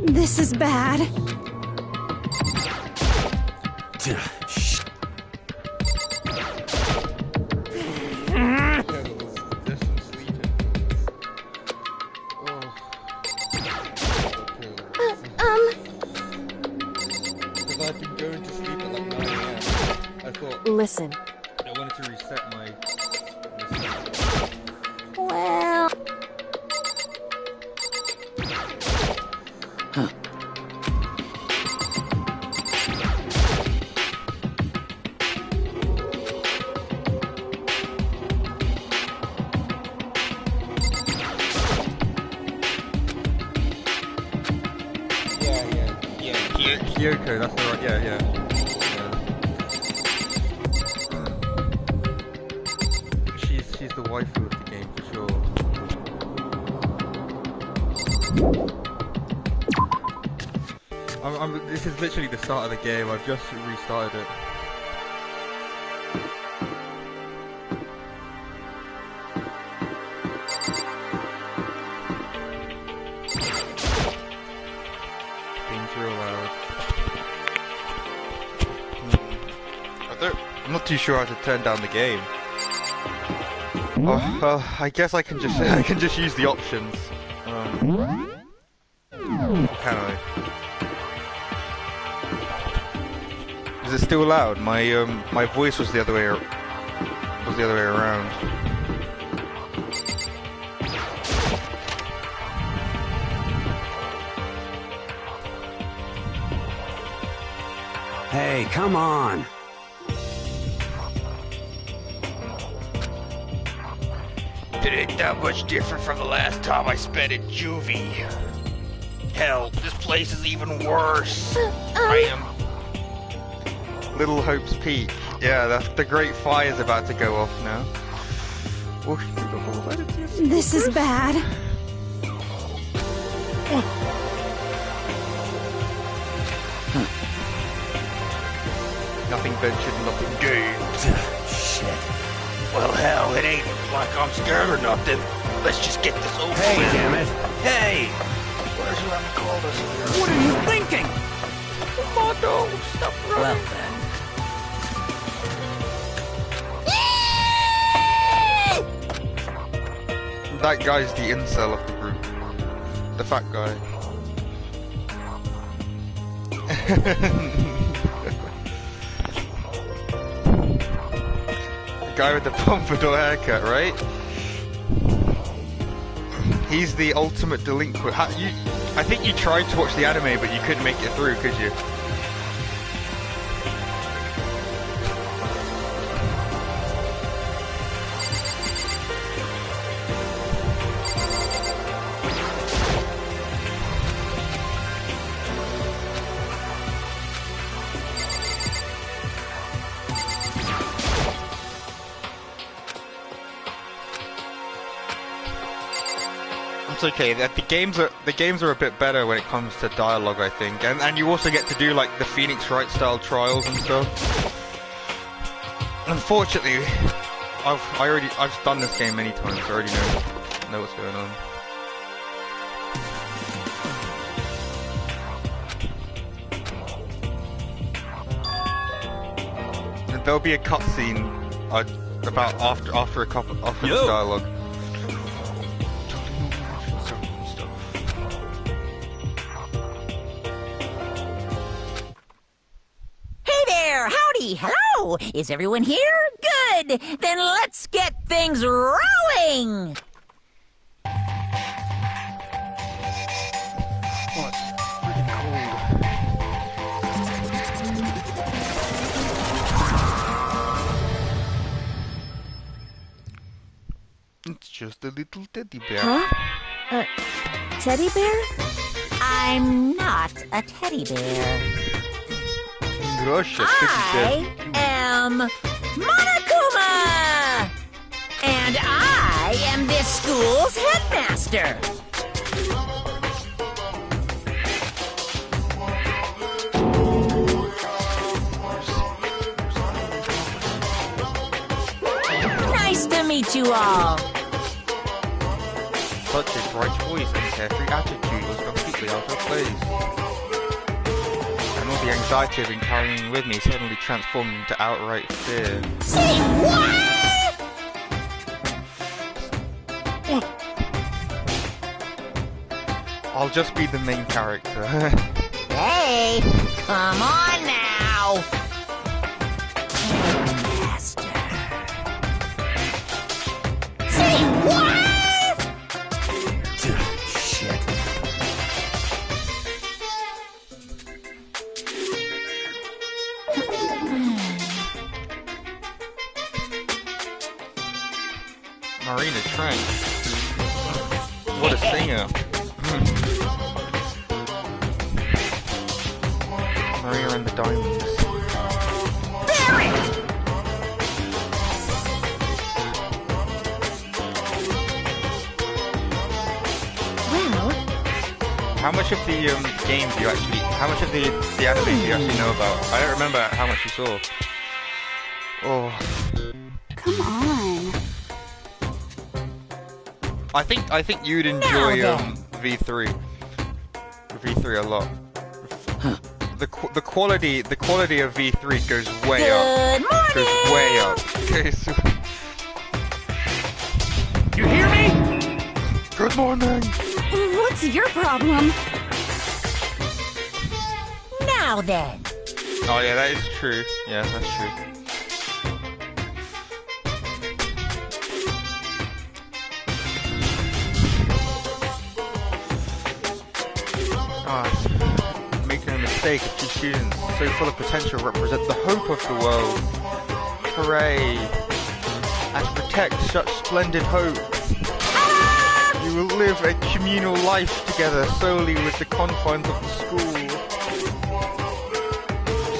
This is bad. Listen. I wanted to reset my... Well... Huh. Yeah. Kyoko, that's the right... Yeah. She's the waifu of the game for sure. This is literally the start of the game. I've just restarted it. Being real loud. I'm not too sure how to turn down the game. Oh, well, I guess I can just use the options. Can I? Is it still loud? My voice was the other way around. Hey, come on. It ain't that much different from the last time I spent in juvie. Hell, this place is even worse. I am... Little Hope's Peak. Yeah, the Great Fire's about to go off now. This is bad. Nothing ventured, nothing gained. Shit. Well, hell, it ain't like I'm scared or nothing. Let's just get this over with. Hey, damn it. Hey! Where's whoever called us here? What are you thinking? Come on, no, stop running. Well, then. That guy's the incel of the group. The fat guy. The guy with the pompadour haircut, right? He's the ultimate delinquent. I think you tried to watch the anime, but you couldn't make it through, could you? It's okay. The games are a bit better when it comes to dialogue, I think, and you also get to do like the Phoenix Wright style trials and stuff. Unfortunately, I've done this game many times. So I already know what's going on. And there'll be a cutscene about after this dialogue. Hello! Is everyone here? Good! Then let's get things rolling! Oh, it's freaking cold. It's just a little teddy bear. Huh? Teddy bear? I'm not a teddy bear. gosh, I am Monokuma! And I am this school's headmaster. Nice to meet you all. Such a bright voice and carefree attitude was completely out of place. And all the anxiety I've been carrying with me suddenly transformed into outright fear. Say what? I'll just be the main character. Hey, come on now. Master. Say what? Shit. Marina Trench. What a singer. Maria and the Diamonds. Well, How much of the game do you actually, how much of the anime do you actually know about? I don't remember how much you saw. Oh. come on. I think you'd enjoy V3 a lot. The quality of V3 goes way up. Good morning. Goes way up. Okay, so You hear me? good morning. What's your problem? Now then. Oh yeah, that is true. Yeah, that's true. Making a mistake of two students so full of potential represent the hope of the world. Hooray! And to protect such splendid hope, you will live a communal life together solely with the confines of the school.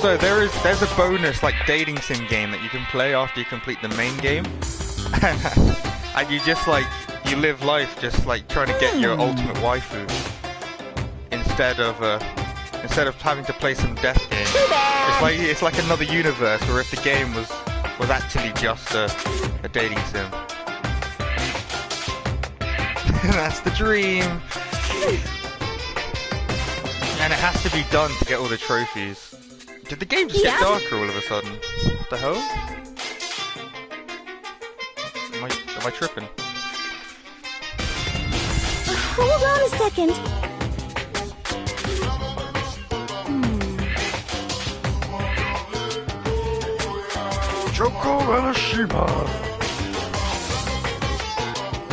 So there's a bonus like dating sim game that you can play after you complete the main game, and you just like you live life just like trying to get your ultimate waifu instead of having to play some death game. It's like another universe where if the game was actually just a dating sim. That's the dream. And it has to be done to get all the trophies. Did the game just get darker all of a sudden? What the hell? Am I tripping? Hold on a second. Choco Elishima!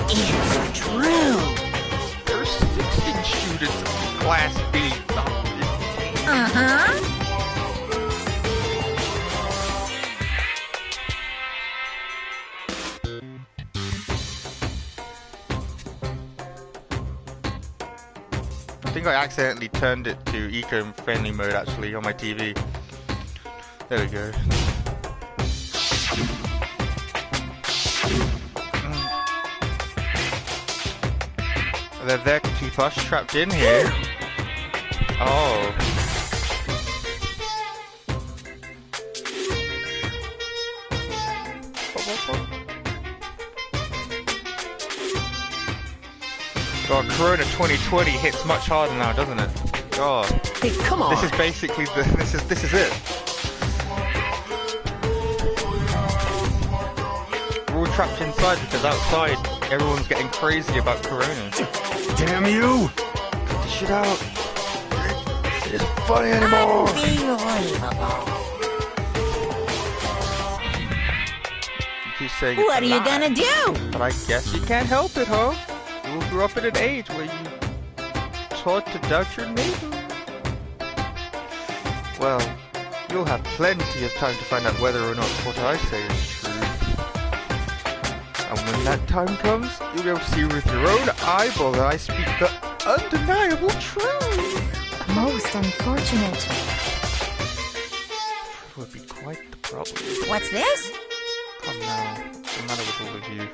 It's true. There's 16 students in Class B. Uh-huh. I think I accidentally turned it to eco-friendly mode actually on my TV. There we go. They're there to keep us trapped in here. Oh. God, Corona 2020 hits much harder now, doesn't it? God. Hey, come on. This is basically this is it. We're all trapped inside because outside everyone's getting crazy about Corona. Damn you! Cut the shit out. It isn't funny anymore. Unbelievable. You keep saying it's What a are you lie, gonna do? But I guess you can't help it, huh? You all grew up in an age where you taught to doubt your neighbor. Well, you'll have plenty of time to find out whether or not what I say is true. And when that time comes, you'll be able to see with your own eyeball that I speak the undeniable truth. Most unfortunate. Probably. What's this? Come now. What's the matter with all of you?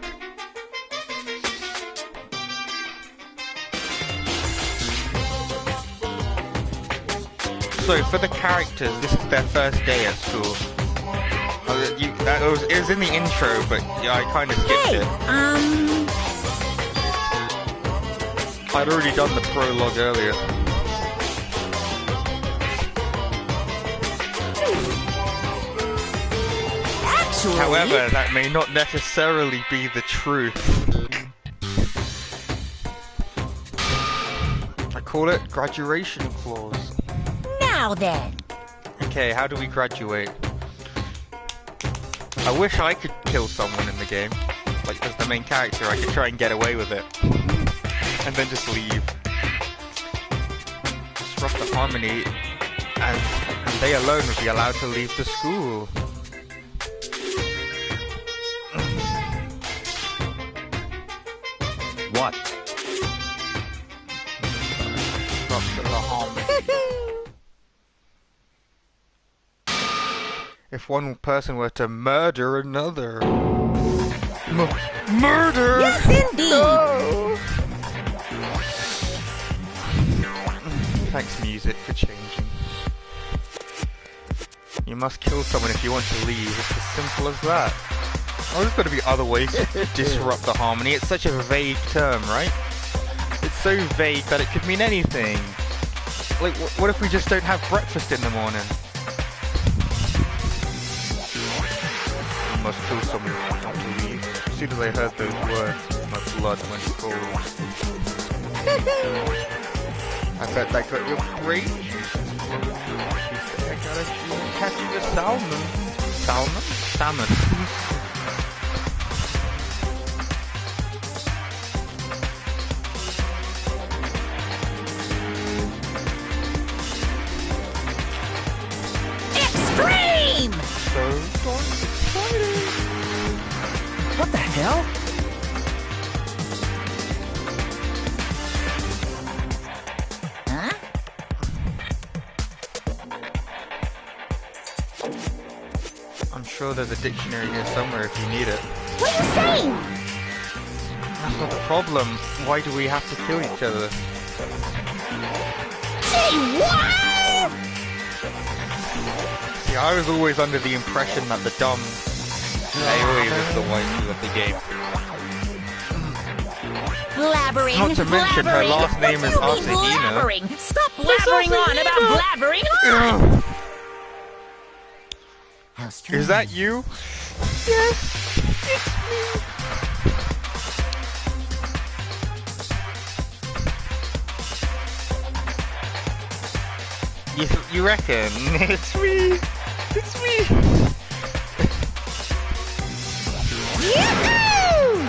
So, for the characters, this is their first day at school. It was in the intro, but yeah, I kind of skipped it. I'd already done the prologue earlier. Actually... However, that may not necessarily be the truth. I call it graduation clause. Now then. Okay, how do we graduate? I wish I could kill someone in the game. Like, as the main character, I could try and get away with it. And then just leave. Disrupt the harmony, and they alone would be allowed to leave the school. What? Disrupt the harmony. If one person were to murder another. Murder! Yes, indeed! No! Thanks, music, for changing. You must kill someone if you want to leave. It's as simple as that. Oh, there's got to be other ways to disrupt the harmony. It's such a vague term, right? It's so vague that it could mean anything. Like, what if we just don't have breakfast in the morning? Must kill someone if you want to leave. As soon as I heard those words, my blood went cold. I bet that got your brain juices flowing. I gotta catch the salmon. Salmon? Salmon. Extreme! So darn exciting. What the hell? Huh? I'm sure there's a dictionary here somewhere if you need it. What are you saying? That's not the problem. Why do we have to kill each other? Say what? See, I was always under the impression that the dumb Aoi was the waifu of the game. Blabbering. Not to mention her blabbering. last name is What do you mean Asahina. blabbering? Stop blabbering on about blabbering on! Ugh. How strange. Is that you? Yes, it's me. You reckon? It's me. It's me. Yahoo!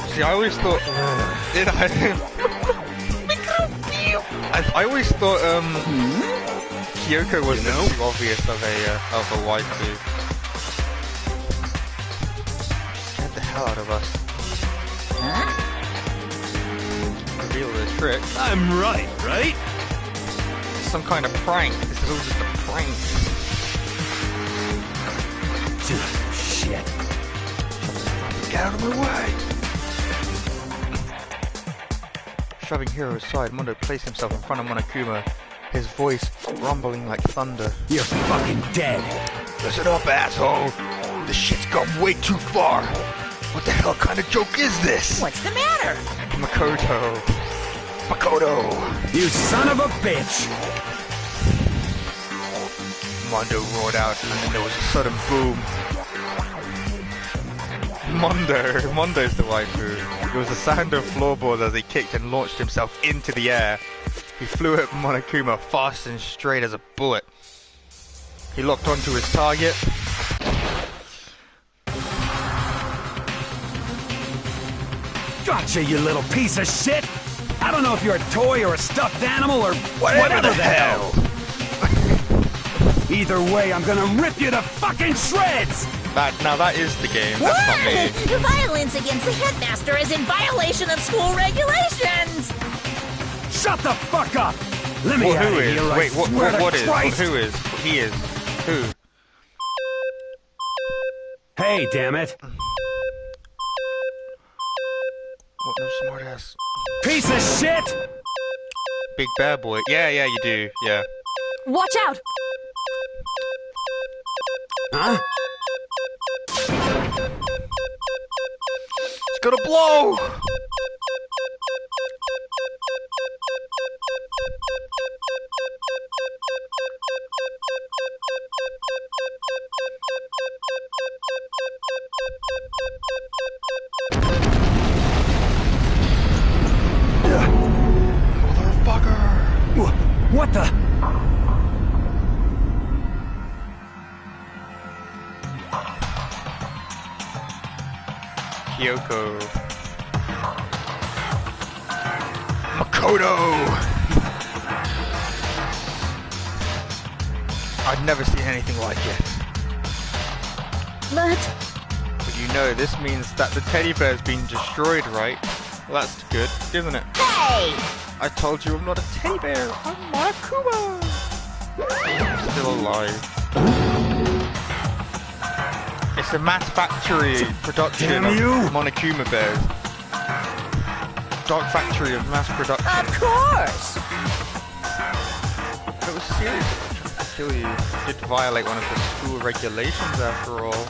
See, I always thought. Did I? I always thought Kyoko was the too obvious of a waifu. Scared the hell out of us. Huh? Reveal the trick. I'm right? Some kind of prank. This is all just a prank. Shit. Get out of my way! Shoving Hiro aside, Mondo placed himself in front of Monokuma, his voice rumbling like thunder. You're fucking dead. Listen up, asshole. This shit's gone way too far. What the hell kind of joke is this? What's the matter? Makoto. Makoto. You son of a bitch. Mondo roared out, and then there was a sudden boom. Mondo's the waifu. There was a sound of floorboards as he kicked and launched himself into the air. He flew at Monokuma fast and straight as a bullet. He locked onto his target. Gotcha, you little piece of shit. I don't know if you're a toy or a stuffed animal or Whatever the hell. Either way, I'm gonna rip you to fucking shreds! Now that is the game, that's not me. Violence against the headmaster is in violation of school regulations! Shut the fuck up! Let me What, out who of is? here. I Wait, swear to what is? Christ. Who is? He is. Who? Hey, damn it. What no smartass? Piece of shit! Big Bear Boy. Yeah, you do. Yeah. Watch out! Huh? It's gonna blow! Motherfucker! What the? Kyoko. Makoto! I've never seen anything like it. But you know, this means that the teddy bear's been destroyed, right? Well, that's good, isn't it? Hey! I told you I'm not a teddy bear. I'm Monokuma. I'm still alive. It's a mass factory production Damn of you. Monokuma bears. Dark factory of mass production. Of course! It was serious. Trying to kill you. Did violate one of the school regulations after all.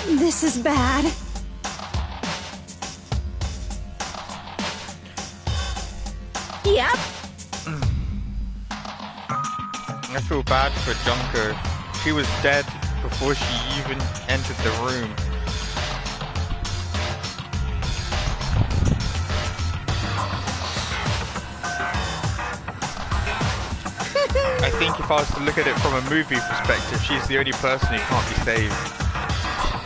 This is bad. Yep. I feel bad for Junko. She was dead before she even entered the room. I think if I was to look at it from a movie perspective, she's the only person who can't be saved.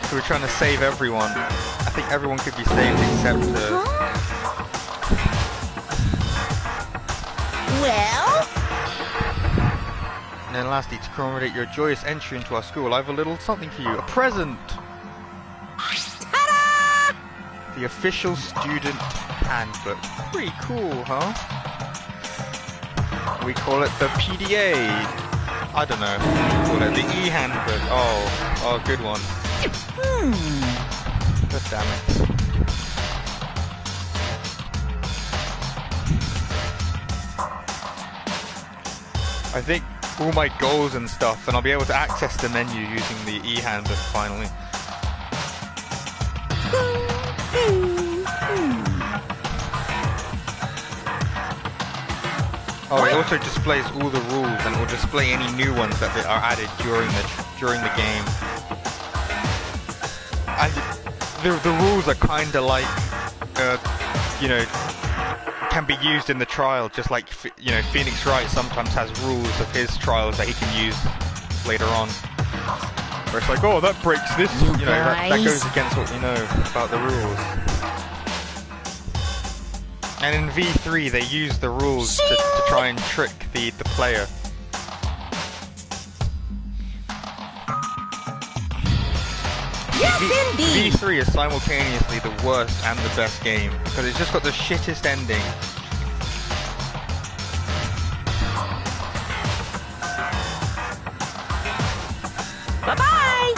So we're trying to save everyone. I think everyone could be saved except her. Well? And then lastly, to commemorate your joyous entry into our school, I have a little something for you. A present! Ta-da! The official student handbook. Pretty cool, huh? We call it the PDA. I don't know. We call it the E-handbook. Oh, good one. God damn it. I think all my goals and stuff, and I'll be able to access the menu using the E-handbook finally. Oh, it also displays all the rules, and it will display any new ones that are added during the game. And the rules are kind of like, you know, can be used in the trial, just like, you know, Phoenix Wright sometimes has rules of his trials that he can use later on. Where it's like, oh, that breaks this, you know, that goes against what you know about the rules. And in V3 they use the rules to try and trick the player. Yes, indeed! V3 is simultaneously the worst and the best game, because it's just got the shittest ending. Bye-bye!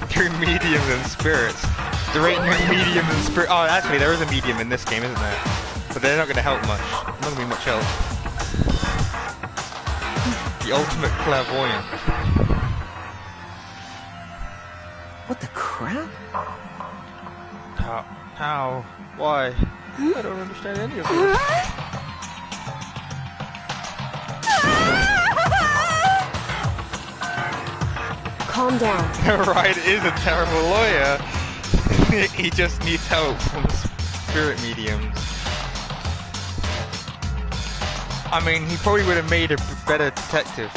Through mediums and spirits. There ain't no medium and spirit. Oh, actually, there is a medium in this game, isn't there? But they're not going to help much. Not going to be much help. The ultimate clairvoyant. What the crap? How? Why? I don't understand any of this. Calm down. Ryan is a terrible lawyer. He just needs help from spirit mediums. I mean, he probably would have made a better detective.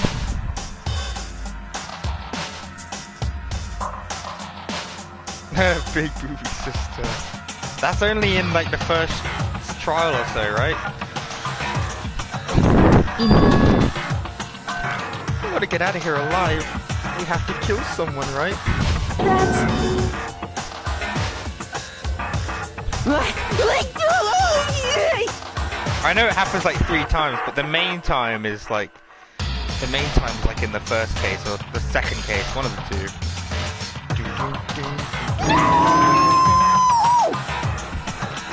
Big booby sister. That's only in like the first trial or so, right? Indeed. We gotta get out of here alive. We have to kill someone, right? I know it happens like 3 times, but the main time is like in the first case or the second case, one of the two.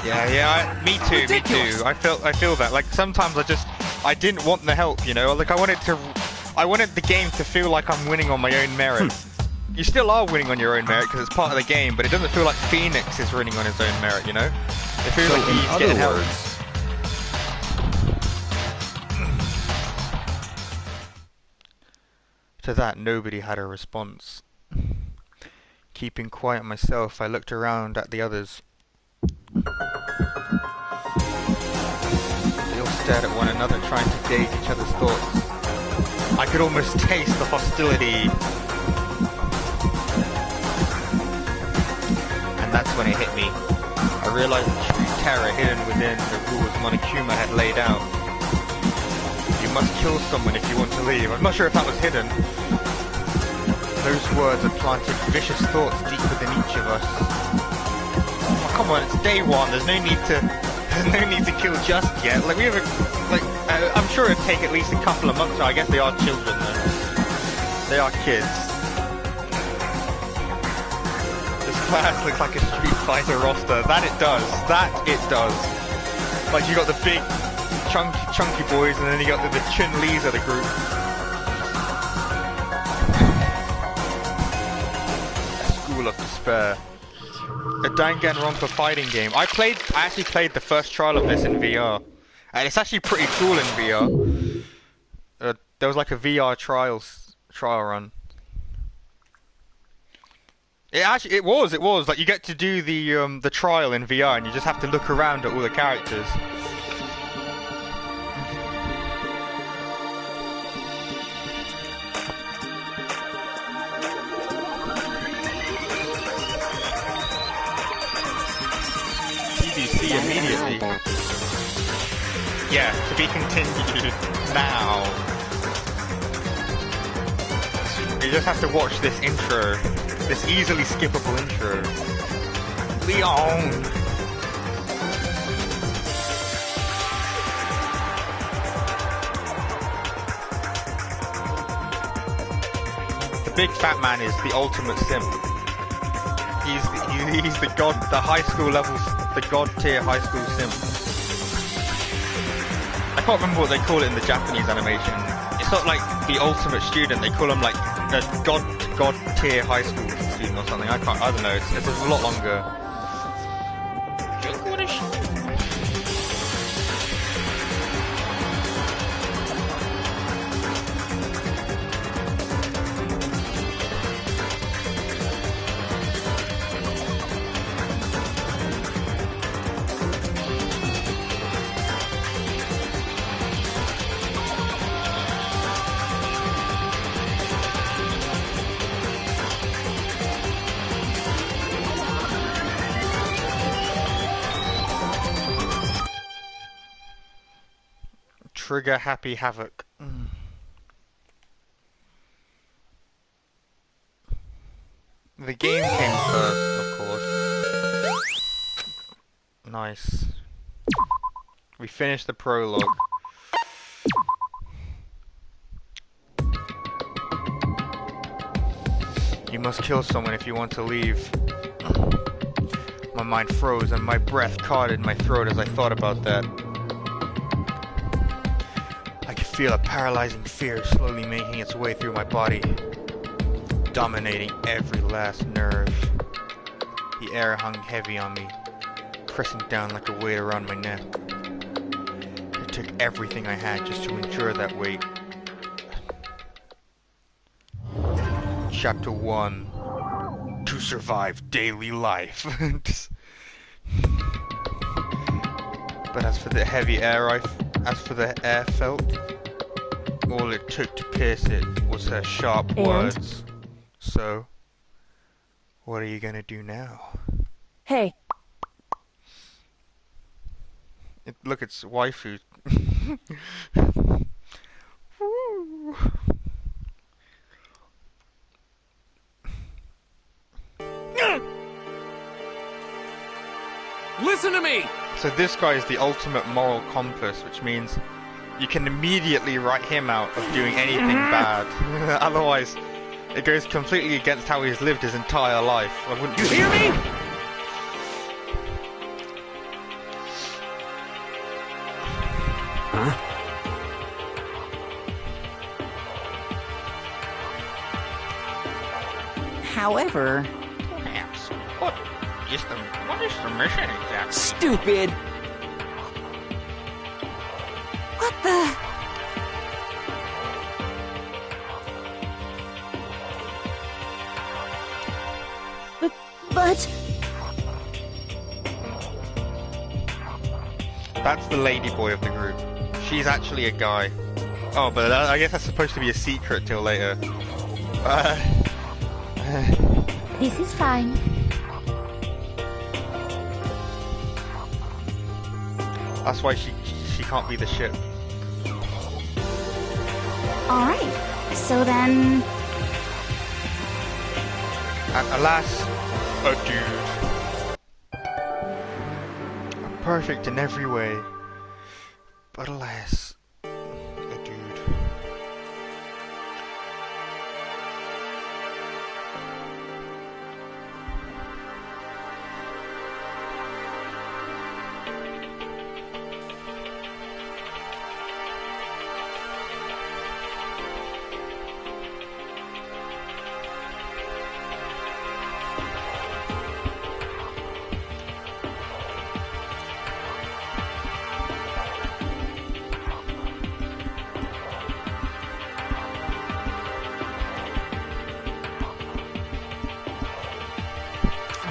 Yeah, me too. I feel that. Like sometimes I didn't want the help, you know. Like I wanted the game to feel like I'm winning on my own merit. You still are winning on your own merit because it's part of the game, but it doesn't feel like Phoenix is winning on his own merit, you know? It feels like he's getting help. To that, nobody had a response. Keeping quiet myself, I looked around at the others. They all stared at one another, trying to gauge each other's thoughts. I could almost taste the hostility. And that's when it hit me. I realized the true terror hidden within the rules Monokuma had laid out. You must kill someone if you want to leave. I'm not sure if that was hidden. Those words had planted vicious thoughts deep within each of us. Oh, come on, it's day one. There's no need to kill just yet. Like I'm sure it'd take at least a couple of months. I guess they are children though. They are kids. This class looks like a Street Fighter roster. That it does. Like you got the big chunky boys, and then you got the Chun-Lis of the group. School of Despair. A Danganronpa fighting game. I actually played the first trial of this in VR, and it's actually pretty cool in VR. There was like a VR trial run. It was like you get to do the trial in VR, and you just have to look around at all the characters. Immediately. Yeah, to be continued now. You just have to watch this intro. This easily skippable intro. Leon! The big fat man is the ultimate simp. He's the god, the high school levels, the god tier high school simp. I can't remember what they call it in the Japanese animation. It's not like the ultimate student. They call him like a god tier high school student or something. I don't know. It's a lot longer. Trigger Happy Havoc. The game came first, of course. Nice. We finished the prologue. You must kill someone if you want to leave. My mind froze and my breath caught in my throat as I thought about that. I could feel a paralyzing fear slowly making its way through my body, dominating every last nerve. The air hung heavy on me, pressing down like a weight around my neck. It took everything I had just to endure that weight. Chapter 1. To survive daily life. But as for the heavy air air felt, all it took to pierce it was her sharp words. So, what are you gonna do now? Hey. Look, it's waifu. Listen to me! So this guy is the ultimate moral compass, which means you can immediately write him out of doing anything bad. Otherwise, it goes completely against how he's lived his entire life. I wouldn't. You hear me? Huh? However, Perhaps. What is the mission exactly? Stupid! what the? But That's the ladyboy of the group. She's actually a guy. Oh, but I guess that's supposed to be a secret till later. this is fine. That's why she can't be the ship. All right. So then, And alas, a dude. Perfect in every way. But alas, a dude.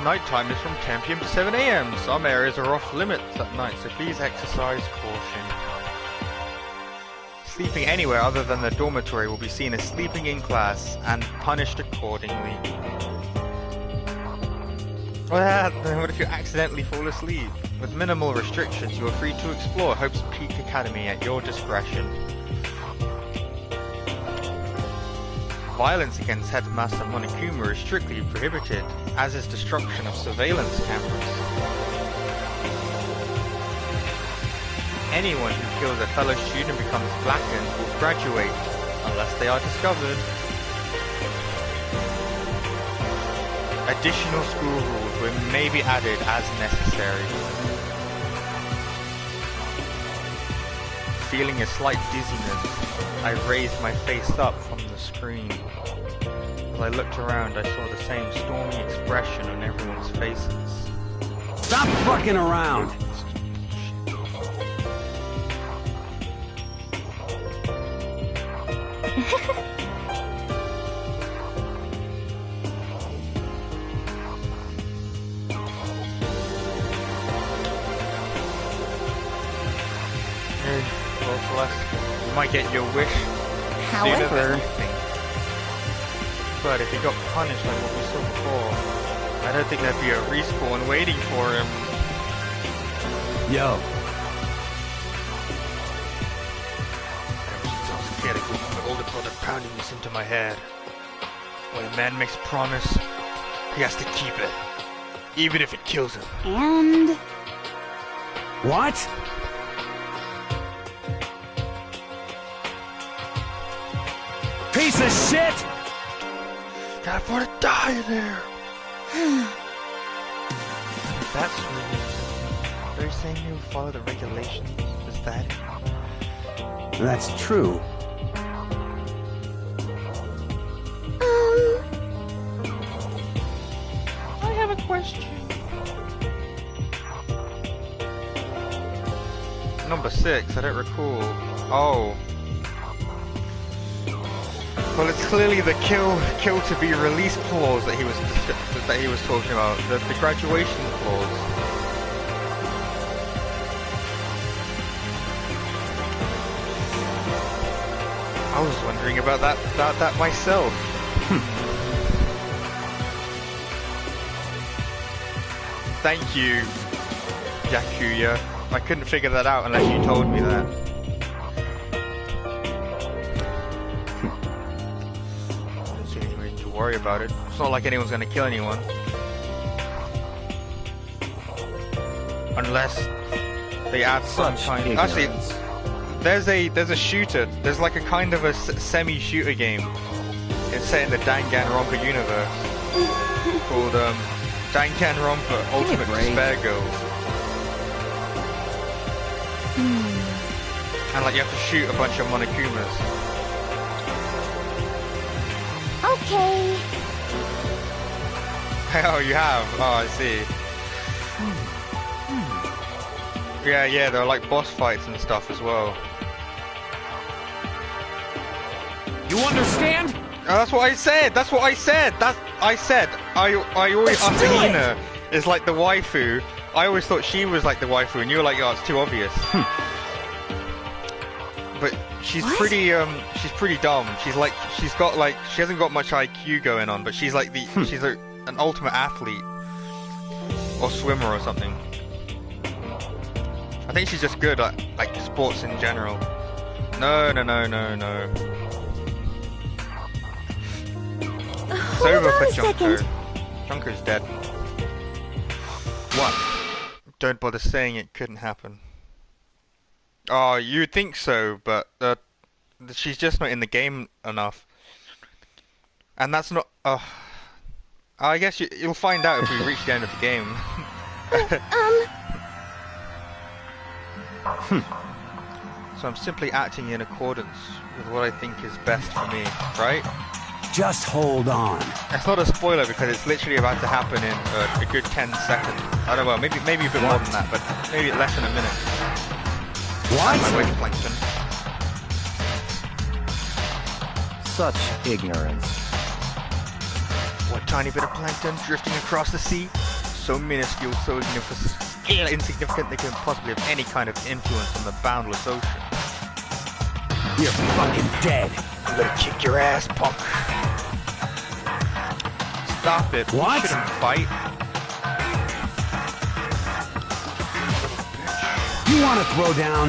Nighttime is from 10 PM to 7 AM. Some areas are off limits at night, so please exercise caution. Sleeping anywhere other than the dormitory will be seen as sleeping in class and punished accordingly. Well, what if you accidentally fall asleep? With minimal restrictions, you are free to explore Hope's Peak Academy at your discretion. Violence against Headmaster Monokuma is strictly prohibited, as is destruction of surveillance cameras. Anyone who kills a fellow student and becomes blackened will graduate, unless they are discovered. Additional school rules may be added as necessary. Feeling a slight dizziness, I raised my face up from the screen. As I looked around, I saw the same stormy expression on everyone's faces. Stop fucking around! Well, Celeste, you might get your wish sooner than However, you think. But if he got punished like what we saw before, I don't think there'd be a respawn waiting for him. Yo, Ever since I was a kid, I grew up with my older brother pounding this into my head. When a man makes a promise, he has to keep it, even if it kills him. And what? Piece of shit! Can't afford to die there. If that's rules, they're saying you follow the regulations. Is that it? That's true. I have a question. Number 6, I don't recall. Oh. Well, it's clearly the kill to be released clause that he was talking about. The graduation clause. I was wondering about that myself. Thank you, Yakuya. I couldn't figure that out unless you told me that. Don't see any reason to worry about it. It's not like anyone's gonna kill anyone. unless they add some Such kind. ignorance. Actually, there's a shooter. There's like a kind of a semi-shooter game. It's set in the Danganronpa universe called Danganronpa Ultimate break. Despair Girl. And like you have to shoot a bunch of Monokumas. Okay. Oh, you have? Oh, I see. Yeah, there are like boss fights and stuff as well. You understand? Oh, that's what I said. That's what I said. I always Asahina is like the waifu. I always thought she was like the waifu, and you were like, oh, it's too obvious. But she's pretty dumb. She hasn't got much IQ going on, but she's like she's an ultimate athlete or swimmer or something. I think she's just good at like sports in general. No. It's over for Junko. Junko's dead. What? Don't bother saying it couldn't happen. Oh, you'd think so, but she's just not in the game enough. And that's not... I guess you'll find out if we reach the end of the game. So I'm simply acting in accordance with what I think is best for me, right? Just hold on. It's not a spoiler because it's literally about to happen in a good 10 seconds. I don't know, maybe a bit more than that, but maybe less than a minute. What? My weight plankton. Such ignorance. What tiny bit of plankton drifting across the sea? So minuscule, so insignificant they can possibly have any kind of influence on the boundless ocean. You're fucking dead. I'm gonna kick your ass, punk. Stop it. What? We shouldn't fight. You want to throw down?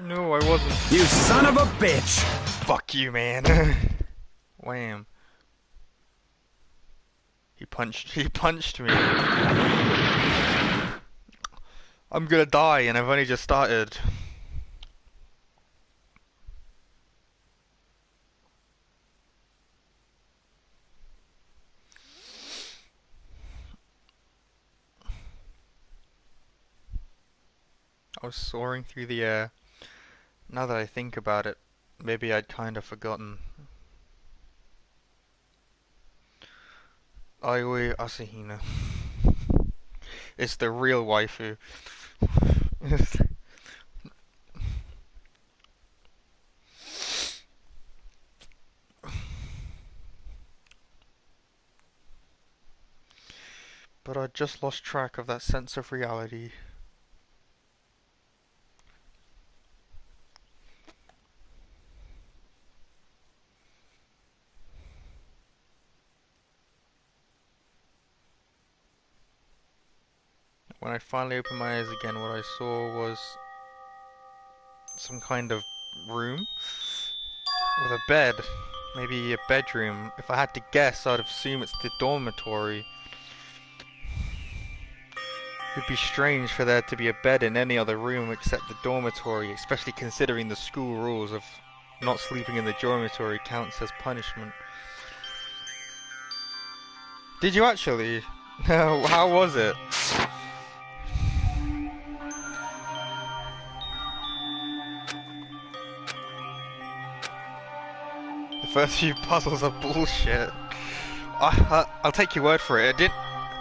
No, I wasn't. You son of a bitch! Fuck you, man. Wham. He punched me. I'm gonna die and I've only just started. I was soaring through the air. Now that I think about it, maybe I'd kind of forgotten. Aioi Asahina. It's the real waifu. But I just lost track of that sense of reality. When I finally opened my eyes again, what I saw was some kind of room with a bed, maybe a bedroom. If I had to guess, I'd assume it's the dormitory. It would be strange for there to be a bed in any other room except the dormitory, especially considering the school rules of not sleeping in the dormitory counts as punishment. Did you actually? How was it? The first few puzzles are bullshit. I'll take your word for it. It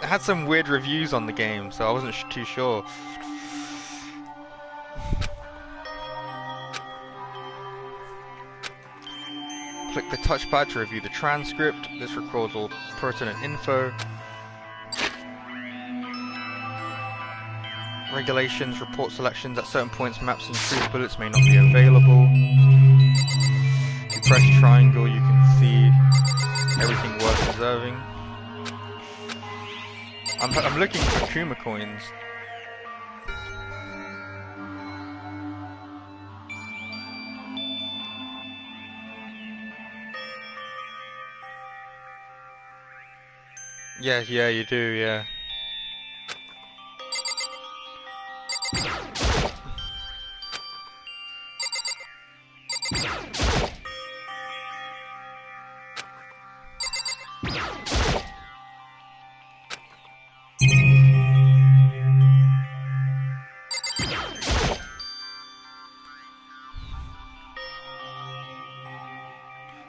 had some weird reviews on the game, so I wasn't too sure. Click the touchpad to review the transcript. This records all pertinent info. Regulations, report selections. At certain points, maps and truth bullets may not be available. If you press triangle, you can see everything worth observing. I'm looking for Kuma coins. Yeah, yeah, you do, yeah.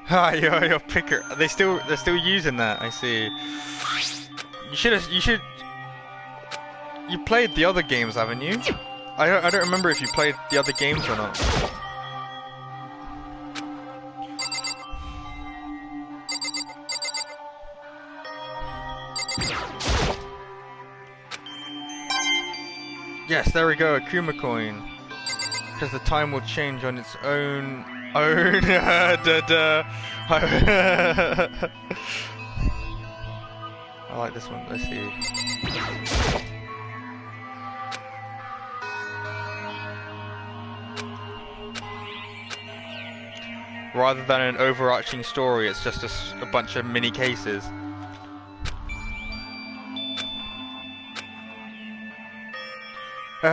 Ah, your picker. They're still using that. I see. You should. You played the other games, haven't you? I don't remember if you played the other games or not. Yes, there we go, a Kuma coin. Because the time will change on its own. I like this one. Let's see. Rather than an overarching story, it's just a bunch of mini cases.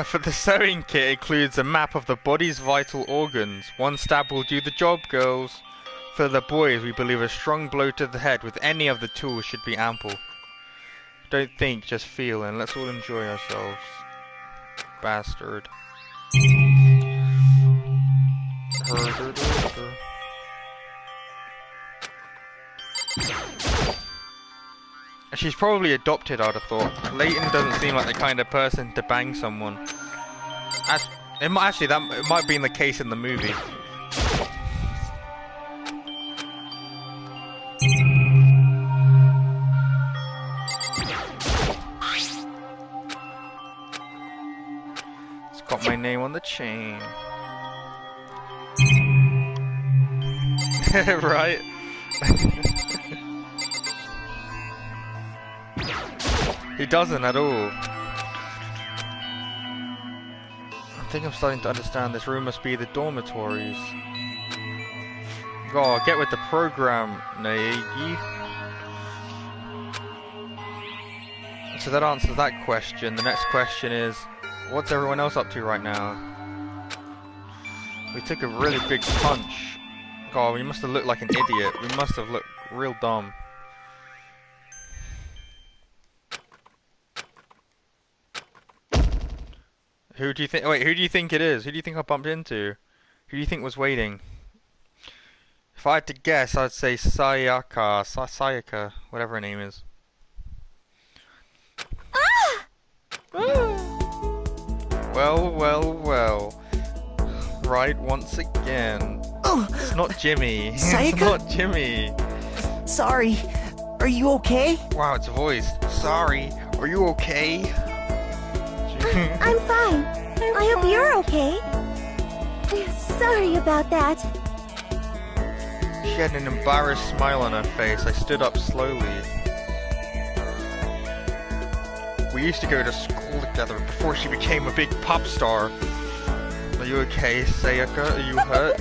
For the sewing kit includes a map of the body's vital organs. One stab will do the job, girls. For the boys, we believe a strong blow to the head with any of the tools should be ample. Don't think, just feel, and let's all enjoy ourselves. Bastard. She's probably adopted, I'd have thought. Leighton doesn't seem like the kind of person to bang someone. It might be in the case in the movie. It's got my name on the chain. Right? He doesn't at all. I think I'm starting to understand this room must be the dormitories. Oh, get with the program, Naegi. So that answers that question. The next question is, what's everyone else up to right now? We took a really big punch. God, we must have looked like an idiot. We must have looked real dumb. Who do you think? Wait, who do you think it is? Who do you think I bumped into? Who do you think was waiting? If I had to guess, I'd say Sayaka, whatever her name is. Ah! Well, well, well. Right, once again. Oh, It's not Jimmy. It's Sayaka? not Jimmy. sorry. Are you okay? Wow, it's voiced. Sorry. Are you okay? I'm fine. I hope you're okay. Sorry about that. She had an embarrassed smile on her face. I stood up slowly. We used to go to school together before she became a big pop star. Are you okay, Sayaka? Are you hurt?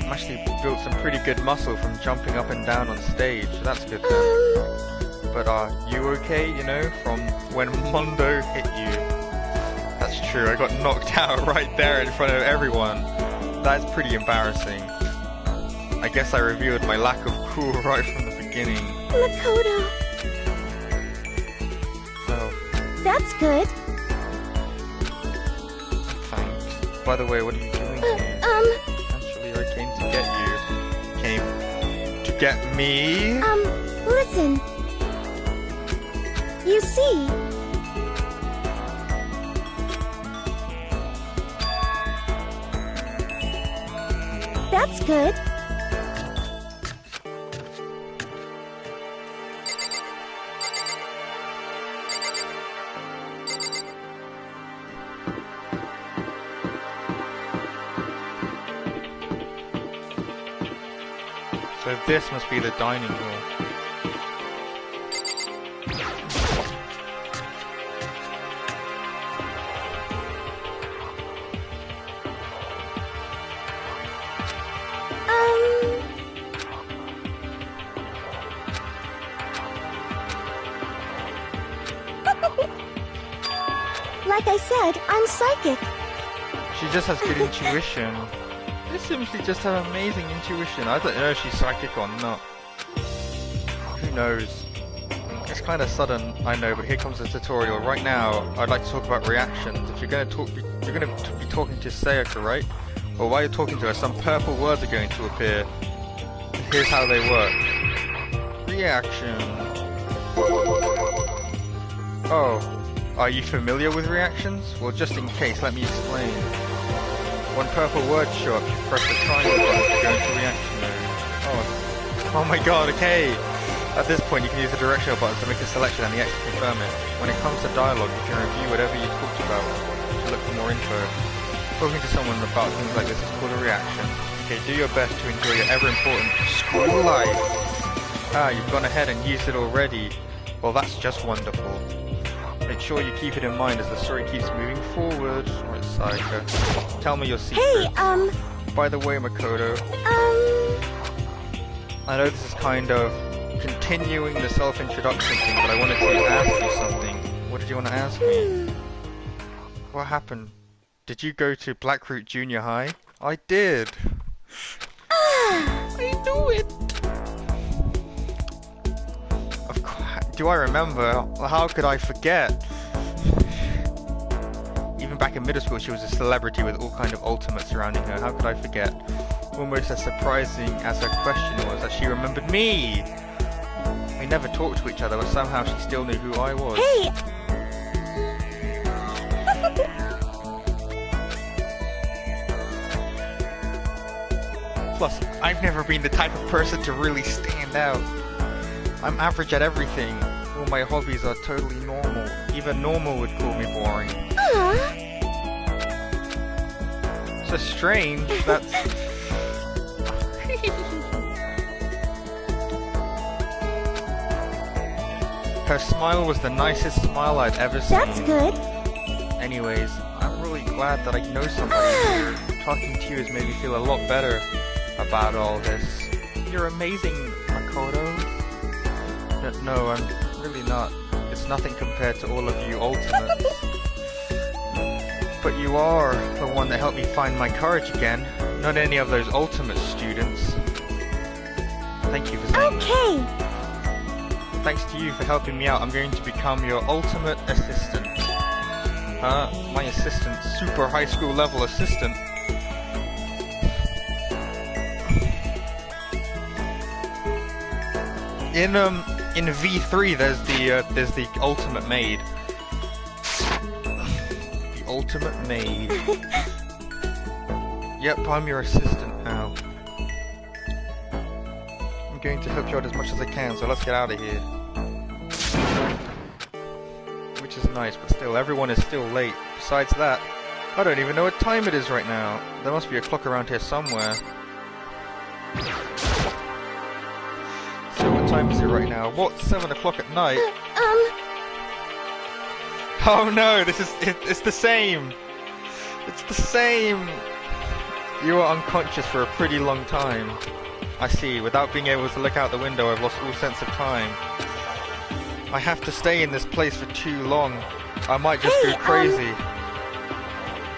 I'm actually built some pretty good muscle from jumping up and down on stage. So that's good then. But are you okay, you know, from when Mondo hit you? That's true, I got knocked out right there in front of everyone. That's pretty embarrassing. I guess I revealed my lack of cool right from the beginning. Makoto. So, That's good. thanks. By the way, what are you doing here? Actually, I came to get you. Came to get me? Listen. You see, that's good. So this must be the dining hall. Like I said, I'm psychic. She just has good intuition. This simply just has amazing intuition. I don't know if she's psychic or not. Who knows? It's kind of sudden, I know, but here comes the tutorial. Right now, I'd like to talk about reactions. If you're going to be talking to Sayaka, right? Or while you're talking to her, some purple words are going to appear. Here's how they work. Reaction. Oh, are you familiar with reactions? Well, just in case, let me explain. When purple words show up, you press the triangle button to go into reaction mode. Oh my god, okay! At this point, you can use the directional buttons to make a selection and the X to confirm it. When it comes to dialogue, you can review whatever you talked about to look for more info. Talking to someone about things like this is called a reaction. Okay, do your best to enjoy your ever-important school life. Ah, you've gone ahead and used it already. Well, that's just wonderful. Make sure you keep it in mind as the story keeps moving forward. Right, Sayaka. Tell me your secrets. Hey, By the way, Makoto. I know this is kind of continuing the self-introduction thing, but I wanted to ask you something. What did you want to ask me? What happened? Did you go to Blackroot Junior High? I did. I knew it. Of course. Do I remember? How could I forget? Even back in middle school, she was a celebrity with all kind of ultimates surrounding her. How could I forget? Almost as surprising as her question was that she remembered me. We never talked to each other, but somehow she still knew who I was. Hey! Plus, I've never been the type of person to really stand out. I'm average at everything. All my hobbies are totally normal. Even normal would call me boring. So strange, that's... Her smile was the nicest smile I'd ever seen. That's good. Anyways, I'm really glad that I know somebody. Talking to you has made me feel a lot better about all this. You're amazing, Makoto. No, I'm really not. It's nothing compared to all of you ultimates. But you are the one that helped me find my courage again, not any of those ultimate students. Thank you for saying that. Okay. Thanks to you for helping me out, I'm going to become your ultimate assistant. My assistant, super high school level assistant. In V3 there's the ultimate maid. The ultimate maid. Yep, I'm your assistant now. I'm going to help you out as much as I can, so let's get out of here. Which is nice, but still, everyone is still late. Besides that, I don't even know what time it is right now. There must be a clock around here somewhere. So what time is it right now? What? 7 o'clock at night? Oh no, it's the same! It's the same! You were unconscious for a pretty long time. I see, without being able to look out the window, I've lost all sense of time. I have to stay in this place for too long. I might just go crazy.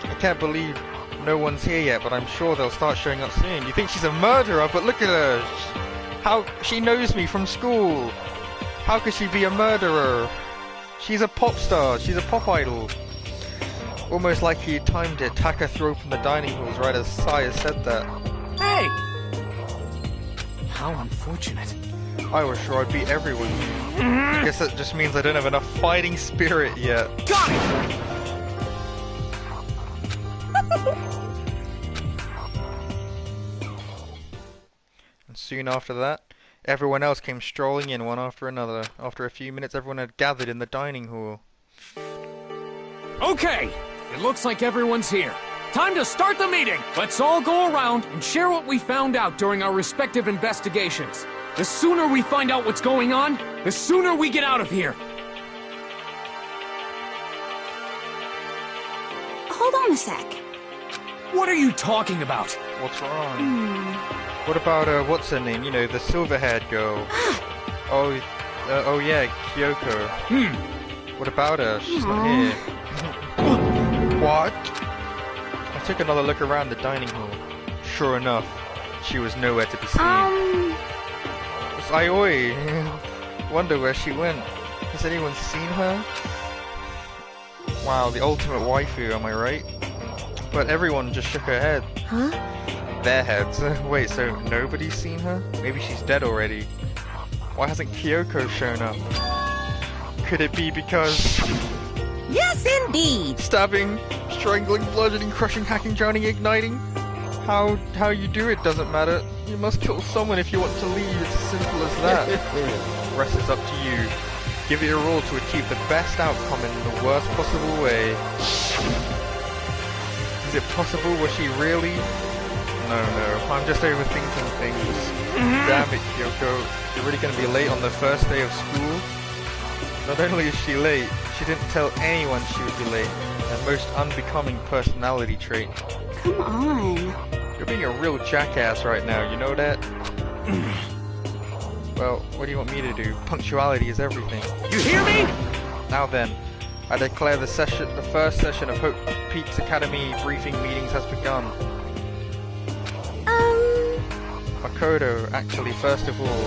I can't believe no one's here yet, but I'm sure they'll start showing up soon. You think she's a murderer, but look at her! How she knows me from school! How could she be a murderer? She's a pop star, she's a pop idol. Almost like he timed it, Taka threw open the dining halls right as Saya said that. Hey! How unfortunate. I was sure I'd beat everyone. I guess that just means I don't have enough fighting spirit yet. Got it! And soon after that, everyone else came strolling in one after another. After a few minutes, everyone had gathered in the dining hall. Okay, it looks like everyone's here. Time to start the meeting! Let's all go around and share what we found out during our respective investigations. The sooner we find out what's going on, the sooner we get out of here. Hold on a sec. What are you talking about? What's wrong? What about, what's her name? You know, the silver-haired girl. Oh yeah, Kyoko. What about her? She's not here. What? I took another look around the dining hall. Sure enough, she was nowhere to be seen. It's Aioi. Wonder where she went. Has anyone seen her? Wow, the ultimate waifu, am I right? But everyone just shook her head. Huh? Their heads. Wait, so nobody's seen her? Maybe she's dead already. Why hasn't Kyoko shown up? Could it be because... Yes, indeed. Stabbing, strangling, bludgeoning, crushing, hacking, drowning, igniting? How you do it doesn't matter. You must kill someone if you want to leave. It's as simple as that. Rest is up to you. Give it your all to achieve the best outcome in the worst possible way. Is it possible? Was she really? No, I'm just overthinking things. Damn it, Kyoko. You're really going to be late on the first day of school? Not only is she late, she didn't tell anyone she would be late. Her most unbecoming personality trait. Come on. You're being a real jackass right now, you know that? Well, what do you want me to do? Punctuality is everything. You hear me? Now then, I declare the first session of Hope Peaks Academy briefing meetings has begun. Makoto, actually, first of all,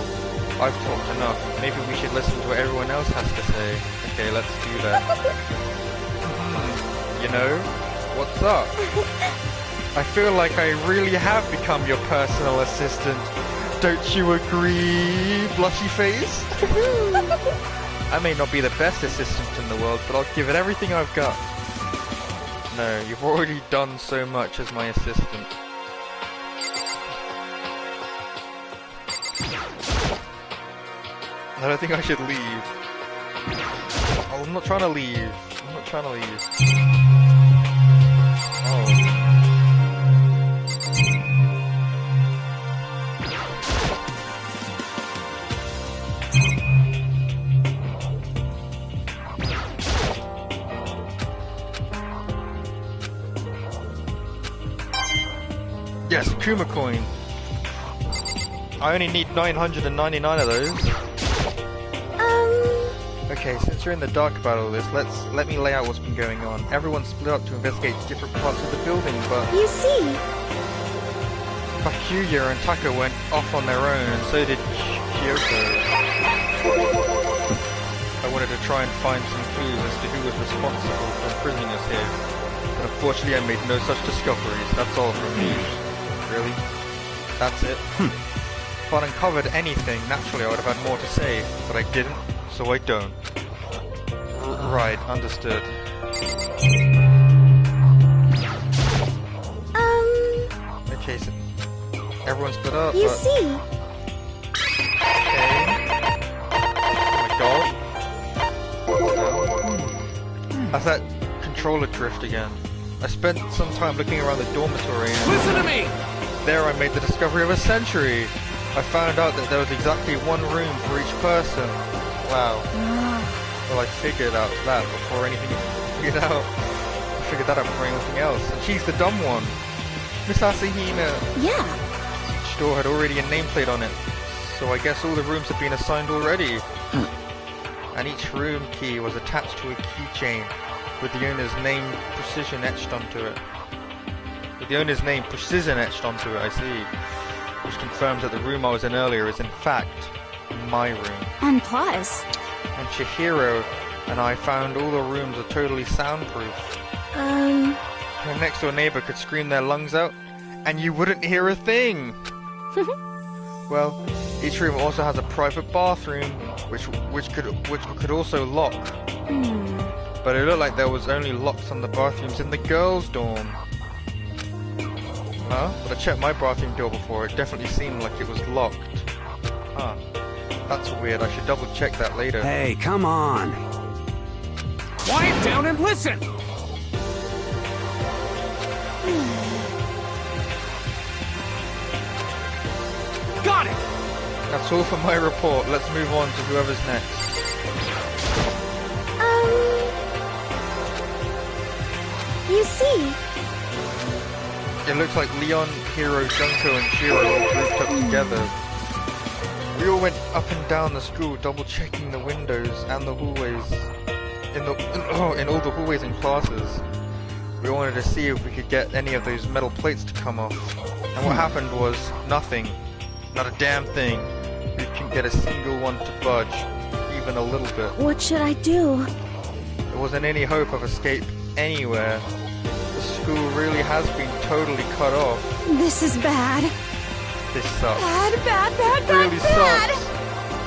I've talked enough. Maybe we should listen to what everyone else has to say. Okay, let's do that. You know, what's up? I feel like I really have become your personal assistant. Don't you agree, blushy face? I may not be the best assistant in the world, but I'll give it everything I've got. No, you've already done so much as my assistant. I don't think I should leave. Oh, I'm not trying to leave. I'm not trying to leave. Oh. Yes, Kuma coin. I only need 999 of those. Okay, since you're in the dark about all this, let me lay out what's been going on. Everyone split up to investigate different parts of the building, but You see, Bakuya and Taka went off on their own, and so did Kyoko. I wanted to try and find some clues as to who was responsible for imprisoning us here, but unfortunately I made no such discoveries. That's all from me. Really? That's it? If I'd uncovered anything, naturally I would have had more to say, but I didn't, so I don't. Right, understood. Okay, so everyone split up, you but... see, Okay. Oh my god. How's that controller drift again? I spent some time looking around the dormitory and... Listen to me! There I made the discovery of a century. I found out that there was exactly one room for each person. Wow. Well, I figured out that before anything was figured out. I figured that out before anything else. And she's the dumb one. Miss Asahina. yeah. Each door had already a nameplate on it. So I guess all the rooms had been assigned already. And each room key was attached to a keychain with the owner's name precision etched onto it. With the owner's name precision etched onto it, I see. Which confirms that the room I was in earlier is in fact my room. And plus, And Chihiro and I found all the rooms are totally soundproof. Her next door neighbor could scream their lungs out, and you wouldn't hear a thing! Well, each room also has a private bathroom, which could also lock. But it looked like there was only locks on the bathrooms in the girls' dorm. Huh? But I checked my bathroom door before, it definitely seemed like it was locked. Huh. That's weird, I should double check that later. Hey, come on. Quiet down and listen! Got it! That's all for my report, let's move on to whoever's next. you see, It looks like Leon, Hiro, Junko, and Shiro all grouped up together. We all went up and down the school, double checking the windows and the hallways. In all the hallways and classes. We wanted to see if we could get any of those metal plates to come off. And what happened was nothing. Not a damn thing. We couldn't get a single one to budge, even a little bit. What should I do? There wasn't any hope of escape anywhere. The school really has been totally cut off. This is bad. This sucks. Bad, It really sucks.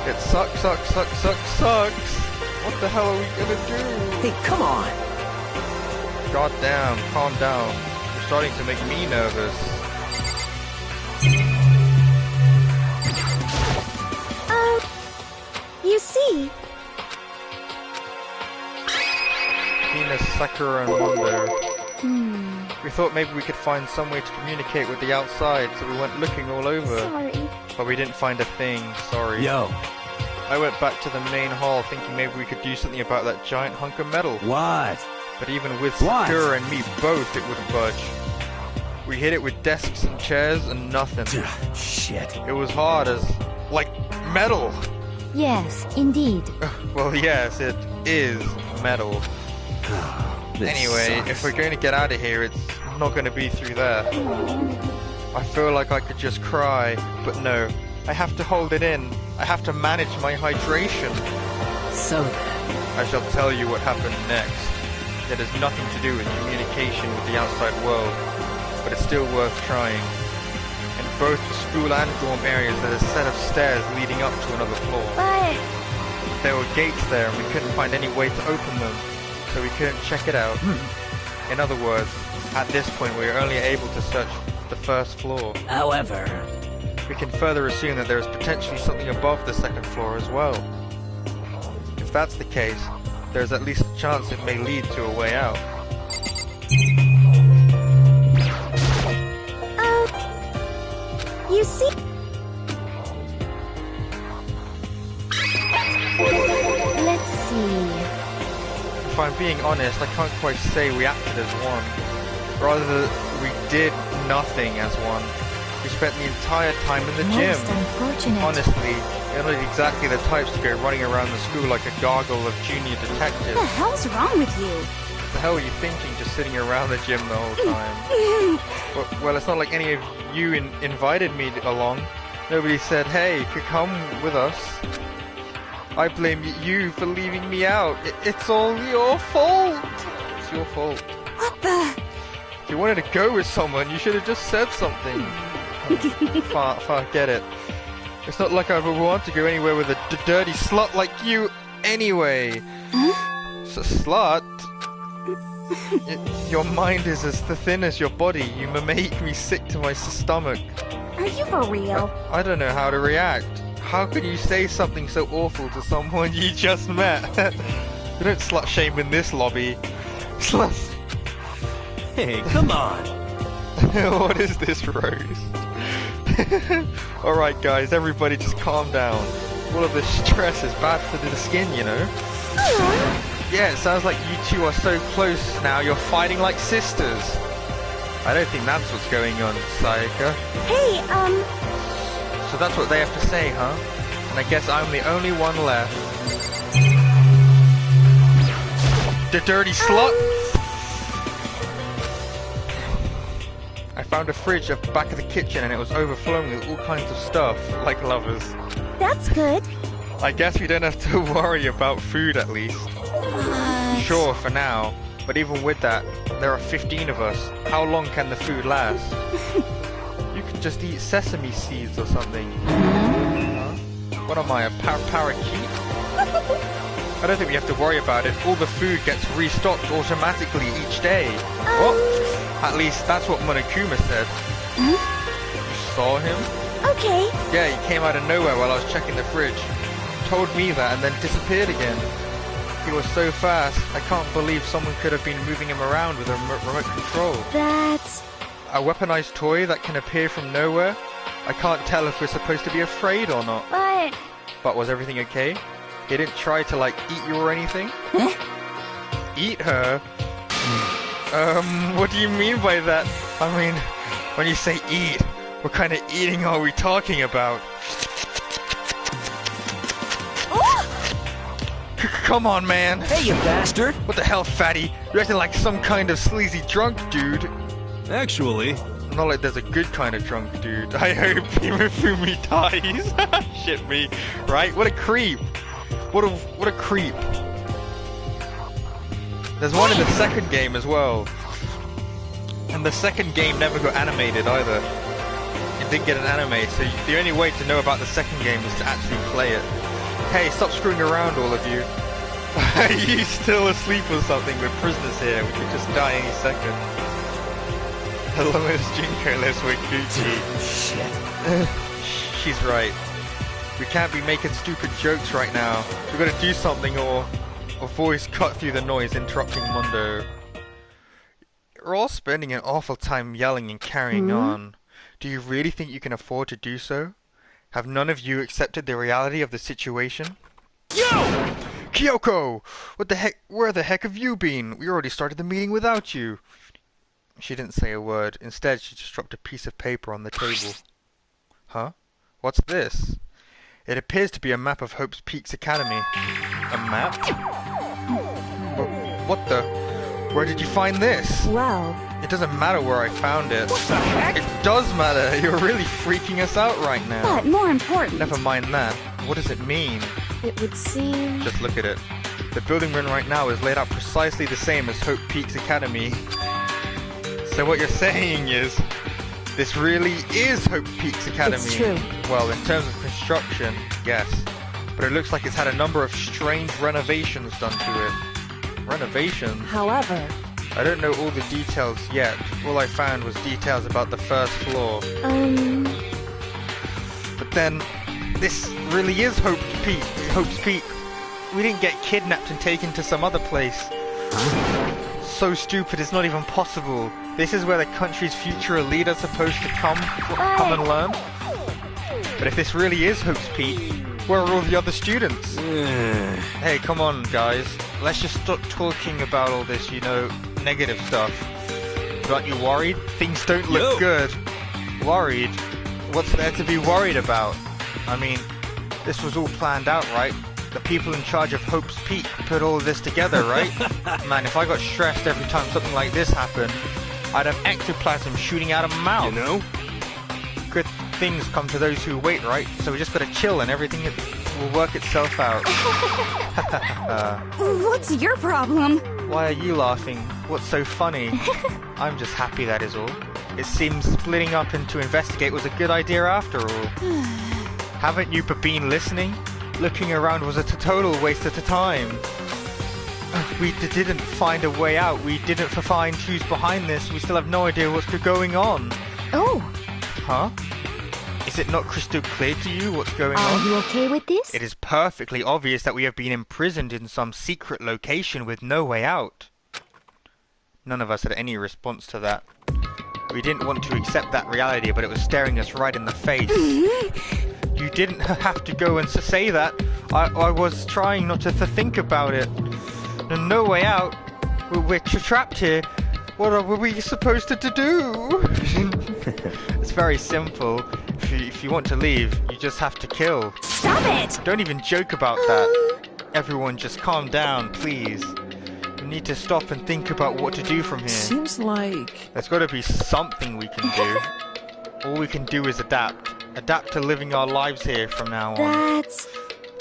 It sucks. What the hell are we gonna do? Hey, come on. God damn, calm down. You're starting to make me nervous. You see, Venus, Sakura, and Mondo. We thought maybe we could find some way to communicate with the outside, so we went looking all over. sorry. But we didn't find a thing, sorry. Yo, I went back to the main hall thinking maybe we could do something about that giant hunk of metal. what? But even with What? Sakura and me both, it wouldn't budge. We hit it with desks and chairs and nothing. Shit. It was hard as, like, metal. Yes, indeed. Well, yes, it is metal. This Anyway, sucks. if we're going to get out of here, it's not going to be through there. I feel like I could just cry, but no. I have to hold it in. I have to manage my hydration. So then, I shall tell you what happened next. It has nothing to do with communication with the outside world, but it's still worth trying. In both the school and dorm areas, there's a set of stairs leading up to another floor. But There were gates there and we couldn't find any way to open them, so we couldn't check it out. In other words, at this point we were only able to search the first floor. however, We can further assume that there is potentially something above the second floor as well. If that's the case, there's at least a chance it may lead to a way out. you see, let's see. If I'm being honest, I can't quite say we acted as one. Rather, we did nothing as one. We spent the entire time in the gym. Most unfortunate. Honestly, we're not exactly the types to go running around the school like a gargle of junior What the detectives. hell's wrong with you? What the hell were you thinking just sitting around the gym the whole time? Well, it's not like any of you invited me along. Nobody said, hey, could come with us. I blame you for leaving me out. It's all your fault. It's your fault. What the? If you wanted to go with someone, you should have just said something. Forget it. It's not like I would want to go anywhere with a dirty slut like you anyway. Slut? Your mind is as thin as your body. You make me sick to my stomach. Are you for real? I don't know how to react. How could you say something so awful to someone you just met? You don't slut shame in this lobby. Slut. hey, come on. What is this, Rose? Alright guys, everybody just calm down. All of this stress is bad for the skin, you know? Yeah, it sounds like you two are so close now, you're fighting like sisters. I don't think that's what's going on, Sayaka. Hey, So that's what they have to say, huh? And I guess I'm the only one left. The dirty slut! I found a fridge at the back of the kitchen and it was overflowing with all kinds of stuff, like lovers. that's good. I guess we don't have to worry about food at least. Sure, for now. But even with that, there are 15 of us. How long can the food last? You could just eat sesame seeds or something. Huh? What am I, a parakeet? I don't think we have to worry about it. All the food gets restocked automatically each day. What? At least that's what Monokuma said. You saw him? Okay. Yeah, he came out of nowhere while I was checking the fridge. Told me that and then disappeared again. He was so fast, I can't believe someone could have been moving him around with a remote control. That's... A weaponized toy that can appear from nowhere? I can't tell if we're supposed to be afraid or not. But... Was everything okay? He didn't try to, like, eat you or anything? Eat her? What do you mean by that? I mean, when you say eat, what kind of eating are we talking about? come on, man. Hey, you bastard! What the hell, fatty? You're acting like some kind of sleazy drunk dude. Actually, Not like there's a good kind of drunk dude. I hope Himifumi dies. Shit me. Right? What a creep. What a creep. There's one in the second game as well. And the second game never got animated either. It didn't get an anime, so the only way to know about the second game is to actually play it. Hey, stop screwing around, all of you. Are you still asleep or something? We're prisoners here. We could just die any second. As long as Junko lives with Gucci. shit. She's right. We can't be making stupid jokes right now. We've got to do something or voice cut through the noise interrupting Mondo. We're all spending an awful time yelling and carrying on. Do you really think you can afford to do so? Have none of you accepted the reality of the situation? Yo! Kyoko! What the heck? Where the heck have you been? We already started the meeting without you. She didn't say a word. Instead, she just dropped a piece of paper on the table. Huh? What's this? It appears to be a map of Hope's Peaks Academy. A map? What the? Where did you find this? Well, It doesn't matter where I found it. What the heck? It does matter. You're really freaking us out right now. but more important, Never mind that. What does it mean? it would seem... Just look at it. The building we're in right now is laid out precisely the same as Hope Peaks Academy. So what you're saying is, this really is Hope Peaks Academy. It's true. Well, in terms of construction, yes. But it looks like it's had a number of strange renovations done to it. Renovations? However, I don't know all the details yet. All I found was details about the first floor. But then, this really is Hope's Peak. Hope's Peak. We didn't get kidnapped and taken to some other place. So stupid, it's not even possible. This is where the country's future elite are supposed to come and learn. But if this really is Hope's Peak, where are all the other students? Hey, come on, guys. Let's just stop talking about all this, you know, negative stuff. Aren't you worried? Things don't look good. Worried? What's there to be worried about? I mean, this was all planned out, right? The people in charge of Hope's Peak put all this together, right? Man, if I got stressed every time something like this happened, I'd have ectoplasm shooting out of my mouth. You know? Good things come to those who wait, right? So we just gotta chill and everything will work itself out. what's your problem? Why are you laughing? What's so funny? I'm just happy, that is all. It seems splitting up into investigate was a good idea after all. Haven't you been listening? Looking around was a total waste of the time. We didn't find a way out. We didn't find who's behind this. We still have no idea what's going on. Oh, Huh? Is it not crystal clear to you what's going are on? you okay with this? It is perfectly obvious that we have been imprisoned in some secret location with no way out. None of us had any response to that. We didn't want to accept that reality, but it was staring us right in the face. You didn't have to go and say that. I was trying not to think about it. No way out. We're trapped here. What are we supposed to do? It's very simple. If you want to leave, you just have to kill. Stop it! Don't even joke about that. Everyone just calm down, please. We need to stop and think about what to do from here. Seems like... There's got to be something we can do. All we can do is adapt. Adapt to living our lives here from now on. That's...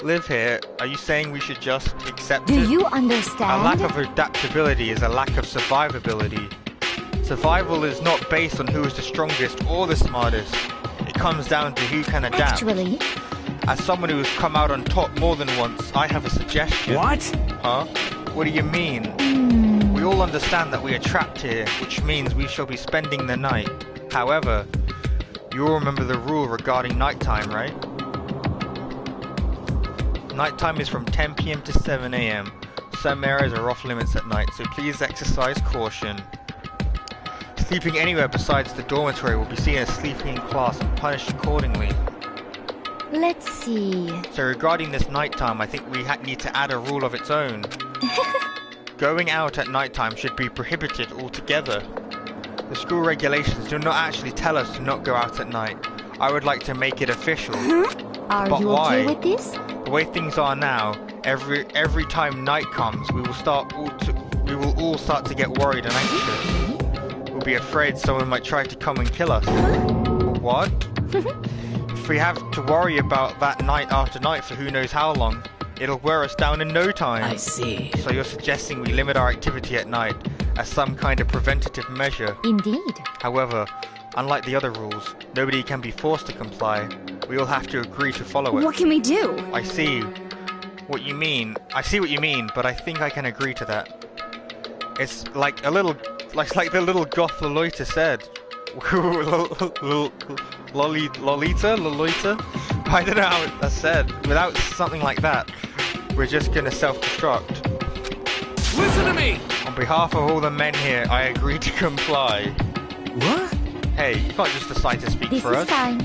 Live here? Are you saying we should just accept Do it? you A understand? lack of adaptability is a lack of survivability. Survival is not based on who is the strongest or the smartest. It comes down to who can adapt. Actually, As someone who has come out on top more than once, I have a suggestion. What? Huh? What do you mean? We all understand that we are trapped here, which means we shall be spending the night. However, you all remember the rule regarding nighttime, right? Nighttime is from 10 PM to 7 AM. Some areas are off limits at night, so please exercise caution. Sleeping anywhere besides the dormitory will be seen as sleeping in class and punished accordingly. let's see. So regarding this nighttime, I think we need to add a rule of its own. Going out at nighttime should be prohibited altogether. The school regulations do not actually tell us to not go out at night. I would like to make it official. Are But you why? okay with this? The way things are now, every time night comes, we will all start to get worried and anxious. We'll be afraid someone might try to come and kill us. What? If we have to worry about that night after night for who knows how long, it'll wear us down in no time. I see. So you're suggesting we limit our activity at night as some kind of preventative measure. Indeed. However, unlike the other rules, nobody can be forced to comply. We all have to agree to follow it. What can we do? I see what you mean. But I think I can agree to that. It's like the little goth Lolita said. Lolita? I don't know how that's said. Without something like that, we're just gonna self-destruct. Listen to me! On behalf of all the men here, I agree to comply. What? Hey, you can't just decide to speak This for is us. fine.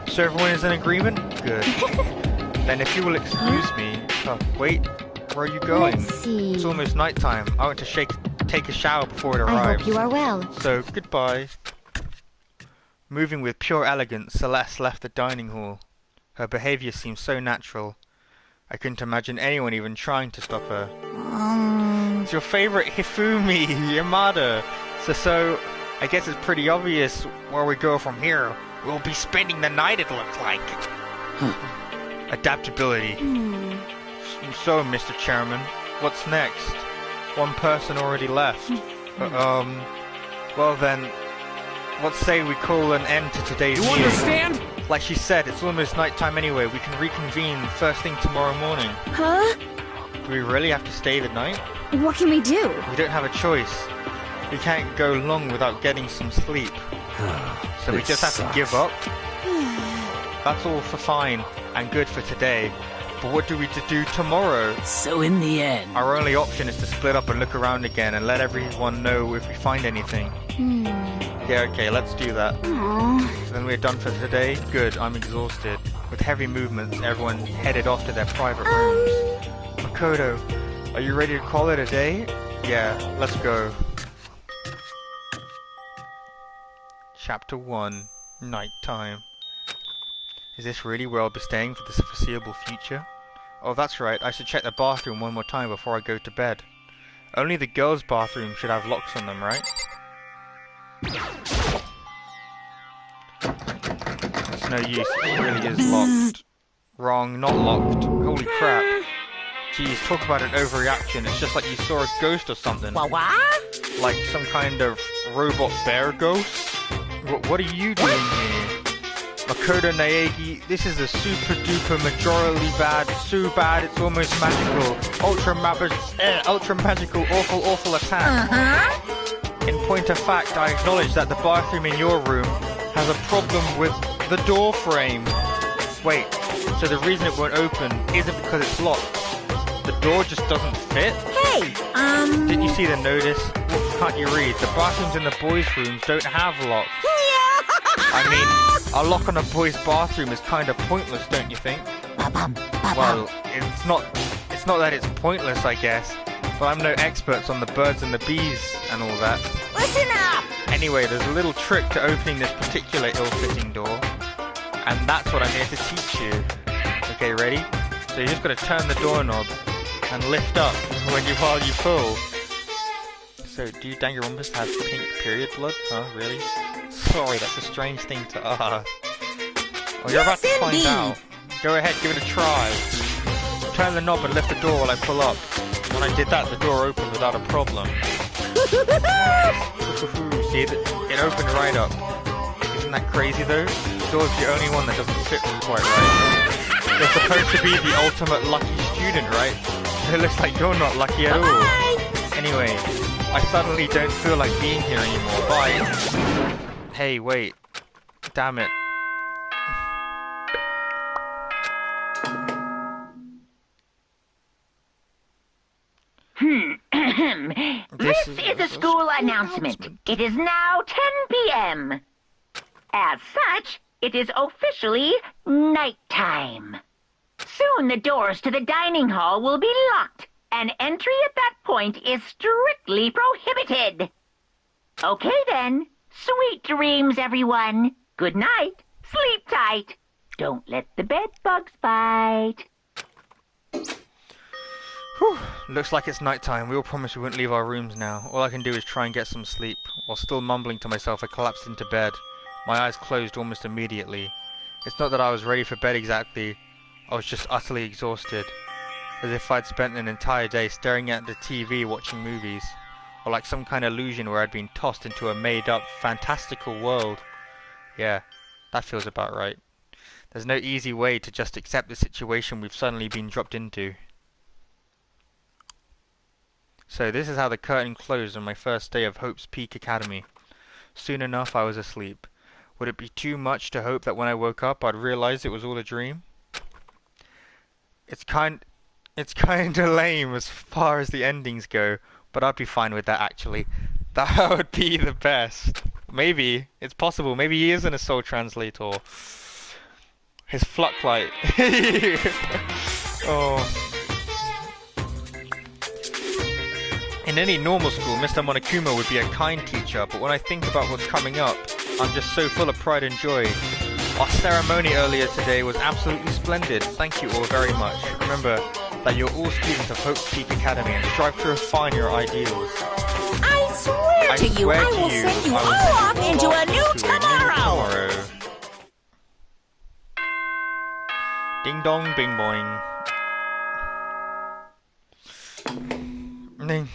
So everyone is in agreement? Good. Then if you will excuse me... Oh, wait. Where are you going? Let's see. It's almost nighttime. I want to take a shower before it I arrives. hope you are well. So, goodbye. Moving with pure elegance, Celeste left the dining hall. Her behavior seemed so natural. I couldn't imagine anyone even trying to stop her. It's your favorite Hifumi, Yamada. So, I guess it's pretty obvious where we go from here. We'll be spending the night, it looks like. Adaptability. So, Mr. Chairman, what's next? One person already left. Well then, let's say we call an end to today's You meeting. understand? Like she said, it's almost nighttime anyway. We can reconvene first thing tomorrow morning. Huh? Do we really have to stay the night? What can we do? We don't have a choice. We can't go long without getting some sleep. So we just have to give up. That's all for fine and good for today. But what do we do tomorrow? So in the end... Our only option is to split up and look around again and let everyone know if we find anything. Yeah, okay, let's do that. Aww. Then we're done for today. Good, I'm exhausted. With heavy movements, everyone headed off to their private rooms. Makoto, are you ready to call it a day? Yeah, let's go. Chapter 1, Nighttime. Is this really where I'll be staying for the foreseeable future? Oh, that's right, I should check the bathroom one more time before I go to bed. Only the girls' bathroom should have locks on them, right? It's no use, it really is locked. Wrong, not locked. Holy crap. Geez, talk about an overreaction, it's just like you saw a ghost or something. What? Like some kind of robot bear ghost? What are you doing here? Makoto Naegi, this is a super duper majorly bad, so bad it's almost magical, ultra magical, awful attack. In point of fact, I acknowledge that the bathroom in your room has a problem with the door frame. Wait, so the reason it won't open isn't because it's locked. The door just doesn't fit? Hey, Didn't you see the notice? What can't you read? The bathrooms in the boys' rooms don't have locks. I mean, a lock on a boy's bathroom is kind of pointless, don't you think? Well, it's not that it's pointless, I guess, but I'm no expert on the birds and the bees and all that. Listen up! Anyway, there's a little trick to opening this particular ill-fitting door, and that's what I'm here to teach you. Okay, ready? So you just gotta turn the doorknob and lift up while you pull. So, do you Danganronpas have pink period blood? Huh, really? Sorry, that's a strange thing to ask. Well, you're about to find out. Go ahead, give it a try. Turn the knob and lift the door while I pull up. When I did that, the door opened without a problem. See, it opened right up. Isn't that crazy though? The door's the only one that doesn't fit quite right. You're supposed to be the ultimate lucky student, right? It looks like you're not lucky at all. Anyway, I suddenly don't feel like being here anymore. Bye. Hey, wait. Damn it. This is a school announcement. It is now 10 p.m. As such, it is officially nighttime. Soon the doors to the dining hall will be locked, and entry at that point is strictly prohibited. Okay then. Sweet dreams, everyone. Good night. Sleep tight. Don't let the bed bugs bite. Whew. Looks like it's nighttime. We all promised we wouldn't leave our rooms now. All I can do is try and get some sleep. While still mumbling to myself, I collapsed into bed. My eyes closed almost immediately. It's not that I was ready for bed exactly. I was just utterly exhausted. As if I'd spent an entire day staring at the TV watching movies. Or like some kind of illusion where I'd been tossed into a made-up, fantastical world. Yeah, that feels about right. There's no easy way to just accept the situation we've suddenly been dropped into. So this is how the curtain closed on my first day of Hope's Peak Academy. Soon enough I was asleep. Would it be too much to hope that when I woke up I'd realize it was all a dream? It's kinda lame as far as the endings go, but I'd be fine with that actually. That would be the best. Maybe, it's possible, maybe he isn't a soul translator. His Flucklight. Oh. In any normal school, Mr. Monokuma would be a kind teacher, but when I think about what's coming up, I'm just so full of pride and joy. Our ceremony earlier today was absolutely splendid. Thank you all very much. Remember that you're all students of Hope's Peak Academy and strive to refine your ideals. I swear to you, I will send you all off into a new tomorrow. Ding dong, bing boing. Ding.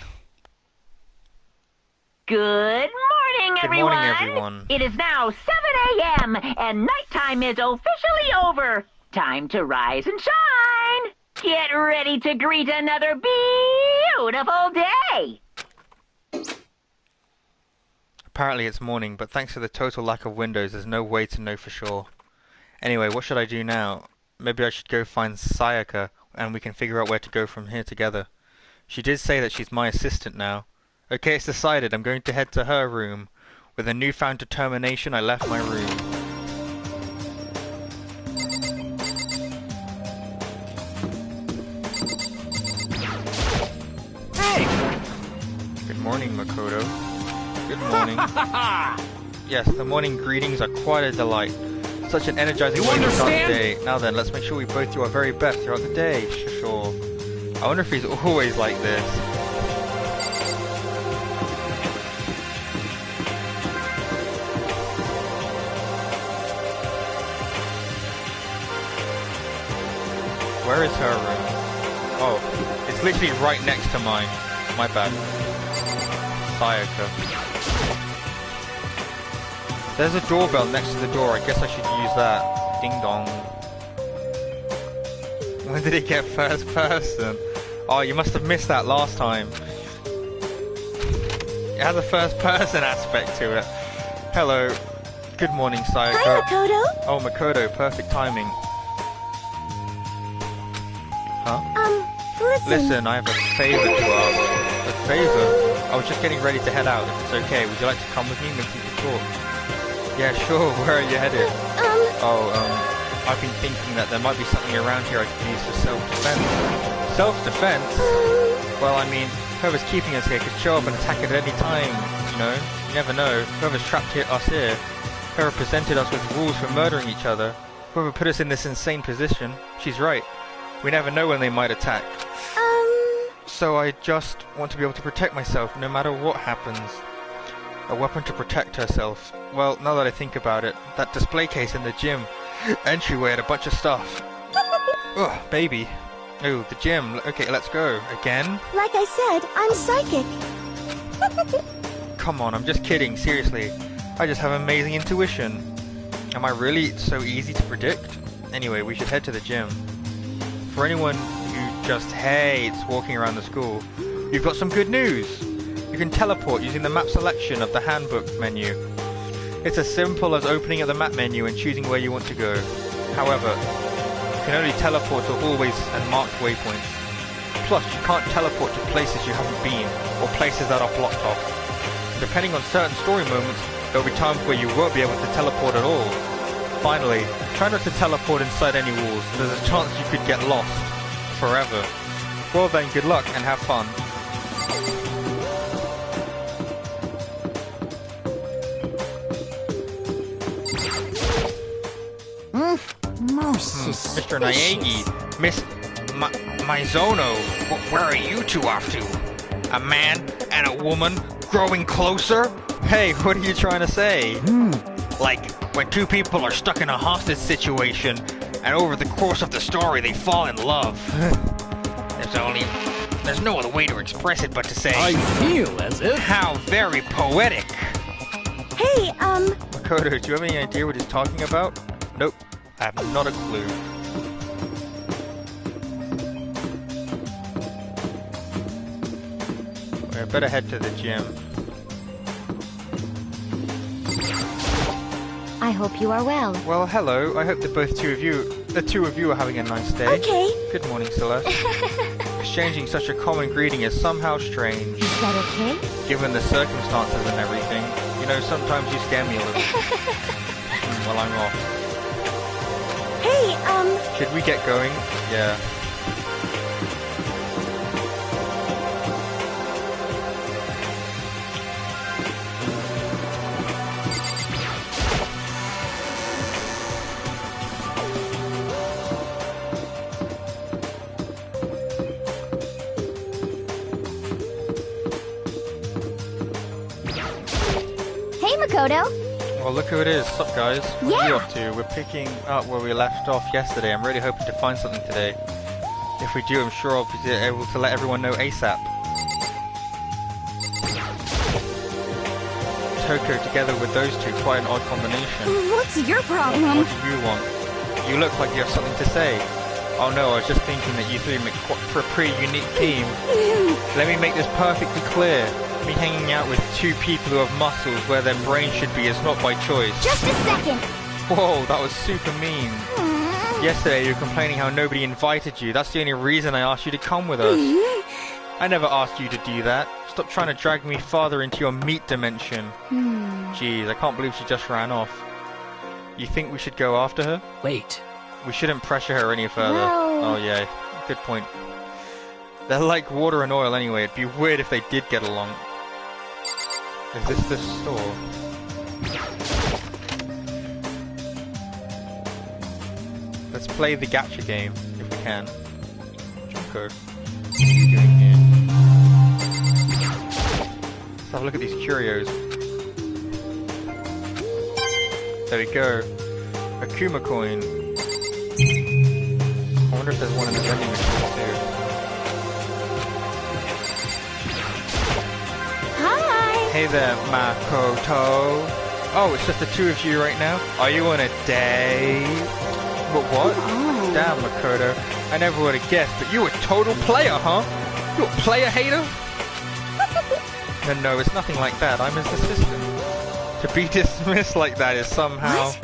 Good morning, everyone. Good morning, everyone. It is now 7 a.m. and nighttime is officially over. Time to rise and shine. Get ready to greet another beautiful day. Apparently it's morning, but thanks to the total lack of windows, there's no way to know for sure. Anyway, what should I do now? Maybe I should go find Sayaka, and we can figure out where to go from here together. She did say that she's my assistant now. Okay, it's decided. I'm going to head to her room. With a newfound determination, I left my room. Hey! Good morning, Makoto. Good morning. Yes, the morning greetings are quite a delight. Such an energizing way to start the day. Now then, let's make sure we both do our very best throughout the day. Sure. I wonder if he's always like this. Where is her room? Oh, it's literally right next to mine. My bad. Sayaka. There's a doorbell next to the door. I guess I should use that. Ding dong. When did it get first person? Oh, you must have missed that last time. It has a first person aspect to it. Hello. Good morning, Sayaka. Hi, Makoto. Oh, Makoto. Perfect timing. Huh? Listen, I have a favor to ask. A favor? I was just getting ready to head out. If it's okay, would you like to come with me? Maybe we could talk. Yeah, sure. Where are you headed? I've been thinking that there might be something around here I could use for self-defense. Self-defense? Well, I mean, whoever's keeping us here could show up and attack at any time, you know? You never know. Whoever's trapped us here, whoever presented us with rules for murdering each other, whoever put us in this insane position, she's right. We never know when they might attack. So I just want to be able to protect myself no matter what happens. A weapon to protect herself. Well, now that I think about it, that display case in the gym. Entryway had a bunch of stuff. Ugh, baby. Oh, the gym. Okay, let's go. Again? Like I said, I'm psychic. Come on, I'm just kidding. Seriously. I just have amazing intuition. Am I really so easy to predict? Anyway, we should head to the gym. For anyone who just hates walking around the school, you've got some good news. You can teleport using the map selection of the handbook menu. It's as simple as opening up the map menu and choosing where you want to go. However, you can only teleport to hallways and marked waypoints. Plus, you can't teleport to places you haven't been, or places that are blocked off. Depending on certain story moments, there will be times where you won't be able to teleport at all. Finally, try not to teleport inside any walls. There's a chance you could get lost. Forever. Well then, good luck and have fun. Mr. Naegi, Mizono. Where are you two off to? A man and a woman growing closer? Hey, what are you trying to say? Like when two people are stuck in a hostage situation and over the course of the story they fall in love. There's no other way to express it but to say, I feel as if... how very poetic. Hey, Makoto, do you have any idea what he's talking about? Nope, I have not a clue. I better head to the gym. I hope you are well. Well, hello. I hope that the two of you are having a nice day. Okay. Good morning, Celeste. Exchanging such a common greeting is somehow strange. Is that okay? Given the circumstances and everything. You know, sometimes you scare me a little. Well, I'm off. Hey, Should we get going? Yeah. hey, Makoto. Well, look who it is. What's up, guys? What are you Yeah. up to? We're picking up where we left off yesterday. I'm really hoping to find something today. If we do, I'm sure I'll be able to let everyone know ASAP. Toko together with those two, quite an odd combination. What's your problem? What do you want? You look like you have something to say. Oh no, I was just thinking that you three make for a pretty unique team. Let me make this perfectly clear. Me hanging out with two people who have muscles where their brain should be is not by choice. Just a second. Whoa, that was super mean. Yesterday you were complaining how nobody invited you. That's the only reason I asked you to come with us. I never asked you to do that. Stop trying to drag me farther into your meat dimension. Jeez, I can't believe she just ran off. You think we should go after her? Wait. We shouldn't pressure her any further. No. Oh yeah, good point. They're like water and oil anyway. It'd be weird if they did get along. Is this the store? Let's play the gacha game, if we can. Joko. What are you doing here? Let's have a look at these curios. There we go. A Kuma coin. I wonder if there's one in the vending machine too. Hi. Hey there, Makoto. Oh, it's just the two of you right now? Are you on a date? What? Damn, Makoto. I never would have guessed, but you a total player, huh? You a player hater? No, it's nothing like that. I'm his assistant. To be dismissed like that is somehow... What?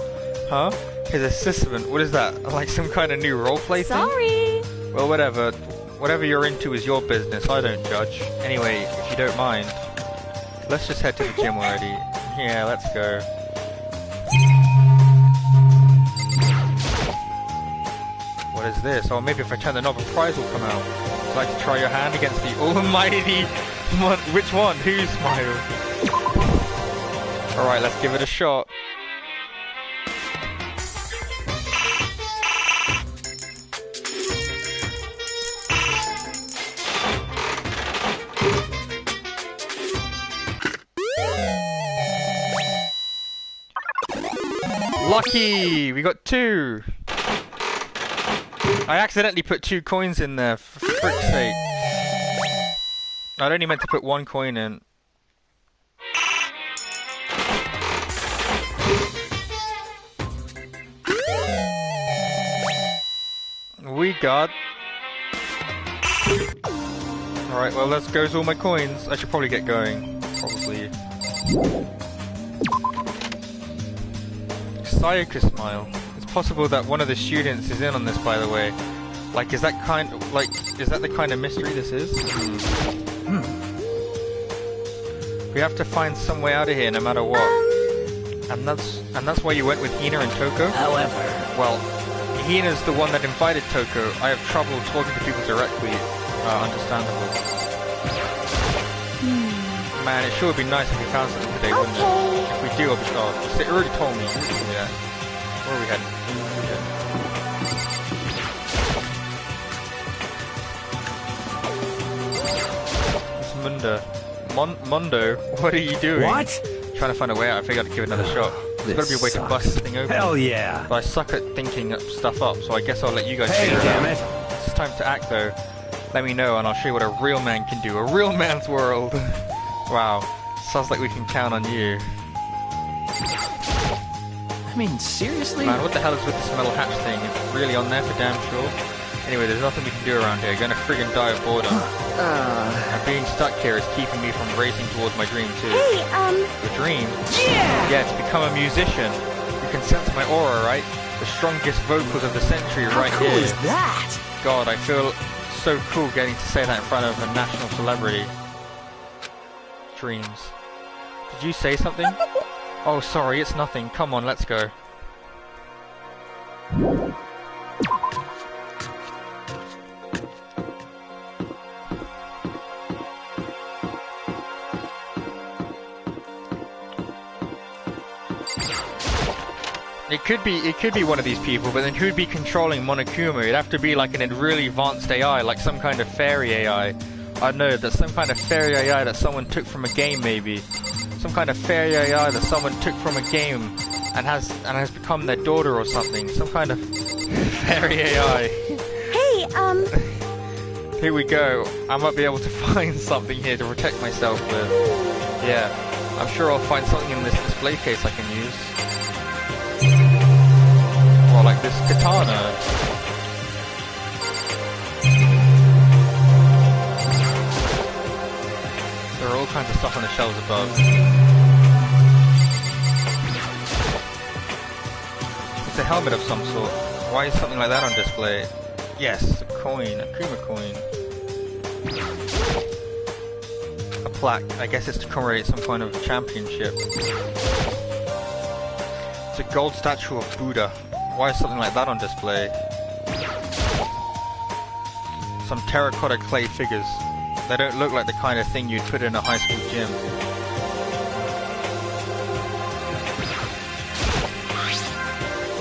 Huh? His assistant? What is that? Like some kind of new roleplay thing? Sorry. Well, whatever. Whatever you're into is your business. I don't judge. Anyway, if you don't mind, let's just head to the gym already. Yeah, let's go. What is this? Oh, maybe if I turn the knob, a prize will come out. Would you like to try your hand against the almighty... Which one? Whose smile? Alright, let's give it a shot. Lucky! We got two! I accidentally put 2 coins in there, for frick's sake. I'd only meant to put 1 coin in. We got... Alright, well, there goes all my coins. I should probably get going. Probably. Sayaka smile. It's possible that one of the students is in on this, by the way. Like, is that the kind of mystery this is? We have to find some way out of here, no matter what. And that's why you went with Hina and Toko? However... Well, Hina's the one that invited Toko. I have trouble talking to people directly. Understandable. Man, it sure would be nice if we found something today, wouldn't it? If we do, I'll be shocked. It already told me. Yeah. Where are we heading? Mondo, what are you doing? What? Trying to find a way out. I figured I'd give it another shot. There's gotta be a way to bust this thing open. Hell yeah. But I suck at thinking stuff up, so I guess I'll let you guys Hey, figure it out. damn it. It's time to act though. Let me know and I'll show you what a real man can do. A real man's world. Wow. Sounds like we can count on you. I mean, seriously? Man, what the hell is with this metal hatch thing? It's really on there for damn sure. Anyway, there's nothing we can do around here. Gonna friggin' die of boredom. And being stuck here is keeping me from racing towards my dream too. Hey, Your dream? Yeah! Yeah, to become a musician. You can sense my aura, right? The strongest vocals of the century right How cool here. is that? God, I feel so cool getting to say that in front of a national celebrity. Dreams. Did you say something? Oh, sorry, it's nothing. Come on, let's go. It could be one of these people, but then who'd be controlling Monokuma? It'd have to be like a really advanced AI, like some kind of fairy AI. I don't know, that's some kind of fairy AI that someone took from a game maybe. Some kind of fairy AI that someone took from a game and has become their daughter or something. Some kind of fairy AI. hey, Here we go. I might be able to find something here to protect myself with. Yeah, I'm sure I'll find something in this display case I can use. Or like this katana. There are all kinds of stuff on the shelves above. It's a helmet of some sort. Why is something like that on display? Yes, a coin, a Kuma coin. A plaque. I guess it's to commemorate some kind of championship. It's a gold statue of Buddha. Why is something like that on display? Some terracotta clay figures. They don't look like the kind of thing you'd put in a high school gym.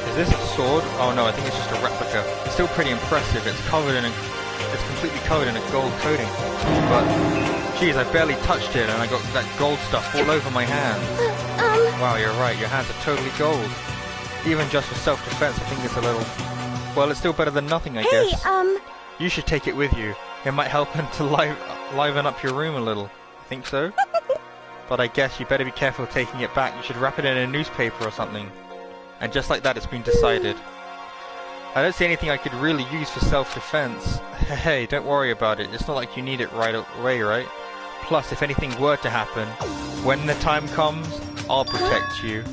Is this a sword? Oh no, I think it's just a replica. It's still pretty impressive. It's completely covered in a gold coating. But, geez, I barely touched it and I got that gold stuff all over my hand. Wow, you're right. Your hands are totally gold. Even just for self-defense, I think it's a little... Well, it's still better than nothing, I guess. You should take it with you. It might help to liven up your room a little. Think so? But I guess you better be careful taking it back. You should wrap it in a newspaper or something. And just like that, it's been decided. I don't see anything I could really use for self-defense. Hey, don't worry about it. It's not like you need it right away, right? Plus, if anything were to happen, when the time comes, I'll protect you.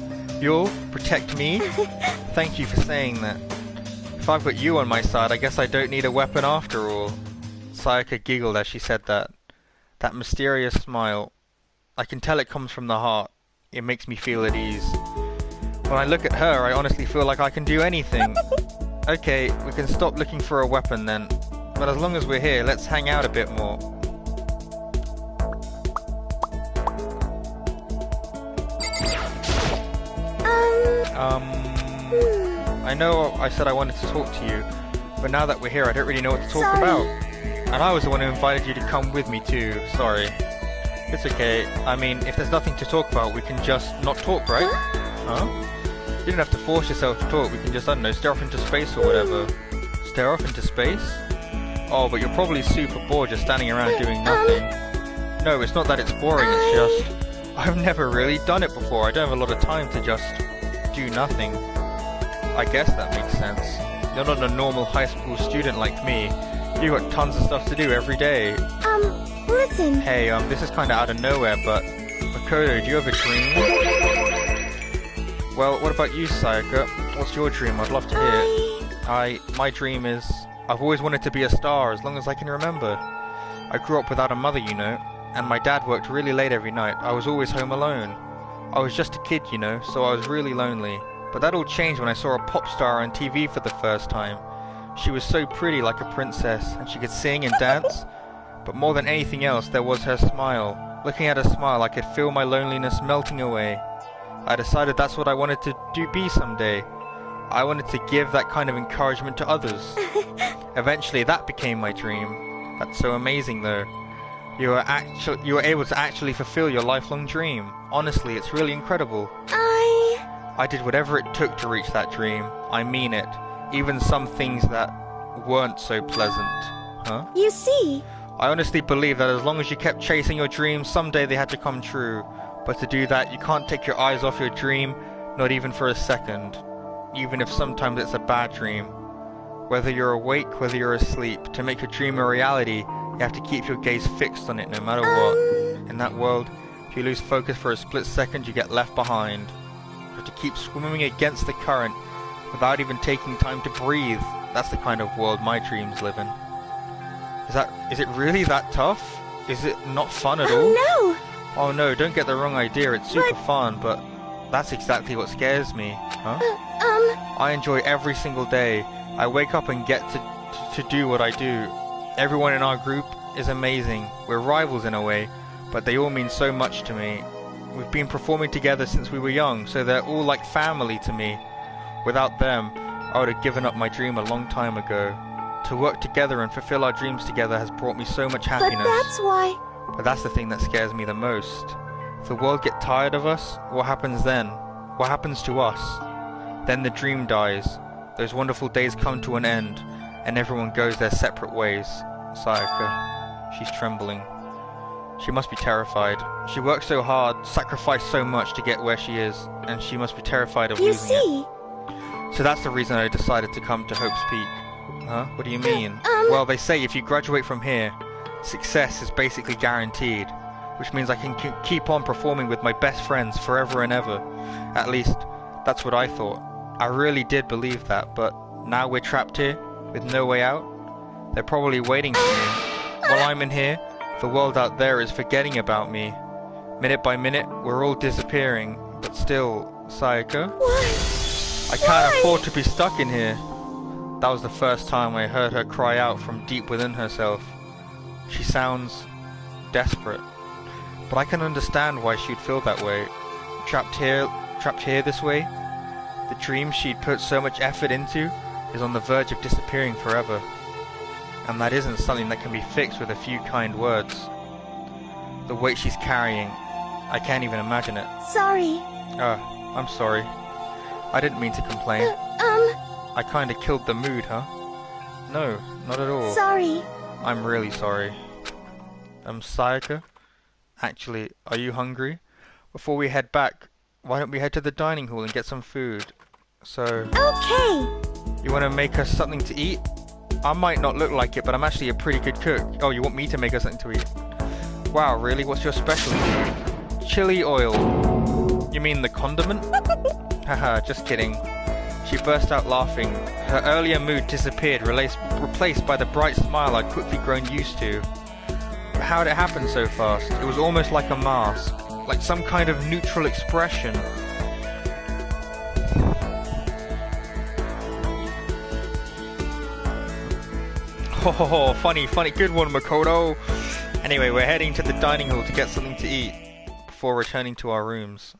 You'll protect me? Thank you for saying that. If I've got you on my side, I guess I don't need a weapon after all. Sayaka giggled as she said that. That mysterious smile. I can tell it comes from the heart. It makes me feel at ease. When I look at her, I honestly feel like I can do anything. Okay, we can stop looking for a weapon then. But as long as we're here, let's hang out a bit more. I know I said I wanted to talk to you, but now that we're here, I don't really know what to talk about. And I was the one who invited you to come with me too, sorry. It's okay. I mean, if there's nothing to talk about, we can just not talk, right? Huh? You don't have to force yourself to talk, we can just, I don't know, stare off into space or whatever. Stare off into space? Oh, but you're probably super bored just standing around doing nothing. No, it's not that it's boring, it's just... I've never really done it before, I don't have a lot of time to just do nothing. I guess that makes sense. You're not a normal high school student like me. You've got tons of stuff to do every day. Listen. Hey, this is kinda out of nowhere, but... Makoto, do you have a dream? Well, what about you, Sayaka? What's your dream? I'd love to hear it. My dream is... I've always wanted to be a star as long as I can remember. I grew up without a mother, you know, and my dad worked really late every night. I was always home alone. I was just a kid, you know, so I was really lonely. But that all changed when I saw a pop star on TV for the first time. She was so pretty, like a princess, and she could sing and dance. But more than anything else, there was her smile. Looking at her smile, I could feel my loneliness melting away. I decided that's what I wanted to be someday. I wanted to give that kind of encouragement to others. Eventually, that became my dream. That's so amazing, though. You were able to actually fulfill your lifelong dream. Honestly, it's really incredible. I did whatever it took to reach that dream. I mean it. Even some things that weren't so pleasant. Huh? You see... I honestly believe that as long as you kept chasing your dreams, someday they had to come true. But to do that, you can't take your eyes off your dream, not even for a second. Even if sometimes it's a bad dream. Whether you're awake, whether you're asleep, to make your dream a reality, you have to keep your gaze fixed on it no matter what. In that world, if you lose focus for a split second, you get left behind. You have to keep swimming against the current without even taking time to breathe. That's the kind of world my dreams live in. Is it really that tough? Is it not fun at all? Oh Oh no, don't get the wrong idea, it's super fun, but that's exactly what scares me, huh? I enjoy every single day. I wake up and get to do what I do. Everyone in our group is amazing. We're rivals in a way, but they all mean so much to me. We've been performing together since we were young, so they're all like family to me. Without them, I would have given up my dream a long time ago. To work together and fulfill our dreams together has brought me so much happiness. But that's why... But that's the thing that scares me the most. If the world gets tired of us, what happens then? What happens to us? Then the dream dies. Those wonderful days come to an end, and everyone goes their separate ways. Sayaka. She's trembling. She must be terrified. She worked so hard, sacrificed so much to get where she is, and she must be terrified of losing it. So that's the reason I decided to come to Hope's Peak. Huh? What do you mean? Well, they say if you graduate from here, success is basically guaranteed, which means I can keep on performing with my best friends forever and ever. At least, that's what I thought. I really did believe that, but now we're trapped here, with no way out. They're probably waiting for me. While I'm in here, the world out there is forgetting about me. Minute by minute, we're all disappearing, but still, Sayaka? I can't afford to be stuck in here. That was the first time I heard her cry out from deep within herself. She sounds desperate, but I can understand why she'd feel that way. Trapped here this way, the dream she'd put so much effort into is on the verge of disappearing forever. And that isn't something that can be fixed with a few kind words. The weight she's carrying, I can't even imagine it. Sorry. I'm sorry. I didn't mean to complain. I kinda killed the mood, huh? No, not at all. Sorry. I'm really sorry. Sayaka? Actually, are you hungry? Before we head back, why don't we head to the dining hall and get some food? So... Okay! You wanna make us something to eat? I might not look like it, but I'm actually a pretty good cook. Oh, you want me to make us something to eat? Wow, really? What's your specialty? Chili oil. You mean the condiment? Haha, just kidding. She burst out laughing. Her earlier mood disappeared, replaced by the bright smile I'd quickly grown used to. But how'd it happen so fast? It was almost like a mask, like some kind of neutral expression. Oh, funny, good one, Makoto. Anyway, we're heading to the dining hall to get something to eat before returning to our rooms.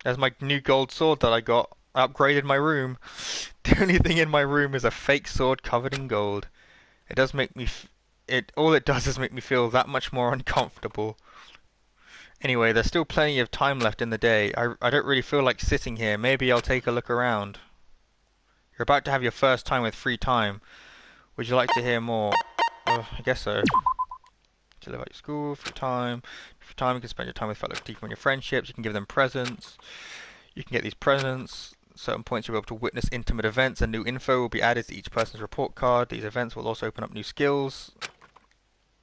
There's my new gold sword that I got. I upgraded my room. The only thing in my room is a fake sword covered in gold. It does make me... all it does is make me feel that much more uncomfortable. Anyway, there's still plenty of time left in the day. I don't really feel like sitting here. Maybe I'll take a look around. You're about to have your first time with free time. Would you like to hear more? I guess so. To live out your school, free time. Free time, you can spend your time with fellow deepen your friendships. You can give them presents. You can get these presents. At certain points you'll be able to witness intimate events, and new info will be added to each person's report card. These events will also open up new skills.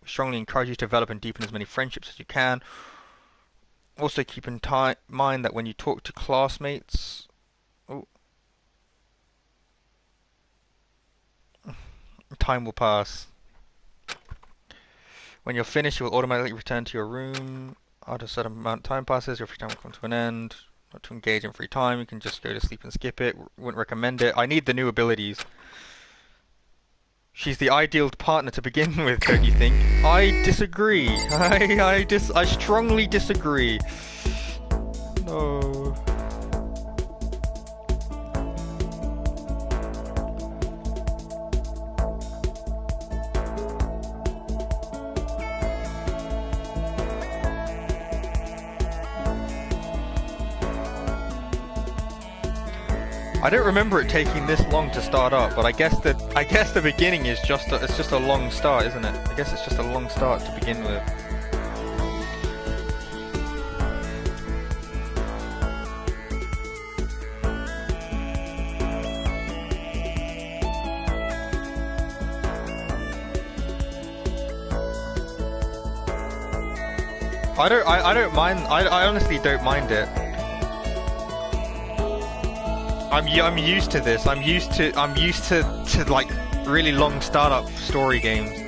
We strongly encourage you to develop and deepen as many friendships as you can. Also keep in mind that when you talk to classmates... time will pass. When you're finished, you will automatically return to your room. After a certain amount of time passes, your free time will come to an end. Not to engage in free time, you can just go to sleep and skip it. Wouldn't recommend it. I need the new abilities. She's the ideal partner to begin with, don't you think? I disagree. I strongly disagree. No. I don't remember it taking this long to start up, but I guess the beginning is just it's just a long start, isn't it? I guess it's just a long start to begin with. I don't mind. I honestly don't mind it. I'm used to this. I'm used to like really long startup story games.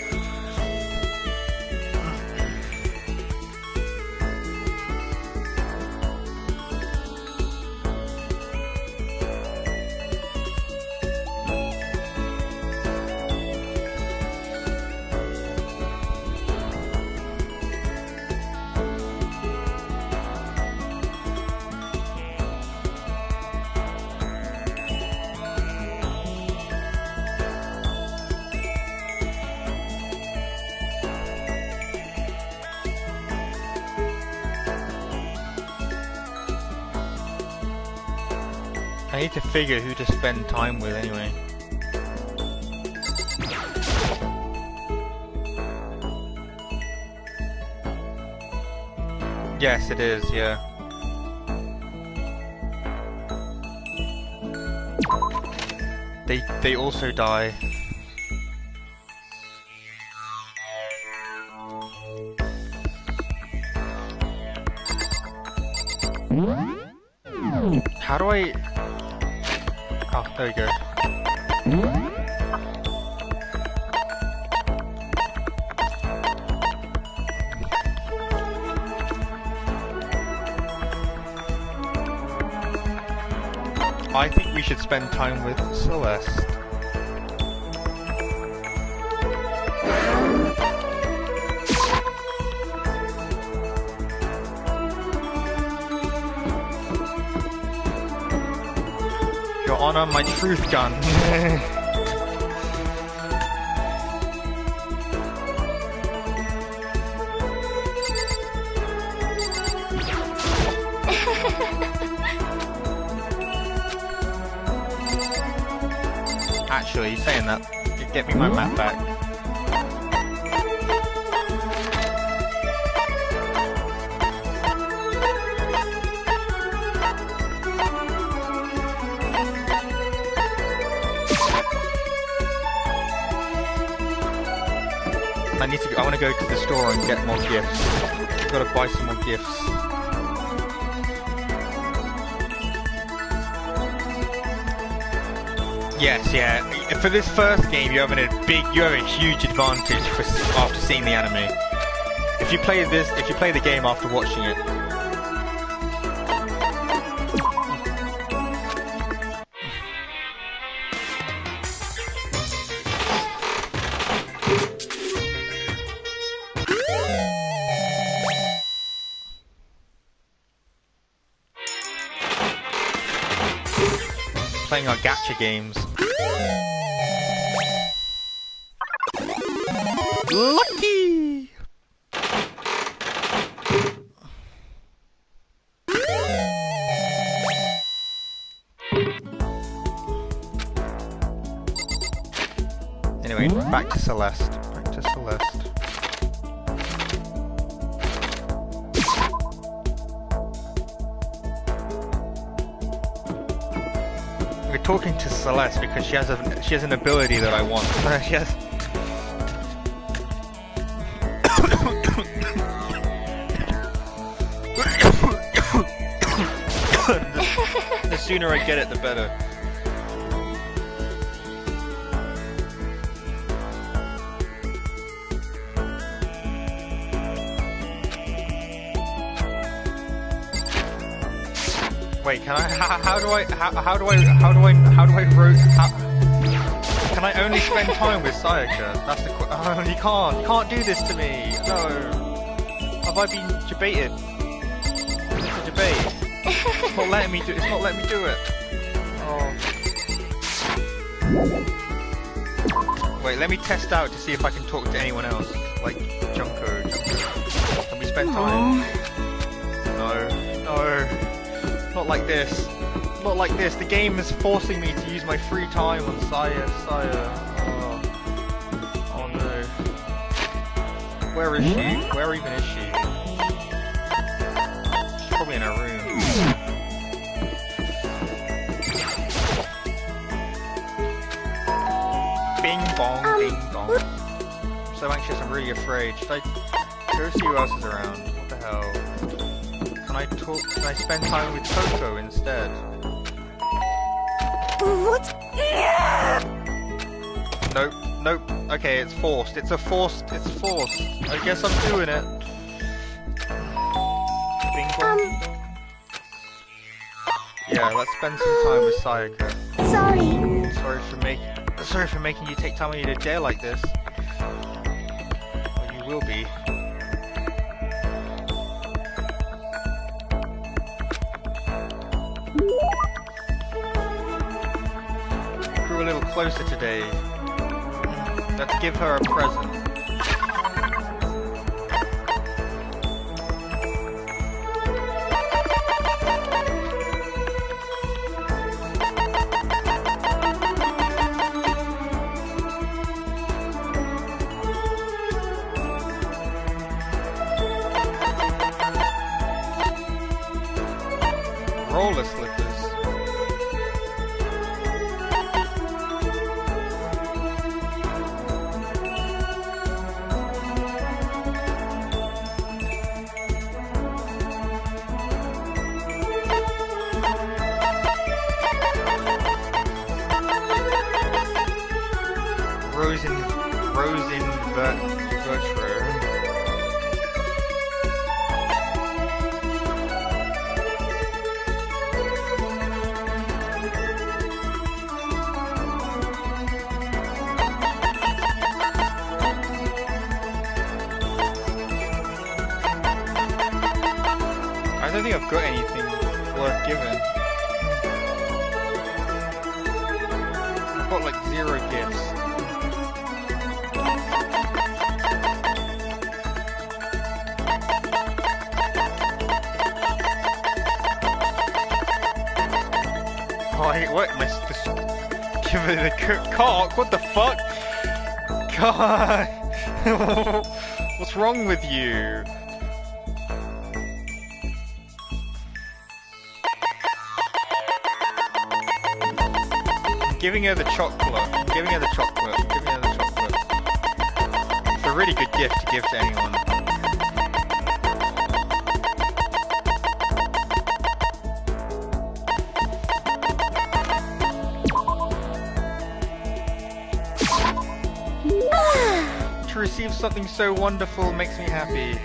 I need to figure who to spend time with anyway. Yes, it is, yeah. They also die. How do I... Oh, there we go. I think we should spend time with Celeste. Your Honor, my truth gun. Actually, saying that, get me my map back. I want to go to the store and get more gifts. I've got to buy some more gifts. Yes, yeah. For this first game, you have a huge advantage after seeing the anime. If you play the game after watching it. Playing our gacha games. Lucky! Anyway, back to Celeste. Back to Celeste. We're talking to Celeste because she has an ability that I want. She has. The sooner I get it, the better. Wait, can I? How do I can I only spend time with Sayaka? That's the oh, you can't do this to me. No. Have I been debated? It's a debate. It's not letting me do. It's not letting me do it. Oh. Wait, let me test out to see if I can talk to anyone else, like Junko. Can we spend time? No. No. Not like this. Not like this. The game is forcing me to use my free time on Saya. Oh no. Where is she? Where even is she? She's probably in her room. Bing bong, bing bong. I'm so anxious, I'm really afraid. Should I go see who else is around? What the hell? Can I spend time with Coco instead? What? Nope, nope. Okay, it's forced. It's forced. I guess I'm doing it. Bing bong. Yeah, let's spend some time with Sayaka. Sorry. Sorry for making you take time out of your day like this. Well, you will be. Grew a little closer today. Let's give her a present. Roller slippers. Virtue. I don't think I've got anything worth giving. I've got like 0 gifts. What? Am I just give it a cock? What the fuck? God! What's wrong with you? I'm giving her the chocolate. It's a really good gift to give to anyone. To receive something so wonderful makes me happy.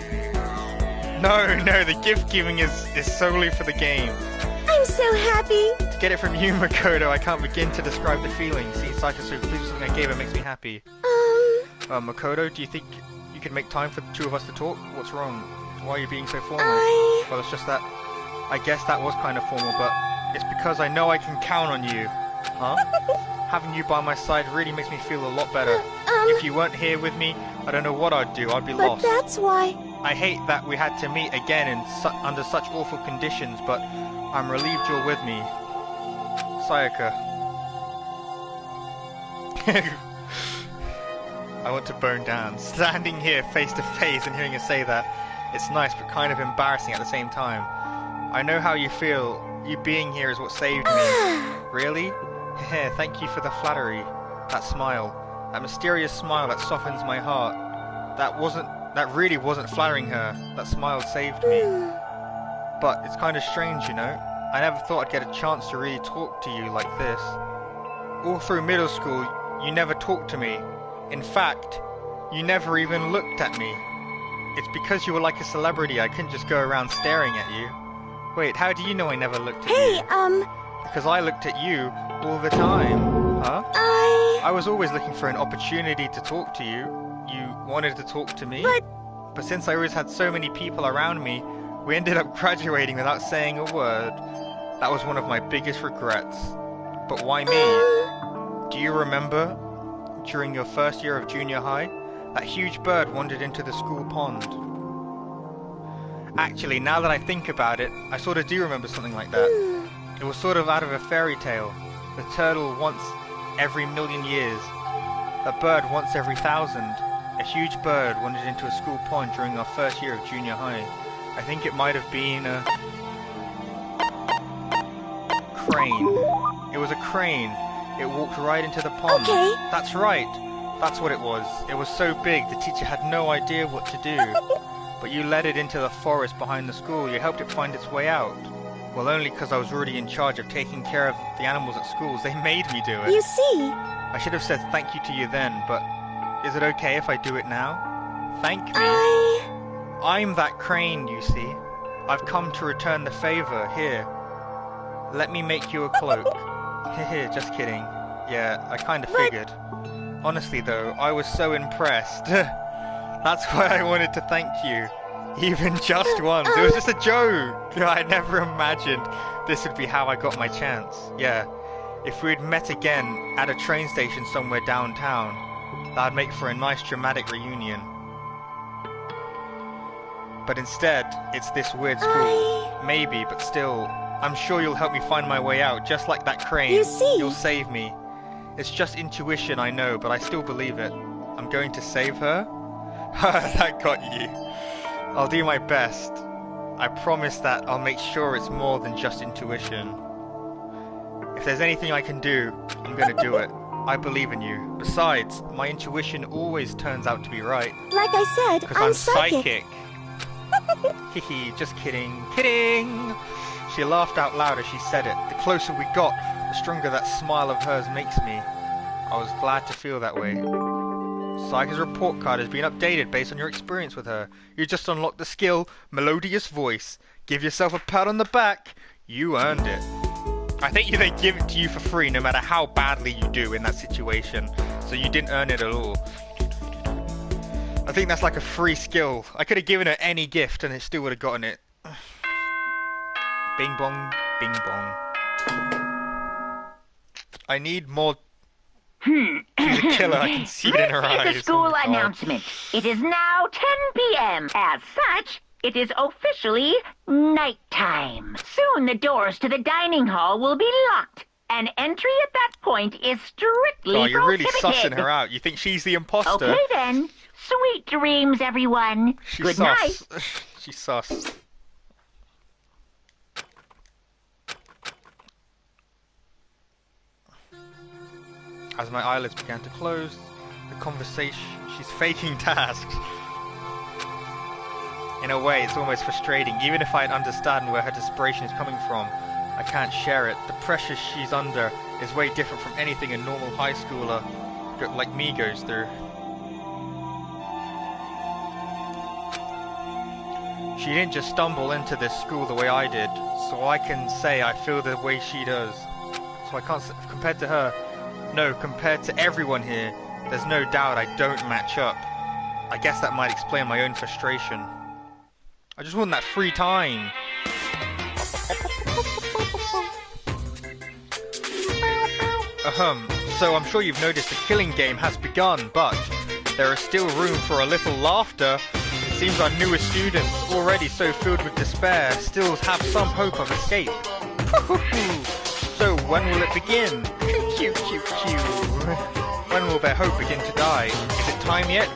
No, the gift giving is solely for the game. I'm so happy. To get it from you, Makoto, I can't begin to describe the feeling. Seeing Sayaka so pleased with something I gave her makes me happy. Makoto, do you think you could make time for the 2 of us to talk? What's wrong? Why are you being so formal? Well, it's just that I guess that was kind of formal, but it's because I know I can count on you. Huh? Having you by my side really makes me feel a lot better. If you weren't here with me, I don't know what I'd do. I'd be lost. But that's why. I hate that we had to meet again under such awful conditions, but I'm relieved you're with me. Sayaka. I want to bone down. Standing here face to face and hearing her say that, it's nice but kind of embarrassing at the same time. I know how you feel. You being here is what saved me. Really? Thank you for the flattery. That smile. That mysterious smile that softens my heart. That really wasn't flattering her. That smile saved me. But it's kind of strange, you know? I never thought I'd get a chance to really talk to you like this. All through middle school, you never talked to me. In fact, you never even looked at me. It's because you were like a celebrity, I couldn't just go around staring at you. Wait, how do you know I never looked at you? Because I looked at you all the time. Huh? I was always looking for an opportunity to talk to you. You wanted to talk to me? But since I always had so many people around me, we ended up graduating without saying a word. That was one of my biggest regrets. But why me? Do you remember, during your first year of junior high, that huge bird wandered into the school pond? Actually, now that I think about it, I sort of do remember something like that. It was sort of out of a fairy tale. The turtle once every 1,000,000 years. A bird once every 1,000. A huge bird wandered into a school pond during our first year of junior high. I think it might have been a crane. It was a crane. It walked right into the pond. Okay. That's right. That's what it was. It was so big the teacher had no idea what to do. But you led it into the forest behind the school. You helped it find its way out. Well, only because I was already in charge of taking care of the animals at schools. They made me do it. You see, I should have said thank you to you then, but is it okay if I do it now? Thank me. I'm that crane, you see. I've come to return the favor. Here. Let me make you a cloak. Hehe, just kidding. Yeah, I kinda figured. Honestly though, I was so impressed. That's why I wanted to thank you. Even just once. It was just a joke. I never imagined this would be how I got my chance. Yeah. If we'd met again at a train station somewhere downtown, that'd make for a nice dramatic reunion. But instead, it's this weird school. Maybe, but still, I'm sure you'll help me find my way out, just like that crane. You see. You'll save me. It's just intuition, I know, but I still believe it. I'm going to save her? That got you. I'll do my best. I promise that I'll make sure it's more than just intuition. If there's anything I can do, I'm gonna do it. I believe in you. Besides, my intuition always turns out to be right. like I said, Because I'm I'm psychic. Hihi, just kidding. Kidding! She laughed out loud as she said it. The closer we got, the stronger that smile of hers makes me. I was glad to feel that way. Saika's report card has been updated based on your experience with her. You just unlocked the skill, Melodious Voice. Give yourself a pat on the back. You earned it. I think they give it to you for free no matter how badly you do in that situation. So you didn't earn it at all. I think that's like a free skill. I could have given her any gift and it still would have gotten it. Bing bong, bing bong. I need more. She's a killer, I can see it in her eyes. This is a school Oh my God. announcement. It is now 10 p.m. As such, it is officially nighttime. Soon the doors to the dining hall will be locked. And entry at that point is strictly Oh, you're really prohibited. sussing her out. You think she's the imposter? Okay then. Sweet dreams, everyone. She's Good sus. night. She's sus. As my eyelids began to close, the conversation... She's faking tasks. In a way, it's almost frustrating. Even if I understand where her desperation is coming from, I can't share it. The pressure she's under is way different from anything a normal high schooler like me goes through. She didn't just stumble into this school the way I did, so I can say I feel the way she does. So I can't... Compared to her... No, compared to everyone here, there's no doubt I don't match up. I guess that might explain my own frustration. I just want that free time. So I'm sure you've noticed the killing game has begun, but there is still room for a little laughter. It seems our newest students, already so filled with despair, still have some hope of escape. So when will it begin? Pew, pew, pew. When will their hope begin to die? Is it time yet?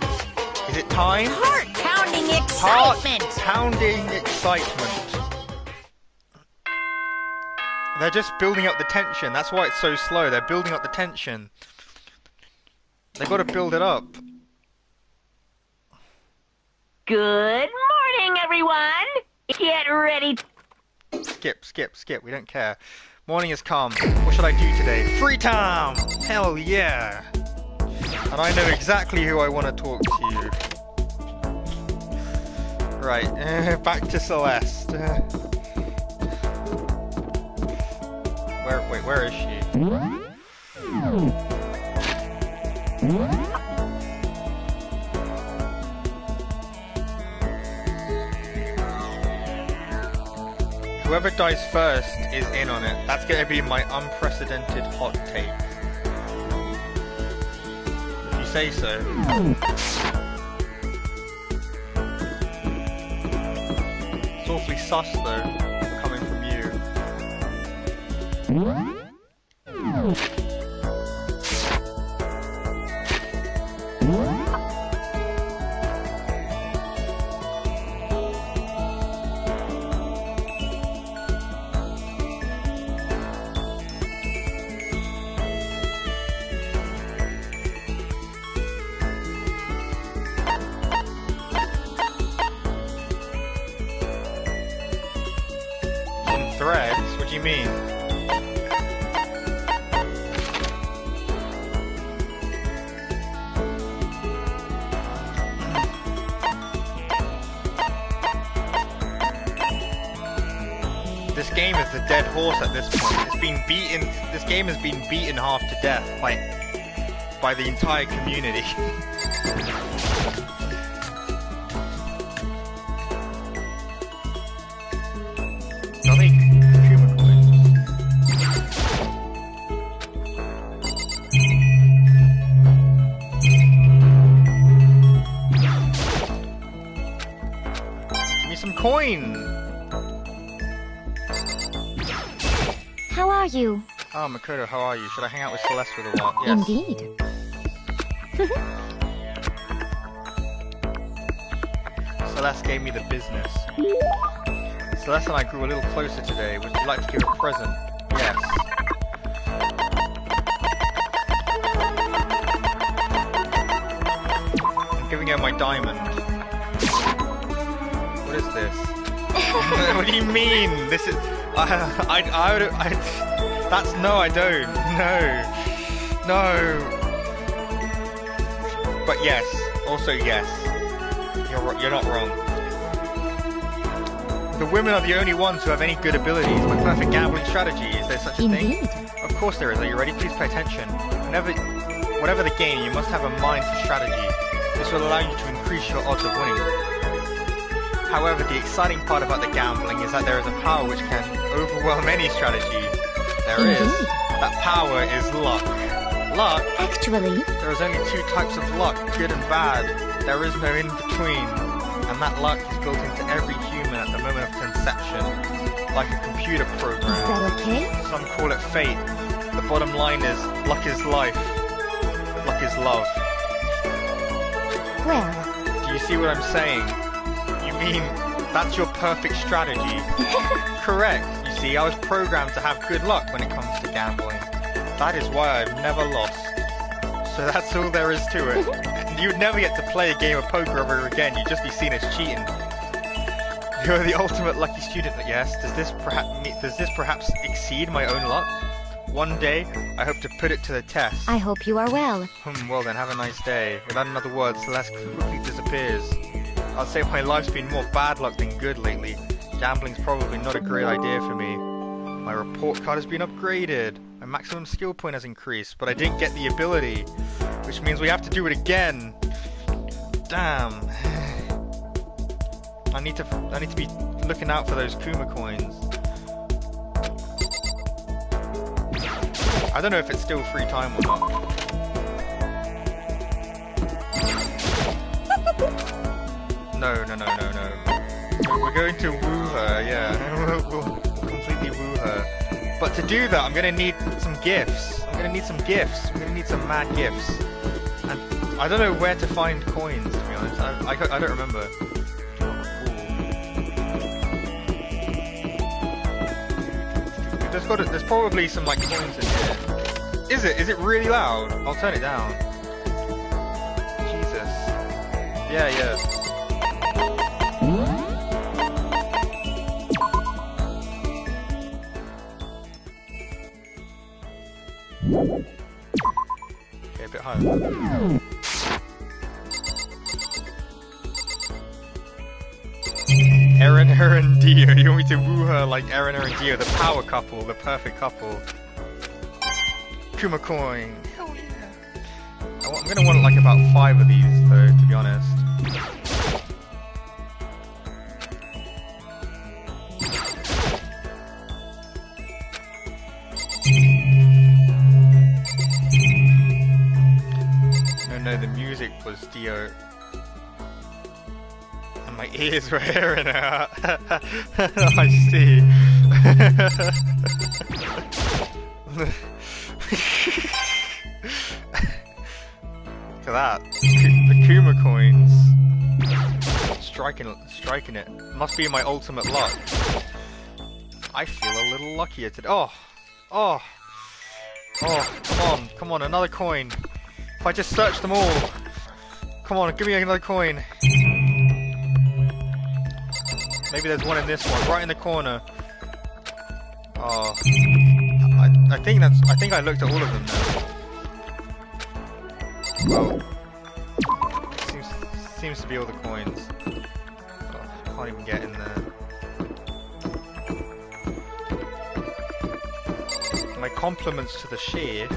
Is it time? Heart-pounding excitement! Heart-pounding excitement. They're just building up the tension. That's why it's so slow. They're building up the tension. They've got to build it up. Good morning, everyone. Get ready. Skip. We don't care. Morning has come. What should I do today? Free time! Hell yeah! And I know exactly who I want to talk to. Right, back to Celeste. Where is she? Whoever dies first is in on it. That's going to be my unprecedented hot take. If you say so. It's awfully sus though, coming from you. Threads? What do you mean? This game is a dead horse at this point. It's been beaten. This game has been beaten half to death by the entire community. I think Kuma coins. Give me some coin. How are you? Oh, Makoto, how are you? Should I hang out with Celeste for a while? Yes. Indeed. Celeste gave me the business. Celeste and I grew a little closer today. Would you like to give a present? Yes. I'm giving her my diamond. What is this? What do you mean? This is... That's... No, I don't. No. But yes. Also yes. You're not wrong. The women are the only ones who have any good abilities. My perfect gambling strategy. Is there such a thing? Of course there is. Are you ready? Please pay attention. Whatever the game, you must have a mind for strategy. This will allow you to increase your odds of winning. However, the exciting part about the gambling is that there is a power which can overwhelm any strategy. There is. That power is luck. Luck? Actually, There is only two types of luck, good and bad. There is no in-between. And that luck is built into every human at the moment of conception, like a computer program. is that okay? Some call it fate. The bottom line is, luck is life. Luck is love. Well, Do you see what I'm saying? You mean, that's your perfect strategy? Correct. You see, I was programmed to have good luck when it comes to gambling. That is why I've never lost. So that's all there is to it. You'd never get to play a game of poker ever again. You'd just be seen as cheating. You're the ultimate lucky student. Yes. Does this perhaps exceed my own luck? One day, I hope to put it to the test. I hope you are well. Well then, have a nice day. Without another word, Celeste quickly disappears. I'd say my life's been more bad luck than good lately. Gambling's probably not a great idea for me. My report card has been upgraded. My maximum skill point has increased, but I didn't get the ability, which means we have to do it again. Damn. I need to be looking out for those Kuma coins. I don't know if it's still free time or not. No. We're going to woo her, yeah. We'll completely woo her. But to do that, I'm gonna need some gifts. I'm gonna need some mad gifts. And I don't know where to find coins, to be honest. I don't remember. There's probably some like coins in here. Is it? Is it really loud? I'll turn it down. Jesus. Yeah. Okay, a bit higher. Eren, her and Dio. You want me to woo her like Eren, her and Dio, the power couple, the perfect couple. Kuma coin. Hell yeah. I'm gonna want like about 5 of these though, to be honest. No, the music was Dio. And my ears were Eren her. I see. Look at that. The Kuma coins. Striking it. Must be my ultimate luck. I feel a little luckier today. Oh! Oh! Oh, come on, another coin. If I just search them all. Come on, give me another coin. Maybe there's one in this one, right in the corner. Oh. I think I looked at all of them now. Well, seems to be all the coins. Oh, can't even get in there. My compliments to the chef.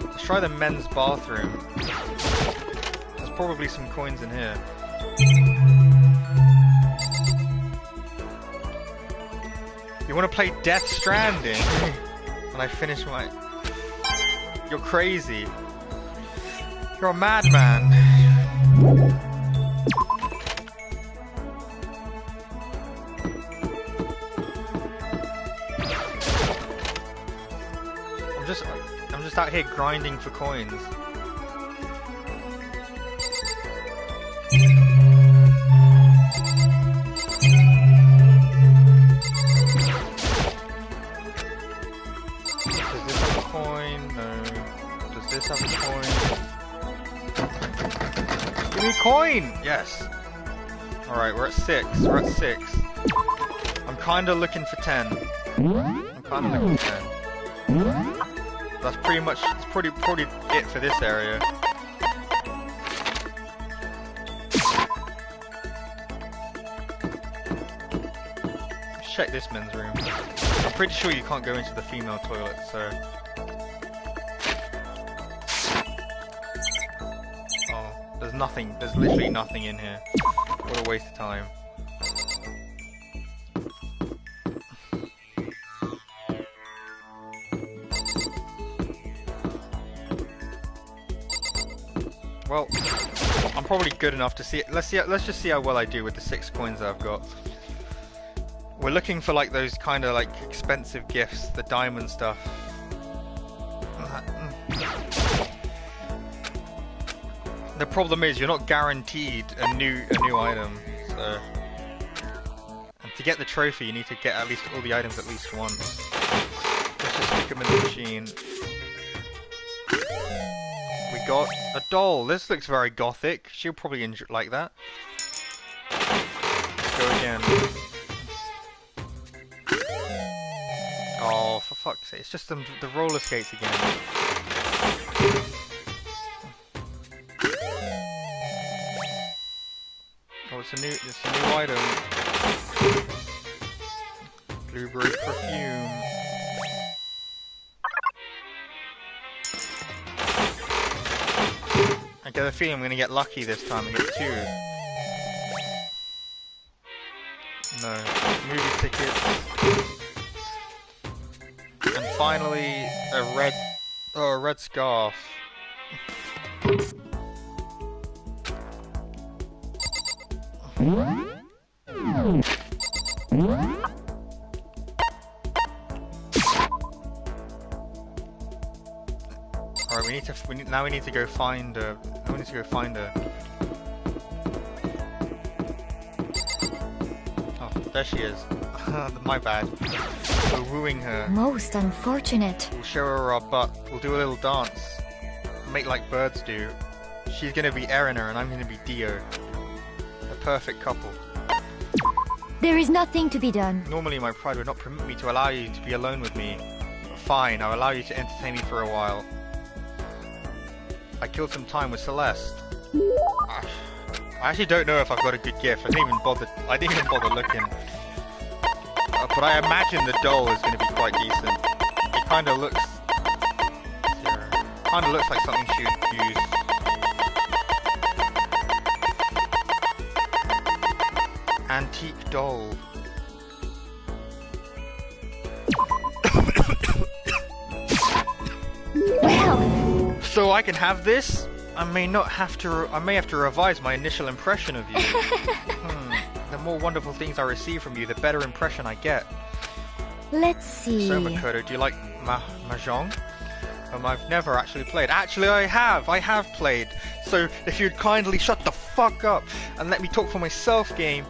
Let's try the men's bathroom. There's probably some coins in here. You want to play Death Stranding? When I finish my... You're crazy. You're a madman. I'm just out here grinding for coins. Does this have a coin? No. Does this have a coin? Give me a coin! Yes. Alright, we're at 6. We're at 6. I'm kinda looking for 10. I'm kinda looking for 10. That's pretty much, it's probably it for this area. Let's check this men's room. I'm pretty sure you can't go into the female toilet, so... Oh, there's nothing, there's literally nothing in here. What a waste of time. Well, I'm probably good enough to see it. Let's just see how well I do with the 6 coins that I've got. We're looking for like those kind of like expensive gifts, the diamond stuff. The problem is you're not guaranteed a new item, so and to get the trophy you need to get at least all the items at least once. Let's just stick them in the machine. We got a doll. This looks very gothic. She'll probably like that. Let's go again. Oh, for fuck's sake! It's just the roller skates again. Oh, it's a new item. Blueberry perfume. I get a feeling I'm going to get lucky this time and get 2. No. Movie tickets. And finally, a red scarf. Alright, we need to go find her. Oh, there she is. My bad. We're wooing her. Most unfortunate. We'll show her our butt. We'll do a little dance. Make like birds do. She's gonna be Erina and I'm gonna be Dio. The perfect couple. There is nothing to be done. Normally my pride would not permit me to allow you to be alone with me. But fine, I'll allow you to entertain me for a while. I killed some time with Celeste. I actually don't know if I've got a good gift. I didn't even bother looking. But I imagine the doll is going to be quite decent. It kind of looks like something she would use. Antique doll. Well. So I can have this? I may have to revise my initial impression of you. The more wonderful things I receive from you, the better impression I get. Let's see. So, Makoto, do you like Mahjong? I've never actually played. Actually, I have played. So, if you'd kindly shut the fuck up and let me talk for myself, game.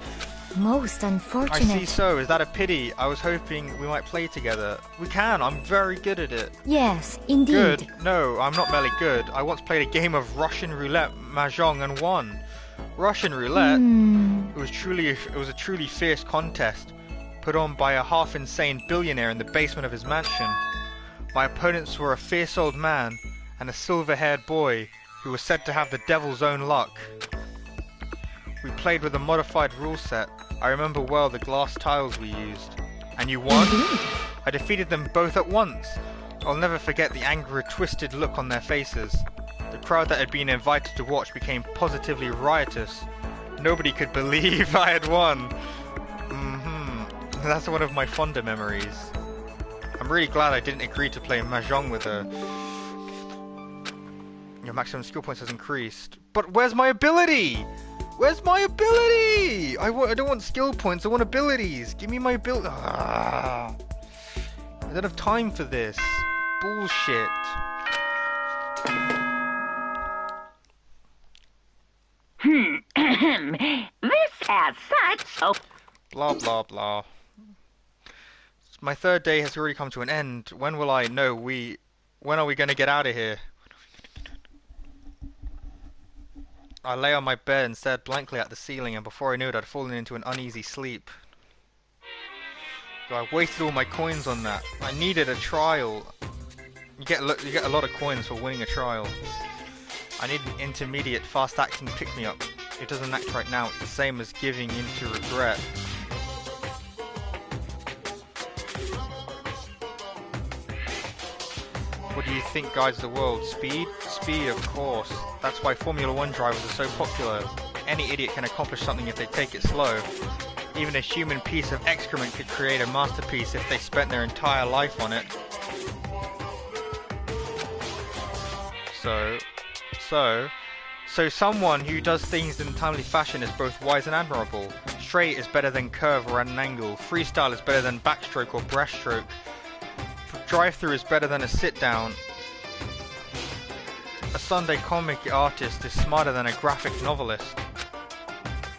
Most I unfortunate. see so. Is that a pity? I was hoping we might play together. We can. I'm very good at it. Yes, indeed. Good? No, I'm not merely good. I once played a game of Russian roulette, Mahjong, and won. Russian roulette? It was a truly fierce contest, put on by a half-insane billionaire in the basement of his mansion. My opponents were a fierce old man and a silver-haired boy who was said to have the devil's own luck. We played with a modified rule set. I remember well the glass tiles we used. And you won? I defeated them both at once. I'll never forget the angry, twisted look on their faces. The crowd that had been invited to watch became positively riotous. Nobody could believe I had won. That's one of my fonder memories. I'm really glad I didn't agree to play Mahjong with her. Your maximum skill points has increased. But where's my ability? Where's my ability? I don't want skill points, I want abilities. Give me my ability. I don't have time for this. Bullshit. This as such, so... Blah, blah, blah. My third day has already come to an end. When will I know when are we going to get out of here? I lay on my bed and stared blankly at the ceiling, and before I knew it, I'd fallen into an uneasy sleep. I wasted all my coins on that. I needed a trial. You get a lot of coins for winning a trial. I need an intermediate, fast-acting pick-me-up. It doesn't act right now. It's the same as giving in to regret. What do you think guides the world? Speed? Speed, of course. That's why Formula 1 drivers are so popular. Any idiot can accomplish something if they take it slow. Even a human piece of excrement could create a masterpiece if they spent their entire life on it. So someone who does things in timely fashion is both wise and admirable. Straight is better than curve or at an angle. Freestyle is better than backstroke or breaststroke. Drive-through is better than a sit-down. A Sunday comic artist is smarter than a graphic novelist.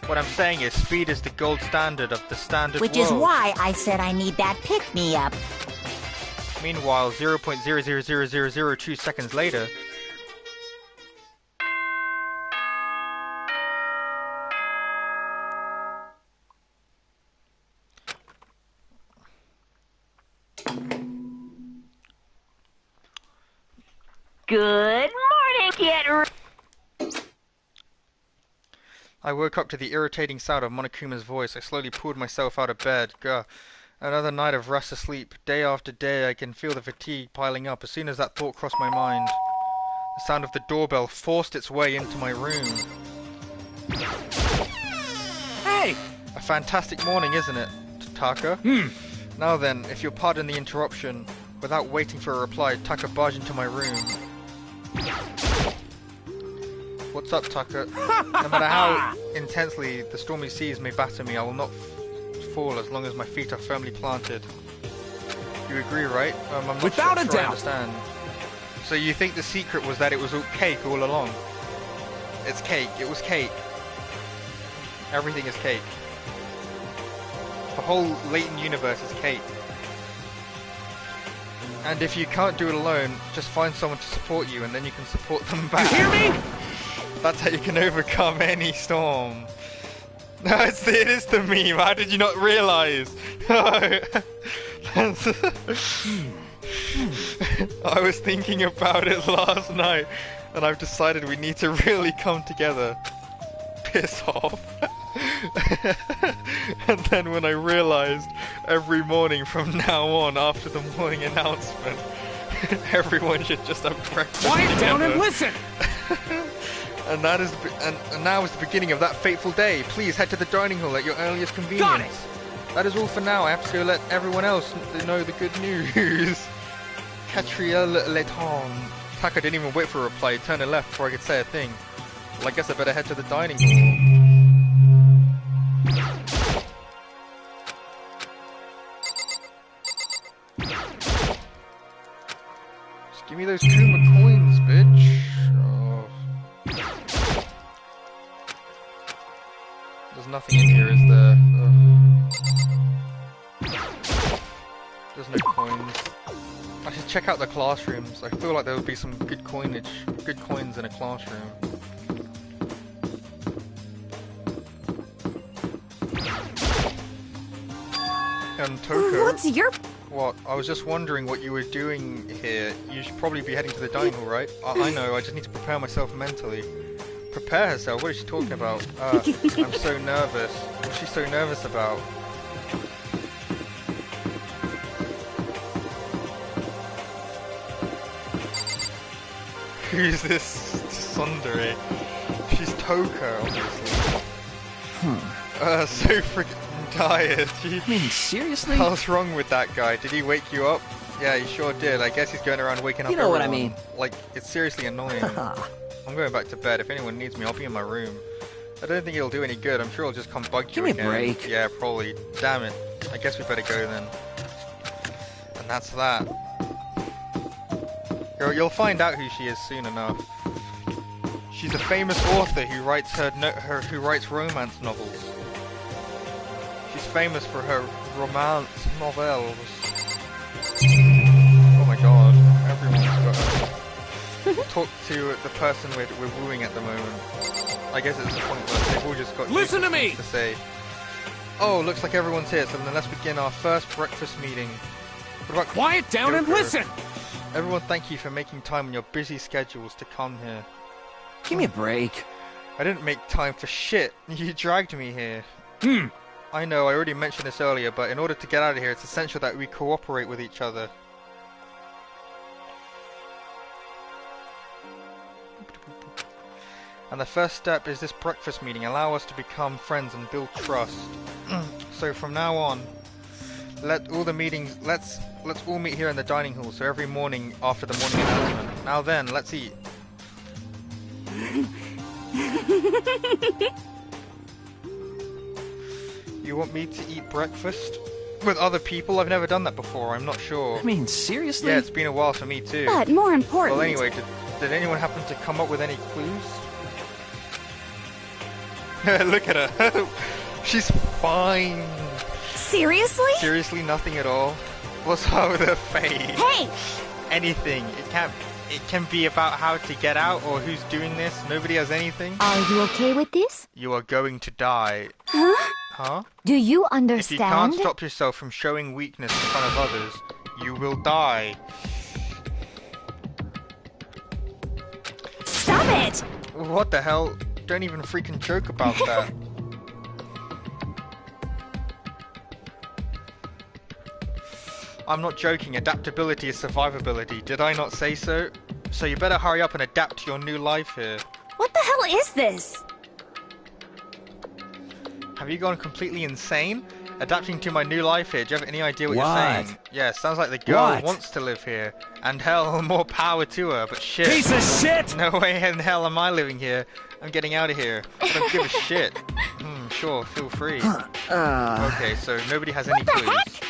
What I'm saying is speed is the gold standard of the standard Which world. is why I said I need that pick-me-up. Meanwhile, 0.000002 seconds later... Good morning, I woke up to the irritating sound of Monokuma's voice. I slowly pulled myself out of bed. Gah. Another night of restless sleep. Day after day I can feel the fatigue piling up as soon as that thought crossed my mind. The sound of the doorbell forced its way into my room. Hey! A fantastic morning, isn't it, Taka? Now then, if you'll pardon the interruption, without waiting for a reply, Taka barged into my room. What's up, Taka? No matter how intensely the stormy seas may batter me, I will not fall as long as my feet are firmly planted. You agree, right? I'm not Without a sure I doubt. understand. So you think the secret was that it was all cake all along? It's cake. It was cake. Everything is cake. The whole latent universe is cake. And if you can't do it alone, just find someone to support you and then you can support them back. You hear me? That's how you can overcome any storm. No, it is the meme. How did you not realise? I was thinking about it last night and I've decided we need to really come together. Piss off. And then when I realised every morning from now on after the morning announcement, everyone should just have breakfast Quiet together. down and listen! And that is, and now is the beginning of that fateful day. Please head to the dining hall at your earliest convenience. Got it! That is all for now. I have to go let everyone else know the good news. Catriel Leton. Taka didn't even wait for a reply. He turned and left before I could say a thing. Well, I guess I better head to the dining hall. me those Kuma coins, bitch. Oh. There's nothing in here, is there? There's no coins. I should check out the classrooms. I feel like there would be some good coins in a classroom. And Toko. What's your... What? I was just wondering what you were doing here. You should probably be heading to the dining hall, right? I know, I just need to prepare myself mentally. Prepare herself? What is she talking about? I'm so nervous. What's she so nervous about? Who's this tsundere? She's Toko, obviously. So freaking tired. I mean, seriously? What's wrong with that guy? Did he wake you up? Yeah, he sure did. I guess he's going around waking up You know what I everyone. mean. Like, it's seriously annoying. I'm going back to bed. If anyone needs me, I'll be in my room. I don't think it'll do any good. I'm sure it'll just come bug you Give me again. a break. Yeah, probably. Damn it. I guess we better go then. And that's that. You'll find out who she is soon enough. She's a famous author who writes who writes romance novels. She's famous for her romance novels. Oh my god, everyone's got her. Talk to the person we're wooing at the moment. I guess it's pointless. They've all just got Listen to me! to say. Oh, looks like everyone's here, so then let's begin our first breakfast meeting. What about Quiet down and Joker? listen! Everyone, thank you for making time in your busy schedules to come here. Give me a break. I didn't make time for shit. You dragged me here. I know, I already mentioned this earlier, but in order to get out of here, it's essential that we cooperate with each other. And the first step is this breakfast meeting. Allow us to become friends and build trust. So from now on, let's all meet here in the dining hall. So every morning after the morning announcement. Now then, let's eat. You want me to eat breakfast with other people? I've never done that before. I'm not sure. I mean, seriously? Yeah, it's been a while for me too. But more important... Well, anyway, did anyone happen to come up with any clues? Look at her. She's fine. Seriously? Seriously, nothing at all. What's up with her face? Hey! Anything. It can be about how to get out or who's doing this. Nobody has anything. Are you okay with this? You are going to die. Huh? Huh? Do you If understand? you can't stop yourself from showing weakness in front of others, you will die. Stop it! What the hell? Don't even freaking joke about that. I'm not joking. Adaptability is survivability. Did I not say so? So you better hurry up and adapt to your new life here. What the hell is this? Have you gone completely insane? Adapting to my new life here. Do you have any idea what you're What? saying? Yeah, sounds like the girl What? wants to live here. And hell, more power to her, but shit. Piece of shit! No way in hell am I living here. I'm getting out of here. I don't give a shit. Sure, feel free. Okay, so nobody has any clues.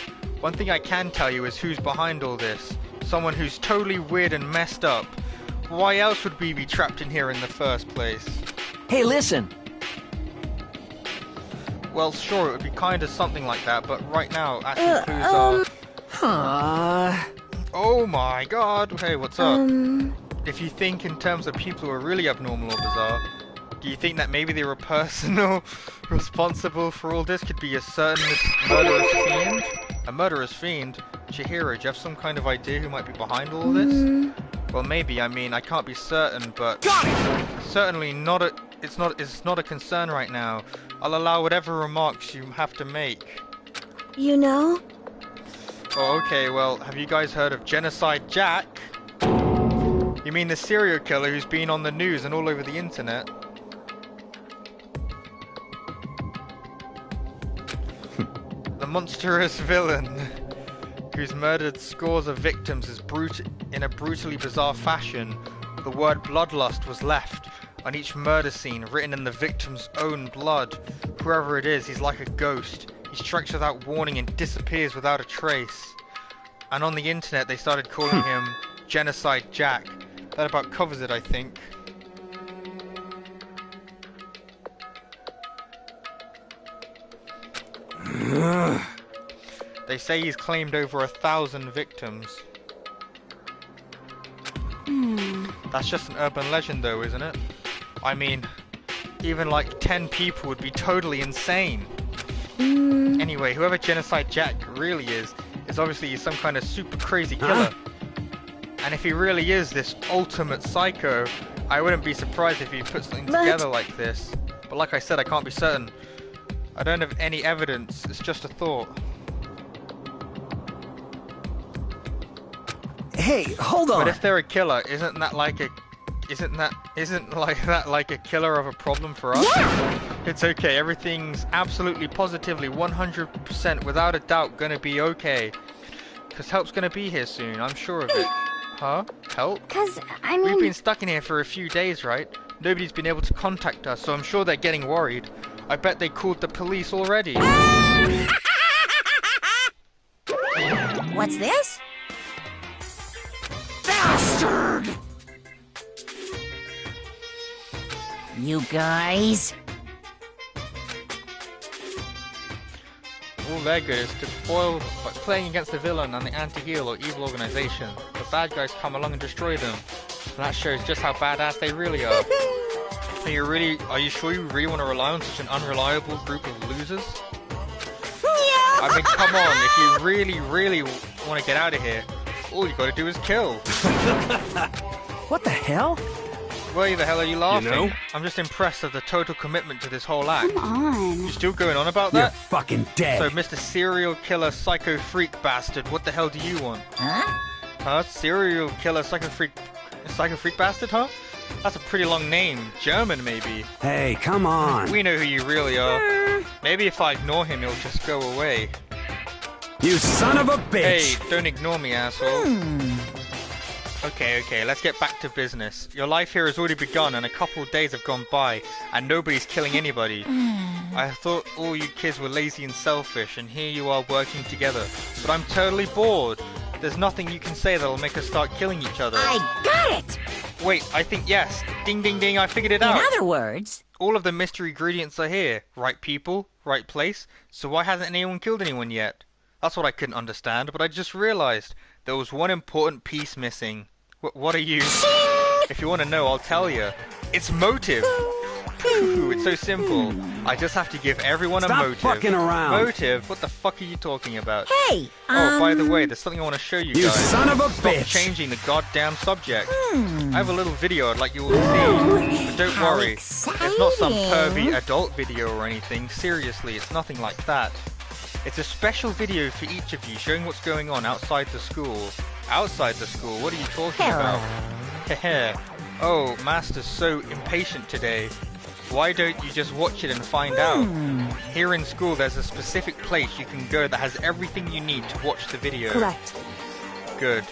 One thing I can tell you is who's behind all this. Someone who's totally weird and messed up. Why else would we be trapped in here in the first place? Hey, listen. Well, sure, it would be kind of something like that, but right now, actual clues are... Oh my god! Hey, what's up? If you think in terms of people who are really abnormal or bizarre, do you think that maybe they were personal responsible for all this? Could be a certain murderous fiend? A murderous fiend? Chihiro, do you have some kind of idea who might be behind all of this? Well, maybe. I mean, I can't be certain, but certainly not a... It's not a concern right now. I'll allow whatever remarks you have to make. You know? Oh, okay, well, have you guys heard of Genocide Jack? You mean the serial killer who's been on the news and all over the internet? The monstrous villain who's murdered scores of victims in a brutally bizarre fashion. The word bloodlust was left on each murder scene, written in the victim's own blood. Whoever it is, he's like a ghost. He strikes without warning and disappears without a trace. And on the internet, they started calling him Genocide Jack. That about covers it, I think. They say he's claimed over 1,000 victims. That's just an urban legend though, isn't it? I mean, even like 10 people would be totally insane. Anyway, whoever Genocide Jack really is obviously some kind of super crazy killer. And if he really is this ultimate psycho, I wouldn't be surprised if he put something together like this. But like I said, I can't be certain. I don't have any evidence, it's just a thought. Hey, hold on. But if they're a killer, isn't that like a killer of a problem for us? Yeah. It's okay, everything's absolutely positively 100% without a doubt gonna be okay. Cause help's gonna be here soon, I'm sure of it. Huh? Help? Cause, I mean... We've been stuck in here for a few days, right? Nobody's been able to contact us, so I'm sure they're getting worried. I bet they called the police already. What's this? Bastard! You guys? All they're good is to foil by playing against the villain and the anti-hero or evil organization. The bad guys come along and destroy them. And that shows just how badass they really are. Are you sure you really want to rely on such an unreliable group of losers? Yeah. I mean, come on, if you really want to get out of here, all you gotta do is kill. What the hell? Why the hell are you laughing? You know? I'm just impressed of the total commitment to this whole act. Come on. You still going on about You're that? fucking dead. So, Mr. Serial Killer Psycho Freak Bastard, what the hell do you want? Huh? Huh? Serial Killer Psycho Freak Bastard, huh? That's a pretty long name. German, maybe. Hey, come on. We know who you really are. Maybe if I ignore him, he'll just go away. You son of a bitch. Hey, don't ignore me, asshole. Okay, let's get back to business. Your life here has already begun and a couple of days have gone by and nobody's killing anybody. I thought all you kids were lazy and selfish and here you are working together. But I'm totally bored. There's nothing you can say that'll make us start killing each other. I got it! Wait, I think yes. Ding ding ding, I figured it out. In other words... All of the mystery ingredients are here. Right people, right place. So why hasn't anyone killed anyone yet? That's what I couldn't understand, but I just realized there was one important piece missing. What are you? If you want to know, I'll tell you. It's motive. It's so simple. I just have to give everyone a motive. Stop fucking around. Motive? What the fuck are you talking about? Hey, Oh, by the way, there's something I want to show you You guys. son of a Stop bitch. changing the goddamn subject. I have a little video I'd like you all to see. But don't how worry. It's not some exciting. pervy adult video or anything. Seriously, it's nothing like that. It's a special video for each of you showing what's going on outside the school. Outside the school? What are you talking about? Heh. Oh, Master's so impatient today. Why don't you just watch it and find out? Here in school there's a specific place you can go that has everything you need to watch the video. Correct. Good.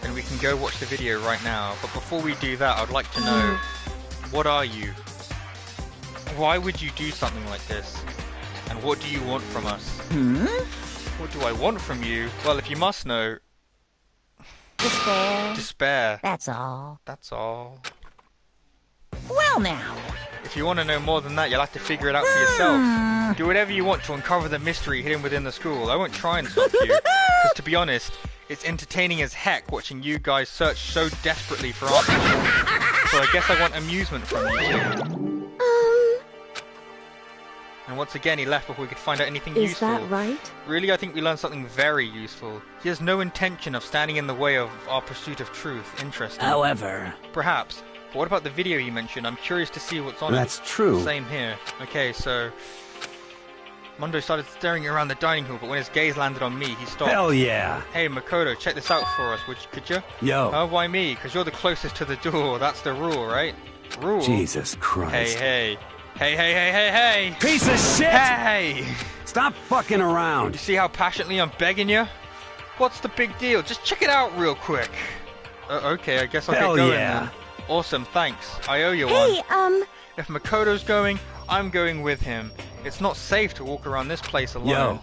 Then we can go watch the video right now. But before we do that, I'd like to know, what are you? Why would you do something like this? And what do you want from us? What do I want from you? Well, if you must know... Despair. Despair. That's all. That's all. Well now. If you want to know more than that, you'll have to figure it out for yourself. Do whatever you want to uncover the mystery hidden within the school. I won't try and stop you. Because to be honest, it's entertaining as heck watching you guys search so desperately for answers. So I guess I want amusement from you too. And once again, he left before we could find out anything Is useful. that right? Really, I think we learned something very useful. He has no intention of standing in the way of our pursuit of truth. Interesting. However... Perhaps. But what about the video you mentioned? I'm curious to see what's on it. That's true. Same here. Okay, so... Mondo started staring around the dining hall, but when his gaze landed on me, he stopped. Hell yeah. Hey, Makoto, check this out for us, could you? Yo. Oh, why me? Because you're the closest to the door. That's the rule, right? Rule? Jesus Christ. Hey. Hey! Piece of shit! Hey! Stop fucking around. You see how passionately I'm begging you? What's the big deal? Just check it out real quick. Okay, I guess I'll Hell get going yeah. then. Awesome, thanks. I owe you Hey, one. If Makoto's going, I'm going with him. It's not safe to walk around this place alone. Yo.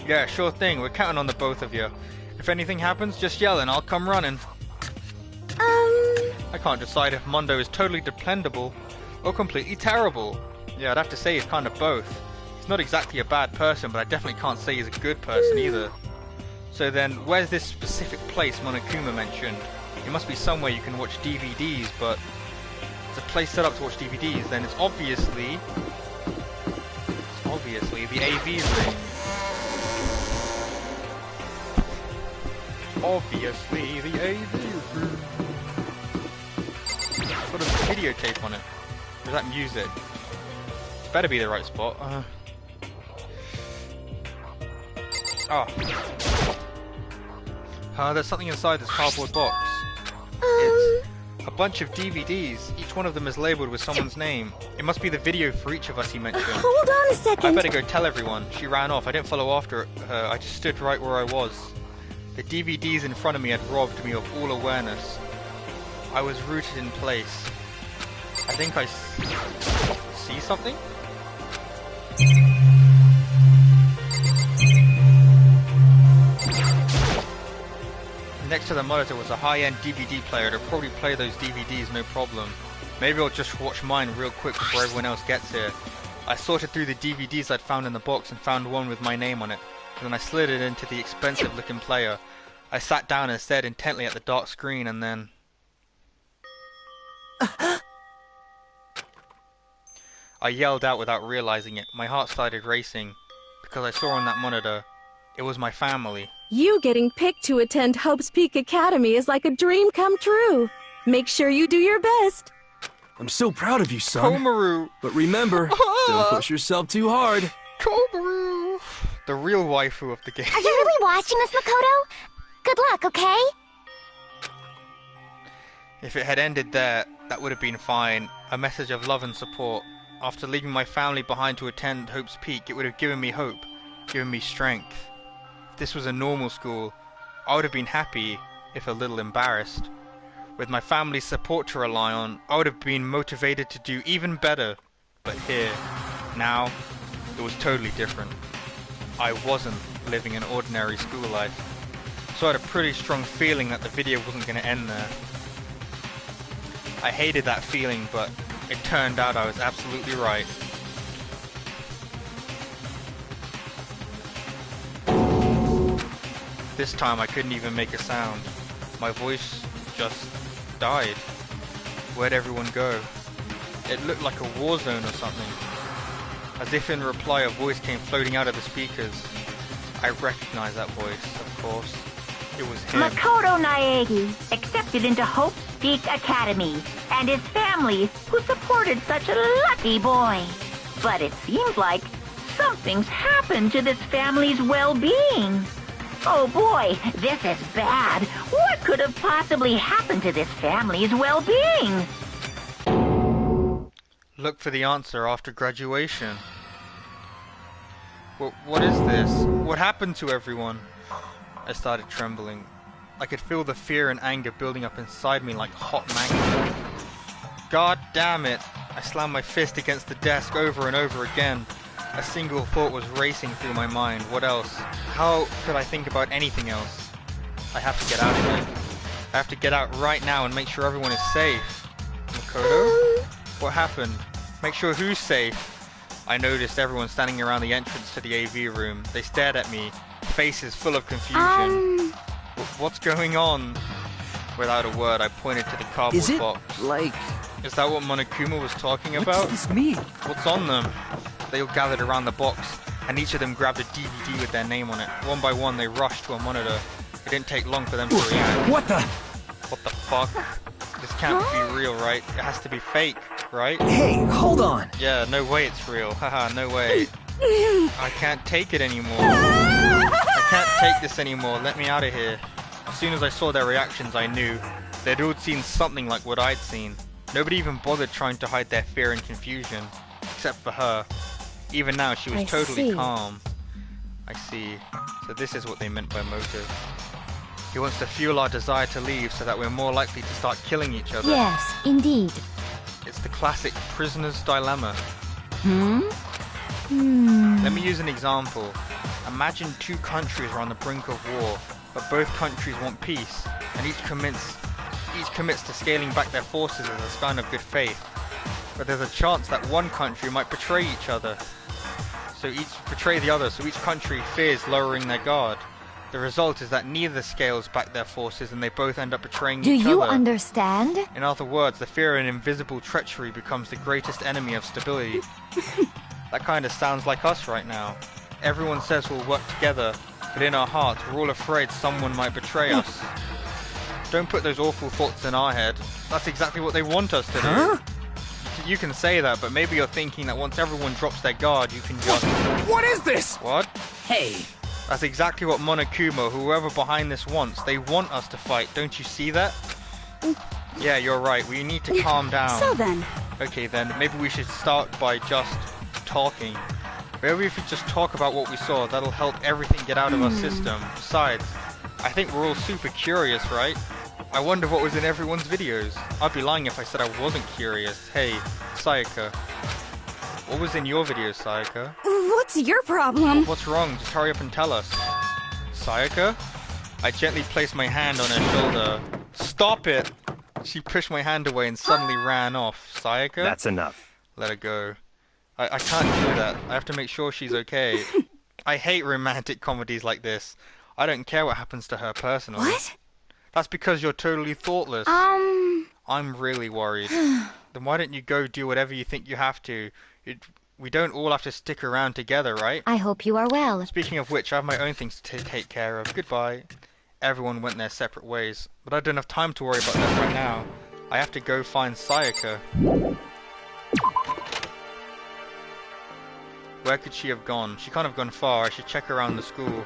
Yeah, sure thing. We're counting on the both of you. If anything happens, just yell and I'll come running. I can't decide if Mondo is totally dependable or completely terrible. Yeah, I'd have to say he's kind of both. He's not exactly a bad person, but I definitely can't say he's a good person either. So then, where's this specific place Monokuma mentioned? It must be somewhere you can watch DVDs, but it's a place set up to watch DVDs, then it's obviously the AV room. Obviously the AV room. Put a videotape on it. Or is that music? It better be the right spot. There's something inside this cardboard box. It's a bunch of DVDs. Each one of them is labeled with someone's name. It must be the video for each of us, he mentioned. Hold on a second. I better go tell everyone. She ran off. I didn't follow after her. I just stood right where I was. The DVDs in front of me had robbed me of all awareness. I was rooted in place. I think I see something? Next to the monitor was a high-end DVD player to probably play those DVDs no problem. Maybe I'll just watch mine real quick before everyone else gets here. I sorted through the DVDs I'd found in the box and found one with my name on it. And then I slid it into the expensive-looking player. I sat down and stared intently at the dark screen and then... I yelled out without realizing it. My heart started racing because I saw on that monitor, it was my family. You getting picked to attend Hope's Peak Academy is like a dream come true. Make sure you do your best. I'm so proud of you, son. Komaru! But remember, don't push yourself too hard. Komaru! The real waifu of the game. Are you really watching us, Makoto? Good luck, okay? If it had ended there, that would have been fine. A message of love and support. After leaving my family behind to attend Hope's Peak, it would have given me hope, given me strength. If this was a normal school, I would have been happy, if a little embarrassed. With my family's support to rely on, I would have been motivated to do even better. But here, now, it was totally different. I wasn't living an ordinary school life. So I had a pretty strong feeling that the video wasn't going to end there. I hated that feeling, but it turned out I was absolutely right. This time I couldn't even make a sound. My voice just died. Where'd everyone go? It looked like a war zone or something. As if in reply a voice came floating out of the speakers. I recognized that voice, of course. It was him. Makoto Naegi, accepted into Hope's Peak Academy, and his family, who supported such a lucky boy. But it seems like something's happened to this family's well-being. Oh boy, this is bad. What could have possibly happened to this family's well-being? Look for the answer after graduation. What is this? What happened to everyone? I started trembling. I could feel the fear and anger building up inside me like hot magma. God damn it! I slammed my fist against the desk over and over again. A single thought was racing through my mind. What else? How could I think about anything else? I have to get out of here. I have to get out right now and make sure everyone is safe. Makoto? What happened? Make sure who's safe? I noticed everyone standing around the entrance to the AV room. They stared at me, faces full of confusion. What's going on? Without a word, I pointed to the cardboard box. Is that what Monokuma was talking about? What does this mean? What's on them? They all gathered around the box, and each of them grabbed a DVD with their name on it. One by one, they rushed to a monitor. It didn't take long for them to react. What the? What the fuck? This can't be real, right? It has to be fake, right? Hey, hold on. Yeah, no way it's real. Haha, no way. I can't take it anymore. I can't take this anymore. Let me out of here. As soon as I saw their reactions, I knew. They'd all seen something like what I'd seen. Nobody even bothered trying to hide their fear and confusion. Except for her. Even now, she was totally calm. I see. So this is what they meant by motive. He wants to fuel our desire to leave so that we're more likely to start killing each other. Yes, indeed. It's the classic prisoner's dilemma. Let me use an example. Imagine two countries are on the brink of war, but both countries want peace, and each commits each commits to scaling back their forces as a sign of good faith. But there's a chance that one country might betray each other. So each country fears lowering their guard. The result is that neither scales back their forces and they both end up betraying each other. Do you understand? In other words, the fear of an invisible treachery becomes the greatest enemy of stability. That kind of sounds like us right now. Everyone says we'll work together, but in our hearts we're all afraid someone might betray us. Don't put those awful thoughts in our head. That's exactly what they want us to do. You can say that, but maybe you're thinking that once everyone drops their guard, you can just... What is this? What? Hey. That's exactly what Monokuma, whoever behind this wants. They want us to fight. Don't you see that? Yeah, you're right. We need to calm down. So then. Okay, then maybe we should start by just talking. Maybe if we just talk about what we saw, that'll help everything get out of our system. Besides, I think we're all super curious, right? I wonder what was in everyone's videos. I'd be lying if I said I wasn't curious. Hey, Sayaka. What was in your videos, Sayaka? What's your problem? What's wrong? Just hurry up and tell us. Sayaka? I gently placed my hand on her shoulder. Stop it! She pushed my hand away and suddenly ran off. Sayaka? That's enough. Let her go. I can't do that. I have to make sure she's okay. I hate romantic comedies like this. I don't care what happens to her personally. What? That's because you're totally thoughtless. I'm really worried. Then why don't you go do whatever you think you have to? We don't all have to stick around together, right? I hope you are well. Speaking of which, I have my own things to take care of. Goodbye. Everyone went their separate ways, but I don't have time to worry about that right now. I have to go find Sayaka. Where could she have gone? She can't have gone far. I should check around the school.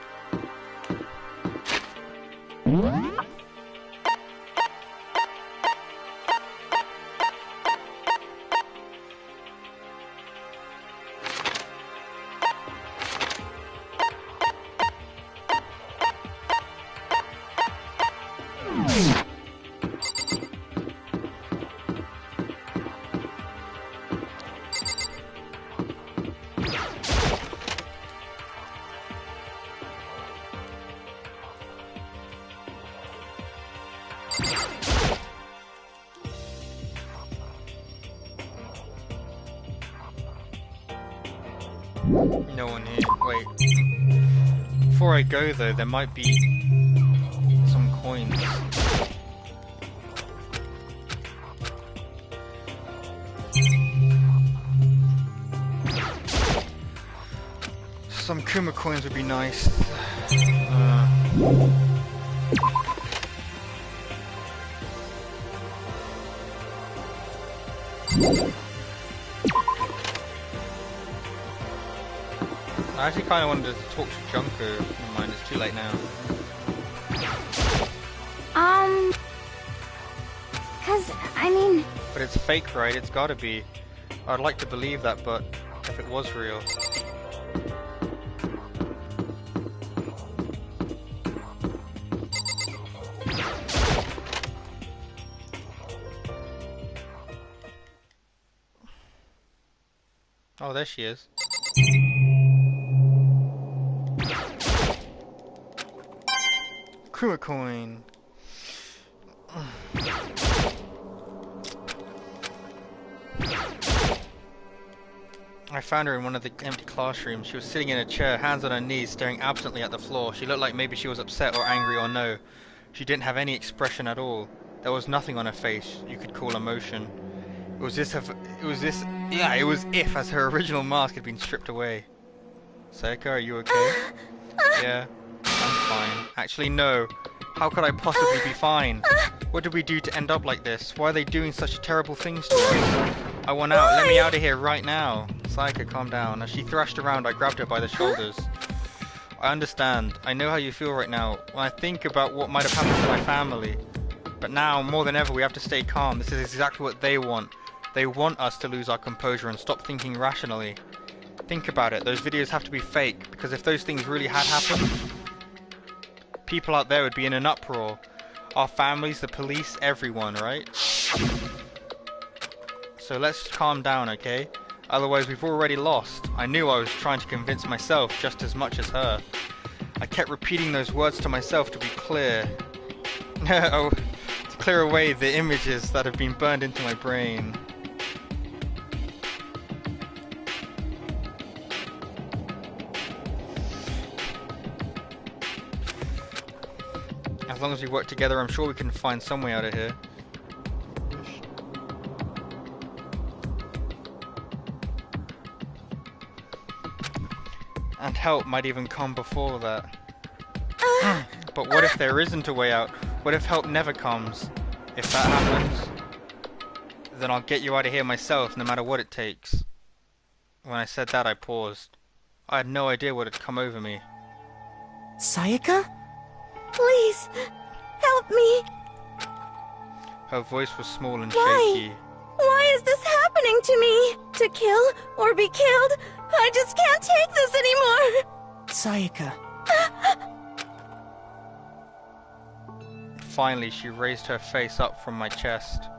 No one here. Wait. Before I go though, there might be some coins. Some Kuma coins would be nice. I actually kind of wanted to talk to Junko. Never mind, it's too late now. I mean... But it's fake, right? It's gotta be. I'd like to believe that, but if it was real... Oh, there she is. Kuma coin. I found her in one of the empty classrooms. She was sitting in a chair, hands on her knees, staring absently at the floor. She looked like maybe she was upset or angry or no. She didn't have any expression at all. There was nothing on her face you could call emotion. It was if as her original mask had been stripped away. Sayaka, are you okay? Yeah, I'm fine. Actually, no. How could I possibly be fine? What did we do to end up like this? Why are they doing such terrible things to us? I want out. Let me out of here right now. Sayaka, calm down. As she thrashed around, I grabbed her by the shoulders. I understand. I know how you feel right now. When I think about what might have happened to my family. But now, more than ever, we have to stay calm. This is exactly what they want. They want us to lose our composure and stop thinking rationally. Think about it. Those videos have to be fake, because if those things really had happened, people out there would be in an uproar. Our families, the police, everyone, right? So let's calm down, okay? Otherwise we've already lost. I knew I was trying to convince myself just as much as her. I kept repeating those words to myself to be clear. Oh, to clear away the images that have been burned into my brain. As long as we work together, I'm sure we can find some way out of here. And help might even come before that. But what if there isn't a way out? What if help never comes? If that happens, then I'll get you out of here myself, no matter what it takes. When I said that, I paused. I had no idea what had come over me. Sayaka? Please, help me. Her voice was small and Why? shaky. Why is this happening to me? To kill or be killed? I just can't take this anymore. Sayaka. Finally, she raised her face up from my chest.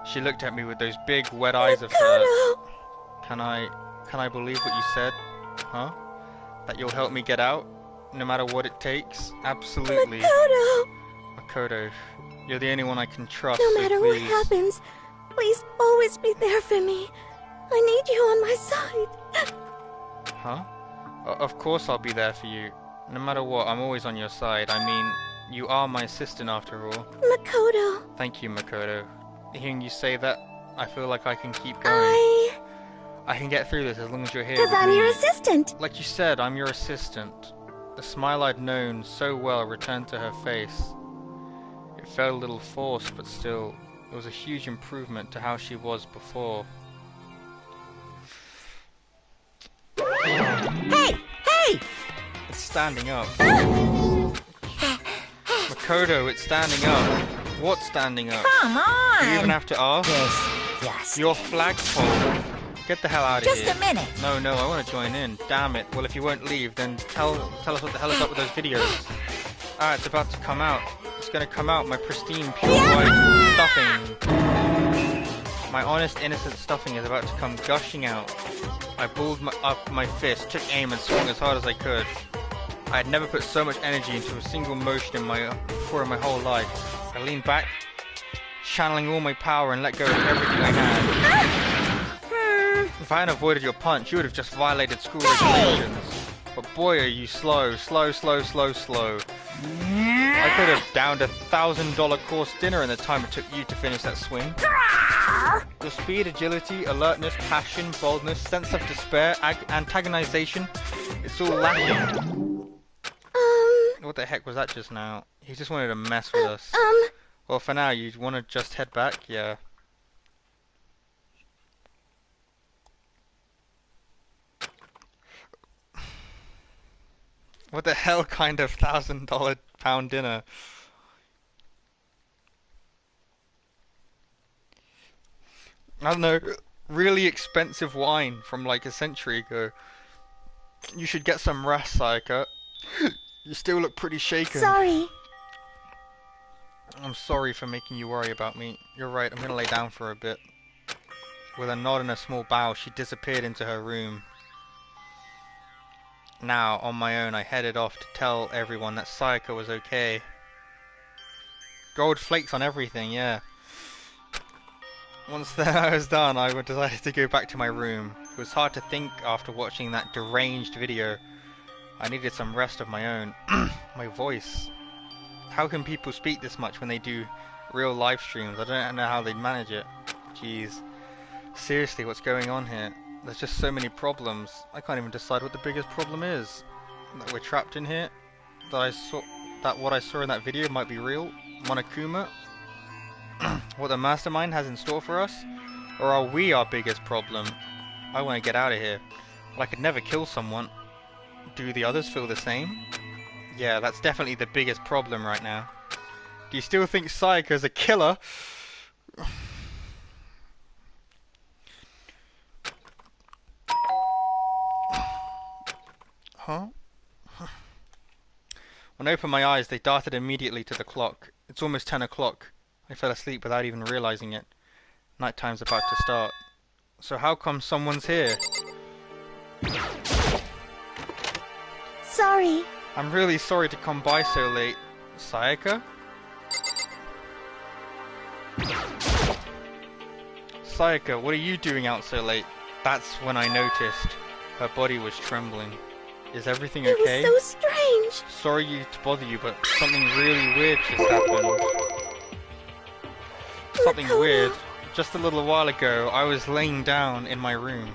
She looked at me with those big, wet eyes of hers. Can I believe what you said? Huh? That you'll help me get out? No matter what it takes? Absolutely. Makoto, you're the only one I can trust, No so matter what please. happens, please always be there for me. I need you on my side. Huh? Of course I'll be there for you. No matter what, I'm always on your side. I mean, you are my assistant after all. Makoto. Thank you, Makoto. Hearing you say that, I feel like I can keep going. I can get through this as long as you're here. Because I'm your assistant. Like you said, I'm your assistant. The smile I'd known so well returned to her face. It felt a little forced, but still, it was a huge improvement to how she was before. Hey! Hey! It's standing up. Makoto, it's standing up. What's standing up? Come on! Do you even have to ask? Yes. Your flagpole. Get the hell out of here. Just a minute. No, I want to join in. Damn it. Well, if you won't leave, then tell us what the hell is up with those videos. Ah, it's about to come out. It's gonna come out. My pristine, pure white stuffing. My honest, innocent stuffing is about to come gushing out. I balled up my fist, took aim, and swung as hard as I could. I had never put so much energy into a single motion before in my whole life. I leaned back, channeling all my power, and let go of everything I had. If I hadn't avoided your punch, you would have just violated school regulations. But boy, are you slow. I could have downed $1,000 course dinner in the time it took you to finish that swing. Your speed, agility, alertness, passion, boldness, sense of despair, antagonization, it's all lacking. What the heck was that just now? He just wanted to mess with us. Well, for now, you want to just head back? Yeah. What the hell kind of $1,000 pound dinner? I don't know, really expensive wine from like a century ago. You should get some rest, Sayaka. You still look pretty shaken. Sorry. I'm sorry for making you worry about me. You're right, I'm gonna lay down for a bit. With a nod and a small bow, she disappeared into her room. Now, on my own, I headed off to tell everyone that Sayaka was okay. Gold flakes on everything, yeah. Once I was done, I decided to go back to my room. It was hard to think after watching that deranged video. I needed some rest of my own. My voice. How can people speak this much when they do real live streams? I don't know how they'd manage it. Jeez. Seriously, what's going on here? There's just so many problems. I can't even decide what the biggest problem is. That we're trapped in here? That what I saw in that video might be real? Monokuma? What the mastermind has in store for us? Or are we our biggest problem? I want to get out of here. But I could never kill someone. Do the others feel the same? Yeah, that's definitely the biggest problem right now. Do you still think Sayaka's a killer? Huh? When I opened my eyes, they darted immediately to the clock. It's almost 10 o'clock. I fell asleep without even realizing it. Nighttime's about to start. So how come someone's here? Sorry. I'm really sorry to come by so late. Sayaka? Sayaka, what are you doing out so late? That's when I noticed her body was trembling. Is everything okay? It was so strange. Sorry to bother you, but something really weird just happened. Something weird. Just a little while ago, I was laying down in my room.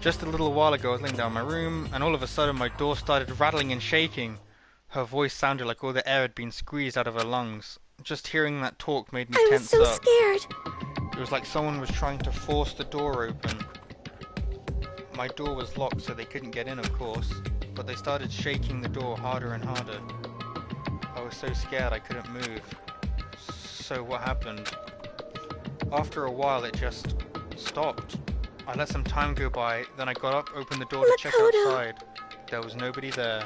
Just a little while ago I was laying down in my room, and all of a sudden my door started rattling and shaking. Her voice sounded like all the air had been squeezed out of her lungs. Just hearing that talk made me tense up. I was so scared. It was like someone was trying to force the door open. My door was locked so they couldn't get in, of course, but they started shaking the door harder and harder. I was so scared I couldn't move. So what happened? After a while it just stopped. I let some time go by, then I got up, opened the door to check outside. There was nobody there.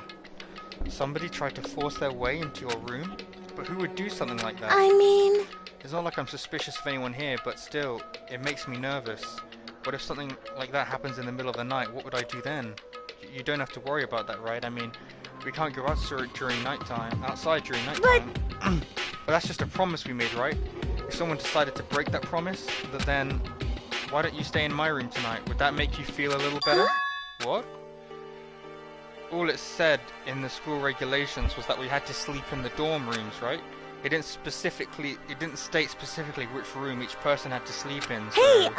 Somebody tried to force their way into your room? But who would do something like that? I mean... It's not like I'm suspicious of anyone here, but still, it makes me nervous. What if something like that happens in the middle of the night? What would I do then? You don't have to worry about that, right? I mean, we can't go outside during nighttime. But that's just a promise we made, right? If someone decided to break that promise, then... Why don't you stay in my room tonight? Would that make you feel a little better? What? All it said in the school regulations was that we had to sleep in the dorm rooms, right? It didn't state specifically which room each person had to sleep in. So... Hey,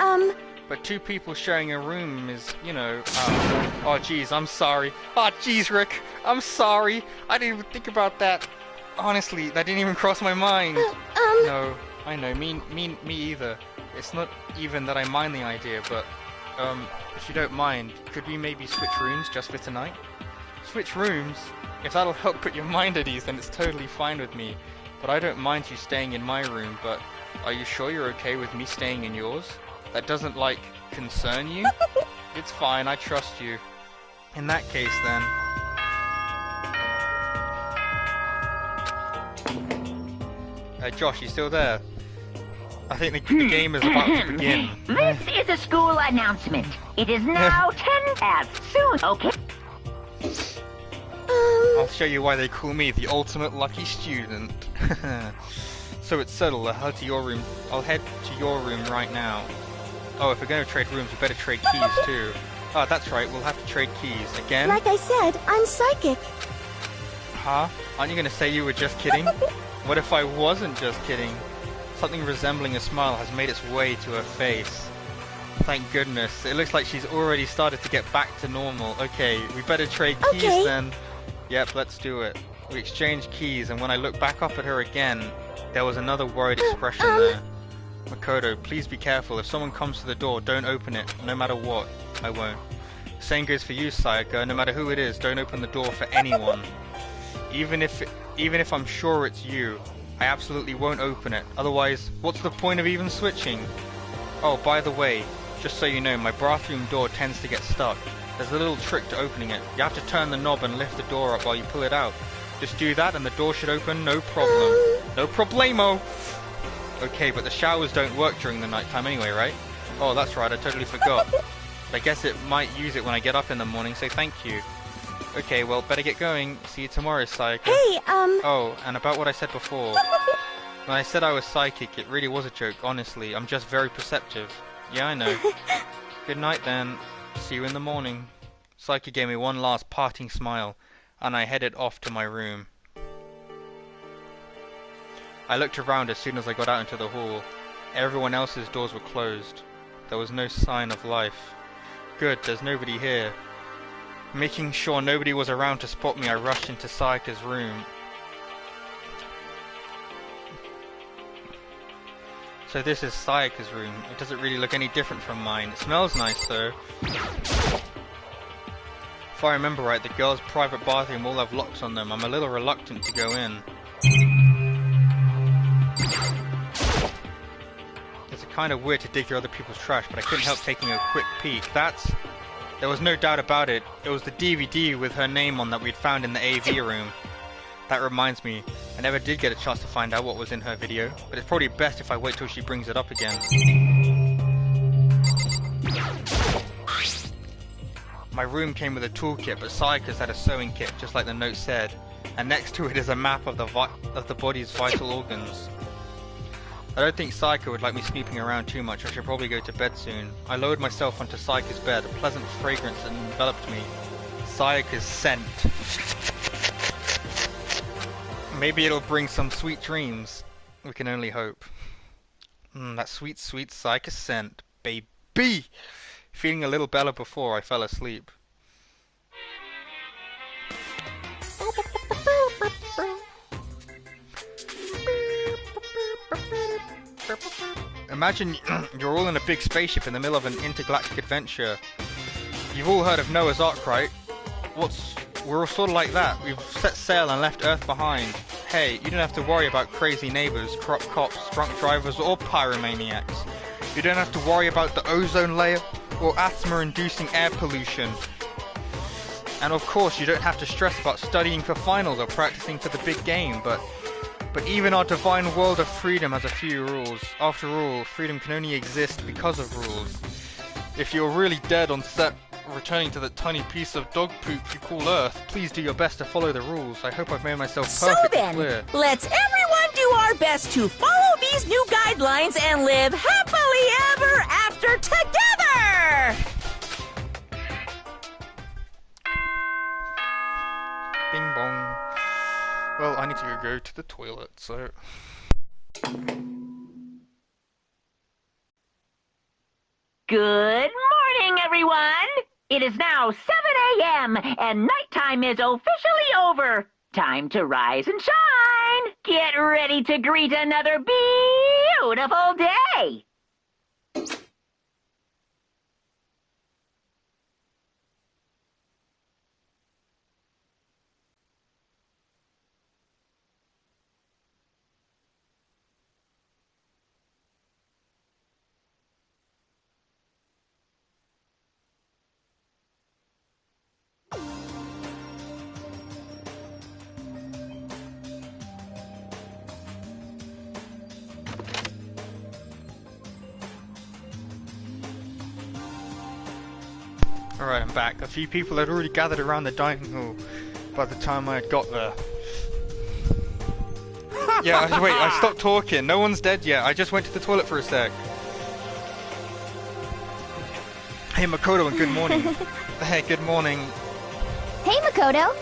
But two people sharing a room is, you know, oh jeez, I'm sorry. Oh jeez, Rick, I'm sorry. I didn't even think about that. Honestly, that didn't even cross my mind. No, I know, me either. It's not even that I mind the idea, but, if you don't mind, could we maybe switch rooms just for tonight? Switch rooms? If that'll help put your mind at ease, then it's totally fine with me. But I don't mind you staying in my room, but are you sure you're okay with me staying in yours? That doesn't, like, concern you? It's fine, I trust you. In that case, then... Josh, you still there? I think the game is about to begin. This is a school announcement. It is now 10 as soon, okay? I'll show you why they call me the ultimate lucky student. So it's settled. I'll head to your room. I'll head to your room right now. Oh, if we're going to trade rooms, we better trade keys too. Oh, that's right. We'll have to trade keys again. Like I said, I'm psychic. Huh? Aren't you going to say you were just kidding? What if I wasn't just kidding? Something resembling a smile has made its way to her face. Thank goodness. It looks like she's already started to get back to normal. Okay, we better trade keys then. Yep, let's do it. We exchanged keys, and when I looked back up at her again, there was another worried expression there. Makoto, please be careful. If someone comes to the door, don't open it, no matter what. I won't. Same goes for you, Sayaka. No matter who it is, don't open the door for anyone. Even if I'm sure it's you, I absolutely won't open it. Otherwise, what's the point of even switching? Oh, by the way, just so you know, my bathroom door tends to get stuck. There's a little trick to opening it. You have to turn the knob and lift the door up while you pull it out. Just do that and the door should open, no problem. No problemo! Okay, but the showers don't work during the nighttime anyway, right? Oh, that's right, I totally forgot. But I guess it might use it when I get up in the morning, so thank you. Okay, well, better get going. See you tomorrow, Sayaka. Hey, Oh, and about what I said before. When I said I was psychic, it really was a joke, honestly. I'm just very perceptive. Yeah, I know. Good night, then. See you in the morning. Sayaka gave me one last parting smile, and I headed off to my room. I looked around as soon as I got out into the hall. Everyone else's doors were closed. There was no sign of life. Good, there's nobody here. Making sure nobody was around to spot me, I rushed into Sayaka's room. So this is Sayaka's room. It doesn't really look any different from mine. It smells nice though. If I remember right, the girls' private bathroom all have locks on them. I'm a little reluctant to go in. It's kind of weird to dig through other people's trash, but I couldn't help taking a quick peek. There was no doubt about it. It was the DVD with her name on that we'd found in the AV room. That reminds me, I never did get a chance to find out what was in her video, but it's probably best if I wait till she brings it up again. My room came with a toolkit, but Sayaka's had a sewing kit, just like the note said, and next to it is a map of the body's vital organs. I don't think Sayaka would like me snooping around too much. I should probably go to bed soon. I lowered myself onto Sayaka's bed. A pleasant fragrance enveloped me. Sayaka's scent. Maybe it'll bring some sweet dreams. We can only hope. That sweet, sweet Sayaka scent, baby! Feeling a little better before I fell asleep. Imagine you're all in a big spaceship in the middle of an intergalactic adventure. You've all heard of Noah's Ark, right? We're all sort of like that. We've set sail and left Earth behind. Hey, you don't have to worry about crazy neighbors, corrupt cops, drunk drivers, or pyromaniacs. You don't have to worry about the ozone layer or asthma-inducing air pollution. And of course, you don't have to stress about studying for finals or practicing for the big game, but even our divine world of freedom has a few rules. After all, freedom can only exist because of rules. If you're really dead on set returning to that tiny piece of dog poop you call Earth, please do your best to follow the rules. I hope I've made myself perfectly clear. Let's everyone do our best to follow these new guidelines and live happily ever after together! Bing bong. Well, I need to go to the toilet, so... Good morning, everyone! It is now 7 a.m. and nighttime is officially over. Time to rise and shine. Get ready to greet another beautiful day. Alright, I'm back. A few people had already gathered around the dining hall by the time I had got there. Yeah, wait, I stopped talking. No one's dead yet. I just went to the toilet for a sec. Hey, Makoto, and good morning. Hey, good morning. Hey, Makoto.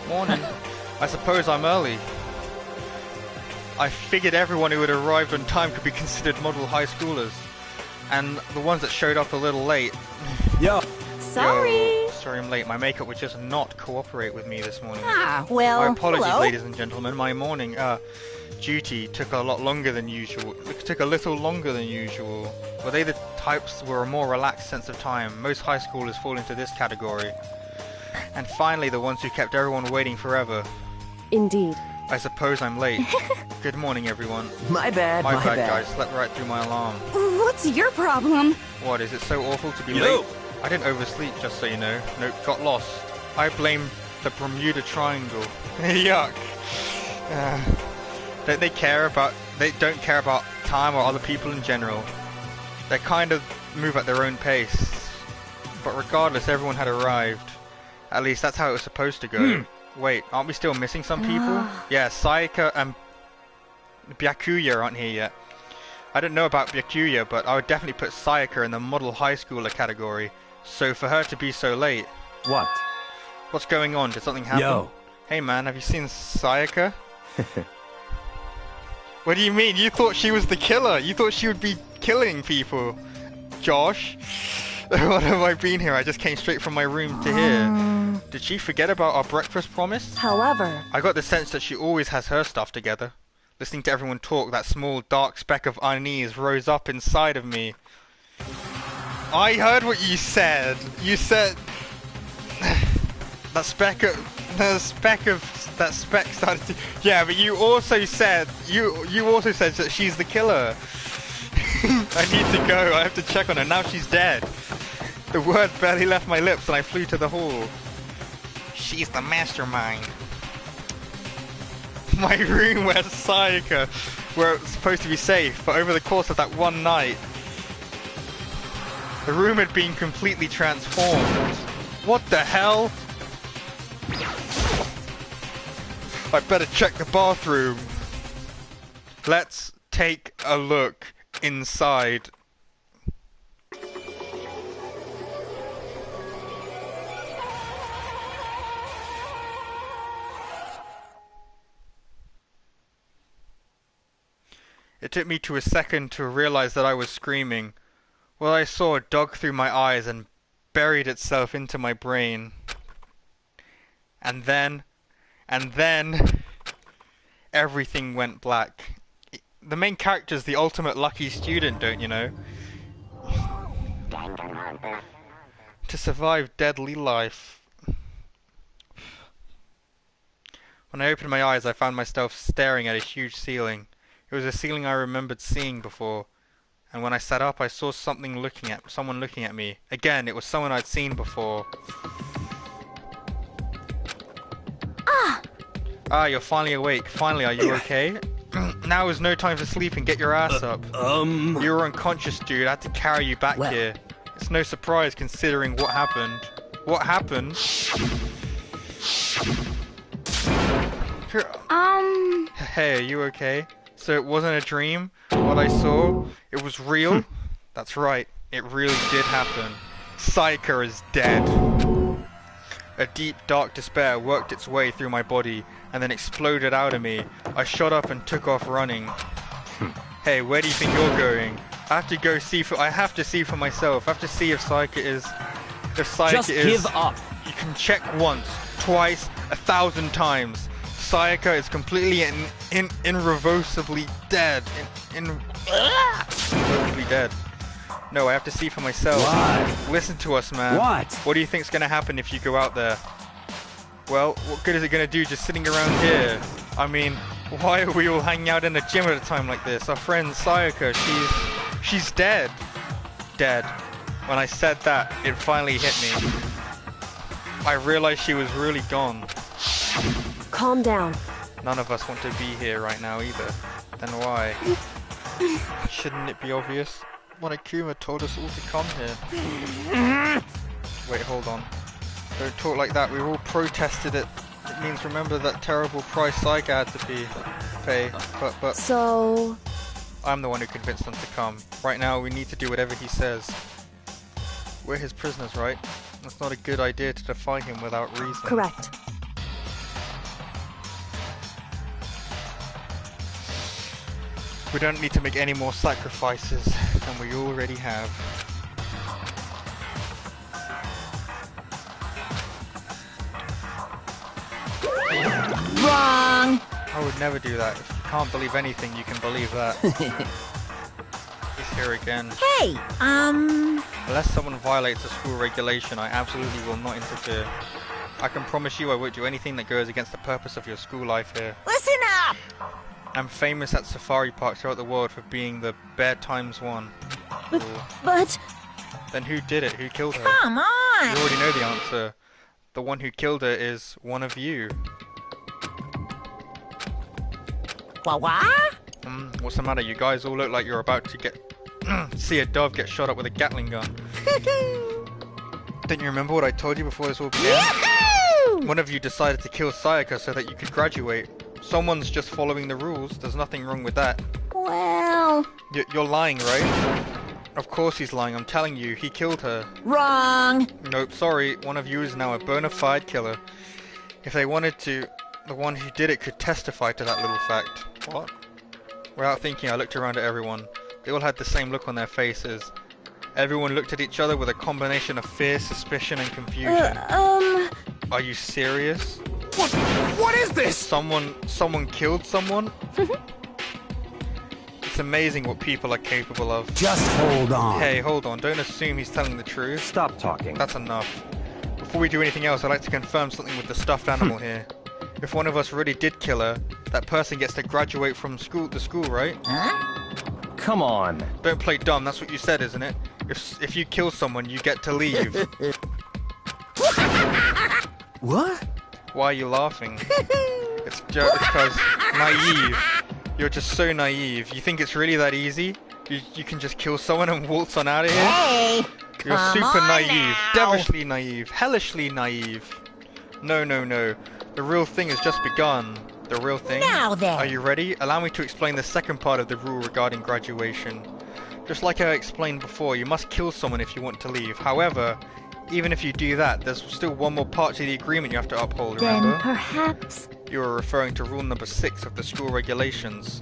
Morning. I suppose I'm early. I figured everyone who had arrived on time could be considered model high schoolers. And the ones that showed up a little late... Yo! Sorry! Sorry I'm late. My makeup would just not cooperate with me this morning. Ah, well, My apologies, hello. ladies and gentlemen. My morning duty took a lot longer than usual. It took a little longer than usual. Were they the types who were a more relaxed sense of time? Most high schoolers fall into this category. And finally, the ones who kept everyone waiting forever. Indeed. I suppose I'm late. Good morning, everyone. My bad, My bad, guys. Slept right through my alarm. What's your problem? What, is it so awful to be late? I didn't oversleep, just so you know. Nope, got lost. I blame the Bermuda Triangle. Yuck. They don't care about time or other people in general. They kind of move at their own pace. But regardless, everyone had arrived. At least that's how it was supposed to go. Wait, aren't we still missing some people? Yeah, Sayaka and Byakuya aren't here yet. I don't know about Byakuya, but I would definitely put Sayaka in the model high schooler category. So for her to be so late... What? What's going on? Did something happen? Yo. Hey man, have you seen Sayaka? What do you mean? You thought she was the killer? You thought she would be killing people? Josh? What have I been here? I just came straight from my room to here. Did she forget about our breakfast promise? However, I got the sense that she always has her stuff together. Listening to everyone talk, that small dark speck of unease rose up inside of me. I heard what you said. You said that speck started to... Yeah, but you also said that she's the killer. I need to go. I have to check on her. Now she's dead. The word barely left my lips and I flew to the hall. she's the mastermind. My room where Sayaka, where it was supposed to be safe, but over the course of that one night, the room had been completely transformed. What the hell? I better check the bathroom. Let's take a look inside. It took me to a second to realize that I was screaming. Well, I saw dug through my eyes and buried itself into my brain. And then, everything went black. The main character's the ultimate lucky student, don't you know? To survive deadly life. When I opened my eyes, I found myself staring at a huge ceiling. It was a ceiling I remembered seeing before. And when I sat up, I saw someone looking at me. Again, it was someone I'd seen before. Ah, you're finally awake. Finally, are you okay? Now is no time for sleeping. Get your ass up. You were unconscious, dude. I had to carry you back here. It's no surprise considering what happened. What happened? Hey, are you okay? So it wasn't a dream? What I saw? It was real? That's right. It really did happen. Sayaka is dead. A deep, dark despair worked its way through my body and then exploded out of me. I shot up and took off running. Hey, where do you think you're going? I have to go see for. I have to see for myself. I have to see if Sayaka is. If Sayaka Just give up. You can check once, twice, 1,000 times. Sayaka is completely and irreversibly dead. Irreversibly dead. No, I have to see for myself. What? Listen to us, man. What? What do you think's gonna happen if you go out there? Well, what good is it gonna do just sitting around here? I mean, why are we all hanging out in the gym at a time like this? Our friend Sayaka, she's dead. Dead. When I said that, it finally hit me. I realized she was really gone. Calm down. None of us want to be here right now either. Then why? Shouldn't it be obvious? When Akuma told us all to come here. Wait, hold on. Don't talk like that. We all protested it. It means remember that terrible price Sayaka had to pay. But So... I'm the one who convinced them to come. Right now, we need to do whatever he says. We're his prisoners, right? It's not a good idea to defy him without reason. Correct. We don't need to make any more sacrifices than we already have. Wrong! I would never do that. If you can't believe anything, you can believe that. He's here again. Hey, Unless someone violates a school regulation, I absolutely will not interfere. I can promise you I won't do anything that goes against the purpose of your school life here. listen up! I'm famous at safari parks throughout the world for being the Bear Times One. But... Then who did it? Who killed her? Come on! You already know the answer. The one who killed her is one of you. What? What's the matter? You guys all look like you're about to get see a dove get shot up with a Gatling gun. Didn't you remember what I told you before this all began? Yahoo! One of you decided to kill Sayaka so that you could graduate. Someone's just following the rules. There's nothing wrong with that. Well... You're lying, right? Of course he's lying. I'm telling you, he killed her. Wrong! Nope, sorry. One of you is now a bona fide killer. If they wanted to, the one who did it could testify to that little fact. What? Without thinking, I looked around at everyone. They all had the same look on their faces. Everyone looked at each other with a combination of fear, suspicion, and confusion. Are you serious? What is this? Someone killed someone? It's amazing what people are capable of. Just hold on. Hey, hold on. Don't assume he's telling the truth. Stop talking. That's enough. Before we do anything else, I'd like to confirm something with the stuffed animal here. If one of us really did kill her, that person gets to graduate from school, right? Huh? Come on. Don't play dumb. That's what you said, isn't it? If you kill someone, you get to leave. What? Why are you laughing? It's just because naive. You're just so naive. You think it's really that easy? You can just kill someone and waltz on out of here? Hey! You're super on naive. now. Devilishly naive. Hellishly naive. No, no, no. The real thing has just begun. The real thing? Now then. Are you ready? Allow me to explain the second part of the rule regarding graduation. Just like I explained before, you must kill someone if you want to leave. However, even if you do that, there's still one more part to the agreement you have to uphold, remember? Then perhaps... You are referring to rule number 6 of the school regulations.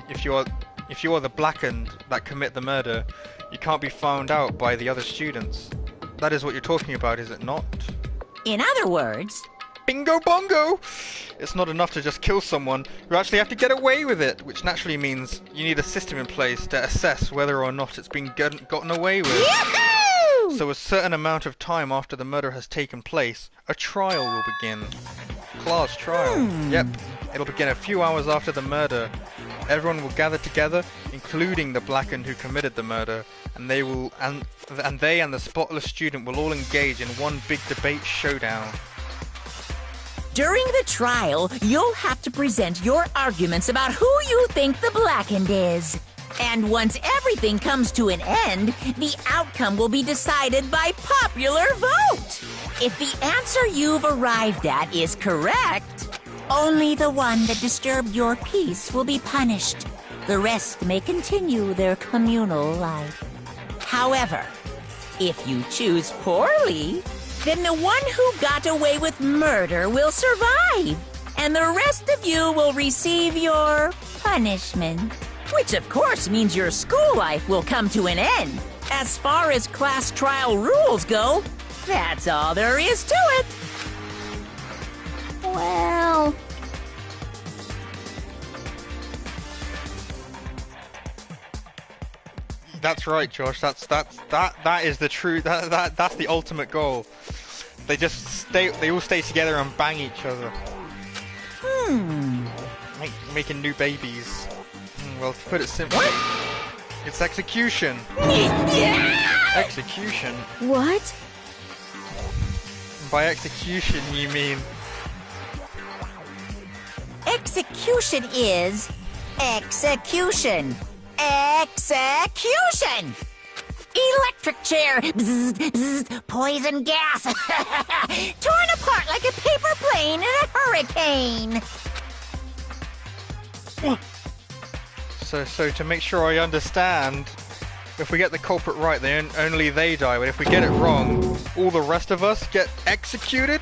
If you are the blackened that commit the murder, you can't be found out by the other students. That is what you're talking about, is it not? In other words... Bingo bongo! It's not enough to just kill someone, you actually have to get away with it, which naturally means you need a system in place to assess whether or not it's been gotten away with. Yahoo! So a certain amount of time after the murder has taken place, a trial will begin. Class trial. Yep, it'll begin a few hours after the murder. Everyone will gather together, including the blackened who committed the murder, and they and the spotless student will all engage in one big debate showdown. During the trial, you'll have to present your arguments about who you think the blackened is. And once everything comes to an end, the outcome will be decided by popular vote. If the answer you've arrived at is correct, only the one that disturbed your peace will be punished. The rest may continue their communal life. However, if you choose poorly, then the one who got away with murder will survive, and the rest of you will receive your punishment. Which of course means your school life will come to an end. As far as class trial rules go, that's all there is to it. Well... That's right, Josh. That is the true. That's the ultimate goal. They all stay together and bang each other. Making new babies. Well, to put it simply, it's execution. Execution. What? By execution, you mean Execution is execution. Execution! Electric chair! Bzz, bzz, poison gas! Torn apart like a paper plane in a hurricane! so to make sure I understand, if we get the culprit right, then only they die. But if we get it wrong, all the rest of us get executed?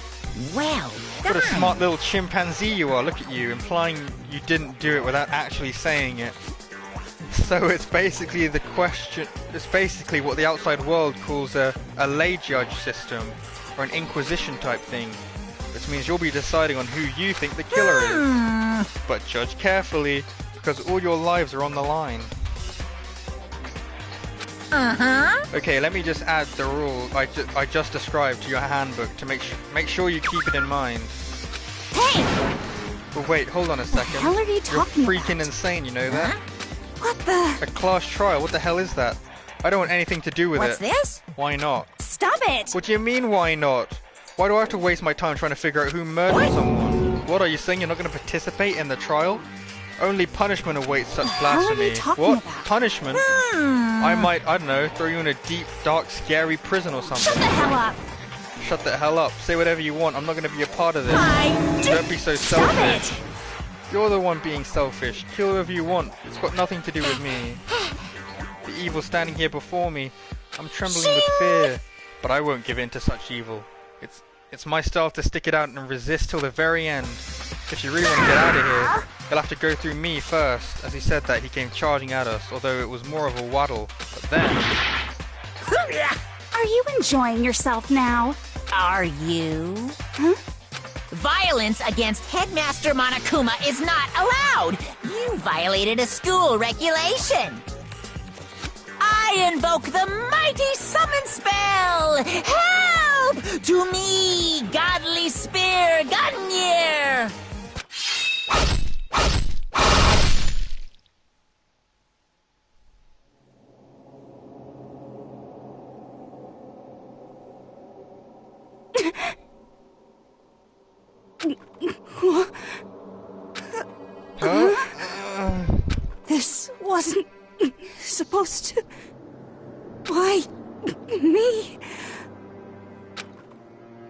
Well What a done. smart little chimpanzee you are. Look at you, implying you didn't do it without actually saying it. So it's basically the question. It's basically what the outside world calls a lay judge system, or an inquisition type thing. Which means you'll be deciding on who you think the killer is. But judge carefully, because all your lives are on the line. Okay, let me just add the rule I just described to your handbook to make sure you keep it in mind. Hey! But wait, hold on a second. What the hell are you talking You're freaking about? insane, you know that? What the... A class trial, what the hell is that? I don't want anything to do with What's it. this? Why not? Stop it! What do you mean, why not? Why do I have to waste my time trying to figure out who murdered someone? What, are you saying you're not going to participate in the trial? Only punishment awaits such hell are you blasphemy. talking What? about? Punishment? I might, I don't know, throw you in a deep, dark, scary prison or something. Shut the hell up! Shut the hell up. Say whatever you want. I'm not going to be a part of this. Don't be so Stop selfish. it! You're the one being selfish. Kill whoever you want. It's got nothing to do with me. The evil standing here before me. I'm trembling with fear. But I won't give in to such evil. It's my style to stick it out and resist till the very end. If you really want to get out of here, you'll have to go through me first. As he said that, he came charging at us, although it was more of a waddle. But then... Are you enjoying yourself now? Are you? Violence against Headmaster Monokuma is not allowed. You violated a school regulation. I invoke the mighty summon spell. Help! To me, godly spear, Gunyear! This wasn't supposed to... Why me?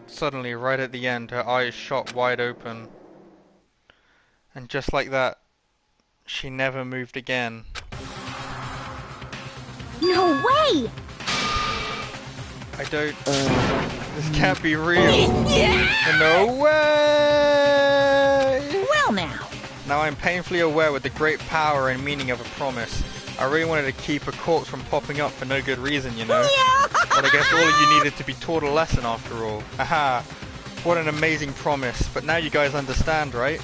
Suddenly, right at the end, her eyes shot wide open. And just like that, she never moved again. No way! I don't... This can't be real. No way! Well now. Now I'm painfully aware with the great power and meaning of a promise. I really wanted to keep a corpse from popping up for no good reason, you know? But I guess all of you needed to be taught a lesson after all. Aha! What an amazing promise. But now you guys understand, right?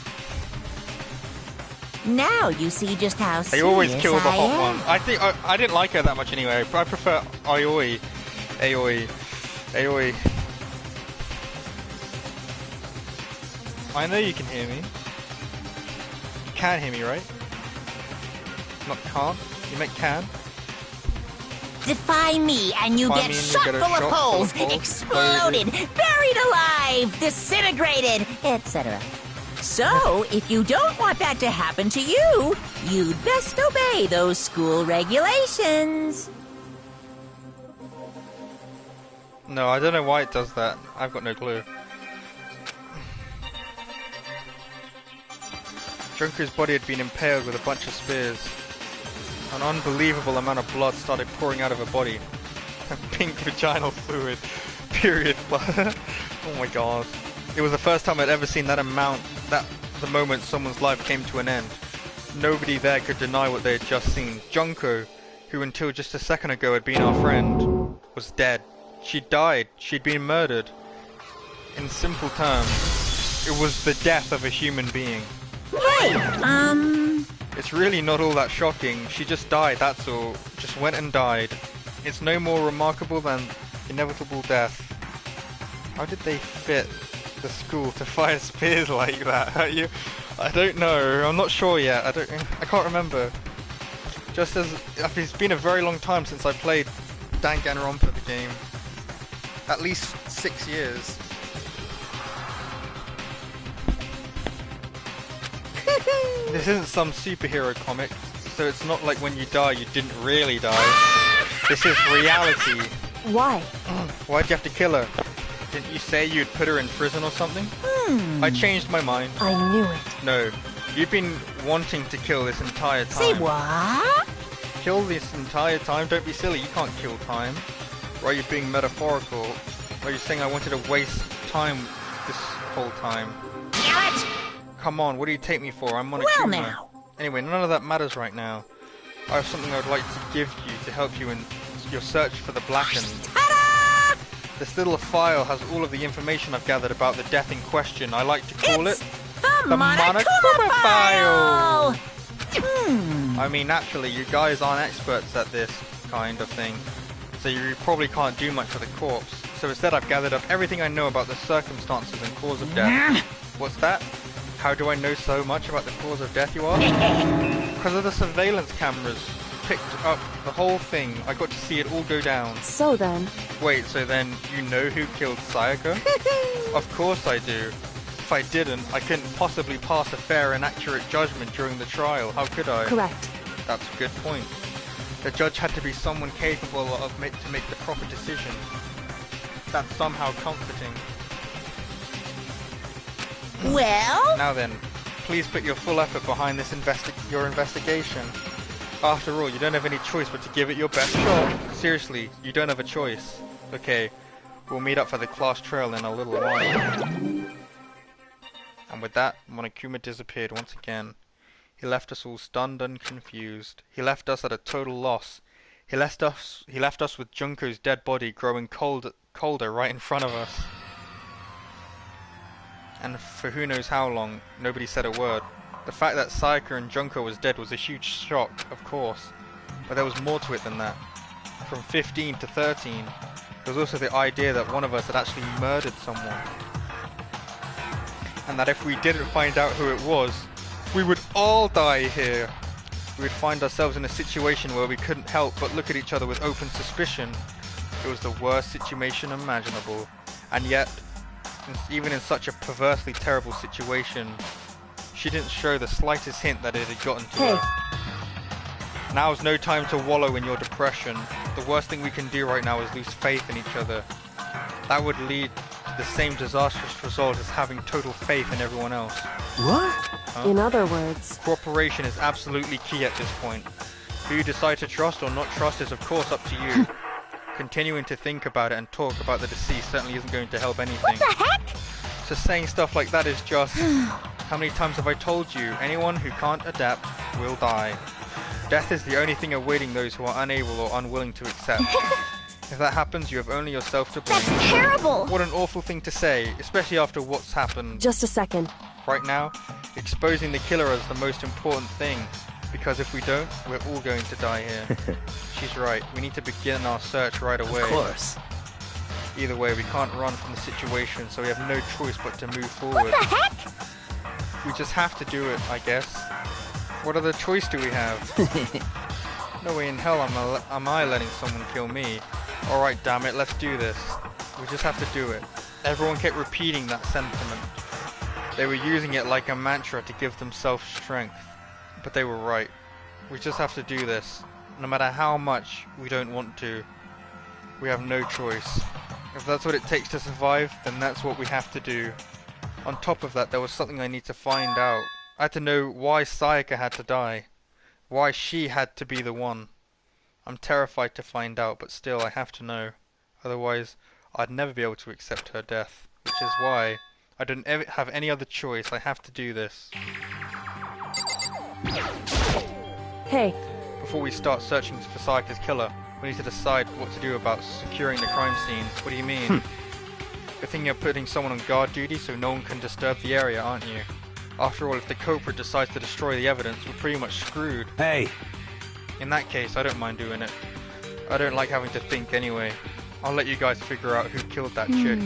Now you see just how serious They always kill the hot I am. one. I think I didn't like her that much anyway. I prefer Aoi. Aoi. I know you can hear me. You can hear me, right? Not can't. You meant can. Defy me and you Defy get me and you shot get a full of shot full of holes, holes, exploded, buried alive, disintegrated, etc. So, if you don't want that to happen to you, you'd best obey those school regulations. No, I don't know why it does that. I've got no clue. Junko's body had been impaled with a bunch of spears. An unbelievable amount of blood started pouring out of her body. Pink vaginal fluid. Period blood. Oh my god. It was the first time I'd ever seen that amount, the moment someone's life came to an end. Nobody there could deny what they had just seen. Junko, who until just a second ago had been our friend, was dead. She'd died. She'd been murdered. In simple terms, it was the death of a human being. Right, It's really not all that shocking. She just died, that's all. Just went and died. It's no more remarkable than inevitable death. How did they fit the school to fire spears like that at you? I don't know. I'm not sure yet. I can't remember. Just as it's been a very long time since I played Danganronpa the game. At least 6 years. This isn't some superhero comic, so it's not like when you die you didn't really die. This is reality. Why? Why'd you have to kill her? Didn't you say you'd put her in prison or something? I changed my mind. I knew it. No, you've been wanting to kill this entire time. say what? Kill this entire time? Don't be silly, you can't kill time. Why are you being metaphorical? Are you saying I wanted to waste time this whole time? Damn it! Come on, what do you take me for? I'm on a Well tumor. now. Anyway, none of that matters right now. I have something I would like to give you to help you in your search for the Blackened. Ta-da! This little file has all of the information I've gathered about the death in question. I like to call It's it the Monokuma file! I mean, naturally, you guys aren't experts at this kind of thing, so you probably can't do much for the corpse. So instead, I've gathered up everything I know about the circumstances and cause of death. What's that? How do I know so much about the cause of death, you ask? Because of the surveillance cameras picked up the whole thing. I got to see it all go down. So then... Wait, so then you know who killed Sayaka? Of course I do. If I didn't, I couldn't possibly pass a fair and accurate judgment during the trial. How could I? Correct. That's a good point. The judge had to be someone capable of to make the proper decision. That's somehow comforting. Well? Now then, please put your full effort behind this your investigation. After all, you don't have any choice but to give it your best shot. Seriously, you don't have a choice. Okay, we'll meet up for the class trail in a little while. And with that, Monokuma disappeared once again. He left us all stunned and confused. He left us at a total loss. He left us with Junko's dead body growing colder right in front of us. And for who knows how long, nobody said a word. The fact that Sayaka and Junko was dead was a huge shock, of course. But there was more to it than that. From 15 to 13, there was also the idea that one of us had actually murdered someone. And that if we didn't find out who it was, we would all die here. We would find ourselves in a situation where we couldn't help but look at each other with open suspicion. It was the worst situation imaginable. And yet, even in such a perversely terrible situation, she didn't show the slightest hint that it had gotten to her. Now's no time to wallow in your depression. The worst thing we can do right now is lose faith in each other. That would lead to the same disastrous result as having total faith in everyone else. What? Huh? In other words, Cooperation is absolutely key at this point. Who you decide to trust or not trust is of course up to you. Continuing to think about it and talk about the deceased certainly isn't going to help anything. What the heck? So saying stuff like that is just... How many times have I told you? Anyone who can't adapt will die. Death is the only thing awaiting those who are unable or unwilling to accept. If that happens, you have only yourself to blame. That's terrible! What an awful thing to say, especially after what's happened. just a second. Right now, exposing the killer is the most important thing. Because if we don't, we're all going to die here. She's right. We need to begin our search right away. Of course. Either way, we can't run from the situation, so we have no choice but to move forward. What the heck? We just have to do it, I guess. What other choice do we have? No way in hell am I letting someone kill me. Alright, damn it, let's do this. We just have to do it. Everyone kept repeating that sentiment. They were using it like a mantra to give themselves strength. But they were right. We just have to do this. No matter how much we don't want to. We have no choice. If that's what it takes to survive, then that's what we have to do. On top of that, there was something I need to find out. I had to know why Sayaka had to die. Why she had to be the one. I'm terrified to find out, but still I have to know. Otherwise, I'd never be able to accept her death. Which is why I don't ever have any other choice. I have to do this. Hey, Before we start searching for Sayaka's killer, we need to decide what to do about securing the crime scene. What do you mean? Good thing you're putting someone on guard duty so no one can disturb the area, aren't you? After all, if the culprit decides to destroy the evidence, we're pretty much screwed. Hey, In that case, I don't mind doing it. I don't like having to think anyway. I'll let you guys figure out who killed that chick.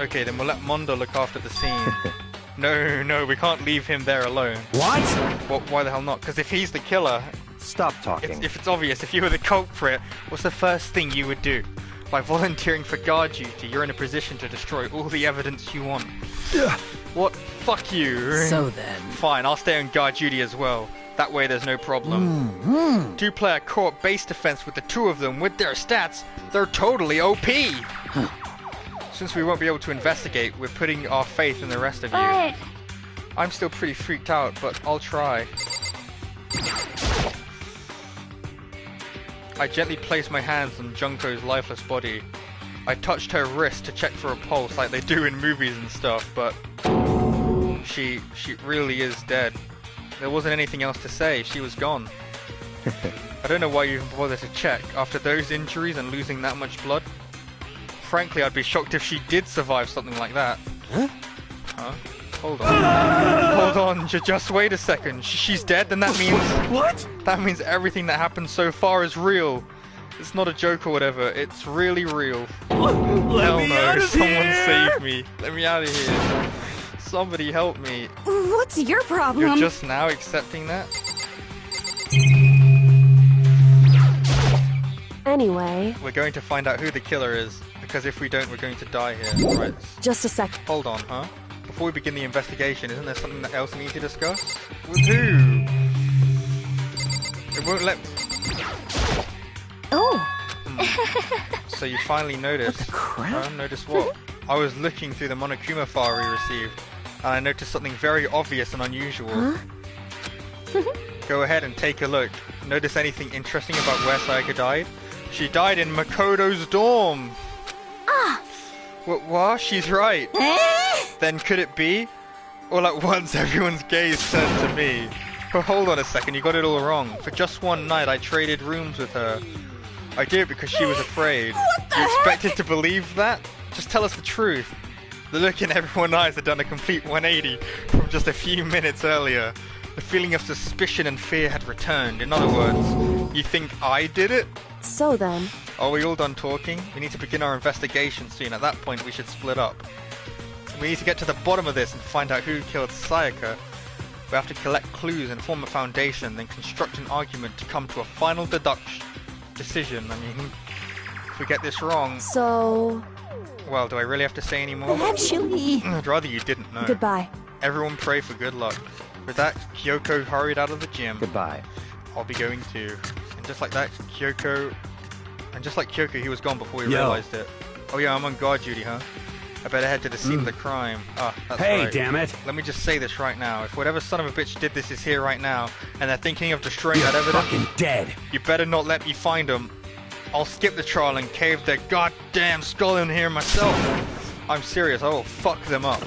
Okay, then we'll let Mondo look after the scene. No, we can't leave him there alone. what? Well, why the hell not? Because if he's the killer, Stop talking. if it's obvious, if you were the culprit, what's the first thing you would do? By volunteering for guard duty, you're in a position to destroy all the evidence you want. What? Fuck you. So then. Fine, I'll stay on guard duty as well. That way there's no problem. Two-player co-op base defense with the two of them, with their stats, they're totally OP! Since we won't be able to investigate, we're putting our faith in the rest of you. But... I'm still pretty freaked out, but I'll try. I gently placed my hands on Junko's lifeless body. I touched her wrist to check for a pulse like they do in movies and stuff, but she really is dead. There wasn't anything else to say, she was gone. I don't know why you even bothered to check after those injuries and losing that much blood. Frankly, I'd be shocked if she did survive something like that. Huh? Hold on. Hold on, just wait a second. She's dead, then that means... What? That means everything that happened so far is real. It's not a joke or whatever, it's really real. Hell no, someone save me. Let me out of here. Somebody help me. What's your problem? You're just now accepting that? anyway. We're going to find out who the killer is, because if we don't, we're going to die here. Right. Just a sec. Hold on, huh? Before we begin the investigation, isn't there something else we need to discuss? With who? It won't let... Oh! So you finally noticed. What the crap? Noticed what? I was looking through the Monokuma file we received, and I noticed something very obvious and unusual. Huh? Go ahead and take a look. Notice anything interesting about where Sayaka died? She died in Makoto's dorm! Ah! What? She's right. Then could it be? All at once, everyone's gaze turned to me. But hold on a second, you got it all wrong. For just one night, I traded rooms with her. I did it because she was afraid. You expected to believe that? Just tell us the truth. The look in everyone's eyes had done a complete 180 from just a few minutes earlier. The feeling of suspicion and fear had returned. In other words, you think I did it? So then... Are we all done talking? We need to begin our investigation soon. At that point, we should split up. We need to get to the bottom of this and find out who killed Sayaka. We have to collect clues and form a foundation, then construct an argument to come to a final decision. I mean, if we get this wrong... So... Well, do I really have to say any more? Actually... I'd rather you didn't know. Goodbye. Everyone pray for good luck. With that, Kyoko hurried out of the gym. Goodbye. I'll be going too. And just like that, Kyoko... And just like Kyoko, he was gone before we realized it. Oh yeah, I'm on guard duty, huh? I better head to the scene of the crime. Ah, that's Hey, right. damn it! Let me just say this right now. If whatever son of a bitch did this is here right now, and they're thinking of destroying that evidence... Fucking dead! You better not let me find them. I'll skip the trial and cave their goddamn skull in here myself. I'm serious, I will fuck them up.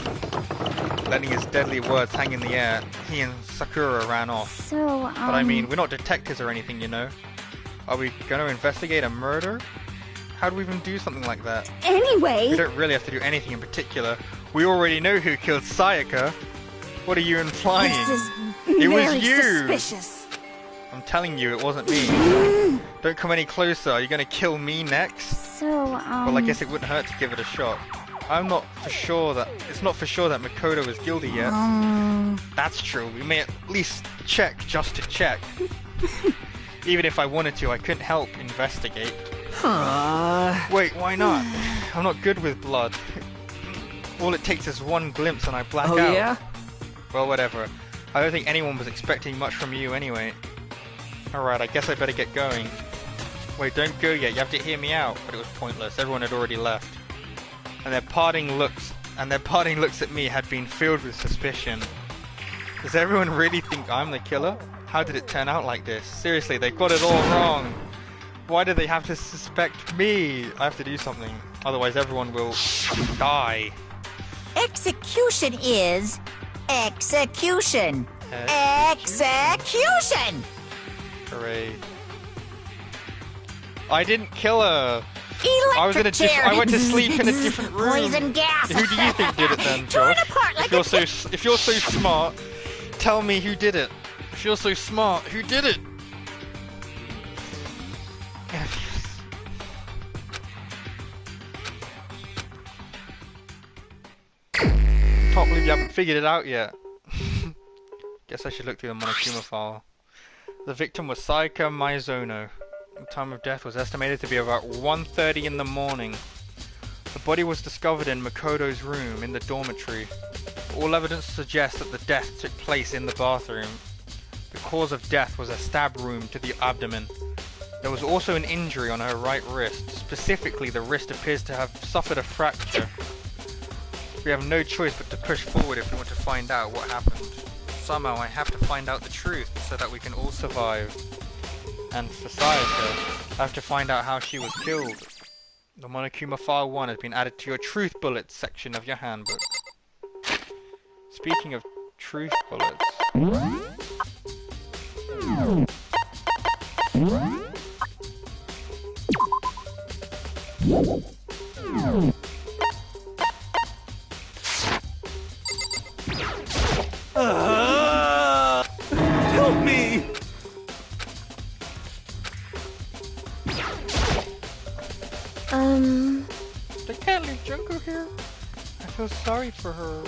Letting his deadly words hang in the air, he and Sakura ran off. So, But I mean, we're not detectives or anything, you know? Are we gonna investigate a murder? How do we even do something like that? Anyway... We don't really have to do anything in particular. We already know who killed Sayaka. What are you implying? This is It was very you! suspicious. I'm telling you, it wasn't me. Don't come any closer. Are you gonna kill me next? So, Well, I guess it wouldn't hurt to give it a shot. I'm not for sure that... It's not for sure that Makoto is guilty yet. That's true. We may at least check just to check. Even if I wanted to, I couldn't help investigate. Wait, why not? I'm not good with blood. All it takes is one glimpse and I black out. yeah? Well, whatever. I don't think anyone was expecting much from you anyway. Alright, I guess I better get going. Wait, don't go yet. You have to hear me out. But it was pointless. Everyone had already left. And their parting looks at me had been filled with suspicion. Does everyone really think I'm the killer? How did it turn out like this? Seriously, they got it all wrong. Why do they have to suspect me? I have to do something. Otherwise everyone will die. Execution is execution. Execution! Hooray. I didn't kill her. Electric I was in a chair. I went to sleep in a different room. Poison gas. Who do you think did it then, Torn Josh? apart like If you're so smart, tell me who did it. If you're so smart, who did it? Can't believe you haven't figured it out yet. Guess I should look through the Monokuma file. The victim was Sayaka Maizono. The time of death was estimated to be about 1:30 in the morning. The body was discovered in Makoto's room in the dormitory. All evidence suggests that the death took place in the bathroom. The cause of death was a stab wound to the abdomen. There was also an injury on her right wrist. Specifically, the wrist appears to have suffered a fracture. We have no choice but to push forward if we want to find out what happened. Somehow I have to find out the truth so that we can all survive. And for Sayaka, I have to find out how she was killed. The Monokuma File 1 has been added to your Truth Bullets section of your handbook. Speaking of Truth Bullets... Help me! They can't leave Junko here. I feel sorry for her.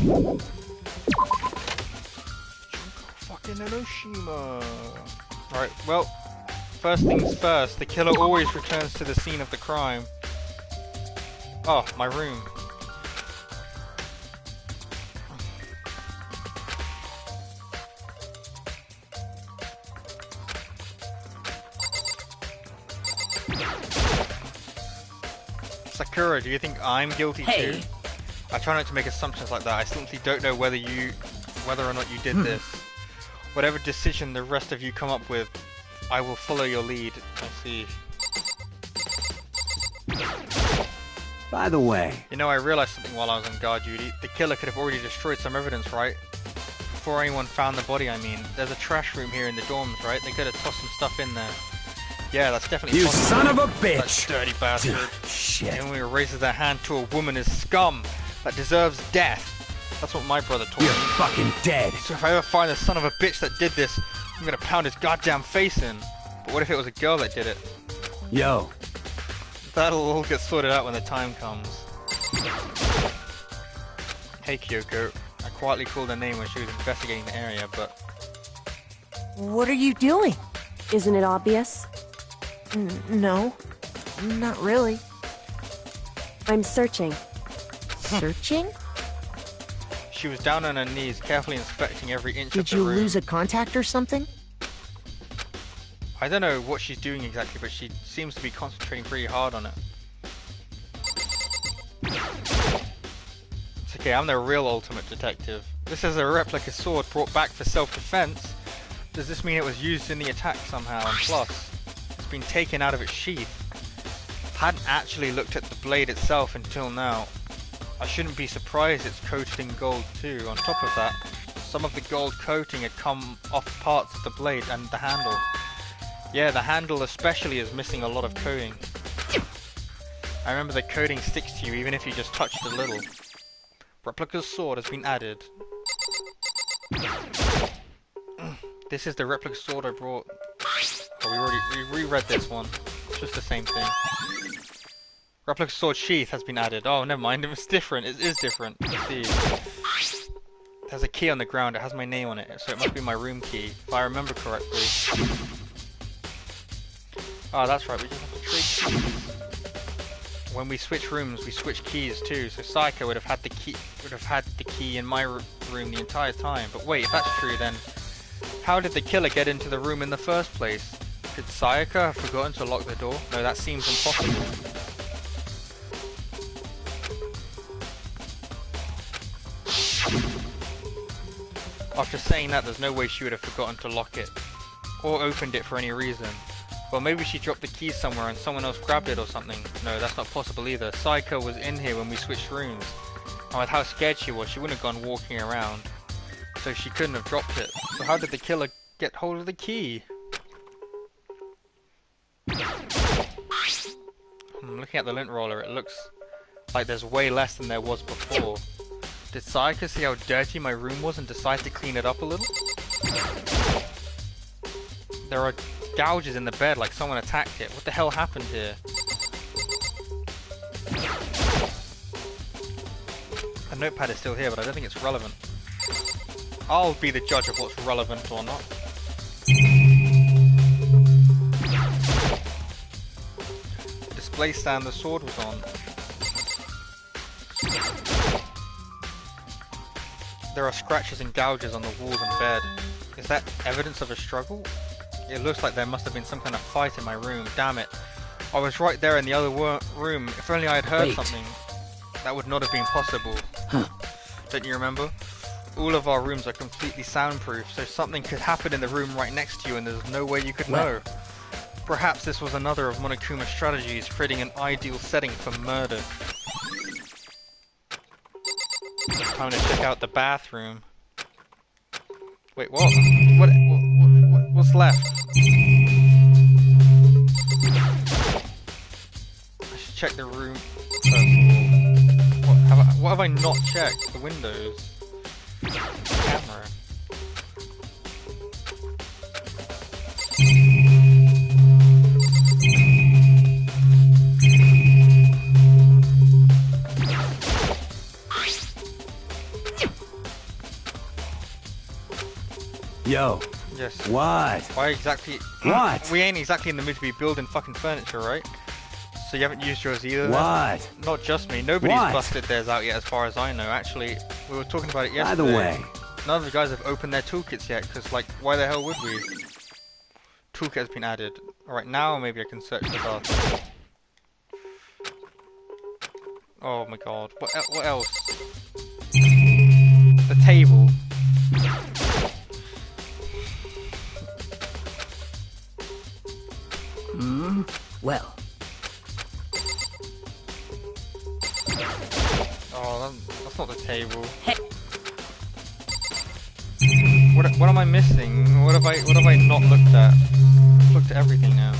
Junko fucking Enoshima. Alright, well, first things first, the killer always returns to the scene of the crime. Oh, my room. Sakura, do you think I'm guilty too? I try not to make assumptions like that. I simply don't know whether or not you did this. Whatever decision the rest of you come up with, I will follow your lead. I see. By the way... You know, I realized something while I was on guard duty. The killer could have already destroyed some evidence, right? Before anyone found the body, I mean. There's a trash room here in the dorms, right? They could have tossed some stuff in there. Yeah, that's definitely possible. You son of a That bitch! dirty bastard. Shit. Anyone who raises their hand to a woman is scum that deserves death. That's what my brother told You're me. fucking dead. So if I ever find the son of a bitch that did this, I'm gonna pound his goddamn face in. But what if it was a girl that did it? Yo. That'll all get sorted out when the time comes. Hey Kyoko. I quietly called her name when she was investigating the area, but... What are you doing? Isn't it obvious? No, not really. I'm searching. Searching? She was down on her knees, carefully inspecting every inch of Did the you room. lose a contact or something? I don't know what she's doing exactly, but she seems to be concentrating pretty hard on it. It's okay, I'm the real ultimate detective. This is a replica sword brought back for self-defense. Does this mean it was used in the attack somehow? And plus, it's been taken out of its sheath. Hadn't actually looked at the blade itself until now. I shouldn't be surprised it's coated in gold too. On top of that, some of the gold coating had come off parts of the blade and the handle. Yeah, the handle especially is missing a lot of coating. I remember the coating sticks to you even if you just touched a little. Replica's sword has been added. This is the replica sword I brought. Oh, we reread this one. It's just the same thing. Replica sword sheath has been added. Oh, never mind. It was different. It is different. Let's see. There's a key on the ground. It has my name on it, so it must be my room key, if I remember correctly. Oh, that's right. We just have to trade keys. When we switch rooms, we switch keys too. So Sayaka would have had the key in my room the entire time. But wait, if that's true, then how did the killer get into the room in the first place? Did Sayaka have forgotten to lock the door? No, that seems impossible. After saying that, there's no way she would have forgotten to lock it. Or opened it for any reason. Well, maybe she dropped the keys somewhere and someone else grabbed it or something. No, that's not possible either. Sayaka was in here when we switched rooms. And with how scared she was, she wouldn't have gone walking around. So she couldn't have dropped it. So how did the killer get hold of the key? I'm looking at the lint roller. It looks like there's way less than there was before. Did Sayaka see how dirty my room was and decide to clean it up a little? There are gouges in the bed like someone attacked it. What the hell happened here? The notepad is still here, but I don't think it's relevant. I'll be the judge of what's relevant or not. The display stand the sword was on. There are scratches and gouges on the walls and bed. Is that evidence of a struggle? It looks like there must have been some kind of fight in my room. Damn it. I was right there in the other room. If only I had heard something. That would not have been possible. Don't you remember? All of our rooms are completely soundproof, so something could happen in the room right next to you and there's no way you could know. Perhaps this was another of Monokuma's strategies, creating an ideal setting for murder. Time to check out the bathroom. Wait, what? What's left? I should check the room first of all. What have I not checked? The windows. Camera. Yo. Yes. What? Why exactly? What? We ain't exactly in the mood to be building fucking furniture, right? So you haven't used yours either? What? Then? Not just me. Nobody's busted theirs out yet, as far as I know. Actually, we were talking about it yesterday. By the way, none of the guys have opened their toolkits yet, because, like, why the hell would we? Toolkit has been added. Alright, now maybe I can search the bathroom. Oh my god. What else? The table. Well. Oh, that's not the table. Hey. What am I missing? What have I not looked at? I've looked at everything now.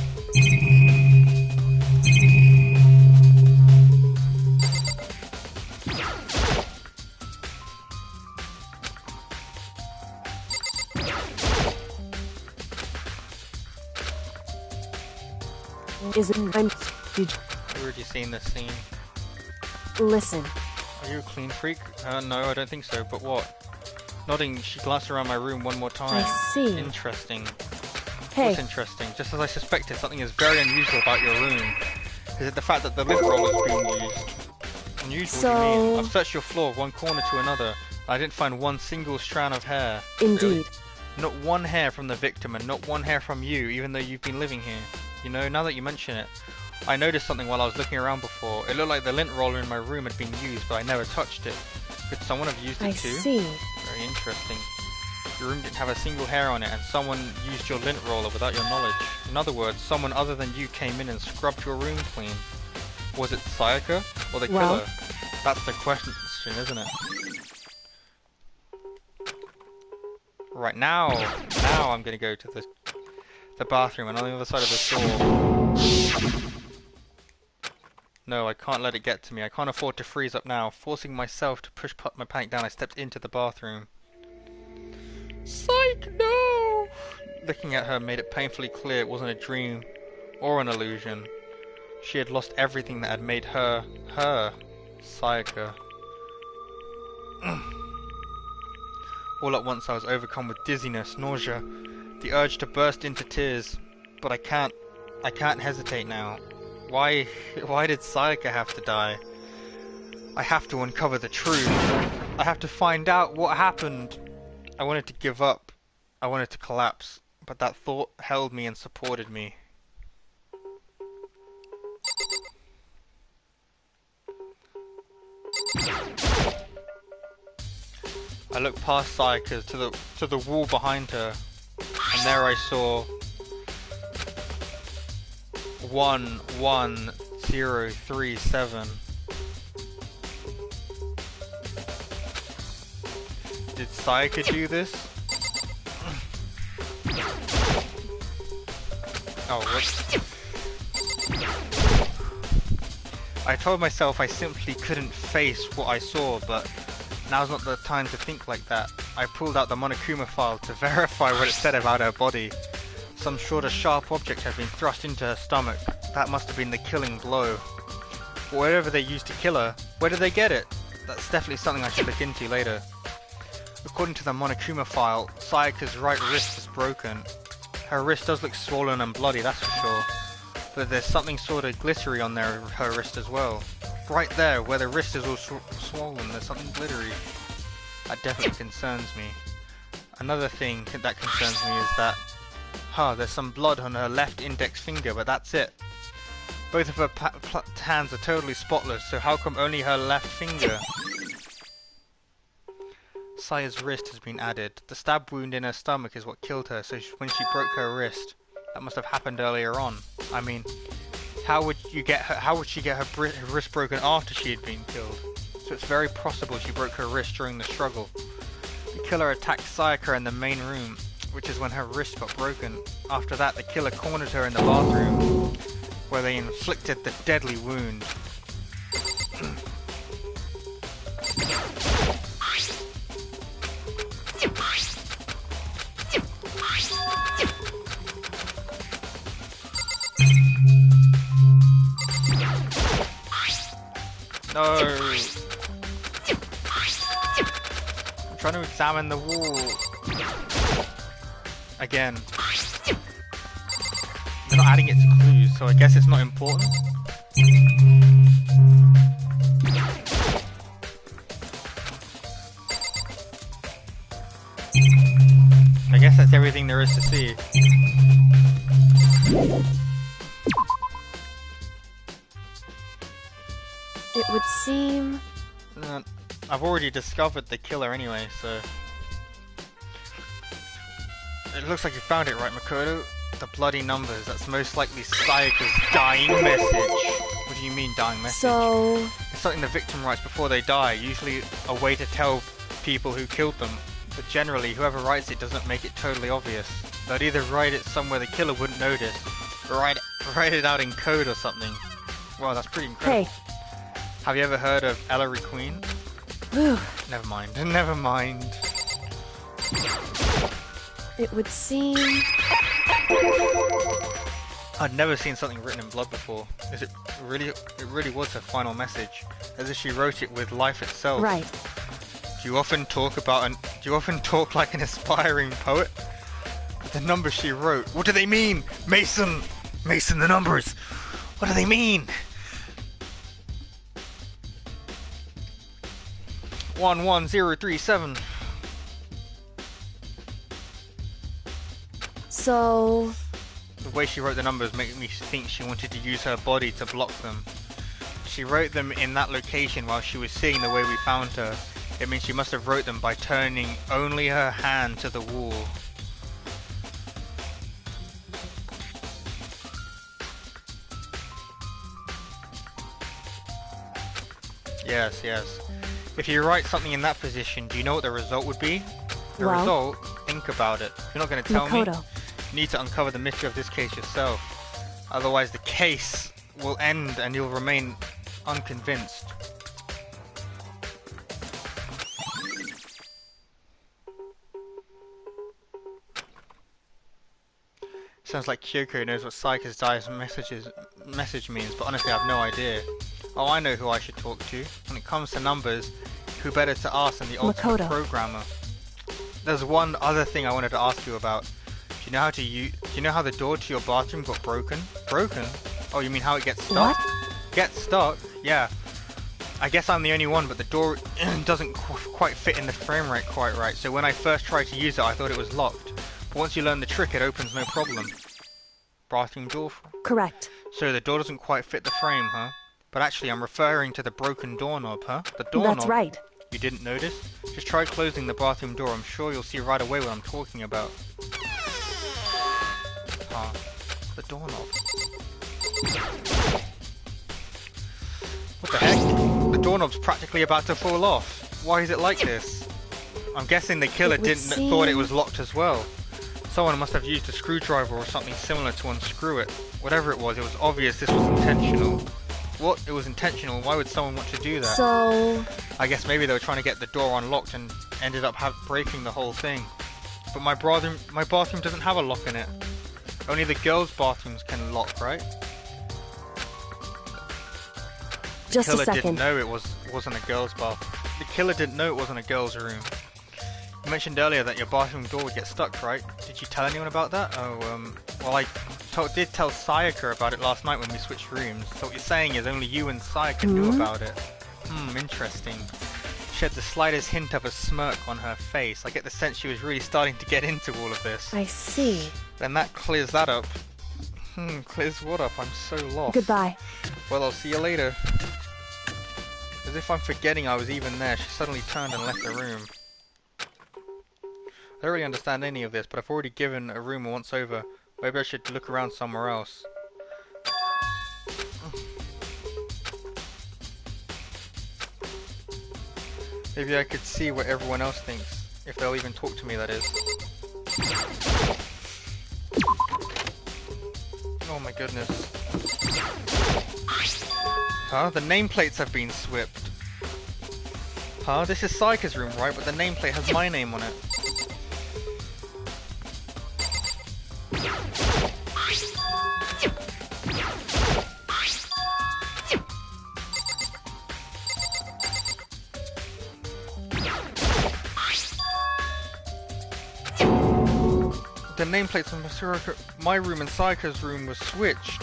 Did I've already seen this scene. listen. Are you a clean freak? No, I don't think so, but what? Nodding, she glanced around my room one more time. I see. Interesting. Hey. What's interesting? Just as I suspected, something is very unusual about your room. Is it the fact that the lint roller is being used? Unusual, what do you mean? I've searched your floor one corner to another. I didn't find one single strand of hair. Indeed. Really? Not one hair from the victim and not one hair from you, even though you've been living here. You know, now that you mention it, I noticed something while I was looking around before. It looked like the lint roller in my room had been used, but I never touched it. Could someone have used it too? I see. Very interesting. Your room didn't have a single hair on it, and someone used your lint roller without your knowledge. In other words, someone other than you came in and scrubbed your room clean. Was it Sayaka or the killer? That's the question, isn't it? Right now I'm gonna go to the bathroom, and on the other side of the door. No, I can't let it get to me. I can't afford to freeze up now. Forcing myself to push my panic down, I stepped into the bathroom. Psych, no! Looking at her made it painfully clear it wasn't a dream or an illusion. She had lost everything that had made her, Sayaka. All at once I was overcome with dizziness, nausea, the urge to burst into tears. But I can't hesitate now. Why did Sayaka have to die? I have to uncover the truth. I have to find out what happened. I wanted to give up. I wanted to collapse. But that thought held me and supported me. I looked past Sayaka to the wall behind her, and there I saw 11037. Did Sayaka do this? Oh, what? I told myself I simply couldn't face what I saw, but now's not the time to think like that. I pulled out the Monokuma file to verify what it said about her body. Some sort of sharp object had been thrust into her stomach. That must have been the killing blow. Whatever they used to kill her, where did they get it? That's definitely something I should look into later. According to the Monokuma file, Sayaka's right wrist is broken. Her wrist does look swollen and bloody, that's for sure. But there's something sort of glittery on her wrist as well. Right there, where the wrist is all swollen, there's something glittery. That definitely concerns me. Another thing that concerns me is that, there's some blood on her left index finger, but that's it. Both of her hands are totally spotless, so how come only her left finger? Saya's wrist has been added. The stab wound in her stomach is what killed her, so when she broke her wrist, that must have happened earlier on. I mean, how would she get her wrist broken after she had been killed? So it's very possible she broke her wrist during the struggle. The killer attacked Sayaka in the main room, which is when her wrist got broken. After that, the killer cornered her in the bathroom, where they inflicted the deadly wound. No! I'm trying to examine the wall. Again. They're not adding it to clues, so I guess it's not important. I guess that's everything there is to see. It would seem... I've already discovered the killer anyway, so... It looks like you found it, right, Makoto? The bloody numbers, that's most likely Sayaka's dying message. What do you mean, dying message? So... It's something the victim writes before they die, usually a way to tell people who killed them. But generally, whoever writes it doesn't make it totally obvious. They'd either write it somewhere the killer wouldn't notice, or write it out in code or something. Wow, that's pretty incredible. Hey. Have you ever heard of Ellery Queen? Never mind, never mind. It would seem... I'd never seen something written in blood before. It really was her final message, as if she wrote it with life itself. Right. Do you often talk like an aspiring poet? But the numbers she wrote, what do they mean? Mason, the numbers. What do they mean? 11037. So... The way she wrote the numbers made me think she wanted to use her body to block them. She wrote them in that location while she was seeing the way we found her. It means she must have wrote them by turning only her hand to the wall. Yes, yes. If you write something in that position, do you know what the result would be? The Well, result? Think about it. You're not going to tell me. Makoto. You need to uncover the mystery of this case yourself. Otherwise the case will end and you'll remain unconvinced. Sounds like Kyoko knows what Saika's dice message means, but honestly I have no idea. Oh, I know who I should talk to. When it comes to numbers, who better to ask than the ultimate Makoto. programmer? There's one other thing I wanted to ask you about. Do you know how the door to your bathroom got broken? Broken? Oh, you mean how it gets stuck? What? Gets stuck? Yeah. I guess I'm the only one, but the door doesn't quite fit in the frame rate quite right. So when I first tried to use it, I thought it was locked. But once you learn the trick, it opens no problem. Bathroom door? Correct. So the door doesn't quite fit the frame, huh? But actually, I'm referring to the broken doorknob, huh? The doorknob. That's right. You didn't notice? Just try closing the bathroom door. I'm sure you'll see right away what I'm talking about. Ah, the doorknob. What the heck? The doorknob's practically about to fall off. Why is it like this? I'm guessing the killer thought it was locked as well. Someone must have used a screwdriver or something similar to unscrew it. Whatever it was obvious this was intentional. What? It was intentional? Why would someone want to do that? So... I guess maybe they were trying to get the door unlocked and ended up breaking the whole thing. But my bathroom doesn't have a lock in it. Only the girls' bathrooms can lock, right? Just a The killer second. didn't know it wasn't a girl's bath. The killer didn't know it wasn't a girl's room. You mentioned earlier that your bathroom door would get stuck, right? Did you tell anyone about that? Oh, well, I did tell Sayaka about it last night when we switched rooms. So what you're saying is only you and Sayaka knew about it. Interesting. She had the slightest hint of a smirk on her face. I get the sense she was really starting to get into all of this. I see. Then that clears that up. Clears what up? I'm so lost. Goodbye. Well, I'll see you later. As if I'm forgetting I was even there, she suddenly turned and left the room. I don't really understand any of this, but I've already given a room a once over. Maybe I should look around somewhere else. Maybe I could see what everyone else thinks. If they'll even talk to me, that is. Oh my goodness. Huh? The nameplates have been swapped. Huh? This is Saika's room, right? But the nameplate has my name on it. The nameplates on my room and Saika's room were switched.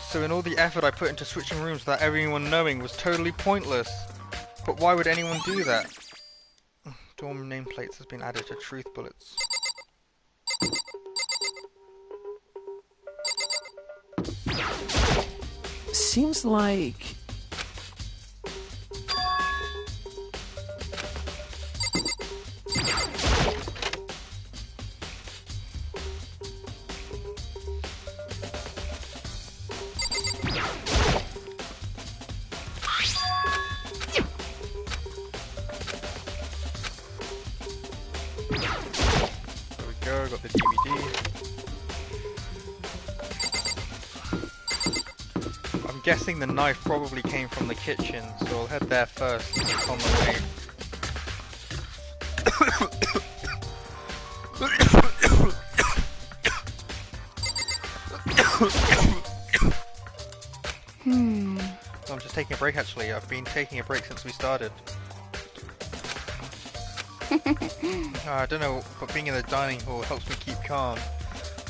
So in all the effort I put into switching rooms without everyone knowing was totally pointless. But why would anyone do that? Dorm nameplates has been added to truth bullets. Seems like... There we go, got the DVD. I'm guessing the knife probably came from the kitchen, so I'll head there first. It's on the way. I'm just taking a break actually. I've been taking a break since we started. I don't know, but being in the dining hall helps me keep calm.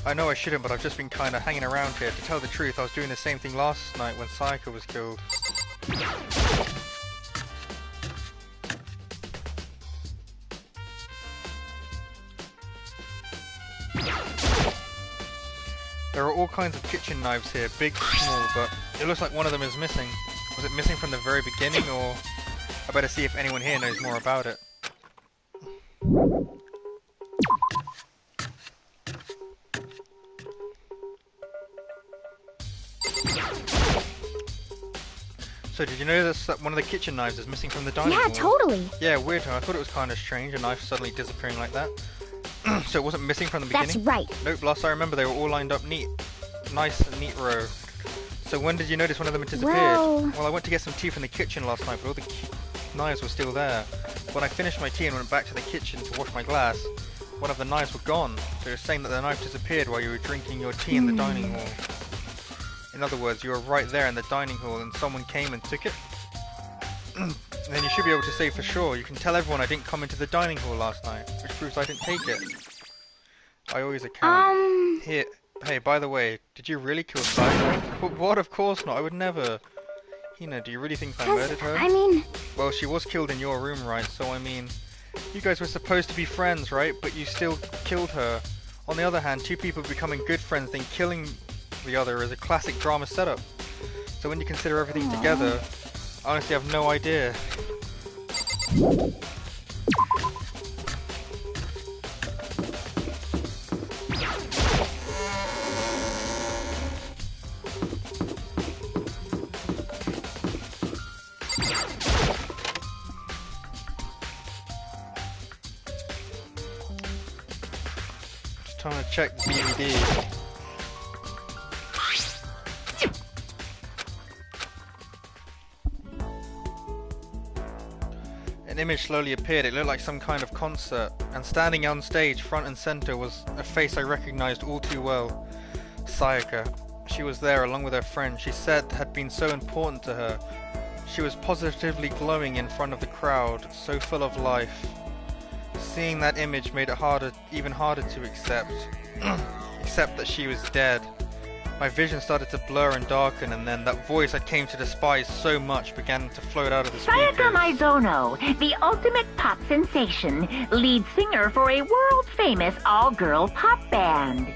I know I shouldn't, but I've just been kinda hanging around here. To tell the truth, I was doing the same thing last night when Sayaka was killed. There are all kinds of kitchen knives here, big, small, but it looks like one of them is missing. Was it missing from the very beginning, or... I better see if anyone here knows more about it. So did you know that one of the kitchen knives is missing from the dining hall? Yeah, totally. Yeah, weird, huh? I thought it was kind of strange, a knife suddenly disappearing like that. So it wasn't missing from the beginning? That's right. Nope, last I remember they were all lined up neat. Nice and neat row. So when did you notice one of them had disappeared? Well, I went to get some tea from the kitchen last night, but all the knives were still there. When I finished my tea and went back to the kitchen to wash my glass, one of the knives were gone. So you're saying that the knife disappeared while you were drinking your tea in the dining hall. In other words, you were right there in the dining hall and someone came and took it? Then you should be able to say for sure. You can tell everyone I didn't come into the dining hall last night, which proves I didn't take it. I always account. Here, hey, by the way, did you really kill Cypher? What? Of course not. I would never. Hina, do you really think I murdered her? I mean... Well, she was killed in your room, right? So, I mean... You guys were supposed to be friends, right? But you still killed her. On the other hand, two people becoming good friends then killing the other is a classic drama setup. So when you consider everything together, I honestly have no idea. Just trying to check the DVD. An image slowly appeared. It looked like some kind of concert, and standing on stage front and center was a face I recognized all too well. Sayaka. She was there along with her friend she said had been so important to her. She was positively glowing in front of the crowd, so full of life. Seeing that image made it even harder to accept. Except that she was dead. My vision started to blur and darken, and then that voice I came to despise so much began to float out of the speakers. Sayaka Maizono, the ultimate pop sensation, lead singer for a world-famous all-girl pop band.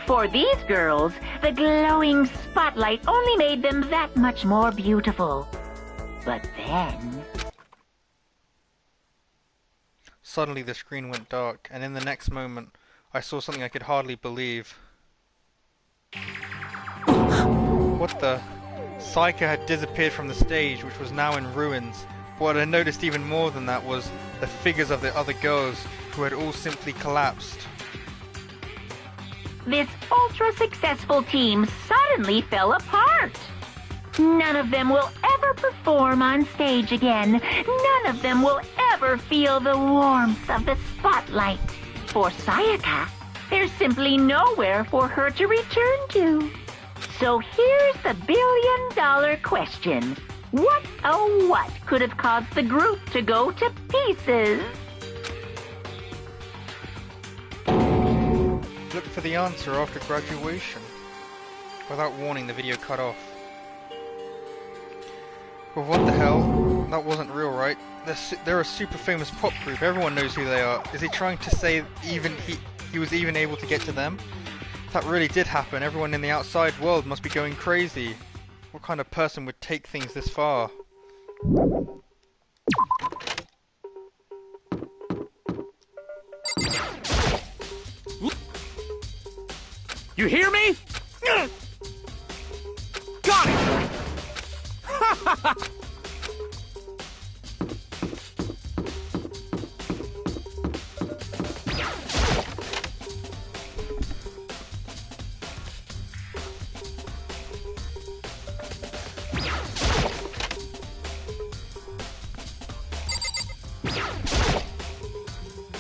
For these girls, the glowing spotlight only made them that much more beautiful. But then... Suddenly the screen went dark, and in the next moment, I saw something I could hardly believe. What the? Sayaka had disappeared from the stage, which was now in ruins. But what I noticed even more than that was the figures of the other girls, who had all simply collapsed. This ultra-successful team suddenly fell apart. None of them will ever perform on stage again. None of them will ever feel the warmth of the spotlight. For Sayaka, there's simply nowhere for her to return to. So here's the billion-dollar question. What, oh what, could have caused the group to go to pieces? Look for the answer after graduation. Without warning, the video cut off. Well, what the hell? That wasn't real, right? They're a super famous pop group. Everyone knows who they are. Is he trying to say even he was even able to get to them? If that really did happen, everyone in the outside world must be going crazy. What kind of person would take things this far? You hear me? Got it!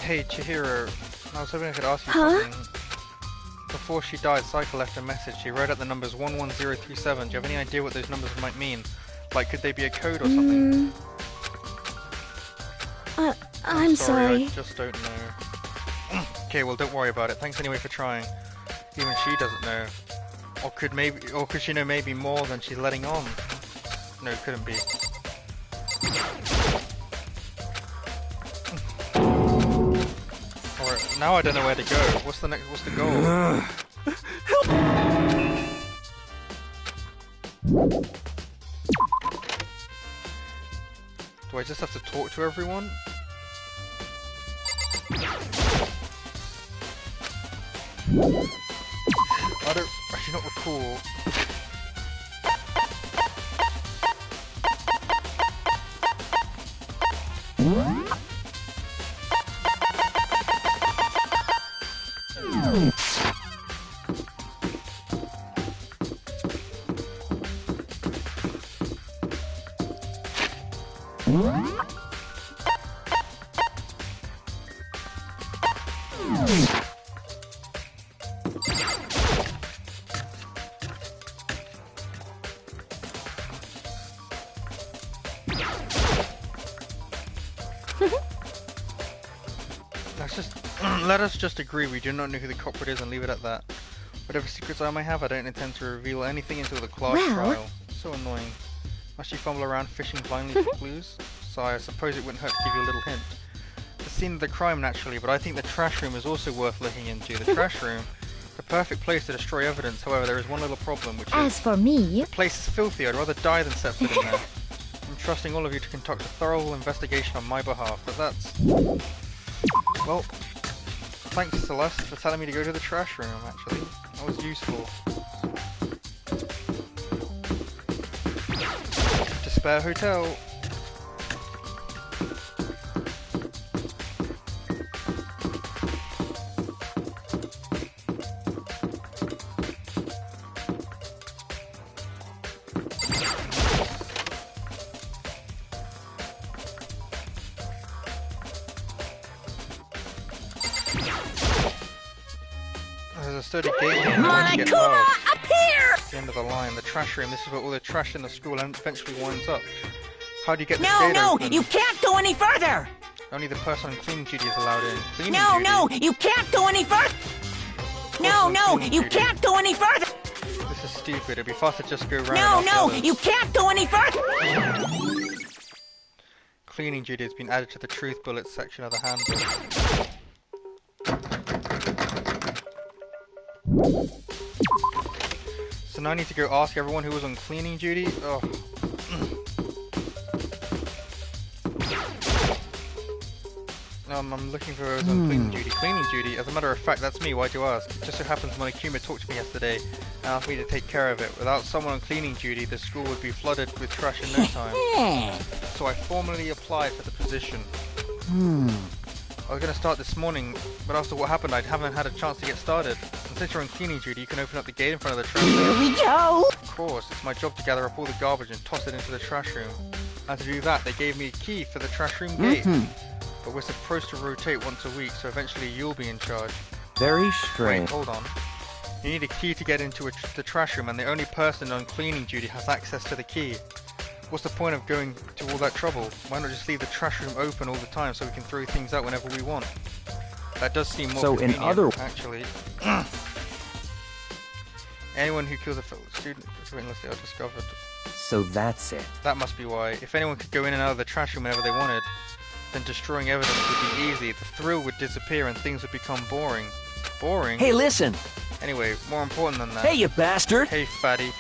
Hey Chihiro, I was hoping I could ask you something. Before she died, Sayaka left a message. She wrote out the numbers 11037. Do you have any idea what those numbers might mean? Like, could they be a code or something? I'm sorry. I just don't know. Okay, well, don't worry about it. Thanks anyway for trying. Even she doesn't know. Or could she know maybe more than she's letting on? No, it couldn't be. Alright, now I don't know where to go. What's the goal? Do I just have to talk to everyone? I do not recall. Let us just agree we do not know who the culprit is and leave it at that. Whatever secrets I may have, I don't intend to reveal anything until the class trial. So annoying. Must you fumble around fishing blindly for clues? So I suppose it wouldn't hurt to give you a little hint. The scene of the crime naturally, but I think the trash room is also worth looking into. The trash room, the perfect place to destroy evidence. However, there is one little problem, which As is for me, the place is filthy. I'd rather die than set foot in there. I'm trusting all of you to conduct a thorough investigation on my behalf, but that's... Well, thanks Celeste for telling me to go to the trash room, actually. That was useful. Despair Hotel. Sturdy gate here. Monokuma, up here! At the end of the line, the trash room. This is where all the trash in the school eventually winds up. How do you get the gate open? You can't go any further! Only the person on cleaning duty is allowed in. Cleaning duty? You can't go any further! You can't go any further! This is stupid. It'd be faster to just go around. You can't go any further! Cleaning duty has been added to the truth bullets section of the handbook. So now I need to go ask everyone who was on cleaning duty. Oh. I'm looking for those on cleaning duty. Cleaning duty? As a matter of fact, that's me. Why'd you ask? It just so happens Monokuma talked to me yesterday and asked me to take care of it. Without someone on cleaning duty, the school would be flooded with trash in no time. So I formally applied for the position. I was going to start this morning, but after what happened, I haven't had a chance to get started. And since you're on cleaning duty, you can open up the gate in front of the trash room. Here we go! Of course, it's my job to gather up all the garbage and toss it into the trash room. And to do that, they gave me a key for the trash room gate. But we're supposed to rotate once a week, so eventually you'll be in charge. Very strange. Wait, hold on. You need a key to get into the trash room, and the only person on cleaning duty has access to the key. What's the point of going to all that trouble? Why not just leave the trash room open all the time so we can throw things out whenever we want? That does seem more convenient, actually. Anyone who kills a fellow student unless they are discovered. So that's it. That must be why. If anyone could go in and out of the trash room whenever they wanted, then destroying evidence would be easy. The thrill would disappear and things would become boring. Boring? Hey, listen! Anyway, more important than that. Hey, you bastard! Hey, fatty.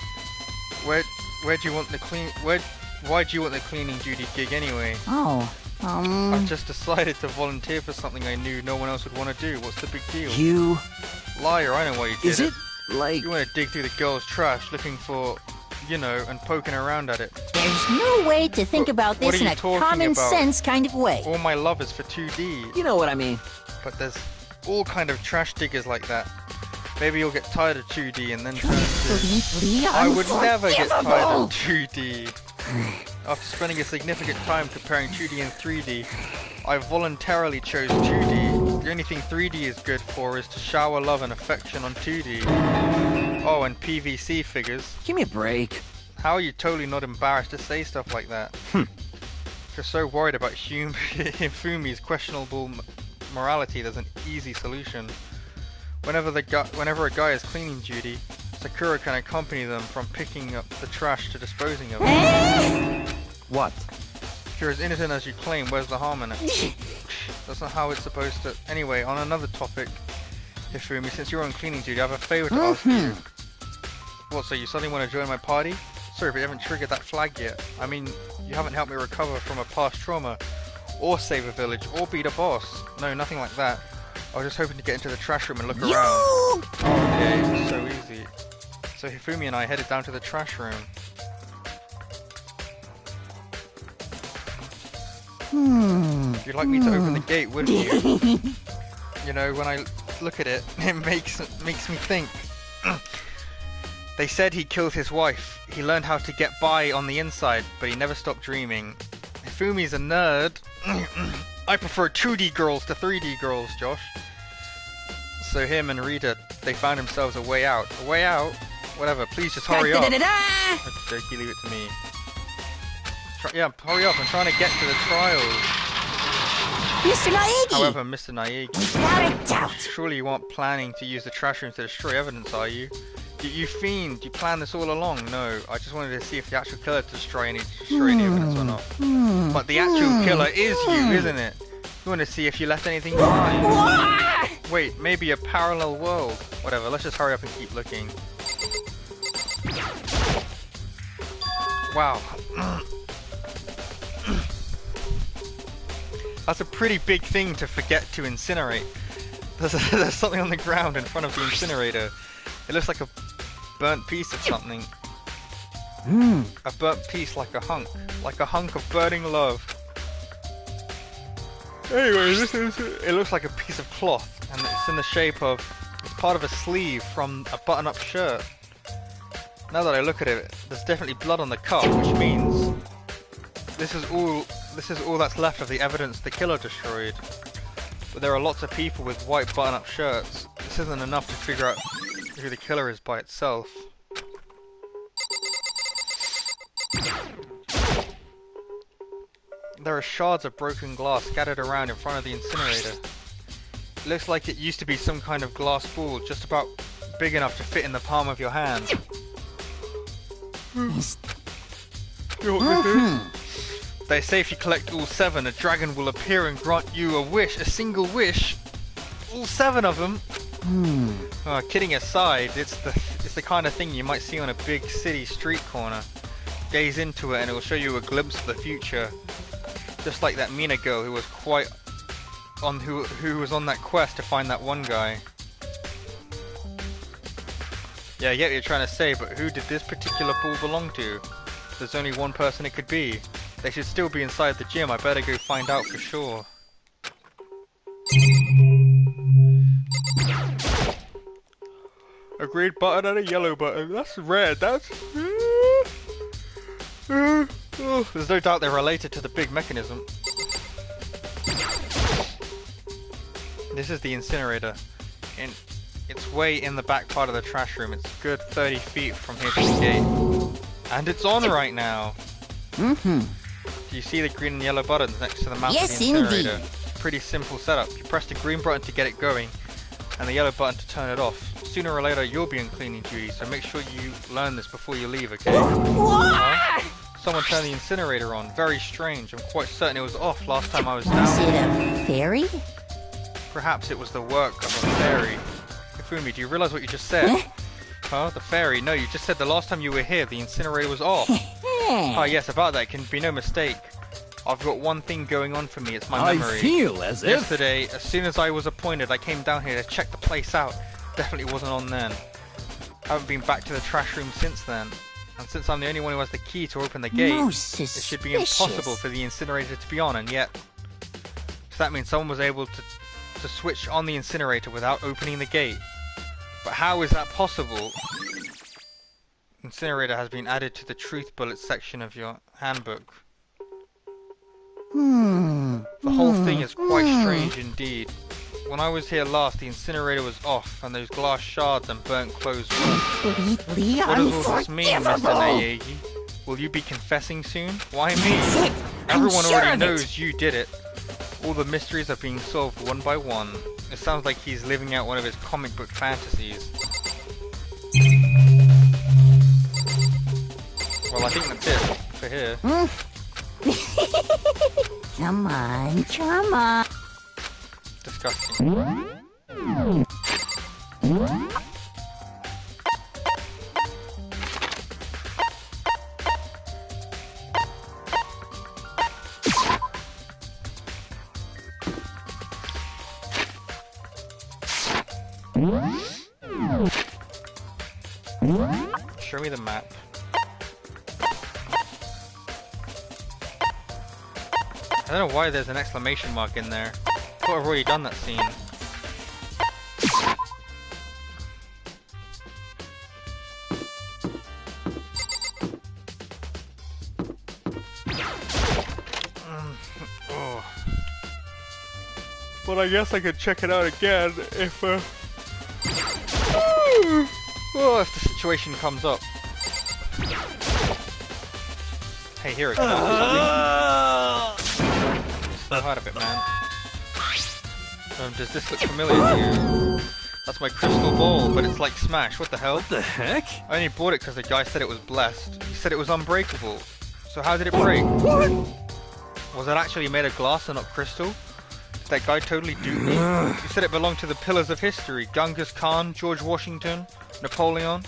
Why do you want the cleaning duty gig anyway? I've just decided to volunteer for something I knew no one else would want to do. What's the big deal? You... Liar, I know why you did it. Is it, like... You want to dig through the girls' trash looking for, you know, and poking around at it. there's no way to think about this in a common sense kind of way. All my love is for 2D. You know what I mean. But there's all kind of trash diggers like that. Maybe you'll get tired of 2D and then turn to... I would never get tired of 2D. After spending a significant time comparing 2D and 3D, I voluntarily chose 2D. The only thing 3D is good for is to shower love and affection on 2D. Oh, and PVC figures. Give me a break. How are you totally not embarrassed to say stuff like that? If you're so worried about Hifumi's questionable morality, there's an easy solution. Whenever a guy is cleaning duty, Sakura can accompany them from picking up the trash to disposing of it. What? If you're as innocent as you claim, where's the harm in it? That's not how it's supposed to... Anyway, on another topic, Hifumi, since you're on cleaning duty, I have a favor to ask you. What, so you suddenly want to join my party? Sorry, but you haven't triggered that flag yet. I mean, you haven't helped me recover from a past trauma, or save a village, or beat a boss. No, nothing like that. I was just hoping to get into the trash room and look around. Oh, okay, so easy. So Hifumi and I headed down to the trash room. You'd like me to open the gate, wouldn't you? You know, when I look at it, it makes me think. They said he killed his wife. He learned how to get by on the inside, but he never stopped dreaming. Hifumi's a nerd. I prefer 2D girls to 3D girls, Josh. So him and Rita, they found themselves a way out. A way out? Whatever, please just hurry up. Jokey, leave it to me. Yeah, hurry up, I'm trying to get to the trials. Mr. Naegi! However, Mr. Naegi, without a doubt, surely you aren't planning to use the trash room to destroy evidence, are you? You fiend, you planned this all along. No, I just wanted to see if the actual killer destroy any evidence or not. But the actual killer is you, isn't it? You want to see if you left anything behind. Wait, maybe a parallel world. Whatever, let's just hurry up and keep looking. Wow. That's a pretty big thing to forget to incinerate. There's something on the ground in front of the incinerator. It looks like a burnt piece of something. A burnt piece, like a hunk of burning love. Anyway, it looks like a piece of cloth, and it's in the shape of, it's part of a sleeve from a button-up shirt. Now that I look at it, there's definitely blood on the cuff, which means this is all that's left of the evidence the killer destroyed. But there are lots of people with white button-up shirts. This isn't enough to figure out who the killer is by itself. There are shards of broken glass scattered around in front of the incinerator. It looks like it used to be some kind of glass ball, just about big enough to fit in the palm of your hand. You know what this is? They say if you collect all 7, a dragon will appear and grant you a wish, a single wish. All 7 of them. Kidding aside, it's the kind of thing you might see on a big city street corner. Gaze into it and it will show you a glimpse of the future. Just like that Mina girl who was who was on that quest to find that one guy. Yeah, I get what you're trying to say, but who did this particular ball belong to? There's only one person it could be. They should still be inside the gym. I better go find out for sure. A green button and a yellow button. That's red. That's... There's no doubt they're related to the big mechanism. This is the incinerator. It's way in the back part of the trash room. It's a good 30 feet from here to the gate. And it's on right now. Do you see the green and yellow buttons next to the mouth of the incinerator? Indeed. Pretty simple setup. You press the green button to get it going, and the yellow button to turn it off. Sooner or later you'll be on cleaning duty, so make sure you learn this before you leave, okay? Someone turned the incinerator on. Very strange. I'm quite certain it was off last time I was down. Is it a fairy? Perhaps it was the work of a fairy. Hifumi, do you realize what you just said? Huh? The fairy? No, you just said the last time you were here the incinerator was off. Oh yes, about that can be no mistake. I've got one thing going on for me, it's my memory. I feel as if... Yesterday, as soon as I was appointed, I came down here to check the place out. Definitely wasn't on then. Haven't been back to the trash room since then. And since I'm the only one who has the key to open the gate, it should be impossible for the incinerator to be on, and yet... So that means someone was able to switch on the incinerator without opening the gate. But how is that possible? Incinerator has been added to the truth bullet section of your handbook. The whole thing is quite strange indeed. When I was here last, the incinerator was off, and those glass shards and burnt clothes were. What does all this mean, Mr. Naegi? Will you be confessing soon? Why me? Everyone already knows you did it. All the mysteries are being solved one by one. It sounds like he's living out one of his comic book fantasies. Well, I think that's it for here. Come on, come on. Disgusting. Show me the map. I don't know why there's an exclamation mark in there. I thought I've already done that scene. Oh. But I guess I could check it out again if if the situation comes up. Hey, here it comes. Slow hard a bit, man. Does this look familiar to you? That's my crystal ball, but it's like Smash. What the hell? What the heck? I only bought it because the guy said it was blessed. He said it was unbreakable. So how did it break? What? Was it actually made of glass and not crystal? Did that guy totally dupe me? He said it belonged to the pillars of history. Genghis Khan, George Washington, Napoleon.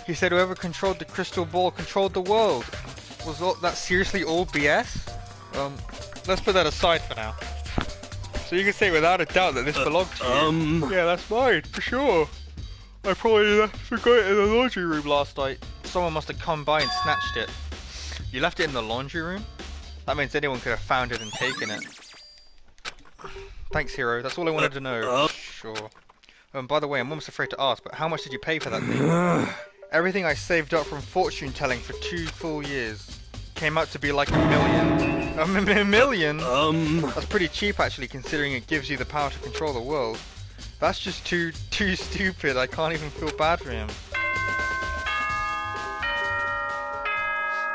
He said whoever controlled the crystal ball controlled the world. Was that seriously all BS? Let's put that aside for now. So you can say without a doubt that this belonged to you. Yeah, that's mine, for sure. I probably forgot it in the laundry room last night. Someone must have come by and snatched it. You left it in the laundry room? That means anyone could have found it and taken it. Thanks, Hero. That's all I wanted to know. Sure. By the way, I'm almost afraid to ask, but how much did you pay for that thing? Everything I saved up from fortune telling for 2 full years came out to be like $1 million. A million? That's pretty cheap actually, considering it gives you the power to control the world. That's just too stupid. I can't even feel bad for him.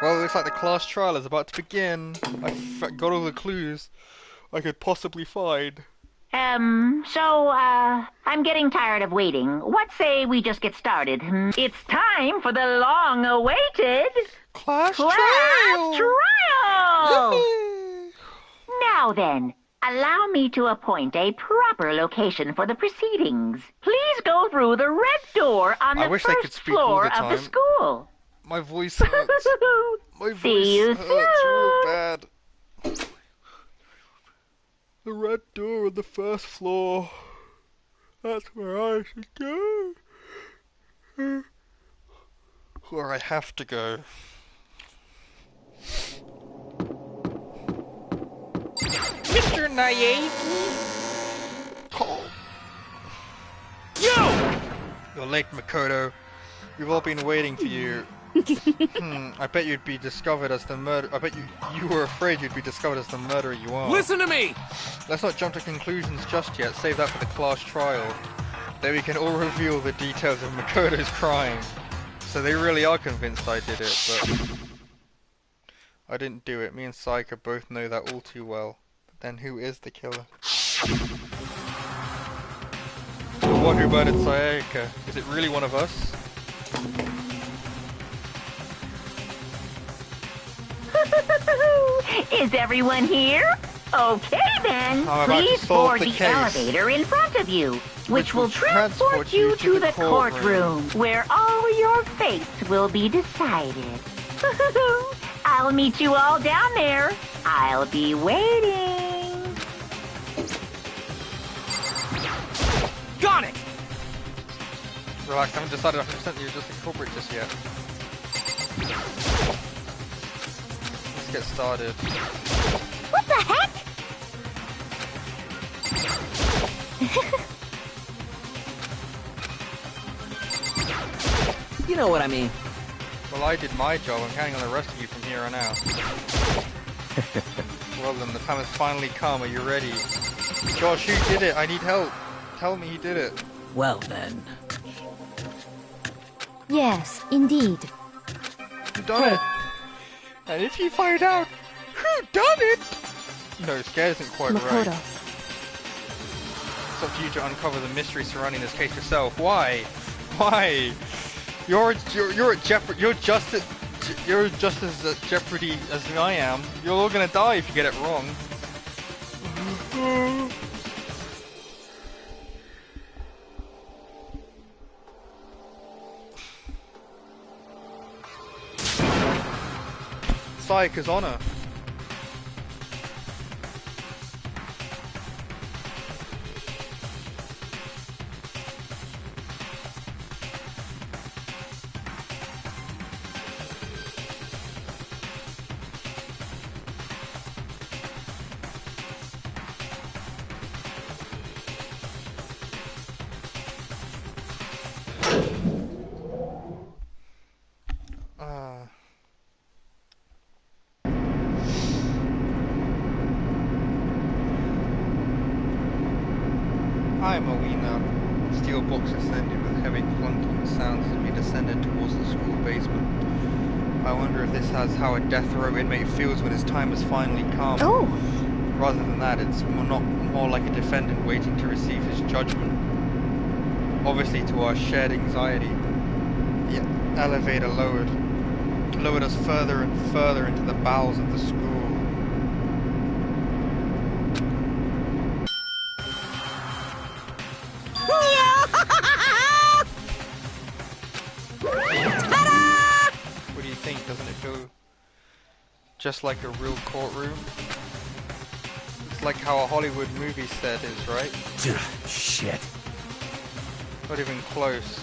Well, it looks like the class trial is about to begin. I've got all the clues I could possibly find. I'm getting tired of waiting. What say we just get started? It's time for the long-awaited Class trial! Now then, allow me to appoint a proper location for the proceedings. Please go through the red door on the first floor of the school. My voice hurts. My voice See you hurts soon. real bad. The red door on the first floor. That's where I should go. Where I have to go. Mr. Naive! Oh. You're late, Makoto. We've all been waiting for you. I bet you'd be discovered as the murderer. I bet you were afraid you'd be discovered as the murderer you are. Listen to me! Let's not jump to conclusions just yet. Save that for the class trial. Then we can all reveal the details of Makoto's crime. So they really are convinced I did it, but I didn't do it. Me and Saika both know that all too well. But then who is the killer? The one who murdered Saika. Is it really one of us? Is everyone here? Okay then, please board the elevator in front of you, which will transport you to the courtroom, where all your fates will be decided. I'll meet you all down there. I'll be waiting. Got it! Relax, I haven't decided 100% you're just a culprit just yet. Let's get started. What the heck? You know what I mean. Well, I did my job. I'm counting on the rest of you from here on out. Well then, the time has finally come. Are you ready? Josh, who did it? I need help. Tell me he did it. Well then. Yes, indeed. You done it. And if you find out who done it... No, scared isn't quite right. Makoto. It's up to you to uncover the mystery surrounding this case yourself. Why? Why? You're at jeopardy. You're just as at jeopardy as I am. You're all gonna die if you get it wrong. Sayaka's honor. I am a wiener. Steel box ascended with heavy clunking sounds as we descended towards the school basement. I wonder if this has how a death row inmate feels when his time has finally come. Oh! Rather than that, it's more like a defendant waiting to receive his judgment. Obviously to our shared anxiety. The elevator lowered us further and further into the bowels of the school. What do you think? Doesn't it feel just like a real courtroom? It's like how a Hollywood movie set is, right? Shit. Not even close.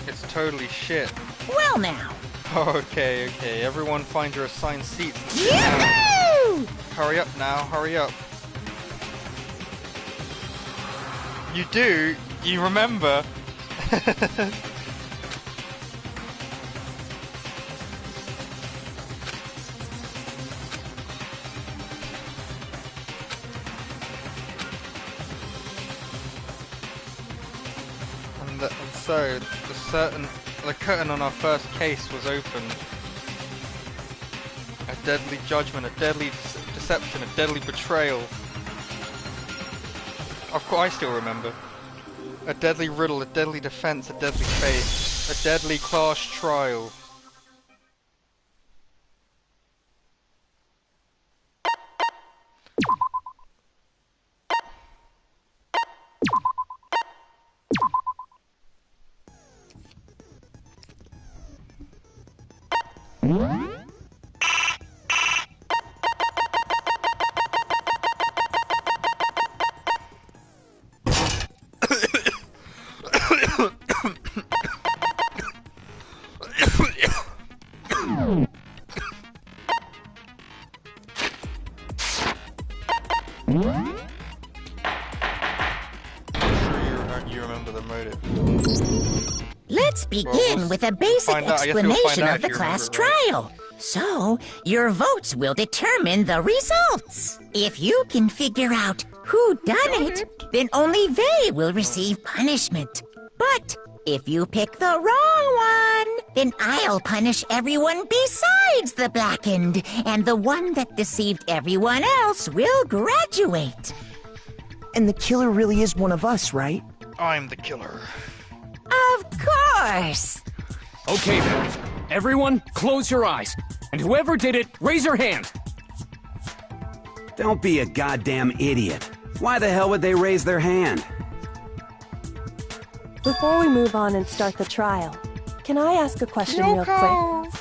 It's totally shit. Well now. Okay. Everyone find your assigned seats. Yahoo! Hurry up now, hurry up. You do? You remember? And so, the curtain on our first case was opened. A deadly judgment, a deadly deception, a deadly betrayal. Of course, I still remember. A deadly riddle, a deadly defense, a deadly faith, a deadly class trial. You remember the motive. Let's begin with a basic explanation of the class trial. So, your votes will determine the results. If you can figure out who done it, then only they will receive punishment. But if you pick the wrong one, then I'll punish everyone besides the blackened, and the one that deceived everyone else will graduate. And the killer really is one of us, right? I'm the killer. Of course! Okay then. Everyone, close your eyes. And whoever did it, raise your hand. Don't be a goddamn idiot. Why the hell would they raise their hand? Before we move on and start the trial, can I ask a question real quick?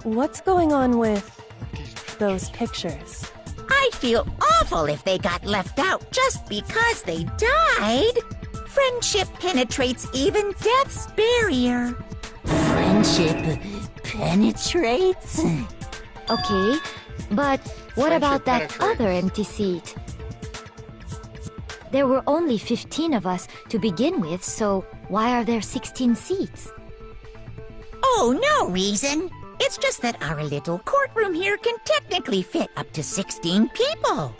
What's going on with those pictures? I'd feel awful if they got left out just because they died. Friendship penetrates even death's barrier. Friendship penetrates? Okay, but what about that penetrates. other empty seat? There were only 15 of us to begin with, so why are there 16 seats? Oh, no reason. It's just that our little courtroom here can technically fit up to 16 people.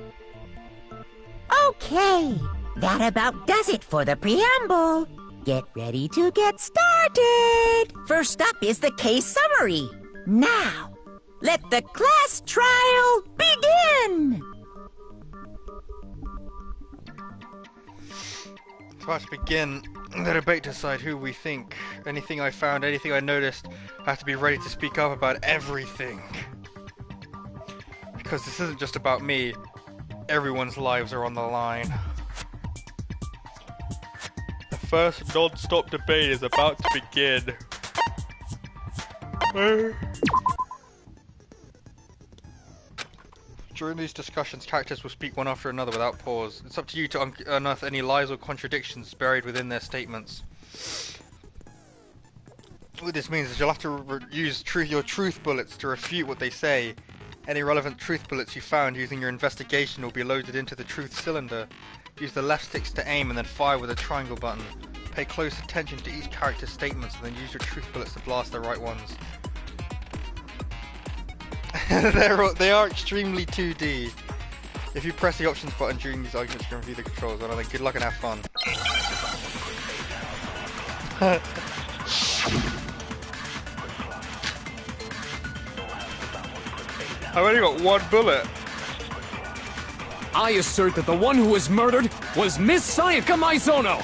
Okay, that about does it for the preamble. Get ready to get started. First up is the case summary. Now, let the class trial begin. It's about to begin the debate to decide who we think. Anything I found, anything I noticed, I have to be ready to speak up about everything. Because this isn't just about me. Everyone's lives are on the line. The first non-stop debate is about to begin. During these discussions, characters will speak one after another without pause. It's up to you to unearth any lies or contradictions buried within their statements. What this means is you'll have to use your truth bullets to refute what they say. Any relevant truth bullets you found using your investigation will be loaded into the truth cylinder. Use the left sticks to aim and then fire with a triangle button. Pay close attention to each character's statements and then use your truth bullets to blast the right ones. They are extremely 2D. If you press the options button during these arguments, you can review the controls. Well, then good luck and have fun. I've only got one bullet. I assert that the one who was murdered was Miss Sayaka Maizono!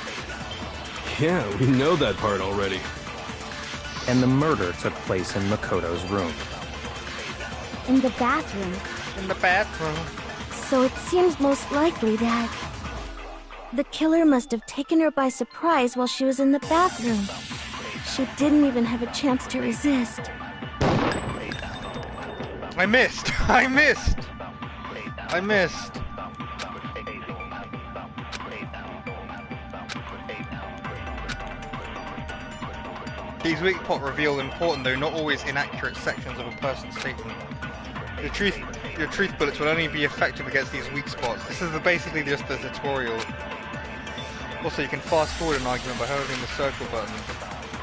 Yeah, we know that part already. And the murder took place in Makoto's room. In the bathroom. In the bathroom. So it seems most likely that the killer must have taken her by surprise while she was in the bathroom. She didn't even have a chance to resist. I missed! I missed! I missed! These weak pot reveal important, though not always inaccurate, sections of a person's statement. Your truth bullets will only be effective against these weak spots. This is basically just the tutorial. Also, you can fast forward an argument by holding the circle button.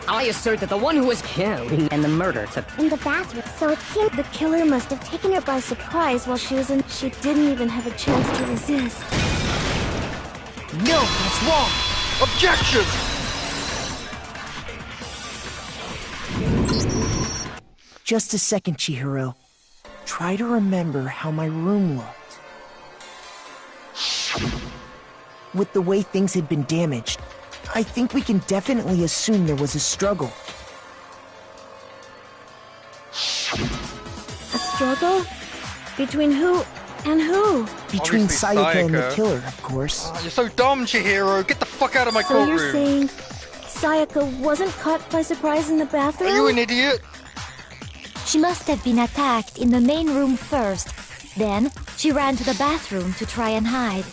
I assert that the one who was killed and the murder took in the bathroom. So it seemed the killer must have taken her by surprise while she was in. She didn't even have a chance to resist. No, that's wrong! Objection! Just a second, Chihiro. Try to remember how my room looked. With the way things had been damaged, I think we can definitely assume there was a struggle. A struggle? Between who and who? Between Obviously, Sayaka and the Sayaka. killer, of course. Oh, you're so dumb, Chihiro! Get the fuck out of my So courtroom! you're saying Sayaka wasn't caught by surprise in the bathroom? Are you an idiot? She must have been attacked in the main room first. Then, she ran to the bathroom to try and hide.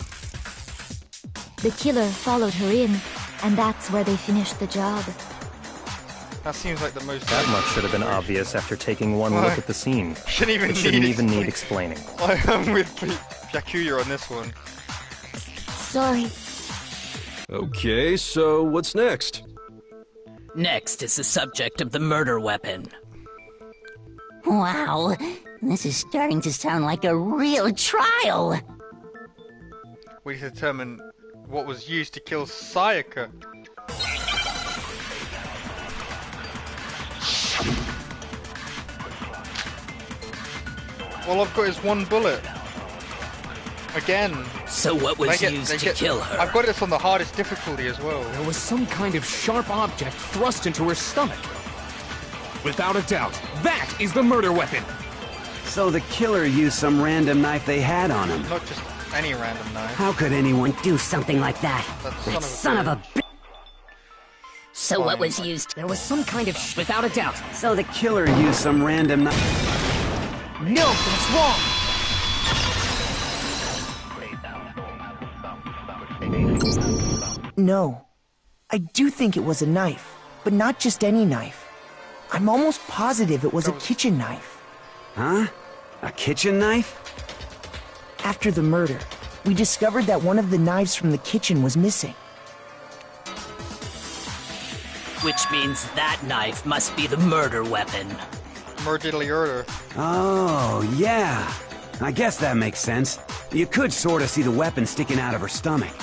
The killer followed her in, and that's where they finished the job. That seems like the most... That much should have been obvious after taking one look at the scene. Shouldn't even need explaining. I'm with Byakuya on this one. Sorry. Okay, so what's next? Next is the subject of the murder weapon. Wow, this is starting to sound like a real trial. We need to determine what was used to kill Sayaka. All I've got is one bullet. Again. So what was used to kill her? I've got this on the hardest difficulty as well. There was some kind of sharp object thrust into her stomach. Without a doubt, that is the murder weapon. So the killer used some random knife they had on him. Not just any random knife. How could anyone do something like that? That son of a bitch. So what was used? There was some kind of without a doubt. So the killer used some random knife. No, that's wrong. No. I do think it was a knife, but not just any knife. I'm almost positive it was a kitchen knife. Huh? A kitchen knife? After the murder, we discovered that one of the knives from the kitchen was missing. Which means that knife must be the murder weapon. Murder. Oh, yeah. I guess that makes sense. You could sort of see the weapon sticking out of her stomach.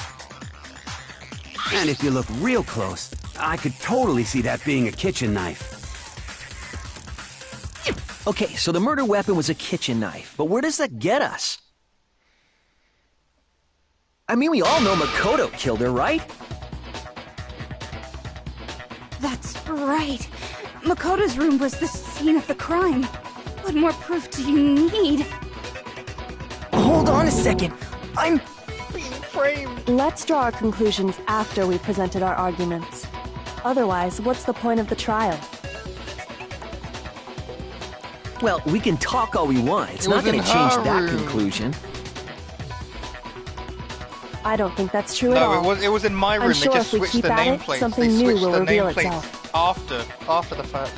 And if you look real close, I could totally see that being a kitchen knife. Okay, so the murder weapon was a kitchen knife, but where does that get us? I mean, we all know Makoto killed her, right? That's right. Makoto's room was the scene of the crime. What more proof do you need? Hold on a second. I'm being framed. Let's draw our conclusions after we've presented our arguments. Otherwise, what's the point of the trial? Well, we can talk all we want. It's not going to change that conclusion. I don't think that's true at all. No, it was in my room. I'm sure they just if we switched keep the at it, nameplates. something They new switched will the reveal nameplates itself. after the fact.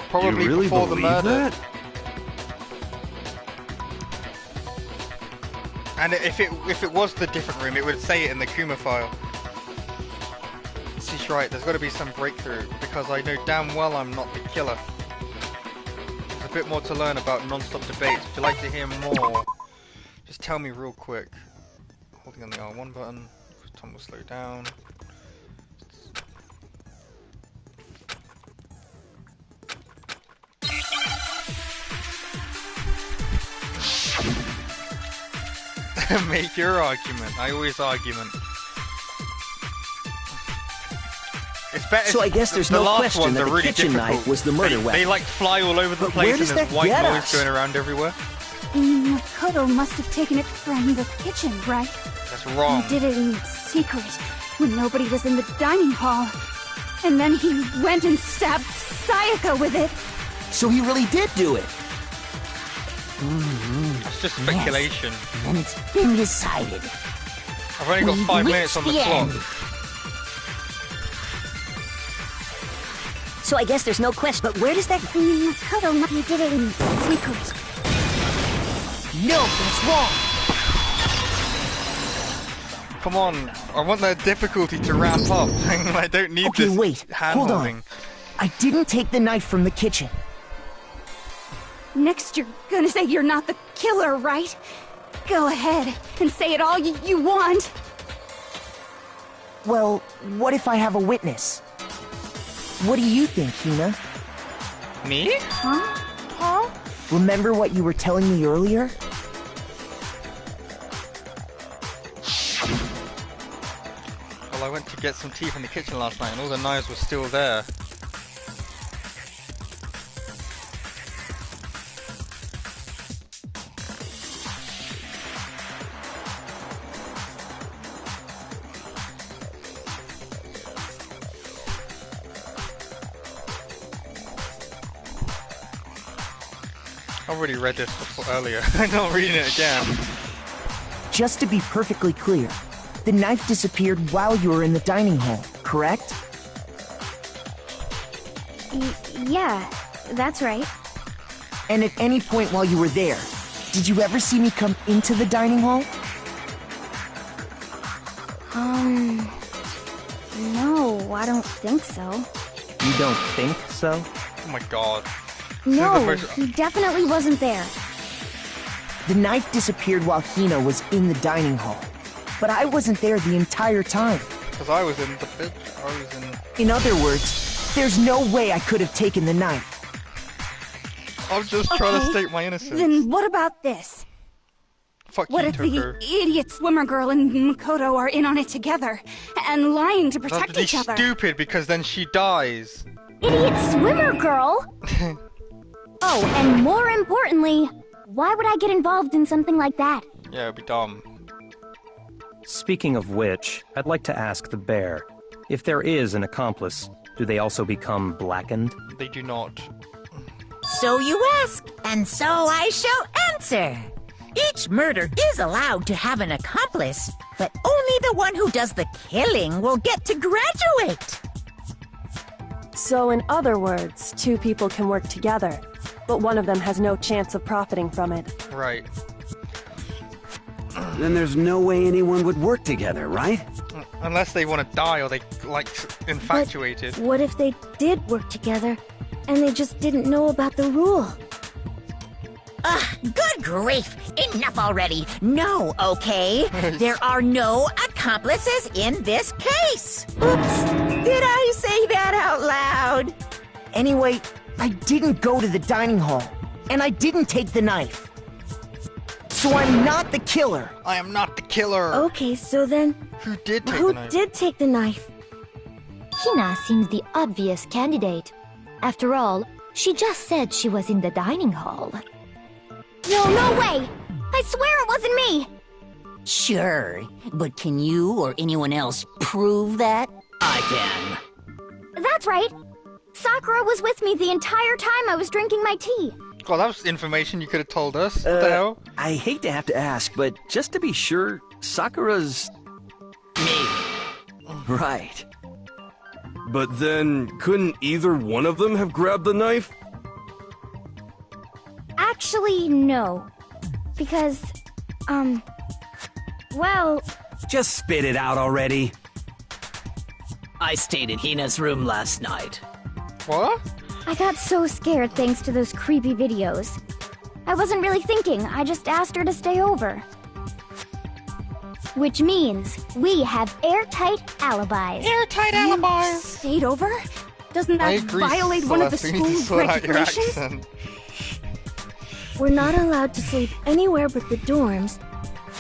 Probably You really before the believe murder. that? And if it was the different room, it would say it in the Kuma file. She's right. There's got to be some breakthrough because I know damn well I'm not the killer. There's a bit more to learn about non-stop debates. If you'd like to hear more, just tell me real quick. Holding on the R1 button. Tom will slow down. Make your argument. I always argument. It's better. So I guess there's no question that the kitchen knife was the murder weapon. They like fly all over the But place where and does there's that white get noise us? going around everywhere. Makoto must have taken it from the kitchen, right? That's wrong. He did it in secret, when nobody was in the dining hall. And then he went and stabbed Sayaka with it. So he really did do it. It's just speculation. Yes. And it's been decided. I've only got 5 minutes on the clock. end. So I guess there's no question, but where does that... Makoto, he did it in secret. No, that's wrong. Come on, I want the difficulty to ramp up. I don't need Okay, this wait, hold hand-holding. on. I didn't take the knife from the kitchen. Next you're gonna say you're not the killer, right? Go ahead and say it all you want. Well, what if I have a witness? What do you think, Hina? Me? Huh? Remember what you were telling me earlier? Well, I went to get some tea from the kitchen last night and all the knives were still there. I already read this before earlier. I'm not reading it again. Just to be perfectly clear, the knife disappeared while you were in the dining hall, correct? Yeah, that's right. And at any point while you were there, did you ever see me come into the dining hall? No, I don't think so. You don't think so? Oh my god. No, he definitely wasn't there. The knife disappeared while Hina was in the dining hall. But I wasn't there the entire time. Because I was in the bitch. I was in... In other words, there's no way I could have taken the knife. I'm just trying to state my innocence. Then what about this? Fuck What you, if the Toko. idiot swimmer girl and Makoto are in on it together and lying to protect That'd each be other? stupid because then she dies. Idiot swimmer girl! Oh, and more importantly, why would I get involved in something like that? Yeah, it'd be dumb. Speaking of which, I'd like to ask the bear, if there is an accomplice, do they also become blackened? They do not. So you ask, and so I shall answer. Each murder is allowed to have an accomplice, but only the one who does the killing will get to graduate. So in other words, two people can work together, but one of them has no chance of profiting from it. Right. Then there's no way anyone would work together, right? Unless they want to die or they, like, infatuated. But what if they did work together, and they just didn't know about the rule? Good grief! Enough already! No, okay? There are no accomplices in this case! Oops! Did I say that out loud? Anyway, I didn't go to the dining hall, and I didn't take the knife. So I'm not the killer. I am not the killer. Okay, so then... Who did take Who the knife? did take the knife? Hina seems the obvious candidate. After all, she just said she was in the dining hall. No way! I swear it wasn't me! Sure, but can you or anyone else prove that? I can. That's right. Sakura was with me the entire time I was drinking my tea. God, that was information you could have told us. What the hell? I hate to have to ask, but just to be sure, Sakura's... Me. Right. But then, couldn't either one of them have grabbed the knife? Actually, no. Because, well... Just spit it out already. I stayed in Hina's room last night. What? I got so scared thanks to those creepy videos. I wasn't really thinking, I just asked her to stay over. Which means we have airtight alibis. Airtight alibis! Stayed over? Doesn't that violate one of the school's regulations? We're not allowed to sleep anywhere but the dorms,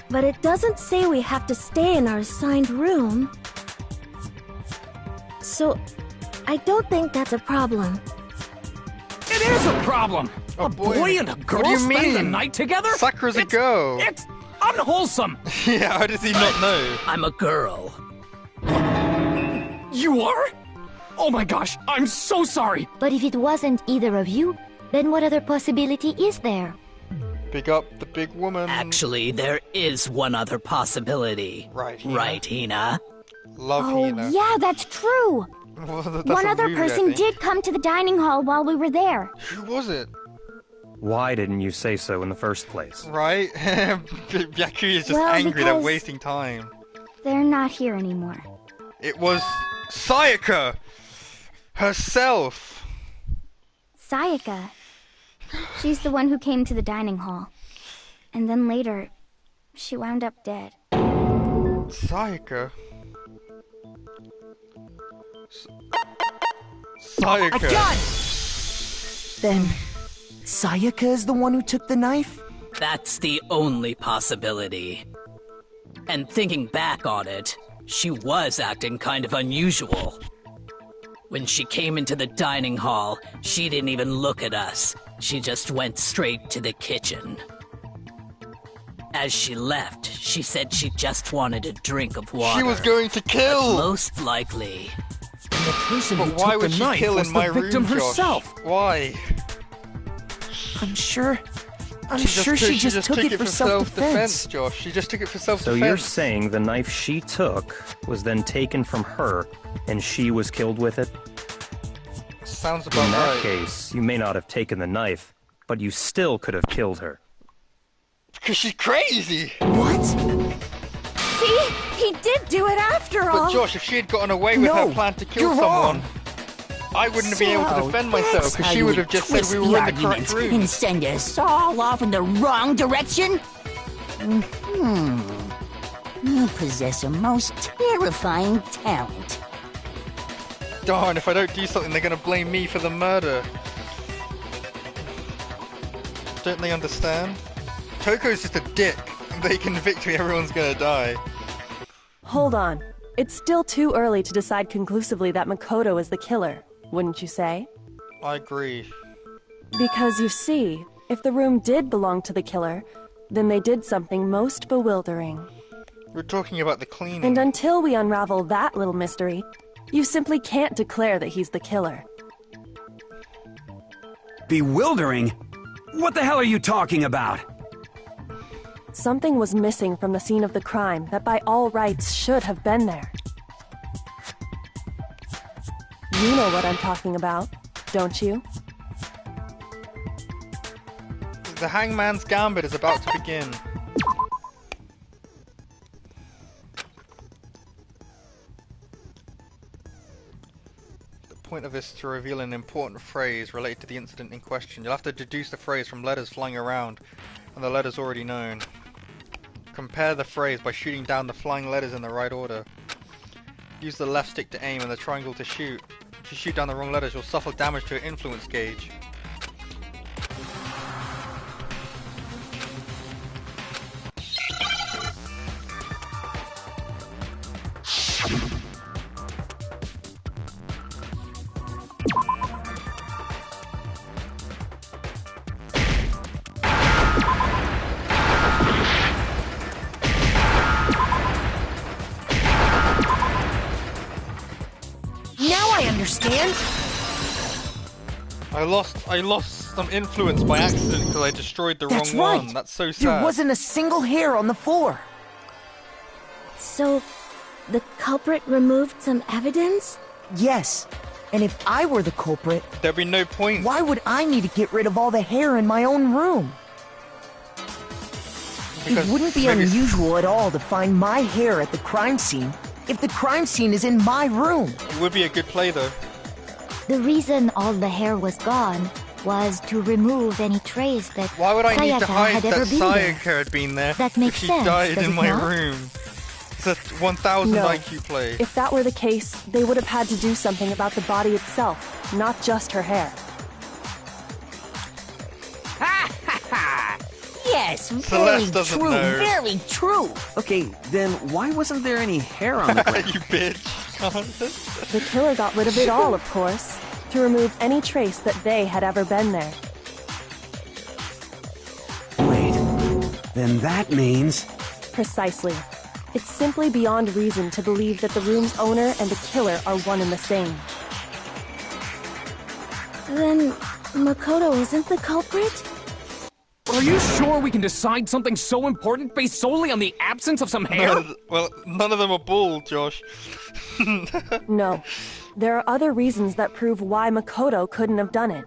but it doesn't say we have to stay in our assigned room. So, I don't think that's a problem. It is a problem! A boy and a girl spending the night together? Sakura's a girl! It's unwholesome! Yeah, how does he not know? I'm a girl. You are? Oh my gosh, I'm so sorry! But if it wasn't either of you, then what other possibility is there? Big up the big woman. Actually, there is one other possibility. Right, Hina. Right, Hina? Love Hina. Oh, yeah, that's true! One other person did come to the dining hall while we were there. Who was it? Why didn't you say so in the first place? Right? Byakuya is just angry, they're wasting time. They're not here anymore. It was Sayaka herself. Sayaka. She's the one who came to the dining hall. And then later, she wound up dead. Sayaka? Sayaka. A gun! Then, Sayaka is the one who took the knife? That's the only possibility. And thinking back on it, she was acting kind of unusual. When she came into the dining hall, she didn't even look at us. She just went straight to the kitchen. As she left, she said she just wanted a drink of water. She was going to kill! But most likely... And the person but who why took would the she knife kill was in the my victim room, herself. Josh? Why? I'm sure She just took it for self-defense. Josh. She just took it for self-defense. So you're saying the knife she took was then taken from her, and she was killed with it? Sounds about In that right. case, you may not have taken the knife, but you still could have killed her. Because she's crazy! What? See? He did do it after all! But Josh, if she had gotten away with her plan to kill someone, I wouldn't have been able to defend myself, because she would have just said we were in the correct room. And send us all off in the wrong direction? You possess a most terrifying talent. Darn, if I don't do something, they're gonna blame me for the murder. Don't they understand? Toko's just a dick. If they convict me, everyone's gonna die. Hold on. It's still too early to decide conclusively that Makoto is the killer, wouldn't you say? I agree. Because you see, if the room did belong to the killer, then they did something most bewildering. We're talking about the cleaning. And until we unravel that little mystery, you simply can't declare that he's the killer. Bewildering? What the hell are you talking about? Something was missing from the scene of the crime that by all rights should have been there. You know what I'm talking about, don't you? The Hangman's Gambit is about to begin. The point of this is to reveal an important phrase related to the incident in question. You'll have to deduce the phrase from letters flying around, and the letters already known. Compare the phrase by shooting down the flying letters in the right order. Use the left stick to aim and the triangle to shoot. If you shoot down the wrong letters, you'll suffer damage to your influence gauge. I'm influenced by accident because I destroyed the That's wrong right. one. That's so sad. There wasn't a single hair on the floor. So, the culprit removed some evidence? Yes. And if I were the culprit, there'd be no point. Why would I need to get rid of all the hair in my own room? It wouldn't be unusual at all to find my hair at the crime scene if the crime scene is in my room. It would be a good play, though. The reason all the hair was gone was to remove any trace that Why would I need to Sayaka hide had that ever been there. Sayaka had been there That makes if she sense, died does in it my not? room? It's a 1000 No. IQ play. If that were the case, they would have had to do something about the body itself, not just her hair. Yes, very Celeste doesn't true, know. very true. Okay, then why wasn't there any hair on the ground? You bitch. The killer got rid of it all, of course, to remove any trace that they had ever been there. Wait, then that means... Precisely. It's simply beyond reason to believe that the room's owner and the killer are one and the same. Then, Makoto isn't the culprit? Are you sure we can decide something so important based solely on the absence of some hair? Well, none of them are bald, Josh. No. There are other reasons that prove why Makoto couldn't have done it.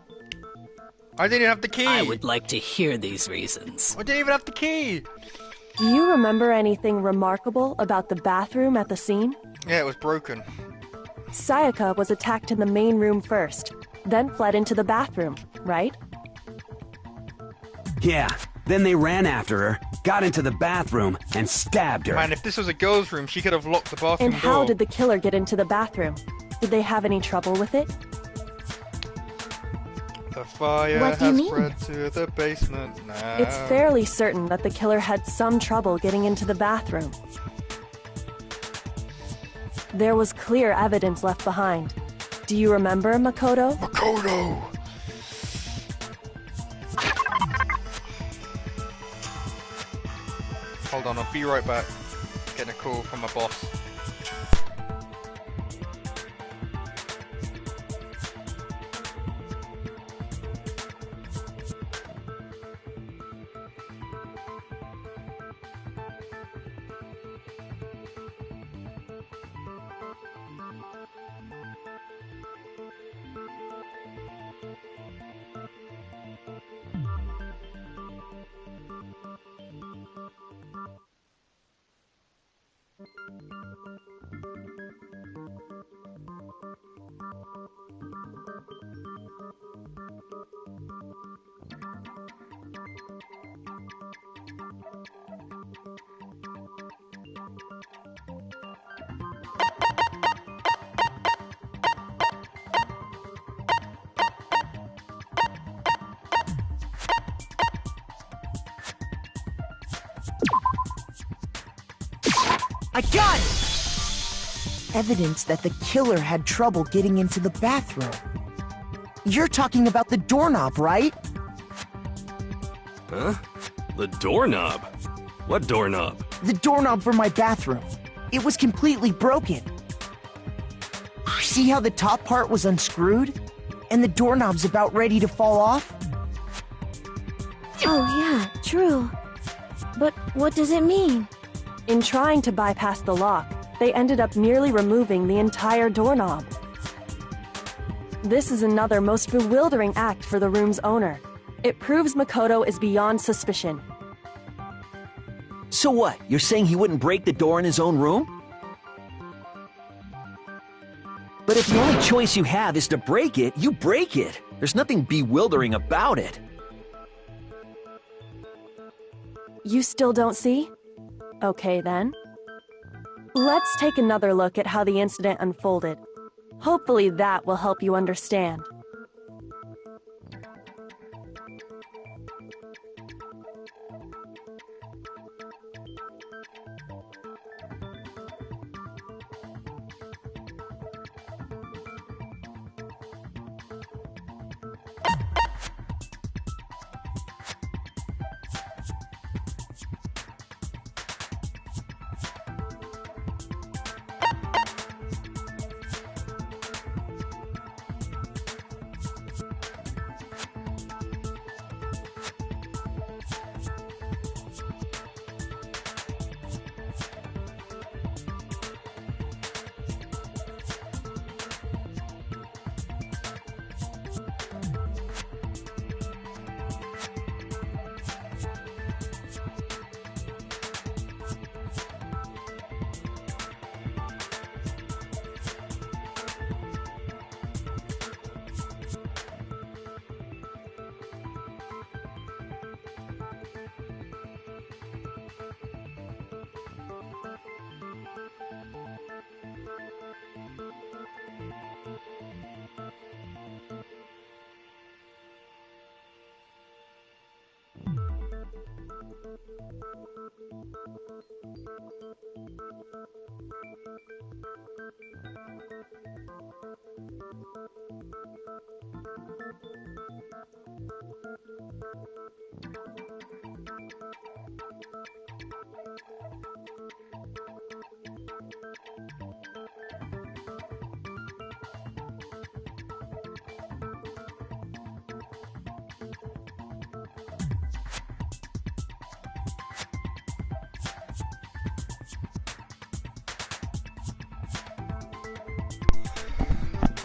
I didn't have the key. I would like to hear these reasons. I didn't even have the key. Do you remember anything remarkable about the bathroom at the scene? Yeah, it was broken. Sayaka was attacked in the main room first, then fled into the bathroom, right? Yeah, then they ran after her, got into the bathroom, and stabbed her. Man, if this was a girl's room, she could have locked the bathroom And how door. did the killer get into the bathroom? Did they have any trouble with it? The fire What do you has mean? spread to the basement now. It's fairly certain that the killer had some trouble getting into the bathroom. There was clear evidence left behind. Do you remember, Makoto? Makoto! Hold on, I'll be right back. Getting a call from my boss. I got it! Evidence that the killer had trouble getting into the bathroom. You're talking about the doorknob, right? Huh? The doorknob? What doorknob? The doorknob for my bathroom. It was completely broken. See how the top part was unscrewed? And the doorknob's about ready to fall off? Oh yeah, true. But what does it mean? In trying to bypass the lock, they ended up nearly removing the entire doorknob. This is another most bewildering act for the room's owner. It proves Makoto is beyond suspicion. So what? You're saying he wouldn't break the door in his own room? But if the only choice you have is to break it, you break it. There's nothing bewildering about it. You still don't see? Okay then. Let's take another look at how the incident unfolded. Hopefully that will help you understand.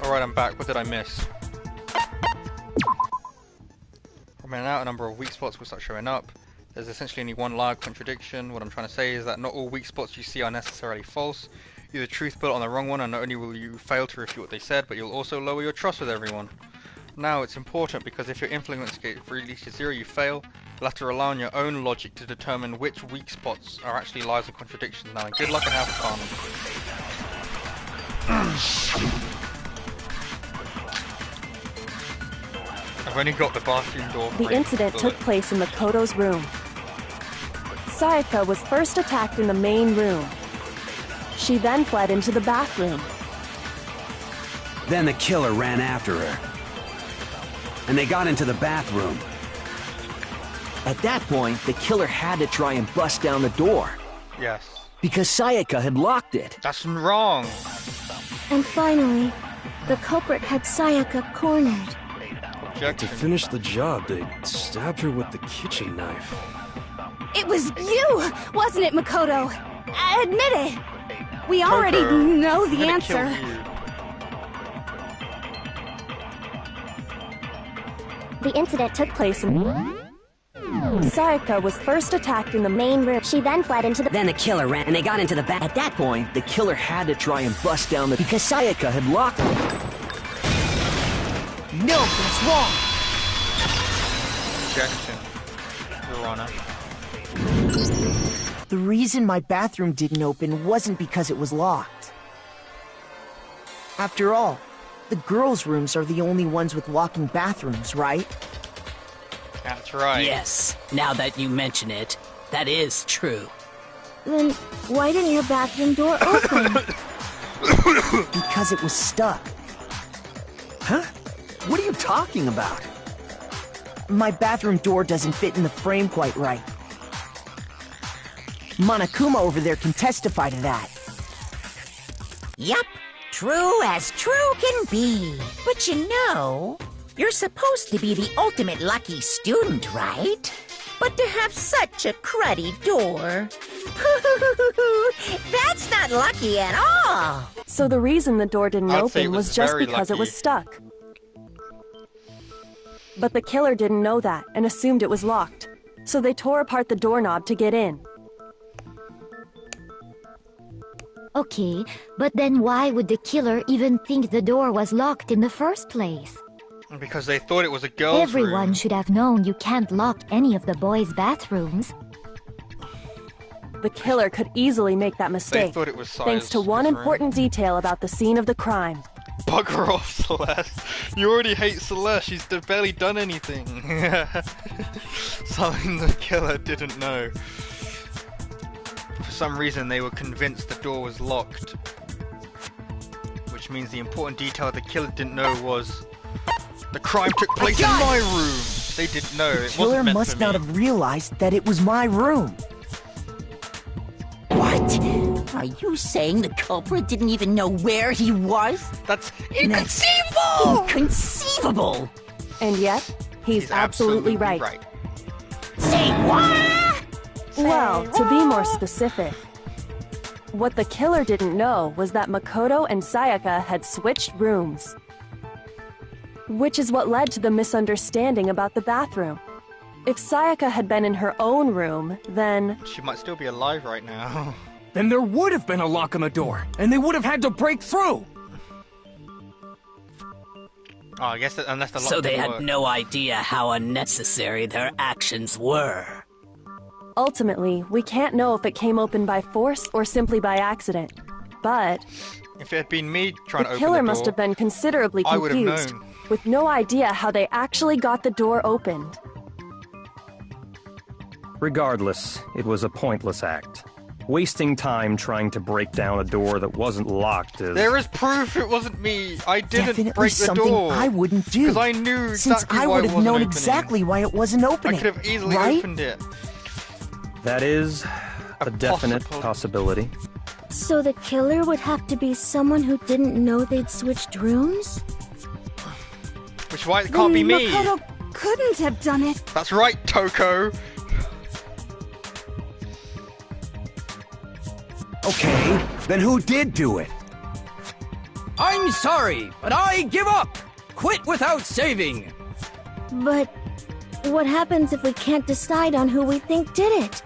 Alright, I'm back. What did I miss? From here out, a number of weak spots will start showing up. There's essentially only one large contradiction. What I'm trying to say is that not all weak spots you see are necessarily false. You're the truth built on the wrong one, and not only will you fail to refute what they said, but you'll also lower your trust with everyone. Now, it's important because if your influence gate reaches 0, you fail. You'll have to rely on your own logic to determine which weak spots are actually lies or contradictions. Now, good luck and have fun. I've only got the bathroom door. The incident took place in Makoto's room. Sayaka was first attacked in the main room. She then fled into the bathroom. Then the killer ran after her. And they got into the bathroom. At that point, the killer had to try and bust down the door. Yes. Because Sayaka had locked it. That's wrong. And finally, the culprit had Sayaka cornered. To finish the job, they stabbed her with the kitchen knife. It was you, wasn't it, Makoto? Admit it. We already know the answer. The incident took place in... Sayaka was first attacked in the main room. She then fled into the... Then the killer ran, and they got into the back. At that point, the killer had to try and bust down the... Because Sayaka had locked it. No, that's wrong! Objection, Your Honor. The reason my bathroom didn't open wasn't because it was locked. After all, the girls' rooms are the only ones with locking bathrooms, right? That's right. Yes, now that you mention it, that is true. Then why didn't your bathroom door open? Because it was stuck. Huh? What are you talking about? My bathroom door doesn't fit in the frame quite right. Monokuma over there can testify to that. Yup, true as true can be. But you know, you're supposed to be the ultimate lucky student, right? But to have such a cruddy door... That's not lucky at all! So the reason the door didn't open was just because it was stuck. But the killer didn't know that and assumed it was locked. So they tore apart the doorknob to get in. Okay, but then why would the killer even think the door was locked in the first place? Because they thought it was a girl's Everyone room. should have known you can't lock any of the boys' bathrooms. The killer could easily make that mistake, thought it was thanks to one important detail about the scene of the crime. Bugger off, Celeste. You already hate Celeste. She's barely done anything. Something the killer didn't know. For some reason, they were convinced the door was locked. Which means the important detail the killer didn't know was... The crime took place in my room! They didn't know. The killer must not have realized that it was my room. What? Are you saying the culprit didn't even know where he was? That's inconceivable! Inconceivable! And yet, he's absolutely right. Say what? Well, to be more specific, what the killer didn't know was that Makoto and Sayaka had switched rooms. Which is what led to the misunderstanding about the bathroom. If Sayaka had been in her own room, then... She might still be alive right now. Then there would have been a lock on the door, and they would have had to break through! Oh, I guess unless the lock So they didn't had work. no idea how unnecessary their actions were. Ultimately, we can't know if it came open by force or simply by accident. But... If it had been me trying to open the door... The killer must have been considerably I would have confused, known. with no idea how they actually got the door opened. Regardless, it was a pointless act. Wasting time trying to break down a door that wasn't locked is... There is proof it wasn't me. I didn't Definitely break the something door. I wouldn't do. Because I knew Since exactly I why would it have wasn't known opening. exactly why it wasn't opening. I could have easily right? opened it. That is a definite possibility. So the killer would have to be someone who didn't know they'd switched rooms? Which is why it can't be me. Makoto couldn't have done it. That's right, Toko. Okay, then who did do it? I'm sorry, but I give up! Quit without saving! But what happens if we can't decide on who we think did it?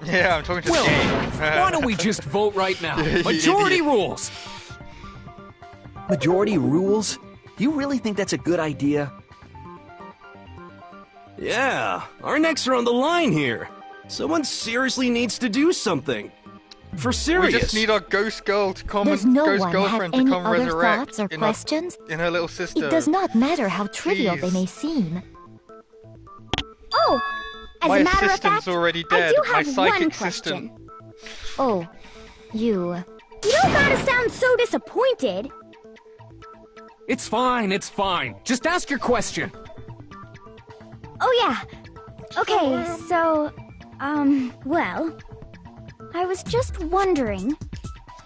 Yeah, I'm talking to the game. Why don't we just vote right now? Majority rules! Majority rules? You really think that's a good idea? Yeah, our necks are on the line here. Someone seriously needs to do something. For serious. We just need our ghost girl to come Does and no ghost one girlfriend have to any come other resurrect thoughts or in questions? in her little sister. It does not matter how trivial they Please. may seem. Oh, as My a matter of assistant's fact, already I dead. do My have psychic one assistant. question. Oh, you... You don't gotta sound so disappointed. It's fine, it's fine. Just ask your question. Oh yeah. Okay, so, well, I was just wondering,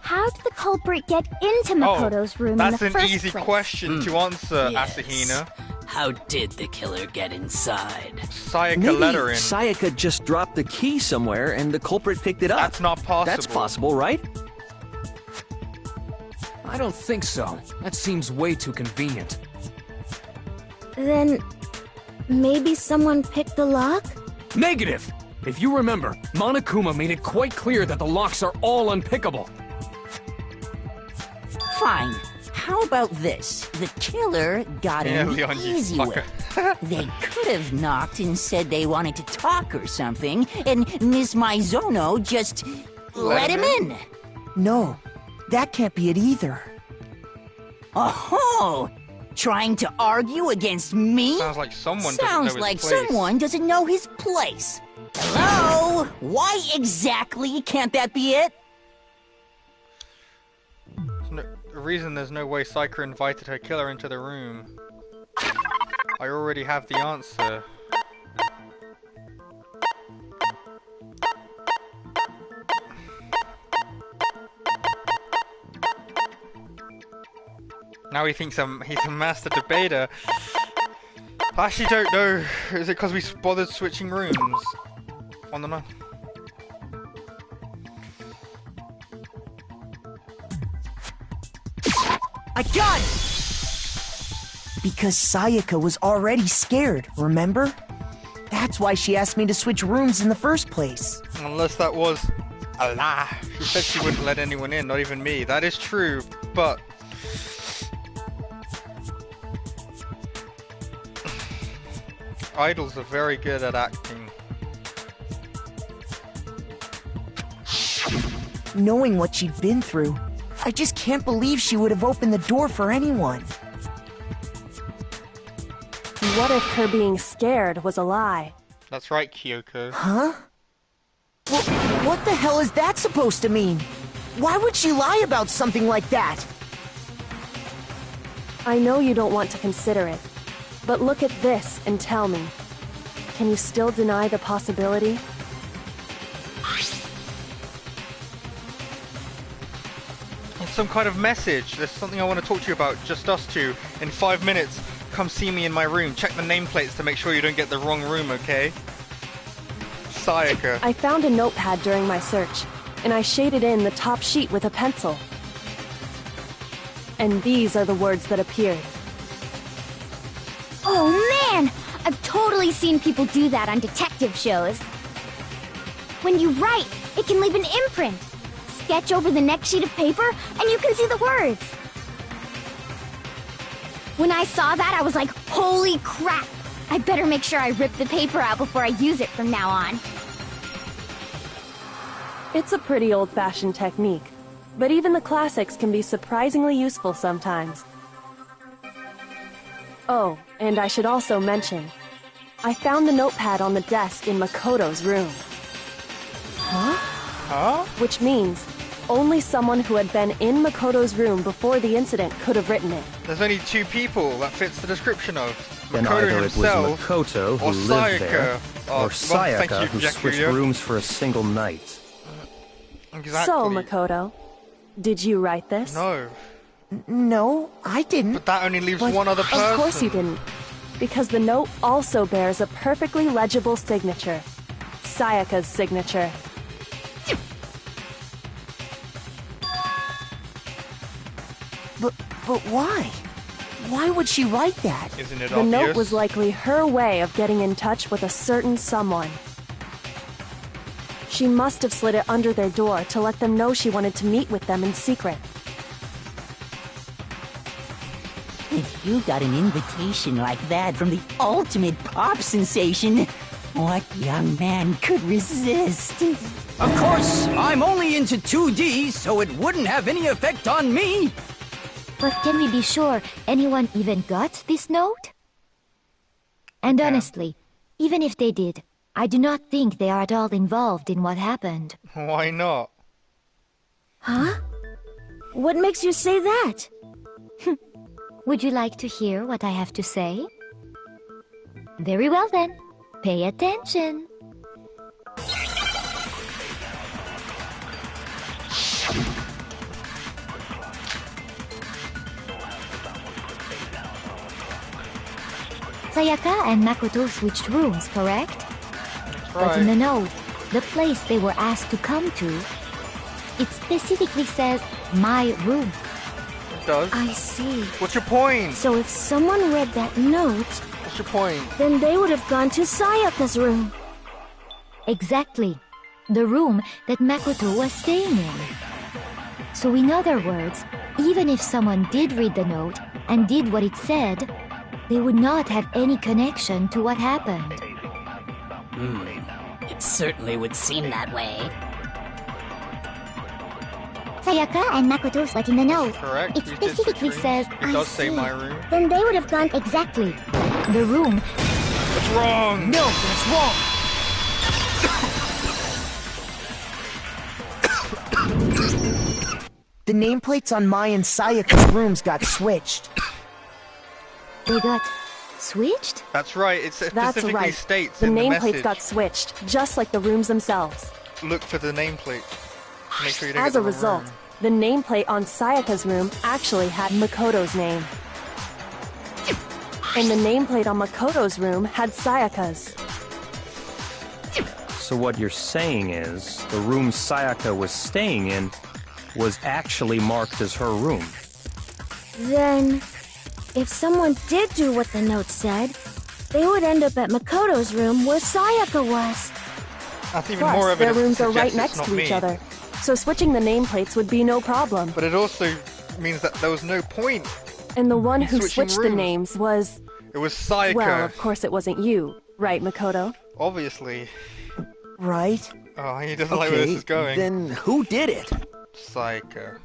how did the culprit get into Makoto's room in the That's first an easy place? question to answer, Yes. Asahina. How did the killer get inside? Sayaka Maybe let her in. Sayaka just dropped the key somewhere and the culprit picked it up. That's not possible. That's possible, right? I don't think so. That seems way too convenient. Then, maybe someone picked the lock? Negative! If you remember, Monokuma made it quite clear that the locks are all unpickable. Fine. How about this? The killer got Yeah, in Leon, the you easy way. fucker. They could have knocked and said they wanted to talk or something, and Miss Maizono just let him in. No, that can't be it either. Oh, trying to argue against me? Sounds like someone doesn't know Sounds his like place. someone doesn't know his place. Hello? Why exactly can't that be it? The reason there's no way Sayaka invited her killer into the room. I already have the answer. Now he thinks he's a master debater. I actually don't know. Is it because we bothered switching rooms? On the map? I got it! Because Sayaka was already scared, remember? That's why she asked me to switch rooms in the first place. Unless that was a lie. She said she wouldn't let anyone in, not even me. That is true, but... Idols are very good at acting. Knowing what she'd been through, I just can't believe she would have opened the door for anyone. What if her being scared was a lie? That's right, Kyoko. Huh? Well, what the hell is that supposed to mean? Why would she lie about something like that? I know you don't want to consider it, but look at this and tell me. Can you still deny the possibility? It's some kind of message. There's something I want to talk to you about, just us two. In 5 minutes, come see me in my room. Check the nameplates to make sure you don't get the wrong room, okay? Sayaka. I found a notepad during my search, and I shaded in the top sheet with a pencil. And these are the words that appeared. Oh man! I've totally seen people do that on detective shows. When you write, it can leave an imprint. Sketch over the next sheet of paper, and you can see the words. When I saw that, I was like, holy crap! I better make sure I rip the paper out before I use it from now on. It's a pretty old-fashioned technique, but even the classics can be surprisingly useful sometimes. Oh, and I should also mention, I found the notepad on the desk in Makoto's room. Huh? Which means only someone who had been in Makoto's room before the incident could have written it. There's only 2 people that fits the description of Then Makoto either himself, it was Makoto who or lived there, Sayaka. or Sayaka who switched Yakuya. rooms for a single night. Exactly. So, Makoto, did you write this? No. No, I didn't. But that only leaves But one other person. Of course you didn't. Because the note also bears a perfectly legible signature. Sayaka's signature. But why? Why would she write that? Isn't it The obvious? note was likely her way of getting in touch with a certain someone. She must have slid it under their door to let them know she wanted to meet with them in secret. If you got an invitation like that from the ultimate pop sensation, what young man could resist? Of course, I'm only into 2D, so it wouldn't have any effect on me. But can we be sure anyone even got this note? And honestly, even if they did, I do not think they are at all involved in what happened. Why not? Huh? What makes you say that? Would you like to hear what I have to say? Very well then. Pay attention. Sayaka and Makoto switched rooms, correct? That's But in the right. note, the place they were asked to come to, it specifically says, my room. It does. I see. What's your point? So if someone read that note, What's your point? then they would have gone to Sayaka's room. Exactly. The room that Makoto was staying in. So in other words, even if someone did read the note and did what it said, they would not have any connection to what happened. It certainly would seem that way. Sayaka and Makoto's what's in the note. Correct. It We did specifically switch says, rooms. It does say my room. Then they would have gone exactly. The room. What's wrong? No, that's wrong. The nameplates on my and Sayaka's rooms got switched. They got switched? That's right. It That's specifically right. states The in the nameplates message. got switched, just like the rooms themselves. Look for the nameplate. Make sure you don't As get a the wrong result, room. the nameplate on Sayaka's room actually had Makoto's name. And the nameplate on Makoto's room had Sayaka's. So what you're saying is, the room Sayaka was staying in was actually marked as her room. Then, if someone did do what the note said, they would end up at Makoto's room where Sayaka was. That's even Plus, more their evidence rooms to are right suggest next it's not to each me. other. So switching the nameplates would be no problem. But it also means that there was no point. And the one who Switching switched the rooms. names was... It was Sayaka. Well, of course it wasn't you, right, Makoto? Obviously. Right? Oh, he doesn't like where this is going. Then who did it? Sayaka.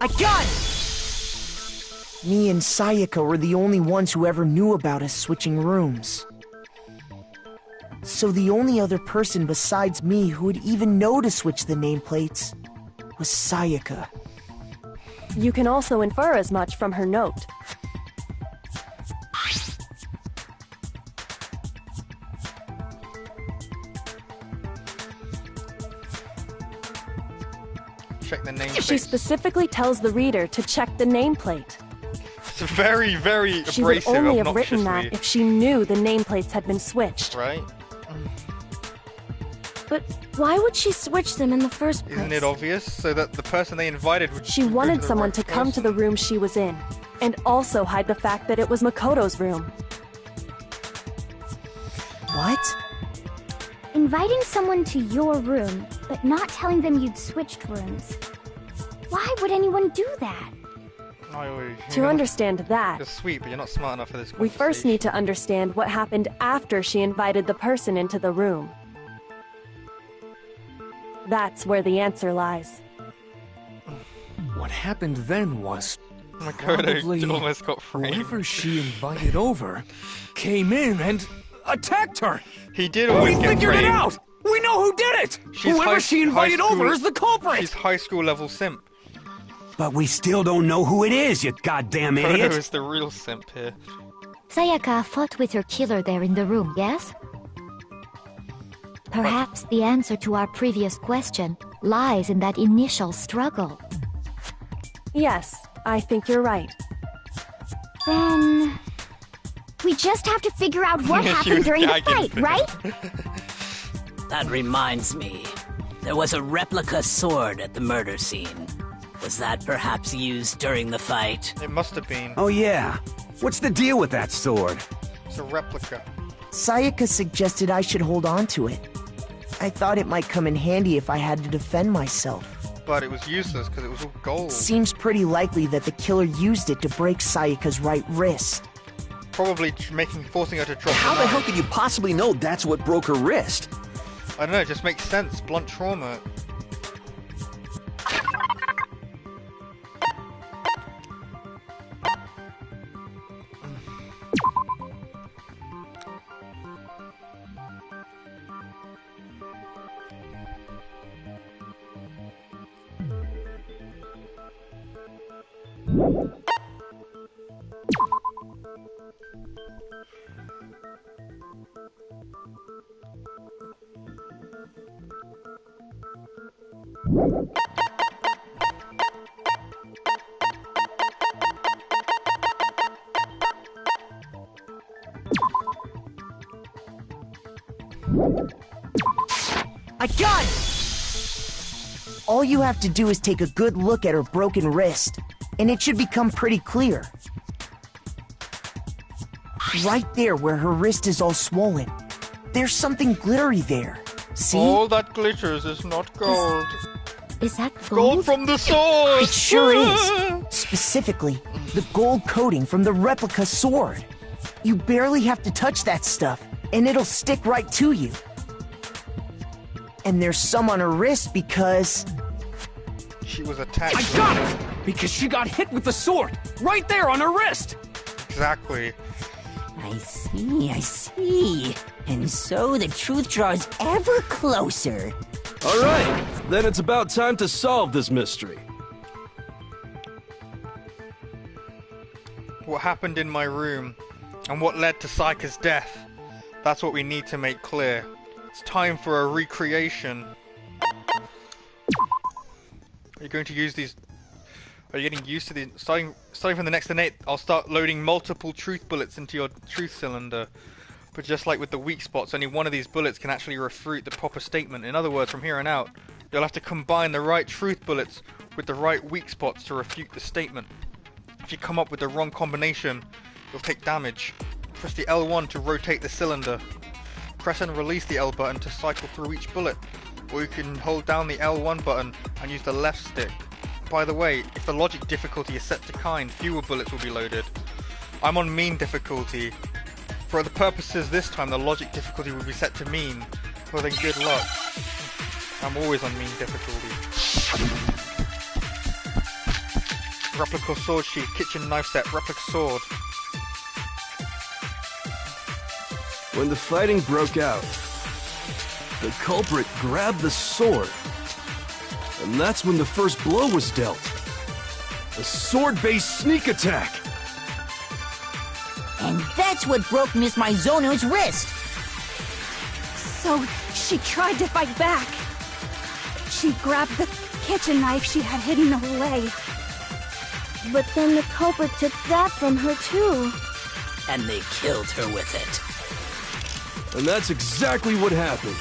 I got it! Me and Sayaka were the only ones who ever knew about us switching rooms. So the only other person besides me who would even know to switch the nameplates was Sayaka. You can also infer as much from her note. Check the nameplate. She specifically tells the reader to check the nameplate. It's very, very She would abrasive, only have written obnoxiously. that if she knew the nameplates had been switched. Right? But why would she switch them in the first place? Isn't it obvious? So that the person they invited would She would go wanted the someone right to come to the room she was in, and also hide the fact that it was Makoto's room. What? Inviting someone to your room, but not telling them you'd switched rooms. Why would anyone do that? To understand that, You're sweet, but you're not smart enough for this. we first need to understand what happened after she invited the person into the room. That's where the answer lies. What happened then was Makoto almost got framed. Whoever she invited over came in and attacked her. He did almost get framed. We figured it out! We know who did it! Whoever she invited over is the culprit! She's high school level simp. But we still don't know who it is, you goddamn idiot! Makoto is the real simp here. Sayaka fought with her killer there in the room, yes? Perhaps the answer to our previous question lies in that initial struggle. Yes, I think you're right. Then... we just have to figure out what happened during the fight, right? That reminds me. There was a replica sword at the murder scene. Was that perhaps used during the fight? It must have been. Oh yeah. What's the deal with that sword? It's a replica. Sayaka suggested I should hold on to it. I thought it might come in handy if I had to defend myself. But it was useless because it was all gold. Seems pretty likely that the killer used it to break Sayaka's right wrist. Probably forcing her to drop. How the hell could you possibly know that's what broke her wrist? I don't know, it just makes sense. Blunt trauma. I got it! All you have to do is take a good look at her broken wrist, and it should become pretty clear. Right there where her wrist is all swollen, there's something glittery there. See? All that glitters is not gold. Is that gold from the sword? It sure is. Specifically, the gold coating from the replica sword. You barely have to touch that stuff, and it'll stick right to you. And there's some on her wrist because... she was attacked. I got it! Because she got hit with the sword! Right there on her wrist! Exactly. I see. And so the truth draws ever closer. All right, then it's about time to solve this mystery. What happened in my room, and what led to Sayaka's death. That's what we need to make clear. It's time for a recreation. Are you going to use these? Are you getting used to these? Starting from the next innate, I'll start loading multiple truth bullets into your truth cylinder. But just like with the weak spots, only one of these bullets can actually refute the proper statement. In other words, from here on out, you'll have to combine the right truth bullets with the right weak spots to refute the statement. If you come up with the wrong combination, you'll take damage. Press the L1 to rotate the cylinder. Press and release the L button to cycle through each bullet. Or you can hold down the L1 button and use the left stick. By the way, if the logic difficulty is set to kind, fewer bullets will be loaded. I'm on mean difficulty. For the purposes this time, the logic difficulty will be set to mean. Well then, good luck. I'm always on mean difficulty. Replica sword sheath, kitchen knife set, replica sword. When the fighting broke out, the culprit grabbed the sword. And that's when the first blow was dealt. A sword-based sneak attack. And that's what broke Miss Mizono's wrist. So, she tried to fight back. She grabbed the kitchen knife she had hidden away. But then the culprit took that from her too. And they killed her with it. And that's exactly what happened.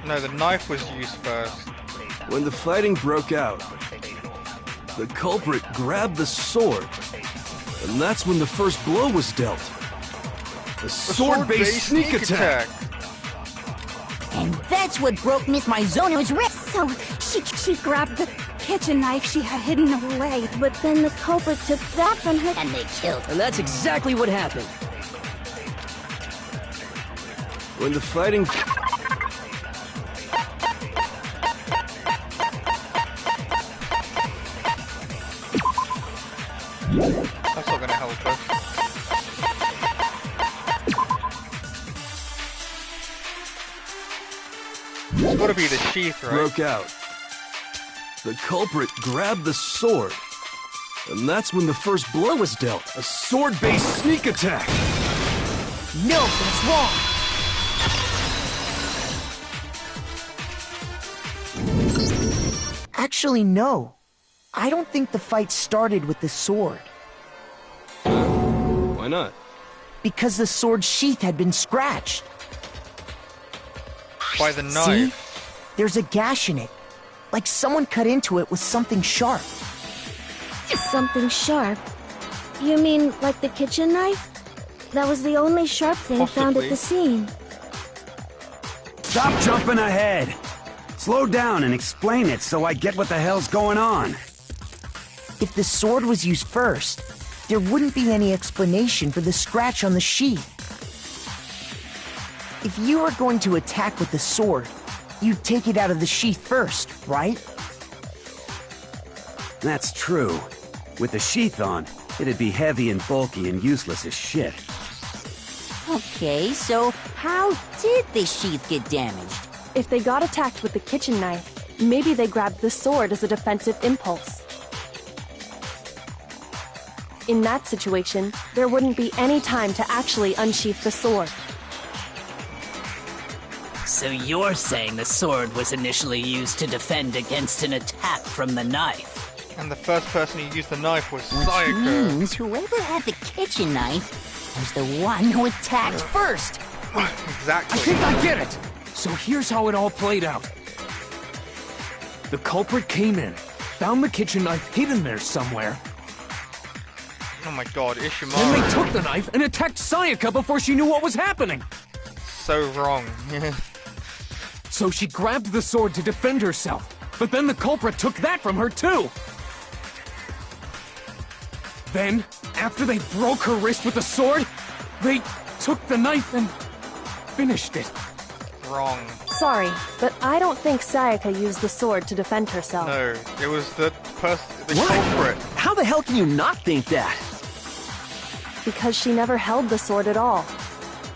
No, the knife was used first. When the fighting broke out, the culprit grabbed the sword. And that's when the first blow was dealt. A sword-based sneak attack. And that's what broke Miss Mizono's wrist. So, she grabbed the kitchen knife she had hidden away. But then the culprit took that from her. And they killed her. And that's exactly what happened. When the fighting... That's not gonna help us. It's gotta be the sheath, right? broke out. The culprit grabbed the sword. And that's when the first blow was dealt. A sword-based sneak attack. No, that's wrong. Actually, no. I don't think the fight started with the sword. Why not? Because the sword sheath had been scratched. By the knife. See? There's a gash in it. Like someone cut into it with something sharp. Something sharp? You mean like the kitchen knife? That was the only sharp thing found at the scene. Stop jumping ahead! Slow down and explain it so I get what the hell's going on. If the sword was used first, there wouldn't be any explanation for the scratch on the sheath. If you were going to attack with the sword, you'd take it out of the sheath first, right? That's true. With the sheath on, it'd be heavy and bulky and useless as shit. Okay, so how did the sheath get damaged? If they got attacked with the kitchen knife, maybe they grabbed the sword as a defensive impulse. In that situation, there wouldn't be any time to actually unsheath the sword. So you're saying the sword was initially used to defend against an attack from the knife? And the first person who used the knife was Which Sayaka. means whoever had the kitchen knife was the one who attacked first. Exactly. I think I get it! So here's how it all played out. The culprit came in, found the kitchen knife hidden there somewhere. Oh my god, Ishimaru. Then they took the knife and attacked Sayaka before she knew what was happening. So wrong. So she grabbed the sword to defend herself, but then the culprit took that from her too. Then, after they broke her wrist with the sword, they took the knife and finished it. Wrong. Sorry, but I don't think Sayaka used the sword to defend herself. No, it was the What? culprit. How the hell can you not think that? Because she never held the sword at all.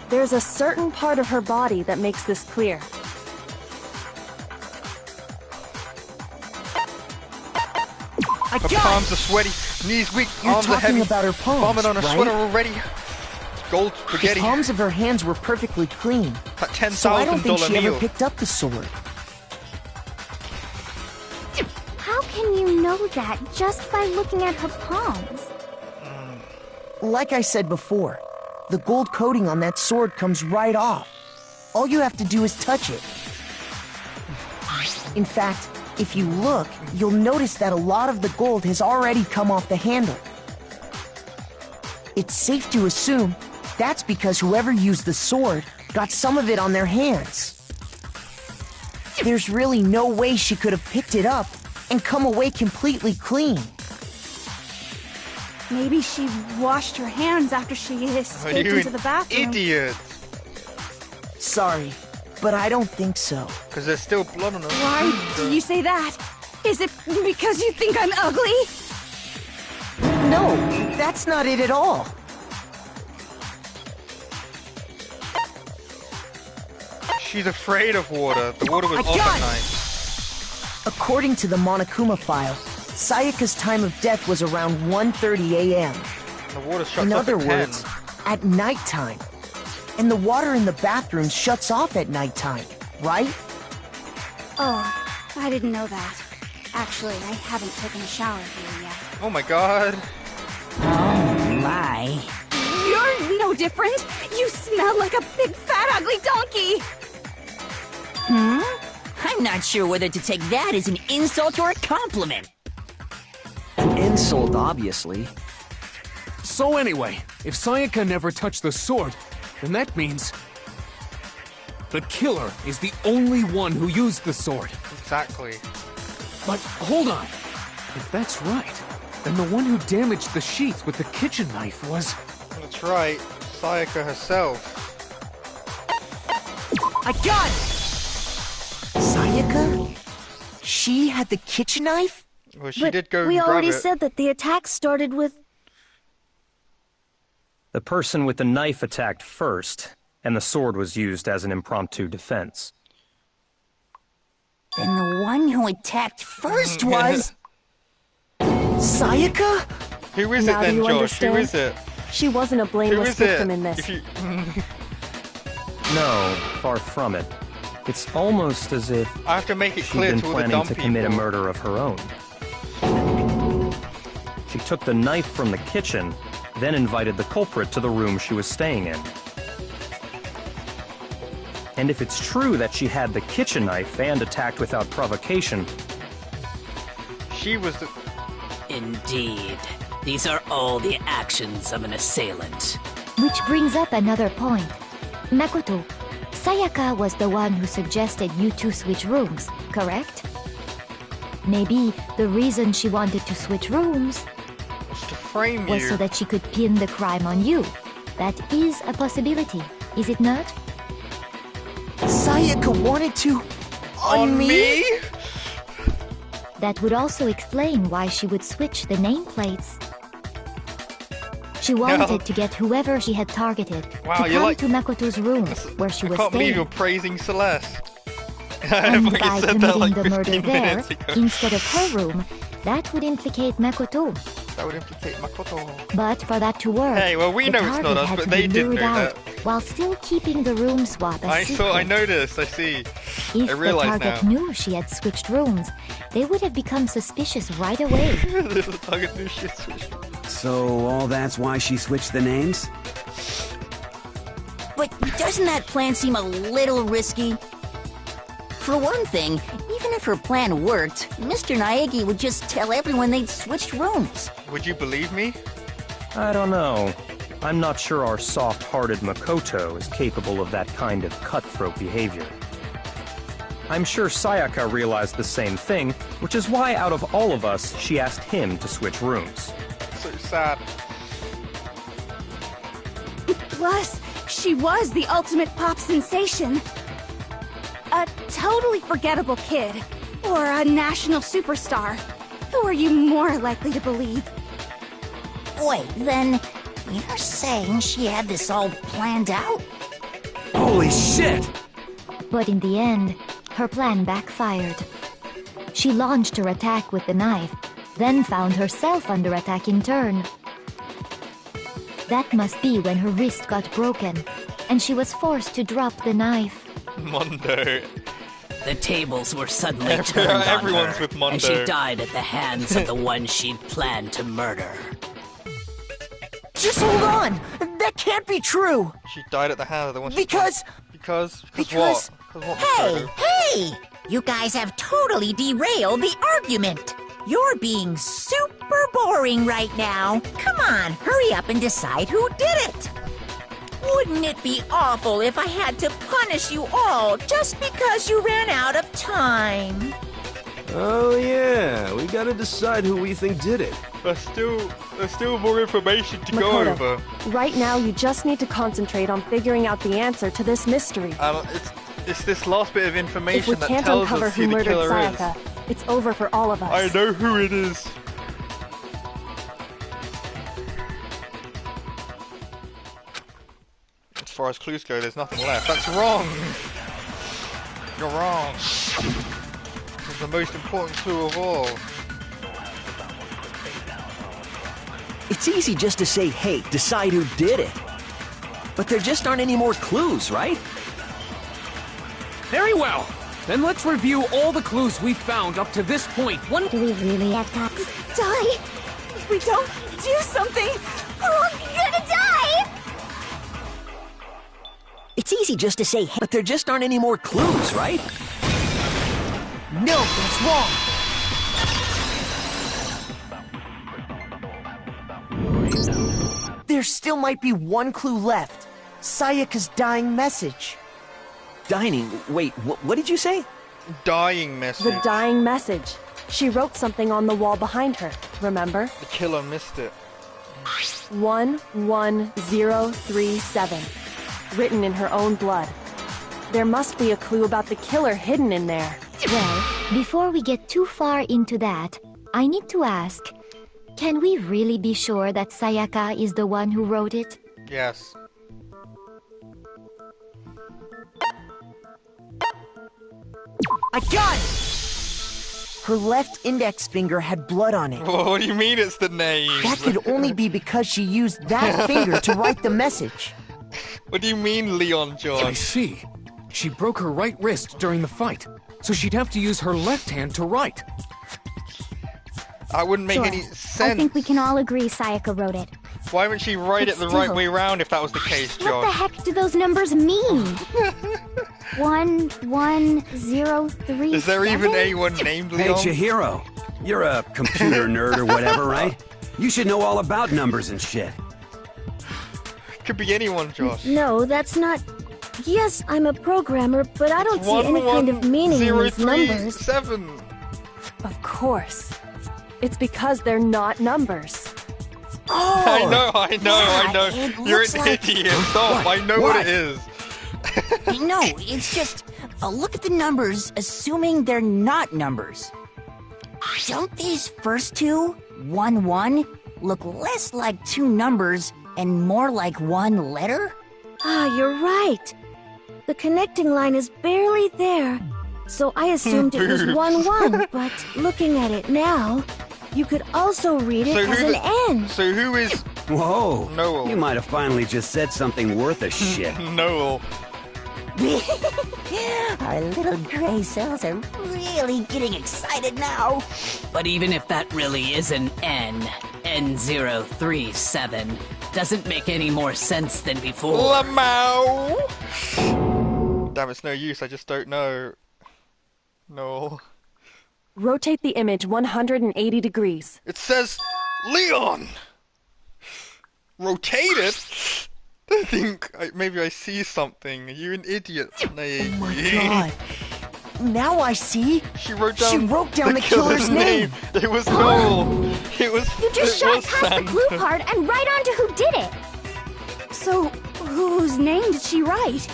There's a certain part of her body that makes this clear. Her palms are sweaty, knees weak, You're arms are talking heavy. about her palms, Vomit on her right? sweater already. Gold The spaghetti. palms of her hands were perfectly clean. That $10,000 So I don't think she ever meal. picked up the sword. How can you know that just by looking at her palms? Like I said before, the gold coating on that sword comes right off. All you have to do is touch it. In fact, if you look, you'll notice that a lot of the gold has already come off the handle. It's safe to assume that's because whoever used the sword got some of it on their hands. There's really no way she could have picked it up and come away completely clean. Maybe she washed her hands after she escaped you into the bathroom. Idiot! Sorry, but I don't think so. Because there's still blood on her. Why do you say that? Is it because you think I'm ugly? No, that's not it at all. She's afraid of water. The water was I off got at it. night. According to the Monokuma file, Sayaka's time of death was around 1:30 a.m. The water shuts In off other at 10. words, at nighttime. And the water in the bathroom shuts off at nighttime, right? Oh, I didn't know that. Actually, I haven't taken a shower here yet. Oh my god. Oh my. You're no different. You smell like a big fat ugly donkey. I'm not sure whether to take that as an insult or a compliment. An insult, obviously. So anyway, if Sayaka never touched the sword, then that means the killer is the only one who used the sword. Exactly. But hold on. If that's right, then the one who damaged the sheath with the kitchen knife was... That's right. Sayaka herself. I got it! Sayaka? She had the kitchen knife? Well, she did go We and grab already it. said that the attack started with... The person with the knife attacked first, and the sword was used as an impromptu defense. Then the one who attacked first was... Sayaka? Who is Now it do then, you Josh? understand? Who is it? She wasn't a Who blameless is victim it? in this. If you... No, far from it. It's almost as if I have to make it she'd clear been to all the planning dumb to commit a people. murder of her own. She took the knife from the kitchen, then invited the culprit to the room she was staying in. And if it's true that she had the kitchen knife and attacked without provocation, she was the... Indeed. These are all the actions of an assailant. Which brings up another point. Makoto, Sayaka was the one who suggested you two switch rooms, correct? Maybe the reason she wanted to switch rooms to frame was you. so that she could pin the crime on you. That is a possibility, is it not? Sayaka wanted to... On me? That would also explain why she would switch the nameplates. She wanted to get whoever she had targeted Wow, to you're come like- to Makoto's room, where she I was can't believe staying. you're praising Celeste. And I by said that committing like the 15 murder there, minutes ago. instead of her room, that would implicate Makoto. That would implicate Makoto. But for that to work, Hey, well, we the know it's not target us, had but to they be did lured know out that. while still keeping the room swap a secret. I noticed, I see. If I the realize target now. knew she had switched rooms, they would have become suspicious right away. The target knew she had switched. So all that's why she switched the names? But doesn't that plan seem a little risky? For one thing, even if her plan worked, Mr. Naegi would just tell everyone they'd switched rooms. Would you believe me? I don't know. I'm not sure our soft-hearted Makoto is capable of that kind of cutthroat behavior. I'm sure Sayaka realized the same thing, which is why out of all of us, she asked him to switch rooms. So sad. Plus, she was the ultimate pop sensation. A totally forgettable kid. Or a national superstar. Who are you more likely to believe? Wait, then you're saying she had this all planned out? Holy shit! But in the end, her plan backfired. She launched her attack with the knife, then found herself under attack in turn. That must be when her wrist got broken, and she was forced to drop the knife. Mondo. The tables were suddenly turned on everyone's her, with Mondo. and she died at the hands of the one she'd planned to murder. Just hold on! That can't be true! She died at the hand of the one she... Because... Because what? Because what, Hey, Makoto? hey! You guys have totally derailed the argument. You're being super boring right now. Come on, hurry up and decide who did it. Wouldn't it be awful if I had to punish you all just because you ran out of time? Oh yeah, we gotta decide who we think did it. There's still more information to go Makoto, over. right now you just need to concentrate on figuring out the answer to this mystery. It's this last bit of If information we that can't tells uncover us who who the murdered killer Sayaka, it's over for all of us. is. I know who it is. As far as clues go, there's nothing left. That's wrong. You're wrong. This is the most important clue of all. It's easy just to say, hey, decide who did it. But there just aren't any more clues, right? Very well. Then let's review all the clues we've found up to this point. Do we really have time? Die! If we don't do something, we're all gonna die! It's easy just to say, hey, but there just aren't any more clues, right? No, that's wrong! There still might be one clue left. Sayaka's dying message. Dining? Wait, what did you say? Dying message. The dying message. She wrote something on the wall behind her, remember? The killer missed it. 11037. Written in her own blood. There must be a clue about the killer hidden in there. Well, before we get too far into that, I need to ask, can we really be sure that Sayaka is the one who wrote it? Yes. I got it! Her left index finger had blood on it. Well, what do you mean it's the name? That could only be because she used that finger to write the message. What do you mean, Leon, Josh? I see. She broke her right wrist during the fight, so she'd have to use her left hand to write. That wouldn't make Sure. any sense. I think we can all agree Sayaka wrote it. Why wouldn't she write it the right still- way round if that was the case, Josh? What the heck do those numbers mean? 1, 1, 0, 3, Is there even 7? anyone named Hey, Leon? Chihiro. You're a computer nerd or whatever, right? You should know all about numbers and shit. Could be anyone, Josh. No, that's not... Yes, I'm a programmer, but I don't see any kind of meaning in these numbers. 7. Of course. It's because they're not numbers. Oh! I know. it You're looks an like- idiot. Stop. I know what it is. No, it's just look at the numbers, assuming they're not numbers. Don't these first two, 1, 1, look less like two numbers and more like one letter? Ah, you're right. The connecting line is barely there, so I assumed it was 1, 1, but looking at it now, you could also read it as an N. So who is... Whoa. Noel. You might have finally just said something worth a shit. Noel. Our little gray cells are really getting excited now. But even if that really is an N037, doesn't make any more sense than before. Lamau! Damn, it's no use, I just don't know. No. Rotate the image 180 degrees. It says Leon! Rotate it? I think maybe I see something. Are you an idiot, Nate? Oh my god. Now I see. She wrote down the killer's name. It was Noel. It was. You just it shot was past Santa. the clue card and right onto who did it. So, whose name did she write?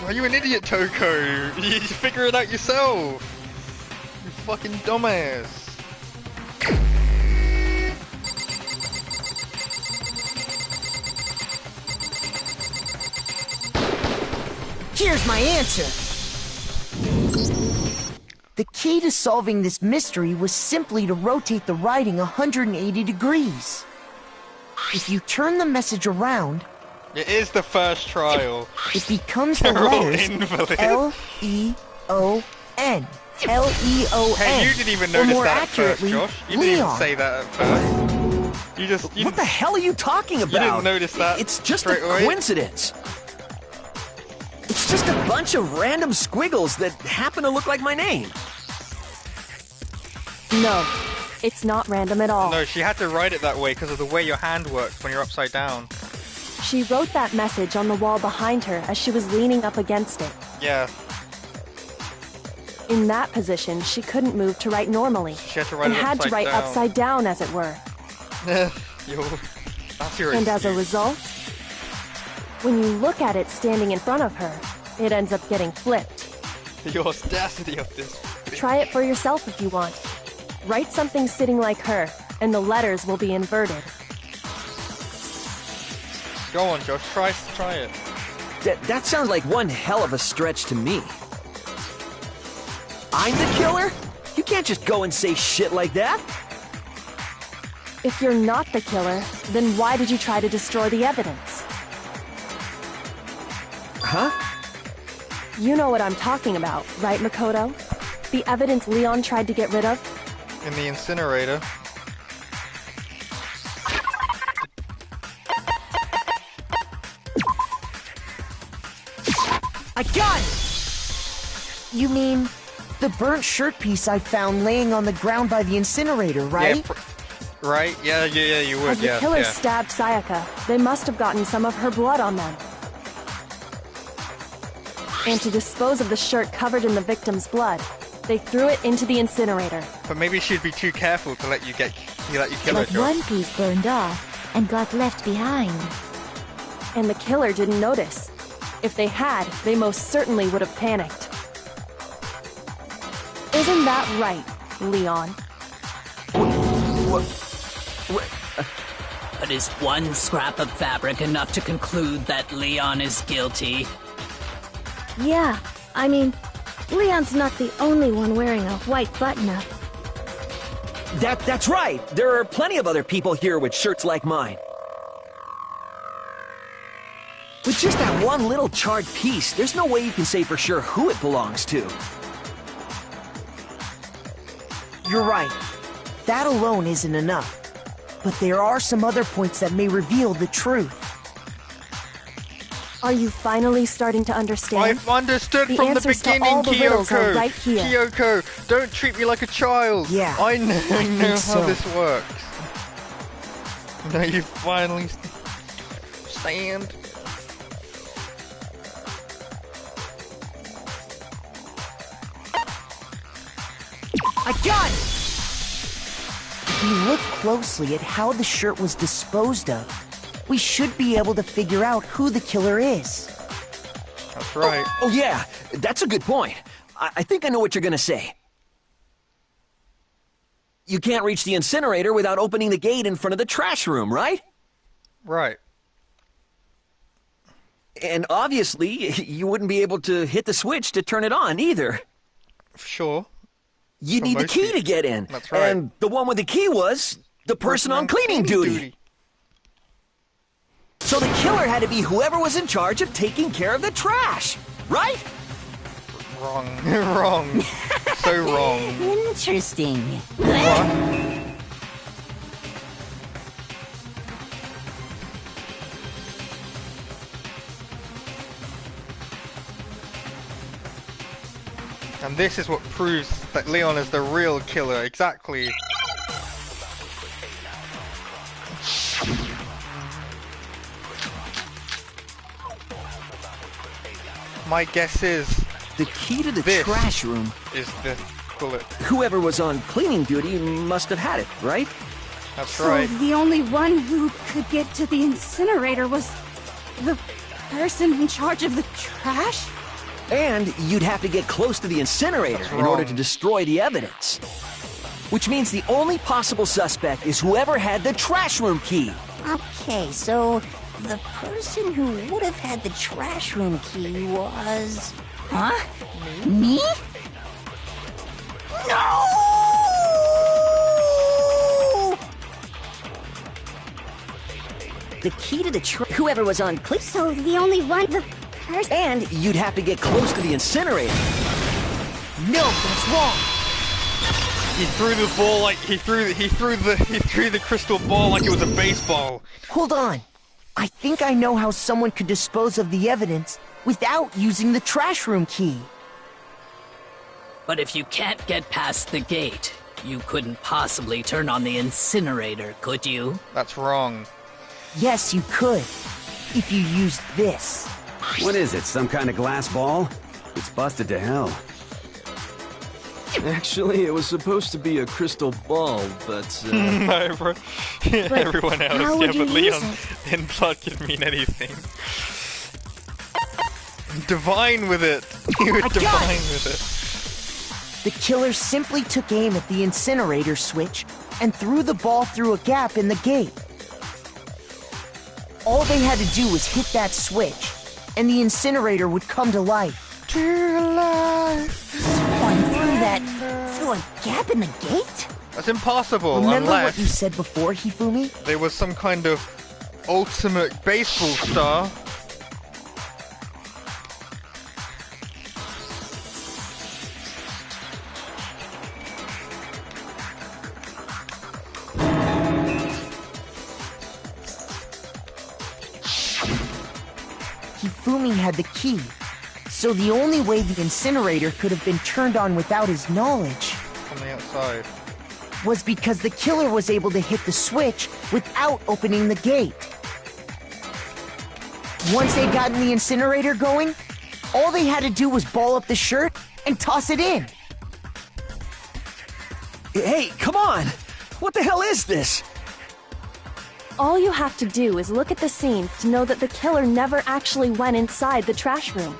Are you an idiot, Toko? You figure it out yourself. You fucking dumbass. Here's my answer. The key to solving this mystery was simply to rotate the writing 180 degrees. If you turn the message around, It is the first trial. it becomes the They're all letters invalids. L-E-O-N. L-E-O-N. Hey, you didn't even or notice more that at first, accurately, Josh. You didn't even Leon. say that at first. You just. What the hell are you talking about? You didn't notice that. It's just a straight away? coincidence. It's just a bunch of random squiggles that happen to look like my name. No, it's not random at all. No, she had to write it that way because of the way your hand works when you're upside down. She wrote that message on the wall behind her as she was leaning up against it. Yeah. In that position, she couldn't move to write normally. She had to write and it had to upside write down. upside down, as it were. That's your And as a excuse. result, when you look at it standing in front of her, it ends up getting flipped. The audacity of this. Try it for yourself if you want. Write something sitting like her, and the letters will be inverted. Go on, Josh. Try it. That sounds like one hell of a stretch to me. I'm the killer? You can't just go and say shit like that. If you're not the killer, then why did you try to destroy the evidence? Huh? You know what I'm talking about, right, Makoto? The evidence Leon tried to get rid of? In the incinerator. I got it! You mean the burnt shirt piece I found laying on the ground by the incinerator, right? Yeah, right? Yeah, you would, As the yeah. killer yeah. stabbed Sayaka, they must have gotten some of her blood on them. And to dispose of the shirt covered in the victim's blood, they threw it into the incinerator. But maybe she'd be too careful to let you kill her, But Josh. one piece burned off and got left behind. And the killer didn't notice. If they had, they most certainly would have panicked. Isn't that right, Leon? But is one scrap of fabric enough to conclude that Leon is guilty? Yeah, I mean, Leon's not the only one wearing a white button-up. That's right! There are plenty of other people here with shirts like mine. With just that one little charred piece, there's no way you can say for sure who it belongs to. You're right. That alone isn't enough. But there are some other points that may reveal the truth. Are you finally starting to understand? I've understood from the beginning, Kyoko. Right here. Kyoko, don't treat me like a child. Yeah, I know so. how this works. Now you finally stand. I got it! If we look closely at how the shirt was disposed of, we should be able to figure out who the killer is. That's right. Oh yeah, that's a good point. I think I know what you're gonna say. You can't reach the incinerator without opening the gate in front of the trash room, right? Right. And obviously, you wouldn't be able to hit the switch to turn it on either. Sure. You need the key to get in. That's right. And the one with the key was the person on cleaning duty. So the killer had to be whoever was in charge of taking care of the trash, right? Wrong. Wrong. So wrong. Interesting. What? And this is what proves that Leon is the real killer, exactly. My guess is... The key to the trash room is the bullet. Whoever was on cleaning duty must have had it, right? That's right. So the only one who could get to the incinerator was the person in charge of the trash? And you'd have to get close to the incinerator in order to destroy the evidence. Which means the only possible suspect is whoever had the trash room key. Okay, so the person who would have had the trash room key was... Huh? Me? No! The key to the whoever was on clean... So the only one... And you'd have to get close to the incinerator. No, that's wrong. He threw the ball like he threw the crystal ball like it was a baseball. Hold on. I think I know how someone could dispose of the evidence without using the trash room key. But if you can't get past the gate, you couldn't possibly turn on the incinerator, could you? That's wrong. Yes, you could. If you used this. What is it, some kind of glass ball? It's busted to hell. Actually, it was supposed to be a crystal ball, but... No, bro. Everyone else, how would yeah, but you Leon use in blood could mean anything. Divine with it. You were divine with it. The killer simply took aim at the incinerator switch and threw the ball through a gap in the gate. All they had to do was hit that switch, and the incinerator would come to life. To life. Someone through a gap in the gate? That's impossible. Remember unless what you said before, Hifumi? there was some kind of ultimate baseball star. Hifumi had the key, so the only way the incinerator could have been turned on without his knowledge On the outside. was because the killer was able to hit the switch without opening the gate. Once they'd gotten the incinerator going, all they had to do was ball up the shirt and toss it in. Hey, come on! What the hell is this? All you have to do is look at the scene to know that the killer never actually went inside the trash room.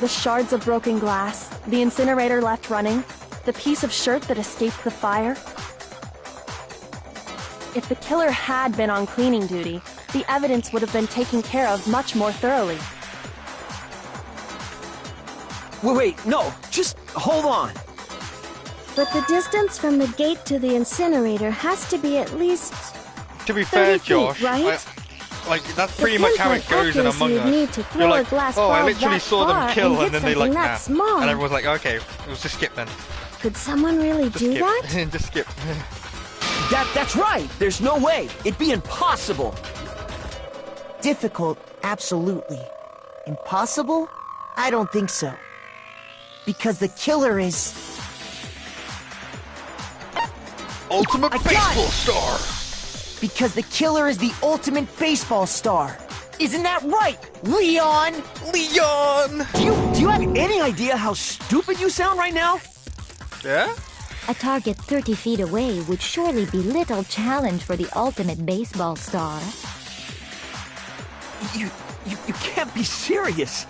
The shards of broken glass, the incinerator left running, the piece of shirt that escaped the fire. If the killer had been on cleaning duty, the evidence would have been taken care of much more thoroughly. Wait, no, just hold on. But the distance from the gate to the incinerator has to be at least To be 30 fair, feet, Josh, right? like that's The pretty much how it pinpoint goes in accuracy Among you'd Us. need to You're throw like, a glass oh, I ball literally that saw them far kill, and hit and then they like, something nah. that small. And everyone's like, okay, we'll just skip then. Could someone really Just do skip. that? Just skip. That's right! There's no way! It'd be impossible! Difficult, absolutely. Impossible? I don't think so. Because the killer is... Ultimate baseball star! Because the killer is the ultimate baseball star. Isn't that right, Leon? Leon! Do you have any idea how stupid you sound right now? Yeah? A target 30 feet away would surely be little challenge for the ultimate baseball star. You can't be serious.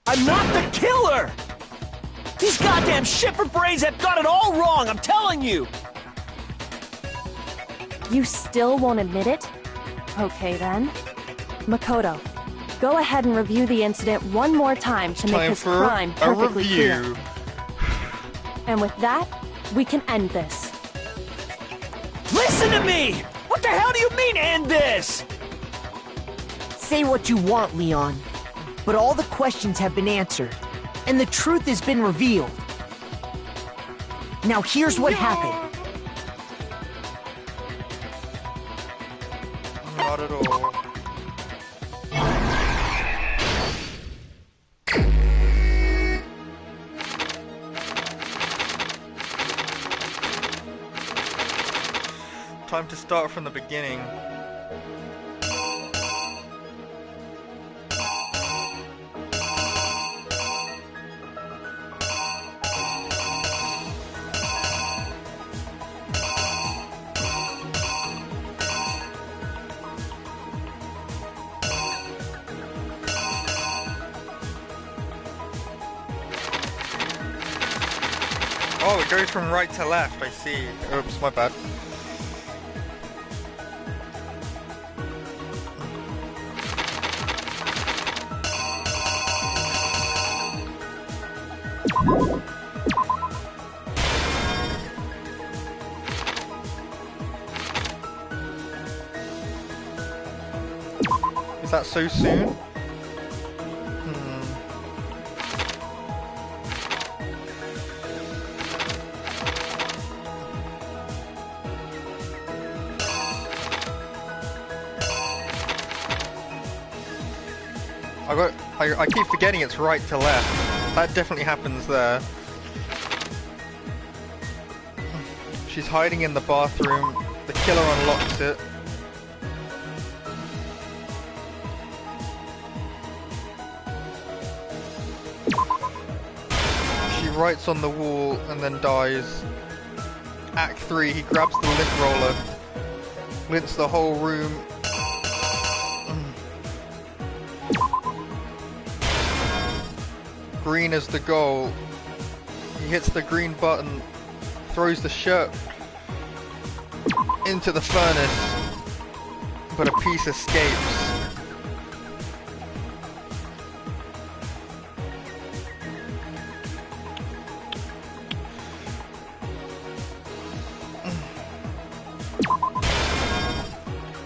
I'm not the killer! These goddamn shipper brains have got it all wrong, I'm telling you! You still won't admit it? Okay then. Makoto, go ahead and review the incident one more time to make his crime perfectly clear. And with that, we can end this. Listen to me! What the hell do you mean, end this? Say what you want, Leon. But all the questions have been answered, and the truth has been revealed. Now here's what happened. Not at all. Time to start from the beginning. Oh, it goes from right to left, I see. Oops, my bad. Is that so soon? I keep forgetting it's right to left. That definitely happens there. She's hiding in the bathroom. The killer unlocks it. She writes on the wall and then dies. Act 3, he grabs the lint roller, lints the whole room. Green is the goal. He hits the green button, throws the shirt into the furnace, but a piece escapes.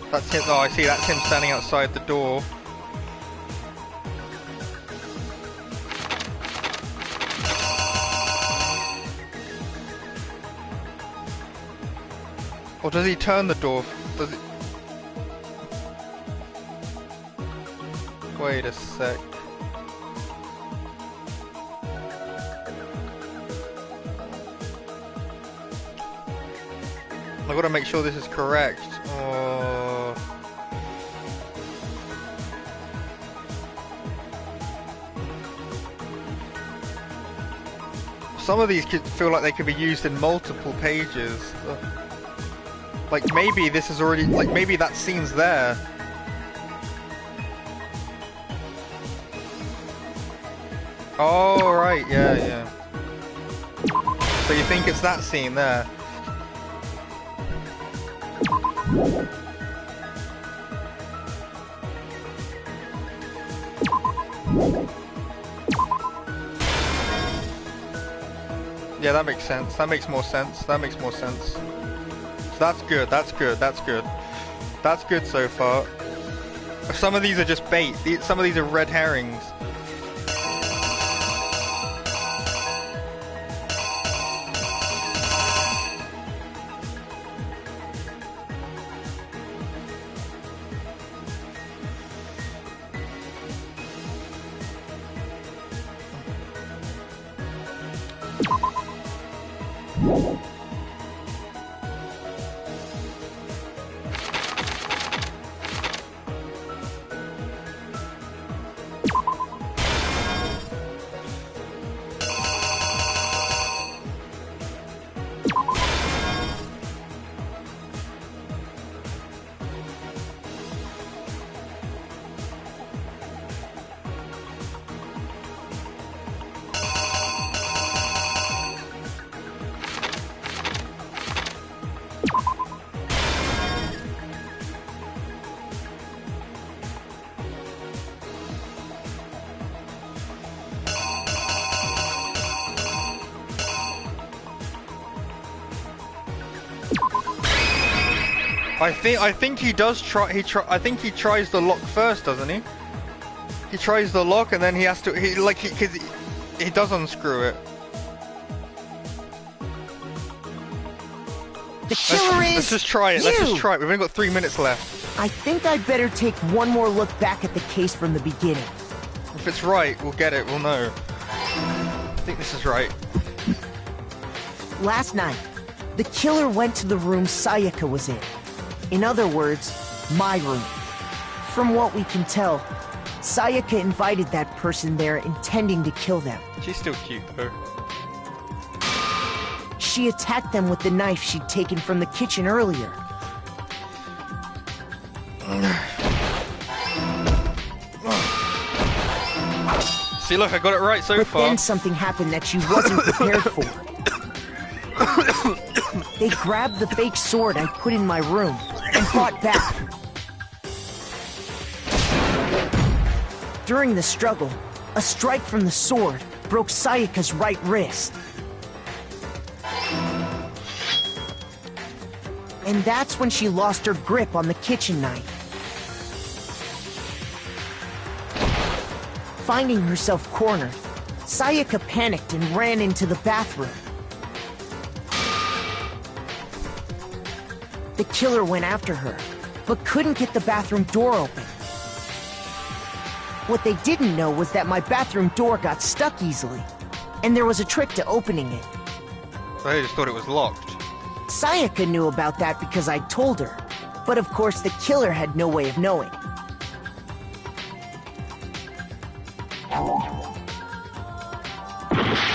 That's him. Oh, I see. That's him standing outside the door. Or does he turn the door? Does it... Wait a sec. I gotta make sure this is correct. Some of these could feel like they could be used in multiple pages. Ugh. Like maybe this is already, like maybe that scene's there. Oh, right, yeah. So you think it's that scene there? Yeah, that makes sense. That makes more sense. That makes more sense. So that's good. That's good. That's good. That's good so far. Some of these are just bait. Some of these are red herrings. I think he does try. I think he tries the lock first, doesn't he? He tries the lock and then he has to. Because he does unscrew it. The killer is. Let's just try it. You. Let's just try it. We've only got 3 minutes left. I think I'd better take one more look back at the case from the beginning. If it's right, we'll get it. We'll know. I think this is right. Last night, the killer went to the room Sayaka was in. In other words, my room. From what we can tell, Sayaka invited that person there intending to kill them. She's still cute, though. She attacked them with the knife she'd taken from the kitchen earlier. See, look, I got it right so far. Then something happened that she wasn't prepared for. They grabbed the fake sword I put in my room and fought back. During the struggle, a strike from the sword broke Sayaka's right wrist. And that's when she lost her grip on the kitchen knife. Finding herself cornered, Sayaka panicked and ran into the bathroom. The killer went after her, but couldn't get the bathroom door open. What they didn't know was that my bathroom door got stuck easily, and there was a trick to opening it. I just thought it was locked. Sayaka knew about that because I told her, but of course the killer had no way of knowing.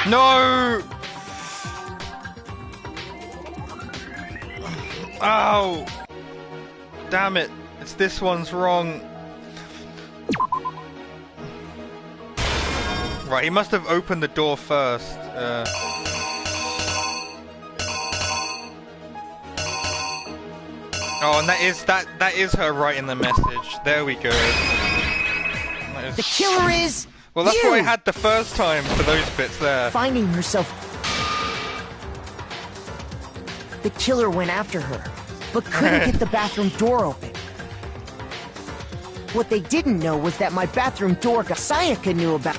No! Ow! Damn it, it's this one's wrong. Right, he must have opened the door first. Oh, and that is her writing the message. There we go. The killer is well, that's you! what I had the first time for those bits there. Finding herself, the killer went after her, but couldn't get the bathroom door open. What they didn't know was that my bathroom door got Sayaka knew about.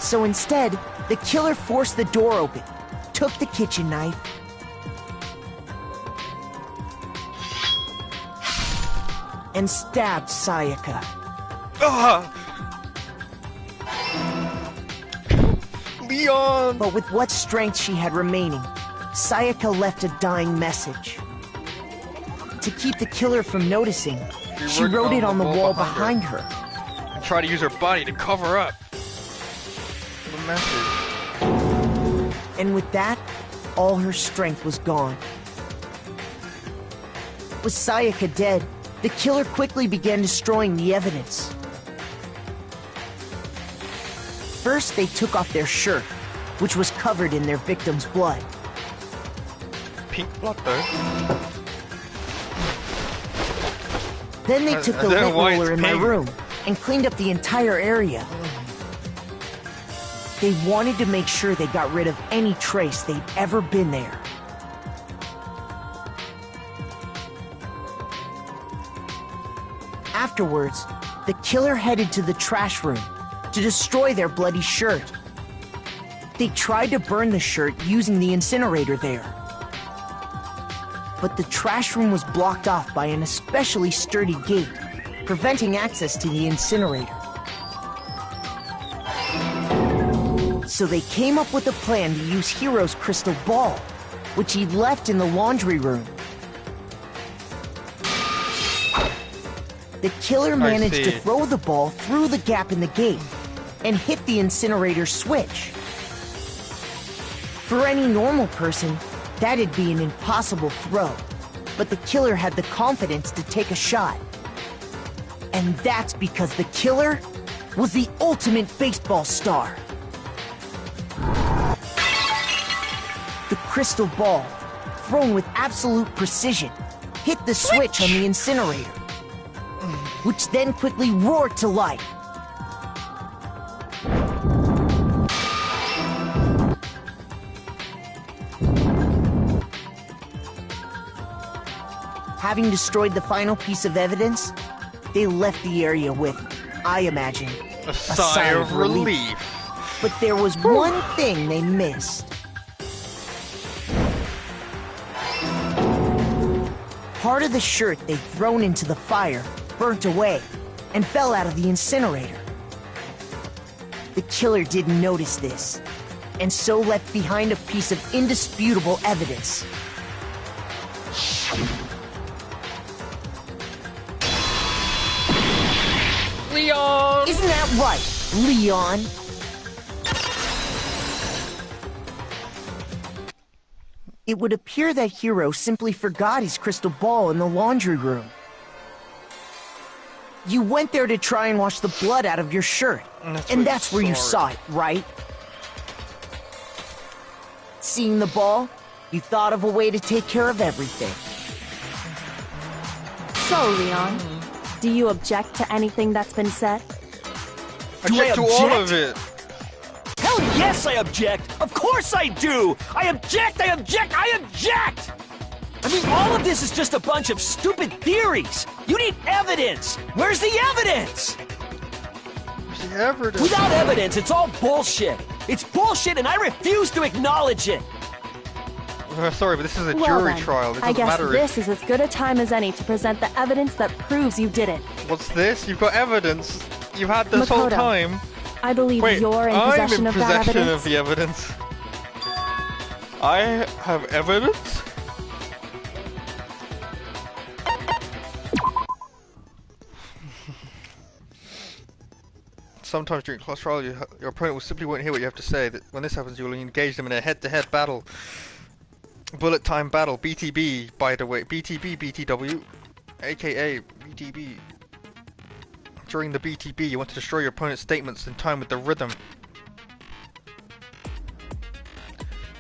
So instead, the killer forced the door open, took the kitchen knife, and stabbed Sayaka. Leon! But with what strength she had remaining, Sayaka left a dying message. To keep the killer from noticing, she wrote it on the wall behind her. And try to use her body to cover up. message. And with that, all her strength was gone. With Sayaka dead, the killer quickly began destroying the evidence. First, they took off their shirt, which was covered in their victim's blood. Pink blood, though. Then they took the lint roller in my room and cleaned up the entire area. They wanted to make sure they got rid of any trace they'd ever been there. Afterwards, the killer headed to the trash room to destroy their bloody shirt. They tried to burn the shirt using the incinerator there. But the trash room was blocked off by an especially sturdy gate, preventing access to the incinerator. So they came up with a plan to use Hiro's crystal ball, which he'd left in the laundry room. The killer managed to throw the ball through the gap in the gate and hit the incinerator switch. For any normal person, that'd be an impossible throw, but the killer had the confidence to take a shot. And that's because the killer was the ultimate baseball star. The crystal ball, thrown with absolute precision, hit the switch on the incinerator, which then quickly roared to life. Having destroyed the final piece of evidence, they left the area with, I imagine, a sigh of relief. But there was one thing they missed. Part of the shirt they'd thrown into the fire burnt away and fell out of the incinerator. The killer didn't notice this, and so left behind a piece of indisputable evidence. Leon! Isn't that right, Leon? It would appear that Hiro simply forgot his crystal ball in the laundry room. You went there to try and wash the blood out of your shirt, and that's where you saw it, right? Seeing the ball, you thought of a way to take care of everything. So, Leon, do you object to anything that's been said? Object to all of it. Hell yes, I object! Of course I do! I object! I object! I object! I mean, all of this is just a bunch of stupid theories! You need evidence! Where's the evidence? Where's the evidence? Without evidence, it's all bullshit! It's bullshit and I refuse to acknowledge it! Sorry, but this is a Well jury then, trial. It I doesn't guess matter this is as good a time as any to present the evidence that proves you did it. What's this? You've got evidence. You've had this whole Makoto, time. I believe Wait, you're in possession of that I'm in possession evidence. of the evidence. I have evidence? Sometimes during class trial, your opponent will simply won't hear what you have to say. When this happens, you will engage them in a head-to-head battle. Bullet time battle, BTB, by the way. BTB, BTW, aka BTB. During the BTB, you want to destroy your opponent's statements in time with the rhythm.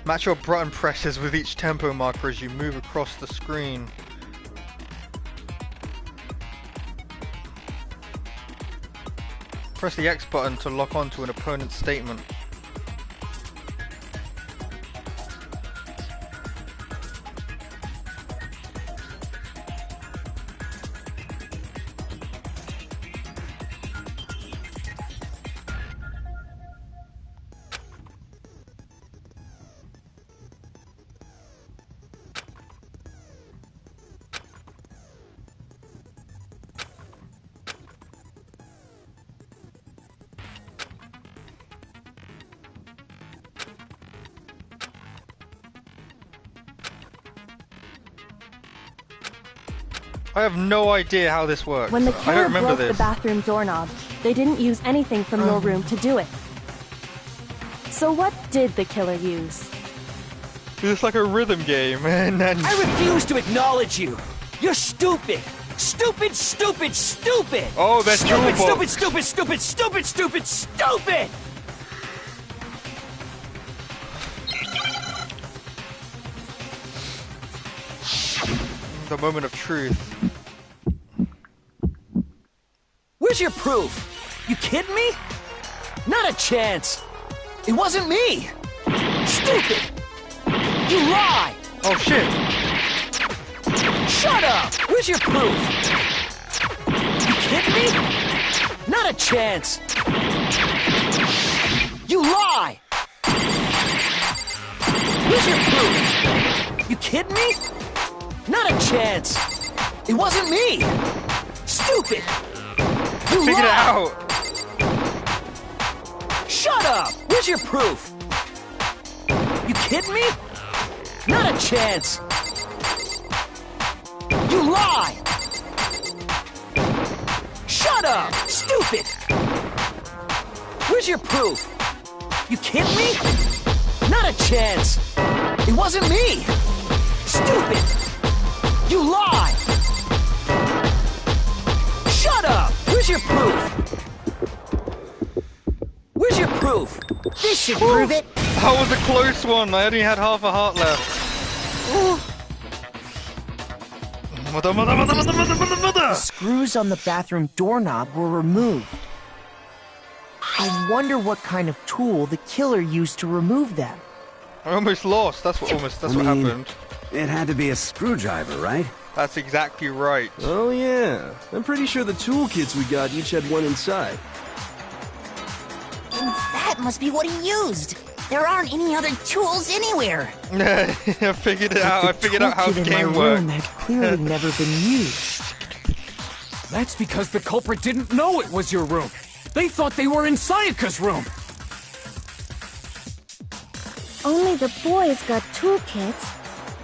Match your button presses with each tempo marker as you move across the screen. Press the X button to lock onto an opponent's statement. I have no idea how this works. When the I killer don't remember broke the bathroom doorknob, they didn't use anything from your room to do it. So what did the killer use? It's like a rhythm game, and then... I refuse to acknowledge you! You're stupid! Stupid, stupid, stupid! Oh, that's stupid, stupid, stupid, stupid, stupid, stupid, stupid! The moment of truth. Where's your proof? You kidding me? Not a chance! It wasn't me! Stupid! You lie! Oh shit! Shut up! Where's your proof? You kidding me? Not a chance! You lie! Where's your proof? You kidding me? Not a chance! It wasn't me! Stupid! You Figured it out! Shut up! Where's your proof? You kidding me? Not a chance! You lie! Shut up! Stupid! Where's your proof? You kidding me? Not a chance! It wasn't me! Stupid! You lie! Shut up! Where's your proof? Where's your proof? This should prove it. That was a close one. I only had half a heart left. The screws on the bathroom doorknob were removed. I wonder what kind of tool the killer used to remove them. I almost lost. That's what happened. It had to be a screwdriver, right? That's exactly right. Oh yeah. I'm pretty sure the toolkits we got each had one inside. And that must be what he used. There aren't any other tools anywhere. I figured it out. I figured out how the game room worked. had clearly never been used. That's because the culprit didn't know it was your room. They thought they were in Sayaka's room. Only the boys got toolkits,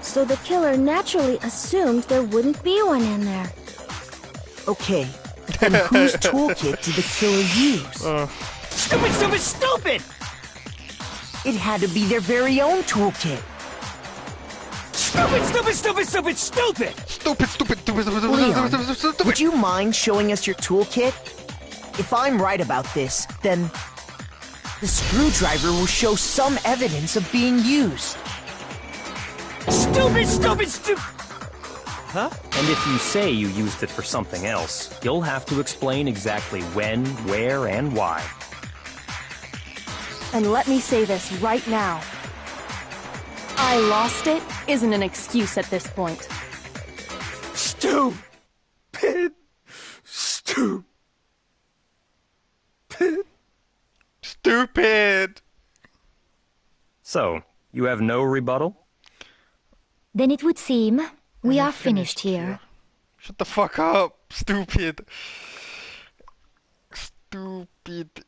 so the killer naturally assumed there wouldn't be one in there. Okay, then whose toolkit did the killer use? Stupid, stupid, stupid! It had to be their very own toolkit. Stupid, stupid, stupid, stupid, stupid! Stupid, stupid, stupid, Leon, would you mind showing us your toolkit? If I'm right about this, then the screwdriver will show some evidence of being used. Stupid, stupid, stupid! Huh? And if you say you used it for something else, you'll have to explain exactly when, where, and why. And let me say this right now. I lost it isn't an excuse at this point. Stupid. Stupid. Stupid. So, you have no rebuttal? Then it would seem we are finished here. Shut the fuck up, stupid. Stupid.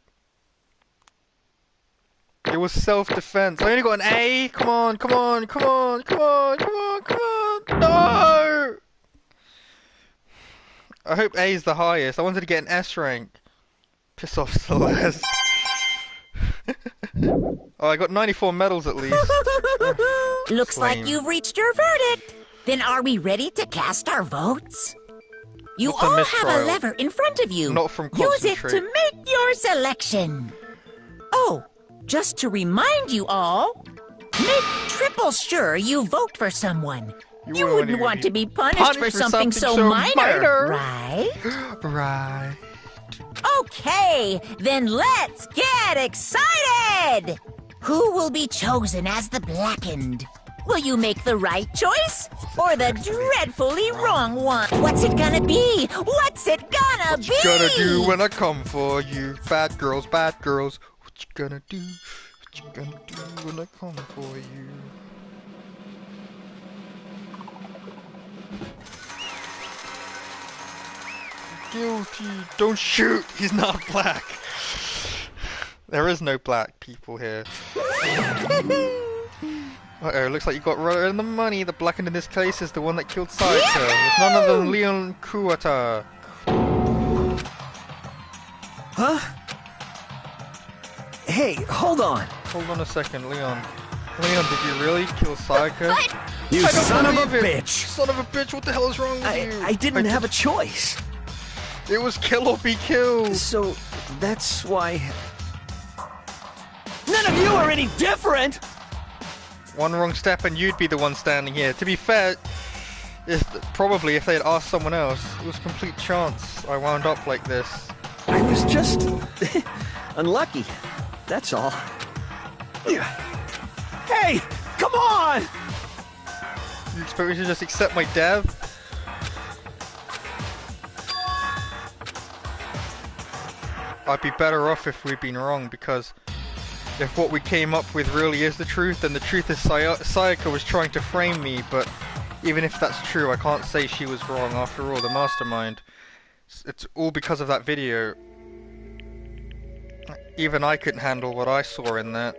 It was self-defense. I only got an A. Come on, come on, come on, come on, come on, come on. No! I hope A is the highest. I wanted to get an S rank. Piss off, Celeste. Oh, I got 94 medals at least. Looks like you've reached your verdict. Then are we ready to cast our votes? You What's a all have mistrial? a lever in front of you. Not from Use it concentrate. to make your selection. Oh, just to remind you all, make triple sure you vote for someone. You wouldn't want to be punished for something so minor, right? Right. Okay, then let's get excited! Who will be chosen as the Blackened? Will you make the right choice or the dreadfully wrong one? What's it gonna be? What's it gonna be? What you gonna do when I come for you? Bad girls, bad girls. What you gonna do? What you gonna do when I come for you? Guilty. Don't shoot. He's not black. There is no black people here. Uh-oh, looks like you got right in the money. The Blackened in this case is the one that killed Sayaka. It's none other than Leon Kuwata. Huh? Hey, hold on. Hold on a second, Leon. Leon, did you really kill Sayaka? You son of a bitch! Son of a bitch, what the hell is wrong with you? I didn't have a choice. It was kill or be killed. So, that's why... None of you are any different! One wrong step and you'd be the one standing here. To be fair, probably if they had asked someone else, it was complete chance I wound up like this. I was just... unlucky. That's all. Hey! Come on! You expect me to just accept my death? I'd be better off if we'd been wrong, because if what we came up with really is the truth, then the truth is Sayaka was trying to frame me, but even if that's true, I can't say she was wrong. After all, the mastermind. It's all because of that video. Even I couldn't handle what I saw in that.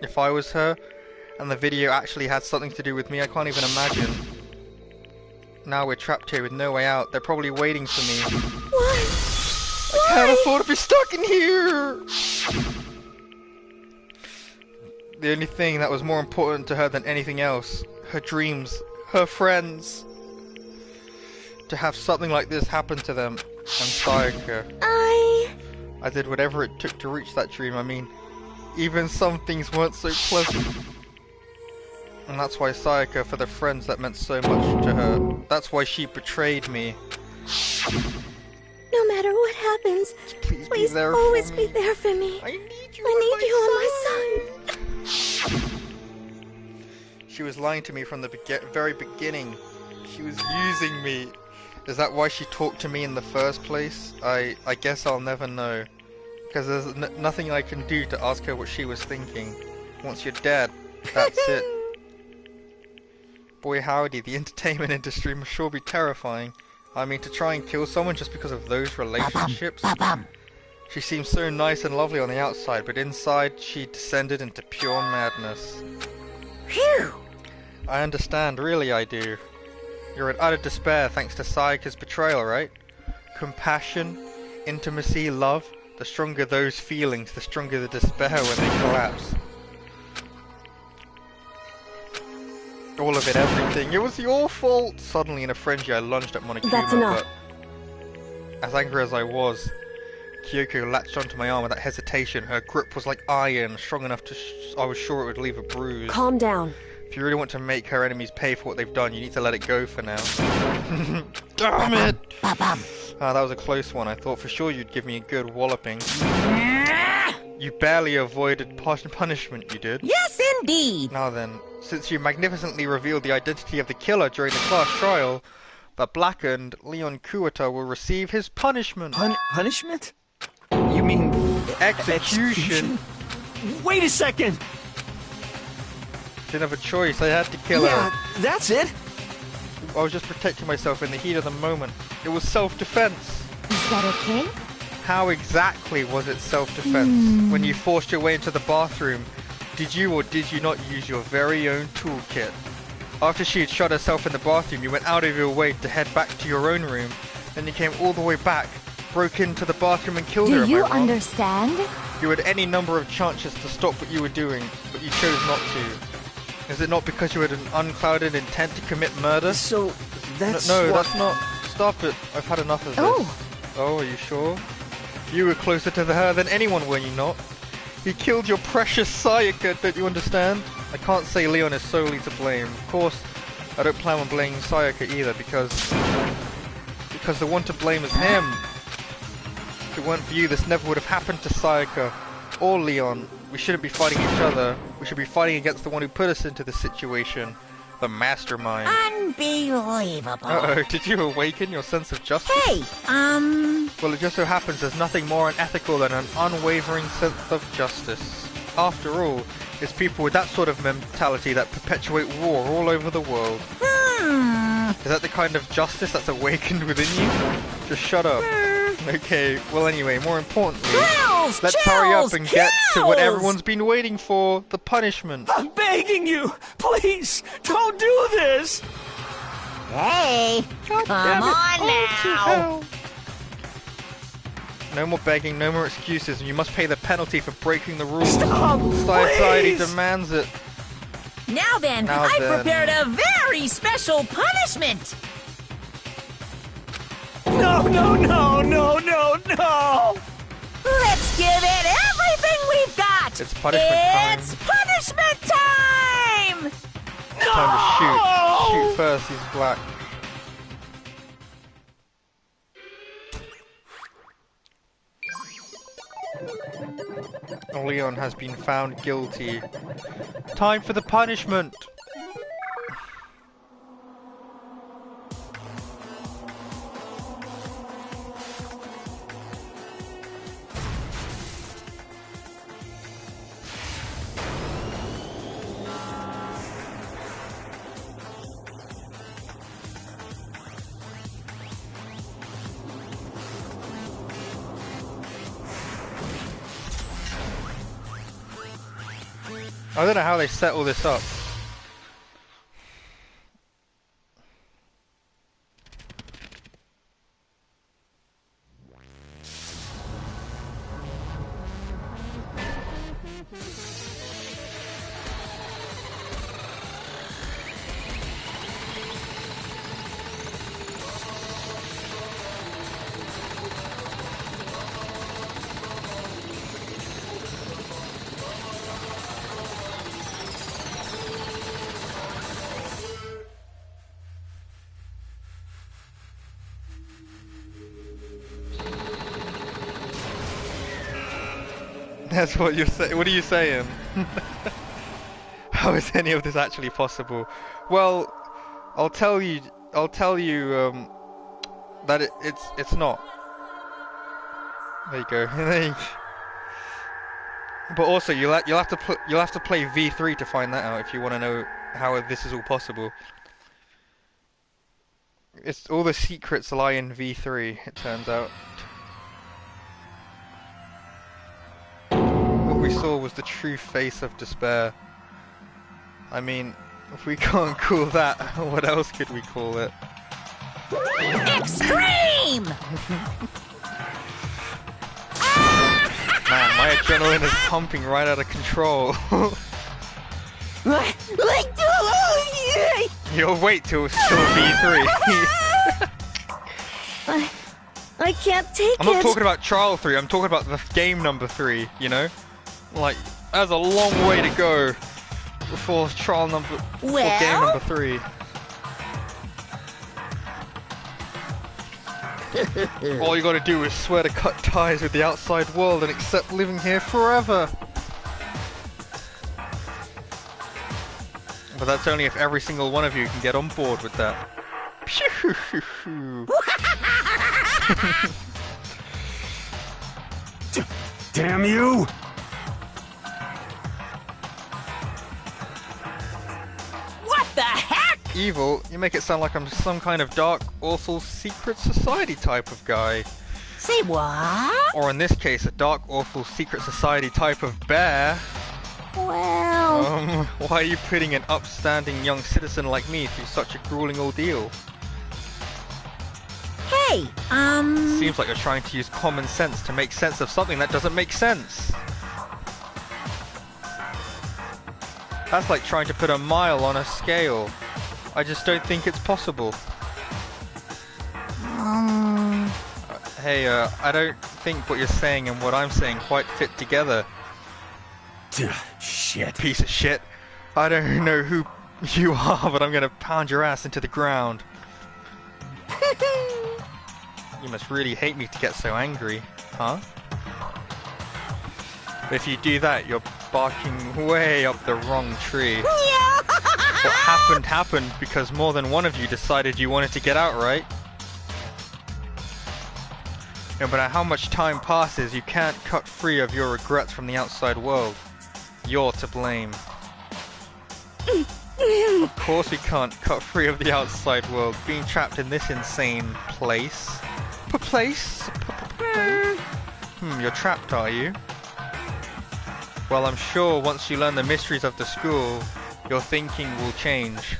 If I was her, and the video actually had something to do with me, I can't even imagine. Now we're trapped here with no way out. They're probably waiting for me. Why? I can't afford to be stuck in here! The only thing that was more important to her than anything else, her dreams, her friends. To have something like this happen to them, and Sayaka. I did whatever it took to reach that dream. I mean, even some things weren't so pleasant. And that's why Sayaka, for the friends that meant so much to her, that's why she betrayed me. No matter what happens, please always be there for me. I need you on my side. She was lying to me from the very beginning. She was using me. Is that why she talked to me in the first place? I guess I'll never know. Because there's nothing I can do to ask her what she was thinking. Once you're dead, that's it. Boy howdy, the entertainment industry must sure be terrifying. I mean, to try and kill someone just because of those relationships? She seems so nice and lovely on the outside, but inside she descended into pure madness. Phew! I understand, really I do. You're in utter despair thanks to Sayaka's betrayal, right? Compassion, intimacy, love. The stronger those feelings, the stronger the despair when they collapse. All of it, everything. It was your fault! Suddenly in a frenzy I lunged at Monokuma, That's enough. but as angry as I was, Kyoko latched onto my arm without hesitation. Her grip was like iron, strong enough to I was sure it would leave a bruise. Calm down. If you really want to make her enemies pay for what they've done, you need to let it go for now. Damn it! Ah, that was a close one. I thought for sure you'd give me a good walloping. You barely avoided punishment, you did. Yes, indeed! Now then, since you magnificently revealed the identity of the killer during the class trial, the blackened Leon Kuwata will receive his punishment. Punishment? You mean... Execution? Wait a second! Didn't have a choice, I had to kill her. Yeah, that's it! I was just protecting myself in the heat of the moment. It was self-defense. Is that okay? How exactly was it self-defense? When you forced your way into the bathroom, did you or did you not use your very own toolkit? After she had shot herself in the bathroom, you went out of your way to head back to your own room. Then you came all the way back, broke into the bathroom and killed her. Do you understand? You had any number of chances to stop what you were doing, but you chose not to. Is it not because you had an unclouded intent to commit murder? So, that's No, that's not... Stop it. I've had enough of this. Oh, are you sure? You were closer to her than anyone, were you not? He killed your precious Sayaka, don't you understand? I can't say Leon is solely to blame. Of course, I don't plan on blaming Sayaka either, because the one to blame is him. If it weren't for you, this never would have happened to Sayaka or Leon. We shouldn't be fighting each other. We should be fighting against the one who put us into this situation. The mastermind. Unbelievable. Uh-oh, did you awaken your sense of justice? Hey, Well, it just so happens there's nothing more unethical than an unwavering sense of justice. After all, it's people with that sort of mentality that perpetuate war all over the world. Is that the kind of justice that's awakened within you? Just shut up. Okay, well anyway, more importantly, let's hurry up and get to what everyone's been waiting for, the punishment. I'm begging you! Please, don't do this! Hey, come on now! No more begging, no more excuses, and you must pay the penalty for breaking the rules. Stop, Society please! demands it. Now then, I've prepared a very special punishment! No, no, no, no, no, no! Let's give it everything we've got! It's punishment time. It's punishment time! No! Time to shoot. Shoot first, he's black. Leon has been found guilty. Time for the punishment! I don't know how they set all this up. That's what you're saying. What are you saying? How is any of this actually possible? Well, I'll tell you that it's not. There you go. But also you'll have to play V3 to find that out if you want to know how this is all possible. It's all the secrets lie in V3. It turns out. What we saw was the true face of despair. I mean, if we can't call that, what else could we call it? Extreme! Man, my adrenaline is pumping right out of control. You'll wait till V3. I can't take it. I'm not talking about trial 3, I'm talking about the game number 3, you know? Like, there's a long way to go before trial number... before game number 3. All you gotta do is swear to cut ties with the outside world and accept living here forever. But that's only if every single one of you can get on board with that. Damn you! What the heck? Evil? You make it sound like I'm some kind of dark, awful, secret society type of guy. Say what? Or in this case, a dark, awful, secret society type of bear. Well... why are you putting an upstanding young citizen like me through such a grueling ordeal? Hey, Seems like you're trying to use common sense to make sense of something that doesn't make sense. That's like trying to put a mile on a scale. I just don't think it's possible. Hey, I don't think what you're saying and what I'm saying quite fit together. Shit. Piece of shit. I don't know who you are, but I'm gonna pound your ass into the ground. You must really hate me to get so angry, huh? If you do that, you're barking way up the wrong tree. What happened because more than one of you decided you wanted to get out, right? No matter how much time passes, you can't cut free of your regrets from the outside world. You're to blame. Of course we can't cut free of the outside world, being trapped in this insane place. You're trapped, are you? Well, I'm sure once you learn the mysteries of the school, your thinking will change.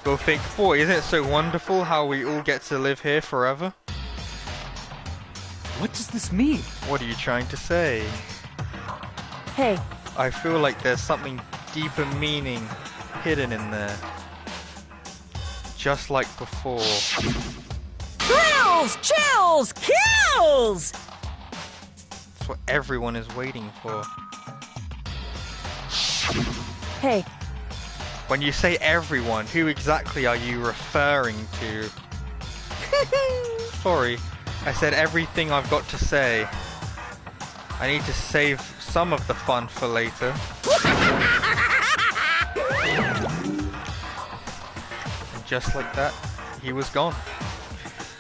You'll think, boy, isn't it so wonderful how we all get to live here forever? What does this mean? What are you trying to say? Hey. I feel like there's something deeper meaning hidden in there. Just like before. Thrills! Chills! Kills! That's what everyone is waiting for. Hey. When you say everyone, who exactly are you referring to? Sorry, I said everything I've got to say. I need to save some of the fun for later. And just like that, he was gone.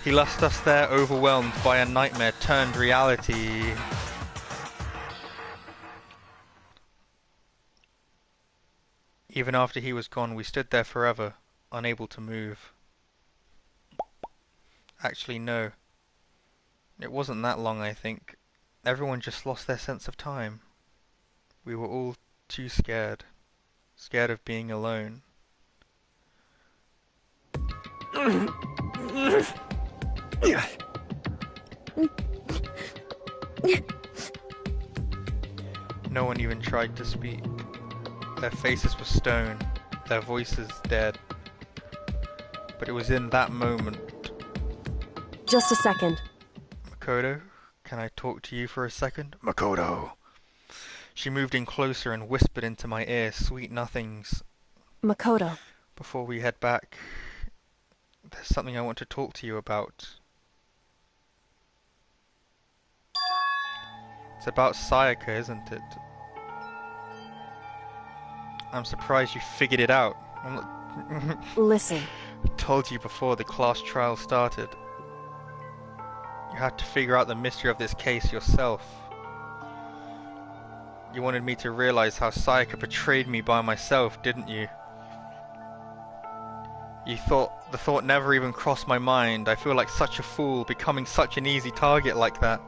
He left us there overwhelmed by a nightmare turned reality. Even after he was gone, we stood there forever, unable to move. Actually, no. It wasn't that long, I think. Everyone just lost their sense of time. We were all too scared. Scared of being alone. No one even tried to speak. Their faces were stone, their voices dead. But it was in that moment. Just a second. Makoto, can I talk to you for a second? Makoto! She moved in closer and whispered into my ear sweet nothings. Makoto. Before we head back, there's something I want to talk to you about. It's about Sayaka, isn't it? I'm surprised you figured it out. Listen. I told you before the class trial started. You had to figure out the mystery of this case yourself. You wanted me to realize how Sayaka betrayed me by myself, didn't you? The thought never even crossed my mind. I feel like such a fool, becoming such an easy target like that.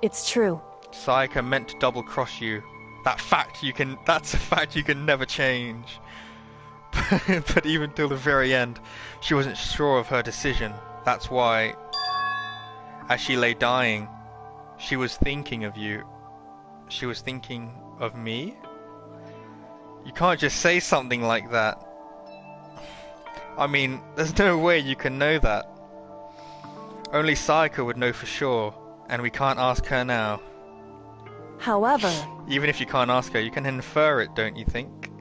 It's true. Sayaka meant to double-cross you. That's a fact you can never change. But even till the very end, she wasn't sure of her decision. That's why, as she lay dying, she was thinking of you. She was thinking of me? You can't just say something like that. I mean, there's no way you can know that. Only Sayaka would know for sure, and we can't ask her now. However... Even if you can't ask her, you can infer it, don't you think?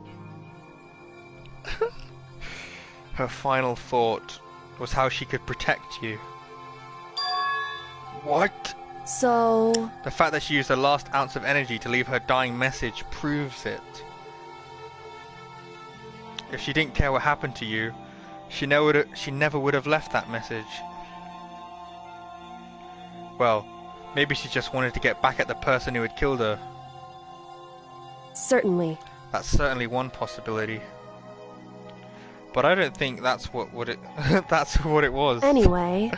Her final thought was how she could protect you. What? So... The fact that she used her last ounce of energy to leave her dying message proves it. If she didn't care what happened to you, she never would have left that message. Well, maybe she just wanted to get back at the person who had killed her. Certainly. That's certainly one possibility. But I don't think that's what it was. Anyway.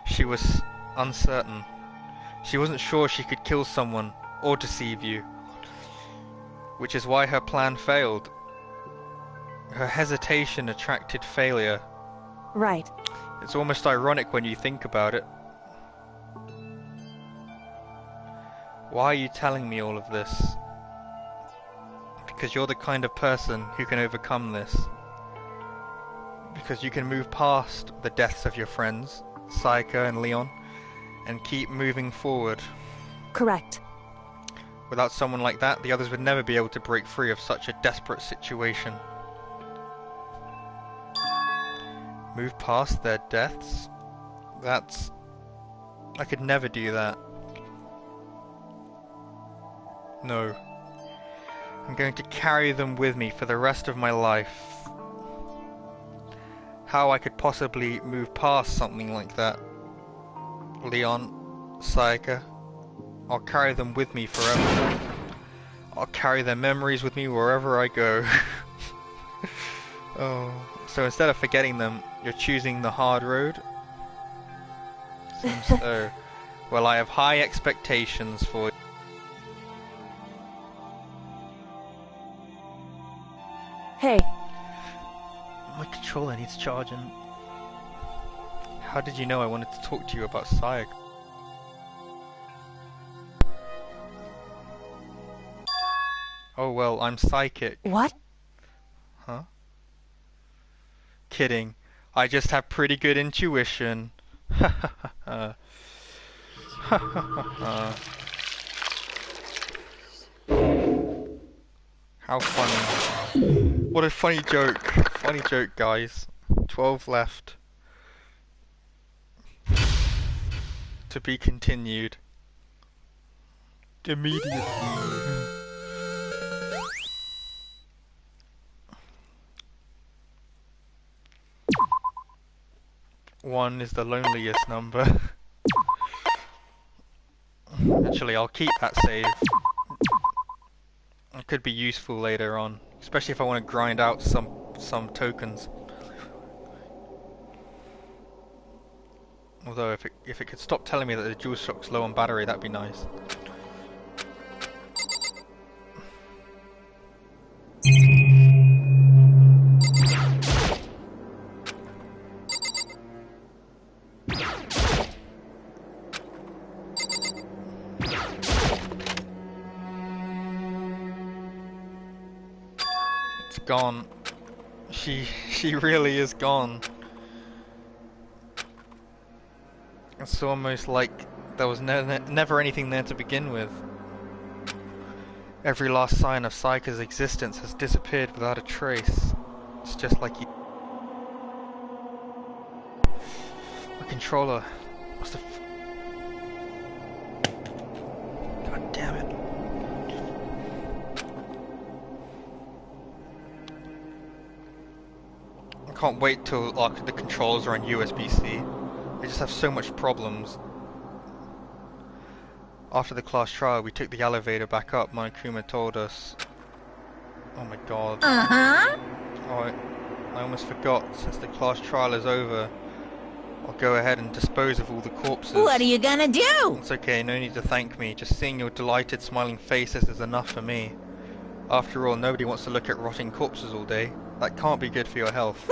She was uncertain. She wasn't sure she could kill someone or deceive you. Which is why her plan failed. Her hesitation attracted failure. Right. It's almost ironic when you think about it. Why are you telling me all of this? Because you're the kind of person who can overcome this. Because you can move past the deaths of your friends, Sayaka and Leon, and keep moving forward. Correct. Without someone like that, the others would never be able to break free of such a desperate situation. Move past their deaths? I could never do that. No. I'm going to carry them with me for the rest of my life. How I could possibly move past something like that? Leon, Sayaka, I'll carry them with me forever. I'll carry their memories with me wherever I go. Oh, so instead of forgetting them, you're choosing the hard road? Seems so. Well, I have high expectations for you. Hey. controller needs charging. How did you know I wanted to talk to you about Sayaka? Oh well, I'm psychic. What? Huh? Kidding. I just have pretty good intuition. How funny. What a funny joke. Funny joke, guys. 12 left. To be continued. Immediately. One is the loneliest number. Actually, I'll keep that save. It could be useful later on, especially if I want to grind out some tokens. Although if it could stop telling me that the DualShock's low on battery, that'd be nice. It's gone. She really is gone. It's almost like there was never anything there to begin with. Every last sign of Sayaka's existence has disappeared without a trace. It's just like the controller must have... God damn it. I can't wait till the controllers are on USB-C. They just have so much problems. After the class trial, we took the elevator back up. Monokuma told us. Oh my god. Uh-huh. Oh, I almost forgot. Since the class trial is over, I'll go ahead and dispose of all the corpses. What are you gonna do? It's okay, no need to thank me. Just seeing your delighted, smiling faces is enough for me. After all, nobody wants to look at rotting corpses all day. That can't be good for your health.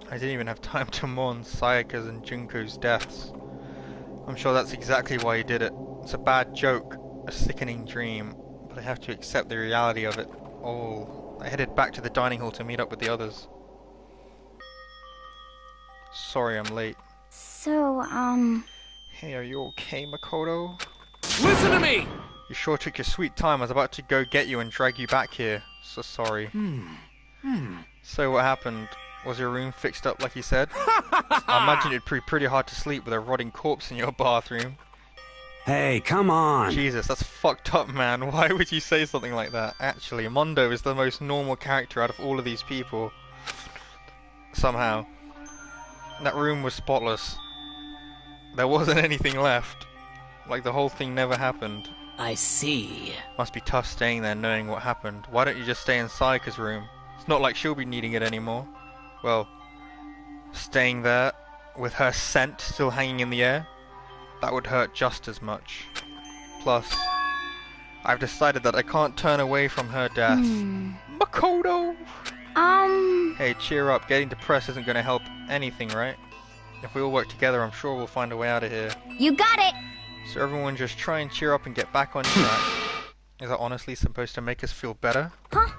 I didn't even have time to mourn Sayaka's and Junko's deaths. I'm sure that's exactly why he did it. It's a bad joke, a sickening dream, but I have to accept the reality of it all. I headed back to the dining hall to meet up with the others. Sorry I'm late. So, Hey, are you okay, Makoto? Listen to me! You sure took your sweet time. I was about to go get you and drag you back here. So sorry. So what happened? Was your room fixed up like you said? I imagine it'd be pretty hard to sleep with a rotting corpse in your bathroom. Hey, come on! Jesus, that's fucked up, man. Why would you say something like that? Actually, Mondo is the most normal character out of all of these people. Somehow. That room was spotless. There wasn't anything left. Like the whole thing never happened. I see. Must be tough staying there knowing what happened. Why don't you just stay in Sayaka's room? It's not like she'll be needing it anymore. Well, staying there with her scent still hanging in the air, that would hurt just as much. Plus, I've decided that I can't turn away from her death. Makoto! Hey, cheer up. Getting depressed isn't going to help anything, right? If we all work together, I'm sure we'll find a way out of here. You got it! So everyone just try and cheer up and get back on track. Is that honestly supposed to make us feel better? Huh?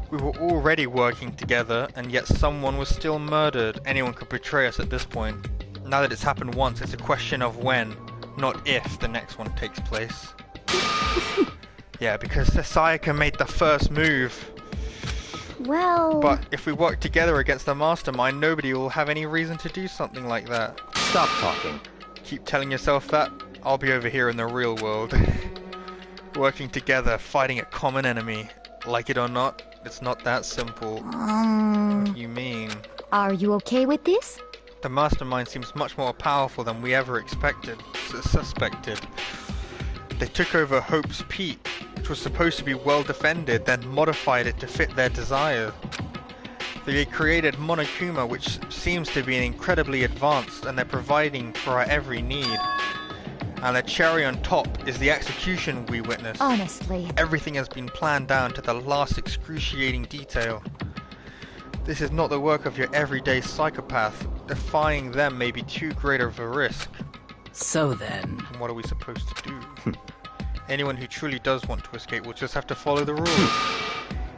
We were already working together, and yet someone was still murdered. Anyone could betray us at this point. Now that it's happened once, it's a question of when, not if, the next one takes place. Yeah, because Sayaka made the first move. Well... But if we work together against the mastermind, nobody will have any reason to do something like that. Stop talking. Keep telling yourself that. I'll be over here in the real world. Working together, fighting a common enemy. Like it or not, it's not that simple. What do you mean? Are you okay with this? The mastermind seems much more powerful than we ever suspected. They took over Hope's Peak, which was supposed to be well defended, then modified it to fit their desire. They created Monokuma, which seems to be incredibly advanced, and they're providing for our every need. And the cherry on top is the execution we witnessed. Honestly. Everything has been planned down to the last excruciating detail. This is not the work of your everyday psychopath. Defying them may be too great of a risk. So then... And what are we supposed to do? Anyone who truly does want to escape will just have to follow the rules.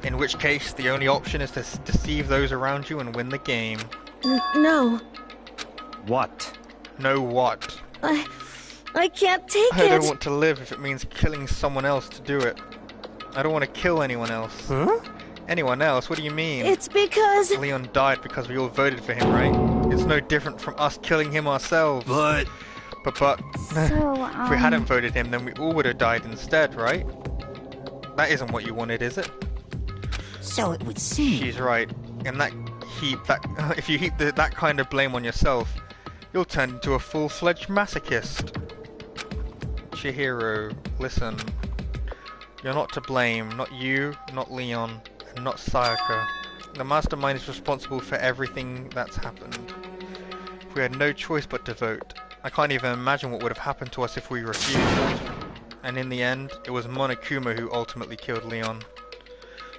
In which case, the only option is to deceive those around you and win the game. No. What? No what? I can't take it. I don't want to live if it means killing someone else to do it. I don't want to kill anyone else. Huh? Anyone else? What do you mean? It's because... Leon died because we all voted for him, right? It's no different from us killing him ourselves. But... So, if we hadn't voted him, then we all would have died instead, right? That isn't what you wanted, is it? So it would seem. She's right. And if you heap that kind of blame on yourself, you'll turn into a full-fledged masochist. Chihiro, listen. You're not to blame. Not you, not Leon, and not Sayaka. The mastermind is responsible for everything that's happened. If we had no choice but to vote, I can't even imagine what would have happened to us if we refused. And in the end, it was Monokuma who ultimately killed Leon.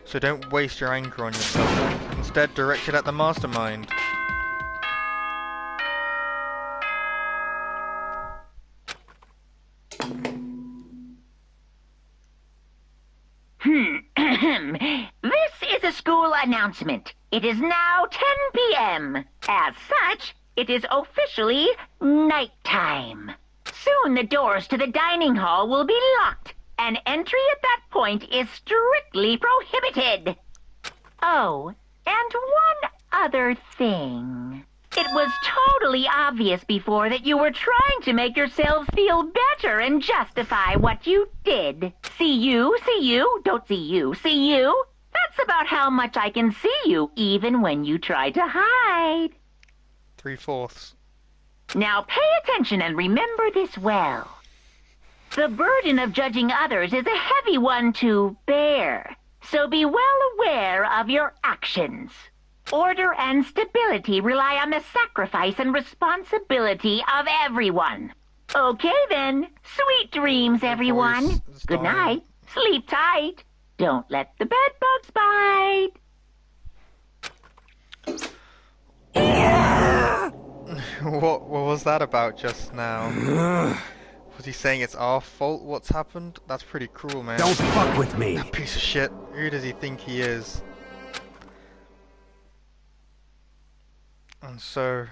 So don't waste your anger on yourself. Instead, direct it at the mastermind. This is a school announcement. It is now 10 p.m. As such, it is officially nighttime. Soon the doors to the dining hall will be locked, and entry at that point is strictly prohibited. Oh, and one other thing. It was totally obvious before that you were trying to make yourselves feel better and justify what you did. See you, don't see you, see you. That's about how much I can see you, even when you try to hide. 3/4. Now pay attention and remember this well. The burden of judging others is a heavy one to bear, so be well aware of your actions. Order and stability rely on the sacrifice and responsibility of everyone. Okay then, sweet dreams, everyone. Good night. Sleep tight. Don't let the bed bugs bite. What was that about just now? Was he saying it's our fault what's happened? That's pretty cruel, man. Don't fuck with me. That piece of shit. Who does he think he is? And so,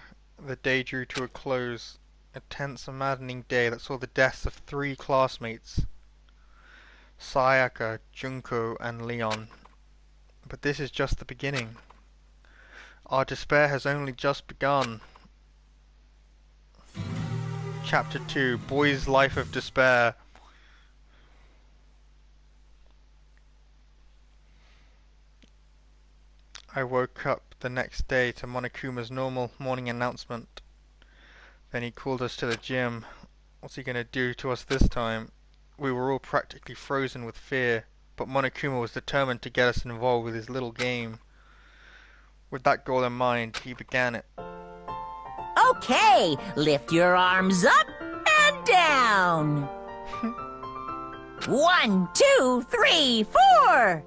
the day drew to a close. A tense and maddening day that saw the deaths of 3 classmates. Sayaka, Junko, and Leon. But this is just the beginning. Our despair has only just begun. Chapter 2, Boy's Life of Despair. I woke up the next day to Monokuma's normal morning announcement. Then he called us to the gym. What's he gonna do to us this time? We were all practically frozen with fear, but Monokuma was determined to get us involved with his little game. With that goal in mind, he began it. Okay, lift your arms up and down. 1, 2, 3, 4.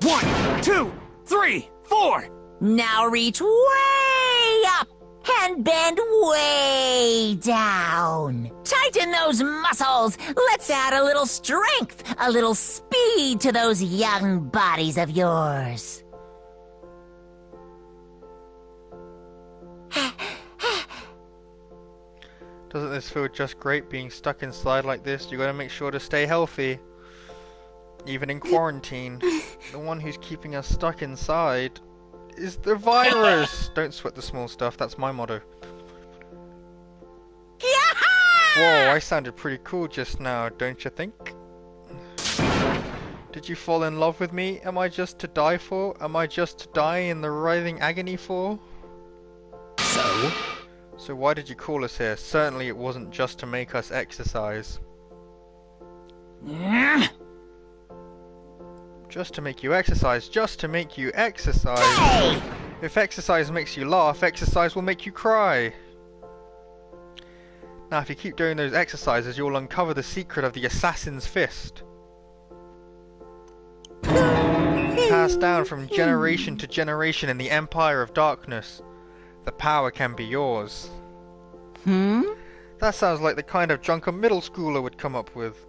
1, 2, 3, 4. Now reach way up and bend way down. Tighten those muscles. Let's add a little strength, a little speed to those young bodies of yours. Doesn't this feel just great being stuck inside like this? You gotta make sure to stay healthy. Even in quarantine. The one who's keeping us stuck inside is the virus! Don't sweat the small stuff, that's my motto. Whoa, I sounded pretty cool just now, don't you think? Did you fall in love with me? Am I just to die for? Am I just to die in the writhing agony for? So why did you call us here? Certainly it wasn't just to make us exercise. Just to make you exercise, just to make you exercise. Hey! If exercise makes you laugh, exercise will make you cry. Now, if you keep doing those exercises, you'll uncover the secret of the Assassin's Fist. Passed down from generation to generation in the Empire of Darkness. The power can be yours. That sounds like the kind of junk a middle schooler would come up with.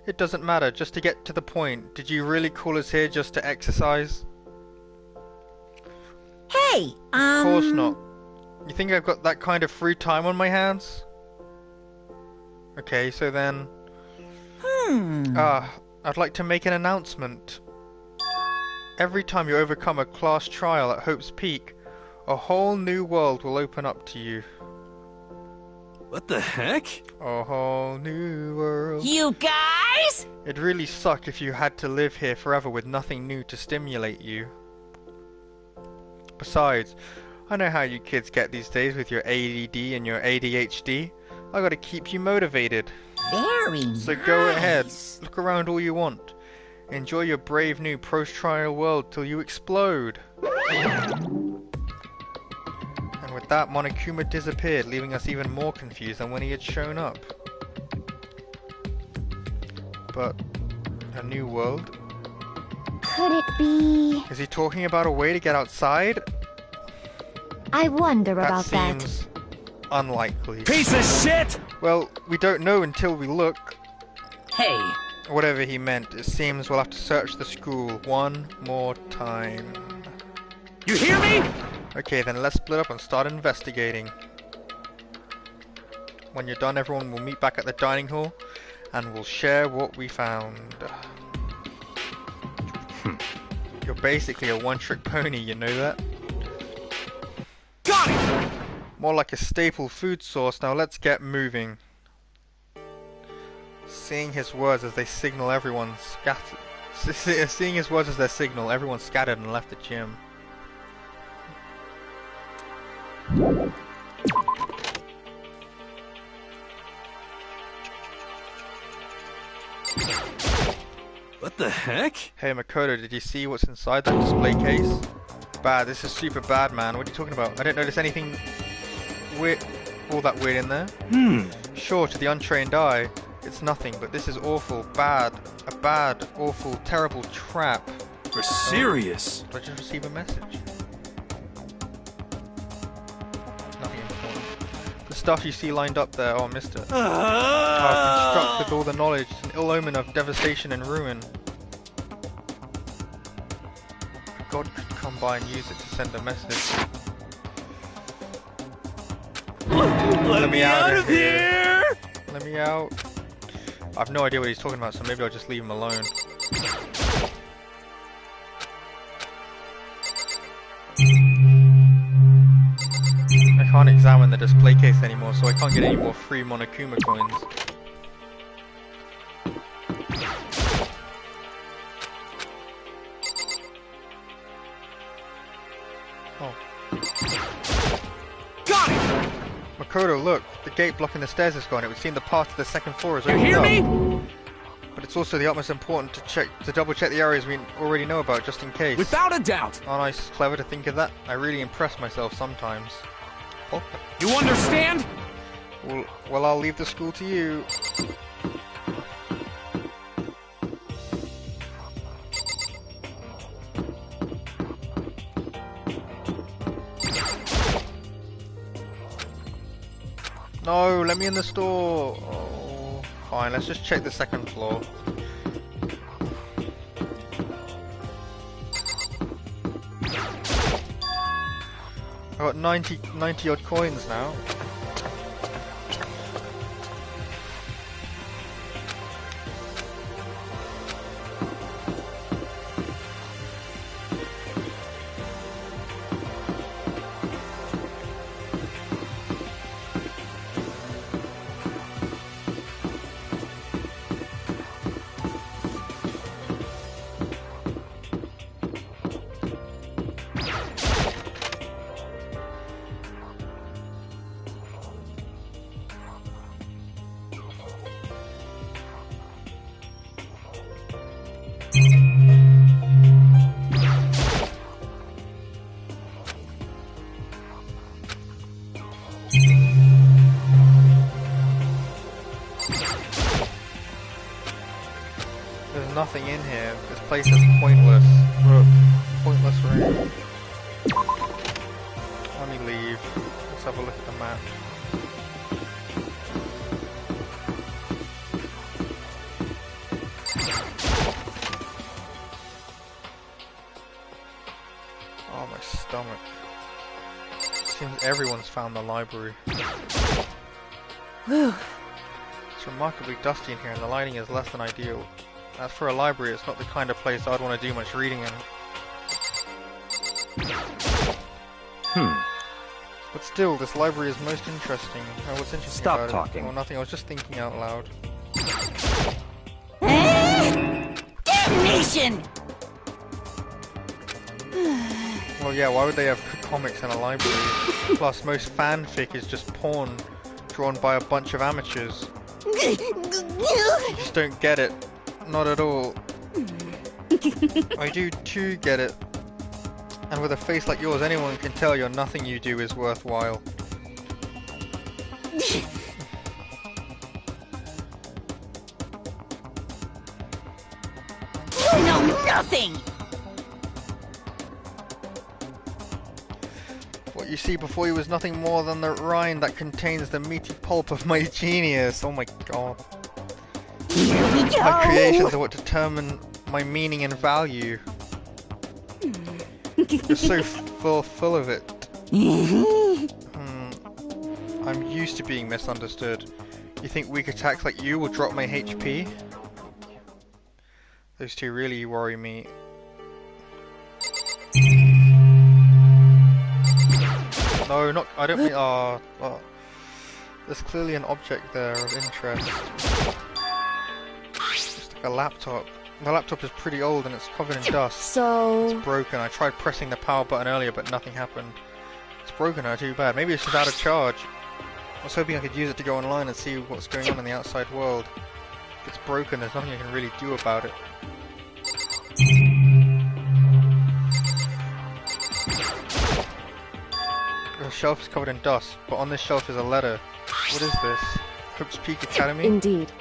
It doesn't matter, just to get to the point. Did you really call us here just to exercise? Hey, Of course not. You think I've got that kind of free time on my hands? Okay, so then... I'd like to make an announcement. Every time you overcome a class trial at Hope's Peak, a whole new world will open up to you. What the heck? A whole new world. You guys? It'd really suck if you had to live here forever with nothing new to stimulate you. Besides, I know how you kids get these days with your ADD and your ADHD. I gotta keep you motivated. Very nice. So go ahead, look around all you want. Enjoy your brave new post-trial world till you explode. And with that, Monokuma disappeared, leaving us even more confused than when he had shown up. But a new world? Could it be... Is he talking about a way to get outside? I wonder about that. Seems unlikely. Piece of shit! Well, we don't know until we look. Hey! Whatever he meant, it seems we'll have to search the school one more time. You hear me? Okay, then let's split up and start investigating. When you're done, everyone will meet back at the dining hall and we'll share what we found. You're basically a one-trick pony, you know that? Got it! More like a staple food source. Now let's get moving. Seeing his words as they signal, everyone scattered. Seeing his words as their signal, everyone scattered and left the gym. What the heck? Hey Makoto, did you see what's inside that display case? Bad, this is super bad, man. What are you talking about? I didn't notice anything weird, all that weird in there. Sure, to the untrained eye, it's nothing, but this is awful, bad, a bad, awful, terrible trap. You're serious? Did I just receive a message? Nothing important. The stuff you see lined up there, oh, missed it. I've been struck with all the knowledge, an ill omen of devastation and ruin. God could come by and use it to send a message. Let me out of here! Let me out. I have no idea what he's talking about, so maybe I'll just leave him alone. I can't examine the display case anymore, so I can't get any more free Monokuma coins. Oh. Got it! Makoto, look! The gate blocking the stairs is gone. It would seem the path to the second floor is You opened hear up. me? But it's also the utmost important to double check the areas we already know about, just in case. Without a doubt. Aren't I clever to think of that? I really impress myself sometimes. Oh. You understand? Well, I'll leave the school to you. No, let me in the store. Oh, fine, let's just check the second floor. I've got 90 odd coins now. nothing in here. This place is pointless. Look, pointless room. Let me leave. Let's have a look at the map. Oh, my stomach. Seems everyone's found the library. Whew. It's remarkably dusty in here and the lighting is less than ideal. As for a library, it's not the kind of place I'd want to do much reading in. But still, this library is most interesting. Oh, what's interesting Stop about talking. it? Well, nothing, I was just thinking out loud. Damnation! Well, yeah, why would they have comics in a library? Plus, most fanfic is just porn drawn by a bunch of amateurs. You just don't get it. Not at all. I do too get it. And with a face like yours, anyone can tell you nothing you do is worthwhile. You know nothing! What you see before you is nothing more than the rind that contains the meaty pulp of my genius. Oh my god. Here we go! My creations are what determine my meaning and value. You're so full of it. I'm used to being misunderstood. You think weak attacks like you will drop my HP? Those two really worry me. No, not. I don't mean. Oh, there's clearly an object there of interest. Just like a laptop. The laptop is pretty old and it's covered in dust. So... It's broken. I tried pressing the power button earlier, but nothing happened. It's broken now, too bad. Maybe it's just out of charge. I was hoping I could use it to go online and see what's going on in the outside world. If it's broken, there's nothing I can really do about it. The shelf is covered in dust, but on this shelf is a letter. What is this? Hope's Peak Academy? Indeed.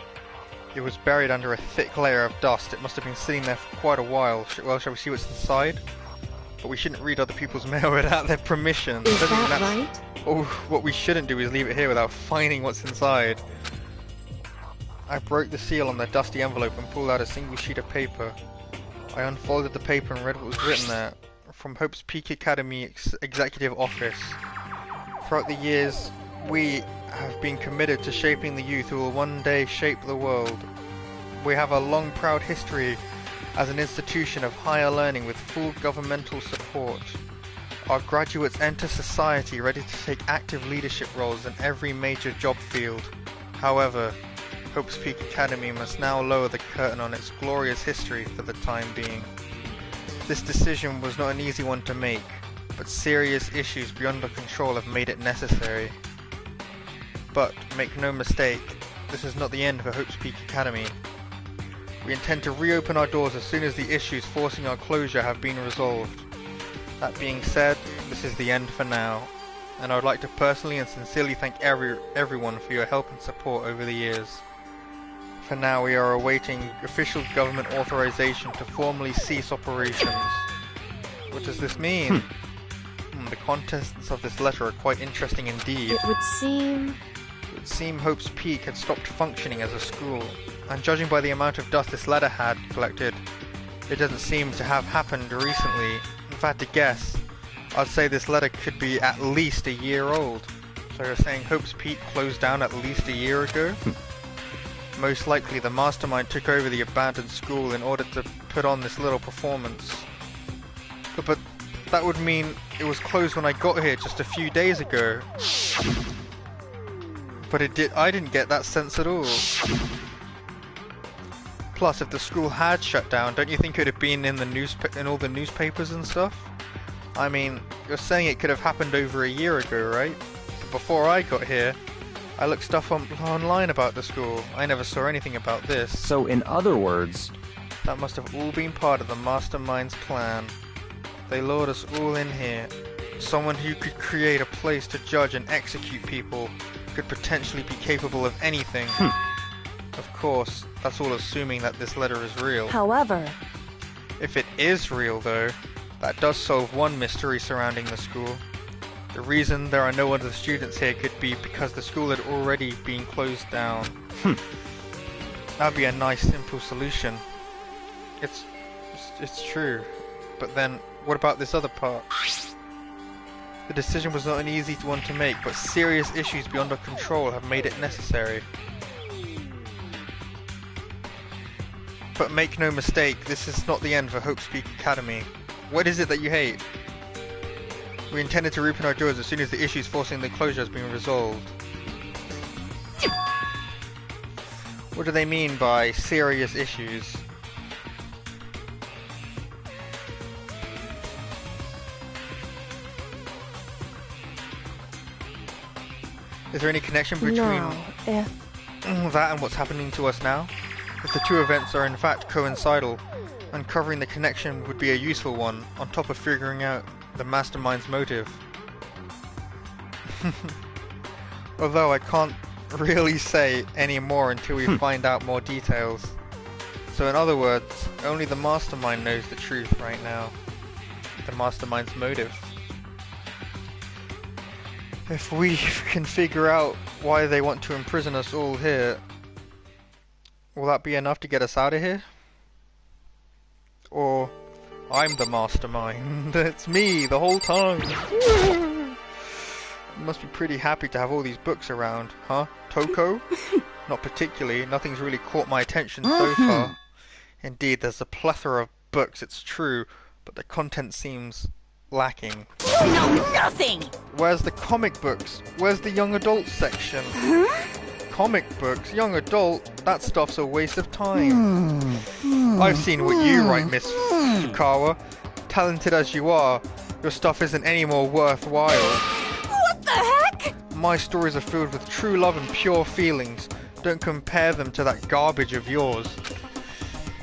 It was buried under a thick layer of dust. It must have been sitting there for quite a while. Well, shall we see what's inside? But we shouldn't read other people's mail without their permission. Is that right? Oh, what we shouldn't do is leave it here without finding what's inside. I broke the seal on the dusty envelope and pulled out a single sheet of paper. I unfolded the paper and read what was written there. From Hope's Peak Academy Executive Office. Throughout the years, we have been committed to shaping the youth who will one day shape the world. We have a long, proud history as an institution of higher learning with full governmental support. Our graduates enter society ready to take active leadership roles in every major job field. However, Hope's Peak Academy must now lower the curtain on its glorious history for the time being. This decision was not an easy one to make, but serious issues beyond our control have made it necessary. But, make no mistake, this is not the end for Hope's Peak Academy. We intend to reopen our doors as soon as the issues forcing our closure have been resolved. That being said, this is the end for now, and I would like to personally and sincerely thank everyone for your help and support over the years. For now, we are awaiting official government authorization to formally cease operations. What does this mean? The contents of this letter are quite interesting indeed. It would seem Hope's Peak had stopped functioning as a school, and judging by the amount of dust this letter had collected, it doesn't seem to have happened recently. If I had to guess, I'd say this letter could be at least a year old. So you're saying Hope's Peak closed down at least a year ago? Most likely the mastermind took over the abandoned school in order to put on this little performance. But that would mean it was closed when I got here just a few days ago. But I didn't get that sense at all. Plus, if the school had shut down, don't you think it would have been in all the newspapers and stuff? I mean, you're saying it could have happened over a year ago, right? But before I got here, I looked stuff online about the school. I never saw anything about this. So in other words... That must have all been part of the mastermind's plan. They lured us all in here. Someone who could create a place to judge and execute people could potentially be capable of anything. Of course, that's all assuming that this letter is real. However... If it is real, though, that does solve one mystery surrounding the school. The reason there are no other students here could be because the school had already been closed down. That'd be a nice, simple solution. It's true. But then, what about this other part? The decision was not an easy one to make, but serious issues beyond our control have made it necessary. But make no mistake, this is not the end for Hope Peak Academy. What is it that you hate? We intended to reopen our doors as soon as the issues forcing the closure has been resolved. What do they mean by serious issues? Is there any connection between that and what's happening to us now? If the two events are in fact coincidental, uncovering the connection would be a useful one, on top of figuring out the mastermind's motive. Although I can't really say any more until we find out more details. So in other words, only the mastermind knows the truth right now. The mastermind's motive. If we can figure out why they want to imprison us all here, will that be enough to get us out of here? Or I'm the mastermind. It's me the whole time. You must be pretty happy to have all these books around, huh, Toko? Not particularly. Nothing's really caught my attention so far. Indeed, there's a plethora of books, it's true, but the content seems lacking. No, nothing! Where's the comic books? Where's the young adult section? Comic books, young adult, that stuff's a waste of time. I've seen what you write, Miss Fukawa. Talented as you are, your stuff isn't any more worthwhile. What the heck? My stories are filled with true love and pure feelings. Don't compare them to that garbage of yours.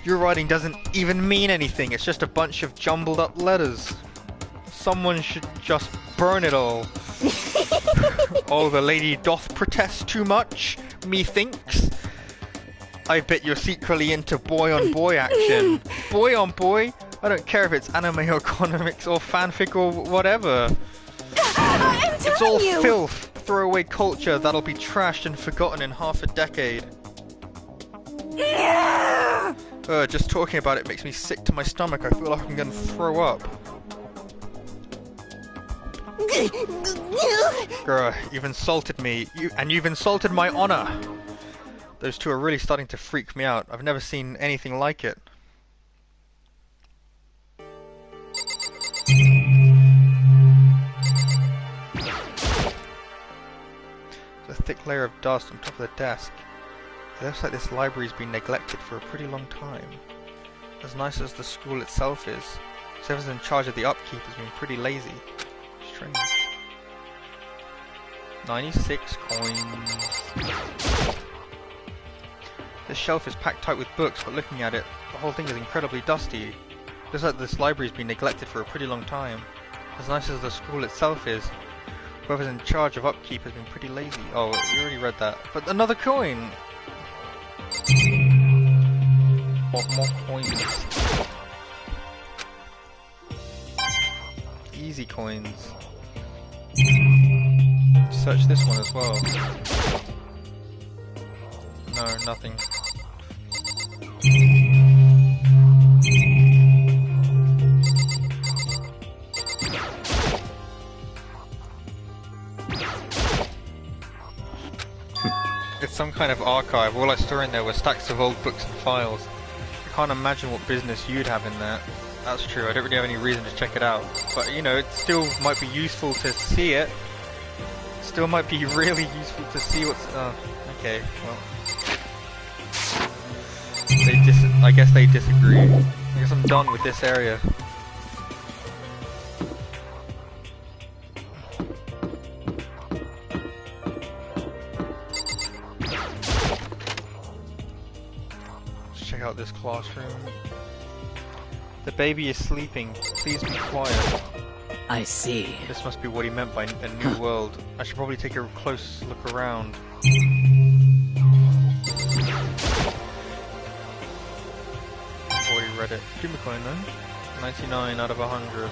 Your writing doesn't even mean anything, it's just a bunch of jumbled up letters. Someone should just burn it all. Oh, the lady doth protest too much, methinks. I bet you're secretly into boy-on-boy action. Boy-on-boy? I don't care if it's anime or comics or fanfic or whatever. It's all filth, throwaway culture that'll be trashed and forgotten in half a decade. Just talking about it makes me sick to my stomach. I feel like I'm gonna throw up. Grr, you've insulted me, and you've insulted my honor. Those two are really starting to freak me out. I've never seen anything like it. There's a thick layer of dust on top of the desk. It looks like this library's been neglected for a pretty long time. As nice as the school itself is, whoever's in charge of the upkeep has been pretty lazy. Strange. 96 coins. This shelf is packed tight with books, but looking at it, the whole thing is incredibly dusty. Looks like this library's been neglected for a pretty long time. As nice as the school itself is, whoever's in charge of upkeep has been pretty lazy. Oh, we already read that. But another coin! More coins. Easy coins. Search this one as well. No, nothing. It's some kind of archive. All I saw in there were stacks of old books and files. I can't imagine what business you'd have in there. That's true, I don't really have any reason to check it out. But, you know, it still might be useful to see it. Still might be really useful to see what's... Oh, okay, well... I guess they disagree. I guess I'm done with this area. Let's check out this classroom. The baby is sleeping. Please be quiet. I see. This must be what he meant by a new world. I should probably take a close look around. Reddit. Give me a coin though. 99 out of 100.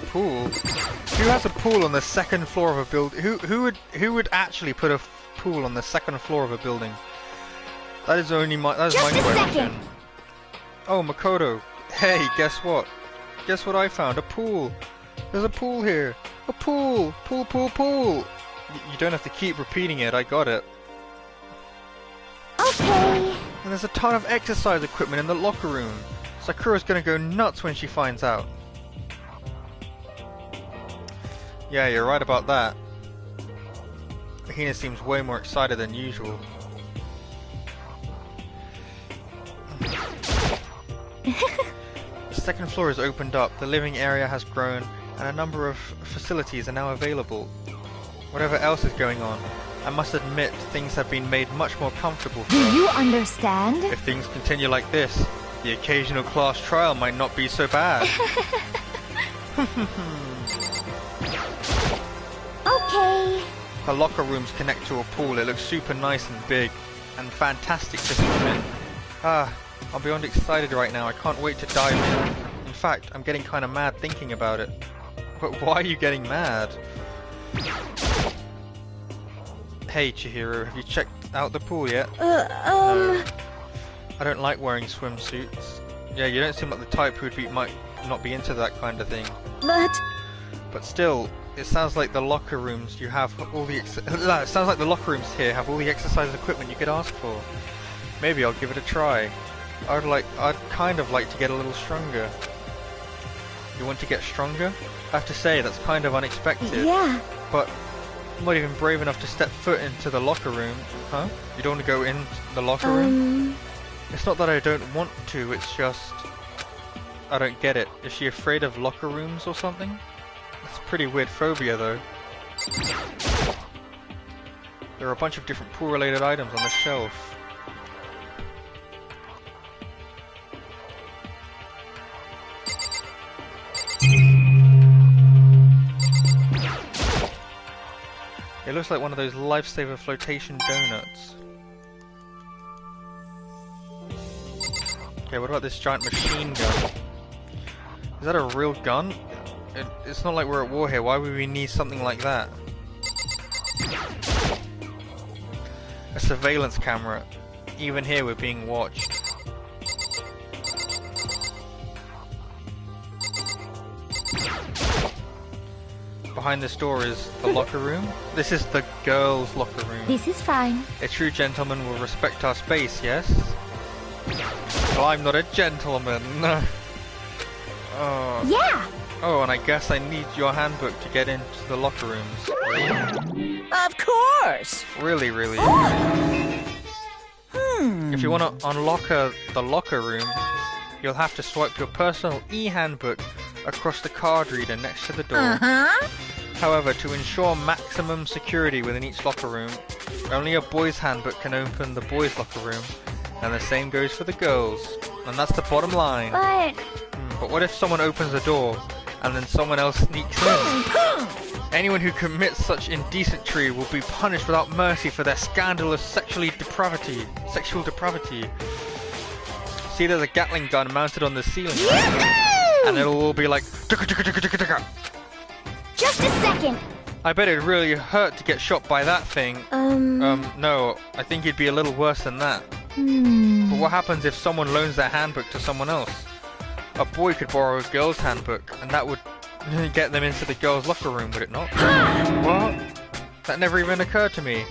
Pool? Who has a pool on the second floor of a building? Who would actually put a pool on the second floor of a building? That is only my my question. Oh, Makoto. Hey, guess what? Guess what I found? A pool. There's a pool here. A pool. Pool, pool, pool. You don't have to keep repeating it. I got it. Okay. And there's a ton of exercise equipment in the locker room. Sakura's gonna go nuts when she finds out. Yeah, you're right about that. Hina seems way more excited than usual. The second floor is opened up, the living area has grown, and a number of facilities are now available. Whatever else is going on, I must admit things have been made much more comfortable for us. Do you understand? If things continue like this, the occasional class trial might not be so bad. Okay. Her locker rooms connect to a pool. It looks super nice and big, and fantastic to swim in. I'm beyond excited right now. I can't wait to dive in. In fact, I'm getting kind of mad thinking about it. But why are you getting mad? Hey Chihiro, have you checked out the pool yet? No. I don't like wearing swimsuits. Yeah, you don't seem like the type who might not be into that kind of thing. But still, it sounds like the locker rooms you have all the it sounds like the locker rooms here have all the exercise equipment you could ask for. Maybe I'll give it a try. I'd kind of like to get a little stronger. You want to get stronger? I have to say that's kind of unexpected. Yeah. But I'm not even brave enough to step foot into the locker room. Huh? You don't want to go in the locker room? It's not that I don't want to, it's just I don't get it. Is she afraid of locker rooms or something? That's a pretty weird phobia though. There are a bunch of different pool related items on the shelf. It looks like one of those lifesaver flotation donuts. Okay, what about this giant machine gun? Is that a real gun? It's not like we're at war here. Why would we need something like that? A surveillance camera. Even here we're being watched. Behind this door is the locker room. This is the girls' locker room. This is fine. A true gentleman will respect our space, yes? Well, I'm not a gentleman. Yeah. Oh, and I guess I need your handbook to get into the locker rooms. Of course! Really, really. If you want to unlock the locker room, you'll have to swipe your personal e-handbook across the card reader next to the door. However, to ensure maximum security within each locker room, only a boy's handbook can open the boys' locker room, and the same goes for the girls. And that's the bottom line. But what if someone opens a door, and then someone else sneaks in? Anyone who commits such indecentry will be punished without mercy for their scandalous sexual depravity. See, there's a Gatling gun mounted on the ceiling, right? And it'll all be like... Just a second. I bet it'd really hurt to get shot by that thing. No, I think it'd be a little worse than that. But what happens if someone loans their handbook to someone else? A boy could borrow a girl's handbook, and that would get them into the girls' locker room, would it not? What? That never even occurred to me.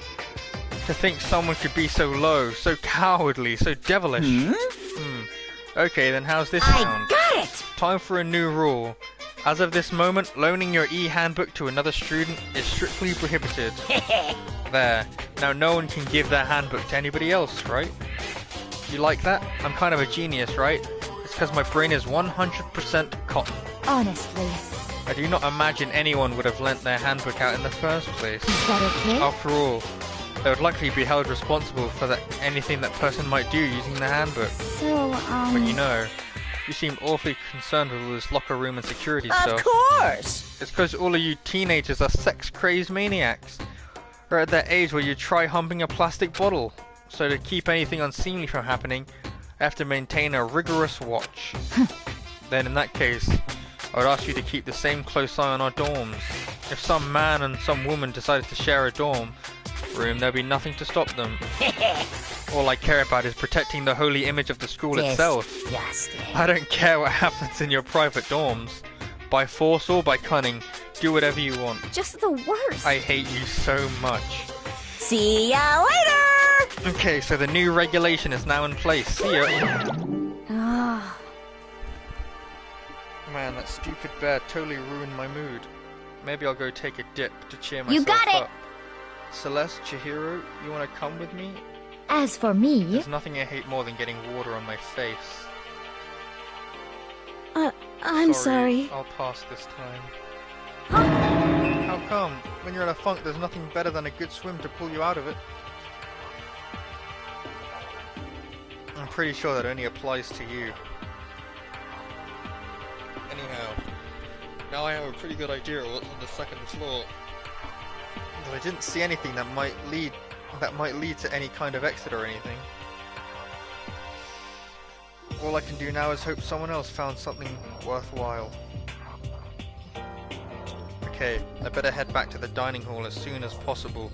To think someone could be so low, so cowardly, so devilish. Okay, then how's this sound? I got it! Time for a new rule. As of this moment, loaning your e-handbook to another student is strictly prohibited. There. Now no one can give their handbook to anybody else, right? You like that? I'm kind of a genius, right? It's because my brain is 100% cotton. Honestly. I do not imagine anyone would have lent their handbook out in the first place. Is that okay? After all, they would likely be held responsible for anything that person might do using the handbook. So, But you know, You seem awfully concerned with all this locker room and security stuff. Of course! It's because all of you teenagers are sex-crazed maniacs. Or at that age where you try humping a plastic bottle. So to keep anything unseemly from happening, I have to maintain a rigorous watch. Then in that case, I would ask you to keep the same close eye on our dorms. If some man and some woman decided to share a dorm room, there'd be nothing to stop them. All I care about is protecting the holy image of the school itself. I don't care what happens in your private dorms. By force or by cunning, do whatever you want. Just the worst. I hate you so much. See ya later! Okay, so the new regulation is now in place. See ya. Ah. Man, that stupid bear totally ruined my mood. Maybe I'll go take a dip to cheer myself You got it! up. Celeste, Chihiro, you want to come with me? As for me... There's nothing I hate more than getting water on my face. I'm sorry. I'll pass this time. How come? When you're in a funk, there's nothing better than a good swim to pull you out of it. I'm pretty sure that only applies to you. Anyhow, now I have a pretty good idea of what's on the second floor. But I didn't see anything that might lead to any kind of exit or anything. All I can do now is hope someone else found something worthwhile. Okay, I better head back to the dining hall as soon as possible.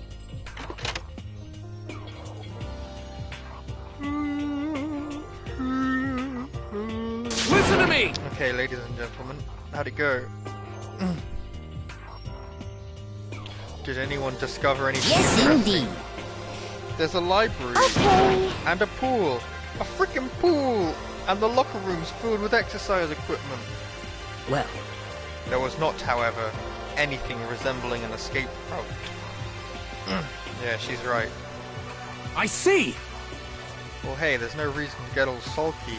Listen to me! Okay, ladies and gentlemen, how'd it go? Did anyone discover anything? Yes, indeed. There's a library. Okay. And a pool. A freaking pool! And the locker rooms filled with exercise equipment. Well. There was not, however, anything resembling an escape route. Yeah, she's right. I see! Well, hey, there's no reason to get all sulky.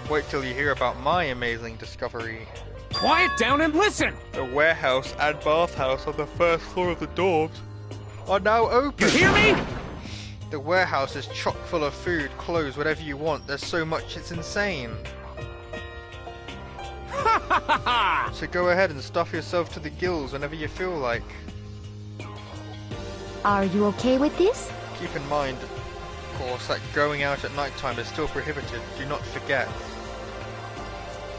Wait till you hear about my amazing discovery. Quiet down and listen! The warehouse and bathhouse on the first floor of the dorms are now open. You hear me? The warehouse is chock full of food, clothes, whatever you want. There's so much it's insane. So go ahead and stuff yourself to the gills whenever you feel like. Are you okay with this? Keep in mind, of course, that going out at night time is still prohibited. Do not forget.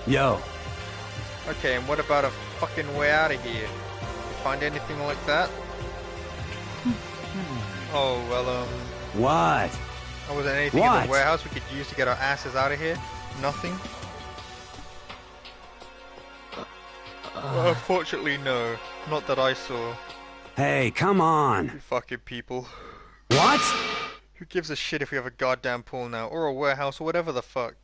Yo. Okay, and what about a fucking way out of here? You find anything like that? Oh, well, What? there wasn't anything in the warehouse we could use to get our asses out of here? Nothing? Unfortunately, no. Not that I saw. Hey, come on. You fucking people. What? Who gives a shit if we have a goddamn pool now, or a warehouse, or whatever the fuck?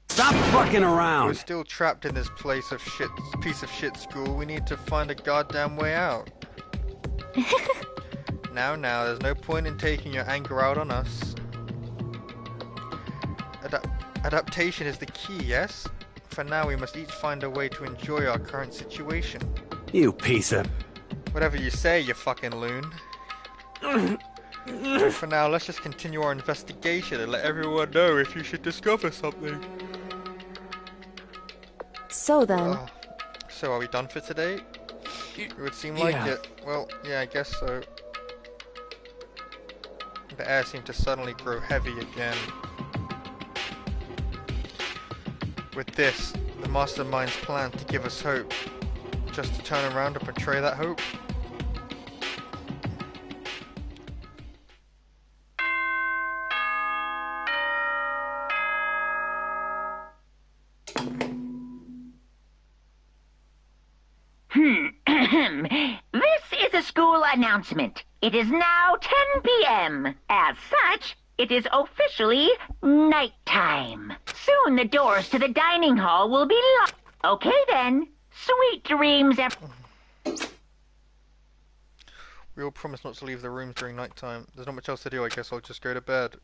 Stop fucking around. We're still trapped in this piece of shit school. We need to find a goddamn way out. Now, there's no point in taking your anger out on us. Adaptation is the key, yes? For now, we must each find a way to enjoy our current situation. You piece of... Whatever you say, you fucking loon. For now, let's just continue our investigation and let everyone know if you should discover something. So then... So are we done for today? It would seem like it. Well, yeah, I guess so. The air seemed to suddenly grow heavy again. With this, the mastermind's plan to give us hope. Just to turn around and portray that hope. This is a school announcement. It is now 10 p.m. As such, it is officially nighttime. Soon the doors to the dining hall will be locked. Okay then. Sweet dreams, We all promise not to leave the rooms during nighttime. There's not much else to do, I guess I'll just go to bed.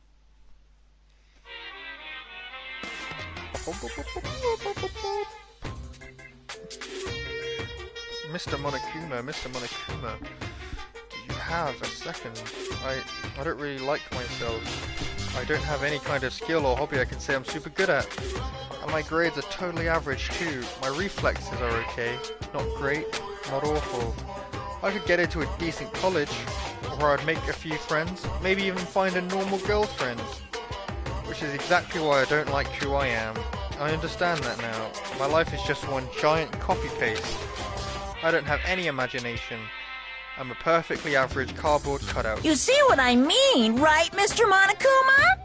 Mr. Monokuma, do you have a second? I don't really like myself. I don't have any kind of skill or hobby I can say I'm super good at. And my grades are totally average too. My reflexes are okay. Not great, not awful. I could get into a decent college, where I'd make a few friends, maybe even find a normal girlfriend. Which is exactly why I don't like who I am. I understand that now. My life is just one giant copy-paste. I don't have any imagination. I'm a perfectly average cardboard cutout. You see what I mean, right, Mr. Monokuma?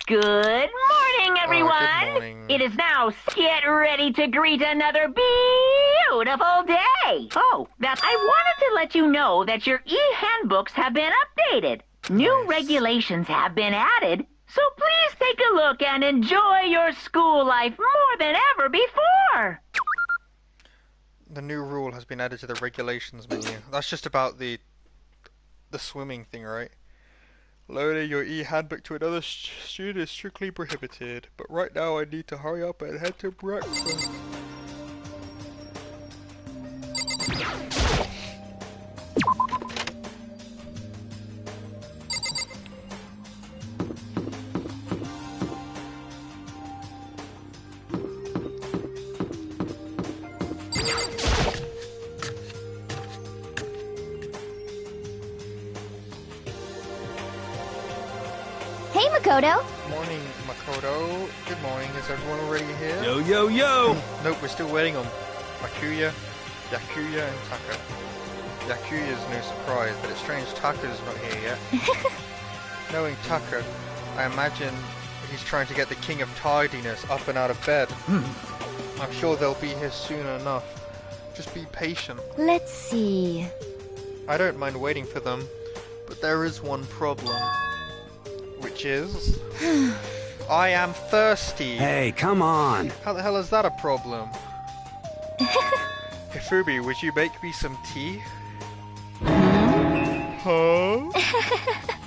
Good morning, everyone. Good morning. It is now get ready to greet another beautiful day. Oh, I wanted to let you know that your e-handbooks have been updated. New regulations have been added, so please take a look and enjoy your school life more than ever before. The new rule has been added to the regulations menu. That's just about the swimming thing, right? Loading your e-handbook to another student is strictly prohibited. But right now I need to hurry up and head to breakfast. Hey, Makoto. Morning, Makoto. Good morning. Is everyone already here? Yo, yo, yo! Nope, we're still waiting on Makuya, Yakuya, and Taka. Yakuya's no surprise, but it's strange Taka's not here yet. Knowing Taka, I imagine he's trying to get the King of Tardiness up and out of bed. I'm sure they'll be here soon enough. Just be patient. Let's see. I don't mind waiting for them, but there is one problem. Which is... I am thirsty. Hey, come on. How the hell is that a problem? Hifumi, would you make me some tea? Huh?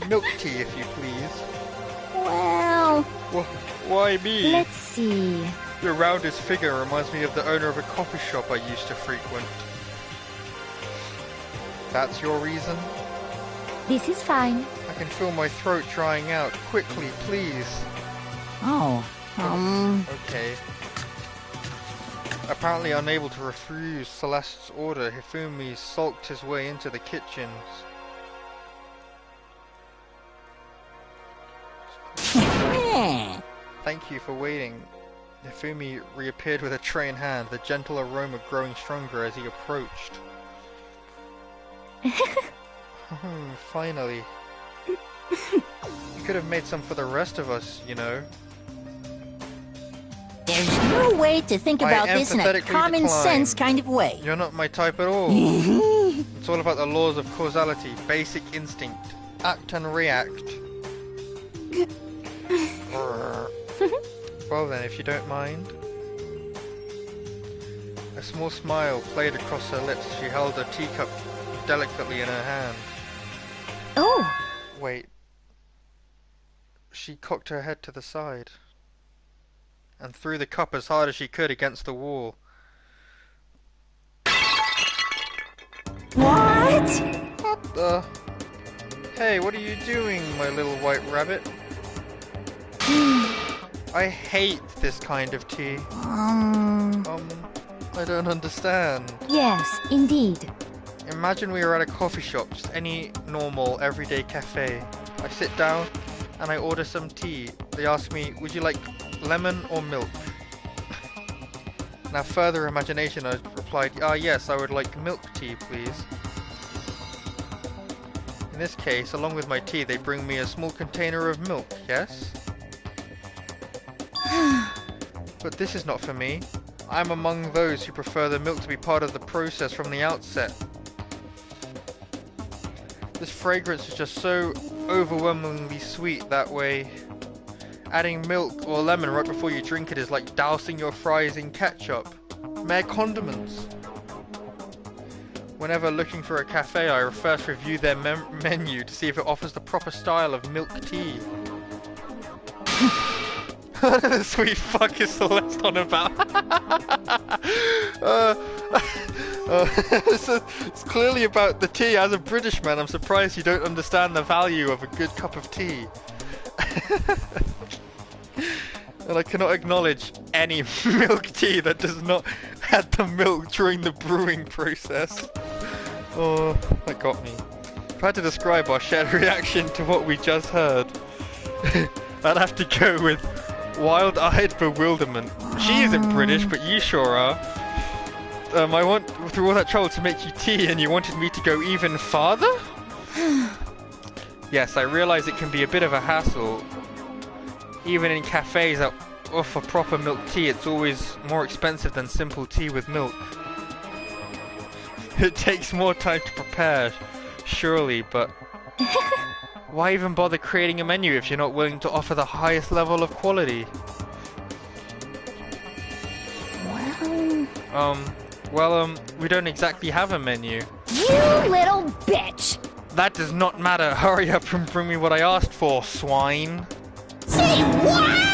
Milk tea, if you please. Well... Why me? Let's see. Your roundest figure reminds me of the owner of a coffee shop I used to frequent. That's your reason? This is fine. I can feel my throat drying out. Quickly, please. Oh, Okay. Apparently unable to refuse Celeste's order, Hifumi sulked his way into the kitchens. Thank you for waiting. Hifumi reappeared with a tray in hand, the gentle aroma growing stronger as he approached. Finally. You could have made some for the rest of us, you know. There's no way to think about this in a common sense kind of way. You're not my type at all. It's all about the laws of causality, basic instinct, act and react. Well then, if you don't mind. A small smile played across her lips as she held her teacup delicately in her hand. Oh! Wait. She cocked her head to the side and threw the cup as hard as she could against the wall. What? What the? Hey, what are you doing, my little white rabbit? I hate this kind of tea. I don't understand. Yes, indeed. Imagine we were at a coffee shop, just any normal, everyday cafe. I sit down and I order some tea. They ask me, would you like lemon or milk? Now further imagination, I replied, yes, I would like milk tea, please. In this case, along with my tea, they bring me a small container of milk, yes? But this is not for me. I'm among those who prefer the milk to be part of the process from the outset. This fragrance is just so overwhelmingly sweet that way. Adding milk or lemon right before you drink it is like dousing your fries in ketchup. Mere condiments. Whenever looking for a cafe, I first review their menu to see if it offers the proper style of milk tea. What the sweet fuck is Celeste on about? It's clearly about the tea. As a British man, I'm surprised you don't understand the value of a good cup of tea. And I cannot acknowledge any milk tea that does not add the milk during the brewing process. Oh, that got me. If I had to describe our shared reaction to what we just heard, I'd have to go with wild-eyed bewilderment. She isn't British, but you sure are. I went through all that trouble to make you tea, and you wanted me to go even farther? Yes, I realize it can be a bit of a hassle. Even in cafes that offer proper milk tea, it's always more expensive than simple tea with milk. It takes more time to prepare, surely, but why even bother creating a menu if you're not willing to offer the highest level of quality? Well, we don't exactly have a menu. You little bitch! That does not matter. Hurry up and bring me what I asked for, swine. Say what?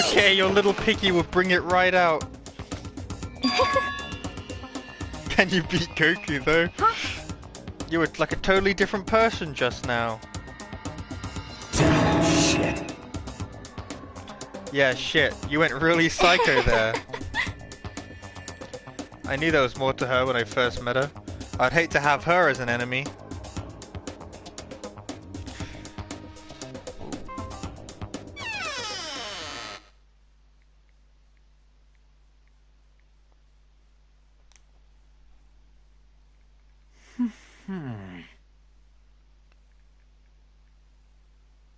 Okay, your little piggy will bring it right out. Can you beat Goku though? Huh? You were like a totally different person just now. Shit. Yeah, shit. You went really psycho there. I knew there was more to her when I first met her. I'd hate to have her as an enemy.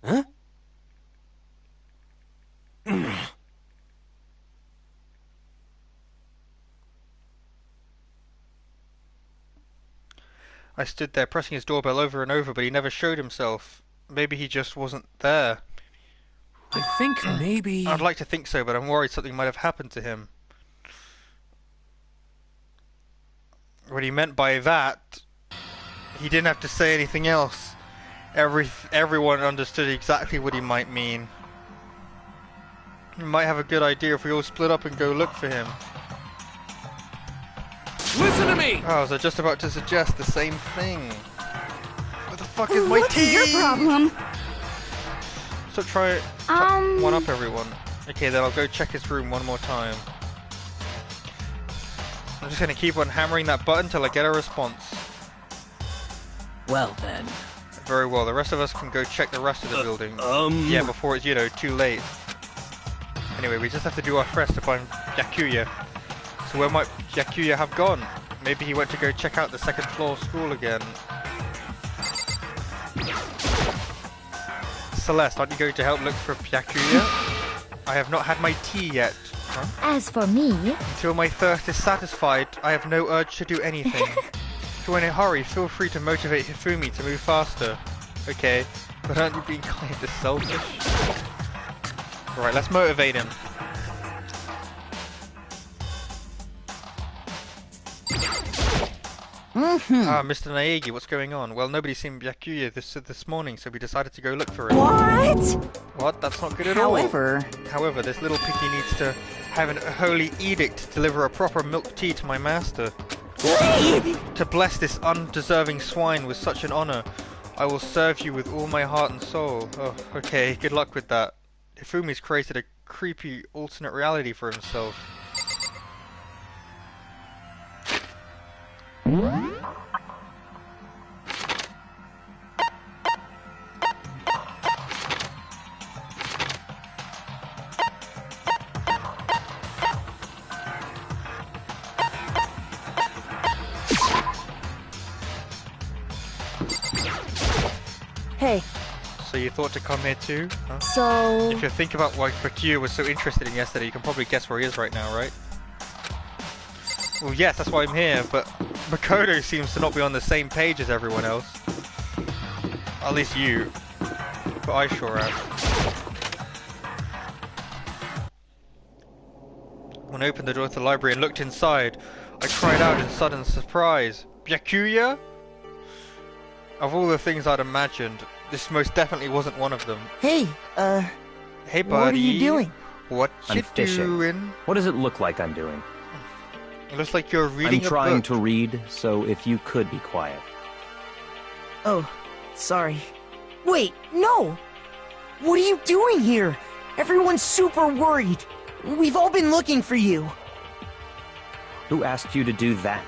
Huh? I stood there pressing his doorbell over and over, but he never showed himself. Maybe he just wasn't there. I think maybe... I'd like to think so, but I'm worried something might have happened to him. What he meant by that, he didn't have to say anything else. Everyone understood exactly what he might mean. He might have a good idea if we all split up and go look for him. Listen to me! Oh, I was just about to suggest the same thing. What the fuck is my tea? What's your problem? So try one up everyone. Okay, then I'll go check his room one more time. I'm just gonna keep on hammering that button till I get a response. Well then. Very well, the rest of us can go check the rest of the building. Yeah, before it's, you know, too late. Anyway, we just have to do our best to find Byakuya. So where might Byakuya have gone? Maybe he went to go check out the second floor school again. Celeste, aren't you going to help look for Byakuya? I have not had my tea yet. Huh? As for me... Until my thirst is satisfied, I have no urge to do anything. If you're in a hurry, feel free to motivate Hifumi to move faster. Okay, but aren't you being kind of selfish? Alright, let's motivate him. Ah, Mr. Naegi, what's going on? Well, nobody's seen Byakuya this morning, so we decided to go look for him. What? What? That's not good at all. However, this little piggy needs to have a holy edict to deliver a proper milk tea to my master. To bless this undeserving swine with such an honor, I will serve you with all my heart and soul. Oh, okay, good luck with that. Hifumi's created a creepy alternate reality for himself. Hey. So you thought to come here too? Huh? So... If you think about why Byakuya was so interested in yesterday, you can probably guess where he is right now, right? Well, yes, that's why I'm here, but Makoto seems to not be on the same page as everyone else. At least you. But I sure am. When I opened the door to the library and looked inside, I cried out in sudden surprise. Byakuya? Of all the things I'd imagined, This most definitely wasn't one of them. Hey, Hey, buddy. what are you doing? What I'm you fishing. doing? What does it look like I'm doing? It looks like you're reading I'm trying a book. to read, so if you could be quiet. Oh, sorry. Wait, no! What are you doing here? Everyone's super worried. We've all been looking for you. Who asked you to do that?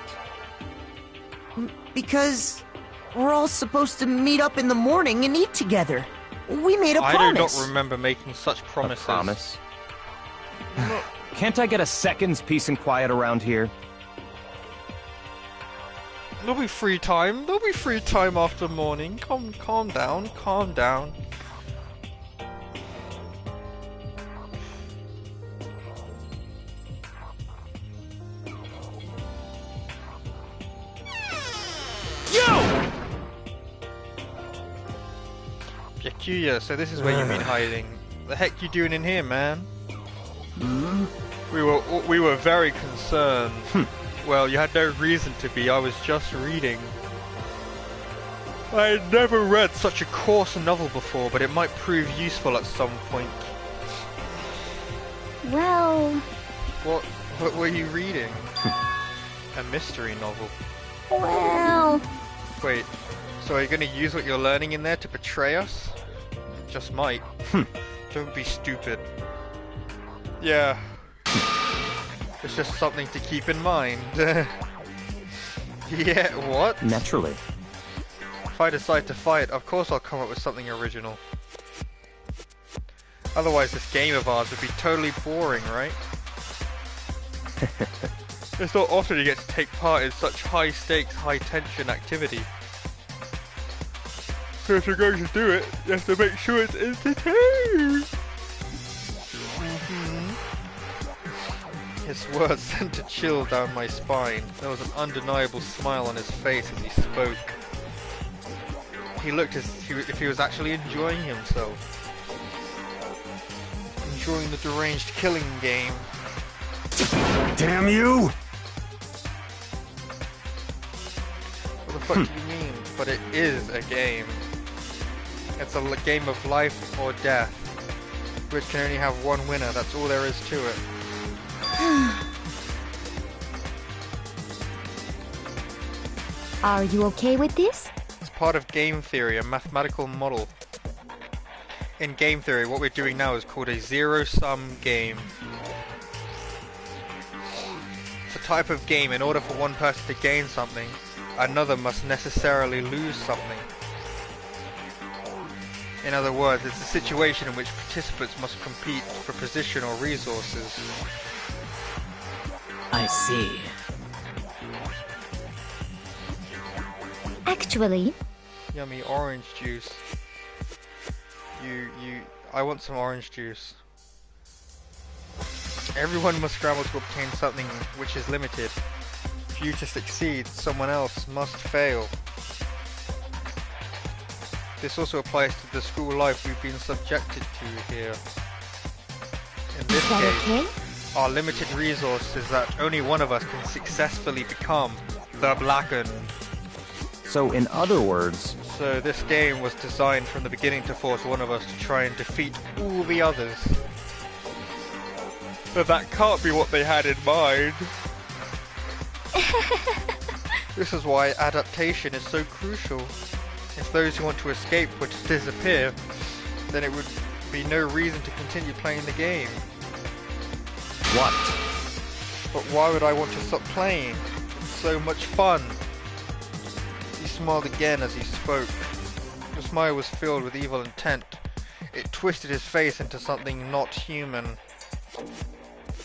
Because we're all supposed to meet up in the morning and eat together. We made a promise. I do not remember making such promises. A promise? Can't I get a second's peace and quiet around here? There'll be free time. There'll be free time after morning. Calm down. Calm down. Yakuya, so this is where you've been hiding. The heck you doing in here, man? We were very concerned. Well, you had no reason to be. I was just reading. I had never read such a coarse novel before, but it might prove useful at some point. Well... What were you reading? A mystery novel. Well... Wait, so are you going to use what you're learning in there to betray us? Just might. Don't be stupid. Yeah. It's just something to keep in mind. Yeah, what? Naturally. If I decide to fight, of course I'll come up with something original. Otherwise this game of ours would be totally boring, right? It's not often you get to take part in such high stakes, high tension activity. So if you're going to do it, you have to make sure it's entertaining. His words sent a chill down my spine. There was an undeniable smile on his face as he spoke. He looked as if he was actually enjoying himself. Enjoying the deranged killing game. Damn you! What the fuck do you mean? But it is a game. It's a game of life or death, which can only have one winner. That's all there is to it. Are you okay with this? It's part of game theory, a mathematical model. In game theory, what we're doing now is called a zero-sum game. It's a type of game. In order for one person to gain something, another must necessarily lose something. In other words, it's a situation in which participants must compete for position or resources. I see. Actually... Yummy orange juice. I want some orange juice. Everyone must scramble to obtain something which is limited. For you to succeed, someone else must fail. This also applies to the school life we've been subjected to here. In this case, our limited resource is that only one of us can successfully become the Blackened. So in other words... So this game was designed from the beginning to force one of us to try and defeat all the others. But that can't be what they had in mind. This is why adaptation is so crucial. If those who want to escape were to disappear, then it would be no reason to continue playing the game. What? But why would I want to stop playing? It's so much fun. He smiled again as he spoke. The smile was filled with evil intent. It twisted his face into something not human.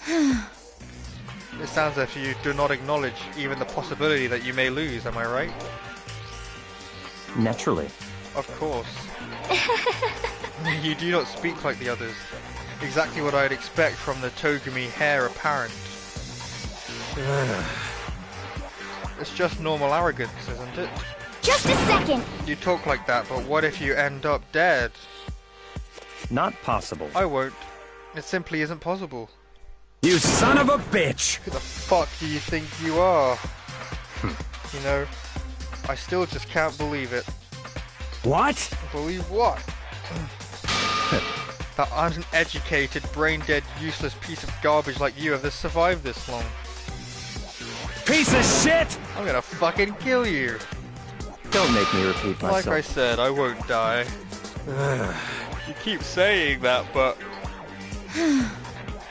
It sounds as if you do not acknowledge even the possibility that you may lose, am I right? Naturally. Of course. You do not speak like the others. Exactly what I'd expect from the Togumi heir apparent. It's just normal arrogance, isn't it? Just a second! You talk like that, but what if you end up dead? Not possible. I won't. It simply isn't possible. You son of a bitch! Who the fuck do you think you are? You know, I still just can't believe it. What? Believe what? That uneducated, brain-dead, useless piece of garbage like you have survived this long. Piece of shit! I'm gonna fucking kill you. Don't make me repeat myself. Like I said, I won't die. You keep saying that, but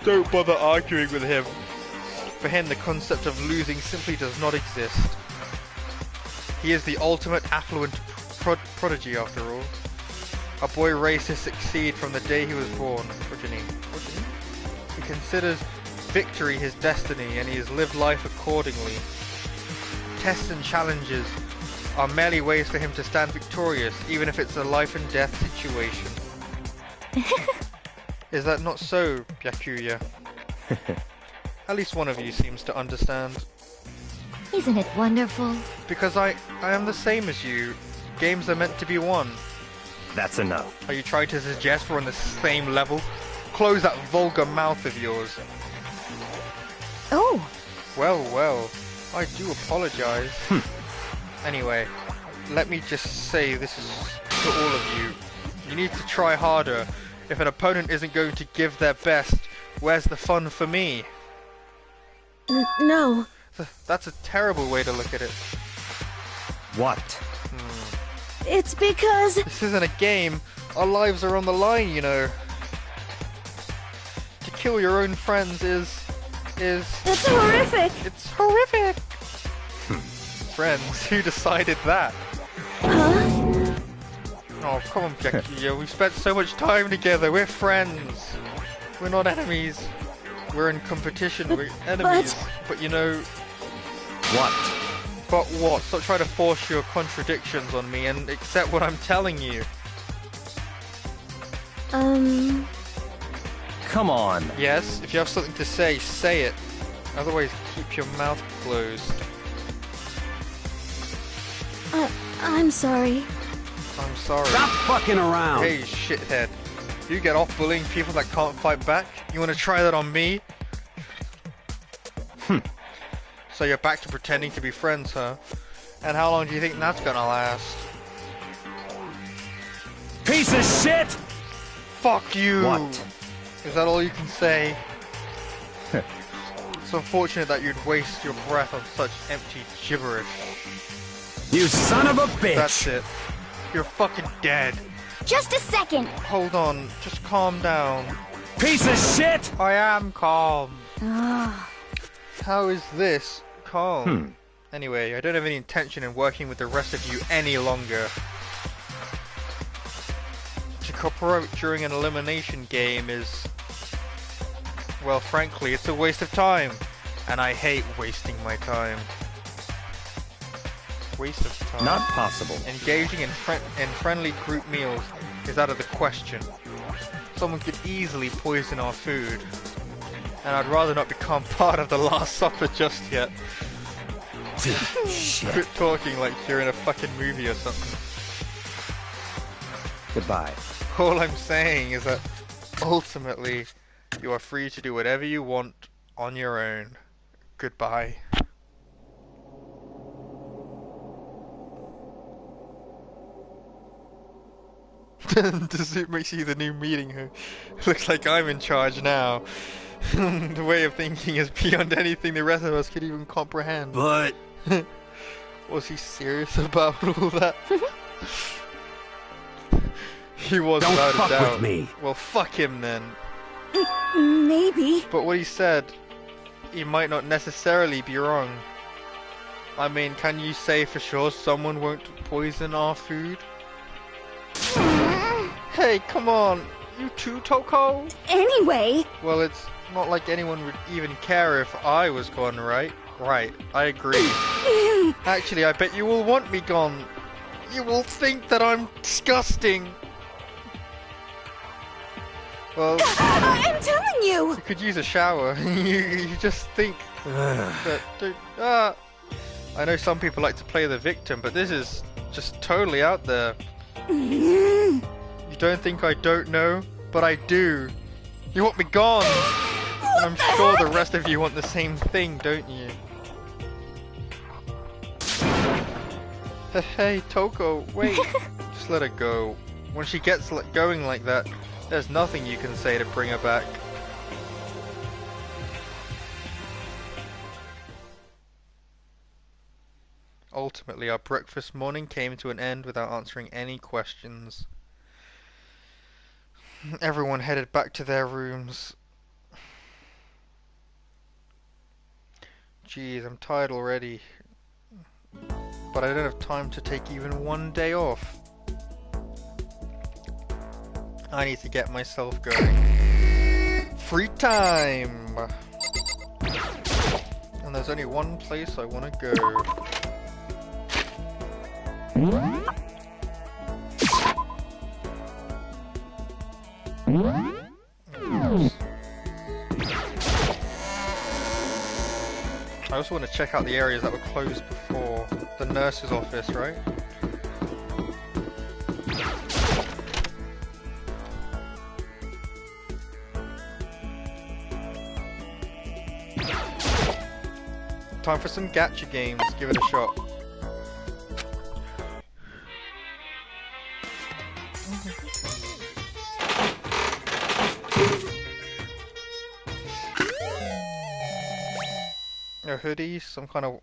don't bother arguing with him. For him, the concept of losing simply does not exist. He is the ultimate affluent prodigy, after all. A boy raised to succeed from the day he was born. Progeny. He considers victory his destiny, and he has lived life accordingly. Tests and challenges are merely ways for him to stand victorious, even if it's a life and death situation. Is that not so, Byakuya? At least one of you seems to understand. Isn't it wonderful? Because I am the same as you. Games are meant to be won. That's enough. Are you trying to suggest we're on the same level? Close that vulgar mouth of yours. Oh. Well, well. I do apologize. Anyway, let me just say this is to all of you. You need to try harder. If an opponent isn't going to give their best, where's the fun for me? No. That's a terrible way to look at it. What? It's because... This isn't a game. Our lives are on the line, you know. To kill your own friends is... It's horrific! It's horrific! Friends? Who decided that? Huh? Oh, come on, Jackie. We've spent so much time together. We're friends. We're not enemies. We're in competition. We're enemies. But you know... What? But what? Stop trying to force your contradictions on me and accept what I'm telling you. Come on. Yes, if you have something to say, say it. Otherwise, keep your mouth closed. I'm sorry. I'm sorry. Stop fucking around! Hey, shithead. You get off bullying people that can't fight back? You want to try that on me? So you're back to pretending to be friends, huh? And how long do you think that's gonna last? Piece of shit! Fuck you! What? Is that all you can say? It's unfortunate that you'd waste your breath on such empty gibberish. You son of a bitch! That's it. You're fucking dead. Just a second! Hold on, just calm down. Piece of shit! I am calm. How is this calm? Anyway, I don't have any intention in working with the rest of you any longer. To cooperate during an elimination game is... well, frankly, it's a waste of time. And I hate wasting my time. Waste of time. Not possible. Engaging in friendly group meals is out of the question. Someone could easily poison our food. And I'd rather not become part of the Last Supper just yet. Shit. Quit talking like you're in a fucking movie or something. Goodbye. All I'm saying is that ultimately you are free to do whatever you want on your own. Goodbye. Does it make you the new meeting who looks like I'm in charge now? The way of thinking is beyond anything the rest of us could even comprehend. But... Was he serious about all that? He was, without a doubt. Don't fuck with me. Well, fuck him then. Maybe. But what he said, he might not necessarily be wrong. I mean, can you say for sure someone won't poison our food? Hey, come on. You too, Toko? Anyway. Well, it's not like anyone would even care if I was gone, right? Right, I agree. Actually, I bet you will want me gone. You will think that I'm disgusting. Well, I'm telling you. You could use a shower. you just think that... I know some people like to play the victim, but this is just totally out there. You don't think I don't know? But I do. You want me gone. And I'm sure the rest of you want the same thing, don't you? Hey, Toko, wait. Just let her go. When she gets going like that, there's nothing you can say to bring her back. Ultimately, our breakfast morning came to an end without answering any questions. Everyone headed back to their rooms. Jeez, I'm tired already. But I don't have time to take even one day off. I need to get myself going. Free time! And there's only one place I want to go. I also want to check out the areas that were closed before. The nurse's office, right? Time for some gacha games. Give it a shot. A hoodie, some kind of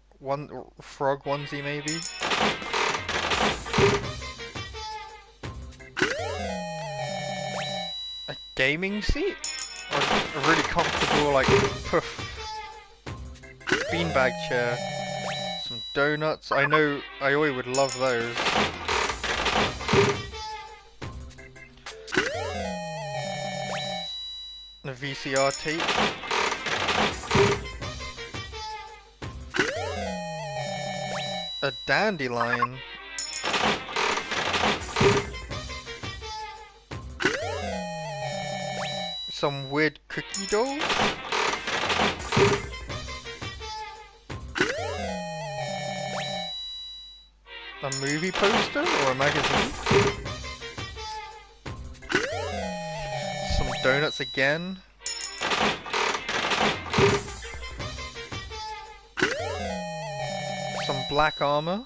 frog onesie maybe. A gaming seat? Or a really comfortable like puff beanbag chair. Some donuts. I know I always would love those. A VCR tape. A dandelion. Some weird cookie dough. A movie poster or a magazine. Some donuts again. Some black armor.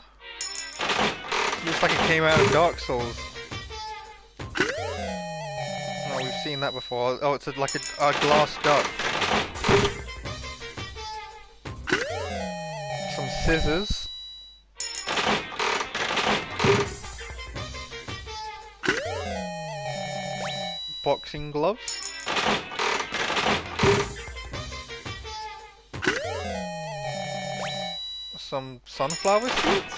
Looks like it came out of Dark Souls. Oh, we've seen that before. Oh, it's like a glass duck. Some scissors. Boxing gloves. Some sunflower seeds?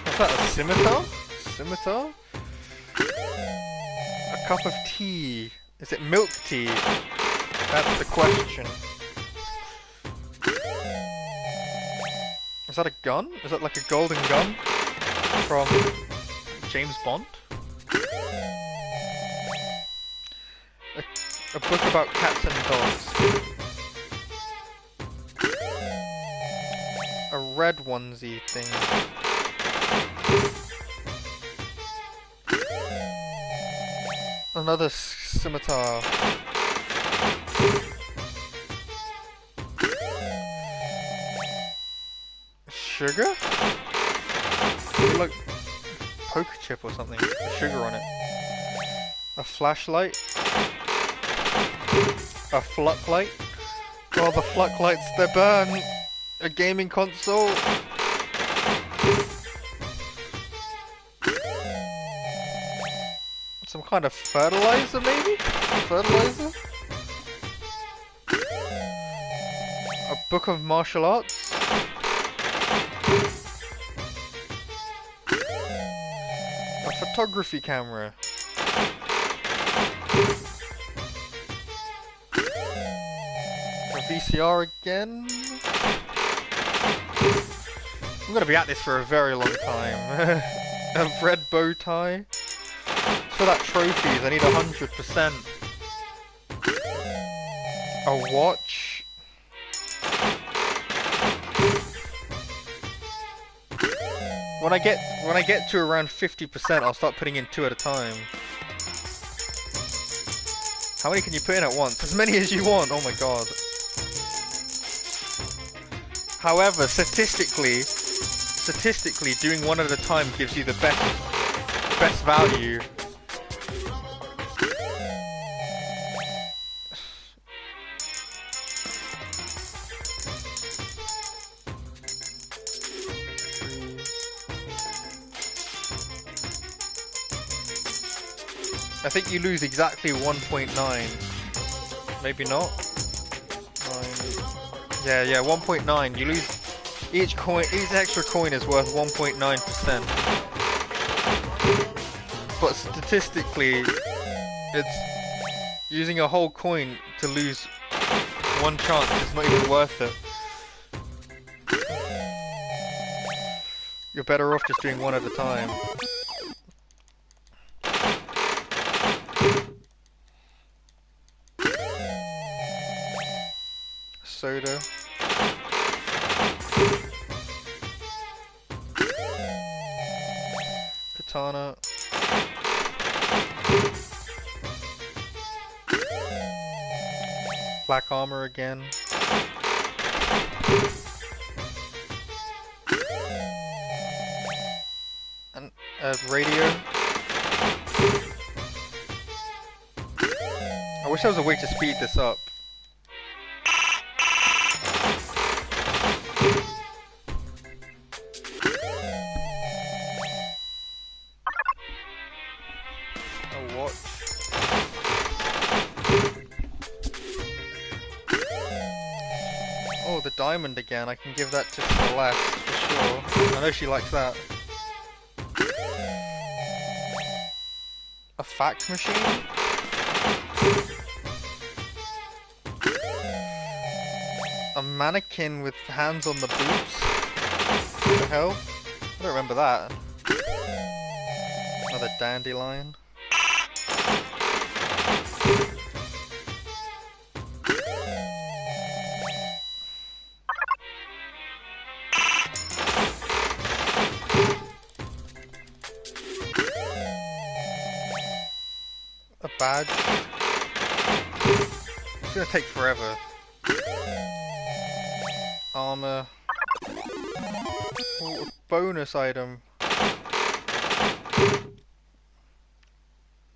What's that, a scimitar? Scimitar? A cup of tea. Is it milk tea? That's the question. Is that a gun? Is that like a golden gun? From James Bond? A book about cats and dogs. A red onesie thing. Another scimitar. Sugar? Like poker chip or something. With sugar on it. A flashlight. A fluck light. Oh, the fluck lights, they burn. A gaming console. Some kind of fertilizer, maybe? Fertilizer? A book of martial arts. A photography camera. A VCR again. I'm gonna be at this for a very long time. A red bow tie. For that trophies, I need 100%. A watch. When I get to around 50%, I'll start putting in 2 at a time. How many can you put in at once? As many as you want. Oh my god. However, statistically, doing one at a time gives you the best value. I think you lose exactly 1.9. Maybe not. 9. Yeah, 1.9. You lose each extra coin is worth 1.9%. But statistically, it's using a whole coin to lose one chance is not even worth it. You're better off just doing one at a time. Soda. Katana. Black armor again. And radio. I wish there was a way to speed this up. The diamond again, I can give that to Celeste for sure. I know she likes that. A fax machine? A mannequin with hands on the boobs? What the hell? I don't remember that. Another dandelion. Badge. It's gonna take forever. Armor. Oh, a bonus item.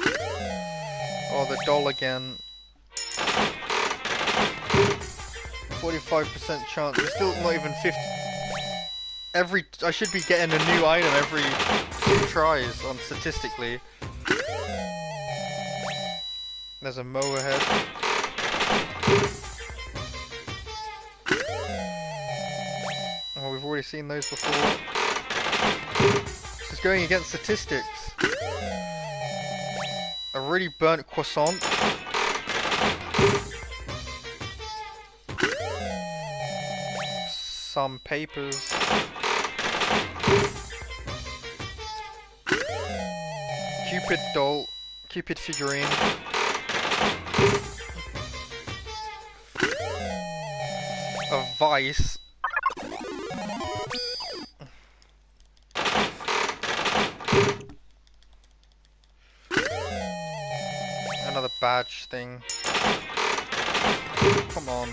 Oh, the doll again. 45% chance. It's still not even 50. I should be getting a new item every 2 tries on statistically. There's a mower head. Oh, we've already seen those before. This is going against statistics. A really burnt croissant. Some papers. Cupid doll. Cupid figurine. A vice. Another badge thing. Come on.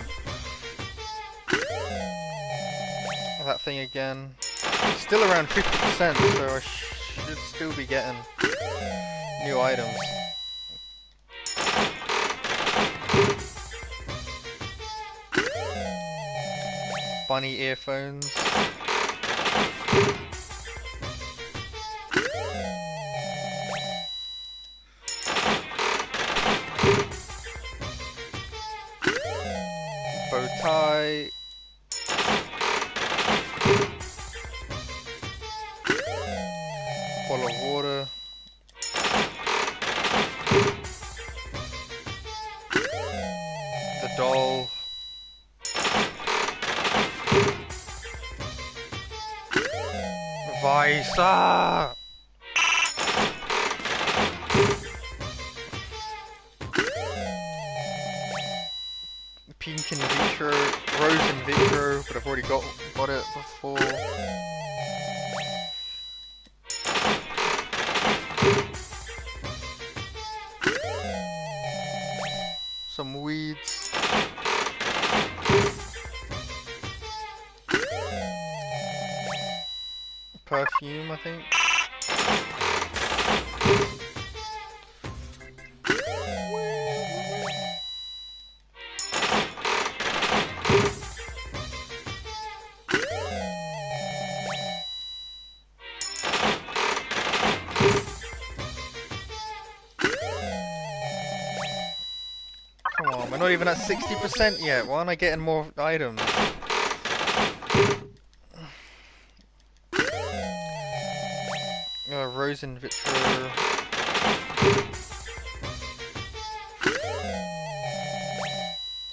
That thing again. Still around 50%, so I should still be getting new items. Bunny earphones. Bow tie. Bottle of water. The doll. Vice. Ah! Pink in vitro, rose in vitro, but I've already got it before. Some weeds. perfume, I think. Come on, we're not even at 60% yet. Why aren't I getting more items? Rosen Vitro.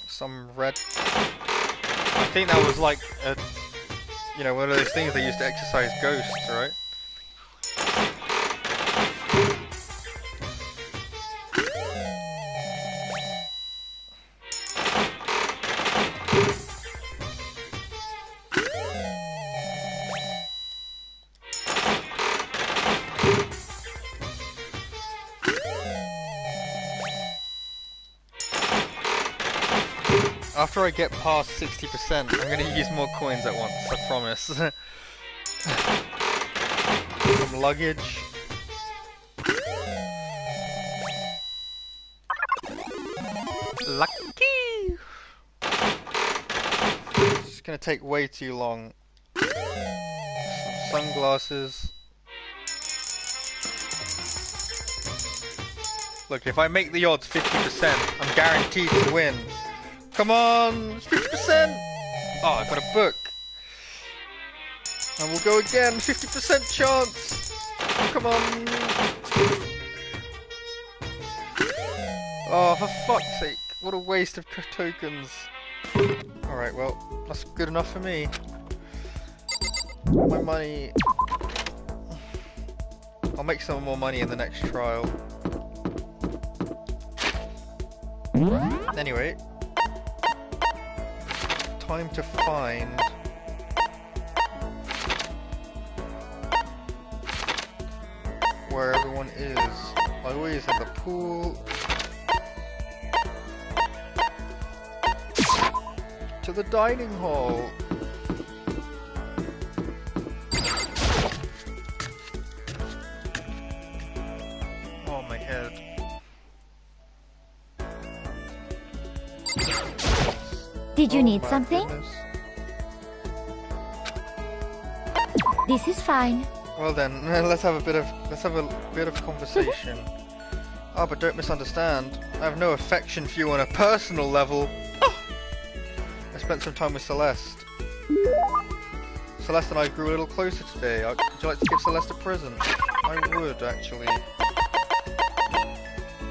Some red. I think that was like a, you know, one of those things they used to exercise ghosts, right? After I get past 60%, I'm going to use more coins at once, I promise. Some luggage. Lucky! It's going to take way too long. Some sunglasses. Look, if I make the odds 50%, I'm guaranteed to win. Come on, 50%! Oh, I got a book. And we'll go again, 50% chance! Come on! Oh, for fuck's sake, what a waste of tokens. Alright, well, that's good enough for me. My money... I'll make some more money in the next trial. Anyway. Time to find where everyone is. Always in the pool. To the dining hall. Oh, my head. Did you need something? This is fine. Well then, let's have a bit of conversation. Oh, but don't misunderstand. I have no affection for you on a personal level. I spent some time with Celeste. Celeste and I grew a little closer today. Would you like to give Celeste a present? I would, actually.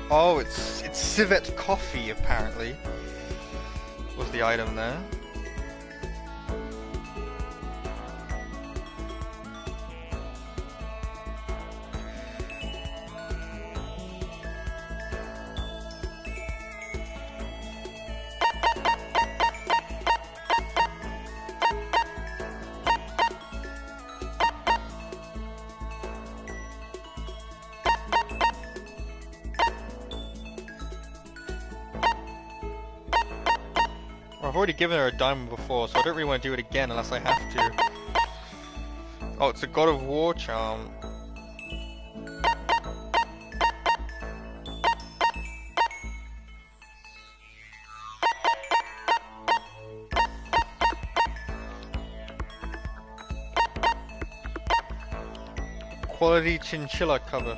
Oh, it's civet coffee, apparently. Was the item there. I've already given her a diamond before, so I don't really want to do it again unless I have to. Oh, it's a God of War charm. Quality chinchilla cover.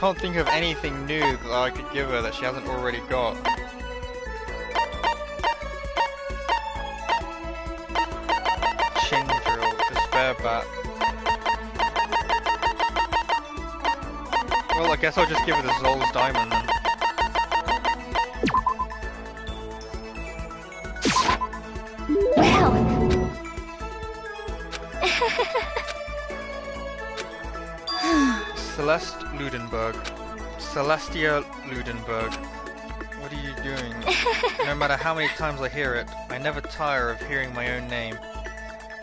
can't think of anything new that I could give her that she hasn't already got. Chin drill, despair bat. Well, I guess I'll just give her the Zol's diamond then. Celeste Ludenberg. Celestia Ludenberg. What are you doing? No matter how many times I hear it, I never tire of hearing my own name.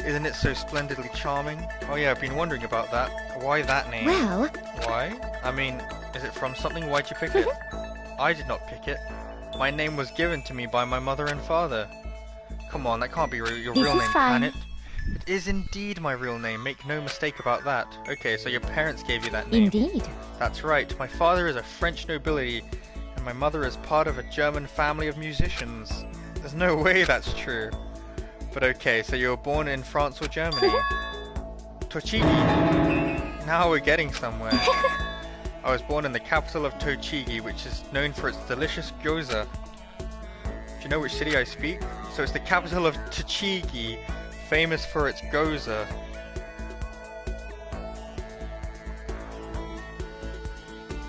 Isn't it so splendidly charming? Oh yeah, I've been wondering about that. Why that name? Well... Why? I mean, is it from something? Why'd you pick it? I did not pick it. My name was given to me by my mother and father. Come on, that can't be your real name, can it? It is indeed my real name, make no mistake about that. Okay, so your parents gave you that name. Indeed. That's right, my father is a French nobility, and my mother is part of a German family of musicians. There's no way that's true. But okay, so you were born in France or Germany? Tochigi. Now we're getting somewhere. I was born in the capital of Tochigi, which is known for its delicious gyoza. Do you know which city I speak? So it's the capital of Tochigi, famous for its gyoza.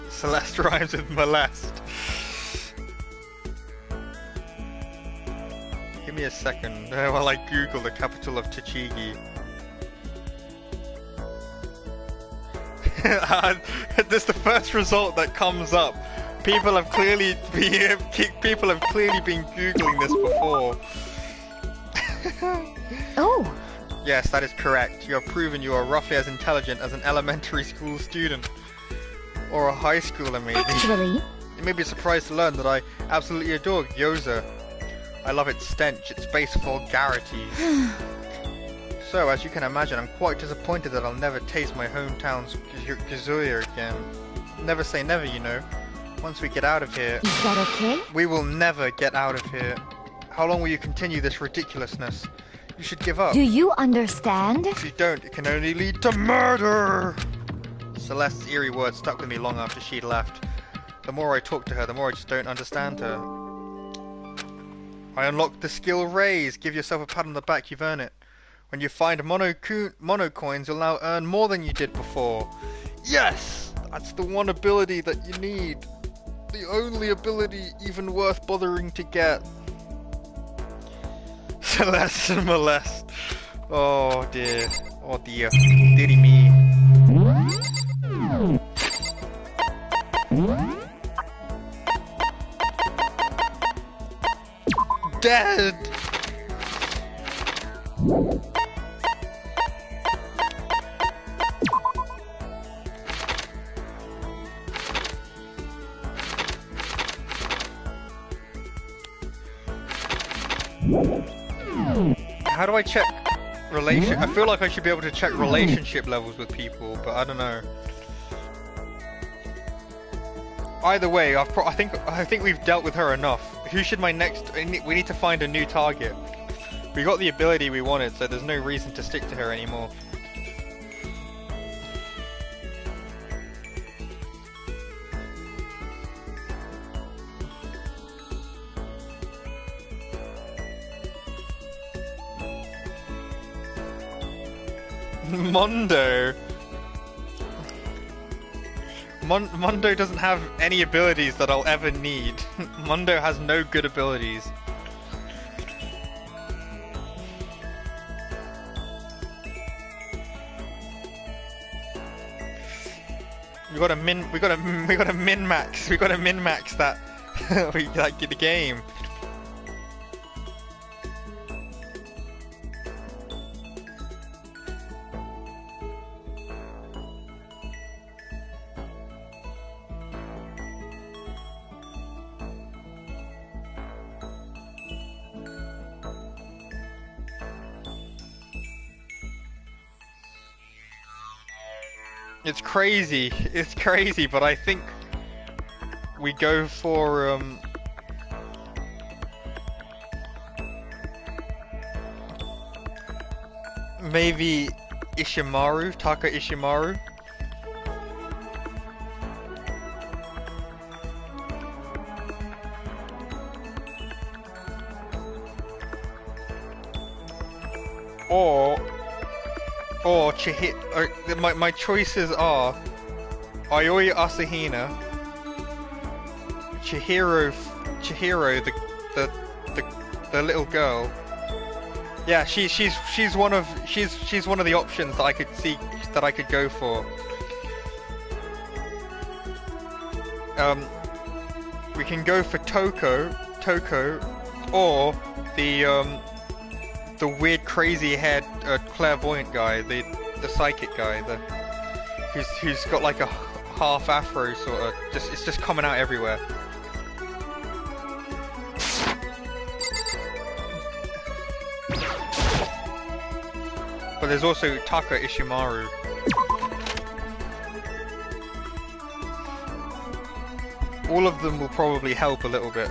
Celeste rhymes with molest. Give me a second while I Google the capital of Tochigi. This is the first result that comes up. People have clearly been Googling this before. Oh! Yes, that is correct. You have proven you are roughly as intelligent as an elementary school student. Or a high schooler, maybe. Actually... You may be surprised to learn that I absolutely adore gyoza. I love its stench, its base vulgarity. So, as you can imagine, I'm quite disappointed that I'll never taste my hometown's gyoza again. Never say never, you know. Once we get out of here... Is that okay? We will never get out of here. How long will you continue this ridiculousness? You should give up. Do you understand? If you don't, it can only lead to murder! Celeste's eerie words stuck with me long after she'd left. The more I talk to her, the more I just don't understand her. I unlocked the skill Raise. Give yourself a pat on the back, you've earned it. When you find mono coins, you'll now earn more than you did before. Yes! That's the one ability that you need. The only ability even worth bothering to get. Celeste and molest. Oh dear. Oh dear. Dearie me. Dead! How do I check relation? I feel like I should be able to check relationship levels with people, but I don't know. Either way, I think we've dealt with her enough. Who should my next? We need to find a new target. We got the ability we wanted, so there's no reason to stick to her anymore. Mondo. Mondo doesn't have any abilities that I'll ever need. Mondo has no good abilities. We gotta min max that the game. It's crazy, but I think we go for maybe Ishimaru, Taka Ishimaru. or my choices are Aoi Asahina, Chihiro, the little girl. Yeah, she's one of the options that I could see that I could go for. We can go for Toko, or the weird, crazy-haired clairvoyant guy, the psychic guy, who's got like a half afro sort of. It's just coming out everywhere. But there's also Taka Ishimaru. All of them will probably help a little bit.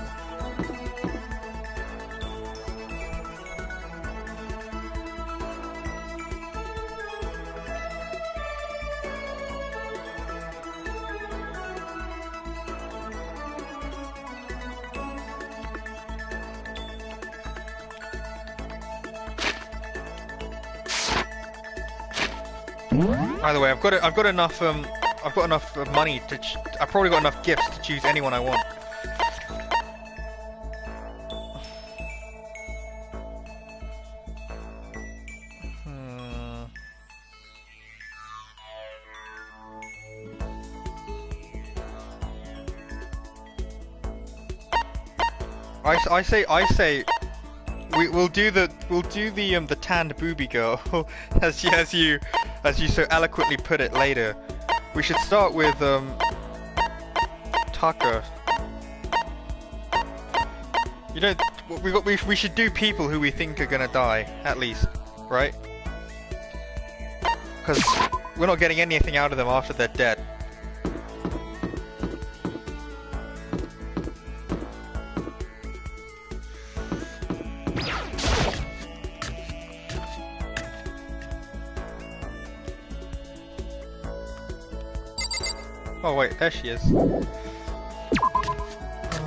By the way, I've got enough money to. I've probably got enough gifts to choose anyone I want. I say we'll do the tanned booby girl as you so eloquently put it later. We should start with Taka. You know, we should do people who we think are gonna die at least, right? Because we're not getting anything out of them after they're dead. Oh wait, there she is.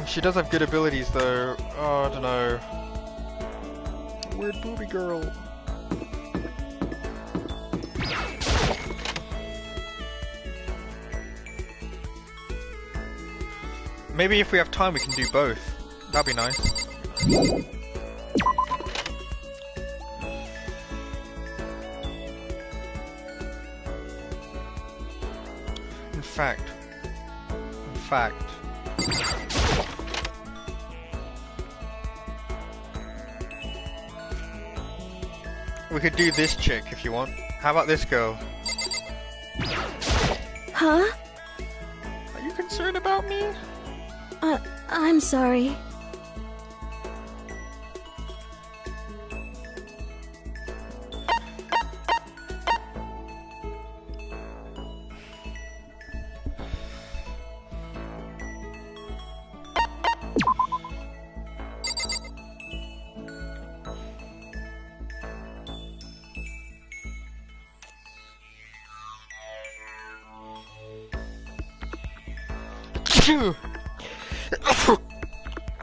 She does have good abilities though. Oh, I don't know. Weird booby girl. Maybe if we have time we can do both. That'd be nice. In fact. We could do this chick if you want. How about this girl? Huh? Are you concerned about me? I'm sorry.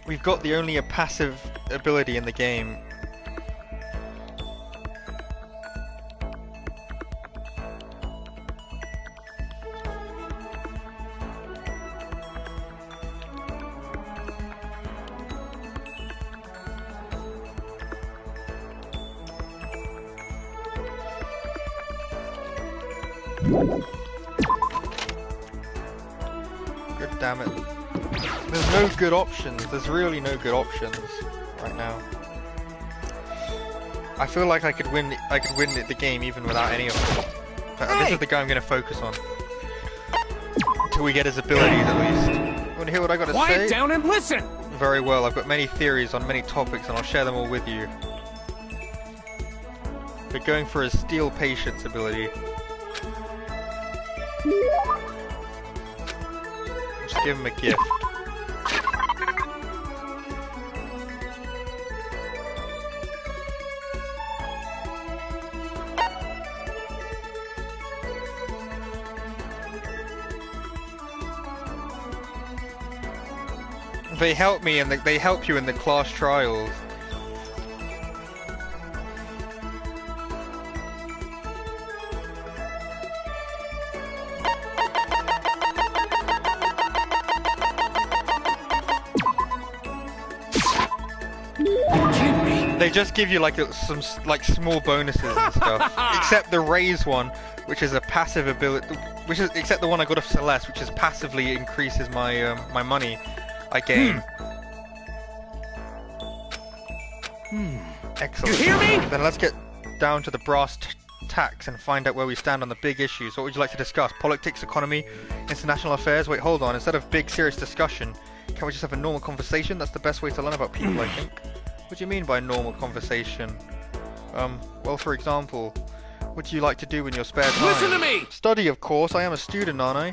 We've got the only a passive ability in the game. God damn it. There's no good options. There's really no good options right now. I feel like I could win the game even without any of them. But this is the guy I'm going to focus on. Until we get his abilities at least. You want to hear what I got to say? Quiet down and listen! Very well. I've got many theories on many topics and I'll share them all with you. We're going for his Steel Patience ability. Just give him a gift. They help me and they help you in the class trials. They just give you like some like small bonuses and stuff. Except the raise one, which is a passive ability, except the one I got off Celeste, which is passively increases my my money I gain. Excellent. You hear me? Then let's get down to the brass tacks and find out where we stand on the big issues. What would you like to discuss? Politics, economy, international affairs? Wait, hold on. Instead of big serious discussion, can we just have a normal conversation? That's the best way to learn about people, I think. What do you mean by normal conversation? Well, for example, what do you like to do in your spare time? Listen to me! Study, of course. I am a student, aren't I?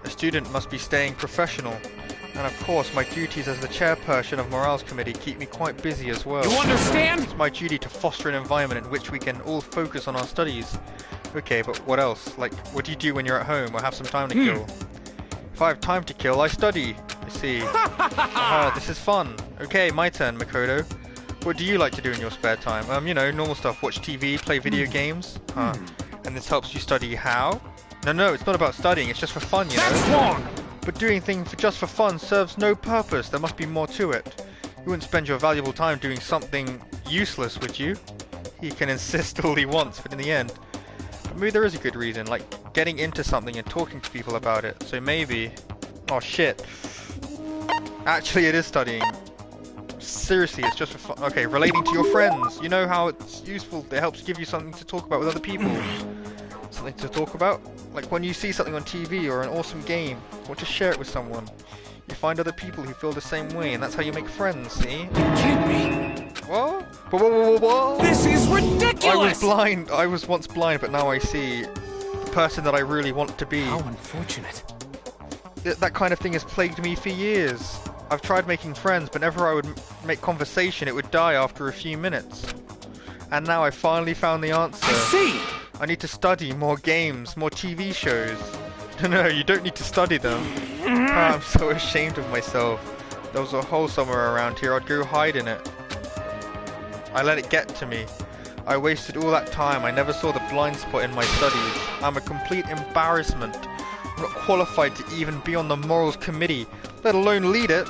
A student must be staying professional. And of course, my duties as the chairperson of Morale's Committee keep me quite busy as well. You understand? It's my duty to foster an environment in which we can all focus on our studies. Okay, but what else? Like, what do you do when you're at home or have some time to kill? If I have time to kill, I study. I see. This is fun. Okay, my turn, Makoto. What do you like to do in your spare time? You know, normal stuff. Watch TV, play video games. And this helps you study how? No, it's not about studying. It's just for fun, you know? That's wrong! But doing things just for fun serves no purpose. There must be more to it. You wouldn't spend your valuable time doing something useless, would you? He can insist all he wants, but in the end, maybe there is a good reason, like getting into something and talking to people about it. So maybe... Oh shit. Actually, it is studying. Seriously, it's just for fun. Okay, relating to your friends. You know how it's useful. It helps give you something to talk about with other people. Something to talk about? Like when you see something on TV or an awesome game, or just share it with someone. You find other people who feel the same way, and that's how you make friends, see? You kidding me? What? Whoa. This is ridiculous! I was once blind, but now I see the person that I really want to be. How unfortunate. That kind of thing has plagued me for years. I've tried making friends, but whenever I would make conversation, it would die after a few minutes. And now I finally found the answer. I see! I need to study more games, more TV shows. No, you don't need to study them. I'm so ashamed of myself. There was a hole somewhere around here. I'd go hide in it. I let it get to me. I wasted all that time. I never saw the blind spot in my studies. I'm a complete embarrassment. I'm not qualified to even be on the Morals Committee, let alone lead it.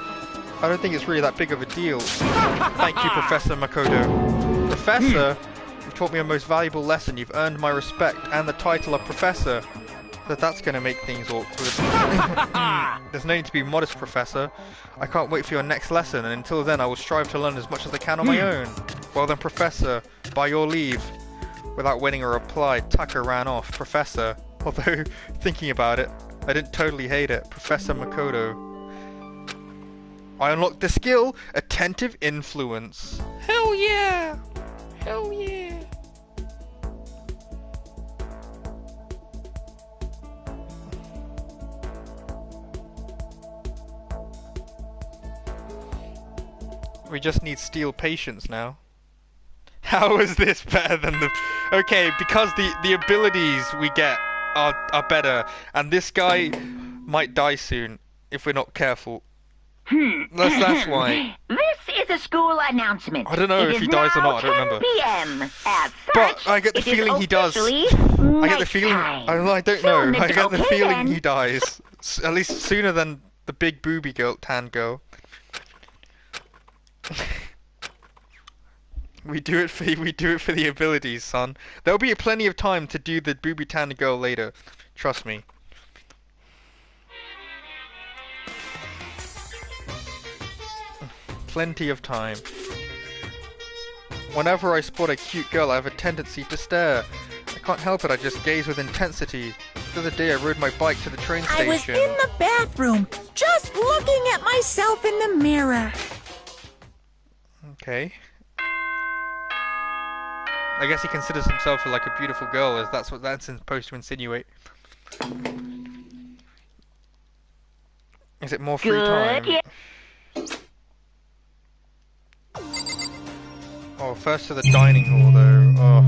I don't think it's really that big of a deal. Thank you, Professor Makoto. Professor? You've taught me a most valuable lesson. You've earned my respect and the title of Professor. But that's going to make things awkward. There's no need to be modest, Professor. I can't wait for your next lesson, and until then I will strive to learn as much as I can on my own. Well then, Professor, by your leave. Without waiting a reply, Tucker ran off. Professor, although thinking about it, I didn't totally hate it. Professor Makoto. I unlocked the skill, Attentive Influence. Hell yeah! Hell yeah! We just need steel patience now. How is this better than the... Okay, because the abilities we get are better, and this guy might die soon if we're not careful. That's why. This is a school announcement. I don't know if he dies or not, I don't remember. PM. As But such, I get the feeling he does. I get the feeling... I don't know. I get the feeling he dies. At least sooner than the big booby girl, tan girl. We do it for the abilities, son. There'll be plenty of time to do the booby tan girl later. Trust me. Plenty of time. Whenever I spot a cute girl, I have a tendency to stare. I can't help it, I just gaze with intensity. The other day I rode my bike to the train station. I was in the bathroom, just looking at myself in the mirror. Okay. I guess he considers himself like a beautiful girl, as that's what that's supposed to insinuate. Is it more free time? Yeah. Oh, first to the dining hall though. Oh.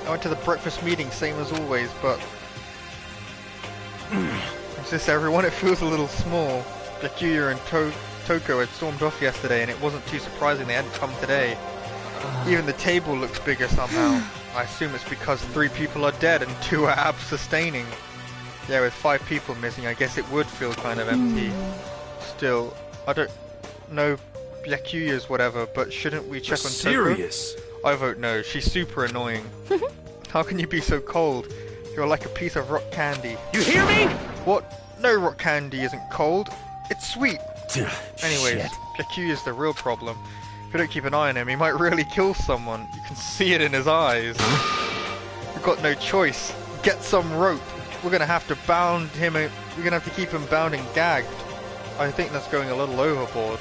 I went to the breakfast meeting, same as always, but... Is this everyone? It feels a little small. Byakuya and Toko had stormed off yesterday, and it wasn't too surprising they hadn't come today. Even the table looks bigger somehow. I assume it's because 3 people are dead and 2 are ab-sustaining. Yeah, with 5 people missing, I guess it would feel kind of empty. Still, I don't know Byakuya's whatever, but shouldn't we check on Toko? Serious? I vote no, she's super annoying. How can you be so cold? You're like a piece of rock candy. You hear me? What? No, rock candy isn't cold. It's sweet. Anyways, Byakuya's the real problem. If you don't keep an eye on him, he might really kill someone. You can see it in his eyes. We've got no choice. Get some rope. We're gonna have to bound him. We're gonna have to keep him bound and gagged. I think that's going a little overboard.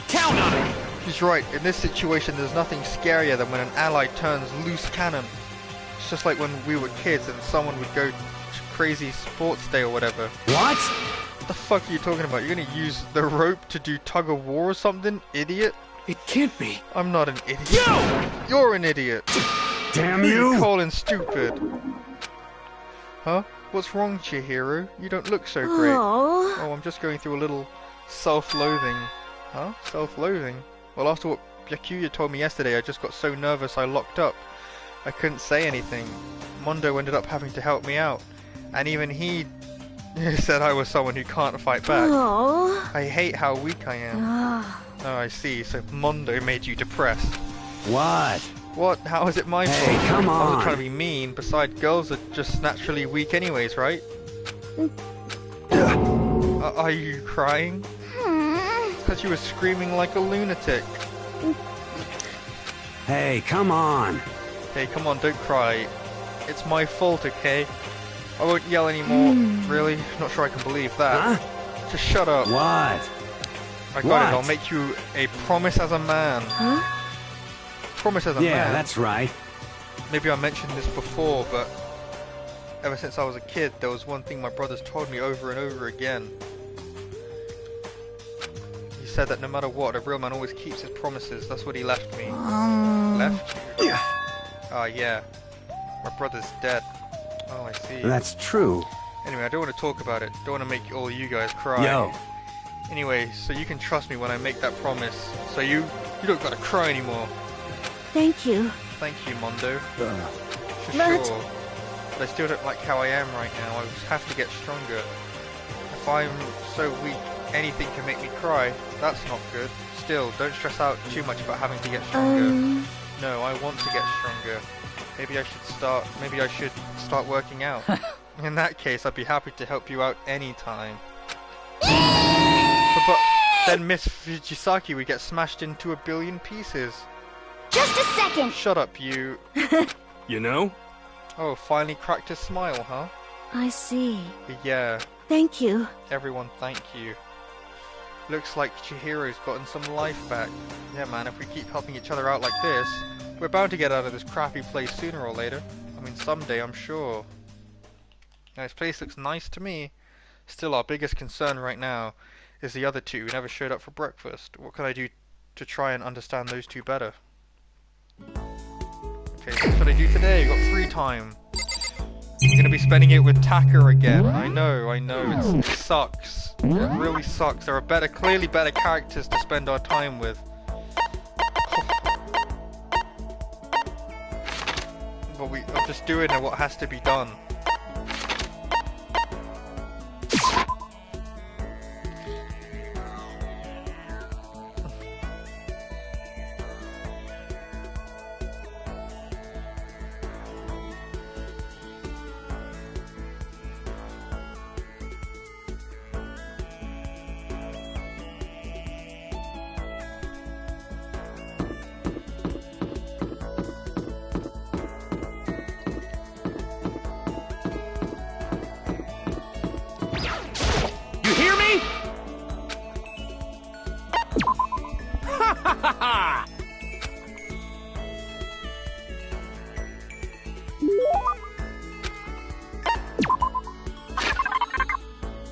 Count on it! He's right. In this situation, there's nothing scarier than when an ally turns loose cannon. It's just like when we were kids and someone would go to crazy sports day or whatever. What? What the fuck are you talking about? You're gonna use the rope to do tug of war or something, idiot? It can't be. I'm not an idiot. You're an idiot. Damn Who you! you calling stupid? Huh? What's wrong, Chihiro? You don't look so great. Aww. Oh, I'm just going through a little self-loathing. Huh? Self-loathing? Well, after what Byakuya told me yesterday, I just got so nervous I locked up. I couldn't say anything. Mondo ended up having to help me out. And even he said I was someone who can't fight back. Aww. I hate how weak I am. Oh, I see. So Mondo made you depressed. What? What? How is it my fault? Hey, come I wasn't on. trying to be mean. Besides, girls are just naturally weak anyways, right? Are you crying? Because you were screaming like a lunatic. Hey, come on. Hey, come on, don't cry. It's my fault, okay? I won't yell anymore. Really? Not sure I can believe that. Huh? Just shut up. What? I got it. I'll make you a promise as a man. Huh? Promise as a man. Yeah, that's right. Maybe I mentioned this before, but ever since I was a kid, there was one thing my brothers told me over and over again. He said that no matter what, a real man always keeps his promises. That's what he left me. Left you? Yeah. My brother's dead. Oh, I see. That's true. Anyway, I don't want to talk about it. Don't want to make all you guys cry. Yo. Anyway, so you can trust me when I make that promise. So you don't gotta cry anymore. Thank you. Thank you, Mondo. For But- sure. But I still don't like how I am right now. I just have to get stronger. If I'm so weak, anything can make me cry. That's not good. Still, don't stress out too much about having to get stronger. No, I want to get stronger. Maybe I should start working out. In that case, I'd be happy to help you out anytime. But then Miss Fujisaki would get smashed into a billion pieces. Just a second. Shut up, you. You know? Oh, finally cracked a smile, huh? I see. Yeah. Thank you. Everyone, thank you. Looks like Chihiro's gotten some life back. Yeah, man, if we keep helping each other out like this, we're bound to get out of this crappy place sooner or later. I mean, someday, I'm sure. Now, this place looks nice to me. Still, our biggest concern right now is the other two who never showed up for breakfast. What can I do to try and understand those two better? Okay, so what should I do today? Got free time. I'm gonna be spending it with Taka again. I know, it sucks. It really sucks. There are clearly better characters to spend our time with. But I'm just doing what has to be done. You hear me? Ha ha ha ha!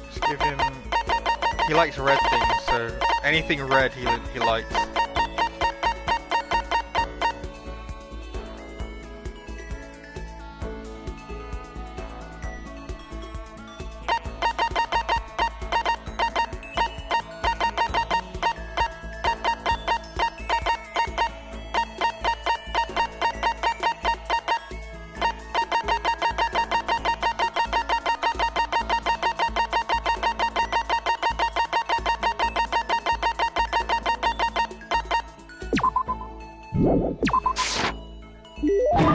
Just give him... He likes red things, so anything red he likes.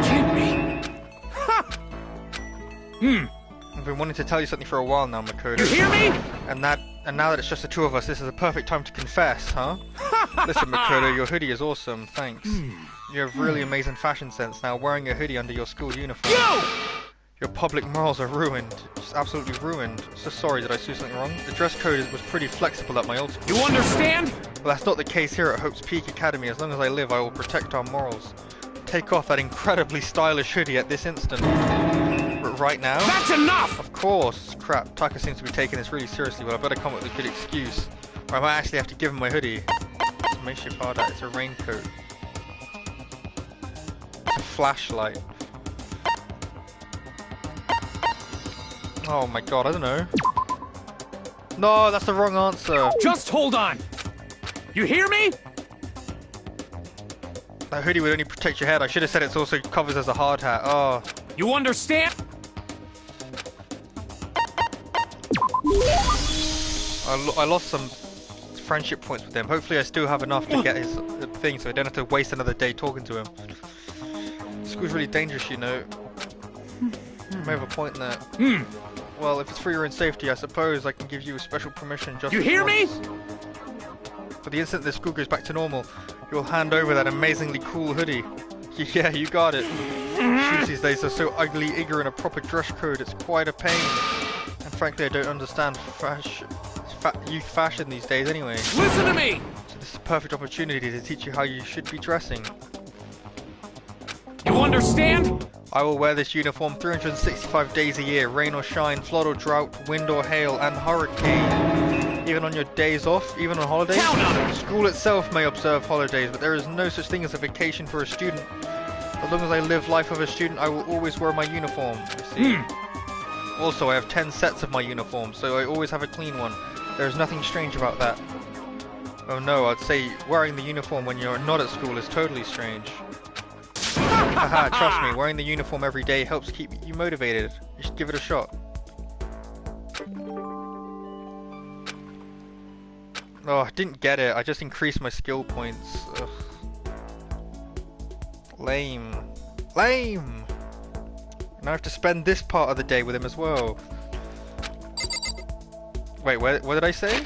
Kidding me? I've been wanting to tell you something for a while now, Makoto. You hear me? And now that it's just the two of us, this is the perfect time to confess, huh? Listen, Makoto, your hoodie is awesome, thanks. You have really amazing fashion sense now, wearing a hoodie under your school uniform. Your public morals are ruined. Just absolutely ruined. So sorry, did I do something wrong? The dress code was pretty flexible at my old school. You understand? Well, that's not the case here at Hope's Peak Academy. As long as I live, I will protect our morals. Take off that incredibly stylish hoodie at this instant. Right now? That's enough! Of course! Crap, Taka seems to be taking this really seriously, but I better come up with a good excuse. Or I might actually have to give him my hoodie. It's Meishipada, it's a raincoat. It's a flashlight. Oh my god, I don't know. No, that's the wrong answer. Just hold on! You hear me? That hoodie would only protect your head. I should have said it also covers as a hard hat. Oh. You understand? I lost some friendship points with him. Hopefully I still have enough to get his thing so I don't have to waste another day talking to him. School's really dangerous, you know. You may have a point there. Well, if it's for your own safety, I suppose I can give you a special permission just You hear me? For the instant this school goes back to normal, you'll hand over that amazingly cool hoodie. Yeah, you got it. Shoes these days are so ugly, ignorant a proper dress code, it's quite a pain. And frankly, I don't understand youth fashion these days anyway. Listen to me! So this is a perfect opportunity to teach you how you should be dressing. You understand? I will wear this uniform 365 days a year, rain or shine, flood or drought, wind or hail, and hurricane. Even on your days off, even on holidays. Count on it! School itself may observe holidays, but there is no such thing as a vacation for a student. As long as I live life of a student, I will always wear my uniform. You see. Also, I have 10 sets of my uniform, so I always have a clean one. There is nothing strange about that. Oh no, I'd say wearing the uniform when you're not at school is totally strange. Haha, trust me, wearing the uniform every day helps keep you motivated. You should give it a shot. Oh, I didn't get it. I just increased my skill points. Ugh. Lame. Lame! Now I have to spend this part of the day with him as well. Wait, what did I say?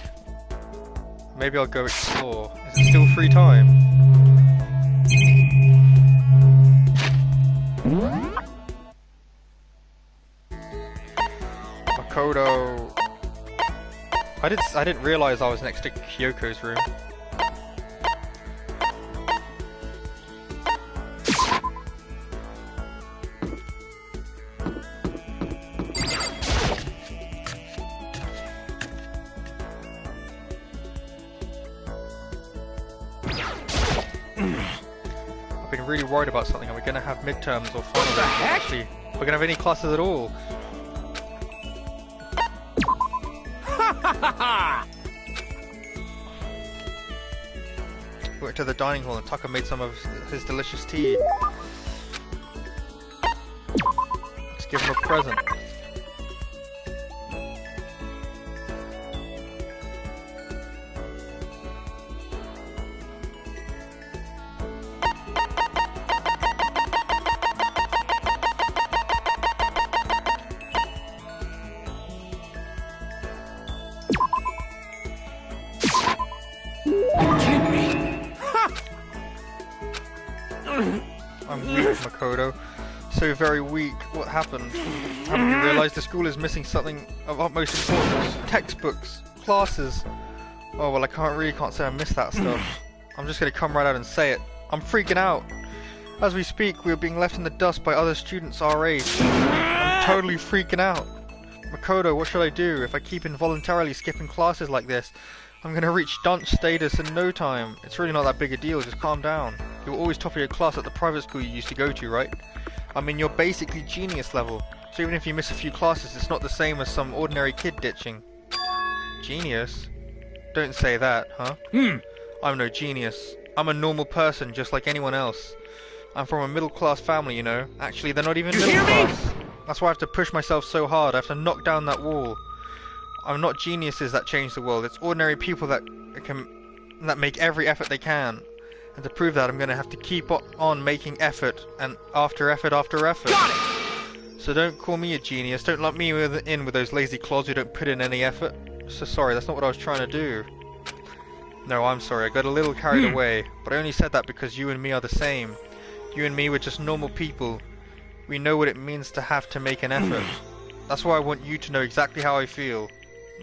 Maybe I'll go explore. Is it still free time? Makoto. I didn't realize I was next to Kyoko's room. I've been really worried about something. Are we gonna have midterms or finals? What the heck? Actually, we're gonna have any classes at all? We went to the dining hall and Taka made some of his delicious tea. Let's give him a present. I'm weak, Makoto. So very weak. What happened? Haven't you realized the school is missing something of utmost importance? Textbooks, classes. Oh well, I really can't say I missed that stuff. I'm just gonna come right out and say it. I'm freaking out. As we speak, we are being left in the dust by other students our age. I'm totally freaking out. Makoto, what should I do? If I keep involuntarily skipping classes like this, I'm gonna reach dunce status in no time. It's really not that big a deal, just calm down. You were always top of your class at the private school you used to go to, right? I mean, you're basically genius level. So even if you miss a few classes, it's not the same as some ordinary kid ditching. Genius? Don't say that, huh? I'm no genius. I'm a normal person, just like anyone else. I'm from a middle-class family, you know. Actually, they're not even middle-class. That's why I have to push myself so hard. I have to knock down that wall. I'm not geniuses that change the world. It's ordinary people that make every effort they can. And to prove that, I'm gonna have to keep on making effort, and after effort after effort. Got it! So don't call me a genius, don't lump me in with those lazy claws who don't put in any effort. So sorry, that's not what I was trying to do. No, I'm sorry, I got a little carried away, but I only said that because you and me are the same. You and me were just normal people. We know what it means to have to make an effort. That's why I want you to know exactly how I feel.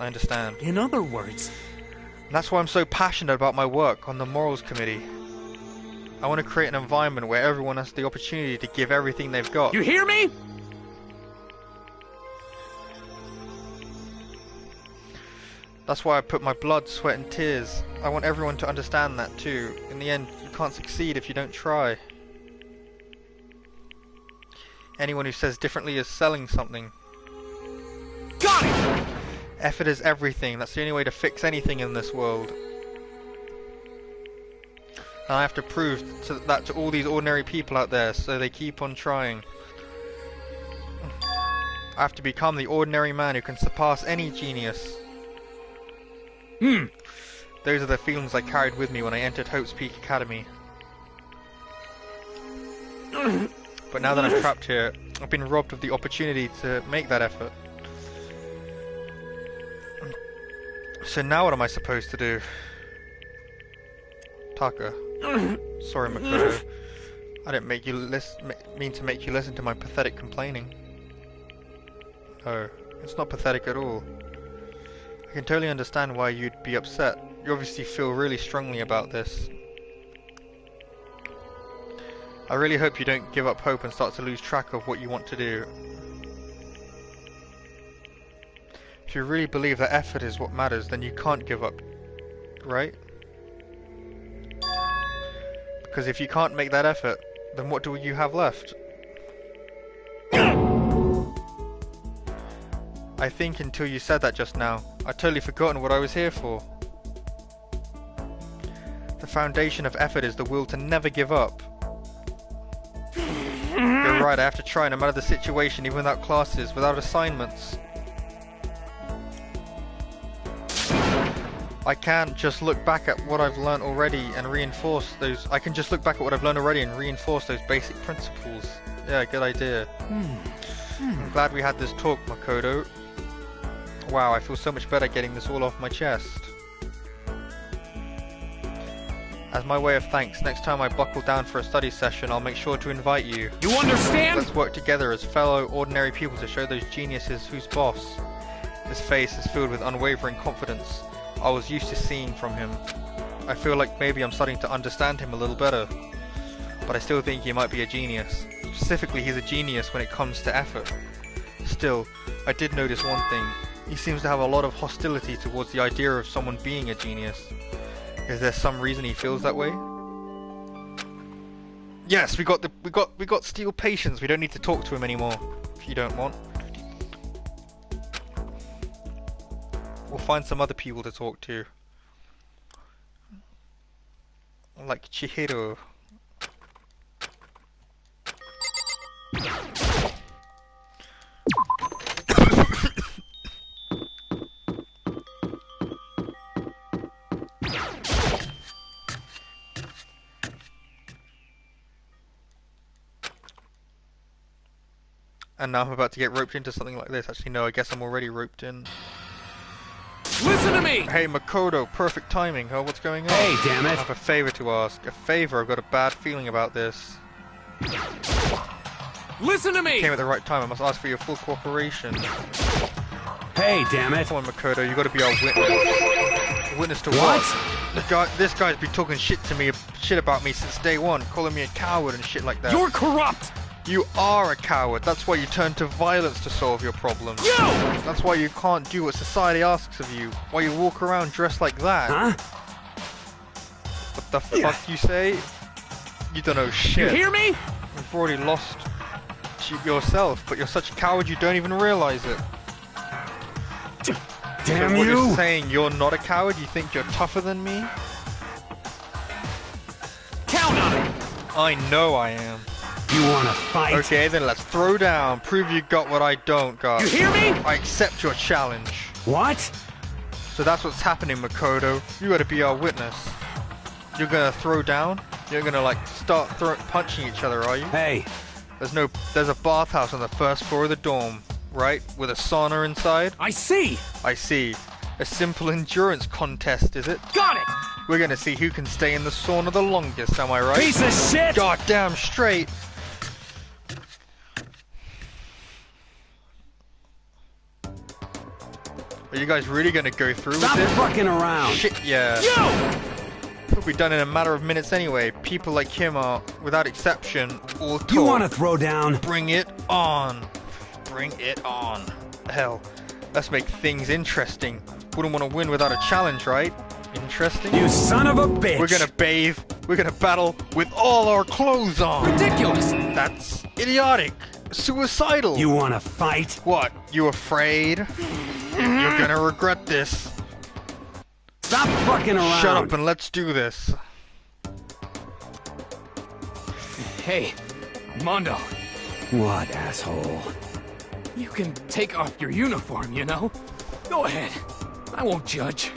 I understand. In other words... And that's why I'm so passionate about my work on the Morals Committee. I want to create an environment where everyone has the opportunity to give everything they've got. You hear me? That's why I put my blood, sweat and tears. I want everyone to understand that too. In the end, you can't succeed if you don't try. Anyone who says differently is selling something. Got it! Effort is everything. That's the only way to fix anything in this world. And I have to prove that to all these ordinary people out there, so they keep on trying. I have to become the ordinary man who can surpass any genius. Those are the feelings I carried with me when I entered Hope's Peak Academy. But now that I'm trapped here, I've been robbed of the opportunity to make that effort. So now what am I supposed to do? Taka. Sorry, Makoto. I didn't mean to make you listen to my pathetic complaining. No, it's not pathetic at all. I can totally understand why you'd be upset. You obviously feel really strongly about this. I really hope you don't give up hope and start to lose track of what you want to do. If you really believe that effort is what matters, then you can't give up, right? Because if you can't make that effort, then what do you have left? I think until you said that just now, I'd totally forgotten what I was here for. The foundation of effort is the will to never give up. You're right, I have to try no matter the situation, even without classes, without assignments. I can't just look back at what I've learned already and reinforce those. I can just look back at what I've learned already and reinforce those basic principles. Yeah, good idea. I'm glad we had this talk, Makoto. Wow, I feel so much better getting this all off my chest. As my way of thanks, next time I buckle down for a study session, I'll make sure to invite you. You understand? Let's work together as fellow ordinary people to show those geniuses who's boss. His face is filled with unwavering confidence I was used to seeing from him. I feel like maybe I'm starting to understand him a little better. But I still think he might be a genius. Specifically, he's a genius when it comes to effort. Still, I did notice one thing. He seems to have a lot of hostility towards the idea of someone being a genius. Is there some reason he feels that way? Yes, we got steel patience. We don't need to talk to him anymore. If you don't want. We'll find some other people to talk to. Like Chihiro. And now I'm about to get roped into something like this. Actually, no, I guess I'm already roped in. Listen to me! Hey, Makoto, perfect timing. Oh, what's going on? Hey, damn it! I have a favor to ask. A favor? I've got a bad feeling about this. Listen to me! Came at the right time. I must ask for your full cooperation. Hey, damn it! Come on, Makoto, you got to be our witness. Witness to what? This guy's been talking shit about me since day one, calling me a coward and shit like that. You're corrupt! You are a coward. That's why you turn to violence to solve your problems. You! That's why you can't do what society asks of you. Why you walk around dressed like that. Huh? What the fuck you say? You don't know shit. You hear me? You've already lost yourself, but you're such a coward you don't even realize it. Damn so what you! You're saying you're not a coward? You think you're tougher than me? Count on it! I know I am. You wanna fight? Okay, then let's throw down. Prove you got what I don't got. You hear me? I accept your challenge. What? So that's what's happening, Makoto. You gotta be our witness. You're gonna throw down? You're gonna like start punching each other, are you? Hey. There's a bathhouse on the first floor of the dorm, right? With a sauna inside. I see! I see. A simple endurance contest, is it? Got it! We're gonna see who can stay in the sauna the longest, am I right? Piece of shit! Goddamn straight! Are you guys really gonna go through with this? Stop fucking around! Shit, yeah. You! It'll be done in a matter of minutes anyway. People like him are, without exception, all talk. You wanna throw down? Bring it on. Bring it on. Hell, let's make things interesting. Wouldn't want to win without a challenge, right? Interesting? You son of a bitch! We're gonna bathe. We're gonna battle with all our clothes on. Ridiculous! That's idiotic. Suicidal. You wanna fight? What? You afraid? You're gonna regret this. Stop fucking around! Shut up and let's do this. Hey, Mondo. What, asshole? You can take off your uniform, you know? Go ahead. I won't judge.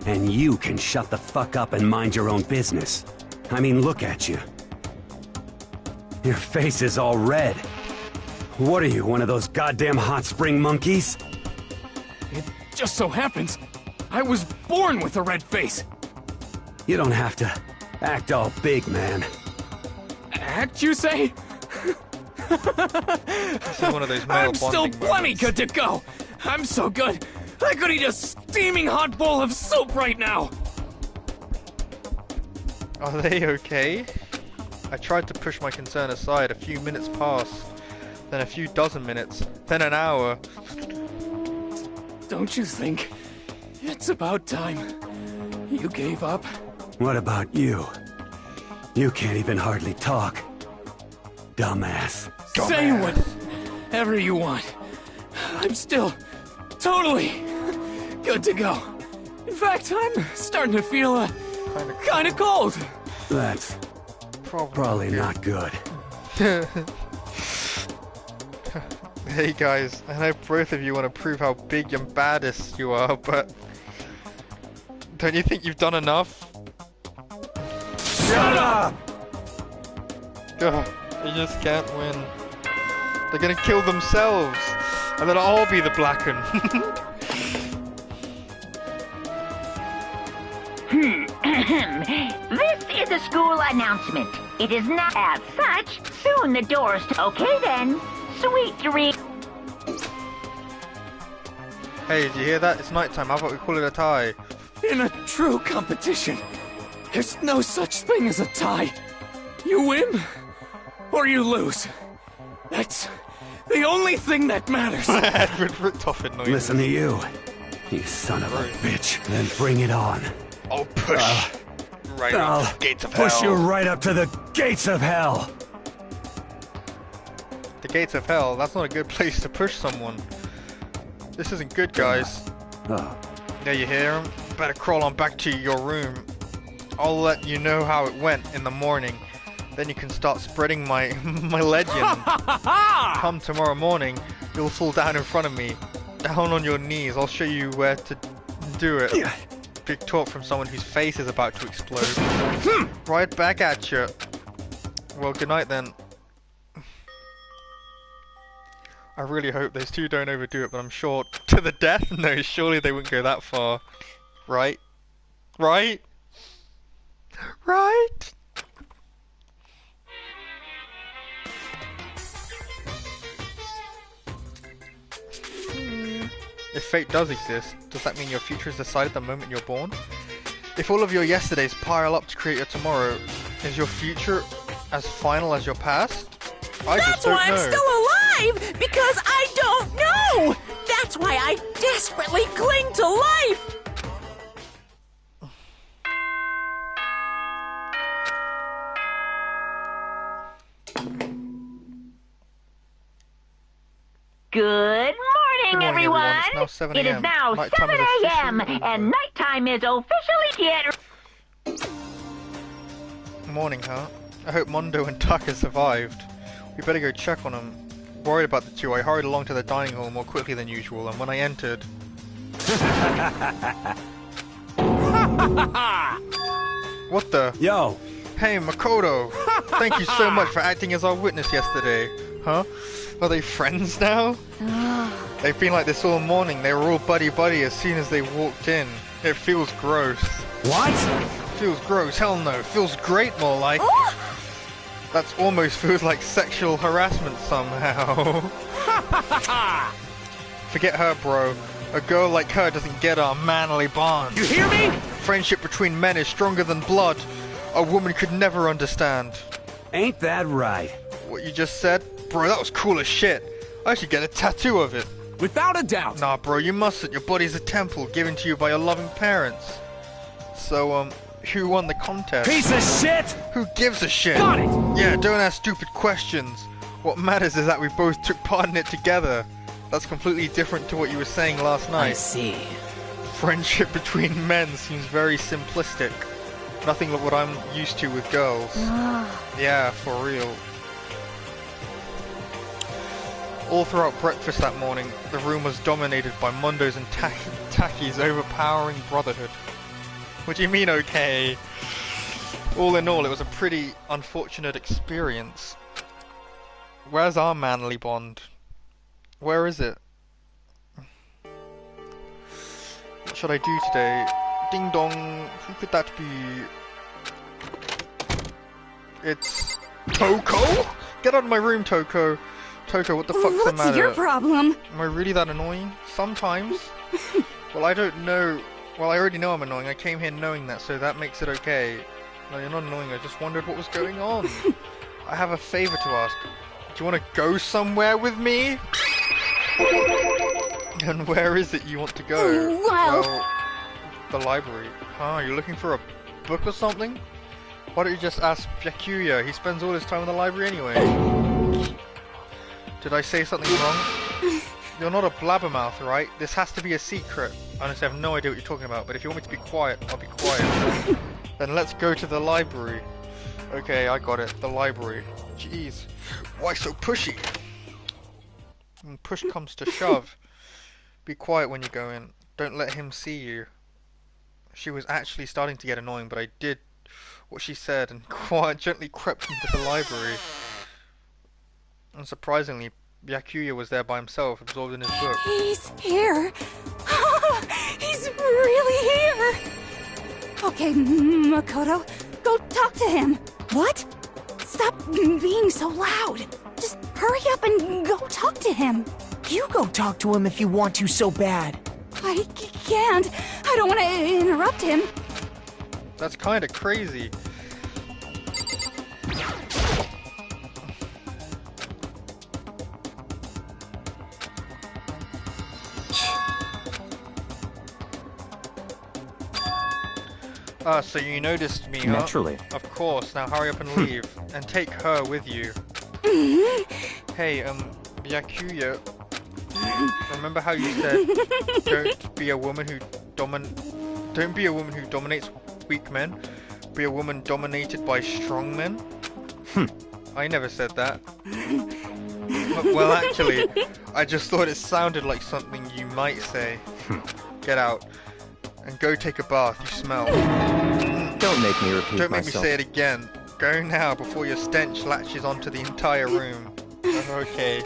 And you can shut the fuck up and mind your own business. I mean, look at you. Your face is all red. What are you, one of those goddamn hot spring monkeys? It just so happens I was born with a red face. You don't have to act all big, man. Act, you say? This is one of those male I'm still bonding plenty moments. good to go. I'm so good. I could eat a steaming hot bowl of soup right now. Are they okay? I tried to push my concern aside. A few minutes passed, then a few dozen minutes, then an hour. Don't you think it's about time you gave up? What about you? You can't even hardly talk. Dumbass. Say whatever you want. I'm still totally good to go. In fact, I'm starting to feel kind of cold. That's probably not good. Hey guys, I know both of you want to prove how big and baddest you are, but don't you think you've done enough? Shut up! God, you just can't win. They're gonna kill themselves, and then I'll be the Blacken. This is a school announcement. It is not as such. Soon the doors to... Okay then. Sweet dream. Hey, did you hear that? It's nighttime. How about we call it a tie? In a true competition, there's no such thing as a tie. You win, or you lose. That's the only thing that matters. Edward Richtofen noises. Listen to you son of a bitch. Then bring it on. I'll push right up to the gates of hell. Push you right up to the gates of hell. The gates of hell? That's not a good place to push someone. This isn't good, guys. Now you hear him? Better crawl on back to your room. I'll let you know how it went in the morning. Then you can start spreading my legend. Come tomorrow morning, you'll fall down in front of me. Down on your knees, I'll show you where to do it. Big talk from someone whose face is about to explode. Right back at you. Well, good night then. I really hope those two don't overdo it, but I'm sure to the death? No, surely they wouldn't go that far. Right? Right? Right? If fate does exist, does that mean your future is decided the moment you're born? If all of your yesterdays pile up to create your tomorrow, is your future as final as your past? I just don't know. That's why I'm still alive! Because I don't know! That's why I desperately cling to life! Good morning, everyone. It's now 7 It is a.m. now Nighttime 7 is a.m. officially and nighttime is officially get. Morning, huh? I hope Mondo and Tucker survived. We better go check on them. Worried about the two, I hurried along to the dining hall more quickly than usual, and when I entered... What the? Yo, Hey, Makoto! Thank you so much for acting as our witness yesterday. Huh? Are they friends now? They've been like this all morning. They were all buddy-buddy as soon as they walked in. It feels gross. What? Feels gross? Hell no. Feels great, more like. That's almost feels like sexual harassment somehow. Forget her, bro. A girl like her doesn't get our manly bond. You hear me? Friendship between men is stronger than blood. A woman could never understand. Ain't that right? What you just said? Bro, that was cool as shit. I should get a tattoo of it. Without a doubt. Nah, bro, you mustn't. Your body's a temple given to you by your loving parents. So, who won the contest? Piece of shit! Who gives a shit? Got it! Yeah, don't ask stupid questions. What matters is that we both took part in it together. That's completely different to what you were saying last night. I see. Friendship between men seems very simplistic. Nothing like what I'm used to with girls. Yeah, for real. All throughout breakfast that morning, the room was dominated by Mondo's and Taki's overpowering brotherhood. What do you mean, okay? All in all, it was a pretty unfortunate experience. Where's our manly bond? Where is it? What should I do today? Ding dong, who could that be? It's Toko? Get out of my room, Toko. Toko, what the fuck's the matter? What's your problem? Am I really that annoying? Sometimes. Well, I don't know. Well, I already know I'm annoying. I came here knowing that, so that makes it okay. No, you're not annoying. I just wondered what was going on. I have a favor to ask. Do you want to go somewhere with me? And where is it you want to go? Well, the library. Huh, you're looking for a book or something? Why don't you just ask Byakuya? He spends all his time in the library anyway. Did I say something wrong? You're not a blabbermouth, right? This has to be a secret. Honestly, I have no idea what you're talking about, but if you want me to be quiet, I'll be quiet. Then let's go to the library. Okay, I got it. The library. Jeez. Why so pushy? When push comes to shove. Be quiet when you go in. Don't let him see you. She was actually starting to get annoying, but I did what she said and quite gently crept into the library. Unsurprisingly, Byakuya was there by himself, absorbed in his book. He's here. He's really here. Okay, Makoto, go talk to him. What? Stop being so loud. Just hurry up and go talk to him. You go talk to him if you want to so bad. I can't. I don't want to interrupt him. That's kind of crazy. So you noticed me, huh? Naturally. Of course. Now hurry up and leave. And take her with you. Hey, Byakuya. Remember how you said, don't be a woman who dominates weak men. Be a woman dominated by strong men? I never said that. Well, actually, I just thought it sounded like something you might say. Get out. And go take a bath, you smell. Don't make me repeat Don't make myself. me say it again. Go now before your stench latches onto the entire room. Okay.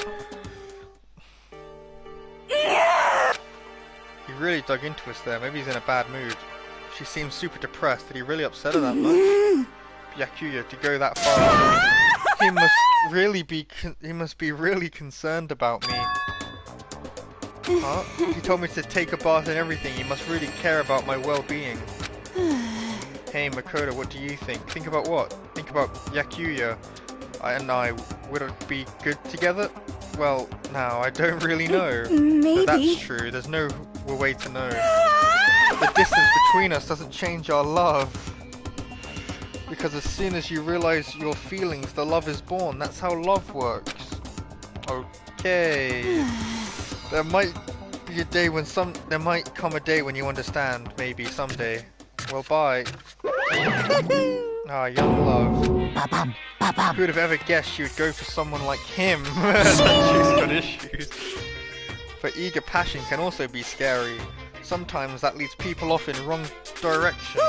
He really dug into us there. Maybe he's in a bad mood. She seems super depressed. Did he really upset her that much? Byakuya, to go that far, he must be really concerned about me. Huh? He told me to take a bath and everything. He must really care about my well-being. Hey, Makoto, what do you think? Think about what? Think about Byakuya and I. Would it be good together? Well, now I don't really know. Maybe. But that's true. There's no way to know. The distance between us doesn't change our love. Because as soon as you realize your feelings, the love is born. That's how love works. Okay. There might be a day when there might come a day when you understand. Maybe someday. Well, bye. Ah, young love. Who would have ever guessed she would go for someone like him? She's got issues. But eager passion can also be scary. Sometimes that leads people off in wrong direction.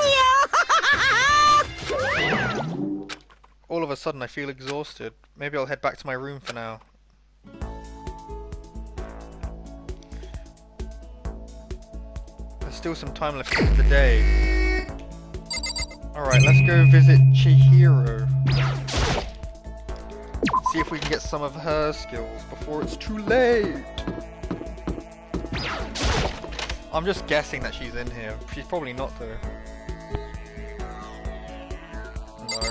of a sudden I feel exhausted. Maybe I'll head back to my room for now. There's still some time left of the day. Alright, let's go visit Chihiro. See if we can get some of her skills before it's too late. I'm just guessing that she's in here. She's probably not though. No.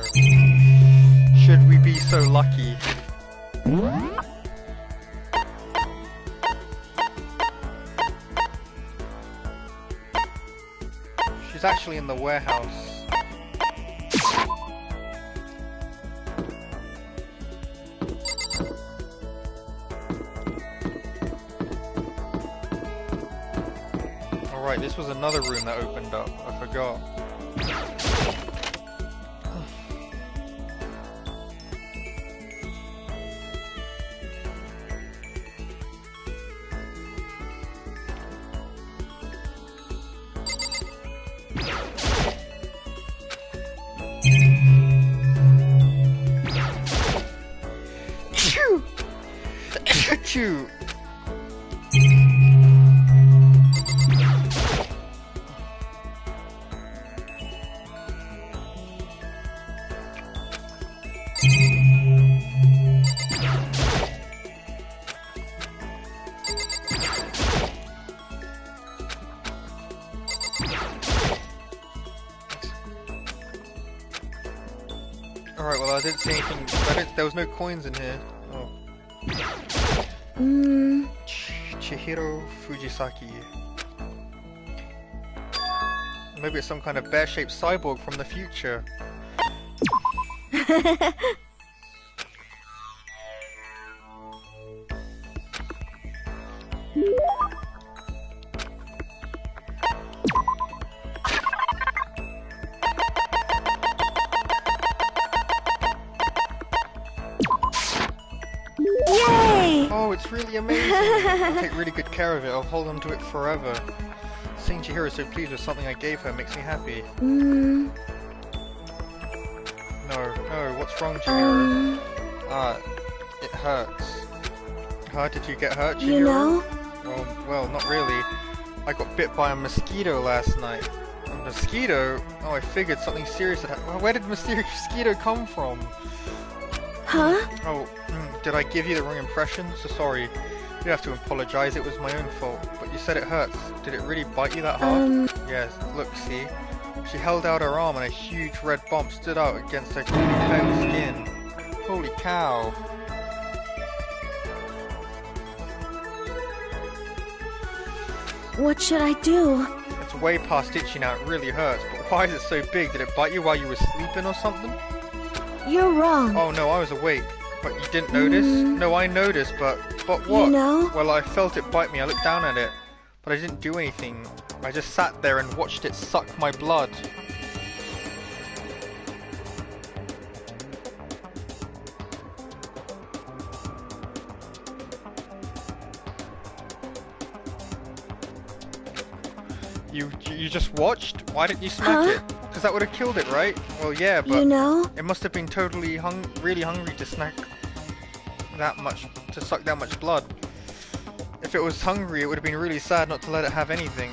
Should we be so lucky? She's actually in the warehouse. Alright, this was another room that opened up. I forgot. Choo! Alright, well I didn't see anything, there was no coins in here. Oh. Chihiro Fujisaki. Maybe it's some kind of bear-shaped cyborg from the future. Yay! Oh, it's really amazing. I'll take really good care of it. I'll hold on to it forever. Seeing Chihiro so pleased with something I gave her makes me happy. No, what's wrong, Chihiro? It hurts. How did you get hurt, Chihiro? You know? Well, not really. I got bit by a mosquito last night. A mosquito? Oh, I figured something serious had happened. Where did mosquito come from? Huh? Oh, did I give you the wrong impression? So sorry. You have to apologize, it was my own fault. But you said it hurts. Did it really bite you that hard? Yes, look, see? She held out her arm and a huge red bump stood out against her clean pale skin. Holy cow. What should I do? It's way past itchy now, it really hurts. But why is it so big? Did it bite you while you were sleeping or something? You're wrong. Oh no, I was awake. But you didn't notice? No, I noticed, but what? You know? Well, I felt it bite me. I looked down at it, but I didn't do anything. I just sat there and watched it suck my blood. You just watched? Why didn't you smack it? Because that would have killed it, right? Well, yeah, but you know? It must have been totally really hungry to snack that much, to suck that much blood. If it was hungry, it would have been really sad not to let it have anything.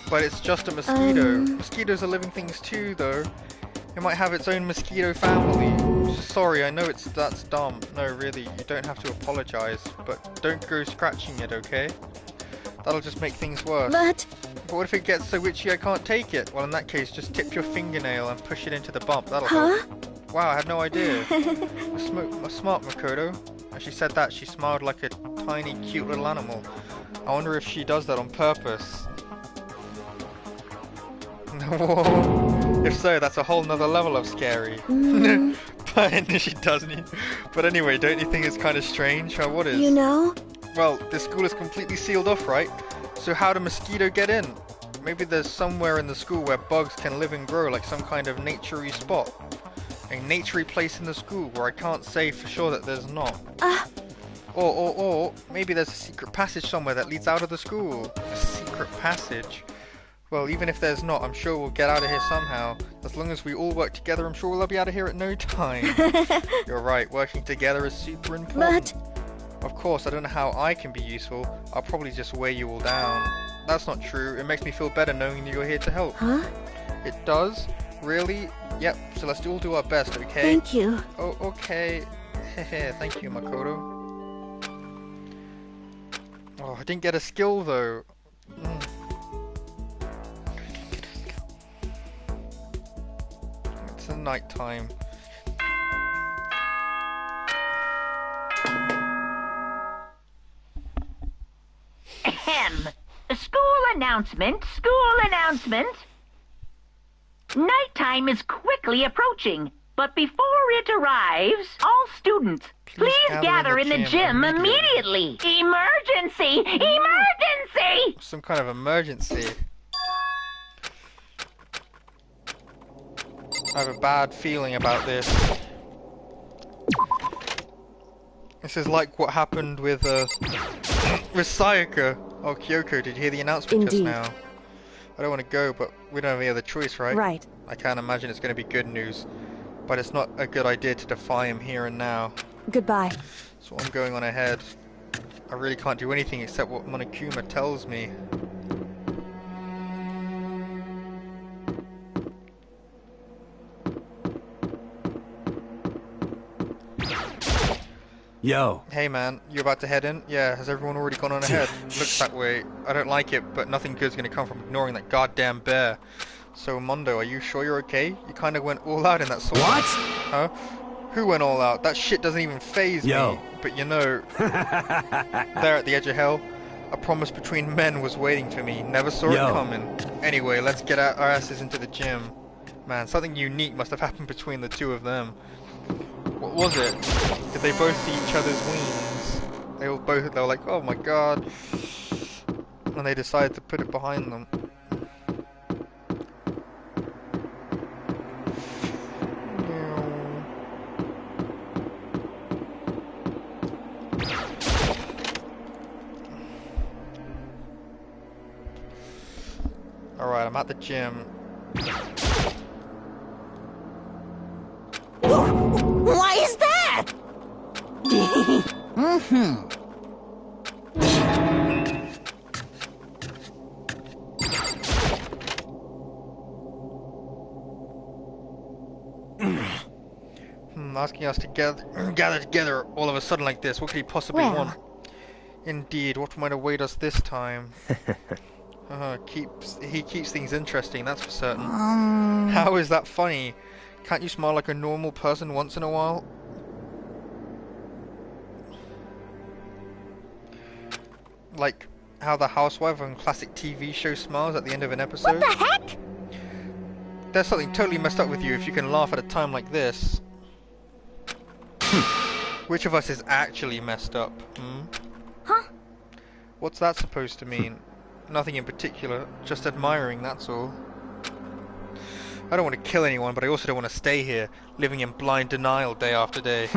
But it's just a mosquito. Mosquitoes are living things too, though. It might have its own mosquito family. Sorry, I know that's dumb. No, really, you don't have to apologize. But don't go scratching it, okay? That'll just make things worse. But what if it gets so itchy I can't take it? Well, in that case, just tip your fingernail and push it into the bump. That'll help. Wow, I had no idea. A smart Makoto. As she said that, she smiled like a tiny, cute little animal. I wonder if she does that on purpose. If so, that's a whole nother level of scary. But she doesn't. But anyway, don't you think it's kind of strange? What is? You know? Well, this school is completely sealed off, right? So how do mosquito get in? Maybe there's somewhere in the school where bugs can live and grow, like some kind of naturey spot. A naturey place in the school where I can't say for sure that there's not. Or maybe there's a secret passage somewhere that leads out of the school. A secret passage? Well, even if there's not, I'm sure we'll get out of here somehow. As long as we all work together, I'm sure we'll be out of here at no time. You're right, working together is super important. Of course, I don't know how I can be useful. I'll probably just weigh you all down. That's not true. It makes me feel better knowing that you're here to help. Huh? It does? Really? Yep, so let's all do our best, okay? Thank you. Oh, okay. Thank you, Makoto. Oh, I didn't get a skill, though. It's the night time. Ahem. School announcement, school announcement. Nighttime is quickly approaching, but before it arrives, all students, please gather in the gym immediately. Emergency! Emergency! Some kind of emergency. I have a bad feeling about this. This is like what happened with Sayaka. Oh, Kyoko, did you hear the announcement just now? I don't want to go, but we don't have any other choice, right? Right. I can't imagine it's going to be good news, but it's not a good idea to defy him here and now. Goodbye. So I'm going on ahead. I really can't do anything except what Monokuma tells me. Yo. Hey man, you about to head in? Yeah, has everyone already gone on ahead? Looks that way. I don't like it, but nothing good's gonna come from ignoring that goddamn bear. So Mondo, are you sure you're okay? You kinda went all out in that sword. What? Huh? Who went all out? That shit doesn't even faze me. But you know, there at the edge of hell, a promise between men was waiting for me. Never saw it coming. Anyway, let's get our asses into the gym. Man, something unique must have happened between the two of them. What was it? Did they both see each other's wings? They were like, oh my god. And they decided to put it behind them. Alright, I'm at the gym. Why is that? Asking us to gather together all of a sudden like this. What could he possibly want? Indeed, what might await us this time? He keeps things interesting, that's for certain. How is that funny? Can't you smile like a normal person once in a while? Like how the housewife on classic TV show smiles at the end of an episode? What the heck? There's something totally messed up with you if you can laugh at a time like this. Which of us is actually messed up? Huh? What's that supposed to mean? Nothing in particular, just admiring, that's all. I don't want to kill anyone, but I also don't want to stay here, living in blind denial day after day.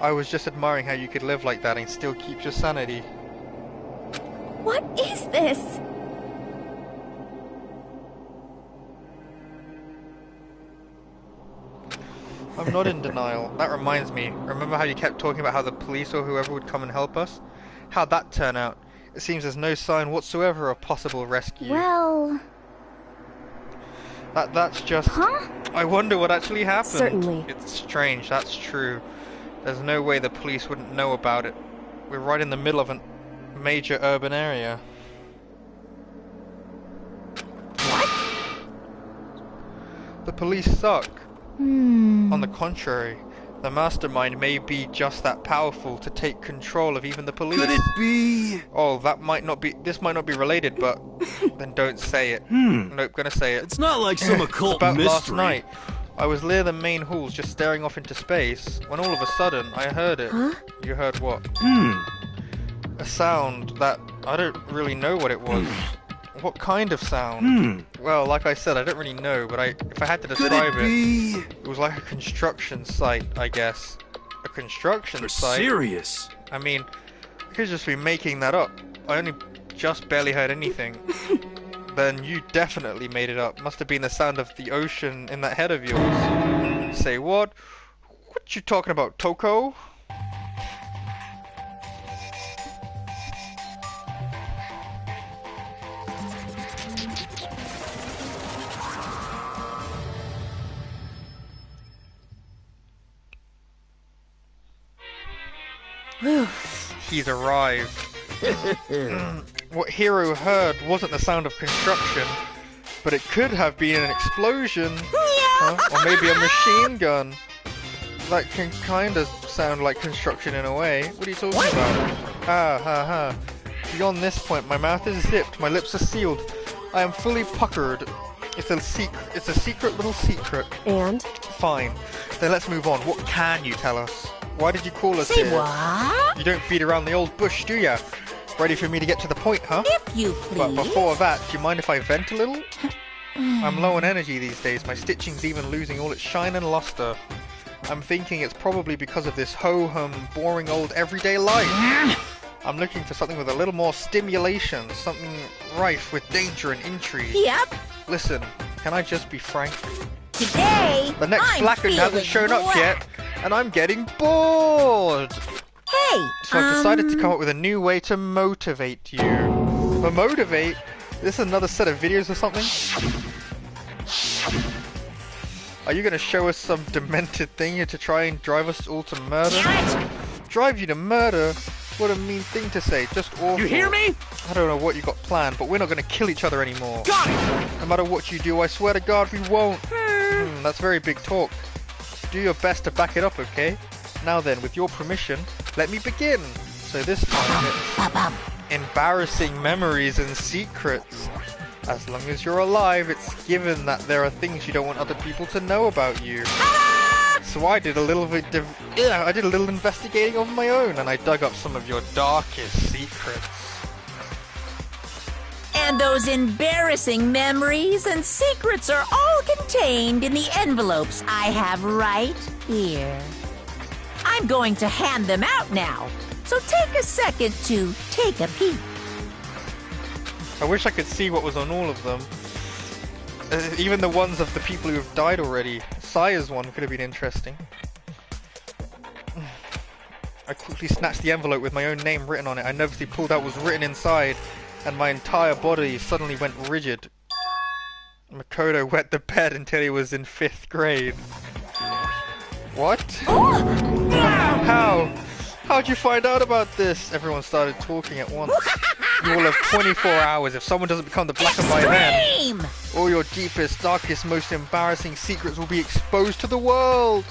I was just admiring how you could live like that and still keep your sanity. What is this? I'm not in denial. That reminds me. Remember how you kept talking about how the police or whoever would come and help us? How'd that turn out? It seems there's no sign whatsoever of possible rescue. Well... That's just... Huh? I wonder what actually happened. Certainly. It's strange, that's true. There's no way the police wouldn't know about it. We're right in the middle of a major urban area. What? The police suck. On the contrary, the mastermind may be just that powerful to take control of even the police. Could it be? Oh, this might not be related, but then don't say it. Nope, gonna say it. It's not like some occult about mystery. Last night, I was near the main halls just staring off into space, when all of a sudden I heard it. Huh? You heard what? A sound that I don't really know what it was. What kind of sound? Well, like I said, I don't really know, but if I had to describe it was like a construction site, I guess. A construction site? Serious? I mean, could just be making that up. I only just barely heard anything. Then you definitely made it up. Must have been the sound of the ocean in that head of yours. Say what? What you talking about, Toko? He's arrived. What Hiro heard wasn't the sound of construction, but it could have been an explosion, or maybe a machine gun. That can kind of sound like construction in a way. What are you talking about? Beyond this point, my mouth is zipped, my lips are sealed. I am fully puckered. It's a secret little secret. And? Fine. Then let's move on. What can you tell us? Why did you call us here? Say what? You don't beat around the old bush, do ya? Ready for me to get to the point, huh? If you please. But before that, do you mind if I vent a little? I'm low on energy these days. My stitching's even losing all its shine and luster. I'm thinking it's probably because of this ho-hum, boring old everyday life. I'm looking for something with a little more stimulation, something rife with danger and intrigue. Yep. Listen, can I just be frank? Today, the next Blackened hasn't shown up yet, and I'm getting bored. Hey, so I've decided to come up with a new way to motivate you. But motivate? This is another set of videos or something? Are you going to show us some demented thing to try and drive us all to murder? Drive you to murder? What a mean thing to say, just awful. You hear me? I don't know what you got planned, but we're not going to kill each other anymore. Got it! No matter what you do, I swear to God we won't. That's very big talk. Do your best to back it up, okay? Now then, with your permission, let me begin. So this time it's embarrassing memories and secrets. As long as you're alive, it's given that there are things you don't want other people to know about you. So I did a little investigating of my own, and I dug up some of your darkest secrets. And those embarrassing memories and secrets are all contained in the envelopes I have right here. I'm going to hand them out now, so take a second to take a peek. I wish I could see what was on all of them. Even the ones of the people who have died already. Saya's one could have been interesting. I quickly snatched the envelope with my own name written on it. I nervously pulled out what was written inside, and my entire body suddenly went rigid. Makoto wet the bed until he was in 5th grade. What? How? How'd you find out about this? Everyone started talking at once. You will have 24 hours. If someone doesn't become the Blackened by then, all your deepest, darkest, most embarrassing secrets will be exposed to the world.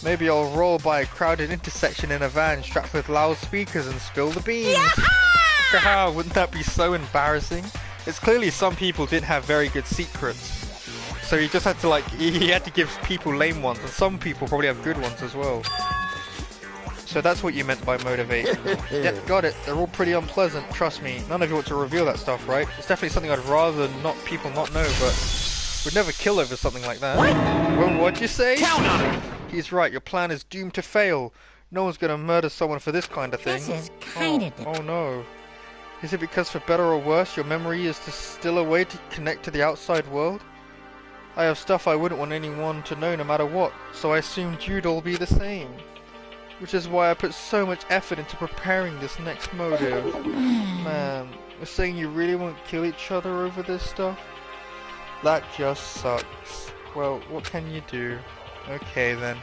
Maybe I'll roll by a crowded intersection in a van strapped with loudspeakers and spill the beans. Wouldn't that be so embarrassing? It's clearly some people didn't have very good secrets. So he just had to he had to give people lame ones, and some people probably have good ones as well. So that's what you meant by motivate. Yep, got it. They're all pretty unpleasant, trust me. None of you want to reveal that stuff, right? It's definitely something I'd rather people not know, but we'd never kill over something like that. What? Well, what'd you say? Count on it! He's right, your plan is doomed to fail. No one's gonna murder someone for this kind of thing. This is kind of... Oh no. Is it because for better or worse, your memory is still a way to connect to the outside world? I have stuff I wouldn't want anyone to know no matter what, so I assumed you'd all be the same. Which is why I put so much effort into preparing this next motive. Man, you're saying you really won't kill each other over this stuff? That just sucks. Well, what can you do? Okay then.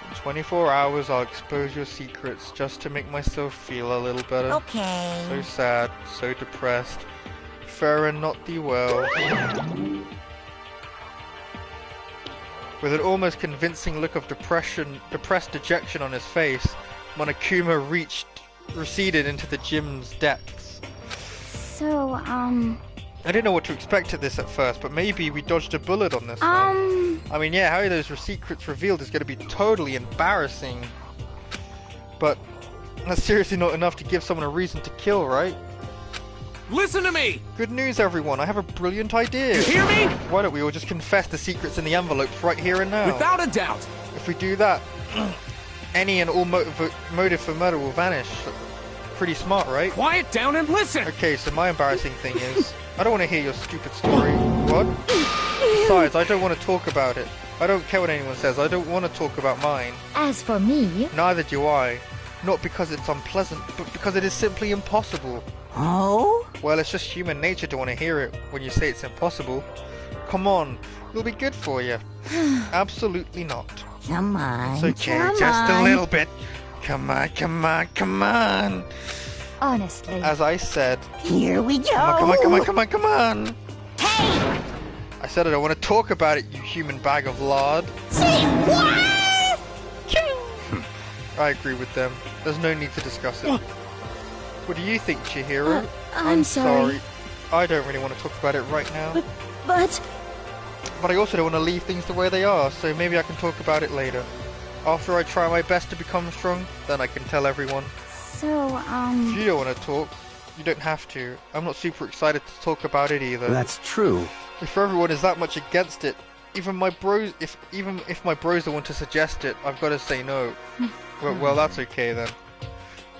In 24 hours I'll expose your secrets just to make myself feel a little better. Okay. So sad, so depressed. Fair and not thee well. With an almost convincing look of depressed dejection on his face, Monokuma receded into the gym's depths. So, I didn't know what to expect at this at first, but maybe we dodged a bullet on this one. I mean, yeah, how those secrets revealed is going to be totally embarrassing. But that's seriously not enough to give someone a reason to kill, right? Listen to me! Good news, everyone. I have a brilliant idea. You hear me? Why don't we all just confess the secrets in the envelopes right here and now? Without a doubt. If we do that, any and all motive for murder will vanish. pretty smart, right? Quiet down and listen! Okay, so my embarrassing thing is, I don't want to hear your stupid story. What? Besides, I don't want to talk about it. I don't care what anyone says, I don't want to talk about mine. As for me... Neither do I. Not because it's unpleasant, but because it is simply impossible. Oh? Well, it's just human nature to want to hear it when you say it's impossible. Come on, it'll be good for you. Absolutely not. Come on. It's okay, come just on. a little bit. Come on, come on, come on. Honestly. As I said. Here we go. Come on, come on, come on, come on, come on. Hey! I said I don't want to talk about it, you human bag of lard. Say what? I agree with them. There's no need to discuss it. What do you think, Chihiro? I'm sorry. I don't really want to talk about it right now. But I also don't want to leave things the way they are, so maybe I can talk about it later. After I try my best to become strong, then I can tell everyone. So, If you don't want to talk, you don't have to. I'm not super excited to talk about it either. That's true. If everyone is that much against it, even my bros, even if my bros don't want to suggest it, I've got to say no. Well, that's okay then.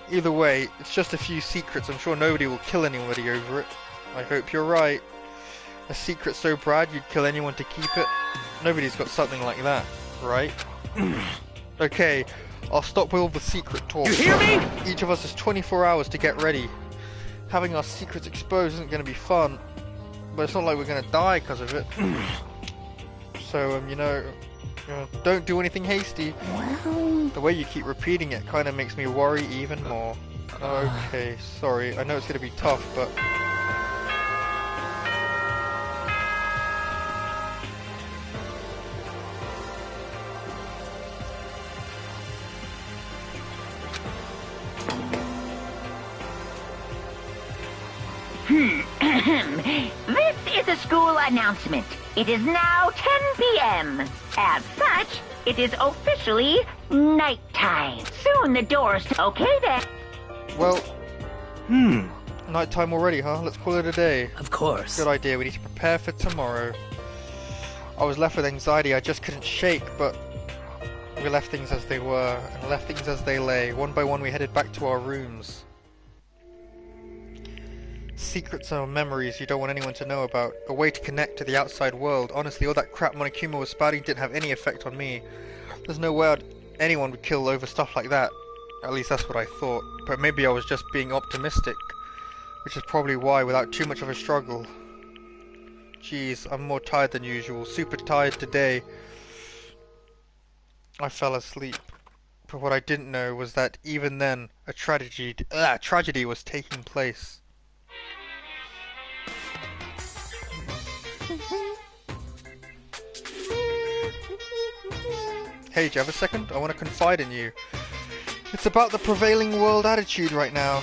Either way, it's just a few secrets. I'm sure nobody will kill anybody over it. I hope you're right. A secret so bad you'd kill anyone to keep it? Nobody's got something like that, right? Okay, I'll stop with all the secret talk. You hear me? Each of us has 24 hours to get ready. Having our secrets exposed isn't going to be fun, but it's not like we're going to die because of it. So, you know, don't do anything hasty. Well... The way you keep repeating it kind of makes me worry even more. Okay, sorry. I know it's going to be tough, but... This is a school announcement. It is now 10 p.m. As such, it is officially nighttime. Soon the doors... Okay then. Well... Nighttime already, huh? Let's call it a day. Of course. Good idea. We need to prepare for tomorrow. I was left with anxiety I just couldn't shake, but... We left things as they were, and left things as they lay. One by one we headed back to our rooms. Secrets are memories you don't want anyone to know about. A way to connect to the outside world. Honestly, all that crap Monokuma was spouting didn't have any effect on me. There's no way anyone would kill over stuff like that. At least that's what I thought. But maybe I was just being optimistic. Which is probably why, without too much of a struggle. Jeez, I'm more tired than usual. Super tired today. I fell asleep. But what I didn't know was that even then, a tragedy was taking place. Hey, do you have a second? I want to confide in you. It's about the prevailing world attitude right now.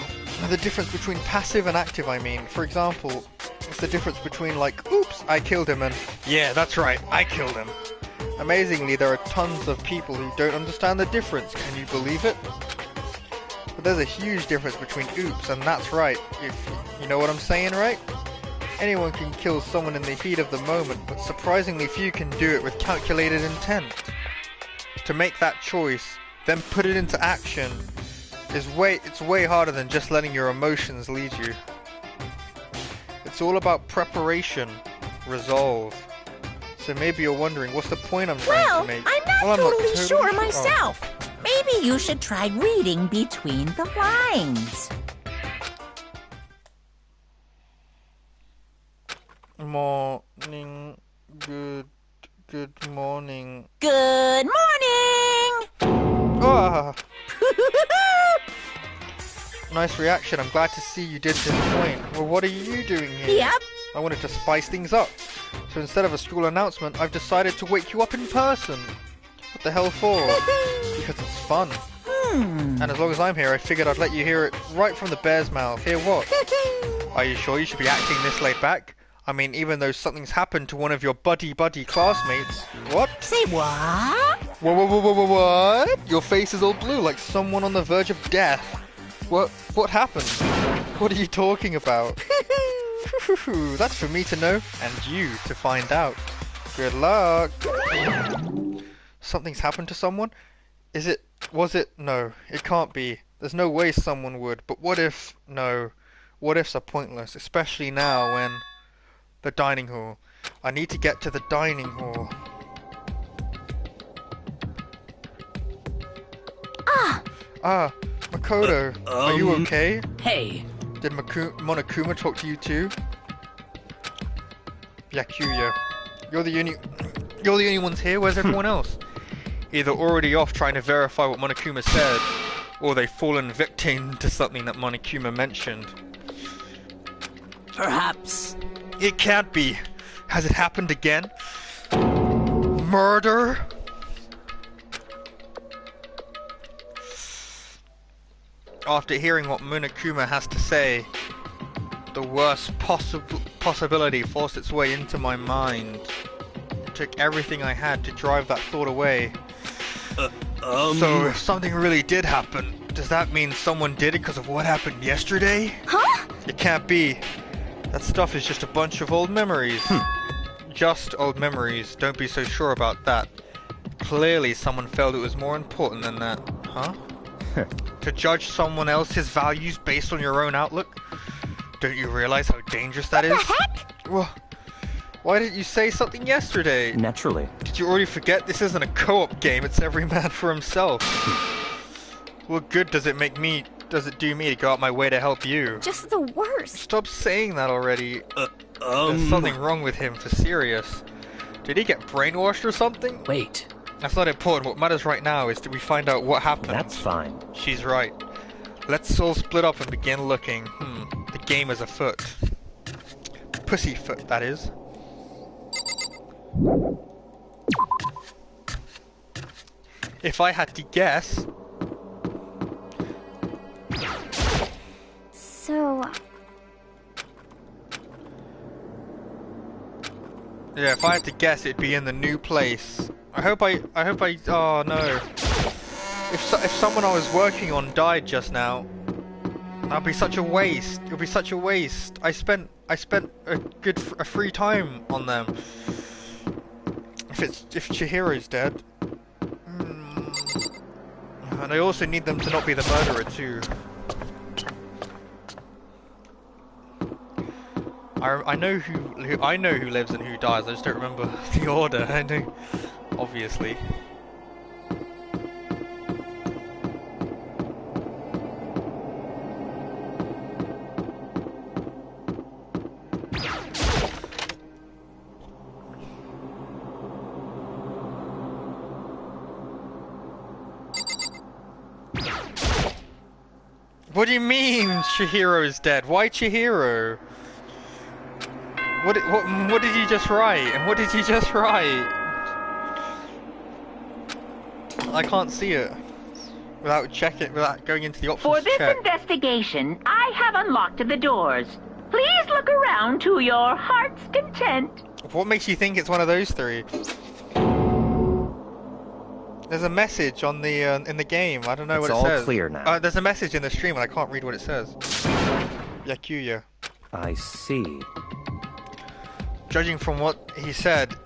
The difference between passive and active, I mean. For example, it's the difference between like, oops, I killed him, and yeah, that's right, I killed him. Amazingly, there are tons of people who don't understand the difference. Can you believe it? But there's a huge difference between oops and that's right. If you know what I'm saying, right? Anyone can kill someone in the heat of the moment, but surprisingly few can do it with calculated intent. To make that choice, then put it into action, it's way harder than just letting your emotions lead you. It's all about preparation, resolve. So maybe you're wondering, what's the point I'm trying to make? I'm not totally sure myself. Maybe you should try reading between the lines. Morning, good morning. Good morning! Ah! Nice reaction, I'm glad to see you didn't disappoint. Well, what are you doing here? Yep. I wanted to spice things up. So instead of a school announcement, I've decided to wake you up in person. What the hell for? Because it's fun. And as long as I'm here, I figured I'd let you hear it right from the bear's mouth. Hear what? Are you sure you should be acting this laid back? I mean, even though something's happened to one of your buddy classmates. What? Say what? What? Your face is all blue like someone on the verge of death. What happened? What are you talking about? That's for me to know and you to find out. Good luck. Something's happened to someone? Was it? No, it can't be. There's no way someone would, but what if... No. What ifs are pointless, especially now when... The dining hall. I need to get to the dining hall. Ah, Makoto, are you okay? Hey. Did Monokuma talk to you too? Yakuya, you're the only ones here. Where's everyone else? Either already off trying to verify what Monokuma said, or they've fallen victim to something that Monokuma mentioned. Perhaps. It can't be. Has it happened again? Murder? After hearing what Monokuma has to say, the worst possibility forced its way into my mind. It took everything I had to drive that thought away. So if something really did happen, does that mean someone did it because of what happened yesterday? Huh? It can't be. That stuff is just a bunch of old memories. Just old memories. Don't be so sure about that. Clearly someone felt it was more important than that. Huh? To judge someone else's values based on your own outlook? Don't you realize how dangerous that is? What the heck? Well, why didn't you say something yesterday? Naturally. Did you already forget this isn't a co-op game, it's every man for himself? What good does it do me to go out my way to help you? Just the worst. Stop saying that already. There's something wrong with him for serious. Did he get brainwashed or something? Wait. That's not important. What matters right now is that we find out what happened. That's fine. She's right. Let's all split up and begin looking. The game is afoot. Pussyfoot, that is. If I had to guess... So... Yeah, if I had to guess, it'd be in the new place. I hope I, oh no. If someone I was working on died just now, that'd be such a waste. It would be such a waste. I spent a free time on them. If Chihiro's dead. And I also need them to not be the murderer too. I know who lives and who dies. I just don't remember the order. I know, obviously. What do you mean Chihiro is dead? Why Chihiro? What did you just write? And what did you just write? I can't see it without going into the options. For this check. investigation, I have unlocked the doors. Please look around to your heart's content. What makes you think it's one of those three? There's a message on the in the game. I don't know what it says. It's all clear now. There's a message in the stream and I can't read what it says. Yakuya. I see. Judging from what he said,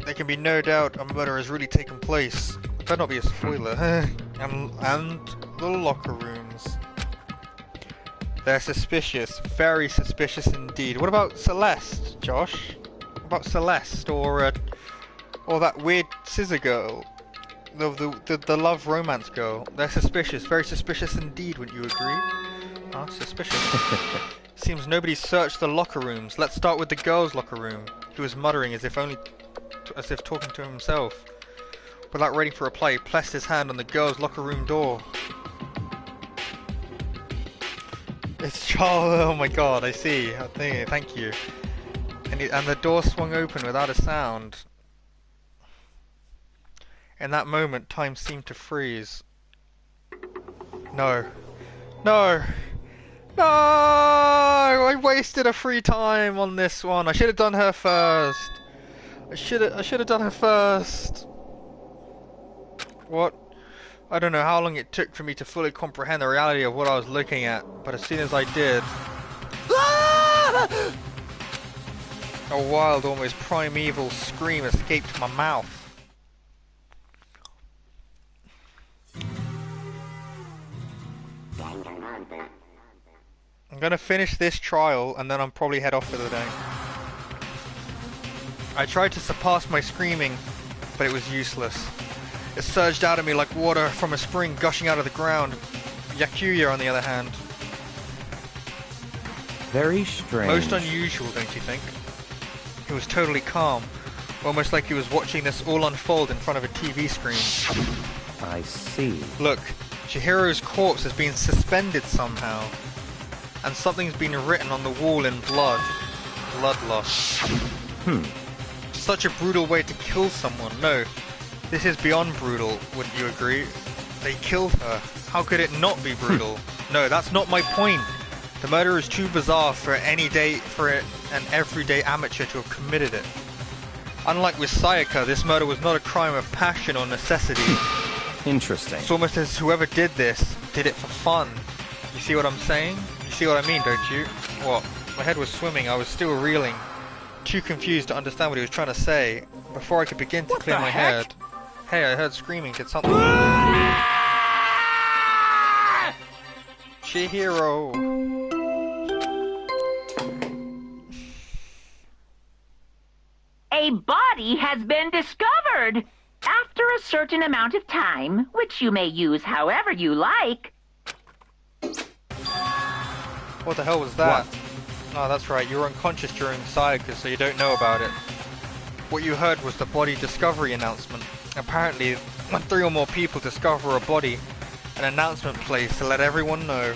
there can be no doubt a murder has really taken place. Better not be a spoiler. and the locker rooms. They're suspicious. Very suspicious indeed. What about Celeste, Josh? What about Celeste or that weird scissor girl? The love romance girl. They're suspicious. Very suspicious indeed, wouldn't you agree? Ah, suspicious. Seems nobody searched the locker rooms. Let's start with the girls' locker room. He was muttering as if talking to himself. Without waiting for a reply, he pressed his hand on the girls' locker room door. It's Charles. Oh my god, I see. Thank you. And the door swung open without a sound. In that moment, time seemed to freeze. No. No! No! I wasted a free time on this one. I should have done her first. I should have done her first. What? I don't know how long it took for me to fully comprehend the reality of what I was looking at, but as soon as I did, a wild, almost primeval scream escaped my mouth. I'm gonna finish this trial and then I'll probably head off for the day. I tried to surpass my screaming, but it was useless. It surged out of me like water from a spring gushing out of the ground. Yakuya, on the other hand. Very strange. Most unusual, don't you think? He was totally calm, almost like he was watching this all unfold in front of a TV screen. I see. Look, Chihiro's corpse has been suspended somehow, and something's been written on the wall in blood. Bloodlust. Such a brutal way to kill someone. No, this is beyond brutal, wouldn't you agree? They killed her. How could it not be brutal? No, that's not my point. The murder is too bizarre for an everyday amateur to have committed it. Unlike with Sayaka, this murder was not a crime of passion or necessity. Interesting. It's almost as whoever did this did it for fun. You see what I'm saying? You see what I mean, don't you? What? My head was swimming, I was still reeling. Too confused to understand what he was trying to say. Before I could begin to clear my head. Hey, I heard screaming, did something... Chihiro! A body has been discovered! After a certain amount of time, which you may use however you like. What the hell was that? Oh, that's right, you were unconscious during Sayaka, so you don't know about it. What you heard was the body discovery announcement. Apparently, when 3 or more people discover a body, an announcement plays to let everyone know.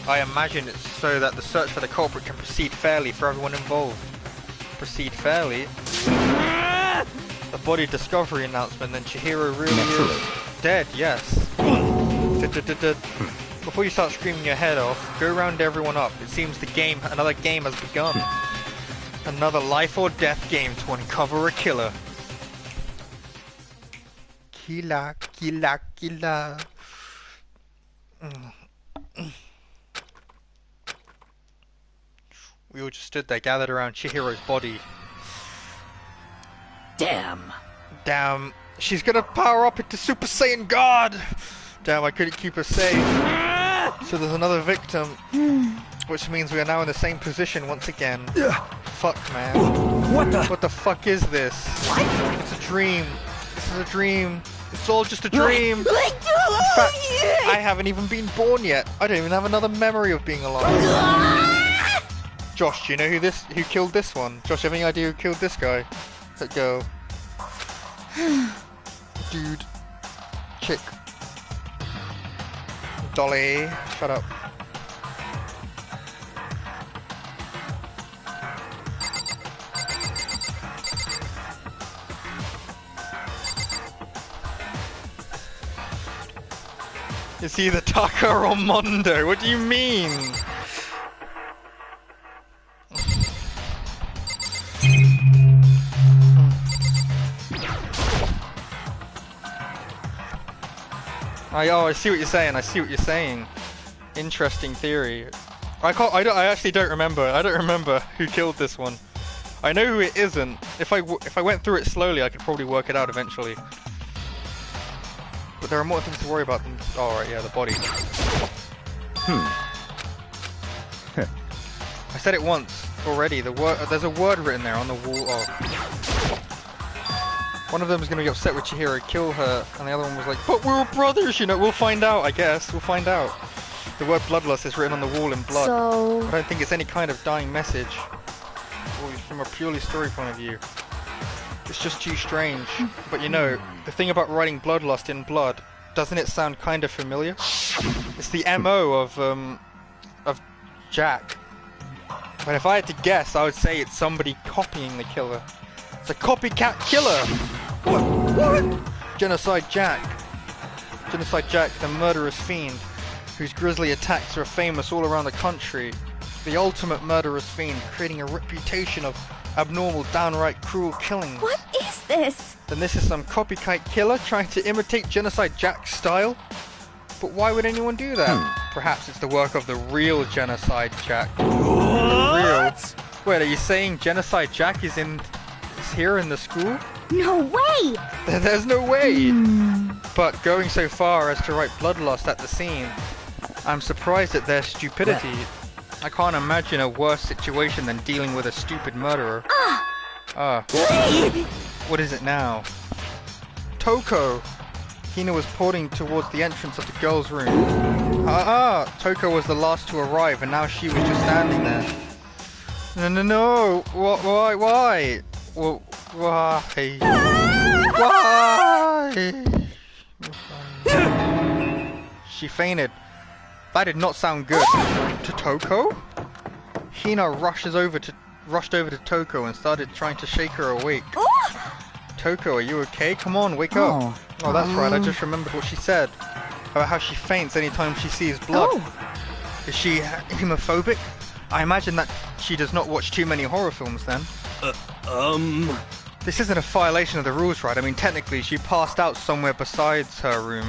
I imagine it's so that the search for the culprit can proceed fairly for everyone involved. Proceed fairly? The body discovery announcement, then Chihiro really is dead, yes. Before you start screaming your head off, go round everyone up. It seems another game has begun. Another life or death game to uncover a killer. Killer, killer, killer. We all just stood there gathered around Chihiro's body. Damn. Damn. She's gonna power up into Super Saiyan God! Damn, I couldn't keep her safe. So there's another victim. Which means we are now in the same position once again. Fuck, man. What the fuck is this? It's a dream. This is a dream. It's all just a dream. In fact, I haven't even been born yet. I don't even have another memory of being alive. Josh, do you know who killed this one? Josh, have any idea who killed this guy? That girl. Dude. Chick. Dolly. Shut up. It's either Taka or Mondo. What do you mean? I see what you're saying. I see what you're saying. Interesting theory. I actually don't remember. I don't remember who killed this one. I know who it isn't. If I went through it slowly, I could probably work it out eventually. But there are more things to worry about than... Oh, right, yeah, the body. I said it once already. There's a word written there on the wall. Oh. One of them is going to be upset with Chihiro, kill her, and the other one was like, but we're brothers, you know, we'll find out, I guess. We'll find out. The word bloodlust is written on the wall in blood. So... I don't think it's any kind of dying message. Or from a purely story point of view. It's just too strange. But you know, the thing about writing bloodlust in blood, doesn't it sound kind of familiar? It's the MO of Jack. But if I had to guess, I would say it's somebody copying the killer. It's a copycat killer! What? Genocide Jack. Genocide Jack, the murderous fiend, whose grisly attacks are famous all around the country. The ultimate murderous fiend, creating a reputation of abnormal, downright cruel killing. What is this? Then this is some copycat killer trying to imitate Genocide Jack's style? But why would anyone do that? Perhaps it's the work of the real Genocide Jack. Real? Wait, are you saying Genocide Jack is here in the school? No way! There's no way! But going so far as to write bloodlust at the scene, I'm surprised at their stupidity. I can't imagine a worse situation than dealing with a stupid murderer. What is it now? Toko! Hina was pointing towards the entrance of the girls' room. Toko was the last to arrive, and now she was just standing there. No! Why? Why? She fainted. That did not sound good. To Toko? Hina rushed over to Toko and started trying to shake her awake. Toko, are you okay? Come on, wake up. Oh, that's right, I just remembered what she said. About how she faints anytime she sees blood. Is she hemophobic? I imagine that she does not watch too many horror films then. This isn't a violation of the rules, right? I mean, technically, she passed out somewhere besides her room.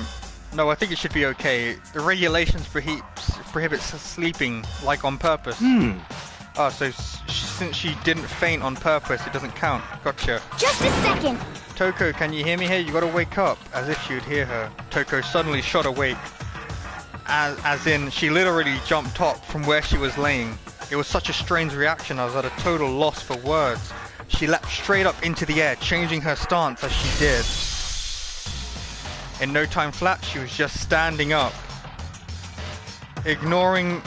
No, I think it should be okay. The regulations prohibits sleeping, like on purpose. So since she didn't faint on purpose, it doesn't count. Gotcha. Just a second! Toko, can you hear me here? You gotta wake up. As if she would hear her. Toko suddenly shot awake. As in, she literally jumped up from where she was laying. It was such a strange reaction, I was at a total loss for words. She leapt straight up into the air, changing her stance as she did. In no time flat, she was just standing up. Ignoring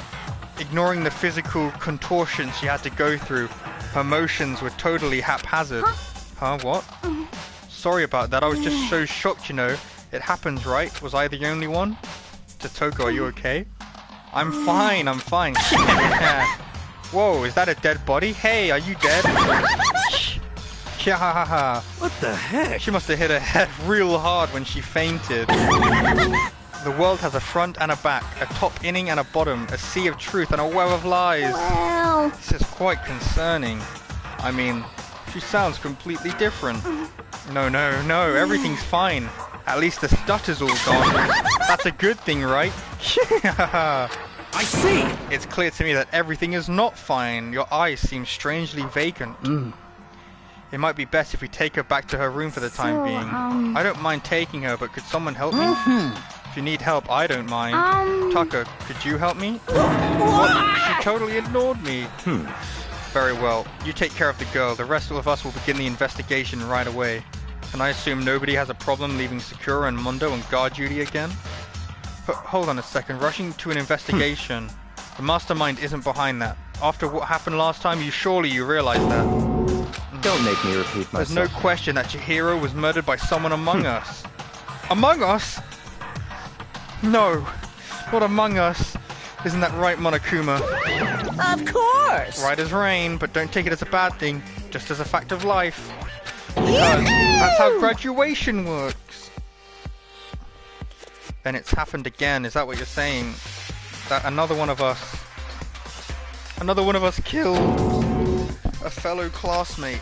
the physical contortion she had to go through, her motions were totally haphazard. What? Sorry about that, I was just so shocked, you know. It happens, right? Was I the only one? To Toko, are you okay? I'm fine. Whoa, is that a dead body? Hey, are you dead? What the heck? She must have hit her head real hard when she fainted. The world has a front and a back, a top inning and a bottom, a sea of truth and a web of lies. Well... This is quite concerning. I mean, she sounds completely different. No, everything's fine. At least the stutter's all gone. That's a good thing, right? I see! It's clear to me that everything is not fine. Your eyes seem strangely vacant. It might be best if we take her back to her room for the time being. I don't mind taking her, but could someone help me? If you need help, I don't mind. Tucker, could you help me? What? She totally ignored me. Very well. You take care of the girl. The rest of us will begin the investigation right away. Can I assume nobody has a problem leaving Sakura and Mondo on guard duty again? Hold on a second. Rushing to an investigation. The mastermind isn't behind that. After what happened last time, you realize that. Don't make me repeat myself. There's no question that Chihiro was murdered by someone among us. Among us? No. Not among us. Isn't that right, Monokuma? Of course! Right as rain, but don't take it as a bad thing. Just as a fact of life. Because that's how graduation works. Then it's happened again. Is that what you're saying? That another one of us killed a fellow classmate.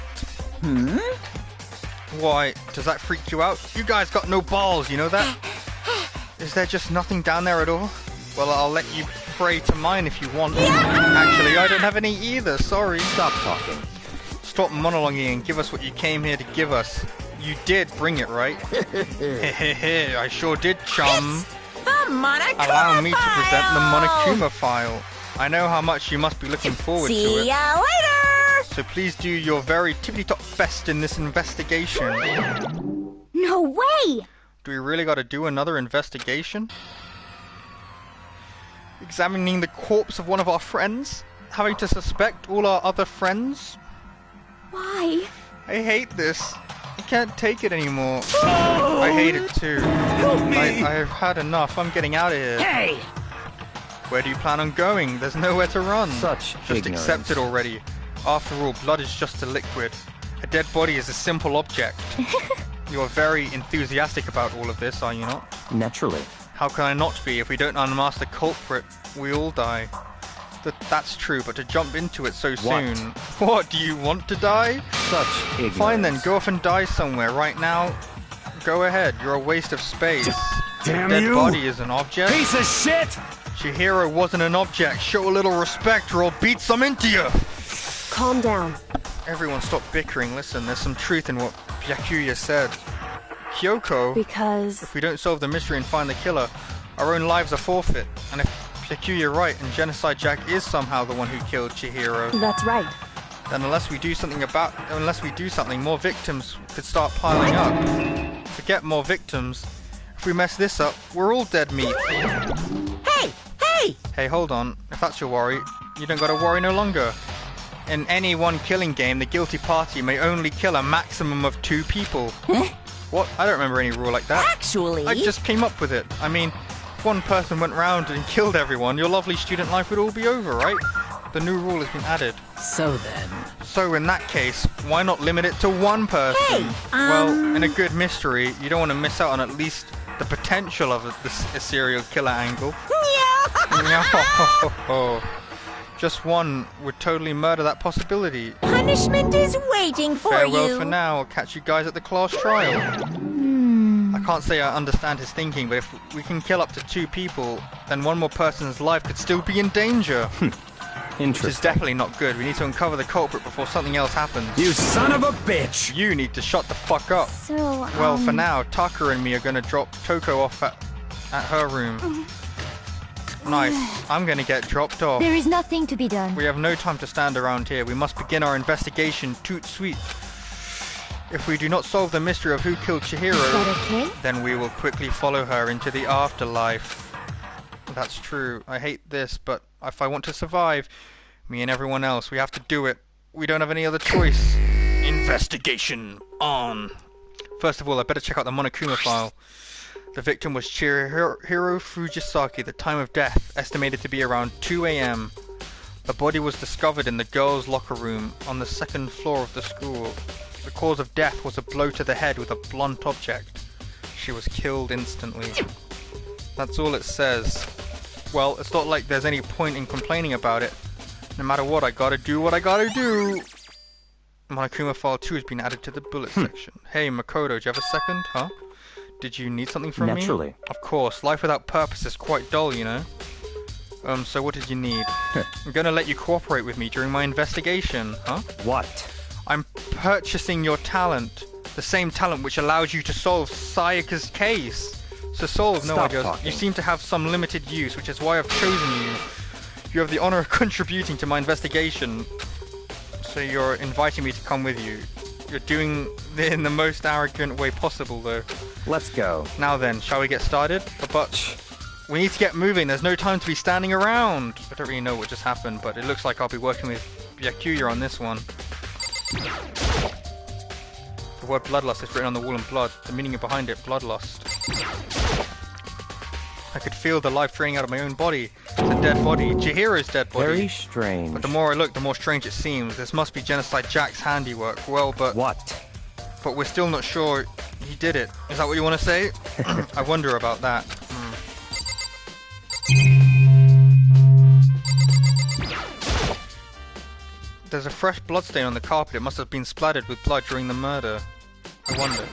Why, does that freak you out? You guys got no balls, you know that? Is there just nothing down there at all? Well, I'll let you pray to mine if you want. Actually, I don't have any either, sorry. Stop talking. Stop monologuing and give us what you came here to give us. You did bring it, right? Hehehe, I sure did, chum. It's the Monokuma Allow me to present the file. Monokuma file. I know how much you must be looking forward to it. See ya later! So please do your very tippity-top best in this investigation. No way! Do we really gotta do another investigation? Examining the corpse of one of our friends? Having to suspect all our other friends? Why? I hate this. I can't take it anymore. I hate it too. Help me! I've had enough. I'm getting out of here. Hey! Where do you plan on going? There's nowhere to run. Such Just ignorance. accept it already. After all, blood is just a liquid. A dead body is a simple object. You are very enthusiastic about all of this, are you not? Naturally. How can I not be? If we don't unmask the culprit, we all die. That's true, but to jump into it so soon... What, do you want to die? Such ignorance. Fine then, go off and die somewhere. Right now, go ahead. You're a waste of space. Damn Dead you! body is an object. Piece of shit! Chihiro wasn't an object. Show a little respect or I'll beat some into you! Calm down. Everyone stop bickering. Listen, there's some truth in what Byakuya said. Kyoko, Because... if we don't solve the mystery and find the killer, our own lives are forfeit. And if Q, you're right, and Genocide Jack is somehow the one who killed Chihiro. That's right. Then unless we do something, more victims could start piling up. Forget more victims. If we mess this up, we're all dead meat. Hey! Hey! Hey, hold on. If that's your worry, you don't gotta worry no longer. In any one killing game, the guilty party may only kill a maximum of 2 people. What? I don't remember any rule like that. Actually... I just came up with it. I mean, if one person went round and killed everyone, your lovely student life would all be over, right? The new rule has been added. So then... So in that case, why not limit it to 1 person? Hey, Well, in a good mystery, you don't want to miss out on at least the potential of a serial killer angle. Just 1 would totally murder that possibility. Punishment is waiting for Farewell you. for now. I'll catch you guys at the class trial. I can't say I understand his thinking, but if we can kill up to 2 people, then 1 more person's life could still be in danger. Which is definitely not good. We need to uncover the culprit before something else happens. You son of a bitch! You need to shut the fuck up. So, Well, for now, Taka and me are gonna drop Toko off at her room. Nice. I'm gonna get dropped off. There is nothing to be done. We have no time to stand around here. We must begin our investigation toot sweet. If we do not solve the mystery of who killed Chihiro, Is that okay? then we will quickly follow her into the afterlife. That's true. I hate this, but if I want to survive, me and everyone else, we have to do it. We don't have any other choice. Investigation on. First of all, I better check out the Monokuma file. The victim was Chihiro Fujisaki. The time of death estimated to be around 2 a.m. The body was discovered in the girls' locker room on the 2nd floor of the school. The cause of death was a blow to the head with a blunt object. She was killed instantly. That's all it says. Well, it's not like there's any point in complaining about it. No matter what, I gotta do what I gotta do. Monokuma file 2 has been added to the bullet section. Hey, Makoto, do you have a second? Huh? Did you need something from me? Naturally. Of course. Life without purpose is quite dull, you know. So what did you need? I'm gonna let you cooperate with me during my investigation, huh? What? I'm purchasing your talent. The same talent which allows you to solve Sayaka's case. So solve, no Stop idea. talking. You seem to have some limited use, which is why I've chosen you. You have the honor of contributing to my investigation. So you're inviting me to come with you. You're doing it in the most arrogant way possible, though. Let's go. Now then, shall we get started? But we need to get moving. There's no time to be standing around. I don't really know what just happened, but it looks like I'll be working with Byakuya on this one. The word bloodlust is written on the wall in blood. The meaning behind it, bloodlust. I could feel the life draining out of my own body. It's a dead body. Chihiro's dead body. Very strange. But the more I look, the more strange it seems. This must be Genocide Jack's handiwork. Well, but... What? But we're still not sure he did it. Is that what you want to say? I wonder about that. There's a fresh bloodstain on the carpet. It must have been splattered with blood during the murder. I wonder.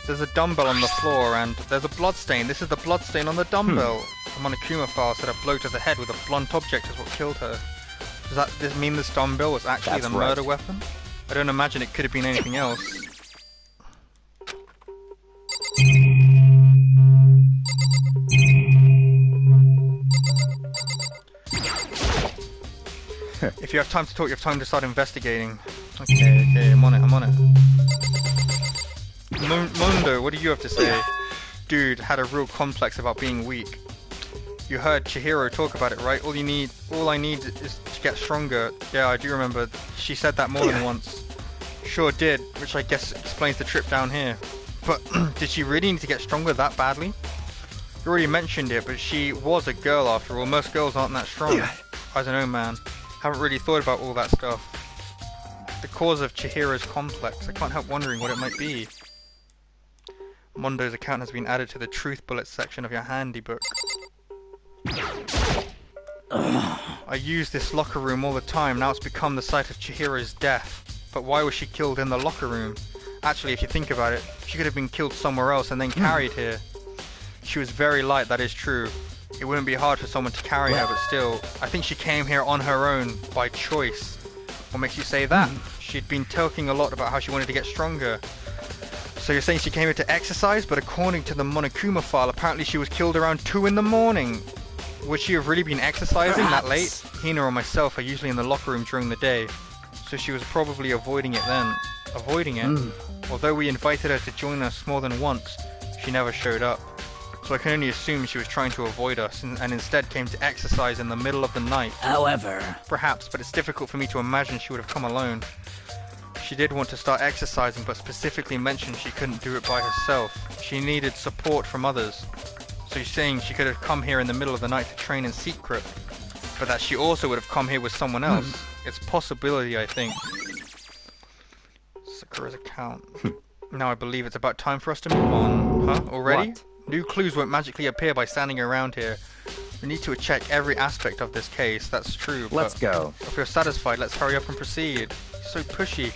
There's a dumbbell on the floor and there's a bloodstain. This is the bloodstain on the dumbbell. The Monokuma file said a blow to the head with a blunt object is what killed her. Does this mean this dumbbell was actually the murder weapon? I don't imagine it could have been anything else. If you have time to talk, you have time to start investigating. Okay, I'm on it. Mundo, what do you have to say? Dude had a real complex about being weak. You heard Chihiro talk about it, right? All I need is to get stronger. Yeah, I do remember. She said that more than once. Sure did, which I guess explains the trip down here. But did she really need to get stronger that badly? You already mentioned it, but she was a girl after all. Most girls aren't that strong. I don't know, man. Haven't really thought about all that stuff. The cause of Chihiro's complex. I can't help wondering what it might be. Mondo's account has been added to the truth bullet section of your handy book. I use this locker room all the time. Now it's become the site of Chihiro's death. But why was she killed in the locker room? Actually, if you think about it, she could have been killed somewhere else and then carried here. She was very light, that is true. It wouldn't be hard for someone to carry her, but still, I think she came here on her own, by choice. What makes you say that? She'd been talking a lot about how she wanted to get stronger. So So you're saying she came here to exercise, but according to the Monokuma file, apparently she was killed around 2 in the morning. Would she have really been exercising that late? Hina or myself are usually in the locker room during the day, so she was probably avoiding it then. Avoiding it? Although we invited her to join us more than once, she never showed up. So I can only assume she was trying to avoid us and instead came to exercise in the middle of the night. However... Perhaps, but it's difficult for me to imagine she would have come alone. She did want to start exercising, but specifically mentioned she couldn't do it by herself. She needed support from others. So you're saying she could have come here in the middle of the night to train in secret, but that she also would have come here with someone else. It's a possibility, I think. Sakura's account. Now I believe it's about time for us to move on. Huh? Already? What? New clues won't magically appear by standing around here. We need to check every aspect of this case, that's true. Let's go. If you're satisfied, let's hurry up and proceed. He's so pushy.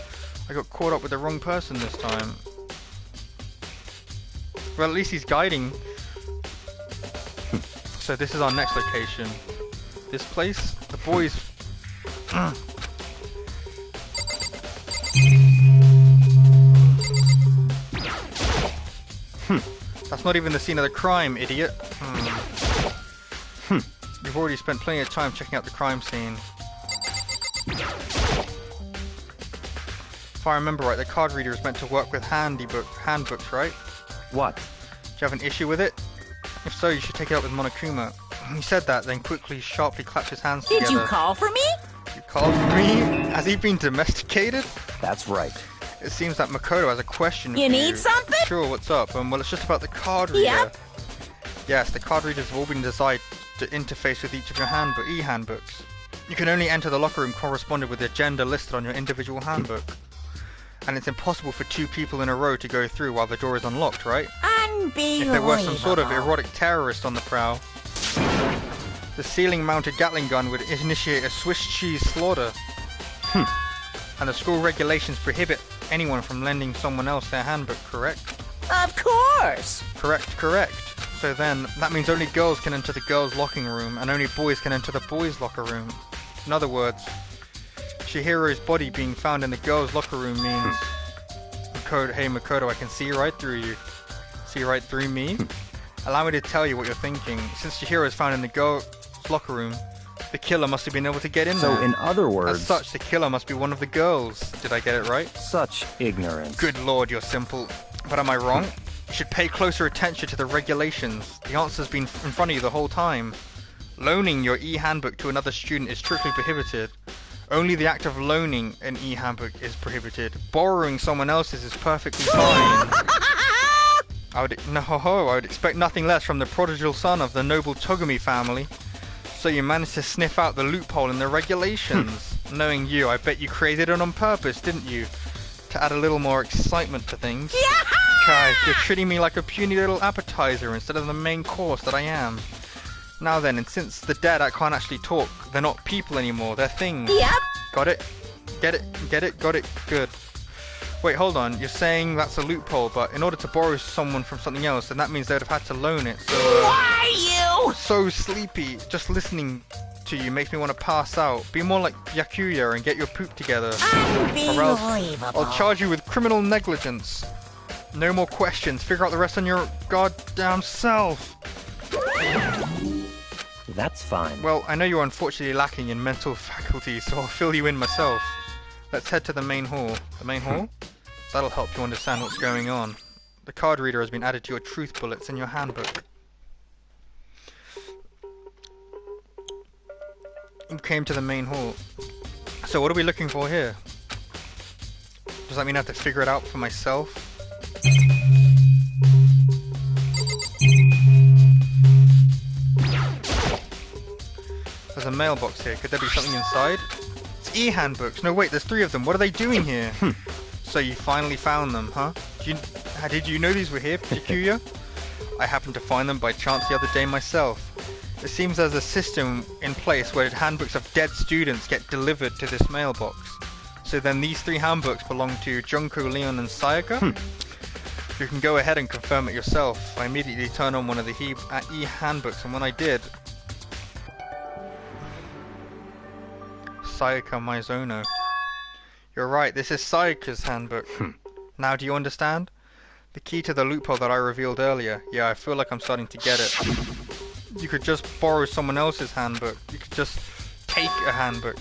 I got caught up with the wrong person this time. Well, at least he's guiding. So this is our next location. This place? The boys... That's not even the scene of the crime, idiot. You've already spent plenty of time checking out the crime scene. If I remember right, the card reader is meant to work with handbooks, right? What? Do you have an issue with it? If so, you should take it up with Monokuma. He said that, then quickly, sharply clapped his hands together. Did you call for me? You called for me? Has he been domesticated? That's right. It seems that Makoto has a question for you. You need something? Sure, what's up? Well, it's just about the card reader. Yep. Yes, the card readers have all been designed to interface with each of your e-handbooks. You can only enter the locker room corresponding with the agenda listed on your individual handbook. And it's impossible for 2 people in a row to go through while the door is unlocked, right? Unbelievable. If there were some sort of erotic terrorist on the prowl, the ceiling-mounted Gatling gun would initiate a Swiss cheese slaughter. And the school regulations prohibit anyone from lending someone else their handbook, correct? Of course! Correct. So then, that means only girls can enter the girls' locking room, and only boys can enter the boys' locker room. In other words, Chihiro's body being found in the girls' locker room means... Hey Makoto, I can see right through you. See right through me? Allow me to tell you what you're thinking. Since Chihiro is found in the girls' locker room, the killer must have been able to get in there. So in other words... As such, the killer must be one of the girls. Did I get it right? Such ignorance. Good lord, you're simple. But am I wrong? You should pay closer attention to the regulations. The answer's been in front of you the whole time. Loaning your e-handbook to another student is strictly prohibited. Only the act of loaning an e-handbook is prohibited. Borrowing someone else's is perfectly fine. I would expect nothing less from the prodigal son of the noble Togumi family. So you managed to sniff out the loophole in the regulations. Knowing you, I bet you created it on purpose, didn't you? To add a little more excitement to things. Kai, you're treating me like a puny little appetizer instead of the main course that I am. Now then, and since the dead can't actually talk, they're not people anymore, they're things. Yep. Got it? Get it? Got it? Good. Wait, hold on, you're saying that's a loophole, but in order to borrow someone from something else, then that means they'd have had to loan it, so... Why you? So sleepy. Just listening to you makes me want to pass out. Be more like Yakuya and get your poop together. Or else I'll charge you with criminal negligence. No more questions. Figure out the rest on your goddamn self. That's fine. Well, I know you're unfortunately lacking in mental faculty, so I'll fill you in myself. Let's head to the main hall. The main hall? That'll help you understand what's going on. The card reader has been added to your truth bullets in your handbook. You came to the main hall. So what are we looking for here? Does that mean I have to figure it out for myself? There's a mailbox here. Could there be something inside? It's e-handbooks. No, wait, there's 3 of them. What are they doing here? So you finally found them, huh? Did you know these were here, Yakuya? I happened to find them by chance the other day myself. It seems there's a system in place where handbooks of dead students get delivered to this mailbox. So then these 3 handbooks belong to Junko, Leon, and Sayaka? You can go ahead and confirm it yourself. I immediately turned on one of the e-handbooks, and when I did... Sayaka Maizono. You're right, this is Sayaka's handbook. Now do you understand? The key to the loophole that I revealed earlier. Yeah, I feel like I'm starting to get it. You could just borrow someone else's handbook. You could just take a handbook.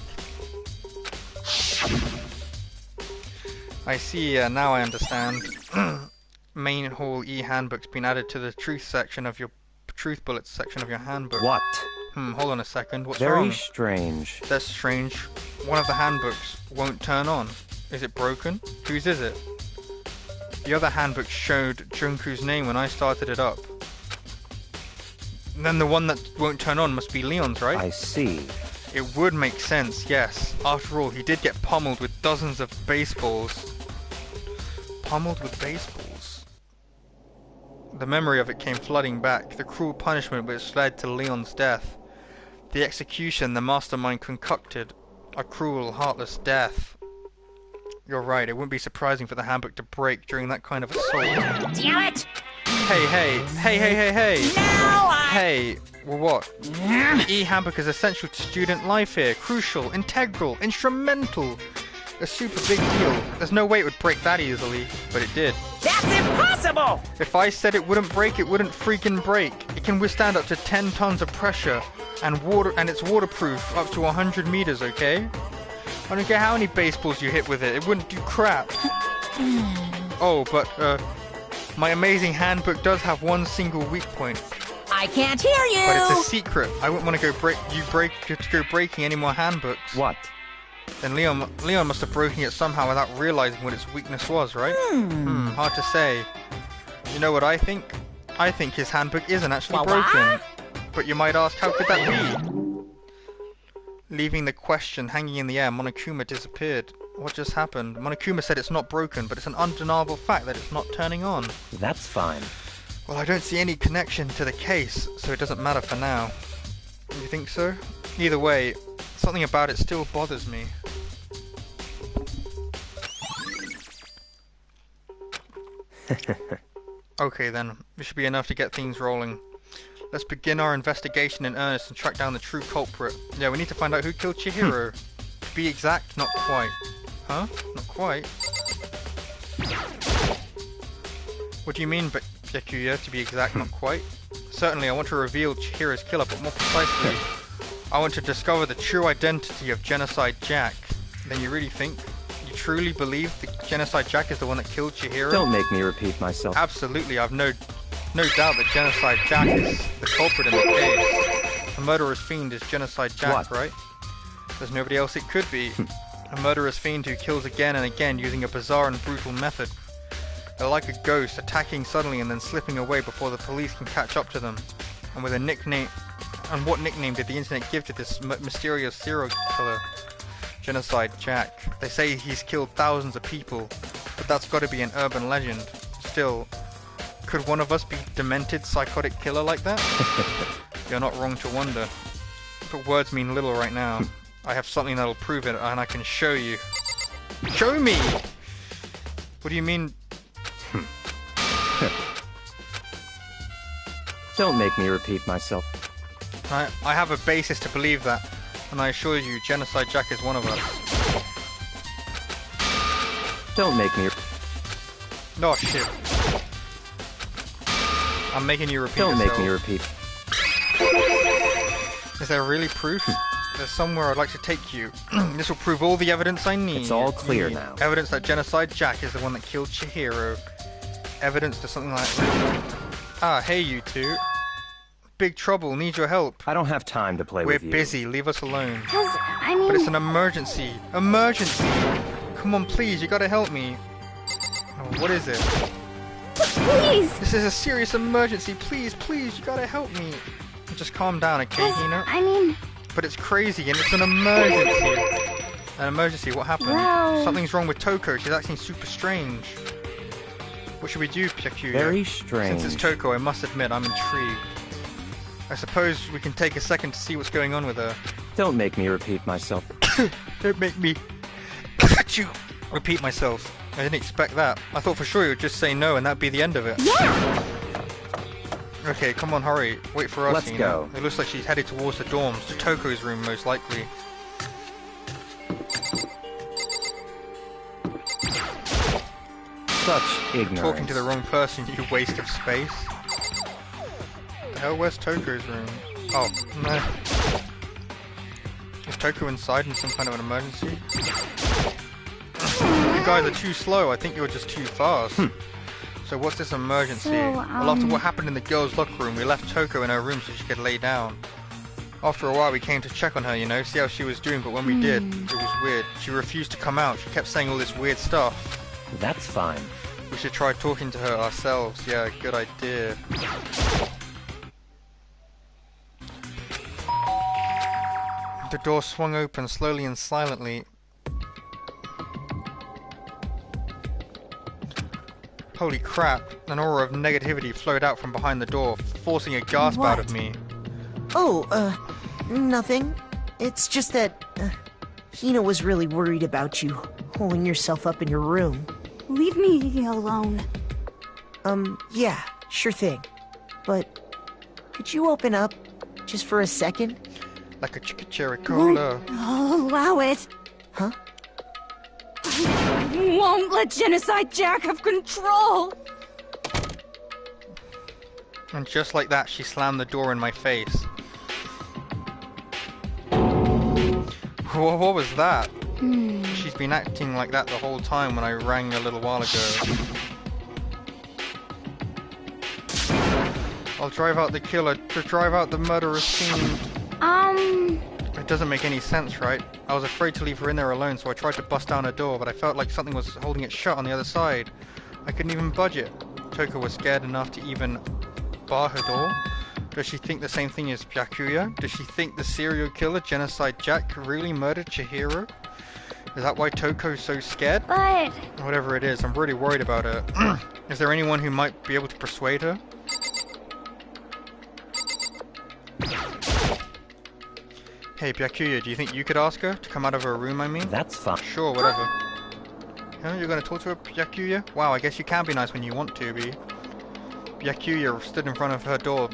I see, now I understand. Main Hall E handbook's been added to the truth section of your truth bullets section of your handbook. What? Hold on a second. What's Very wrong? strange. That's strange. One of the handbooks won't turn on. Is it broken? Whose is it? The other handbook showed Junku's name when I started it up. Then the one that won't turn on must be Leon's, right? I see. It would make sense, yes. After all, he did get pummeled with dozens of baseballs. Pummeled with baseballs? The memory of it came flooding back. The cruel punishment which led to Leon's death. The execution the mastermind concocted. A cruel, heartless death. You're right, it wouldn't be surprising for the handbook to break during that kind of assault. Damn it! Hey! Hey, well what? The e-handbook is essential to student life here. Crucial, integral, instrumental. A super big deal. There's no way it would break that easily, but it did. That's impossible! If I said it wouldn't break, it wouldn't freaking break. It can withstand up to 10 tons of pressure, and it's waterproof up to 100 meters, okay? I don't care how many baseballs you hit with it, it wouldn't do crap. Oh, but, my amazing handbook does have one single weak point. I can't hear you! But it's a secret. I wouldn't want to go breaking any more handbooks. What? Then Leon must have broken it somehow without realizing what its weakness was, right? Hard to say. You know what I think? I think his handbook isn't actually broken. But you might ask, how could that be? Leaving the question hanging in the air, Monokuma disappeared. What just happened? Monokuma said it's not broken, but it's an undeniable fact that it's not turning on. That's fine. Well, I don't see any connection to the case, so it doesn't matter for now. You think so? Either way, something about it still bothers me. Okay then, this should be enough to get things rolling. Let's begin our investigation in earnest and track down the true culprit. Yeah, we need to find out who killed Chihiro. To be exact, not quite. Huh? Not quite? What do you mean, Byakuya, to be exact, not quite? Certainly, I want to reveal Chihiro's killer, but more precisely, I want to discover the true identity of Genocide Jack. Then you really think? You truly believe that Genocide Jack is the one that killed Chihiro? Don't make me repeat myself. Absolutely, I've no doubt that Genocide Jack is the culprit in the case. A murderous fiend is Genocide Jack, right? There's nobody else it could be. A murderous fiend who kills again and again using a bizarre and brutal method. They're like a ghost, attacking suddenly and then slipping away before the police can catch up to them. And with a nickname... And what nickname did the internet give to this mysterious serial killer? Genocide Jack. They say he's killed thousands of people, but that's gotta be an urban legend. Still, could one of us be demented psychotic killer like that? You're not wrong to wonder. But words mean little right now. I have something that'll prove it, and I can show you. Show me! What do you mean? Don't make me repeat myself. I have a basis to believe that, and I assure you, Genocide Jack is one of us. Don't make me... Oh shit. I'm making you repeat Don't yourself. make me repeat. Is there really proof? There's somewhere I'd like to take you. This will prove all the evidence I need. It's all clear now. Evidence that Genocide Jack is the one that killed Chihiro. Evidence to something like that. Ah, hey you two. Big trouble, need your help. I don't have time to play with you. We're busy, leave us alone. I mean... But it's an emergency. Emergency! Come on, please, you gotta help me. Oh, what is it? Please! This is a serious emergency. Please, please, you gotta help me. Just calm down, okay, Hina? I mean... But it's crazy, and it's an emergency. An emergency, what happened? Well... Something's wrong with Toko, she's acting super strange. What should we do, Byakuya? Very strange. Since it's Toko, I must admit, I'm intrigued. I suppose we can take a second to see what's going on with her. Don't make me repeat myself. Don't make me... repeat myself. I didn't expect that. I thought for sure you would just say no and that'd be the end of it. Yeah! Okay, come on, hurry. Wait for us, Let's Hina. go. It looks like she's headed towards the dorms, to Toko's room most likely. Such ignorance. Talking to the wrong person, you waste of space. The hell, where's Toko's room? Oh, no. Is Toko inside in some kind of an emergency? You guys are too slow. I think you're just too fast. So what's this emergency? Well, after what happened in the girls' locker room, we left Toko in her room so she could lay down. After a while, we came to check on her, you know, see how she was doing, but when we did, it was weird. She refused to come out. She kept saying all this weird stuff. That's fine. We should try talking to her ourselves. Yeah, good idea. The door swung open slowly and silently. Holy crap, an aura of negativity flowed out from behind the door, forcing a gasp out of me. Oh, nothing. It's just that, Hina was really worried about you, holding yourself up in your room. Leave me alone. Yeah, sure thing. But, could you open up, just for a second? Like a cherry cola. I'll allow it. Huh? I won't let Genocide Jack have control. And just like that, she slammed the door in my face. What was that? She's been acting like that the whole time when I rang a little while ago. I'll drive out the killer to drive out the murderous scene. It doesn't make any sense, right? I was afraid to leave her in there alone, so I tried to bust down her door, but I felt like something was holding it shut on the other side. I couldn't even budge it. Toko was scared enough to even bar her door. Does she think the same thing as Byakuya? Does she think the serial killer, Genocide Jack, really murdered Chihiro? Is that why Toko's so scared? But... Whatever it is, I'm really worried about her. Is there anyone who might be able to persuade her? Hey, Byakuya, do you think you could ask her to come out of her room, I mean? That's fine. Sure, whatever. You're gonna talk to her, Byakuya? Wow, I guess you can be nice when you want to be. Byakuya stood in front of her door,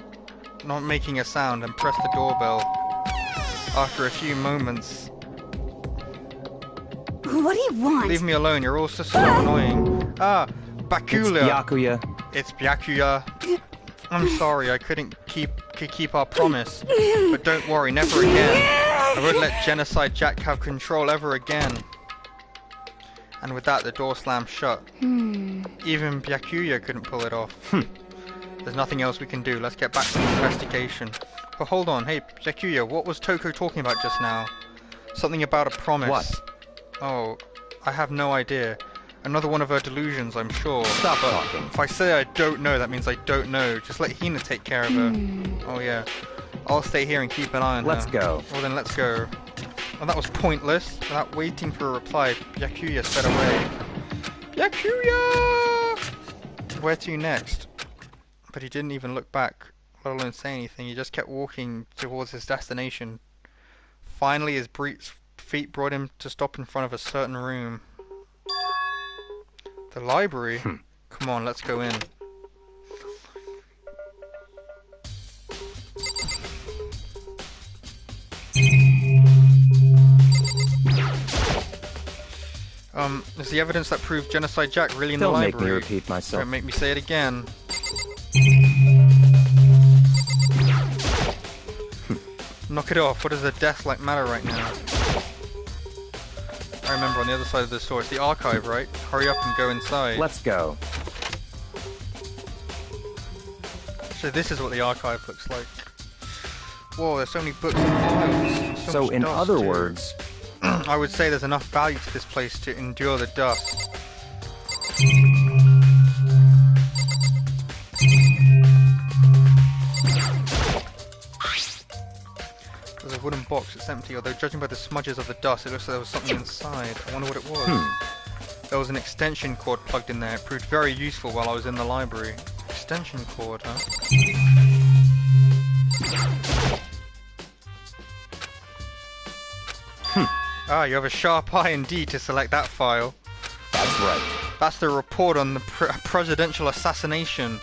not making a sound, and pressed the doorbell. After a few moments... What do you want? Leave me alone, you're all so annoying. Ah, Byakuya. It's Byakuya. It's Byakuya. I'm sorry, I couldn't keep our promise. But don't worry, never again. I won't let Genocide Jack have control ever again. And with that, the door slammed shut. Even Byakuya couldn't pull it off. There's nothing else we can do. Let's get back to the investigation. But hold on, hey Byakuya, what was Toko talking about just now? Something about a promise. What? Oh, I have no idea. Another one of her delusions, I'm sure. Stop talking. If I say I don't know, that means I don't know. Just let Hina take care of her. Oh yeah. I'll stay here and keep an eye on her. Let's go. Well then, let's go. Well, that was pointless. Without waiting for a reply, Byakuya sped away. Byakuya! Where to next? But he didn't even look back, let alone say anything. He just kept walking towards his destination. Finally, his feet brought him to stop in front of a certain room. The library? Come on, let's go in. Is the evidence that proved Genocide Jack really in the library? Don't make me repeat myself. Don't make me say it again. Knock it off. What does the death like matter right now? I remember on the other side of this door. It's the archive, right? Hurry up and go inside. Let's go. So this is what the archive looks like. Whoa, there's so many books and files. So in other words... I would say there's enough value to this place to endure the dust. There's a wooden box, it's empty, although judging by the smudges of the dust, it looks like there was something inside. I wonder what it was. There was an extension cord plugged in there. It proved very useful while I was in the library. Extension cord, huh? Ah, you have a sharp eye indeed to select that file. That's right. That's the report on the presidential assassination.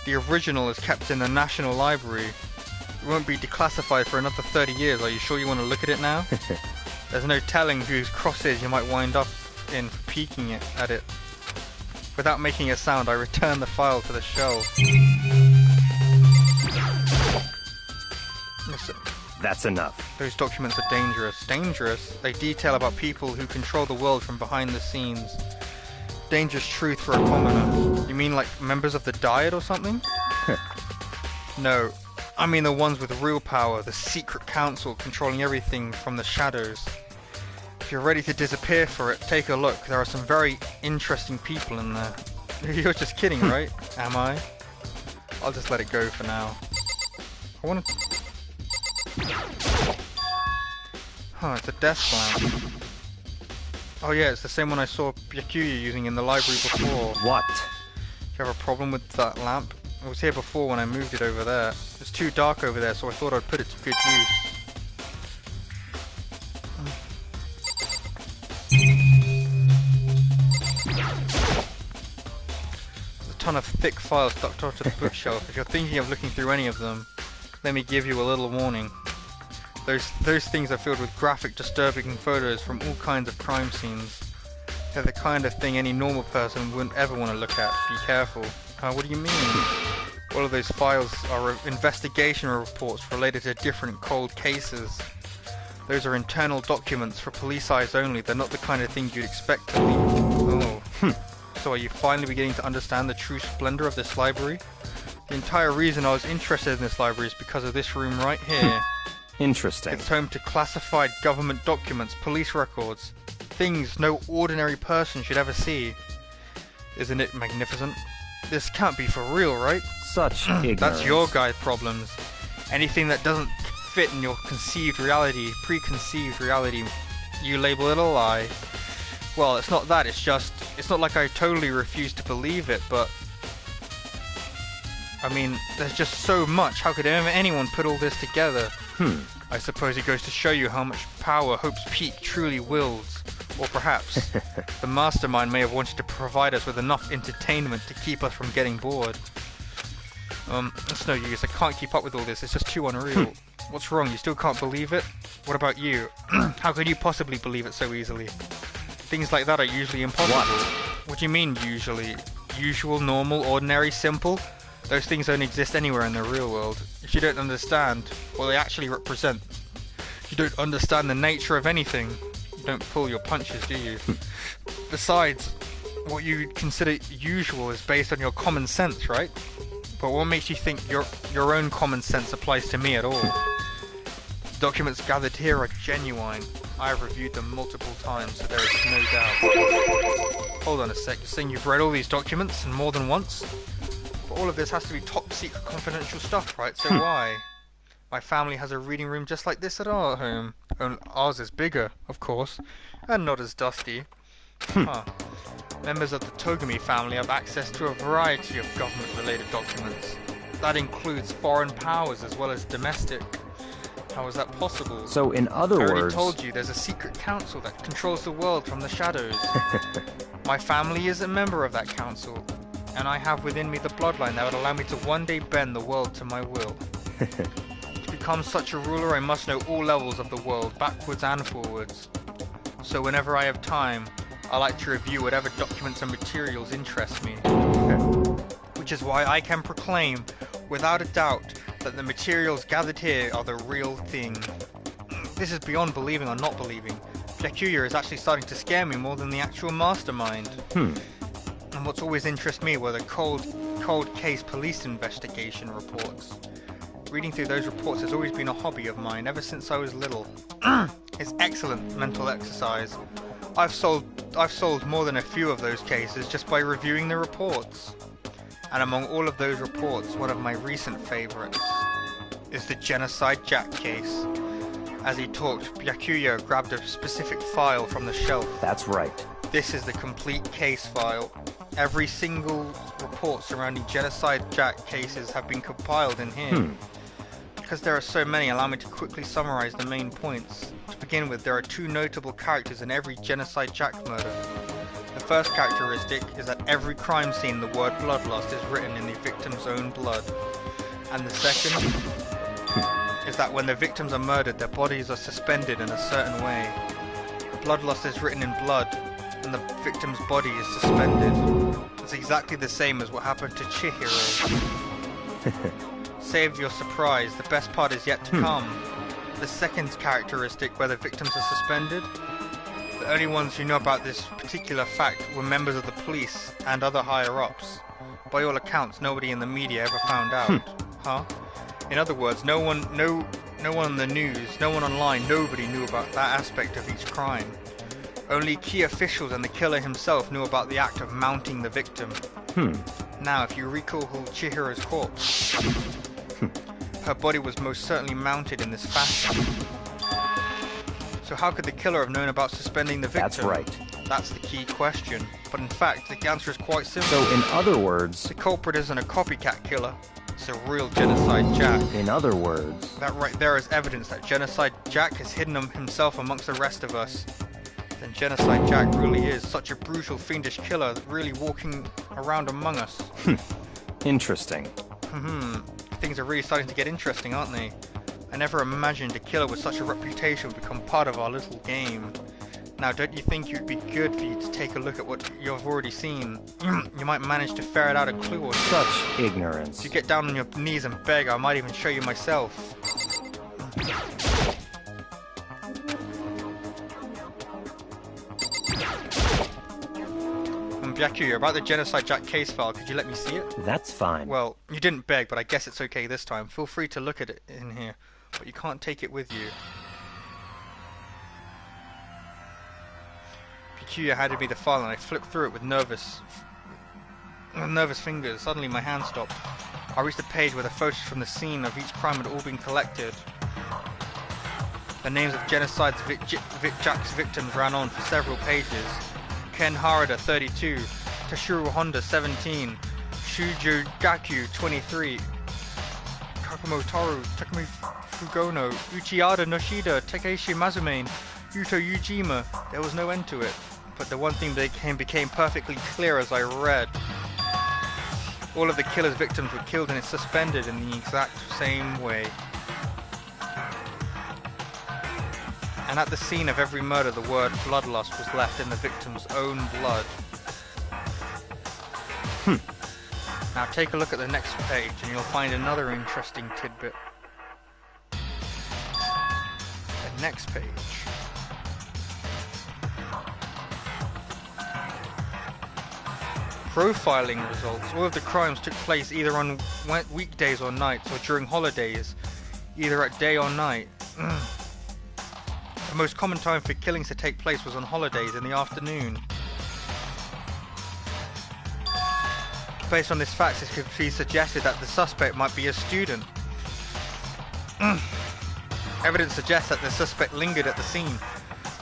The original is kept in the National Library. It won't be declassified for another 30 years. Are you sure you want to look at it now? There's no telling whose crosses you might wind up in for peeking at it. Without making a sound, I return the file to the shelf. That's enough. Those documents are dangerous. Dangerous? They detail about people who control the world from behind the scenes. Dangerous truth for a commoner. You mean like members of the Diet or something? No. I mean the ones with real power, the secret council controlling everything from the shadows. If you're ready to disappear for it, take a look. There are some very interesting people in there. You're just kidding, right? Am I? I'll just let it go for now. I want to... Huh, it's a desk lamp. Oh yeah, it's the same one I saw Byakuya using in the library before. What? Do you have a problem with that lamp? It was here before when I moved it over there. It's too dark over there, so I thought I'd put it to good use. There's a ton of thick files stuck onto the bookshelf. If you're thinking of looking through any of them, let me give you a little warning. Those things are filled with graphic, disturbing photos from all kinds of crime scenes. They're the kind of thing any normal person wouldn't ever want to look at. Be careful. What do you mean? All of those files are investigation reports related to different cold cases. Those are internal documents for police eyes only. They're not the kind of thing you'd expect to leak. Oh. So are you finally beginning to understand the true splendor of this library? The entire reason I was interested in this library is because of this room right here. Interesting. It's home to classified government documents, police records, things no ordinary person should ever see. Isn't it magnificent? This can't be for real, right? Such ignorance. That's your guy's problems. Anything that doesn't fit in your conceived reality, preconceived reality, you label it a lie. Well, it's not that, it's not like I totally refuse to believe it, but... I mean, there's just so much. How could anyone put all this together? I suppose it goes to show you how much power Hope's Peak truly wields. Or perhaps, the mastermind may have wanted to provide us with enough entertainment to keep us from getting bored. It's no use. I can't keep up with all this. It's just too unreal. What's wrong? You still can't believe it? What about you? How could you possibly believe it so easily? Things like that are usually impossible. What do you mean, usually? Usual, normal, ordinary, simple? Those things don't exist anywhere in the real world. If you don't understand what they actually represent, you don't understand the nature of anything, you don't pull your punches, do you? Besides, what you consider usual is based on your common sense, right? But what makes you think your own common sense applies to me at all? The documents gathered here are genuine. I have reviewed them multiple times, so there is no doubt. Hold on a sec, you're saying you've read all these documents and more than once? But all of this has to be top secret confidential stuff, right? So why? My family has a reading room just like this at our home. Ours is bigger, of course, and not as dusty. Members of the Togami family have access to a variety of government-related documents. That includes foreign powers as well as domestic. How is that possible? So in other words... I already told you, there's a secret council that controls the world from the shadows. My family is a member of that council, and I have within me the bloodline that would allow me to one day bend the world to my will. To become such a ruler, I must know all levels of the world, backwards and forwards. So whenever I have time, I like to review whatever documents and materials interest me. Which is why I can proclaim, without a doubt, that the materials gathered here are the real thing. This is beyond believing or not believing. Byakuya is actually starting to scare me more than the actual mastermind. And what's always interested me were the cold case police investigation reports. Reading through those reports has always been a hobby of mine ever since I was little. It's excellent mental exercise. I've solved more than a few of those cases just by reviewing the reports. And among all of those reports, one of my recent favorites is the Genocide Jack case. As he talked, Byakuya grabbed a specific file from the shelf. That's right. This is the complete case file. Every single report surrounding Genocide Jack cases have been compiled in here. Because there are so many, allow me to quickly summarize the main points. To begin with, there are two notable characters in every Genocide Jack murder. The first characteristic is that every crime scene the word bloodlust is written in the victim's own blood. And the second is that when the victims are murdered, their bodies are suspended in a certain way. Bloodlust is written in blood, and the victim's body is suspended. It's exactly the same as what happened to Chihiro. Save your surprise, the best part is yet to come. The second characteristic where the victims are suspended. The only ones who know about this particular fact were members of the police and other higher-ups. By all accounts, nobody in the media ever found out. Huh? In other words, no one on the news, no one online, nobody knew about that aspect of each crime. Only key officials and the killer himself knew about the act of mounting the victim. Now, if you recall Chihiro's corpse, her body was most certainly mounted in this fashion. So how could the killer have known about suspending the victim? That's right. That's the key question. But in fact, the answer is quite simple. So in other words... the culprit isn't a copycat killer. It's a real Genocide Jack. In other words... that right there is evidence that Genocide Jack has hidden himself amongst the rest of us. Then Genocide Jack really is such a brutal, fiendish killer, really walking around among us. Interesting. Things are really starting to get interesting, aren't they? I never imagined a killer with such a reputation would become part of our little game. Now, don't you think it would be good for you to take a look at what you've already seen? You might manage to ferret out a clue or two. Such ignorance. If you get down on your knees and beg, I might even show you myself. Byakuya, about the Genocide Jack case file, could you let me see it? That's fine. Well, you didn't beg, but I guess it's okay this time. Feel free to look at it in here, but you can't take it with you. Byakuya handed me the file and I flipped through it with nervous fingers. Suddenly my hand stopped. I reached the page where the photos from the scene of each crime had all been collected. The names of Genocide's Jack's victims ran on for several pages. Ken Harada, 32, Tashiro Honda, 17, Shujo Gaku, 23, Kakumotoru, Takumi Fugono, Uchiada Noshida, Takeshi Mazumane, Yuto Yujima. There was no end to it, but the one thing became perfectly clear as I read. All of the killer's victims were killed and suspended in the exact same way. And at the scene of every murder, the word bloodlust was left in the victim's own blood. Now take a look at the next page and you'll find another interesting tidbit. The next page. Profiling results. All of the crimes took place either on weekdays or nights, or during holidays, either at day or night. The most common time for killings to take place was on holidays in the afternoon. Based on this fact, it could be suggested that the suspect might be a student. Evidence suggests that the suspect lingered at the scene,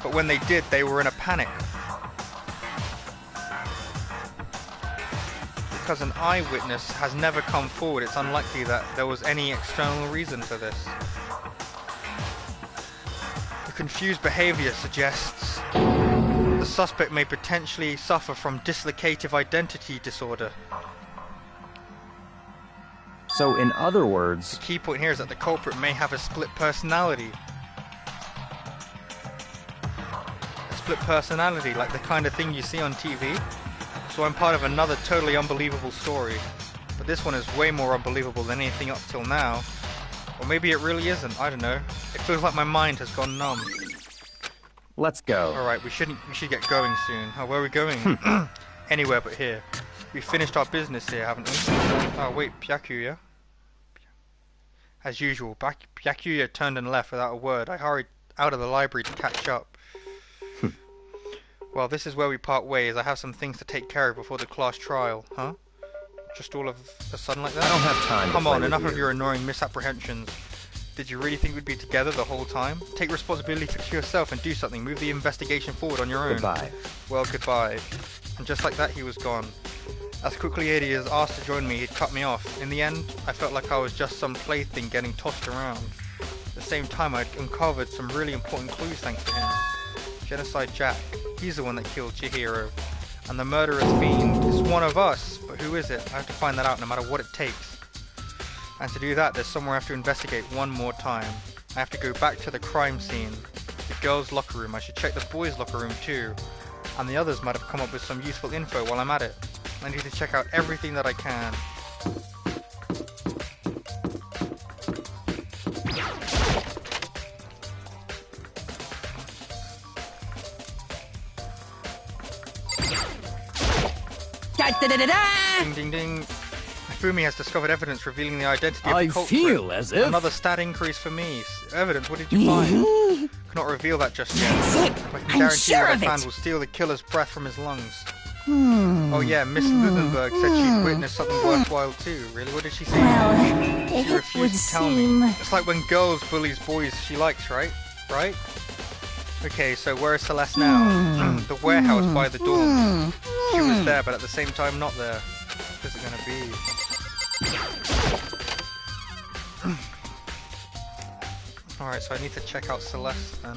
but when they did, they were in a panic. Because an eyewitness has never come forward, it's unlikely that there was any external reason for this. Confused behavior suggests the suspect may potentially suffer from dislocative identity disorder. So in other words... the key point here is that the culprit may have a split personality. A split personality, like the kind of thing you see on TV. So I'm part of another totally unbelievable story. But this one is way more unbelievable than anything up till now. Or maybe it really isn't, I don't know. It feels like my mind has gone numb. Let's go. Alright, we should get going soon. Oh, where are we going? Anywhere but here. We finished our business here, haven't we? Oh wait, Byakuya. As usual, Byakuya turned and left without a word. I hurried out of the library to catch up. Well, this is where we part ways. I have some things to take care of before the class trial, huh? Just all of a sudden like that? I don't have time. Come on, enough of your annoying misapprehensions. Did you really think we'd be together the whole time? Take responsibility for yourself and do something. Move the investigation forward on your own. Goodbye. Well, goodbye. And just like that, he was gone. As quickly as he has asked to join me, he'd cut me off. In the end, I felt like I was just some plaything getting tossed around. At the same time, I'd uncovered some really important clues thanks to him. Genocide Jack. He's the one that killed Chihiro. And the murderous fiend is one of us. But who is it? I have to find that out no matter what it takes. And to do that, there's somewhere I have to investigate one more time. I have to go back to the crime scene. The girls' locker room. I should check the boys' locker room too. And the others might have come up with some useful info while I'm at it. I need to check out everything that I can. Ding ding ding. Fumi has discovered evidence revealing the identity of the culprit. I feel as if... Another stat increase for me. Evidence, what did you find? Cannot reveal that just yet. I can guarantee you that fan will steal the killer's breath from his lungs. Oh yeah, Miss Ludenberg said she'd witnessed something worthwhile too. Really? What did she say? Well, She refused to tell me. It's like when girls bullies boys she likes, right? Right? Okay, so where is Celeste now? The warehouse by the dorm. She was there, but at the same time not there. What is it gonna be? Alright, so I need to check out Celeste then.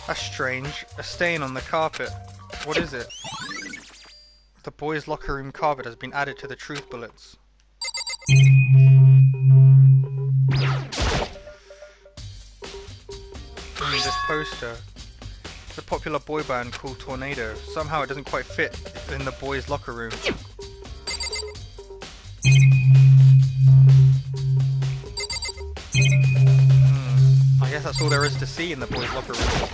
That's strange. A stain on the carpet. What is it? The boys' locker room carpet has been added to the truth bullets. This poster. The popular boy band called Tornado. Somehow it doesn't quite fit in the boys' locker room. I guess that's all there is to see in the boys' locker room.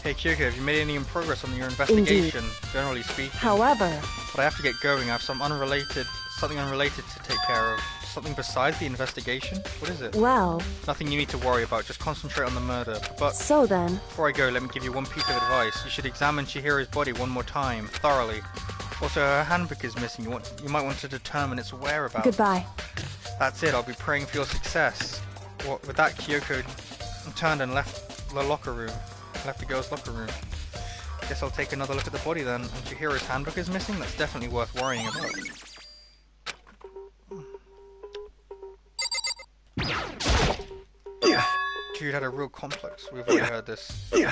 Hey Kyoko, have you made any progress on your investigation, generally speaking? However... But I have to get going. I have something unrelated to take care of. Something besides the investigation? What is it? Well... Nothing you need to worry about. Just concentrate on the murder. But so then... Before I go, let me give you one piece of advice. You should examine Chihiro's body one more time, thoroughly. Also, her handbook is missing. You might want to determine its whereabouts. Goodbye. That's it. I'll be praying for your success. With that, Kyoko turned and left the locker room. Left the girls' locker room. Guess I'll take another look at the body then. And Chihiro's handbook is missing? That's definitely worth worrying about. Jude had a real complex. We've already heard this. No!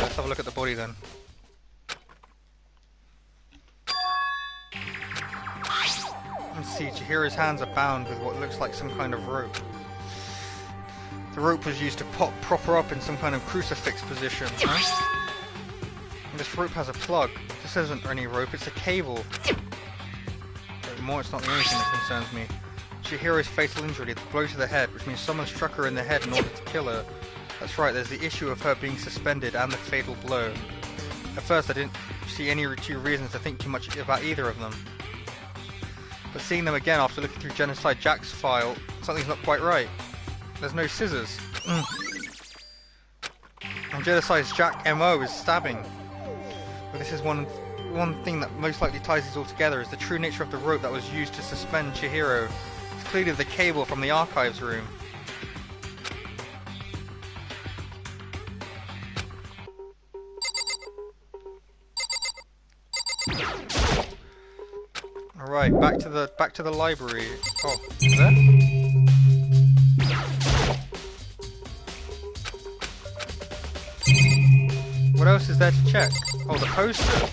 Let's have a look at the body then. Let's see, Chihiro's hands are bound with what looks like some kind of rope. The rope was used to prop her up in some kind of crucifix position, right? And this rope has a plug. This isn't any rope, it's a cable. But more, it's not the only thing that concerns me. Chihiro's fatal injury, the blow to the head, which means someone struck her in the head in order to kill her. That's right, there's the issue of her being suspended and the fatal blow. At first I didn't see any two reasons to think too much about either of them. But seeing them again after looking through Genocide Jack's file, something's not quite right. There's no scissors. And Genocide Jack's MO is stabbing. But this is one thing that most likely ties these all together is the true nature of the rope that was used to suspend Chihiro. It's clearly the cable from the archives room. Alright, back to the library. Oh, is there? What else is there to check? Oh, the poster.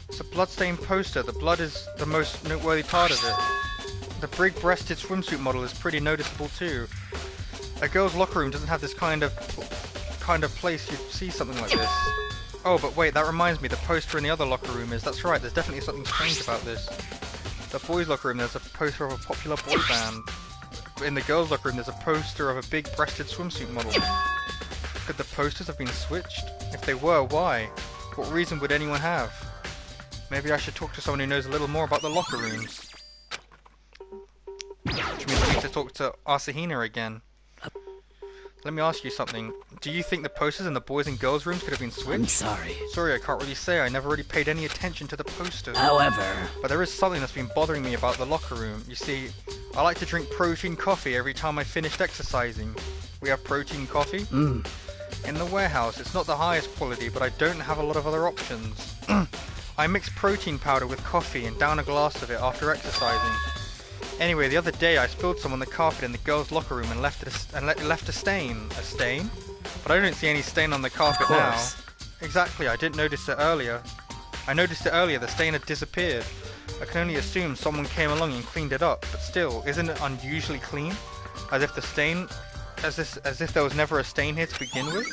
It's a bloodstained poster. The blood is the most noteworthy part of it. The big-breasted swimsuit model is pretty noticeable too. A girl's locker room doesn't have this kind of place you'd see something like this. Oh, but wait, that reminds me, the poster in the other locker room is... That's right, there's definitely something strange about this. The boys' locker room, there's a poster of a popular boy band. In the girls' locker room, there's a poster of a big-breasted swimsuit model. Could the posters have been switched? If they were, why? What reason would anyone have? Maybe I should talk to someone who knows a little more about the locker rooms. Which means I need to talk to Asahina again. Let me ask you something. Do you think the posters in the boys' and girls' rooms could have been switched? I'm sorry. Sorry, I can't really say. I never really paid any attention to the posters. However... But there is something that's been bothering me about the locker room. You see, I like to drink protein coffee every time I finished exercising. We have protein coffee? In the warehouse. It's not the highest quality, but I don't have a lot of other options. I mix protein powder with coffee and down a glass of it after exercising. Anyway, the other day I spilled some on the carpet in the girls' locker room and left a stain. A stain? But I don't see any stain on the carpet now. Exactly, I didn't notice it earlier. I noticed it earlier, the stain had disappeared. I can only assume someone came along and cleaned it up, but still, isn't it unusually clean? As if there was never a stain here to begin with?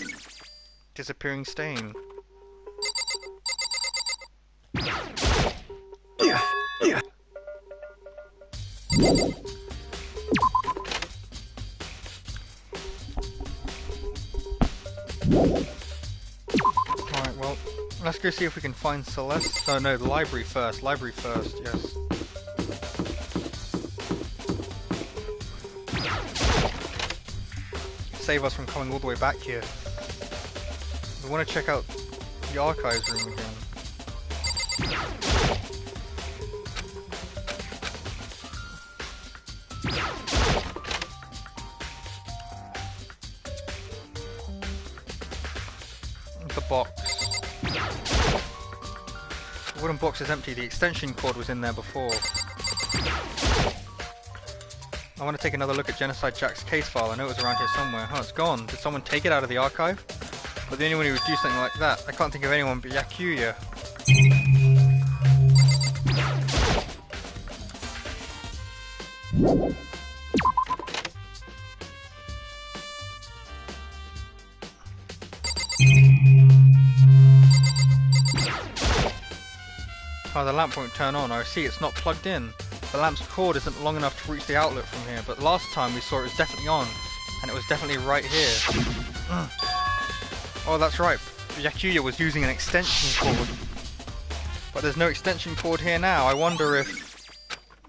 Disappearing stain. Alright, well, let's go see if we can find Celeste. Oh no, the library first. Library first, yes. Save us from coming all the way back here. We want to check out the archives room again. The box. The wooden box is empty. The extension cord was in there before. I want to take another look at Genocide Jack's case file. I know it was around here somewhere. Oh, it's gone. Did someone take it out of the archive? But the only one who would do something like that, I can't think of anyone but Yakuya. Oh, the lamp won't turn on. I see it's not plugged in. The lamp's cord isn't long enough to reach the outlet from here, but last time we saw it was definitely on, and it was definitely right here. Oh, that's right. Yakuya was using an extension cord. But there's no extension cord here now. I wonder if...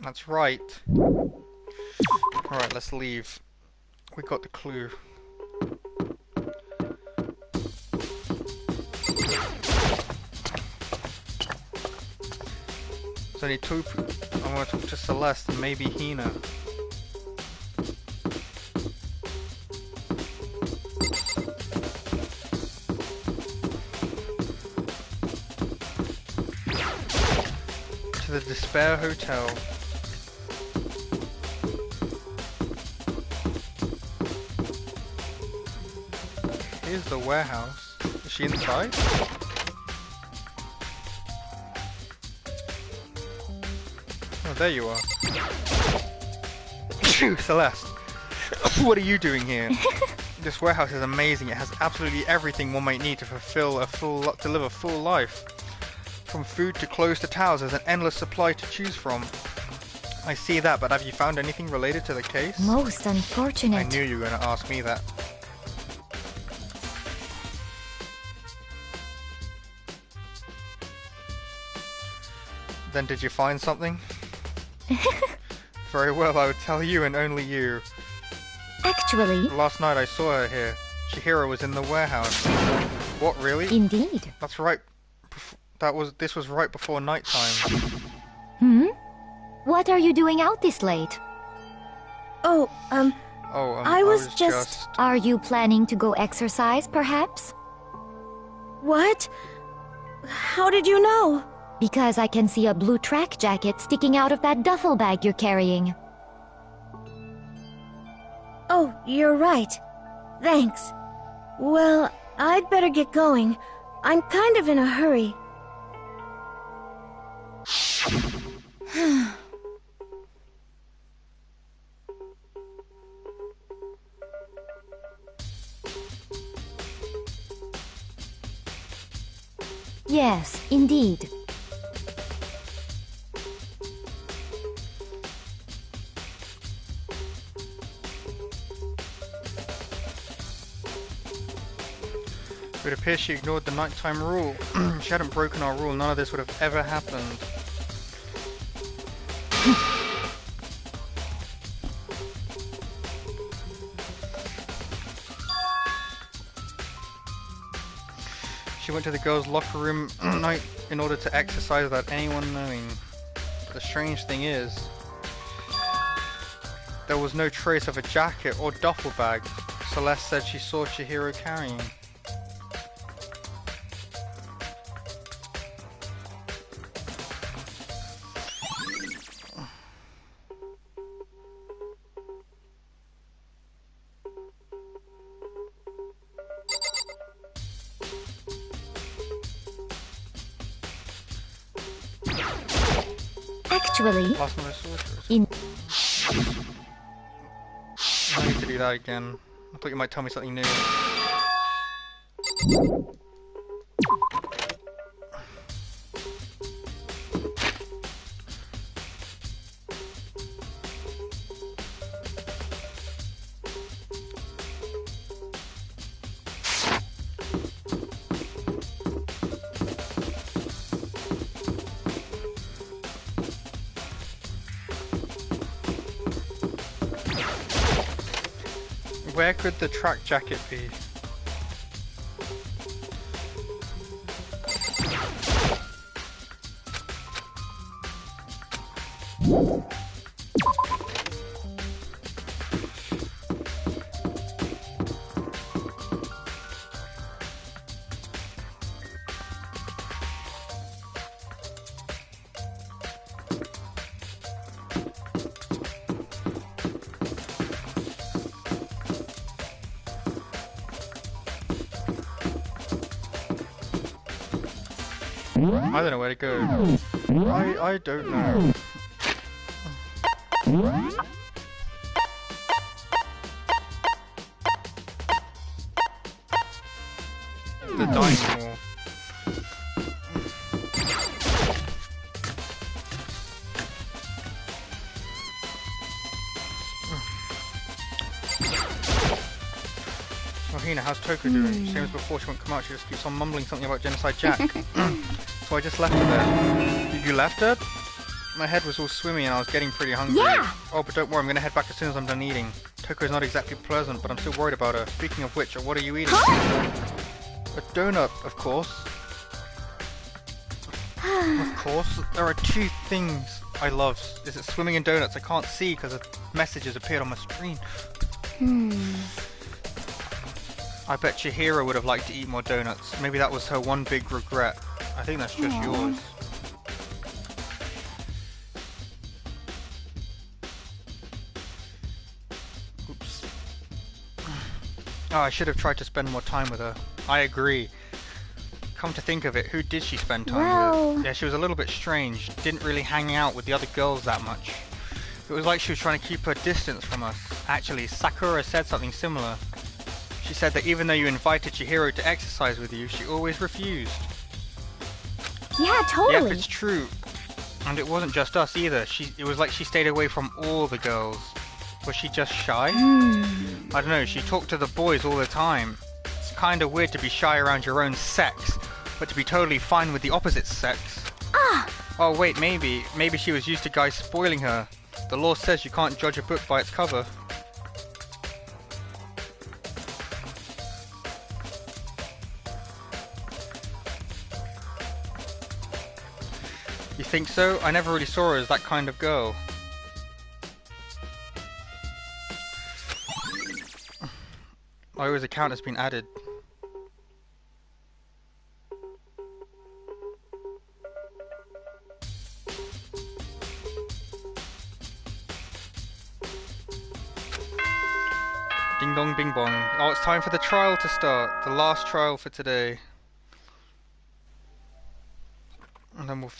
That's right. Alright, let's leave. We got the clue. There's only two... I want to talk to Celeste and maybe Hina. To the Despair Hotel. Here's the warehouse. Is she inside? Oh, there you are. Celeste, what are you doing here? This warehouse is amazing. It has absolutely everything one might need to live a full life. From food to clothes to towels, there's an endless supply to choose from. I see that, but have you found anything related to the case? Most unfortunate. I knew you were going to ask me that. Then did you find something? Very well, I would tell you and only you. Actually... Last night I saw her here. Chihiro was in the warehouse. What, really? Indeed. That's right. This was right before nighttime. What are you doing out this late? I was just... Are you planning to go exercise, perhaps? What? How did you know? Because I can see a blue track jacket sticking out of that duffel bag you're carrying. Oh, you're right. Thanks. Well, I'd better get going. I'm kind of in a hurry. Yes, indeed. It would appear she ignored the nighttime rule. If she hadn't broken our rule, none of this would have ever happened. She went to the girls' locker room at night in order to exercise without anyone knowing. But the strange thing is, there was no trace of a jacket or duffel bag Celeste said she saw Chihiro carrying. Actually, in I need to do that again. I thought you might tell me something new. Where could the track jacket be? I don't know where to go. I don't know. The dining hall. Hina, how's Toko doing? Same as before, she won't come out, she just keeps on mumbling something about Genocide Jack. So I just left her there. You left her? My head was all swimmy and I was getting pretty hungry. Yeah! Oh, but don't worry, I'm gonna head back as soon as I'm done eating. Toko's not exactly pleasant, but I'm still worried about her. Speaking of which, what are you eating? A donut, of course. Of course. There are two things I love. Is it swimming and donuts? I can't see because a message has appeared on my screen. I bet Chihiro would have liked to eat more donuts. Maybe that was her one big regret. I think that's just yours. Oops. Oh, I should have tried to spend more time with her. I agree. Come to think of it, who did she spend time with? Yeah, she was a little bit strange. Didn't really hang out with the other girls that much. It was like she was trying to keep her distance from us. Actually, Sakura said something similar. She said that even though you invited Chihiro to exercise with you, she always refused. Yeah, totally. Yep, it's true. And it wasn't just us either. It was like she stayed away from all the girls. Was she just shy? I don't know, she talked to the boys all the time. It's kinda weird to be shy around your own sex, but to be totally fine with the opposite sex. Oh wait, maybe she was used to guys spoiling her. The law says you can't judge a book by its cover. You think so? I never really saw her as that kind of girl. Io's account has been added. Ding dong bing bong. Oh, it's time for the trial to start. The last trial for today. And then we'll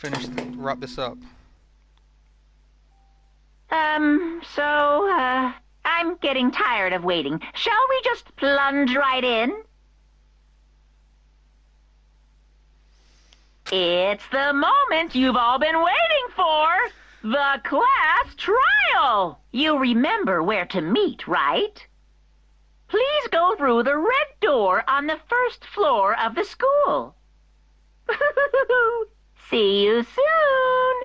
wrap this up. So, I'm getting tired of waiting. Shall we just plunge right in? It's the moment you've all been waiting for! The class trial! You remember where to meet, right? Please go through the red door on the first floor of the school. See you soon!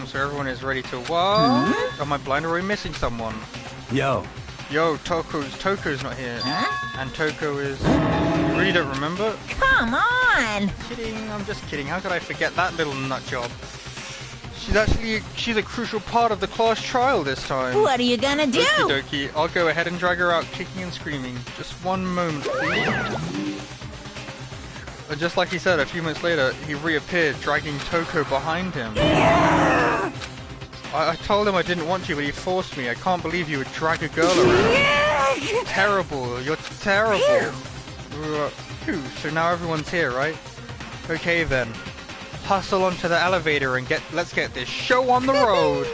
So everyone is ready to what? Am I blind or are we missing someone? Yo. Yo, Toko's not here. Huh? And Toko is... You really don't remember? Come on! Kidding, I'm just kidding. How could I forget that little nut job? She's a crucial part of the class trial this time. What are you gonna do? Okie dokie, I'll go ahead and drag her out kicking and screaming. Just one moment, please. And just like he said, a few minutes later, he reappeared, dragging Toko behind him. I told him I didn't want to, but he forced me. I can't believe you would drag a girl around. Terrible, you're terrible. Phew, so now everyone's here, right? Okay then. Hustle onto the elevator and let's get this show on the road.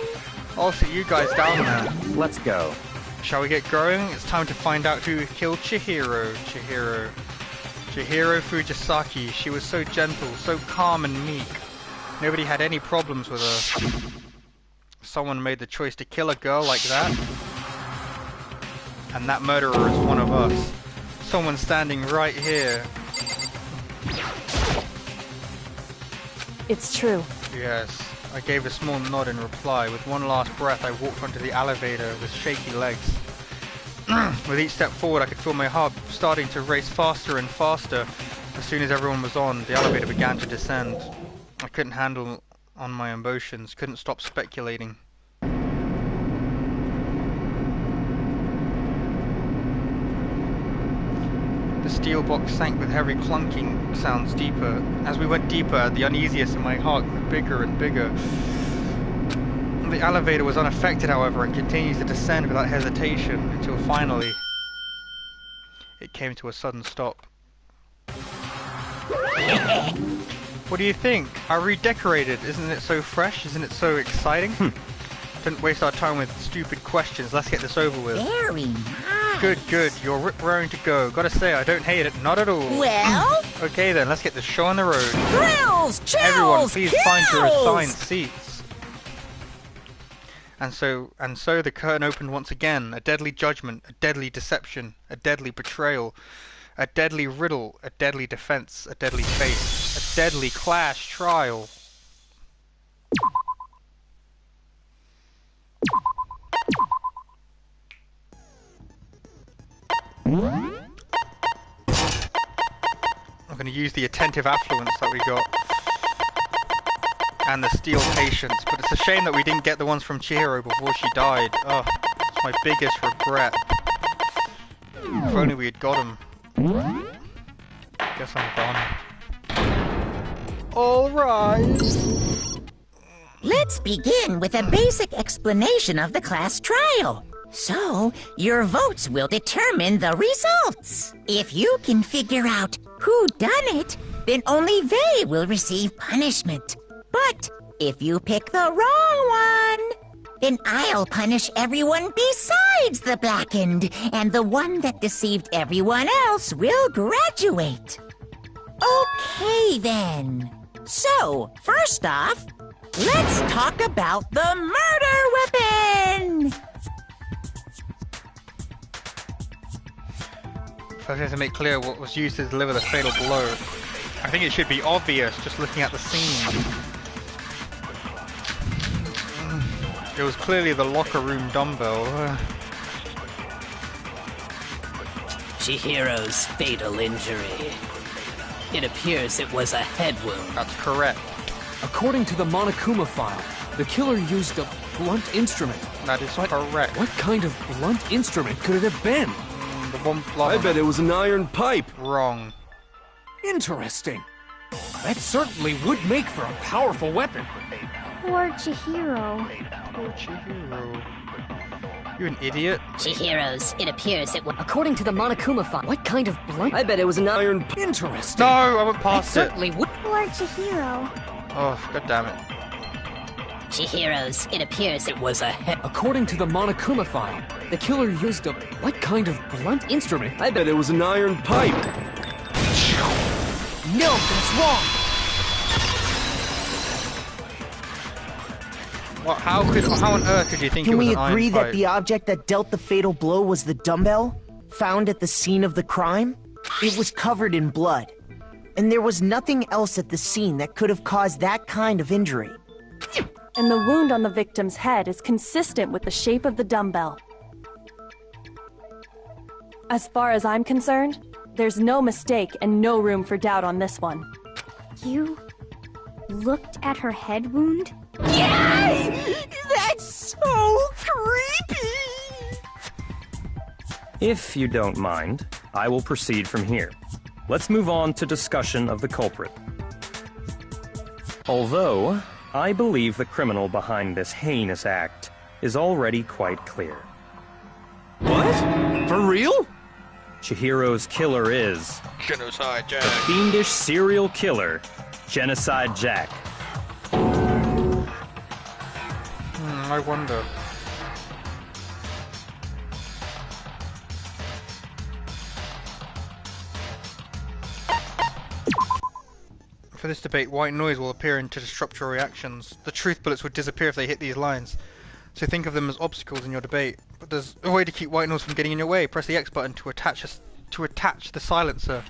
I'll see you guys down there. Let's go. Shall we get going? It's time to find out who killed Chihiro. Chihiro Fujisaki. She was so gentle, so calm and meek. Nobody had any problems with her. Someone made the choice to kill a girl like that. And that murderer is one of us. Someone standing right here. It's true. Yes. I gave a small nod in reply. With one last breath, I walked onto the elevator with shaky legs. With each step forward, I could feel my heart starting to race faster and faster. As soon as everyone was on, the elevator began to descend. I couldn't handle on my emotions, couldn't stop speculating. The steel box sank with heavy clunking sounds deeper. As we went deeper, the uneasiness in my heart grew bigger and bigger. The elevator was unaffected, however, and continued to descend without hesitation, until finally it came to a sudden stop. What do you think? I redecorated. Isn't it so fresh? Isn't it so exciting? Don't waste our time with stupid questions. Let's get this over with. Very nice. Good, good. You're rip-roaring to go. Gotta say, I don't hate it. Not at all. Well? Okay then, let's get this show on the road. Thrills! Chills! Everyone, please kills! find your assigned seats. And so the curtain opened once again. A deadly judgment, a deadly deception, a deadly betrayal, a deadly riddle, a deadly defense, a deadly face, a deadly clash trial. I'm going to use the attentive affluence that we got. And the steel patience, but it's a shame that we didn't get the ones from Chihiro before she died. Oh, it's my biggest regret. If only we had got them. Guess I'm done. Alright. Let's begin with a basic explanation of the class trial. So, your votes will determine the results. If you can figure out who done it, then only they will receive punishment. But if you pick the wrong one, then I'll punish everyone besides the blackened, and the one that deceived everyone else will graduate. Okay then. So, first off, let's talk about the murder weapon! First, I have to make clear what was used to deliver the fatal blow. I think it should be obvious just looking at the scene. It was clearly the locker room dumbbell. Chihiro's fatal injury. It appears it was a head wound. That's correct. According to the Monokuma file, the killer used a blunt instrument. That is correct. What kind of blunt instrument could it have been? The one I bet it was an iron pipe. Wrong. Interesting. That certainly would make for a powerful weapon. Poor Chihiro. Poor Chihiro. You an idiot? Chihiro's, it appears it was. According to the Monokuma file, what kind of blunt? I bet it was an iron. Interesting. No, I went past it. Certainly would. Poor Chihiro. Oh, god damn it. Chihiro's, it appears it was a head. According to the Monokuma file, the killer used a what kind of blunt instrument? I bet it was an iron pipe. No, that's wrong. What? How on earth could you think it Can was we an iron agree that pipe? the object that dealt the fatal blow was the dumbbell found at the scene of the crime? It was covered in blood, and there was nothing else at the scene that could have caused that kind of injury. And the wound on the victim's head is consistent with the shape of the dumbbell. As far as I'm concerned, there's no mistake and no room for doubt on this one. You looked at her head wound? Yay! That's so creepy! If you don't mind, I will proceed from here. Let's move on to discussion of the culprit. Although, I believe the criminal behind this heinous act is already quite clear. What? For real? Chihiro's killer is Genocide Jack. the fiendish serial killer, Genocide Jack. I wonder. For this debate, white noise will appear to disrupt your reactions. The truth bullets would disappear if they hit these lines. So think of them as obstacles in your debate. But there's a way to keep white noise from getting in your way. Press the X button to attach the silencer,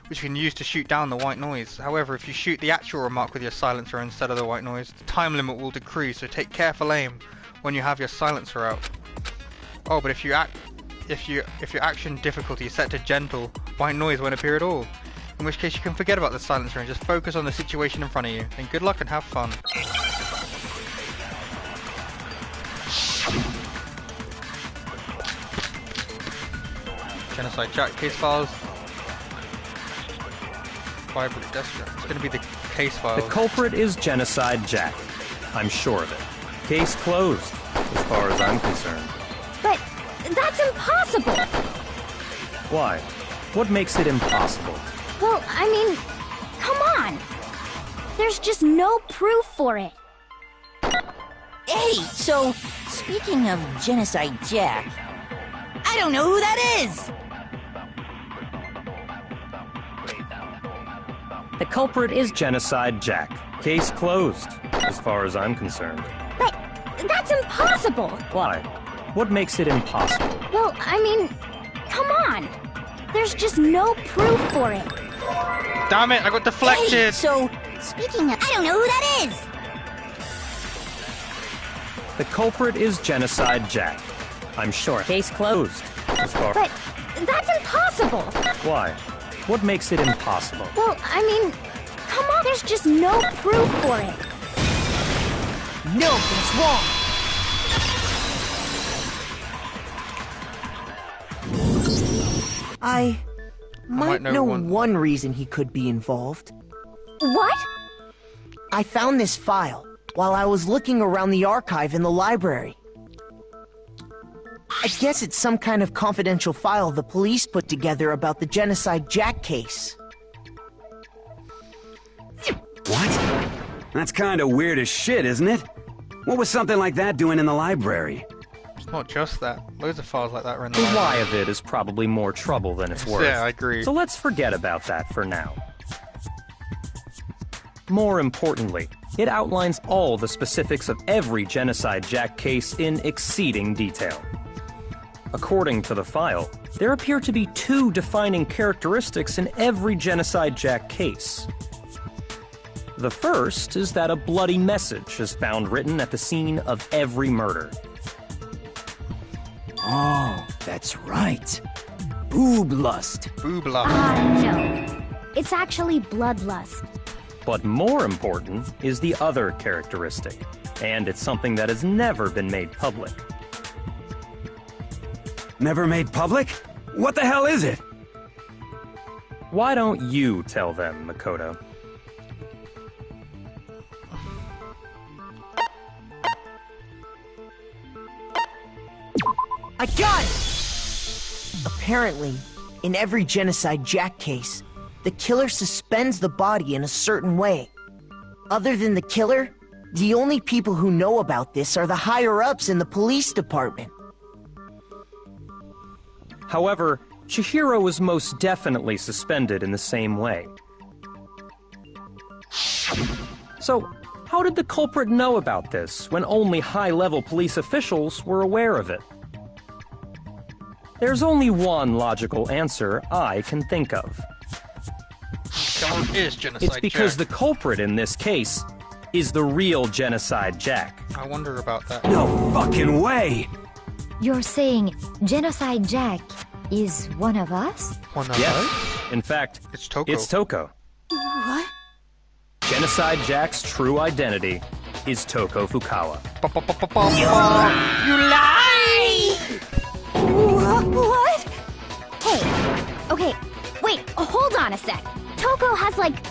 which you can use to shoot down the white noise. However, if you shoot the actual remark with your silencer instead of the white noise, the time limit will decrease, so take careful aim when you have your silencer out. Oh, but if your action difficulty is set to gentle, white noise won't appear at all. In which case you can forget about the silencer and just focus on the situation in front of you. Then good luck and have fun. Genocide Jack case files. Vibrant Destra. It's going to be the case files. The culprit is Genocide Jack. I'm sure of it. Case closed, as far as I'm concerned. But that's impossible! Why? What makes it impossible? Well, I mean, come on! There's just no proof for it. Hey, so, speaking of Genocide Jack, I don't know who that is! The culprit is Genocide Jack. Case closed, as far as I'm concerned. But that's impossible! Why? What makes it impossible? Well, I mean, come on! There's just no proof for it. Damn it, I got deflected! Hey, so, speaking of, I don't know who that is! The culprit is Genocide Jack. I'm sure. Case closed, as far... But that's impossible! Why? What makes it impossible? Well, I mean, come on, there's just no proof for it. No, that's wrong! I might know one reason he could be involved. What? I found this file while I was looking around the archive in the library. I guess it's some kind of confidential file the police put together about the Genocide Jack case. What? That's kinda weird as shit, isn't it? What was something like that doing in the library? It's not just that. Loads of files like that are in the The library. why of it is probably more trouble than it's worth. Yeah, I agree. So let's forget about that for now. More importantly, it outlines all the specifics of every Genocide Jack case in exceeding detail. According to the file, there appear to be two defining characteristics in every Genocide Jack case. The first is that a bloody message is found written at the scene of every murder. Oh, that's right. Boob lust. Boob lust. No. It's actually bloodlust. But more important is the other characteristic, and it's something that has never been made public. Never made public? What the hell is it? Why don't you tell them, Makoto? I got it! Apparently, in every Genocide Jack case, the killer suspends the body in a certain way. Other than the killer, the only people who know about this are the higher-ups in the police department. However, Chihiro was most definitely suspended in the same way. So, how did the culprit know about this when only high-level police officials were aware of it? There's only one logical answer I can think of. Is Genocide It's because Jack. the culprit in this case is the real Genocide Jack. I wonder about that. No fucking way! You're saying Genocide Jack is one of us? One of Yes. us? In fact, It's Toko. It's Toko. What? Genocide Jack's true identity is Toko Fukawa. You lie! What? Hey, okay, wait, hold on a sec. Toko has, like,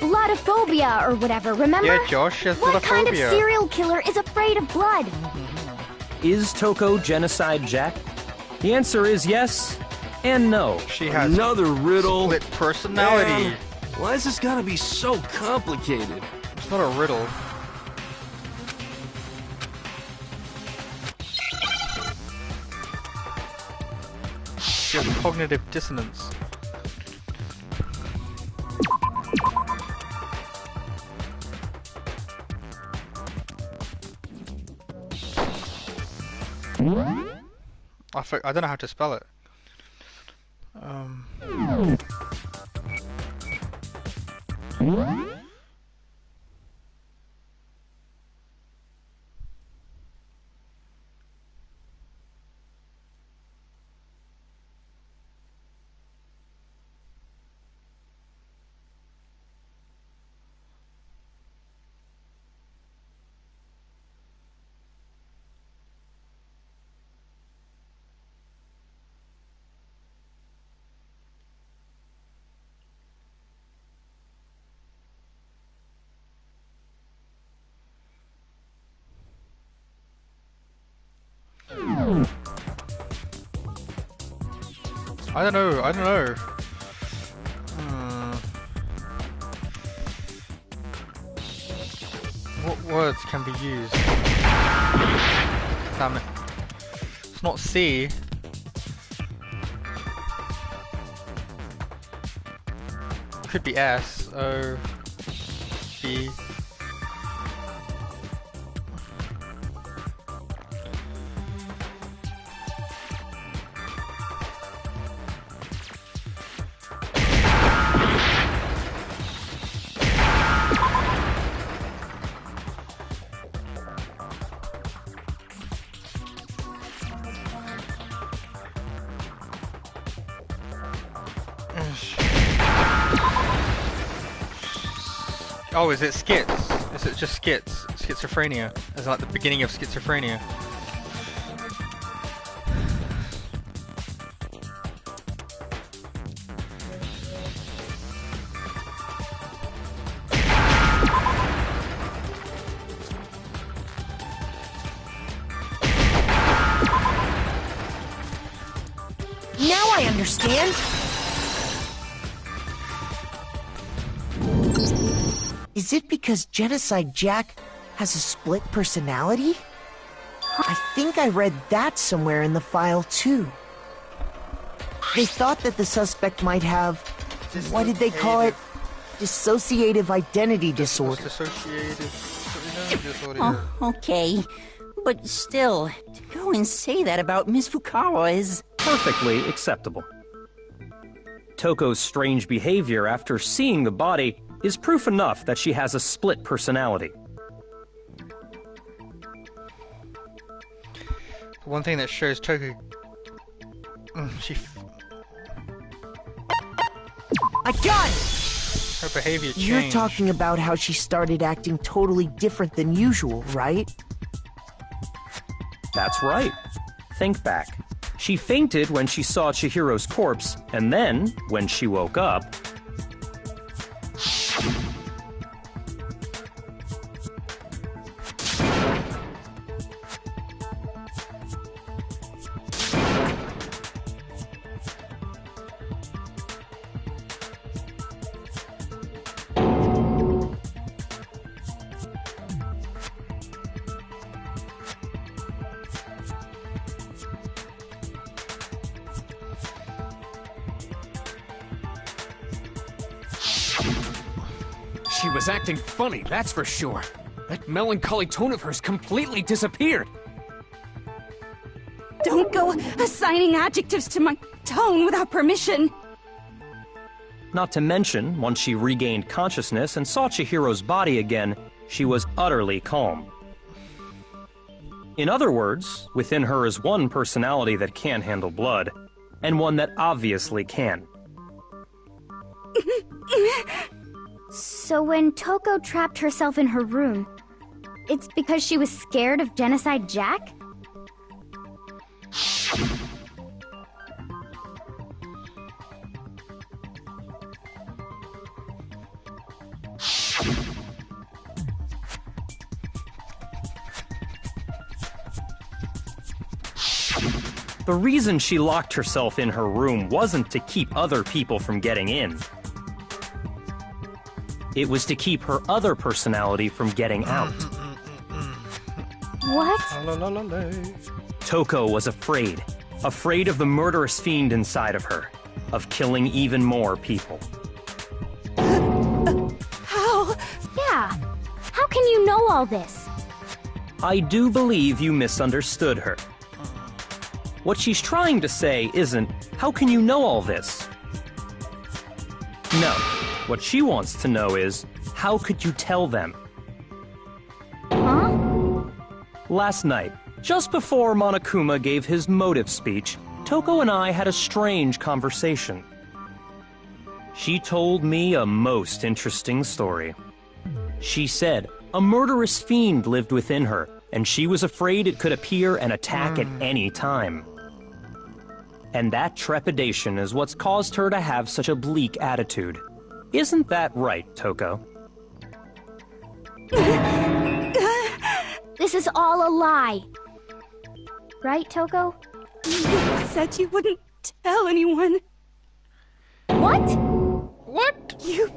bloodophobia or whatever, remember? Yeah, Josh has What kind of bloodophobia. serial killer is afraid of blood? Is Toko Genocide Jack? The answer is yes and no. She has Another riddle. split personality. Man, why has this gotta be so complicated? It's not a riddle. She has cognitive dissonance. I don't know how to spell it. I don't know. What words can be used? Damn it. It's not C. Could be S, O, B. Oh, is it skits? Is it just skits? Schizophrenia? Is it like the beginning of schizophrenia? Now I understand! Is it because Genocide Jack has a split personality? I think I read that somewhere in the file too. They thought that the suspect might have... what did they call it? Dissociative identity disorder. Dissociative disorder. Oh, okay. But still, to go and say that about Miss Fukawa is... Perfectly acceptable. Toko's strange behavior after seeing the body is proof enough that she has a split personality. One thing that shows Toko... I got it! Her behavior changed. You're talking about how she started acting totally different than usual, right? That's right. Think back. She fainted when she saw Chihiro's corpse, and then, when she woke up... She was acting funny, that's for sure. That melancholy tone of hers completely disappeared. Don't go assigning adjectives to my tone without permission. Not to mention, once she regained consciousness and saw Chihiro's body again, she was utterly calm. In other words, within her is one personality that can't handle blood, and one that obviously can. So when Toko trapped herself in her room, it's because she was scared of Genocide Jack? The reason she locked herself in her room wasn't to keep other people from getting in. It was to keep her other personality from getting out. What? Toko was afraid. Afraid of the murderous fiend inside of her. Of killing even more people. How? Yeah. How can you know all this? I do believe you misunderstood her. What she's trying to say isn't, how can you know all this? No. What she wants to know is, how could you tell them? Huh? Last night, just before Monokuma gave his motive speech, Toko and I had a strange conversation. She told me a most interesting story. She said a murderous fiend lived within her, and she was afraid it could appear and attack at any time. And that trepidation is what's caused her to have such a bleak attitude. Isn't that right, Toko? This is all a lie. Right, Toko? You said you wouldn't tell anyone. What? What? You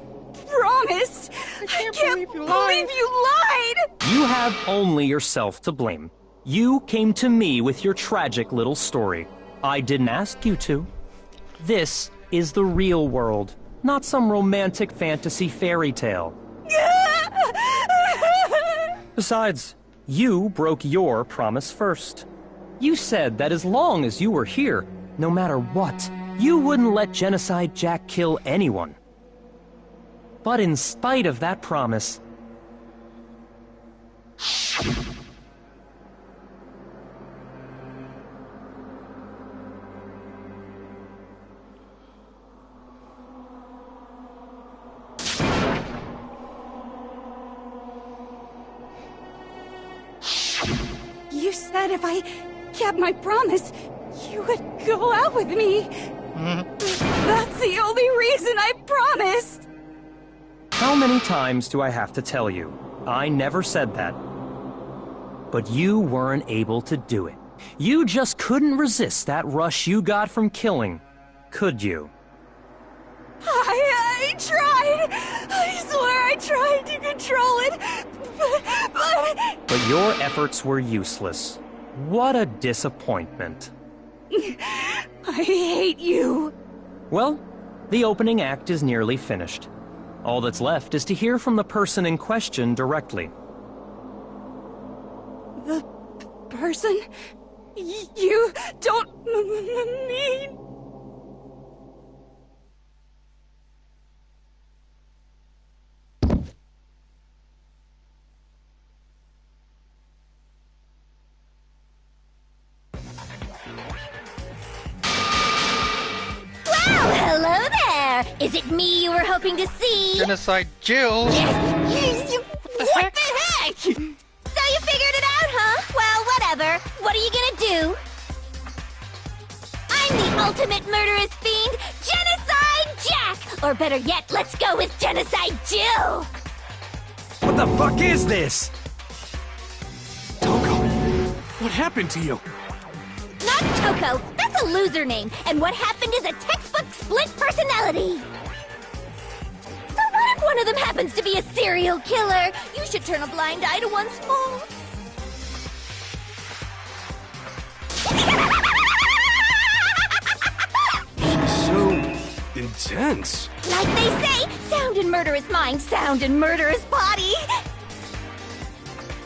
promised! I can't believe you lied! You have only yourself to blame. You came to me with your tragic little story. I didn't ask you to. This is the real world, not some romantic fantasy fairy tale. Besides, you broke your promise first. You said that as long as you were here, no matter what, you wouldn't let Genocide Jack kill anyone. But in spite of that promise... You said if I kept my promise, you would go out with me. That's the only reason I promised. How many times do I have to tell you? I never said that. But you weren't able to do it. You just couldn't resist that rush you got from killing, could you? I tried. I swear I tried to control it, But your efforts were useless. What a disappointment. I hate you. Well, the opening act is nearly finished. All that's left is to hear from the person in question directly. The person? You don't mean... Hello there! Is it me you were hoping to see? Genocide Jill! What the heck? So you figured it out, huh? Well, whatever. What are you gonna do? I'm the ultimate murderous fiend, Genocide Jack! Or better yet, let's go with Genocide Jill! What the fuck is this? What happened to you? Not Toko! That's a loser name, and what happened is a textbook split personality! So what if one of them happens to be a serial killer? You should turn a blind eye to one's faults. So intense. Like they say, sound in murderous mind, sound in murderous body!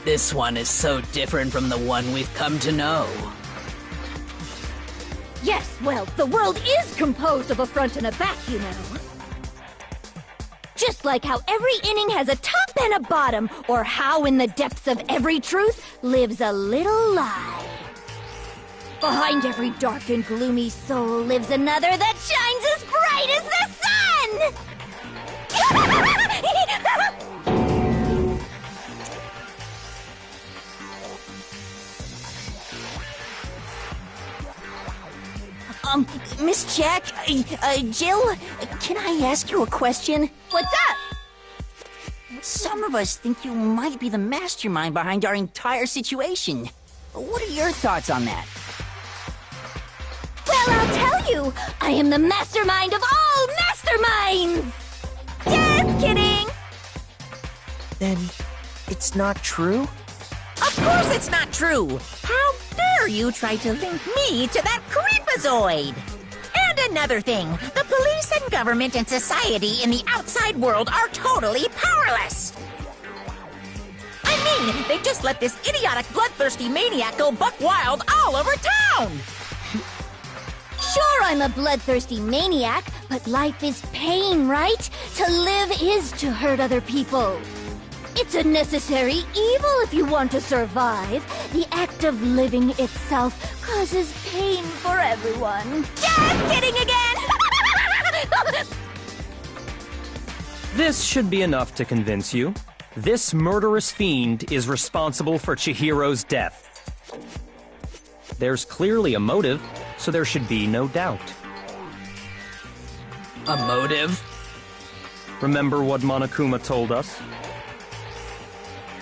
This one is so different from the one we've come to know. Yes, well, the world is composed of a front and a back, you know. Just like how every inning has a top and a bottom, or how in the depths of every truth lives a little lie. Behind every dark and gloomy soul lives another that shines as bright as the sun! Miss Jack, Jill, can I ask you a question? What's up? Some of us think you might be the mastermind behind our entire situation. What are your thoughts on that? Well, I'll tell you! I am the mastermind of all masterminds! Just kidding! Then it's not true? Of course it's not true! How dare you try to link me to that creepazoid! And another thing, the police and government and society in the outside world are totally powerless! I mean, they just let this idiotic, bloodthirsty maniac go buck wild all over town! Sure, I'm a bloodthirsty maniac, but life is pain, right? To live is to hurt other people. It's a necessary evil if you want to survive. The act of living itself causes pain for everyone. Just kidding again! This should be enough to convince you. This murderous fiend is responsible for Chihiro's death. There's clearly a motive, so there should be no doubt. A motive? Remember what Monokuma told us?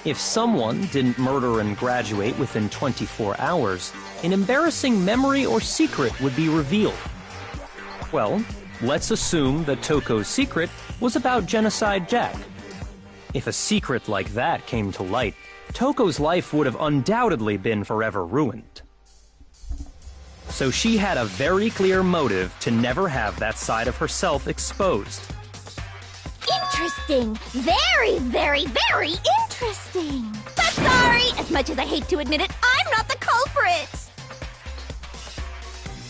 If someone didn't murder and graduate within 24 hours, an embarrassing memory or secret would be revealed. Well, let's assume that Toko's secret was about Genocide Jack. If a secret like that came to light, Toko's life would have undoubtedly been forever ruined. So she had a very clear motive to never have that side of herself exposed. Interesting. Very, very, very interesting. But sorry, as much as I hate to admit it, I'm not the culprit.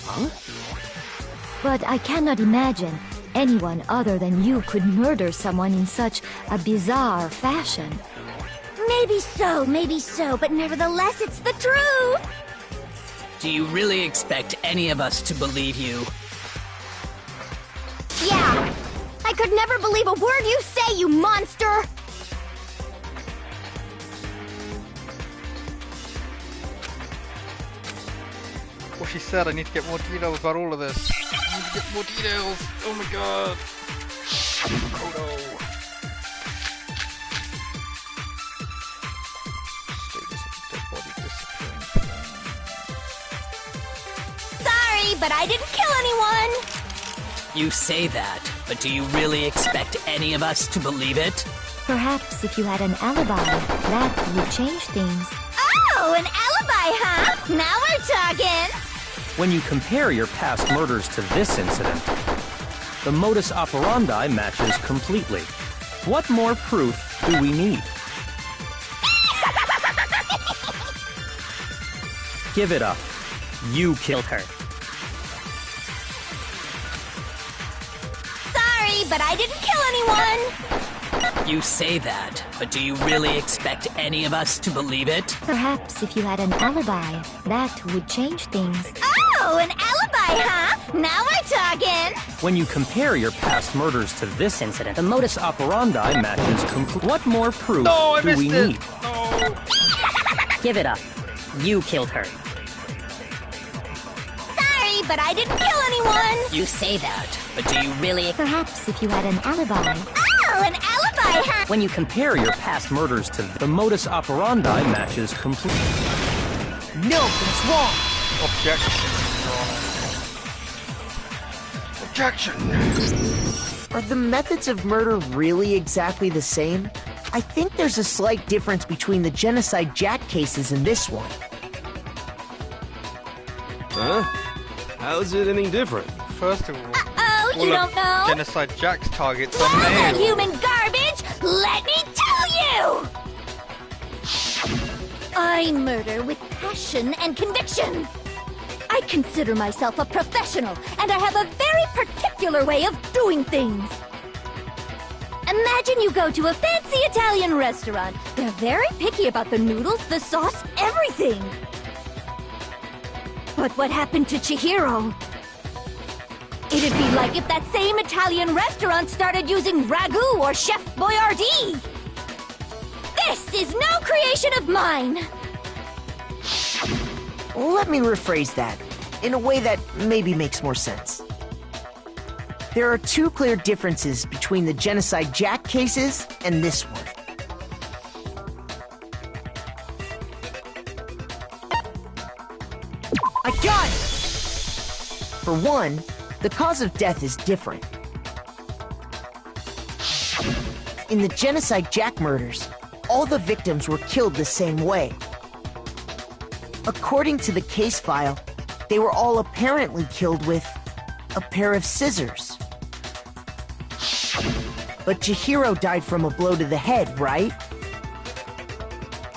Huh? But I cannot imagine anyone other than you could murder someone in such a bizarre fashion. Maybe so, but nevertheless, it's the truth. Do you really expect any of us to believe you? Yeah. I could never believe a word you say, you monster! Well, she said I need to get more details about all of this. I need to get more details. Oh my god. Makoto. Status of dead body disappearing. Sorry, but I didn't kill anyone! You say that, but do you really expect any of us to believe it? Perhaps if you had an alibi, that would change things. Oh, an alibi, huh? Now we're talking! When you compare your past murders to this incident, the modus operandi matches completely. What more proof do we need? Give it up. You killed her. Sorry, but I didn't kill anyone! You say that, but do you really expect any of us to believe it? Perhaps if you had an alibi, that would change things. Oh, an alibi, huh? Now we're talking! When you compare your past murders to this incident, the modus operandi matches completely. What more proof do we need? No. Give it up. You killed her. Sorry, but I didn't kill anyone! You say that, but do you really? Perhaps if you had an alibi. Oh, an alibi, huh? When you compare your past murders to the modus operandi matches completely. No, that's wrong. Objection. Are the methods of murder really exactly the same? I think there's a slight difference between the Genocide Jack cases and this one. Huh? How's it any different? First of all, Oh, you don't know? Genocide Jack's targets are Well, that male. human garbage, let me tell you! I murder with passion and conviction. I consider myself a professional, and I have a very particular way of doing things. Imagine you go to a fancy Italian restaurant. They're very picky about the noodles, the sauce, everything. But what happened to Chihiro? It'd be like if that same Italian restaurant started using ragu or Chef Boyardee. This is no creation of mine. Let me rephrase that, in a way that maybe makes more sense. There are two clear differences between the Genocide Jack cases and this one. I got it! For one, the cause of death is different. In the Genocide Jack murders, all the victims were killed the same way. According to the case file, they were all apparently killed with a pair of scissors. But Chihiro died from a blow to the head, right?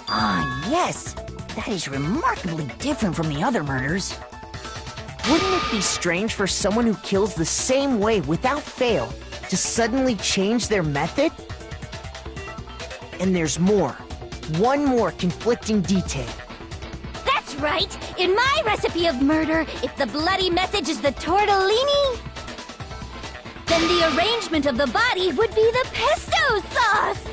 Ah, yes. That is remarkably different from the other murders. Wouldn't it be strange for someone who kills the same way without fail to suddenly change their method? And there's more. One more conflicting detail. That's right! In my recipe of murder, if the bloody message is the tortellini, then the arrangement of the body would be the pesto sauce!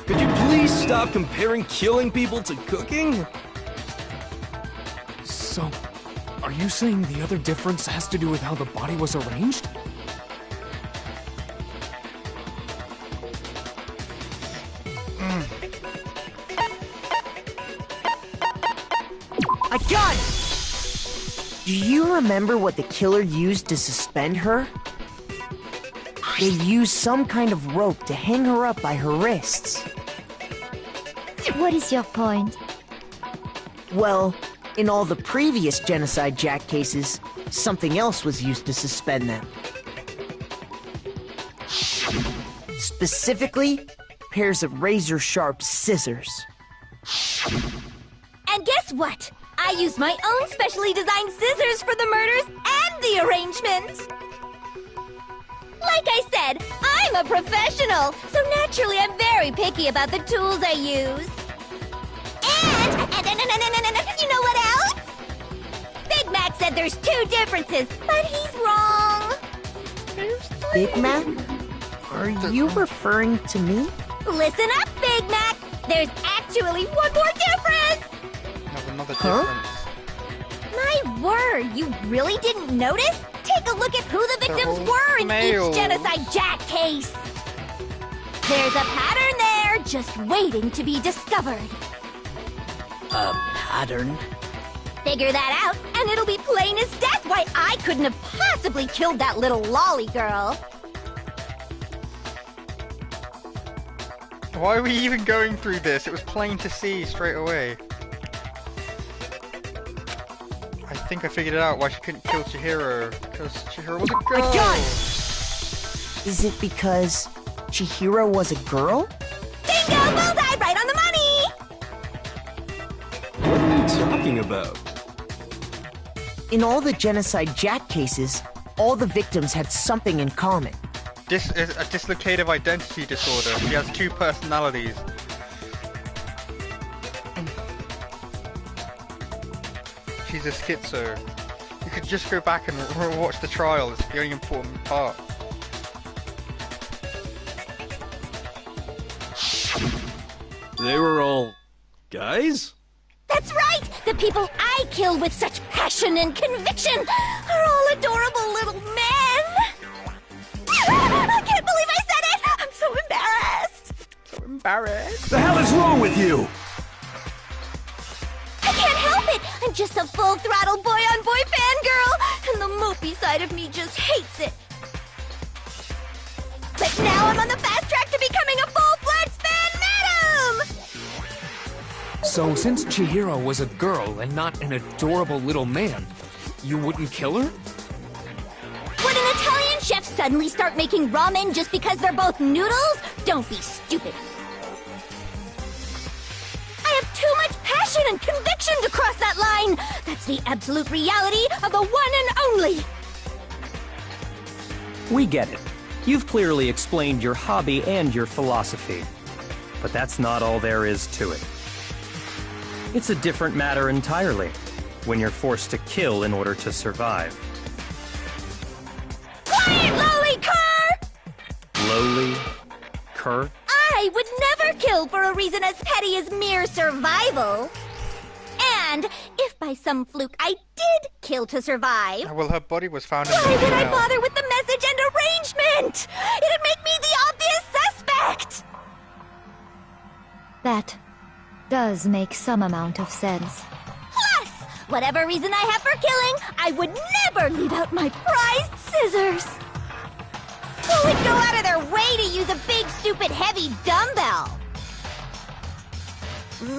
Could you please stop comparing killing people to cooking? So, are you saying the other difference has to do with how the body was arranged? I got it! Do you remember what the killer used to suspend her? They used some kind of rope to hang her up by her wrists. What is your point? Well, in all the previous Genocide Jack cases, something else was used to suspend them. Specifically, pairs of razor-sharp scissors. And guess what? I used my own specially designed scissors for the murders and the arrangement! Like I said, I'm a professional, so naturally I'm very picky about the tools I use. And you know what else? Big Mac said there's two differences, but he's wrong. Big Mac? Are you referring to me? Listen up, Big Mac! There's actually one more difference! Have another difference. My word, you really didn't notice? Take a look at who the victims were in males. each Genocide Jack case. There's a pattern there, just waiting to be discovered. A pattern? Figure that out, and it'll be plain as death why I couldn't have possibly killed that little lolly girl. Why are we even going through this? It was plain to see straight away. I think I figured it out why she couldn't kill Chihiro. Because Chihiro was a girl. I got it! Is it because Chihiro was a girl? Bingo! Bullseye! Right on the money! What are you talking about? In all the Genocide Jack cases, all the victims had something in common. This is a dislocative identity disorder. She has two personalities. She's a schizo. You could just go back and watch the trial. It's the only important part. They were all guys? That's right! The people I kill with such passion and conviction are all adorable little men! I can't believe I said it! I'm so embarrassed! So embarrassed. The hell is wrong with you? I can't help it! I'm just a full-throttle boy-on-boy fangirl, and the mopey side of me just hates it. But now I'm on the fast track to becoming a full-fledged fan madam! So, since Chihiro was a girl and not an adorable little man, you wouldn't kill her? Would an Italian chef suddenly start making ramen just because they're both noodles? Don't be stupid. I have too much passion and conviction to cross that line. That's the absolute reality of the one and only. We get it. You've clearly explained your hobby and your philosophy. But that's not all there is to it. It's a different matter entirely, when you're forced to kill in order to survive. Quiet, lowly cur! Lowly? Cur? I would never kill for a reason as petty as mere survival. And if by some fluke I did kill to survive... Well, her body was found in the why would I canal. bother with the message and arrangement? It'd make me the obvious suspect! That does make some amount of sense. Plus, whatever reason I have for killing, I would never leave out my prized scissors. Who would go out of their way to use a big, stupid, heavy dumbbell?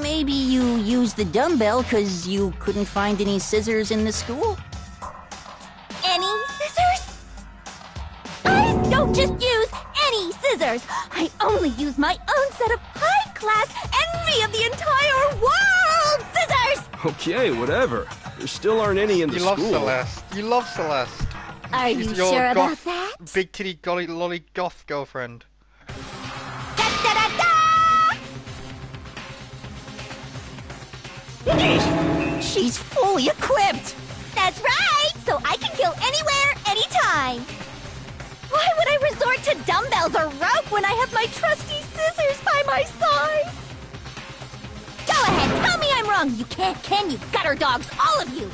Maybe you used the dumbbell because you couldn't find any scissors in the school? Any scissors? I don't just use any scissors. I only use my own set of high-class envy of the entire world scissors! Okay, whatever. There still aren't any in the You school. love Celeste. You love Celeste. Are She's you your sure about goth, that? big titty golly lolly goth girlfriend. She's fully equipped! That's right! So I can kill anywhere, anytime! Why would I resort to dumbbells or rope when I have my trusty scissors by my side? Go ahead, tell me I'm wrong! You can't, can you, gutter dogs, all of you!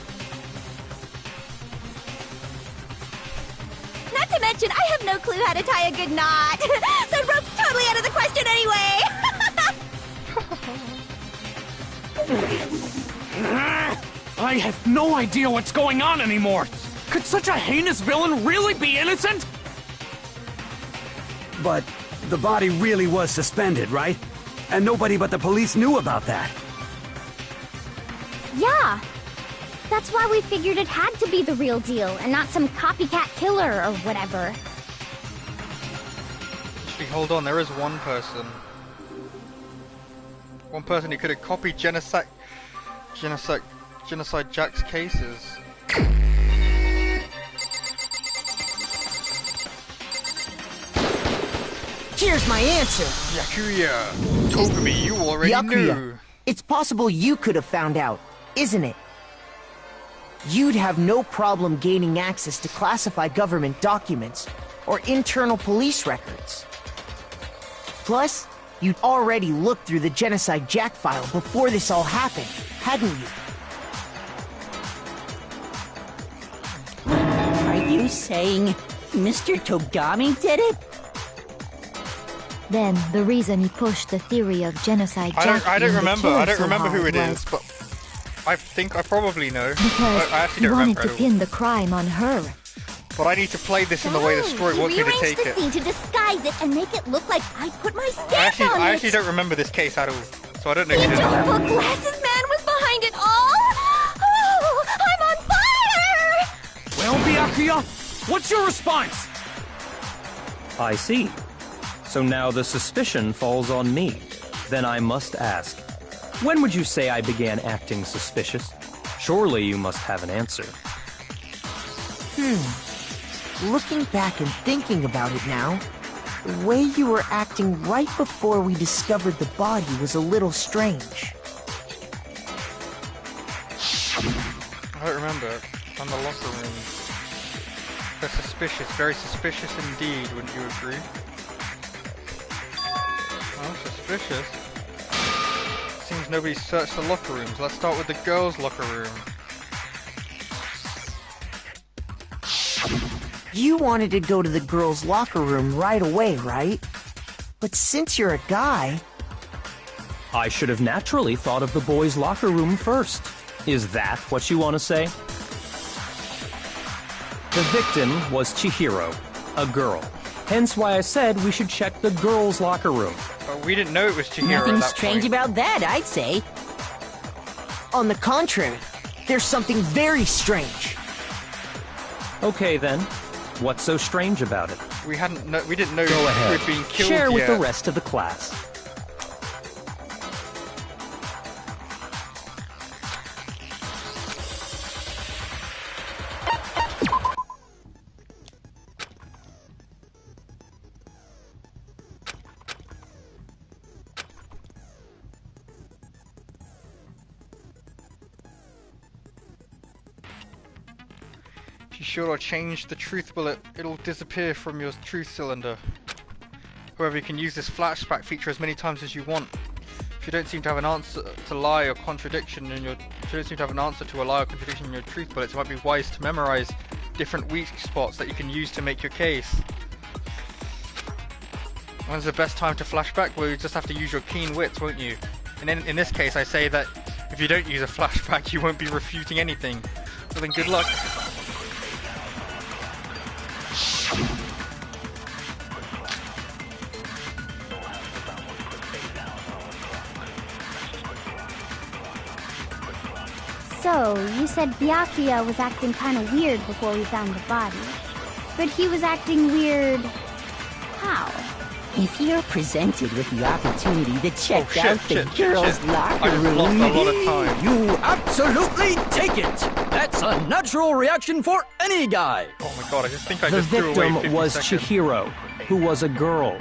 Not to mention, I have no clue how to tie a good knot! So rope's totally out of the question anyway! I have no idea what's going on anymore! Could such a heinous villain really be innocent? But the body really was suspended, right? And nobody but the police knew about that. Yeah. That's why we figured it had to be the real deal, and not some copycat killer or whatever. Actually, hold on, there is one person. One person who could have copied Genocide Jack's cases. Here's my answer. Yakuya, told me you already knew. It's possible you could have found out, isn't it? You'd have no problem gaining access to classified government documents or internal police records. Plus, you'd already looked through the Genocide Jack file before this all happened, hadn't you? Are you saying Mr. Togami did it? Then, the reason he pushed the theory of Genocide Jack I don't being the remember. killer I don't so remember who hard it was is, but I think I probably know. because I actually he don't wanted remember to at all. pin the crime on her. But I need to play this in the way the story He wants me to rearranged take the it. scene to disguise it and make it look like I put my stamp on I it. actually don't remember this case at all, so I don't know The who did it. adorable glasses man was behind it all. Oh, I'm on fire! Well, Byakuya, what's your response? I see. So now the suspicion falls on me. Then I must ask, when would you say I began acting suspicious? Surely you must have an answer. Looking back and thinking about it now, the way you were acting right before we discovered the body was a little strange. I don't remember. On the locker room. They're suspicious, very suspicious indeed, wouldn't you agree? Oh, suspicious. seems nobody searched the locker rooms. Let's start with the girls' locker room. You wanted to go to the girls' locker room right away, right? But since you're a guy... I should have naturally thought of the boys' locker room first. Is that what you want to say? The victim was Chihiro, a girl. Hence why I said we should check the girls' locker room. We didn't know it was Chihiro. Nothing strange about that, I'd say. On the contrary, there's something very strange. Okay then, what's so strange about it? We didn't know Go ahead. we'd been killed Share with yet. the rest of the class. If you sure to change the truth bullet, it'll disappear from your truth cylinder. However, you can use this flashback feature as many times as you want. If you don't seem to have an answer to lie or contradiction in your truth bullets, it might be wise to memorize different weak spots that you can use to make your case. When's the best time to flashback? Well, you just have to use your keen wits, won't you? And in this case, I say that if you don't use a flashback, you won't be refuting anything. So then good luck. So, you said Byakuya was acting kind of weird before we found the body. But he was acting weird... how? If you're presented with the opportunity to check out the girls' locker I just room... lost a lot of time. You absolutely take it! That's a natural reaction for any guy! Oh my god, I just think I The just threw away 50 victim was seconds. Chihiro, who was a girl.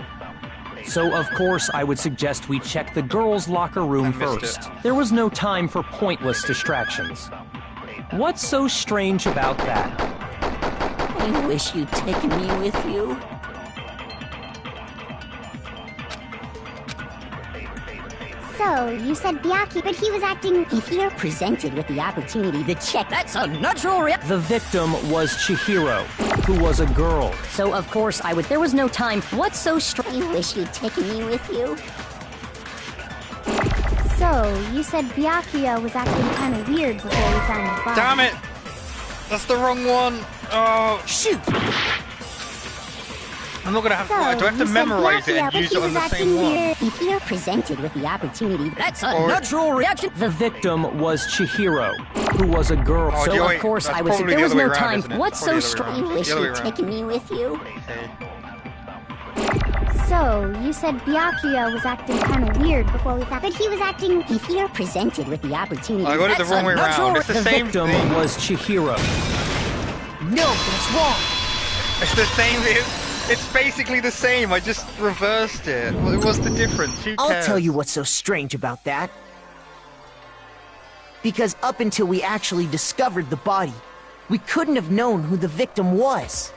So of course I would suggest we check the girls' locker room first. There was no time for pointless distractions. What's so strange about that? I wish you'd taken me with you. So, you said Byakuya, but he was acting... If you're presented with the opportunity to check... That's a natural reaction! The victim was Chihiro, who was a girl. So of course I would... There was no time. What's so strange? I wish you'd taken me with you. So, you said Byakuya was acting kind of weird before we found the body. Damn it! That's the wrong one! Oh, shoot! I'm not gonna have to... Do I have to memorize it and use it on the same one? If you're presented with the opportunity... That's a natural reaction! The victim was Chihiro, who was a girl. Oh, So of course I would say there was no time. What's so strange? I wish The other way you'd around. taken me with you. So, you said Byakuya was acting kind of weird before we found... But he was acting... If you're presented with the opportunity... I got it the wrong way around. It's the same victim thing. was Chihiro. No, that's wrong. It's the same. It's basically the same. I just reversed it. What's the difference? Who I'll cares? tell you what's so strange about that. Because up until we actually discovered the body, we couldn't have known who the victim was.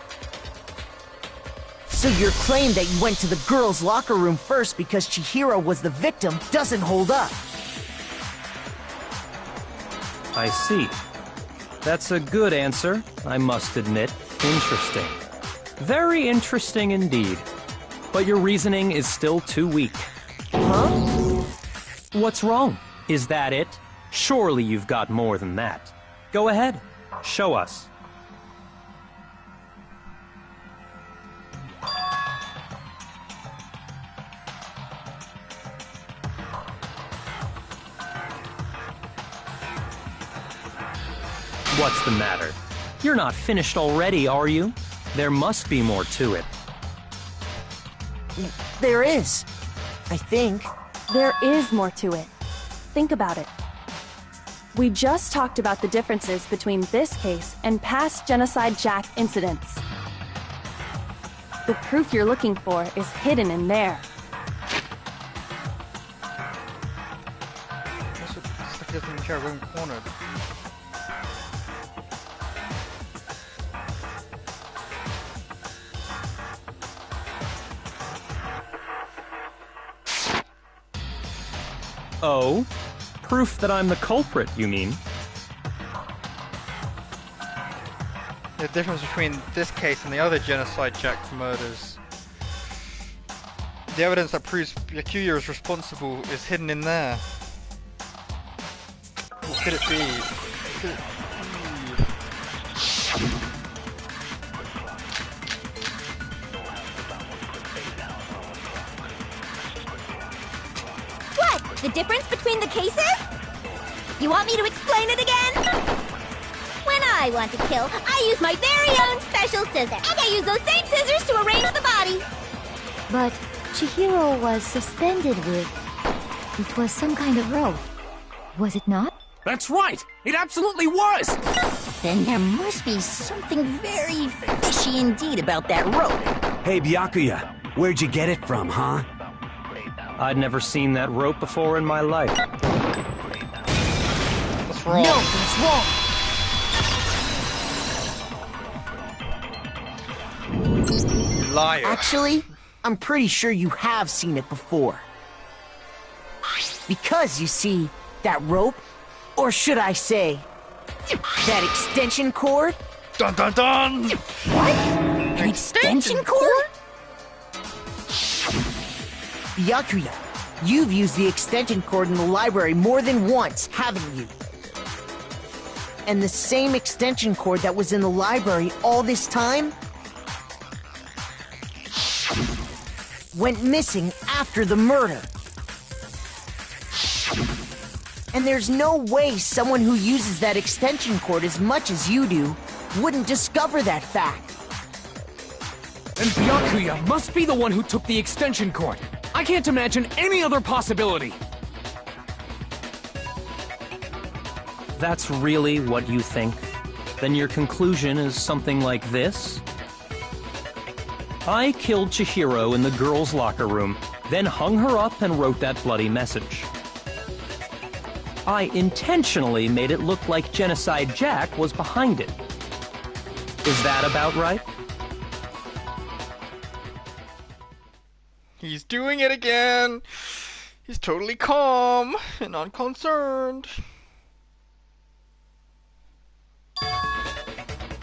So your claim that you went to the girls' locker room first because Chihiro was the victim doesn't hold up. I see. That's a good answer, I must admit. Interesting. Very interesting indeed. But your reasoning is still too weak. Huh? What's wrong? Is that it? Surely you've got more than that. Go ahead. Show us. What's the matter? You're not finished already, are you? There must be more to it. There is. I think. There is more to it. Think about it. We just talked about the differences between this case and past Genocide Jack incidents. The proof you're looking for is hidden in there. It's like he doesn't care. We're cornered. Oh? Proof that I'm the culprit, you mean? The difference between this case and the other Genocide Jack murders. The evidence that proves Byakuya is responsible is hidden in there. What could it be? Could it be? What? The difference between the cases? You want me to explain it again? When I want to kill, I use my very own special scissors. And I use those same scissors to arrange the body. But Chihiro was suspended with... It was some kind of rope. Was it not? That's right! It absolutely was! Then there must be something very fishy indeed about that rope. Hey, Byakuya, where'd you get it from, huh? I'd never seen that rope before in my life. What's wrong? No, what's wrong? Liar. Actually, I'm pretty sure you have seen it before. Because, you see, that rope, or should I say, that extension cord? Dun dun dun! What? An extension cord? Byakuya, you've used the extension cord in the library more than once, haven't you? And the same extension cord that was in the library all this time went missing after the murder. And there's no way someone who uses that extension cord as much as you do wouldn't discover that fact. And Byakuya must be the one who took the extension cord. I can't imagine any other possibility. That's really what you think? Then your conclusion is something like this? I killed Chihiro in the girls' locker room, then hung her up and wrote that bloody message. I intentionally made it look like Genocide Jack was behind it. Is that about right? He's doing it again! He's totally calm and unconcerned.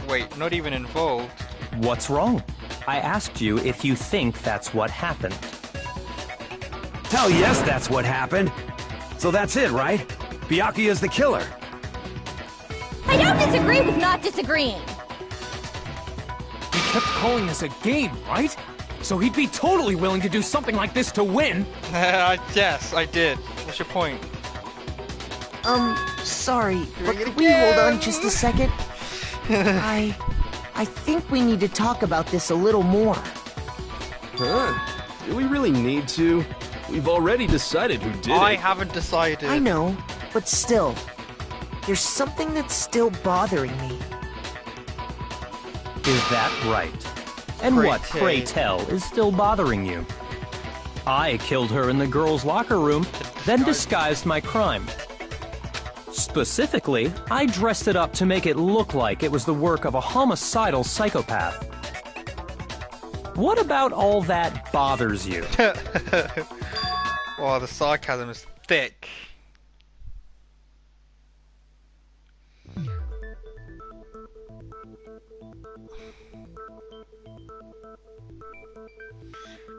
Wait, not even involved. What's wrong? I asked you if you think that's what happened. Hell yes, that's what happened. So that's it, right? Byakuya's the killer. I don't disagree with not disagreeing. He kept calling this a game, right? So he'd be totally willing to do something like this to win. Yes, I did. What's your point? Sorry, but could we hold on just a second? I think we need to talk about this a little more. Huh? Do we really need to? We've already decided who did it. I haven't decided. I know, but still, there's something that's still bothering me. Is that right? And what, pray tell, is still bothering you? I killed her in the girls' locker room, then disguised my crime. Specifically, I dressed it up to make it look like it was the work of a homicidal psychopath. What about all that bothers you? Wow, the sarcasm is thick.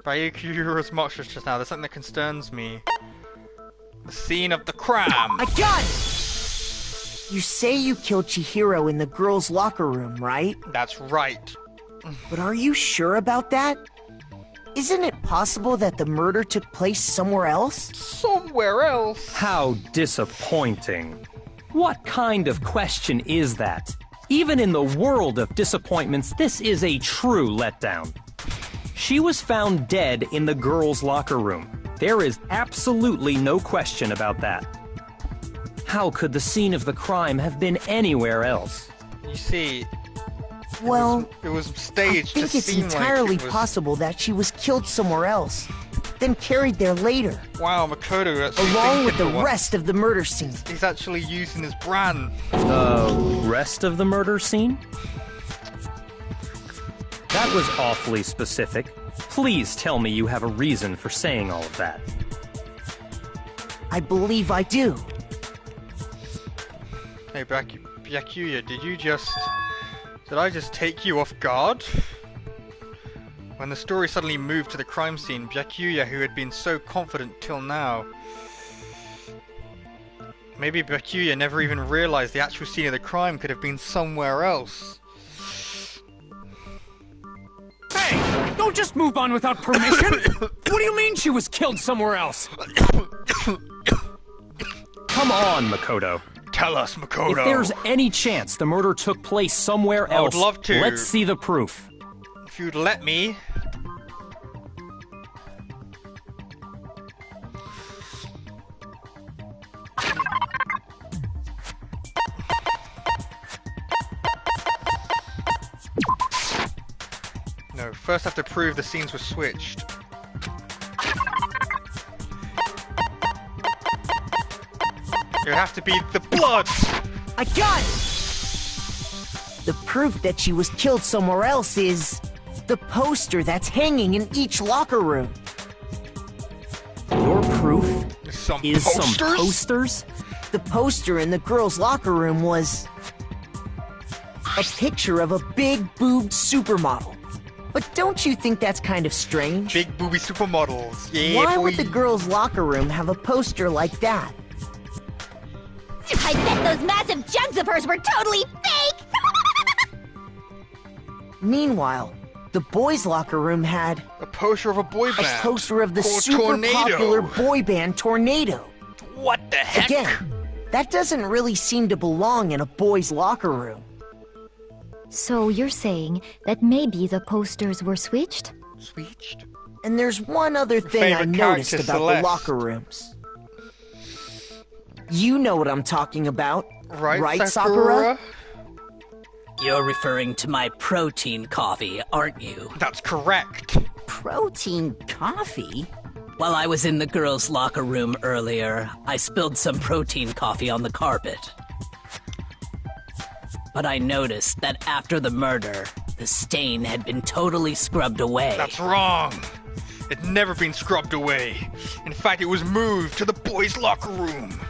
Byakuya's monstrous just now. There's something that concerns me. The scene of the crime. I got it! You say you killed Chihiro in the girls' locker room, right? That's right. But are you sure about that? Isn't it possible that the murder took place somewhere else? Somewhere else? How disappointing. What kind of question is that? Even in the world of disappointments, this is a true letdown. She was found dead in the girls' locker room. There is absolutely no question about that. How could the scene of the crime have been anywhere else? You see, well, it was staged. I think it's entirely possible that she was killed somewhere else, then carried there later. Wow, Makoto actually along with the rest of the murder scene. He's actually using his brand. Rest of the murder scene? That was awfully specific. Please tell me you have a reason for saying all of that. I believe I do. Hey, Byakuya, did I just take you off guard? When the story suddenly moved to the crime scene, Byakuya, who had been so confident till now... Maybe Byakuya never even realized the actual scene of the crime could have been somewhere else. Hey! Don't just move on without permission! What do you mean she was killed somewhere else? Come on, Makoto. Tell us, Makoto. If there's any chance the murder took place somewhere else, I would love to. Let's see the proof. If you'd let me. No, first I have to prove the scenes were switched. It would have to be the blood! I got it! The proof that she was killed somewhere else is... the poster that's hanging in each locker room. Your proof some is some posters? The poster in the girls' locker room was... a picture of a big-boobed supermodel. But don't you think that's kind of strange? Big booby supermodels, yeah. Why boy. would the girls' locker room have a poster like that? I bet those massive jugs of hers were totally fake! Meanwhile, the boys' locker room had... a poster of a boy band. A poster of the called super Tornado. popular boy band Tornado. What the heck? Again, that doesn't really seem to belong in a boys' locker room. So you're saying that maybe the posters were switched? Switched? And there's one other thing I Favorite noticed character, about Celeste. the locker rooms. You know what I'm talking about, right, Sakura? You're referring to my protein coffee, aren't you? That's correct. Protein coffee? While I was in the girls' locker room earlier, I spilled some protein coffee on the carpet. But I noticed that after the murder, the stain had been totally scrubbed away. That's wrong. It'd never been scrubbed away. In fact, it was moved to the boys' locker room.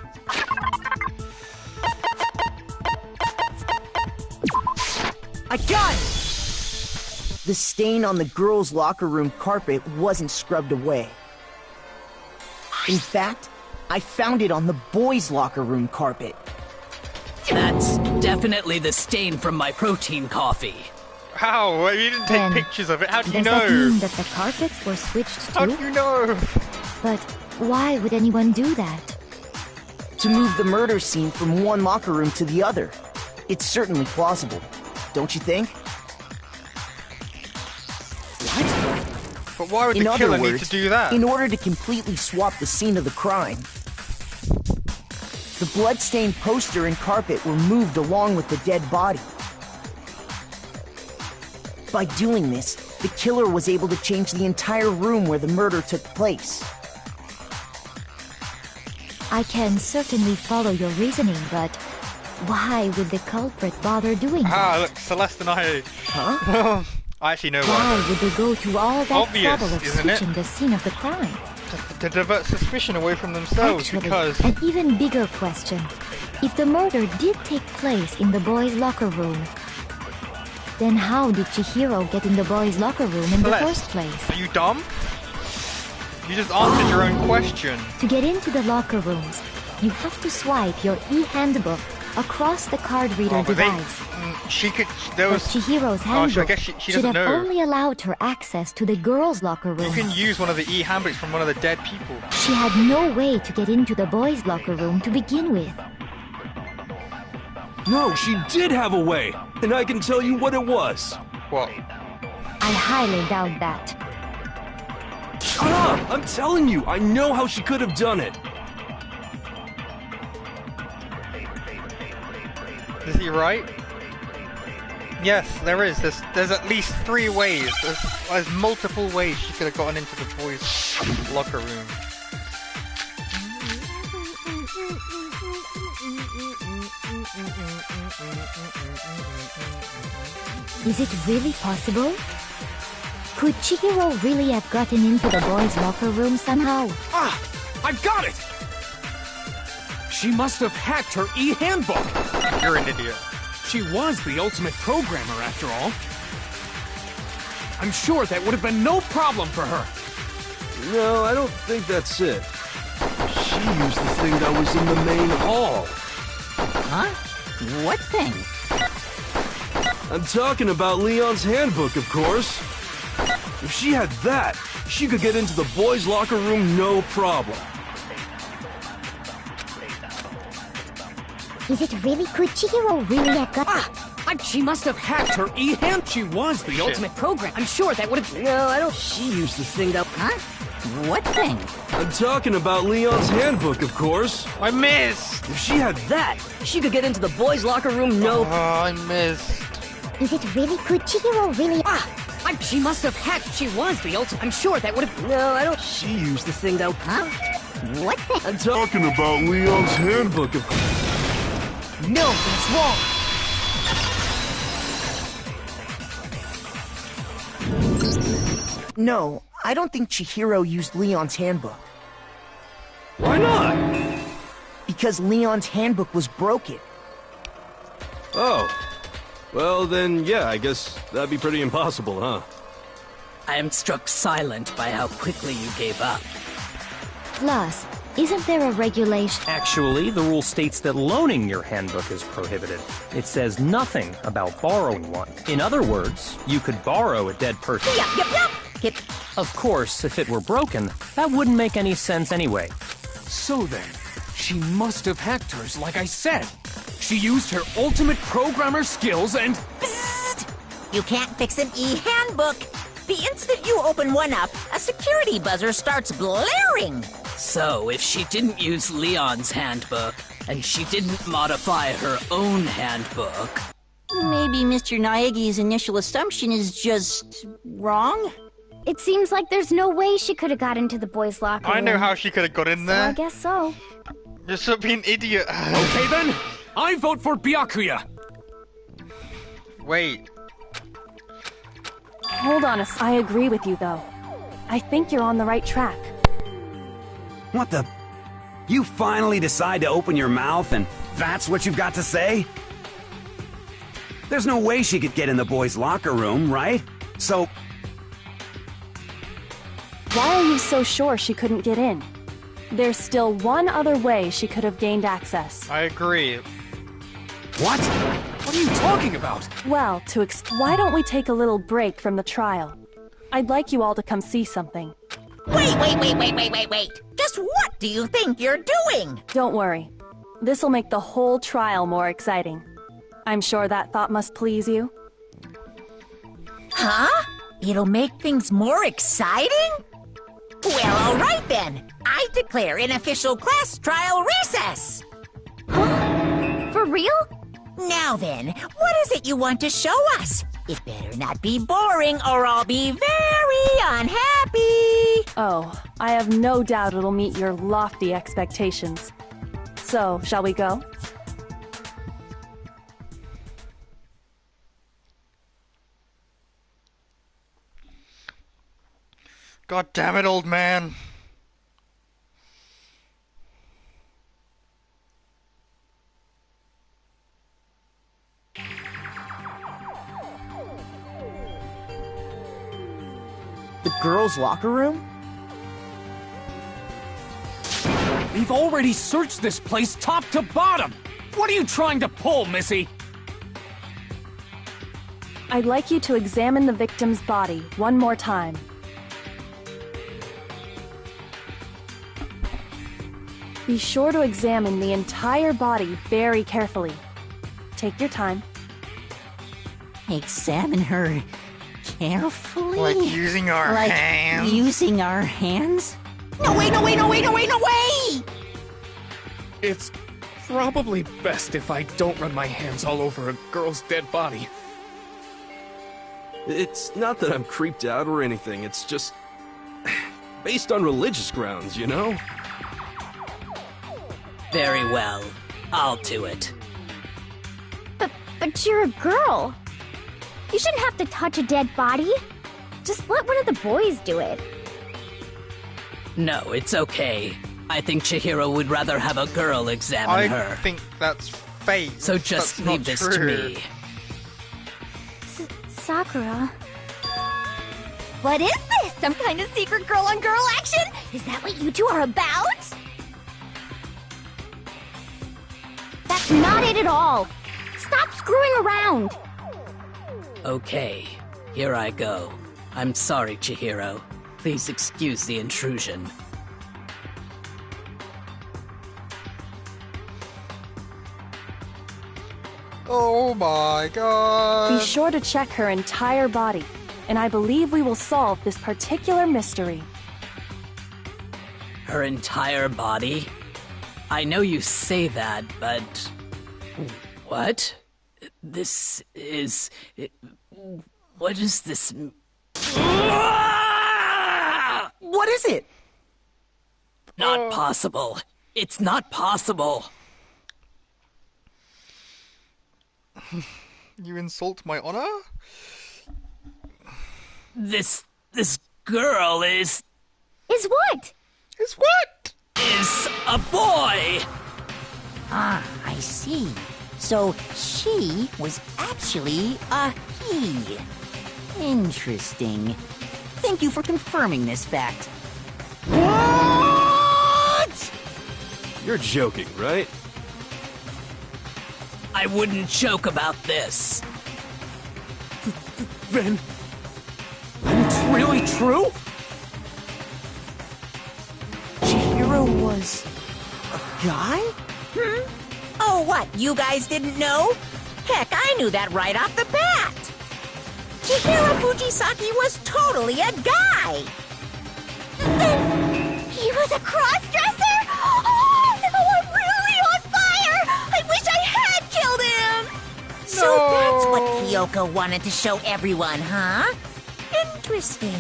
I got it! The stain on the girls' locker room carpet wasn't scrubbed away. In fact, I found it on the boys' locker room carpet. That's definitely the stain from my protein coffee. How? Well, you didn't take pictures of it. How do you Does know? that mean that the carpets were switched too? How do you know? But why would anyone do that? To move the murder scene from one locker room to the other. It's certainly plausible, don't you think? But why would In the other killer need words, to do that? in order to completely swap the scene of the crime, the bloodstained poster and carpet were moved along with the dead body. By doing this, the killer was able to change the entire room where the murder took place. I can certainly follow your reasoning, but why would the culprit bother doing that? Look, Celeste and I... Huh? I actually know Why why. would they go to all that Obvious, trouble of isn't it? switching the scene of the crime? To divert suspicion away from themselves, Actually, because... an even bigger question. If the murder did take place in the boys' locker room, then how did Chihiro get in the boys' locker room in the Celeste, first place? Are you dumb? You just answered your own question. To get into the locker rooms, you have to swipe your e-handbook across the card reader but device. She could... There was... But Chihiro's I handbook guess she should doesn't have know. only allowed her access to the girls' locker room. You can use one of the e-handbooks from one of the dead people. She had no way to get into the boys' locker room to begin with. No, she did have a way, and I can tell you what it was. What? I highly doubt that. Shut up! I'm telling you, I know how she could have done it. Is he right? Yes, there is. There's at least 3 ways. There's multiple ways she could have gotten into the boys' locker room. Is it really possible? Could Chihiro really have gotten into the boys' locker room somehow? Ah! I've got it! She must have hacked her e-handbook. You're an idiot. She was the ultimate programmer, after all. I'm sure that would have been no problem for her. No, I don't think that's it. She used the thing that was in the main hall. Huh? What thing? I'm talking about Leon's handbook, of course. If she had that, she could get into the boys' locker room no problem. Is it really? Could Chihiro really have got... She must have hacked her e-hand. She was the ultimate program. I'm sure that would have... No, I don't... She used the thing that... Huh? What thing? I'm talking about Leon's handbook, of course. I missed! If she had that, she could get into the boys' locker room no... Oh, I missed. Is it really? Could Chihiro really... She must have hacked. She was the ultimate... I'm sure that would have... No, I don't... She used the thing that... Huh? What thing? I'm talking about Leon's handbook, of course. No, that's wrong. No, I don't think Chihiro used Leon's handbook. Why not? Because Leon's handbook was broken. Oh. Well, then, yeah, I guess that'd be pretty impossible, huh? I am struck silent by how quickly you gave up. Plus, isn't there a regulation? Actually, the rule states that loaning your handbook is prohibited. It says nothing about borrowing one. In other words, you could borrow a dead person. Yep. Of course, if it were broken, that wouldn't make any sense anyway. So then, she must have hacked hers, like I said. She used her ultimate programmer skills and... Psst! You can't fix an e-handbook. The instant you open one up, a security buzzer starts blaring. So, if she didn't use Leon's handbook, and she didn't modify her own handbook... Maybe Mr. Naegi's initial assumption is just... wrong? It seems like there's no way she could have got into the boys' locker room. I know how she could have got in So I there. guess so. You're such an idiot. Okay then, I vote for Byakuya. Wait. Hold on I agree with you, though. I think you're on the right track. What the... You finally decide to open your mouth and that's what you've got to say? There's no way she could get in the boys' locker room, right? So... Why are you so sure she couldn't get in? There's still one other way she could have gained access. I agree. What? What are you talking about? Well, why don't we take a little break from the trial? I'd like you all to come see something. Wait. Just what do you think you're doing? Don't worry. This'll make the whole trial more exciting. I'm sure that thought must please you. Huh? It'll make things more exciting? Well, all right then. I declare an official class trial recess. Huh? For real? Now then, what is it you want to show us? It better not be boring or I'll be very unhappy. Oh, I have no doubt it'll meet your lofty expectations. So, shall we go? God damn it, old man. The girls' locker room? We've already searched this place top to bottom. What are you trying to pull, Missy? I'd like you to examine the victim's body one more time. Be sure to examine the entire body very carefully. Take your time. Examine her carefully? Like using our hands? Like using our hands? No way! It's probably best if I don't run my hands all over a girl's dead body. It's not that I'm creeped out or anything, it's just... based on religious grounds, you know? Very well. I'll do it. But you're a girl. You shouldn't have to touch a dead body. Just let one of the boys do it. No, it's okay. I think Chihiro would rather have a girl examine her. I think that's fate. So just that's leave this to me. Sakura. What is this? Some kind of secret girl-on-girl action? Is that what you two are about? That's not it at all. Stop screwing around. Okay, here I go. I'm sorry, Chihiro. Please excuse the intrusion. Oh my god! Be sure to check her entire body, and I believe we will solve this particular mystery. Her entire body? I know you say that, but... What? This is... What is this... What is it? Not possible. It's not possible. You insult my honor? This girl is... Is what? Is what? Is a boy! Ah, I see. So she was actually a he. Interesting. Thank you for confirming this fact. What? You're joking, right? I wouldn't joke about this. Then it's really true? Chihiro was a guy? Oh, what? You guys didn't know? Heck, I knew that right off the bat. Chihiro Fujisaki was totally a guy. He was a cross-dresser? Oh, I'm really on fire! I wish I had killed him! So that's what Kyoko wanted to show everyone, huh? Interesting.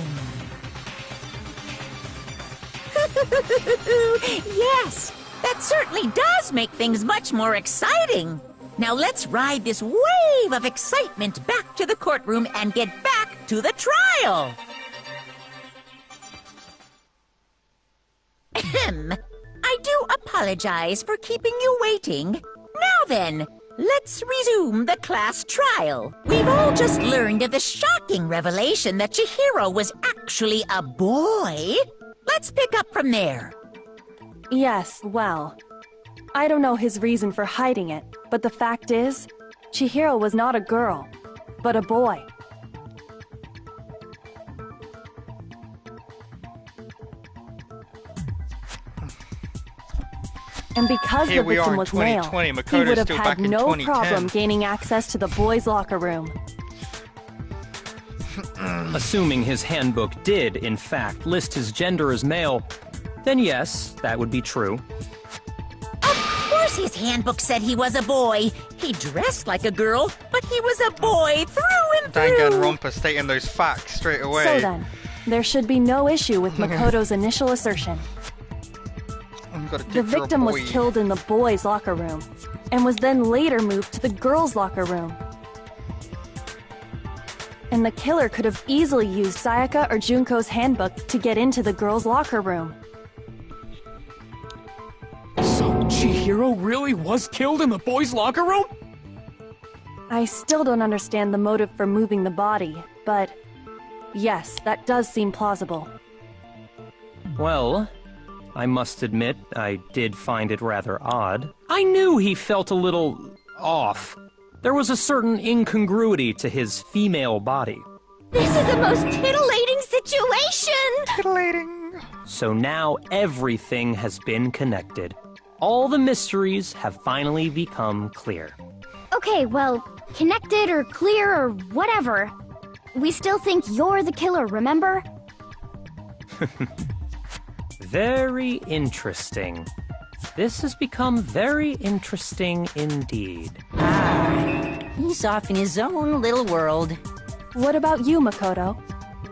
Yes, that certainly does make things much more exciting. Now let's ride this wave of excitement back to the courtroom and get back to the trial. Ahem. I do apologize for keeping you waiting. Now then, let's resume the class trial. We've all just learned of the shocking revelation that Chihiro was actually a boy. Let's pick up from there. Yes, well, I don't know his reason for hiding it, but the fact is, Chihiro was not a girl, but a boy. And because Here the we are victim in was male, 2020, he Makoto's would have still had back in no 2010. problem gaining access to the boys' locker room. Assuming his handbook did, in fact, list his gender as male, then yes, that would be true. Of course his handbook said he was a boy. He dressed like a girl, but he was a boy through and through. Danganronpa stating those facts straight away. So then, there should be no issue with Makoto's initial assertion. The victim was killed in the boys' locker room, and was then later moved to the girls' locker room. And the killer could have easily used Sayaka or Junko's handbook to get into the girls' locker room. So Chihiro really was killed in the boys' locker room? I still don't understand the motive for moving the body, but yes, that does seem plausible. Well, I must admit, I did find it rather odd. I knew he felt a little off. There was a certain incongruity to his female body. This is a most titillating situation! Titillating. So now everything has been connected. All the mysteries have finally become clear. Okay, well, connected or clear or whatever. We still think you're the killer, remember? Very interesting. This has become very interesting indeed. He's off in his own little world. What about you, Makoto?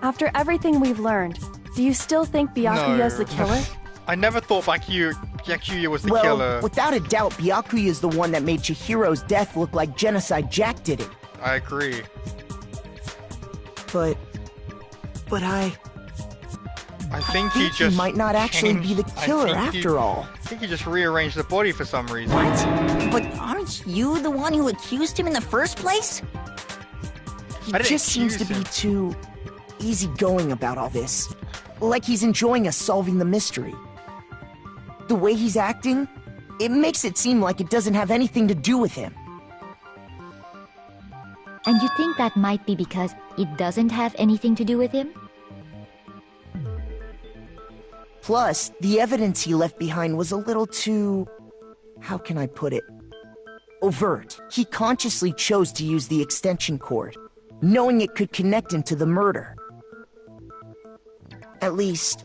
After everything we've learned, do you still think Byakuya's the killer? I never thought Byakuya was the Well, killer. without a doubt, Byakuya is the one that made Chihiro's death look like Genocide Jack did it. I agree. But I think he might not actually be the killer after all. I think he just rearranged the body for some reason. What? But aren't you the one who accused him in the first place? He just seems to be too easygoing about all this. Like he's enjoying us solving the mystery. The way he's acting, it makes it seem like it doesn't have anything to do with him. And you think that might be because it doesn't have anything to do with him? Plus, the evidence he left behind was a little too... how can I put it? Overt. He consciously chose to use the extension cord, knowing it could connect him to the murder. At least,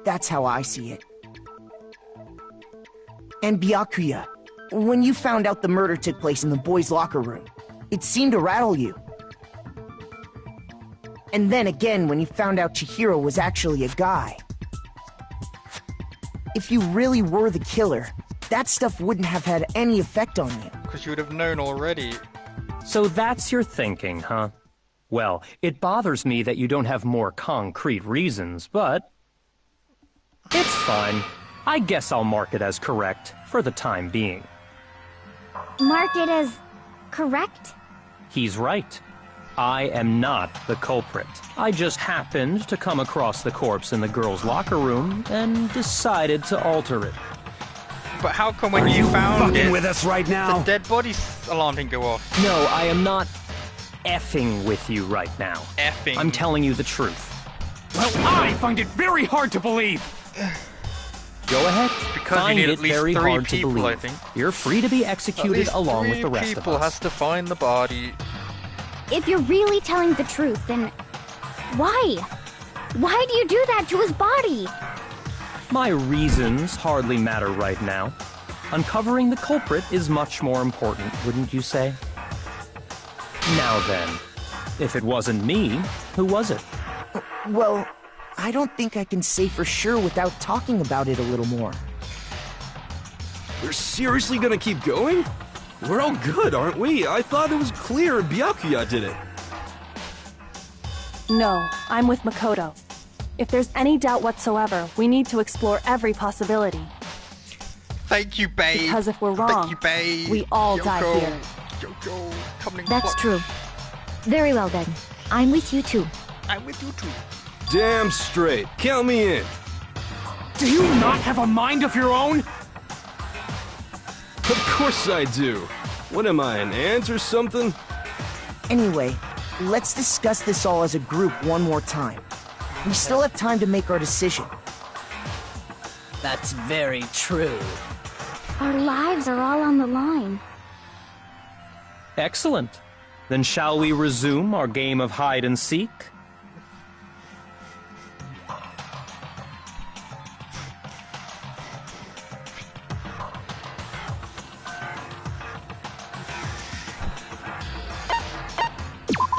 that's how I see it. And Byakuya, when you found out the murder took place in the boys' locker room, it seemed to rattle you. And then again when you found out Chihiro was actually a guy. If you really were the killer, that stuff wouldn't have had any effect on you. Because you would have known already. So that's your thinking, huh? Well, it bothers me that you don't have more concrete reasons, but... it's fine. I guess I'll mark it as correct, for the time being. Mark it as correct? He's right. I am not the culprit. I just happened to come across the corpse in the girls' locker room and decided to alter it. But how come when you found it, with us right now? The dead body alarm didn't go off? No, I am not effing with you right now. Effing? I'm telling you the truth. Well, I find it very hard to believe. Go ahead. Because find you need it at least very 3 hard people, to believe. I think. You're free to be executed along with the rest of people us. has to find the body. If you're really telling the truth, then why? Why do you do that to his body? My reasons hardly matter right now. Uncovering the culprit is much more important, wouldn't you say? Now then, if it wasn't me, who was it? Well, I don't think I can say for sure without talking about it a little more. We're seriously gonna keep going? We're all good, aren't we? I thought it was clear Byakuya did it. No, I'm with Makoto. If there's any doubt whatsoever, we need to explore every possibility. Thank you, babe. Because if we're wrong, Thank you, babe. we all Yoko. die here. Yoko, coming That's true. Very well then. I'm with you too. I'm with you too. Damn straight. Count me in. Do you not have a mind of your own? Of course I do. What am I, an ant or something? Anyway, let's discuss this all as a group one more time. We still have time to make our decision. That's very true. Our lives are all on the line. Excellent. Then shall we resume our game of hide and seek?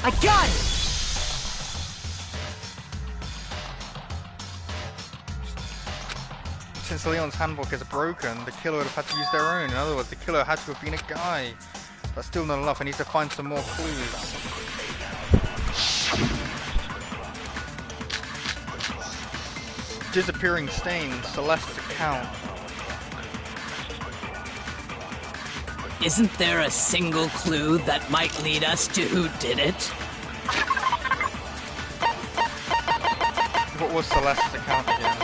I got it! Since Leon's handbook is broken, the killer would have had to use their own. In other words, the killer had to have been a guy. That's still not enough. I need to find some more clues. Disappearing stain, Celeste's account. Isn't there a single clue that might lead us to who did it? What was Celeste's account again?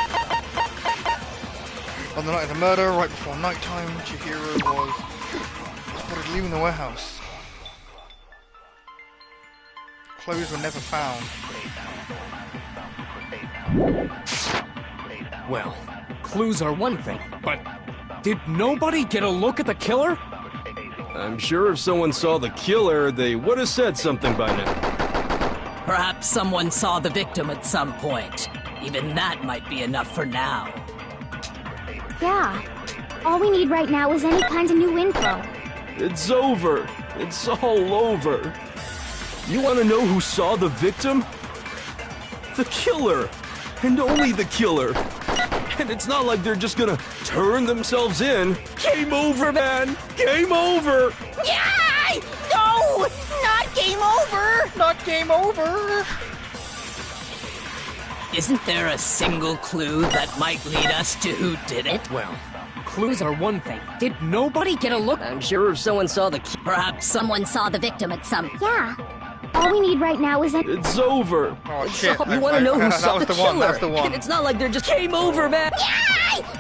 On the night of the murder, right before nighttime, Chihiro was spotted leaving the warehouse. Clothes were never found. Well, clues are one thing, but did nobody get a look at the killer? I'm sure if someone saw the killer, they would have said something by now. Perhaps someone saw the victim at some point. Even that might be enough for now. Yeah. All we need right now is any kind of new info. It's over. It's all over. You want to know who saw the victim? The killer. And only the killer. And it's not like they're just gonna turn themselves in. Game over, man! Game over! Yeah! No! Not game over! Not game over! Isn't there a single clue that might lead us to who did it? Well, clues are one thing. Did nobody get a look? I'm sure someone saw the Perhaps someone saw the victim at some... Yeah. All we need right now is a... It's over. Oh shit! You want to know who saw the killer? That's the one. And it's not like they're just game over, man.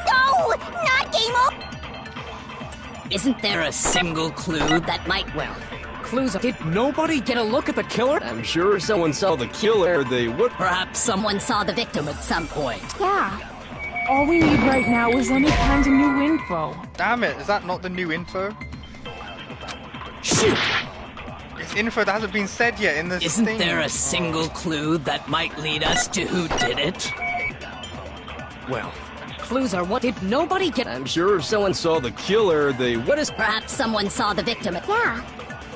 No! Not game over! Isn't there a single clue that might... Well, clues are... Did nobody get a look at the killer? I'm sure someone saw the killer. They would. Perhaps someone saw the victim at some point. Yeah. All we need right now is any kind of new info. Damn it! Is that not the new info? Shoot! It's info that hasn't been said yet in this Isn't thing. there a single clue that might lead us to who did it? Well, clues are what... Did nobody get... I'm sure if someone saw the killer, they would have. Perhaps someone saw the victim at... Yeah.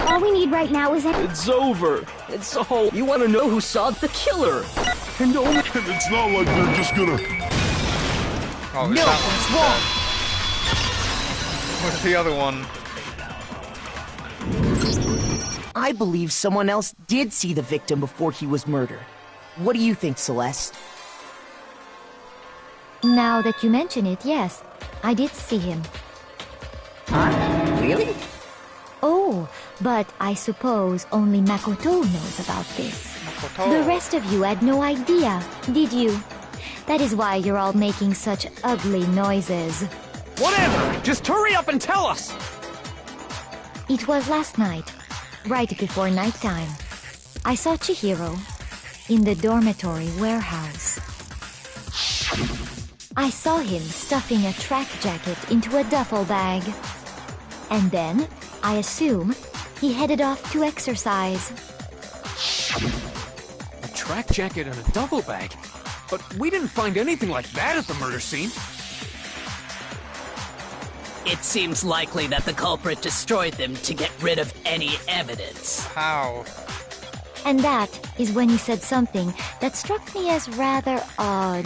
All we need right now is a... It's over. It's all. You want to know who saw the killer? And only. And it's not like they're just gonna... Oh, No, that what's wrong? What's the other one? I believe someone else did see the victim before he was murdered. What do you think, Celeste? Now that you mention it, yes, I did see him. Huh? Really? Oh, but I suppose only Makoto knows about this. Makoto. The rest of you had no idea, did you? That is why you're all making such ugly noises. Whatever! Just hurry up and tell us! It was last night, right before nighttime. I saw Chihiro in the dormitory warehouse. I saw him stuffing a track jacket into a duffel bag. And then, I assume, he headed off to exercise. A track jacket and a duffel bag? But we didn't find anything like that at the murder scene. It seems likely that the culprit destroyed them to get rid of any evidence. How? And that is when he said something that struck me as rather odd.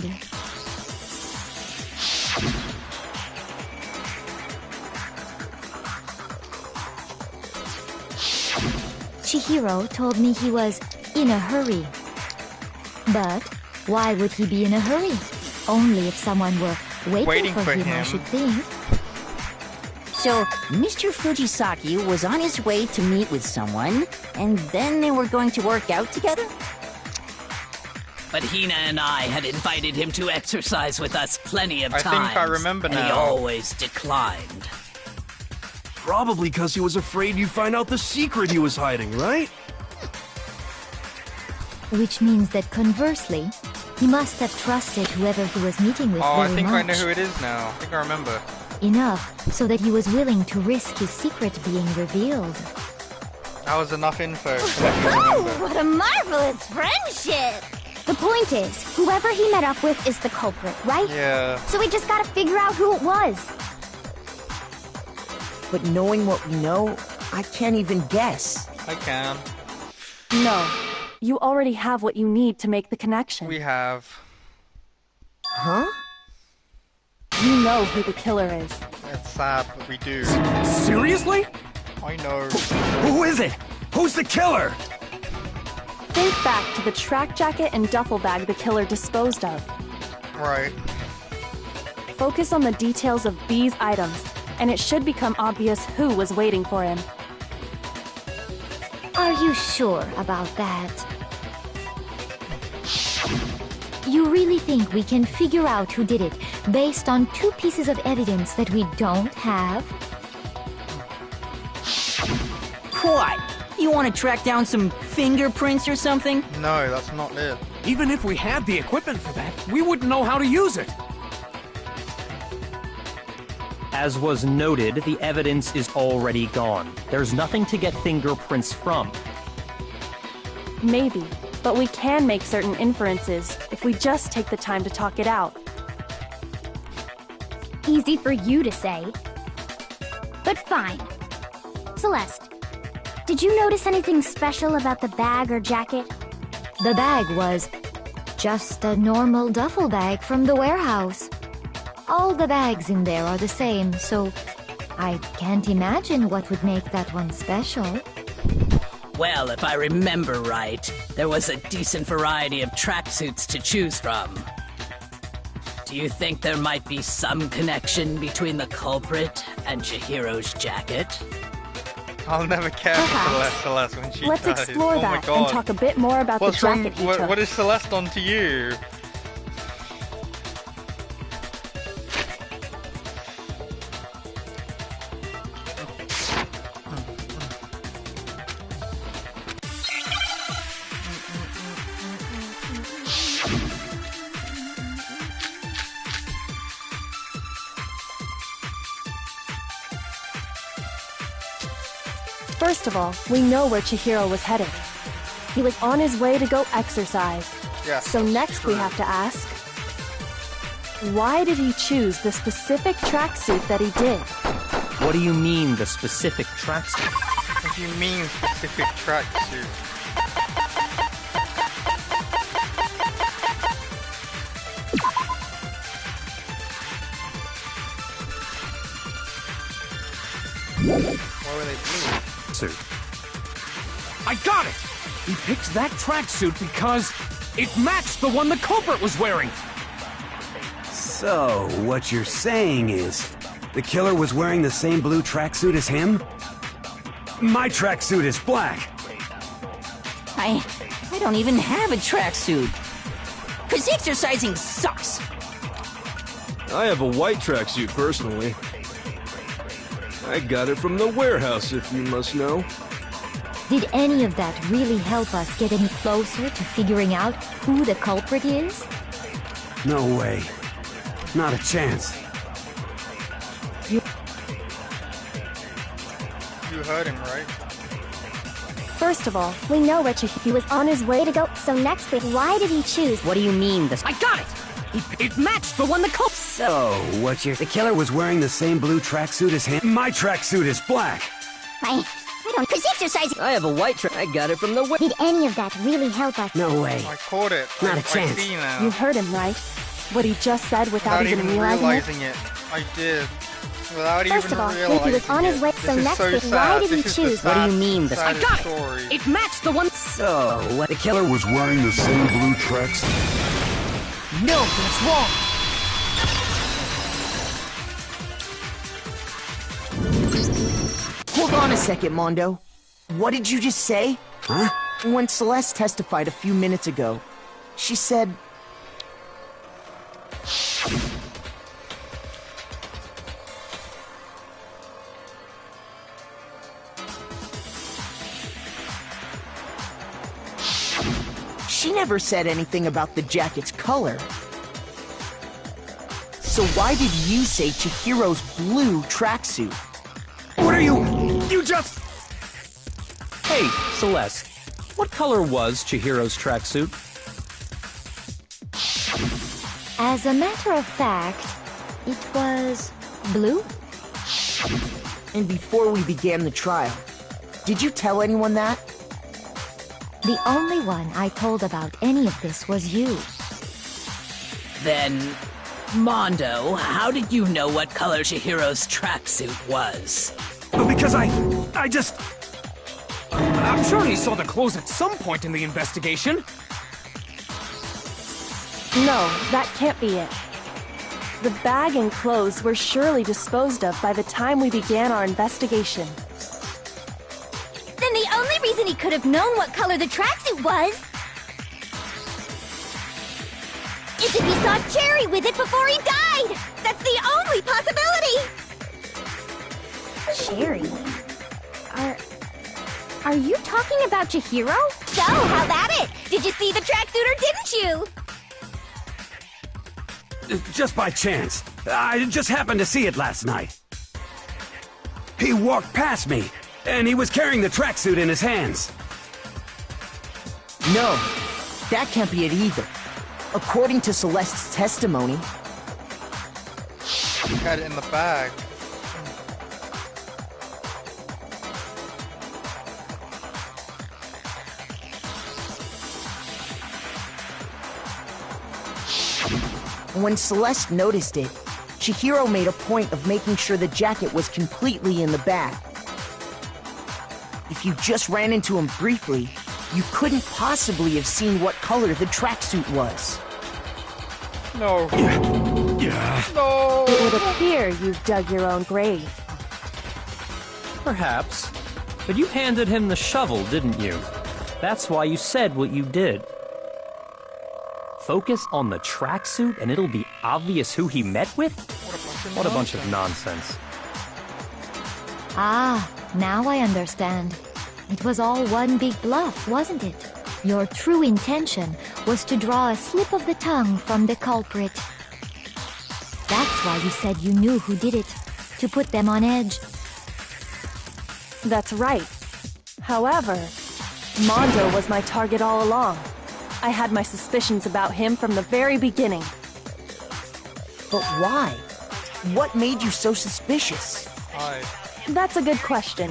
Chihiro told me he was in a hurry. But why would he be in a hurry? Only if someone were waiting for him, I should think. So, Mr. Fujisaki was on his way to meet with someone, and then they were going to work out together? But Hina and I had invited him to exercise with us plenty of times. I think I remember and now. he always declined. Probably because he was afraid you'd find out the secret he was hiding, right? Which means that conversely, he must have trusted whoever he was meeting with Oh, very I think much. I know who it is now. I think I remember. Enough so that he was willing to risk his secret being revealed. That was enough info to let me remember. What a marvelous friendship! The point is, whoever he met up with is the culprit, right? Yeah. So we just gotta figure out who it was. But knowing what we know, I can't even guess. I can. No. You already have what you need to make the connection. We have. Huh? You know who the killer is. It's sad, but we do. Seriously? I know. Who is it? Who's the killer? Think back to the track jacket and duffel bag the killer disposed of. Right. Focus on the details of these items, and it should become obvious who was waiting for him. Are you sure about that? You really think we can figure out who did it based on 2 pieces of evidence that we don't have? What? You want to track down some fingerprints or something? No, that's not it. Even if we had the equipment for that, we wouldn't know how to use it. As was noted, the evidence is already gone. There's nothing to get fingerprints from. Maybe, but we can make certain inferences if we just take the time to talk it out. Easy for you to say. But fine. Celeste, did you notice anything special about the bag or jacket? The bag was just a normal duffel bag from the warehouse. All the bags in there are the same, so I can't imagine what would make that one special. Well, if I remember right, there was a decent variety of tracksuits to choose from. Do you think there might be some connection between the culprit and Chihiro's jacket? I'll never care for Celeste when she Let's dies. explore Oh my that God. and talk a bit more about What's the wrong? jacket he took. What is Celeste on to you? First of all, we know where Chihiro was headed. He was on his way to go exercise. Yeah, so next we have to ask, why did he choose the specific tracksuit that he did? What do you mean, the specific tracksuit? What do you mean, specific tracksuit? Why were they blue? Suit. I got it! He picked that tracksuit because it matched the one the culprit was wearing! So, what you're saying is, the killer was wearing the same blue tracksuit as him? My tracksuit is black! I don't even have a tracksuit. 'Cause exercising sucks. I have a white tracksuit, personally. I got it from the warehouse, if you must know. Did any of that really help us get any closer to figuring out who the culprit is? No way. Not a chance. You heard him, right? First of all, we know where he was on his way to go, so next week, why did he choose? What do you mean this? I got it! It matched the one the culprit... So, what you're... The killer was wearing the same blue tracksuit as him? My tracksuit is black! I don't... 'Cause exercising... I have a white I got it from the... Did any of that really help us? No way. I caught it. Not a I chance. see now. You heard him, right? What he just said without even realizing it. I did. Without First even of all, realizing he was on his way, so This is next so week, sad. why did he This is the choose? What do you sad, mean this? I saddest got story. it! It matched the one... So, what... The killer was wearing the same blue tracksuit. No, that's wrong. Hold on a second, Mondo. What did you just say? Huh? When Celeste testified a few minutes ago, she said... She never said anything about the jacket's color. So why did you say Chihiro's blue tracksuit? What are you... You just... Hey, Celeste. What color was Chihiro's tracksuit? As a matter of fact, it was blue. And before we began the trial, did you tell anyone that? The only one I told about any of this was you. Then, Mondo, how did you know what color Chihiro's tracksuit was? Because I just... I'm sure he saw the clothes at some point in the investigation. No, that can't be it. The bag and clothes were surely disposed of by the time we began our investigation. Then the only reason he could have known what color the tracksuit was is if he saw Cherry with it before he died! That's the only possibility! Cherry? Are you talking about Chihiro? So, how about it? Did you see the tracksuit or didn't you? Just by chance. I just happened to see it last night. He walked past me, and he was carrying the tracksuit in his hands. No, that can't be it either. According to Celeste's testimony... He had it in the bag. When Celeste noticed it, Chihiro made a point of making sure the jacket was completely in the bag. If you just ran into him briefly, you couldn't possibly have seen what color the tracksuit was. No. Yeah. No! It would appear you've dug your own grave. Perhaps. But you handed him the shovel, didn't you? That's why you said what you did. Focus on the tracksuit and it'll be obvious who he met with? What a bunch of nonsense. Ah, now I understand. It was all one big bluff, wasn't it? Your true intention was to draw a slip of the tongue from the culprit. That's why you said you knew who did it, to put them on edge. That's right. However, Mondo was my target all along. I had my suspicions about him from the very beginning. But why? What made you so suspicious? That's a good question.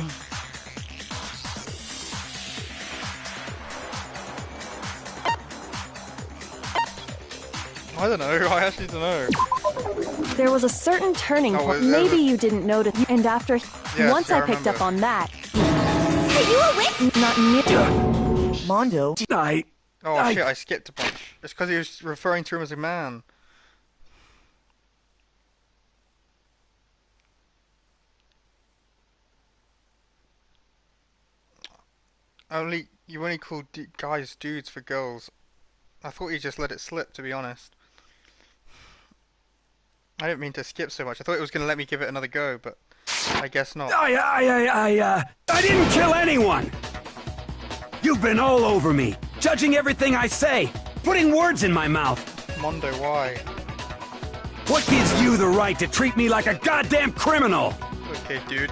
I don't know. I actually don't know. There was a certain turning point. Maybe you didn't notice. And after, Yes, once I I picked up on that, Are you a witch? not near. Mondo. Oh shit, I skipped a bunch. It's because he was referring to him as a man. You only call guys dudes for girls. I thought you just let it slip, to be honest. I didn't mean to skip so much. I thought it was going to let me give it another go, but I guess not. I didn't kill anyone! You've been all over me, judging everything I say, putting words in my mouth. Mondo, why? What gives you the right to treat me like a goddamn criminal? Okay, dude.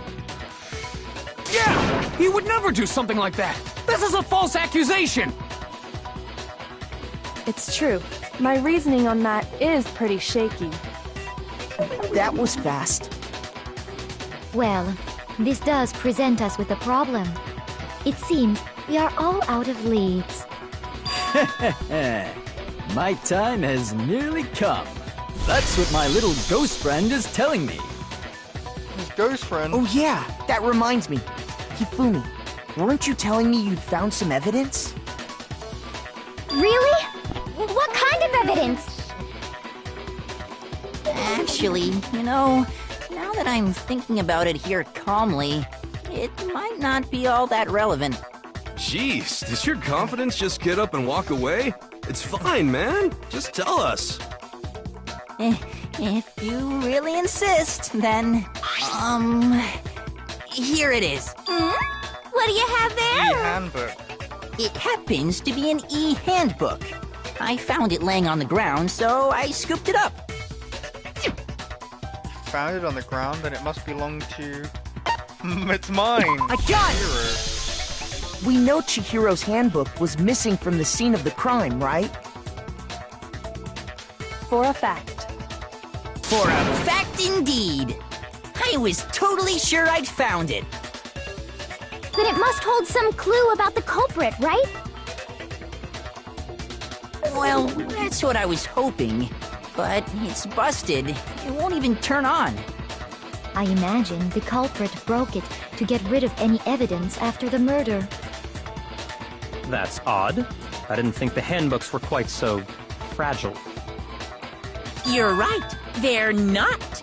Yeah! He would never do something like that! This is a false accusation! It's true. My reasoning on that is pretty shaky. That was fast. Well, this does present us with a problem. It seems we are all out of leads. My time has nearly come. That's what my little ghost friend is telling me. His ghost friend? Oh yeah, that reminds me. Hifumi, weren't you telling me you'd found some evidence? Really? What kind of evidence? Actually, you know, now that I'm thinking about it here calmly, it might not be all that relevant. Jeez, does your confidence just get up and walk away? It's fine, man. Just tell us. If you really insist, then, here it is. What do you have there? E-handbook. It happens to be an e-handbook. I found it laying on the ground, so I scooped it up. Found it on the ground, then it must belong to... it's mine! I got it! We know Chihiro's handbook was missing from the scene of the crime, right? For a fact. For a fact indeed. I was totally sure I'd found it. Then it must hold some clue about the culprit, right? Well, that's what I was hoping. But it's busted. It won't even turn on. I imagine the culprit broke it to get rid of any evidence after the murder. That's odd. I didn't think the handbooks were quite so fragile. You're right. They're not.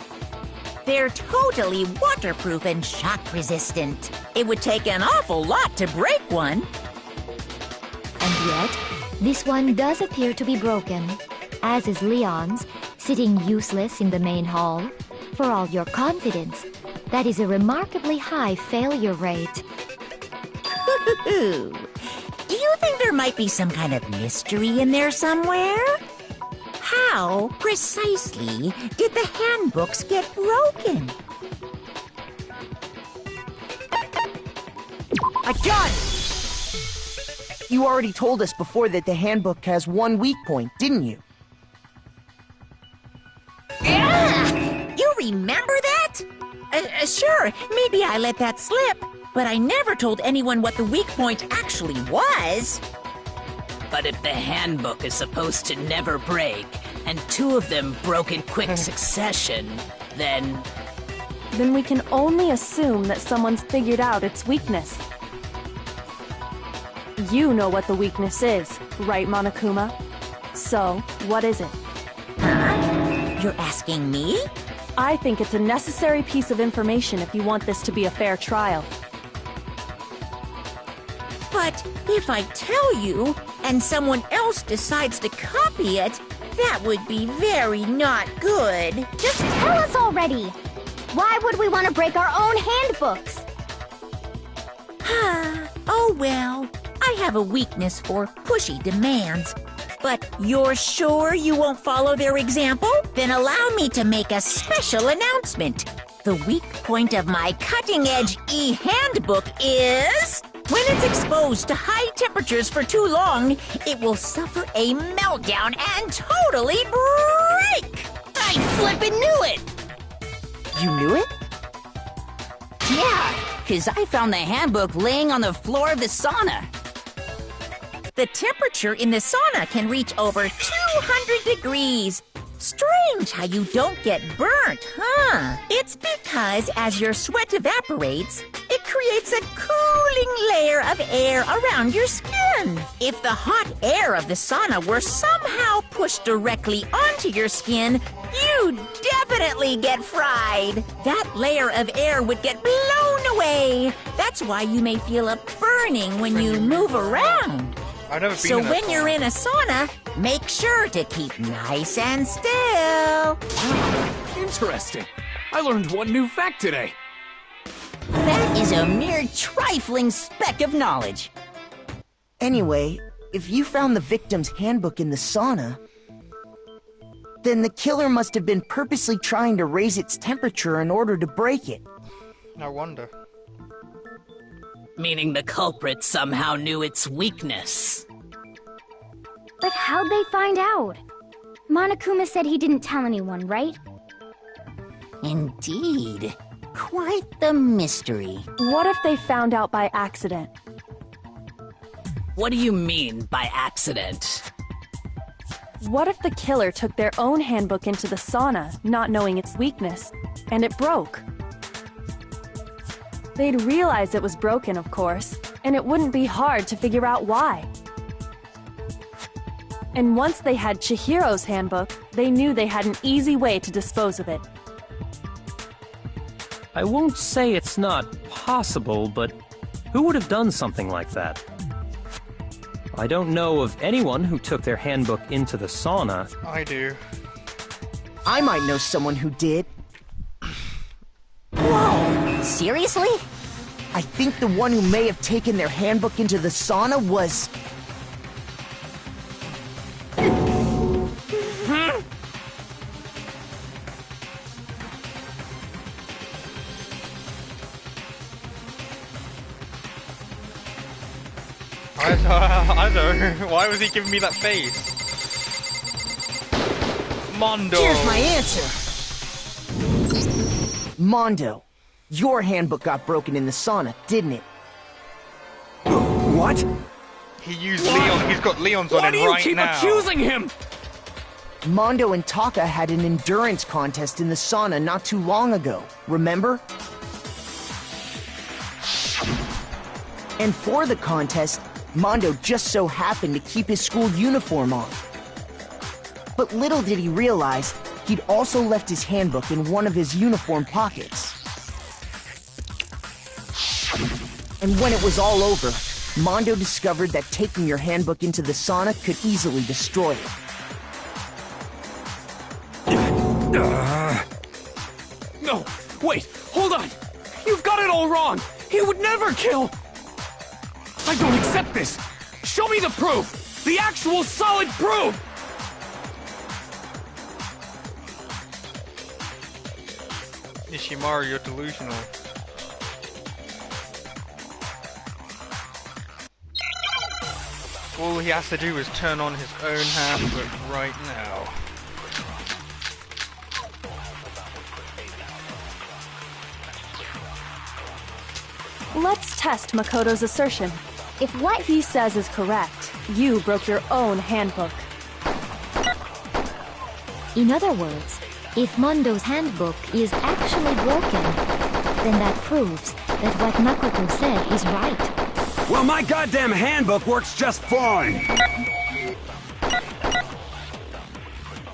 They're totally waterproof and shock resistant. It would take an awful lot to break one. And yet, this one does appear to be broken, as is Leon's, sitting useless in the main hall. For all your confidence, that is a remarkably high failure rate. Do you think there might be some kind of mystery in there somewhere? How, precisely, did the handbooks get broken? I got it! You already told us before that the handbook has one weak point, didn't you? You remember that? Sure, maybe I let that slip, but I never told anyone what the weak point actually was. But if the handbook is supposed to never break, and two of them broke in quick succession, then... Then we can only assume that someone's figured out its weakness. You know what the weakness is, right, Monokuma? So, what is it? You're asking me? I think it's a necessary piece of information if you want this to be a fair trial. But if I tell you, and someone else decides to copy it, that would be very not good. Just tell us already! Why would we want to break our own handbooks? Oh well, I have a weakness for pushy demands. But you're sure you won't follow their example? Then allow me to make a special announcement. The weak point of my cutting-edge e-handbook is... when it's exposed to high temperatures for too long, it will suffer a meltdown and totally break! I flippin' knew it! You knew it? Yeah, 'cause I found the handbook laying on the floor of the sauna. The temperature in the sauna can reach over 200 degrees. Strange how you don't get burnt, huh? It's because as your sweat evaporates, it creates a cooling layer of air around your skin. If the hot air of the sauna were somehow pushed directly onto your skin, you'd definitely get fried. That layer of air would get blown away. That's why you may feel a burning when you move around. I've never been So in a when sauna. you're in a sauna, make sure to keep nice and still. Interesting. I learned one new fact today. That is a mere trifling speck of knowledge. Anyway, if you found the victim's handbook in the sauna, then the killer must have been purposely trying to raise its temperature in order to break it. No wonder. Meaning the culprit somehow knew its weakness. But how'd they find out? Monokuma said he didn't tell anyone, right? Indeed. Quite the mystery. What if they found out by accident? What do you mean by accident? What if the killer took their own handbook into the sauna, not knowing its weakness, and it broke? They'd realize it was broken, of course, and it wouldn't be hard to figure out why. And once they had Chihiro's handbook, they knew they had an easy way to dispose of it. I won't say it's not possible, but who would have done something like that? I don't know of anyone who took their handbook into the sauna. I do. I might know someone who did. Whoa! Seriously? I think the one who may have taken their handbook into the sauna was... I know. Why was he giving me that face? Mondo! Here's my answer! Mondo, your handbook got broken in the sauna, didn't it? What? He used Leon. He's got Leon's on Why him do you right keep now. accusing him? Mondo and Taka had an endurance contest in the sauna not too long ago, remember? And for the contest, Mondo just so happened to keep his school uniform on. But little did he realize, he'd also left his handbook in one of his uniform pockets. And when it was all over, Mondo discovered that taking your handbook into the sauna could easily destroy it. No, wait, hold on. You've got it all wrong. He would never kill. I don't accept this. Show me the proof. The actual solid proof. Ishimaru, you're delusional. All he has to do is turn on his own handbook right now. Let's test Makoto's assertion. If what he says is correct, you broke your own handbook. In other words, if Mondo's handbook is actually broken, then that proves that what Makoto said is right. Well, my goddamn handbook works just fine.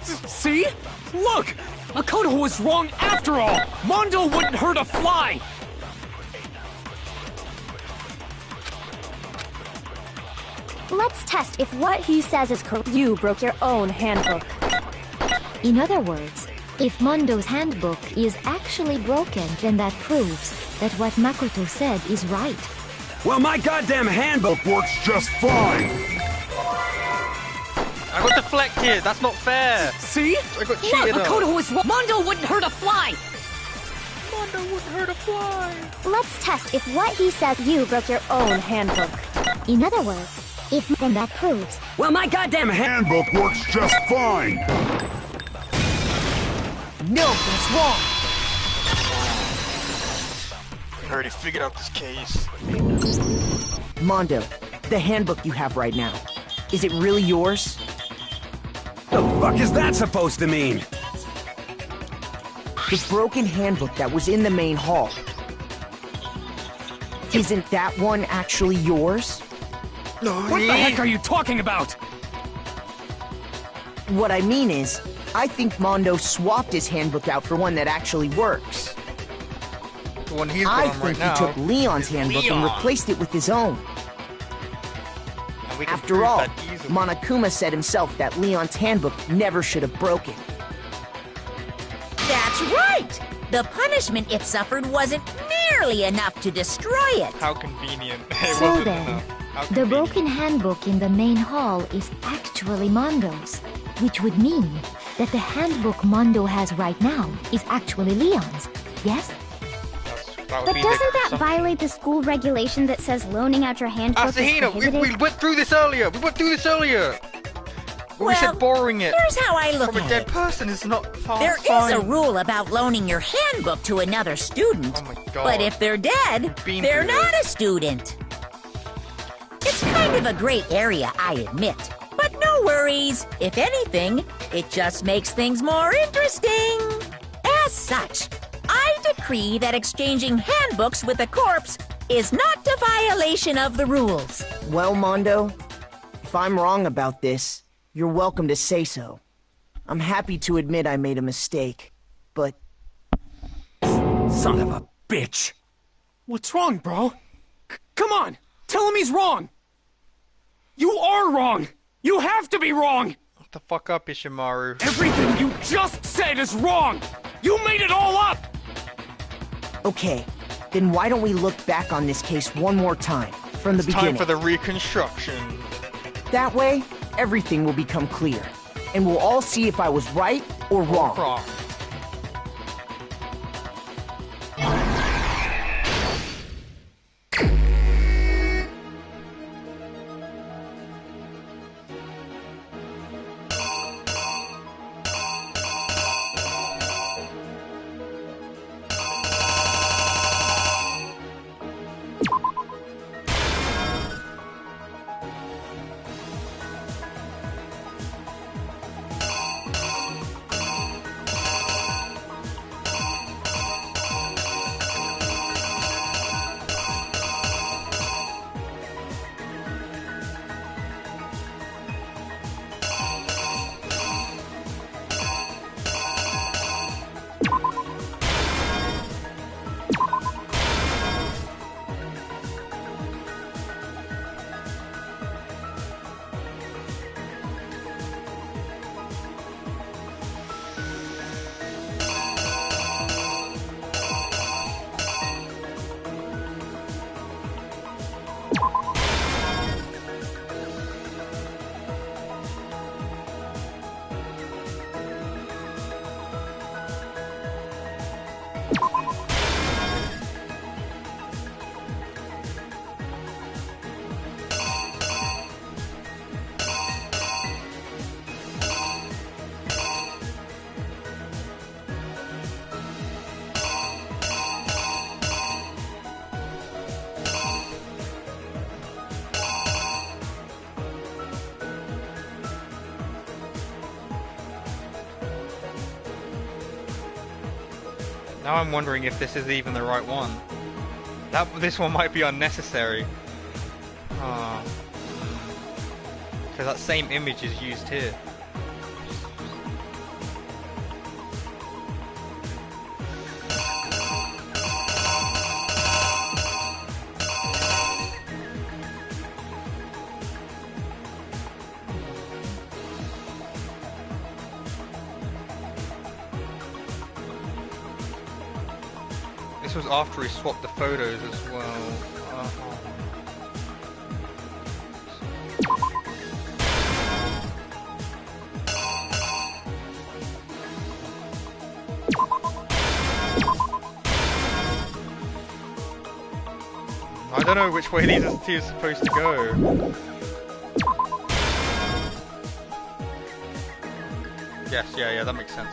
See? Look! Makoto was wrong after all! Mondo wouldn't hurt a fly! Let's test if what he says is correct. You broke your own handbook. In other words, if Mondo's handbook is actually broken, then that proves that what Makoto said is right. Well, my goddamn handbook works just fine. I got deflected. That's not fair. See? I got cheated on. Makoto was wrong. Mondo wouldn't hurt a fly. Mondo wouldn't hurt a fly. Let's test if what he said. You broke your own handbook. In other words, if then that proves. Well, my goddamn handbook works just fine. No, that's wrong. I already figured out this case. Mondo, the handbook you have right now, is it really yours? The fuck is that supposed to mean? The broken handbook that was in the main hall. Isn't that one actually yours? What the heck are you talking about? What I mean is, I think Mondo swapped his handbook out for one that actually works. The one he's I got on think right he now took Leon's is handbook and Leon. replaced it with his own. And we can After prove all, that easily. Monokuma said himself that Leon's handbook never should have broken. That's right! The punishment it suffered wasn't nearly enough to destroy it. How convenient. It So wasn't then, enough. How the convenient. broken handbook in the main hall is actually Mondo's, which would mean that the handbook Mondo has right now is actually Leon's, yes? That would But be doesn't the- that violate the school regulation that says loaning out your handbook is Asahina, prohibited? we went through this earlier. We went through this earlier. We said borrowing it Here's how I look from a at dead it. person is not far. There is a rule about loaning your handbook to another student. Oh my God. But if they're dead, been they're through not a student. It's kind of a gray area, I admit. But no worries. If anything, it just makes things more interesting. As such, I decree that exchanging handbooks with a corpse is not a violation of the rules. Well, Mondo, if I'm wrong about this, you're welcome to say so. I'm happy to admit I made a mistake, but... Son of a bitch. What's wrong, bro? Come on! Tell him he's wrong! You are wrong! You have to be wrong! What the fuck up, Ishimaru? Everything you just said is wrong! You made it all up! Okay, then why don't we look back on this case one more time, from the It's time beginning. for the reconstruction. That way, everything will become clear, and we'll all see if I was right or wrong. Wrong. Now I'm wondering if this is even the right one. This one might be unnecessary. Because that same image is used here. This was after he swapped the photos as well. I don't know which way these two are supposed to go. Yes, yeah, that makes sense,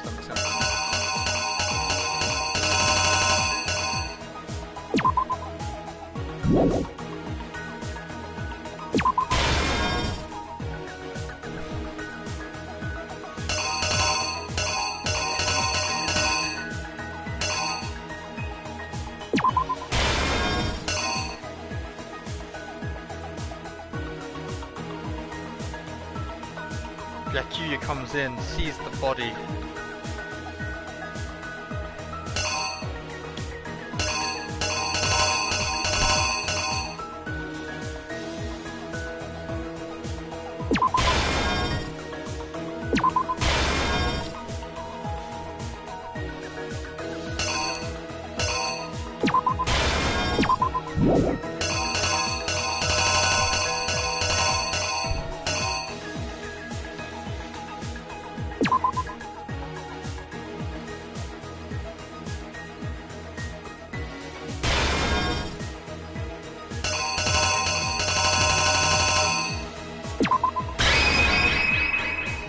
Yakuya comes in, sees the body.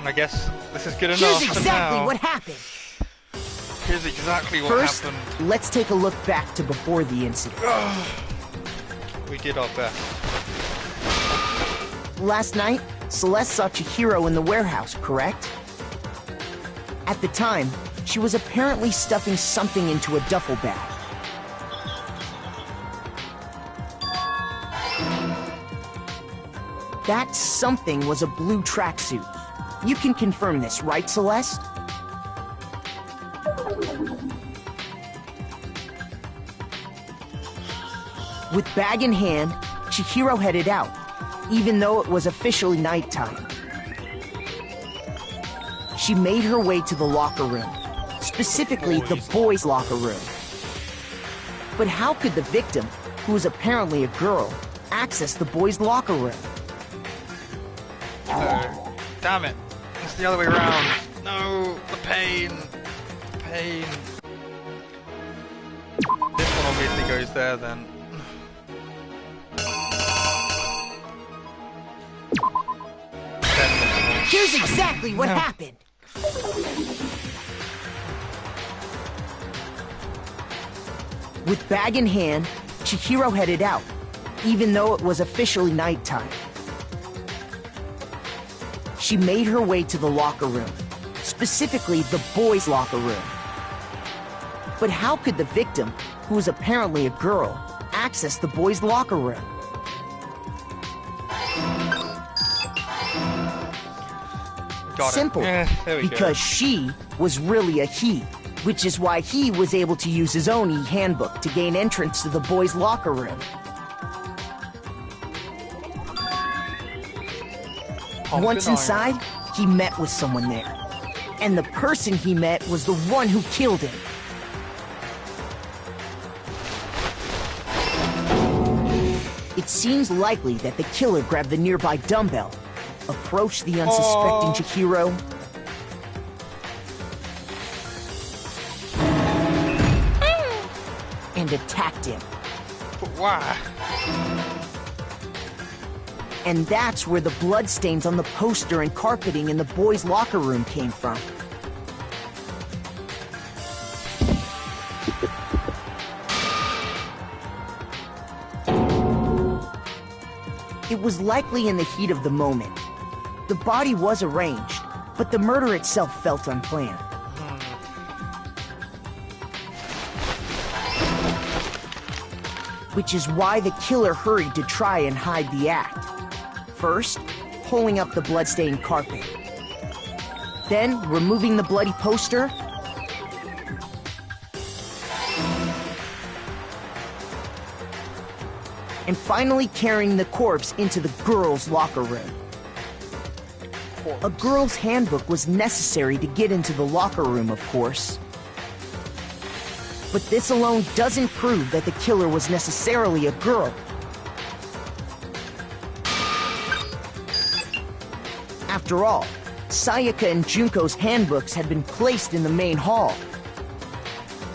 I guess this is good enough. Here's exactly what happened. Here's exactly what First, happened. let's take a look back to before the incident. We did our best. Last night, Celeste saw Chihiro in the warehouse, correct? At the time, she was apparently stuffing something into a duffel bag. That something was a blue tracksuit. You can confirm this, right, Celeste? With bag in hand, Chihiro headed out, even though it was officially nighttime. She made her way to the locker room, specifically the boys' locker room. But how could the victim, who was apparently a girl, access the boys' locker room? Damn it. It's the other way around. No, the pain. The pain. This one obviously goes there then. Here's exactly what happened. With bag in hand, Chihiro headed out, even though it was officially nighttime. She made her way to the locker room, specifically the boys' locker room. But how could the victim, who was apparently a girl, access the boys' locker room? Simple, because she was really a he, which is why he was able to use his own e-handbook to gain entrance to the boys' locker room. Once inside, he met with someone there. And the person he met was the one who killed him. It seems likely that the killer grabbed the nearby dumbbell, approached the unsuspecting Chihiro, and attacked him. But why? And that's where the bloodstains on the poster and carpeting in the boys' locker room came from. It was likely in the heat of the moment. The body was arranged, but the murder itself felt unplanned. which is why the killer hurried to try and hide the act. First, pulling up the bloodstained carpet. Then, removing the bloody poster. And finally carrying the corpse into the girls' locker room. A girl's handbook was necessary to get into the locker room, of course. But this alone doesn't prove that the killer was necessarily a girl. After all, Sayaka and Junko's handbooks had been placed in the main hall.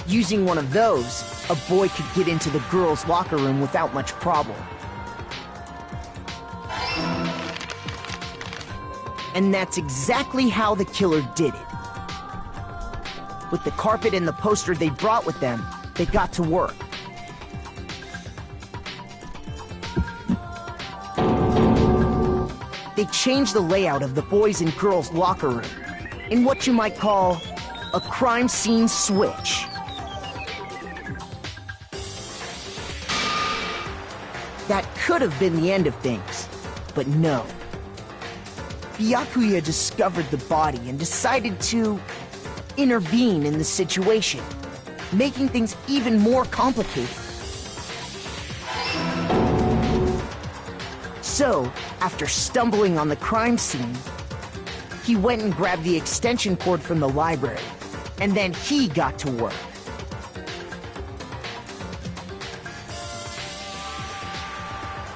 Using one of those, a boy could get into the girls' locker room without much problem. And that's exactly how the killer did it. With the carpet and the poster they brought with them, they got to work. They changed the layout of the boys' and girls' locker room in what you might call a crime scene switch. That could have been the end of things, but no. Byakuya discovered the body and decided to intervene in the situation, making things even more complicated. So, after stumbling on the crime scene, he went and grabbed the extension cord from the library, and then he got to work.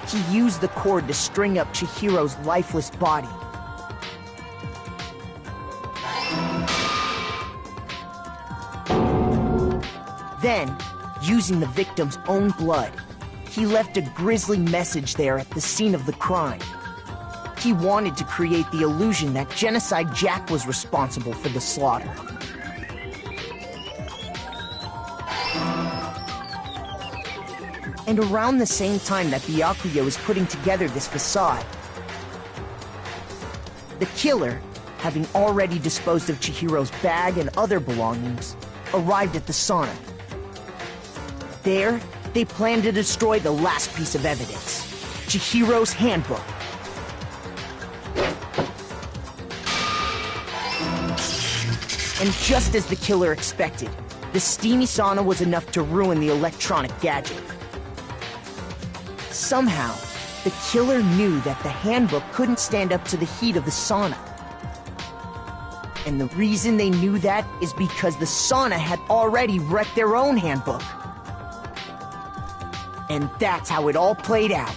He used the cord to string up Chihiro's lifeless body. Then, using the victim's own blood, he left a grisly message there at the scene of the crime. He wanted to create the illusion that Genocide Jack was responsible for the slaughter. And around the same time that Byakuya was putting together this facade, the killer, having already disposed of Chihiro's bag and other belongings, arrived at the sauna. There, they planned to destroy the last piece of evidence, Chihiro's handbook. And just as the killer expected, the steamy sauna was enough to ruin the electronic gadget. Somehow, the killer knew that the handbook couldn't stand up to the heat of the sauna. And the reason they knew that is because the sauna had already wrecked their own handbook. And that's how it all played out.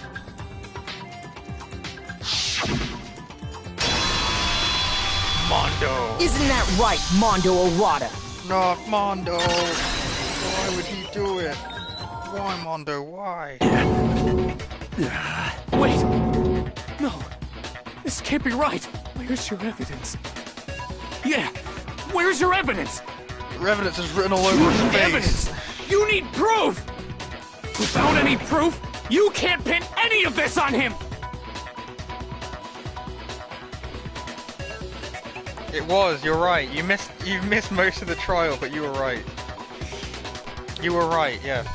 Mondo! Isn't that right, Mondo Arata? Not Mondo! Why would he do it? Why, Mondo, why? Wait! No! This can't be right! Where's your evidence? Yeah! Where's your evidence? Your evidence is written all over his face. Evidence! You need proof! Without any proof, you can't pin any of this on him! It was, you're right. You missed most of the trial, but you were right. You were right, yeah.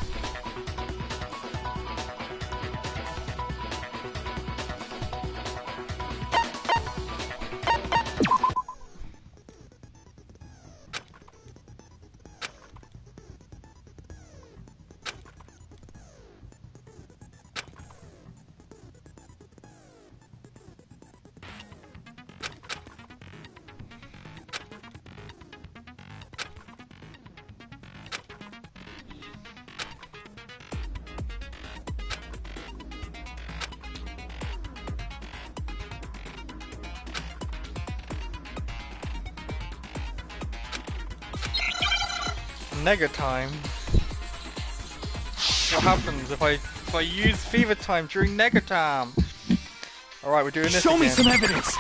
Nega time? What happens if I use fever time during Nega time? Alright, we're doing this Show again. me some evidence!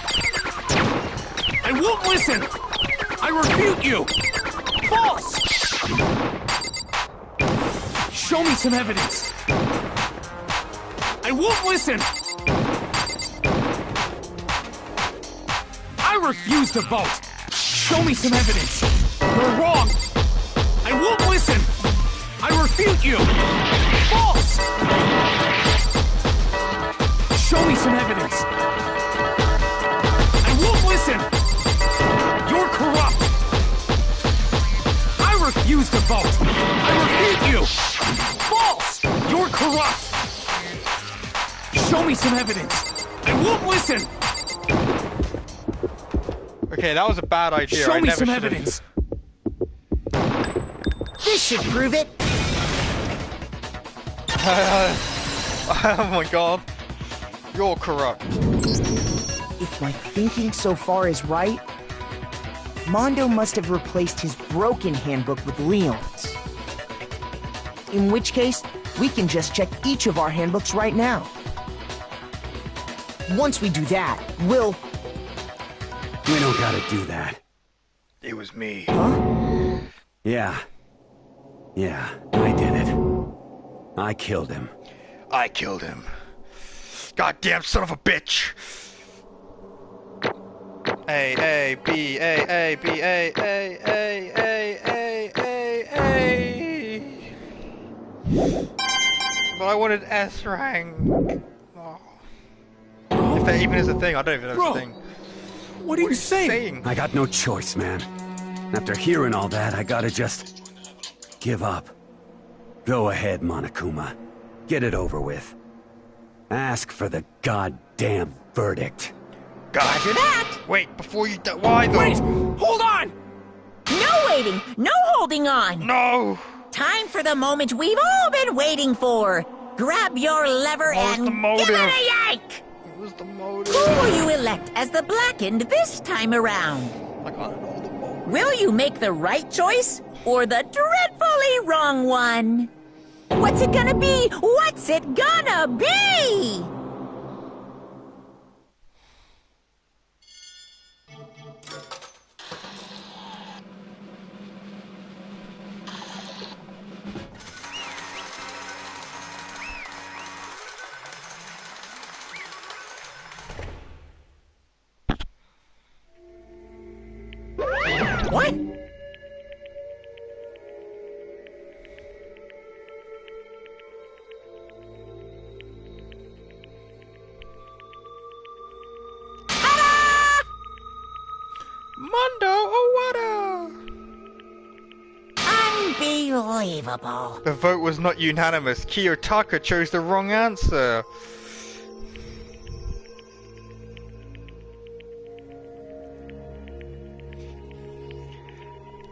I won't listen! I refute you! False! Show me some evidence! I won't listen! I refuse to vote! Show me some evidence! You're wrong! I won't listen! I refuse refute you! False! Show me some evidence! I won't listen! You're corrupt! I refuse to vote! I refute you! False! You're corrupt! Show me some evidence! I won't listen! Okay, that was a bad idea. Show me some evidence! This should prove it! Oh my god. You're corrupt. If my thinking so far is right, Mondo must have replaced his broken handbook with Leon's. In which case, we can just check each of our handbooks right now. Once we do that, we'll... We don't gotta do that. It was me. Huh? Yeah. Yeah, I did it. I killed him. I killed him. Goddamn son of a bitch! A, B, A, B, A, A. But I wanted S rank. Oh. If that even is a thing, I don't even know if it's a thing. What are you saying? I got no choice, man. After hearing all that, I gotta just... give up. Go ahead, Monokuma. Get it over with. Ask for the goddamn verdict. Roger that! Wait, before you why though? Wait! Hold on! No waiting! No holding on! No! Time for the moment we've all been waiting for! Grab your lever and give it a yank! What was the motive? Who will you elect as the Blackened this time around? I can't know the motive. Will you make the right choice or the dreadfully wrong one? What's it gonna be? What's it gonna be? What? Mondo Owada! Unbelievable. The vote was not unanimous. Kiyotaka chose the wrong answer.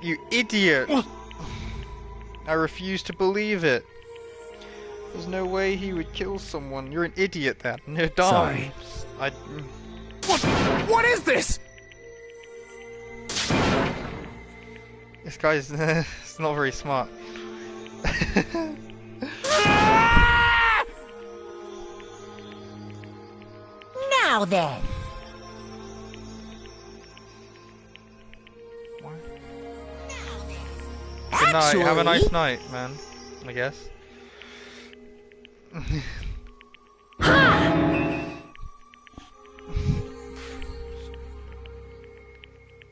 You idiot! I refuse to believe it. There's no way he would kill someone. You're an idiot then. You're dumb. Sorry. What is this? This guy's it's not very smart. Now then. Good night. Have a nice night, man. I guess.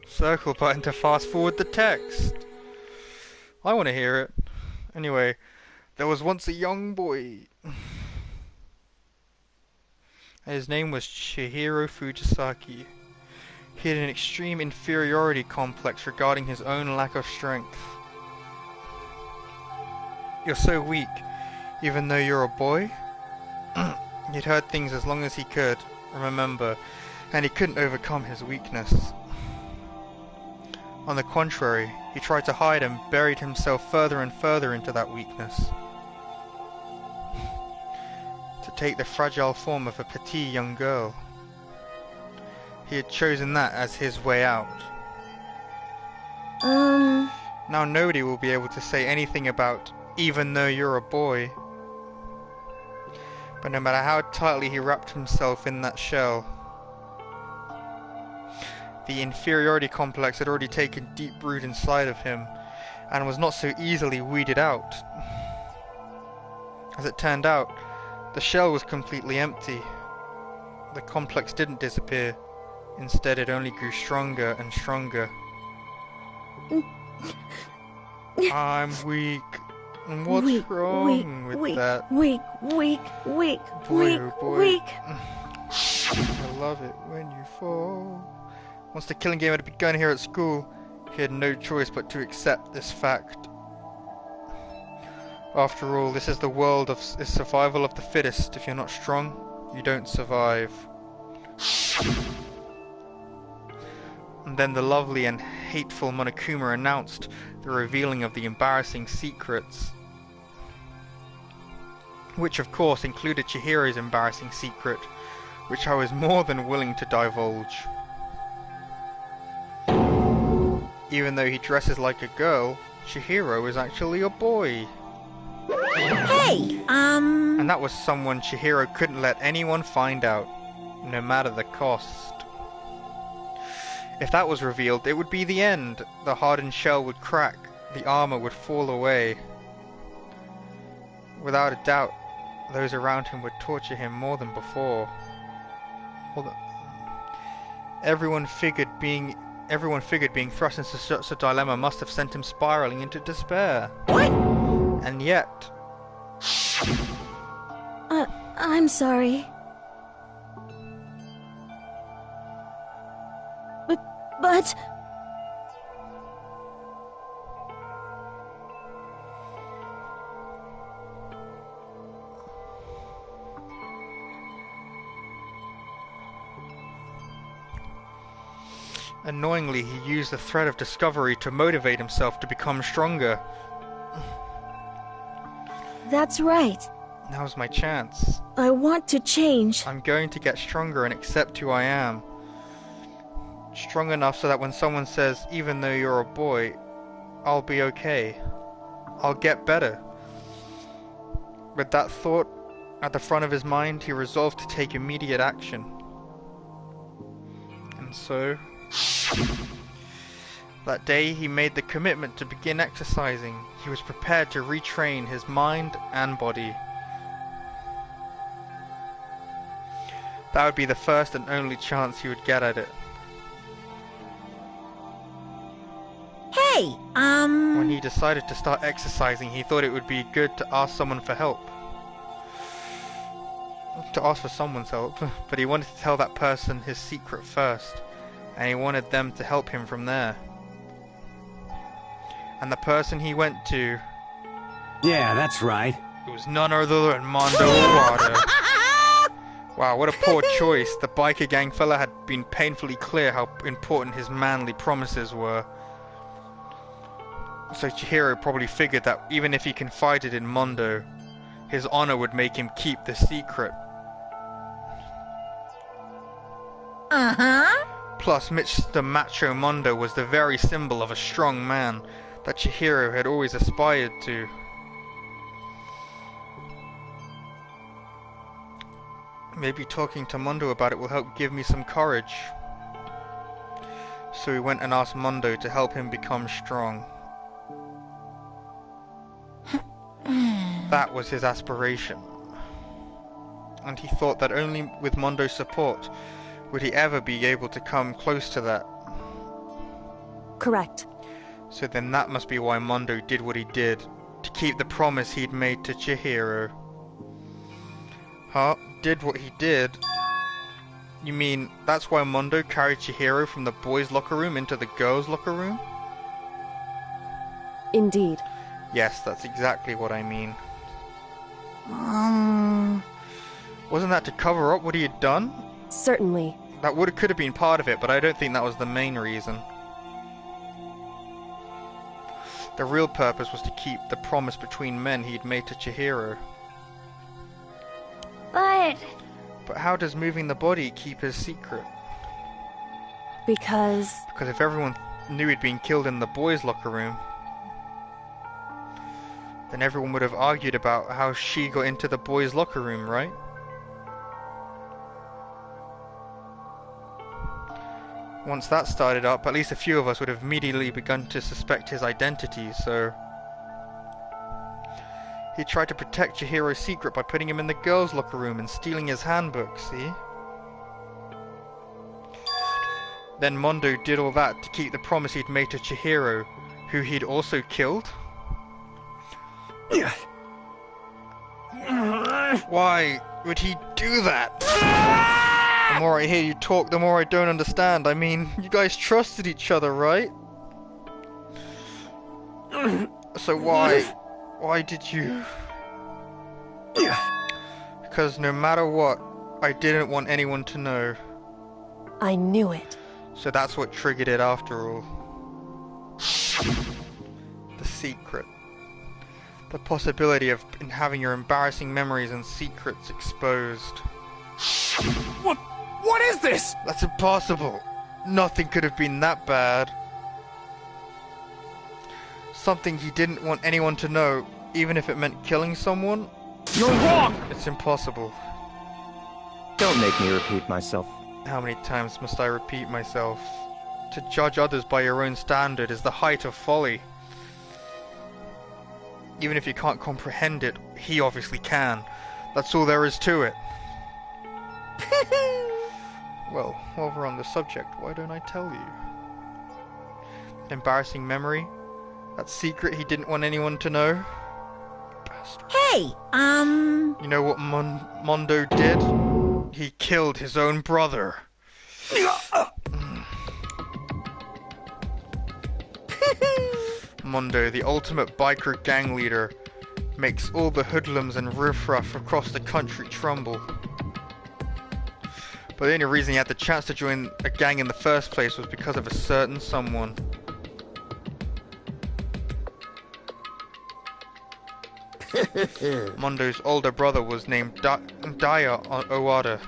Circle button to fast forward the text. I want to hear it. Anyway, there was once a young boy. His name was Chihiro Fujisaki. He had an extreme inferiority complex regarding his own lack of strength. You're so weak, even though you're a boy? He'd heard things as long as he could, remember, and he couldn't overcome his weakness. On the contrary, he tried to hide and buried himself further and further into that weakness. To take the fragile form of a petite young girl. He had chosen that as his way out. Now nobody will be able to say anything about even though you're a boy. But no matter how tightly he wrapped himself in that shell, the inferiority complex had already taken deep root inside of him and was not so easily weeded out. As it turned out, the shell was completely empty. The complex didn't disappear. Instead, it only grew stronger and stronger. I'm weak. What's weak, wrong weak, with weak, that? Weak, weak, weak, Boy, weak, oh boy. weak. I love it when you fall. Once the killing game had begun here at school, he had no choice but to accept this fact. After all, this is the world of survival of the fittest. If you're not strong, you don't survive. And then the lovely and hateful Monokuma announced the revealing of the embarrassing secrets. Which of course included Chihiro's embarrassing secret, which I was more than willing to divulge. Even though he dresses like a girl, Chihiro is actually a boy. Hey, And that was someone Chihiro couldn't let anyone find out, no matter the cost. If that was revealed, it would be the end. The hardened shell would crack, the armor would fall away. Without a doubt, those around him would torture him more than before. Everyone figured being thrust into such a dilemma must have sent him spiraling into despair. What? And yet... I'm sorry. But... Annoyingly, he used the thread of discovery to motivate himself to become stronger. That's right. Now's my chance. I want to change. I'm going to get stronger and accept who I am. Strong enough so that when someone says, even though you're a boy, I'll be okay. I'll get better. With that thought at the front of his mind, he resolved to take immediate action. And so... that day he made the commitment to begin exercising. He was prepared to retrain his mind and body. That would be the first and only chance he would get at it. Hey, When he decided to start exercising, he thought it would be good to ask someone for help. To ask for someone's help, but he wanted to tell that person his secret first, and he wanted them to help him from there. And the person he went to... Yeah, that's right. It was none other than Mondo Iwata. Wow, what a poor choice. The biker gang fella had been painfully clear how important his manly promises were. So Chihiro probably figured that even if he confided in Mondo, his honor would make him keep the secret. uh-huh. Plus, Mr. Macho Mondo was the very symbol of a strong man that Chihiro had always aspired to. Maybe talking to Mondo about it will help give me some courage. So he went and asked Mondo to help him become strong. That was his aspiration. And he thought that only with Mondo's support would he ever be able to come close to that. Correct. So then that must be why Mondo did what he did, to keep the promise he'd made to Chihiro. Huh? Did what he did? You mean that's why Mondo carried Chihiro from the boys' locker room into the girls' locker room? Indeed. Yes, that's exactly what I mean. Wasn't that to cover up what he had done? Certainly. That could have been part of it, but I don't think that was the main reason. The real purpose was to keep the promise between men he'd made to Chihiro. But how does moving the body keep his secret? Because if everyone knew he'd been killed in the boys' locker room, then everyone would have argued about how she got into the boys' locker room, right? Once that started up, at least a few of us would have immediately begun to suspect his identity, so... He tried to protect Chihiro's secret by putting him in the girls' locker room and stealing his handbook, see? Then Mondo did all that to keep the promise he'd made to Chihiro, who he'd also killed? Why would he do that? The more I hear you talk, the more I don't understand. I mean, you guys trusted each other, right? So why did you? Because no matter what, I didn't want anyone to know. I knew it. So that's what triggered it after all. The secret. The possibility of having your embarrassing memories and secrets exposed. What is this? That's impossible. Nothing could have been that bad. Something he didn't want anyone to know, even if it meant killing someone? You're wrong! It's impossible. Don't make me repeat myself. How many times must I repeat myself? To judge others by your own standard is the height of folly. Even if you can't comprehend it, he obviously can. That's all there is to it. Well, while we're on the subject, why don't I tell you? An embarrassing memory? That secret he didn't want anyone to know? Bastard. Hey, You know what Mondo did? He killed his own brother. Mondo, the ultimate biker gang leader, makes all the hoodlums and riffraff across the country tremble. But the only reason he had the chance to join a gang in the first place was because of a certain someone. Mondo's older brother was named Daya Owada.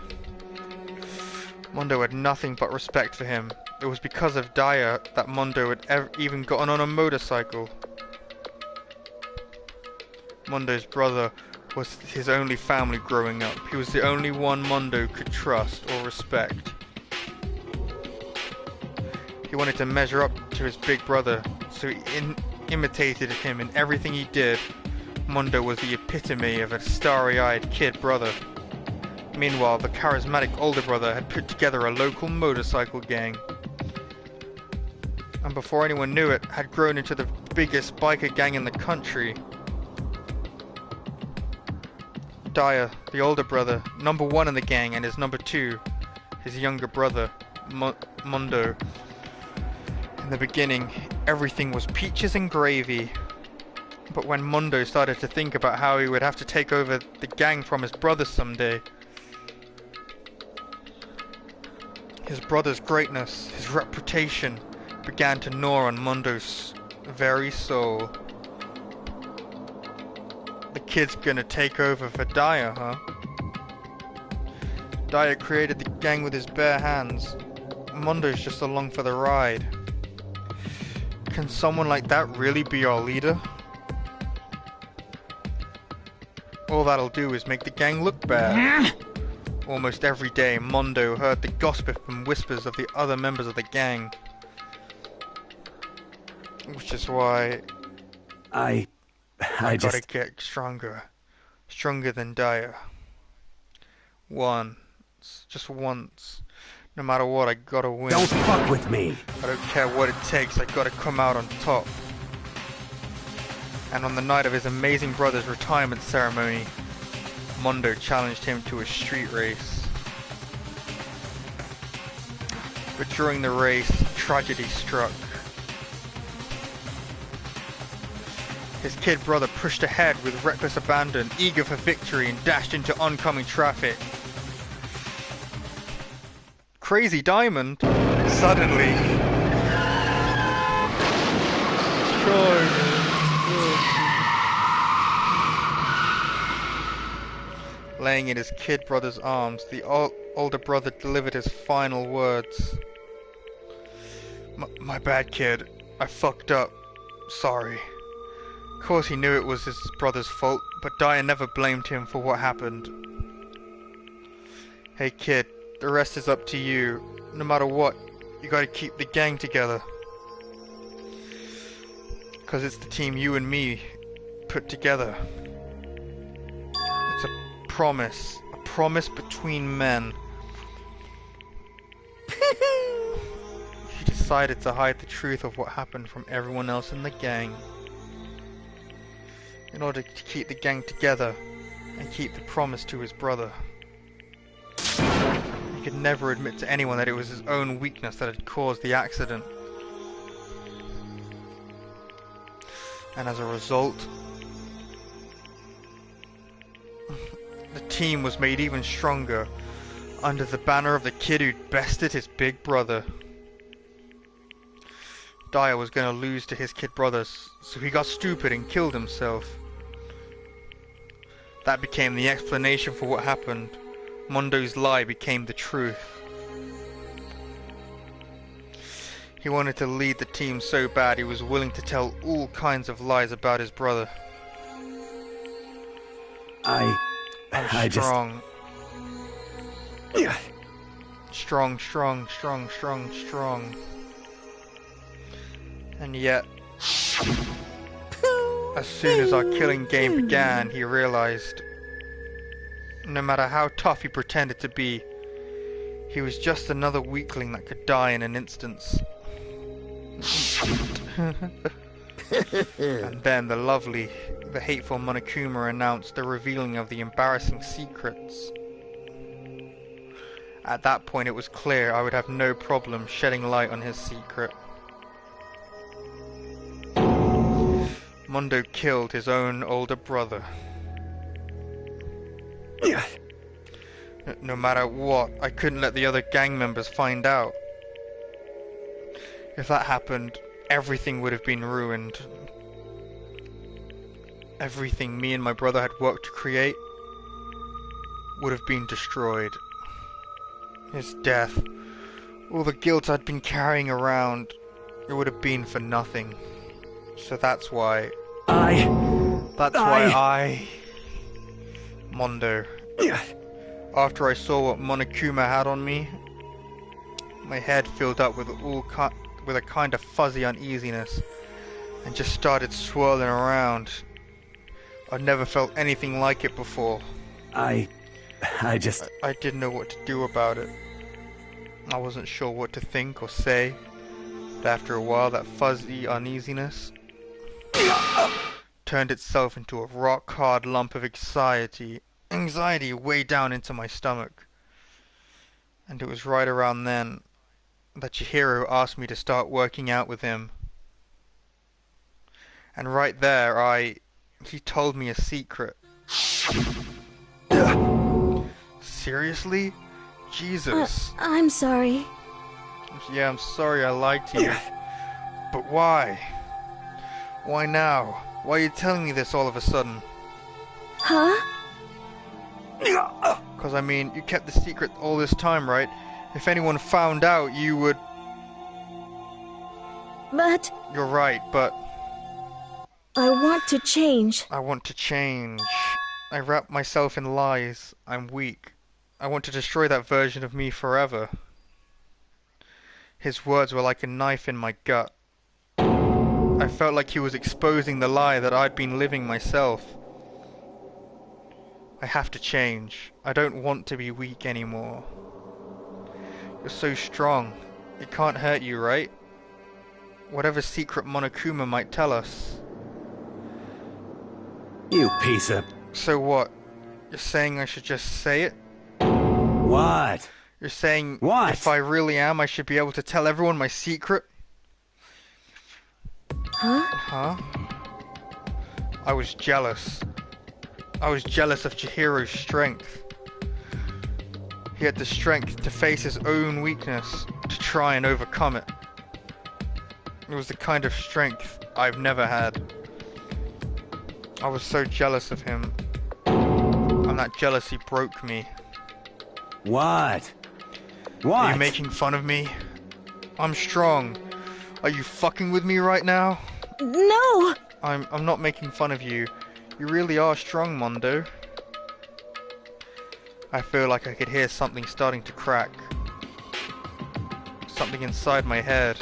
Mondo had nothing but respect for him. It was because of Daya that Mondo had even gotten on a motorcycle. Mondo's brother was his only family growing up. He was the only one Mondo could trust or respect. He wanted to measure up to his big brother, so he imitated him in everything he did. Mondo was the epitome of a starry-eyed kid brother. Meanwhile, the charismatic older brother had put together a local motorcycle gang. And before anyone knew it, had grown into the biggest biker gang in the country. Daya, the older brother, number one in the gang, and his number two, his younger brother, Mondo. In the beginning, everything was peaches and gravy. But when Mondo started to think about how he would have to take over the gang from his brother someday, his brother's greatness, his reputation, began to gnaw on Mondo's very soul. The kid's gonna take over for Daya, huh? Daya created the gang with his bare hands. Mondo's just along for the ride. Can someone like that really be our leader? All that'll do is make the gang look bad. Almost every day, Mondo heard the gossip and whispers of the other members of the gang. Which is why I gotta get stronger. Stronger than Daya. Once. Just once. No matter what, I gotta win. Don't fuck with me! I don't care what it takes, I gotta come out on top. And on the night of his amazing brother's retirement ceremony, Mondo challenged him to a street race. But during the race, tragedy struck. His kid brother pushed ahead with reckless abandon, eager for victory, and dashed into oncoming traffic. Crazy Diamond, suddenly... Laying in his kid brother's arms, the older brother delivered his final words. My bad, kid. I fucked up. Sorry. Of course he knew it was his brother's fault, but Daya never blamed him for what happened. Hey kid, the rest is up to you. No matter what, you gotta keep the gang together. 'Cause it's the team you and me put together. It's a promise between men. He decided to hide the truth of what happened from everyone else in the gang. in order to keep the gang together and keep the promise to his brother. He could never admit to anyone that it was his own weakness that had caused the accident. And as a result, the team was made even stronger under the banner of the kid who'd bested his big brother. Daya was going to lose to his kid brothers, so he got stupid and killed himself. That became the explanation for what happened. Mondo's lie became the truth. He wanted to lead the team so bad he was willing to tell all kinds of lies about his brother. I strong. Yeah. Strong. And yet, as soon as our killing game began, he realized no matter how tough he pretended to be, he was just another weakling that could die in an instant. And then the hateful Monokuma announced the revealing of the embarrassing secrets. At that point it was clear I would have no problem shedding light on his secret. Mondo killed his own older brother. No matter what, I couldn't let the other gang members find out. If that happened, everything would have been ruined. Everything me and my brother had worked to create would have been destroyed. His death, all the guilt I'd been carrying around, it would have been for nothing. So that's why Mondo. After I saw what Monokuma had on me, my head filled up with a kind of fuzzy uneasiness and just started swirling around. I'd never felt anything like it before. I didn't know what to do about it. I wasn't sure what to think or say, but after a while that fuzzy uneasiness turned itself into a rock-hard lump of anxiety way down into my stomach. And it was right around then that Chihiro asked me to start working out with him. And right there, he told me a secret. Seriously? Jesus. I'm sorry. Yeah, I'm sorry I lied to you. But why? Why now? Why are you telling me this all of a sudden? Huh? Because, I mean, you kept the secret all this time, right? If anyone found out, you would... But... You're right, but... I want to change. I want to change. I wrap myself in lies. I'm weak. I want to destroy that version of me forever. His words were like a knife in my gut. I felt like he was exposing the lie that I'd been living myself. I have to change. I don't want to be weak anymore. You're so strong. It can't hurt you, right? Whatever secret Monokuma might tell us. You piece of... So what? You're saying I should just say it? What? You're saying what? If I really am, I should be able to tell everyone my secret? Huh? I was jealous. I was jealous of Chihiro's strength. He had the strength to face his own weakness, to try and overcome it. It was the kind of strength I've never had. I was so jealous of him, and that jealousy broke me. What? Are you making fun of me? I'm strong. Are you fucking with me right now? No! I'm not making fun of you. You really are strong, Mondo. I feel like I could hear something starting to crack. Something inside my head.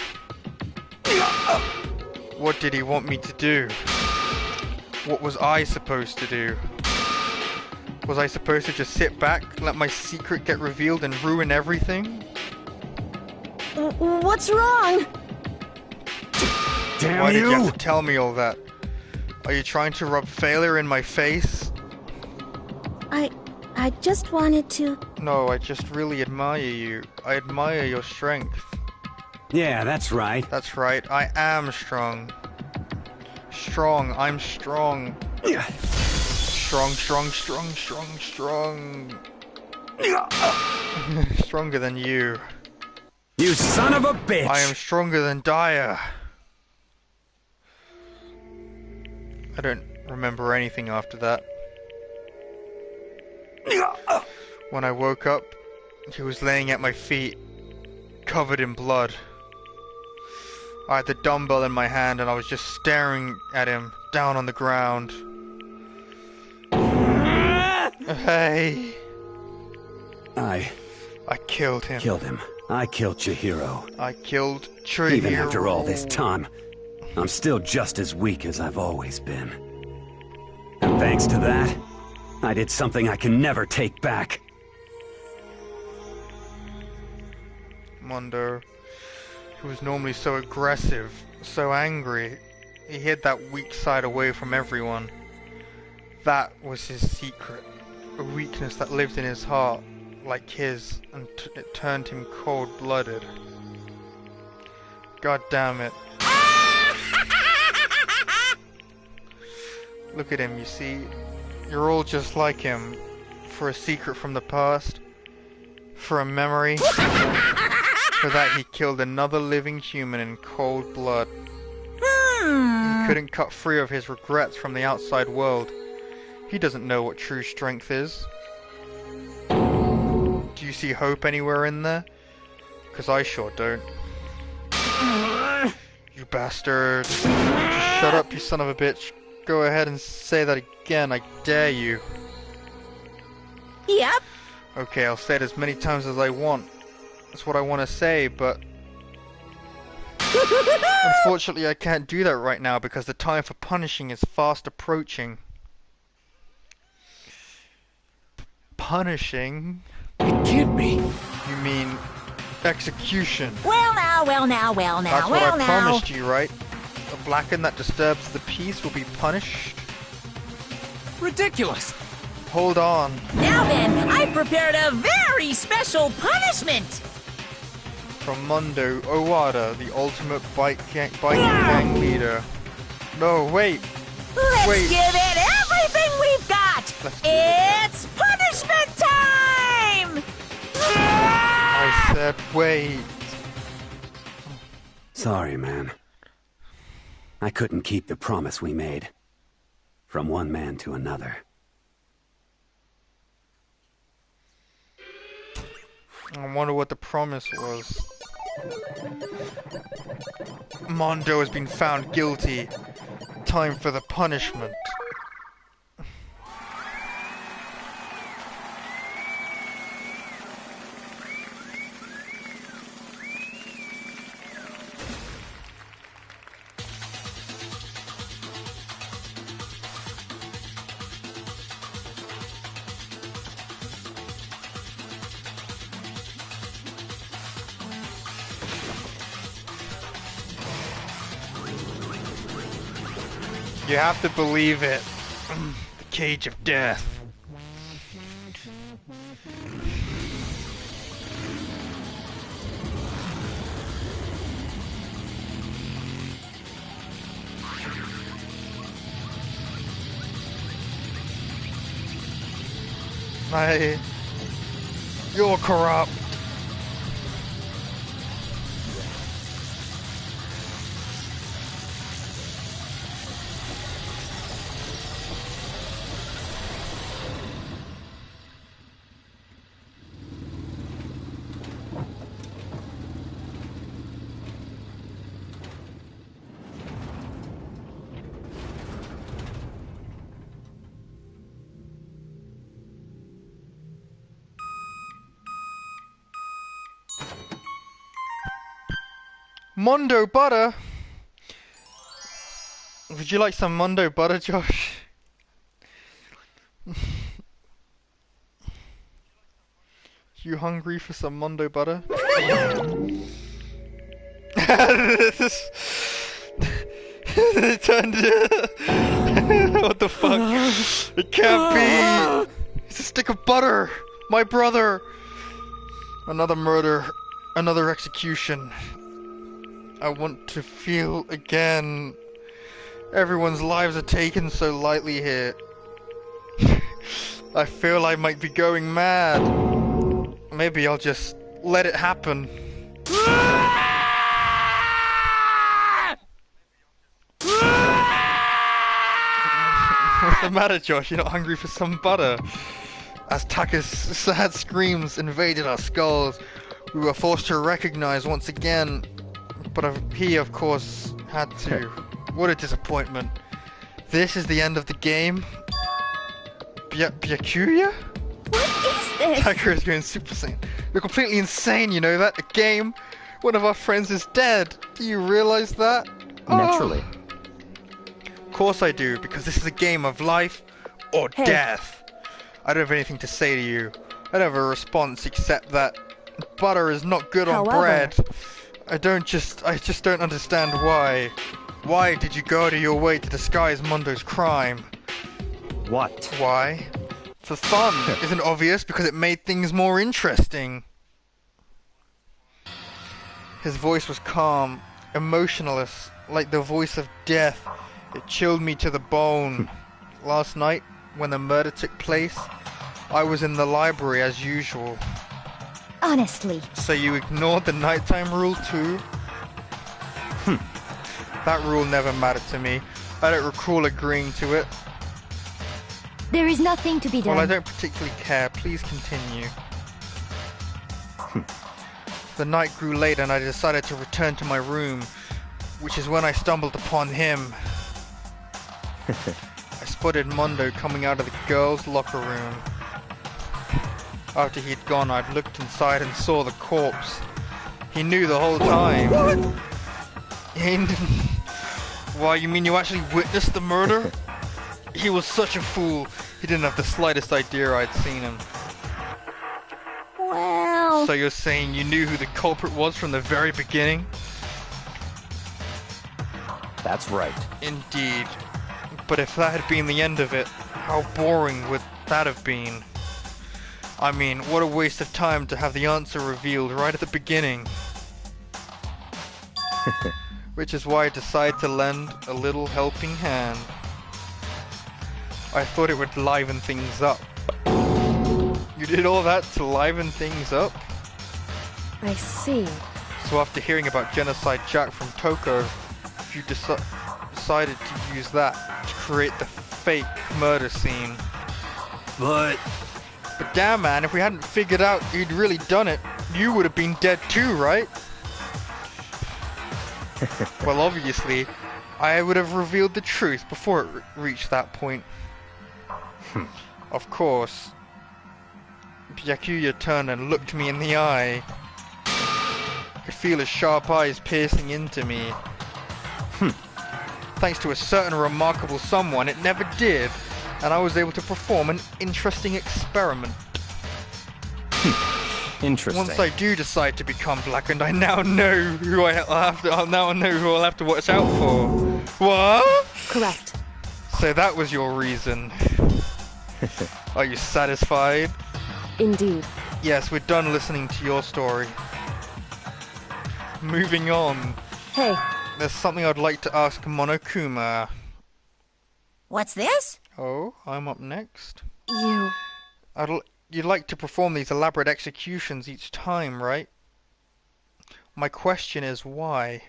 What did he want me to do? What was I supposed to do? Was I supposed to just sit back, let my secret get revealed and ruin everything? What's wrong? Damn Why you! did you have to tell me all that? Are you trying to rub failure in my face? I just wanted to... No, I just really admire you. I admire your strength. Yeah, that's right. That's right, I am strong. Strong, I'm strong. Strong. Stronger than you. You son of a bitch! I am stronger than Daya. I don't remember anything after that. When I woke up, he was laying at my feet, covered in blood. I had the dumbbell in my hand and I was just staring at him, down on the ground. Hey. I killed him. Killed him. I killed Chihiro. I killed Chihiro. Even after all this time, I'm still just as weak as I've always been. And thanks to that, I did something I can never take back. Mondo, who was normally so aggressive, so angry, he hid that weak side away from everyone. That was his secret, a weakness that lived in his heart, like his, and it turned him cold-blooded. God damn it. Look at him, you see? You're all just like him. For a secret from the past. For a memory. For that he killed another living human in cold blood. He couldn't cut free of his regrets from the outside world. He doesn't know what true strength is. Do you see hope anywhere in there? 'Cause I sure don't. You bastard. Just shut up, you son of a bitch. Go ahead and say that again, I dare you. Yep. Okay, I'll say it as many times as I want. That's what I want to say, but... unfortunately I can't do that right now because the time for punishing is fast approaching. Punishing? It can't be. You mean execution? Well now. That's what I promised you, right? A Blacken that disturbs the peace will be punished? Ridiculous! Hold on. Now then, I've prepared a very special punishment! From Mondo Owada, the ultimate biking gang leader. No, wait. Let's give it everything we've got! It's punishment time! I said wait. Sorry, man. I couldn't keep the promise we made. From one man to another. I wonder what the promise was. Mondo has been found guilty. Time for the punishment. You have to believe it. The cage of death. You're corrupt. Mondo butter? Would you like some Mondo butter, Josh? You hungry for some Mondo butter? It turned What the fuck? It can't be! It's a stick of butter! My brother! Another murder. Another execution. I want to feel again. Everyone's lives are taken so lightly here. I feel I might be going mad. Maybe I'll just let it happen. What's the matter, Josh? You're not hungry for some butter? As Taka's sad screams invaded our skulls, we were forced to recognize once again. But he, of course, had to. What a disappointment. This is the end of the game? Byakuya? What is this? Taka is going Super Saiyan. You're completely insane, you know that? A game? One of our friends is dead. Do you realize that? Naturally. Oh. Of course I do, because this is a game of life or death. I don't have anything to say to you. I don't have a response except that butter is not good on bread. I just don't understand why. Why did you go out of your way to disguise Mundo's crime? What? Why? For fun. Isn't obvious because it made things more interesting. His voice was calm, emotionless, like the voice of death. It chilled me to the bone. Last night, when the murder took place, I was in the library as usual. Honestly. So you ignored the nighttime rule too? That rule never mattered to me. I don't recall agreeing to it. There is nothing to be done. Well, I don't particularly care. Please continue. The night grew late and I decided to return to my room, which is when I stumbled upon him. I spotted Mundo coming out of the girls' locker room. After he'd gone, I'd looked inside and saw the corpse. He knew the whole time. What? Why, you mean you actually witnessed the murder? He was such a fool. He didn't have the slightest idea I'd seen him. Well... So you're saying you knew who the culprit was from the very beginning? That's right. Indeed. But if that had been the end of it, how boring would that have been? I mean, what a waste of time to have the answer revealed right at the beginning. Which is why I decided to lend a little helping hand. I thought it would liven things up. You did all that to liven things up? I see. So after hearing about Genocide Jack from Toko, you decided to use that to create the fake murder scene. But damn, man, if we hadn't figured out you'd really done it, you would have been dead too, right? Well, obviously, I would have revealed the truth before it reached that point. Of course. Byakuya turned and looked me in the eye. I could feel his sharp eyes piercing into me. Thanks to a certain remarkable someone, it never did, and I was able to perform an interesting experiment. Interesting. Once I do decide to become blackened, I now know who I'll have to watch out for. What? Correct. So that was your reason. Are you satisfied? Indeed. Yes, we're done listening to your story. Moving on. Hey. There's something I'd like to ask Monokuma. What's this? Oh, I'm up next. You'd like to perform these elaborate executions each time, right? My question is why?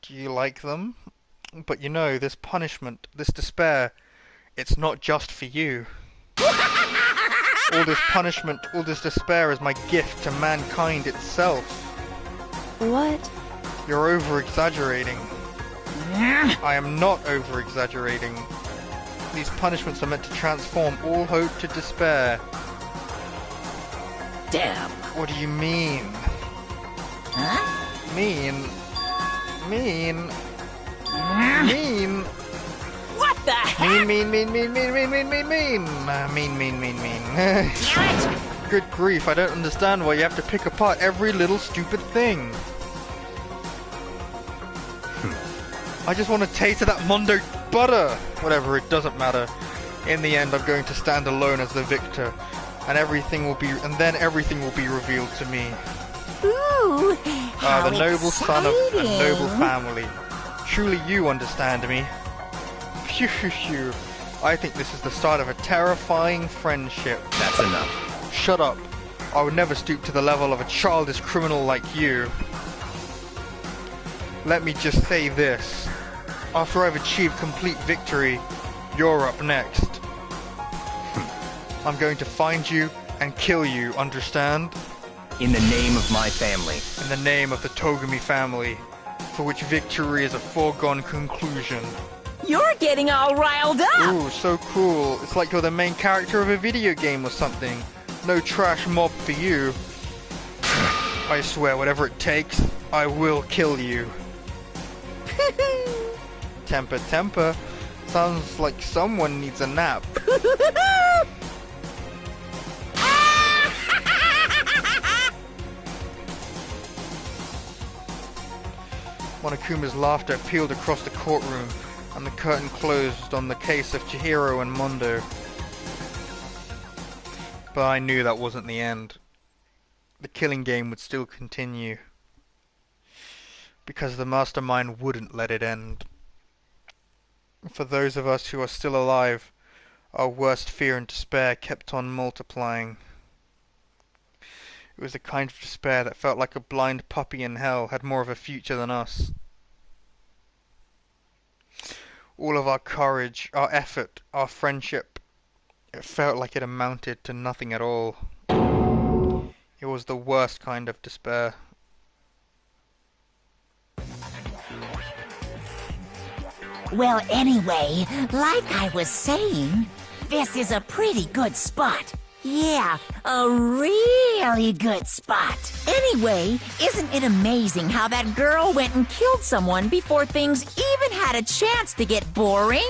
Do you like them? But you know, this punishment, this despair, it's not just for you. All this punishment, all this despair is my gift to mankind itself. What? You're over-exaggerating. I am not over-exaggerating. These punishments are meant to transform all hope to despair. Damn. What do you mean? Huh? Mean? What the heck? Mean. Good grief, I don't understand why you have to pick apart every little stupid thing. I just want a taste of that Mondo butter. Whatever, it doesn't matter. In the end, I'm going to stand alone as the victor, and then everything will be revealed to me. Ooh, how the noble son of a noble exciting. family. Truly, you understand me. Phew, phew, phew. I think this is the start of a terrifying friendship. That's enough. Shut up. I would never stoop to the level of a childish criminal like you. Let me just say this. After I've achieved complete victory, you're up next. I'm going to find you and kill you, understand? In the name of my family. In the name of the Togami family, for which victory is a foregone conclusion. You're getting all riled up! Ooh, so cool. It's like you're the main character of a video game or something. No trash mob for you. I swear, whatever it takes, I will kill you. Temper, temper. Sounds like someone needs a nap. Monokuma's laughter peeled across the courtroom, and the curtain closed on the case of Chihiro and Mondo. But I knew that wasn't the end. The killing game would still continue. Because the mastermind wouldn't let it end. For those of us who are still alive, our worst fear and despair kept on multiplying. It was the kind of despair that felt like a blind puppy in hell had more of a future than us. All of our courage, our effort, our friendship, it felt like it amounted to nothing at all. It was the worst kind of despair. Well, anyway, like I was saying, this is a pretty good spot. Yeah, a really good spot. Anyway, isn't it amazing how that girl went and killed someone before things even had a chance to get boring?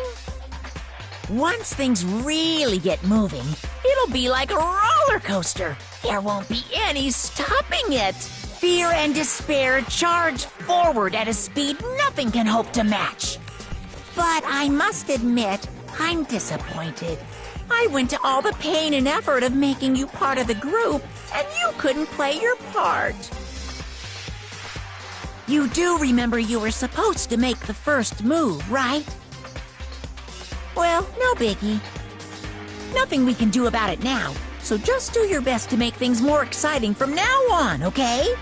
Once things really get moving, it'll be like a roller coaster. There won't be any stopping it. Fear and despair charge forward at a speed nothing can hope to match. But I must admit, I'm disappointed. I went to all the pain and effort of making you part of the group, and you couldn't play your part. You do remember you were supposed to make the first move, right? Well, no biggie. Nothing we can do about it now, so just do your best to make things more exciting from now on, okay?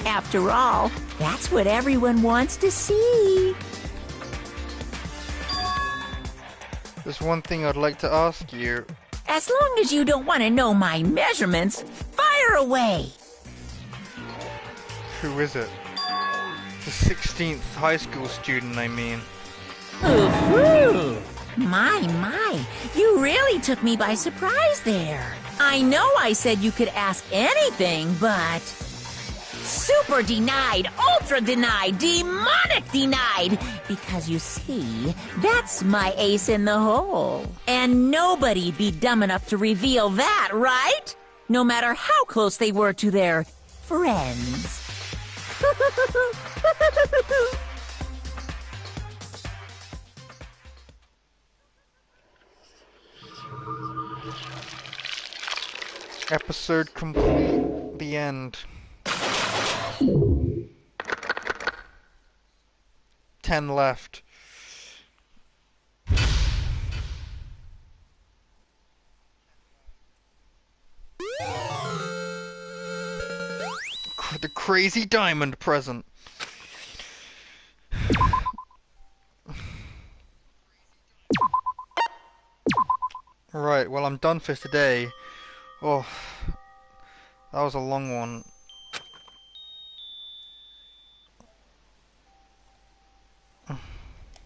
After all, that's what everyone wants to see. There's one thing I'd like to ask you. As long as you don't want to know my measurements, fire away! Who is it? The 16th high school student, I mean. Ooh, my, you really took me by surprise there. I know I said you could ask anything, but... Super denied, ultra denied, demonic denied! Because you see, that's my ace in the hole. And nobody'd be dumb enough to reveal that, right? No matter how close they were to their friends. Episode complete. The end. 10 left. The crazy diamond present. Right, well, I'm done for today. Oh, that was a long one.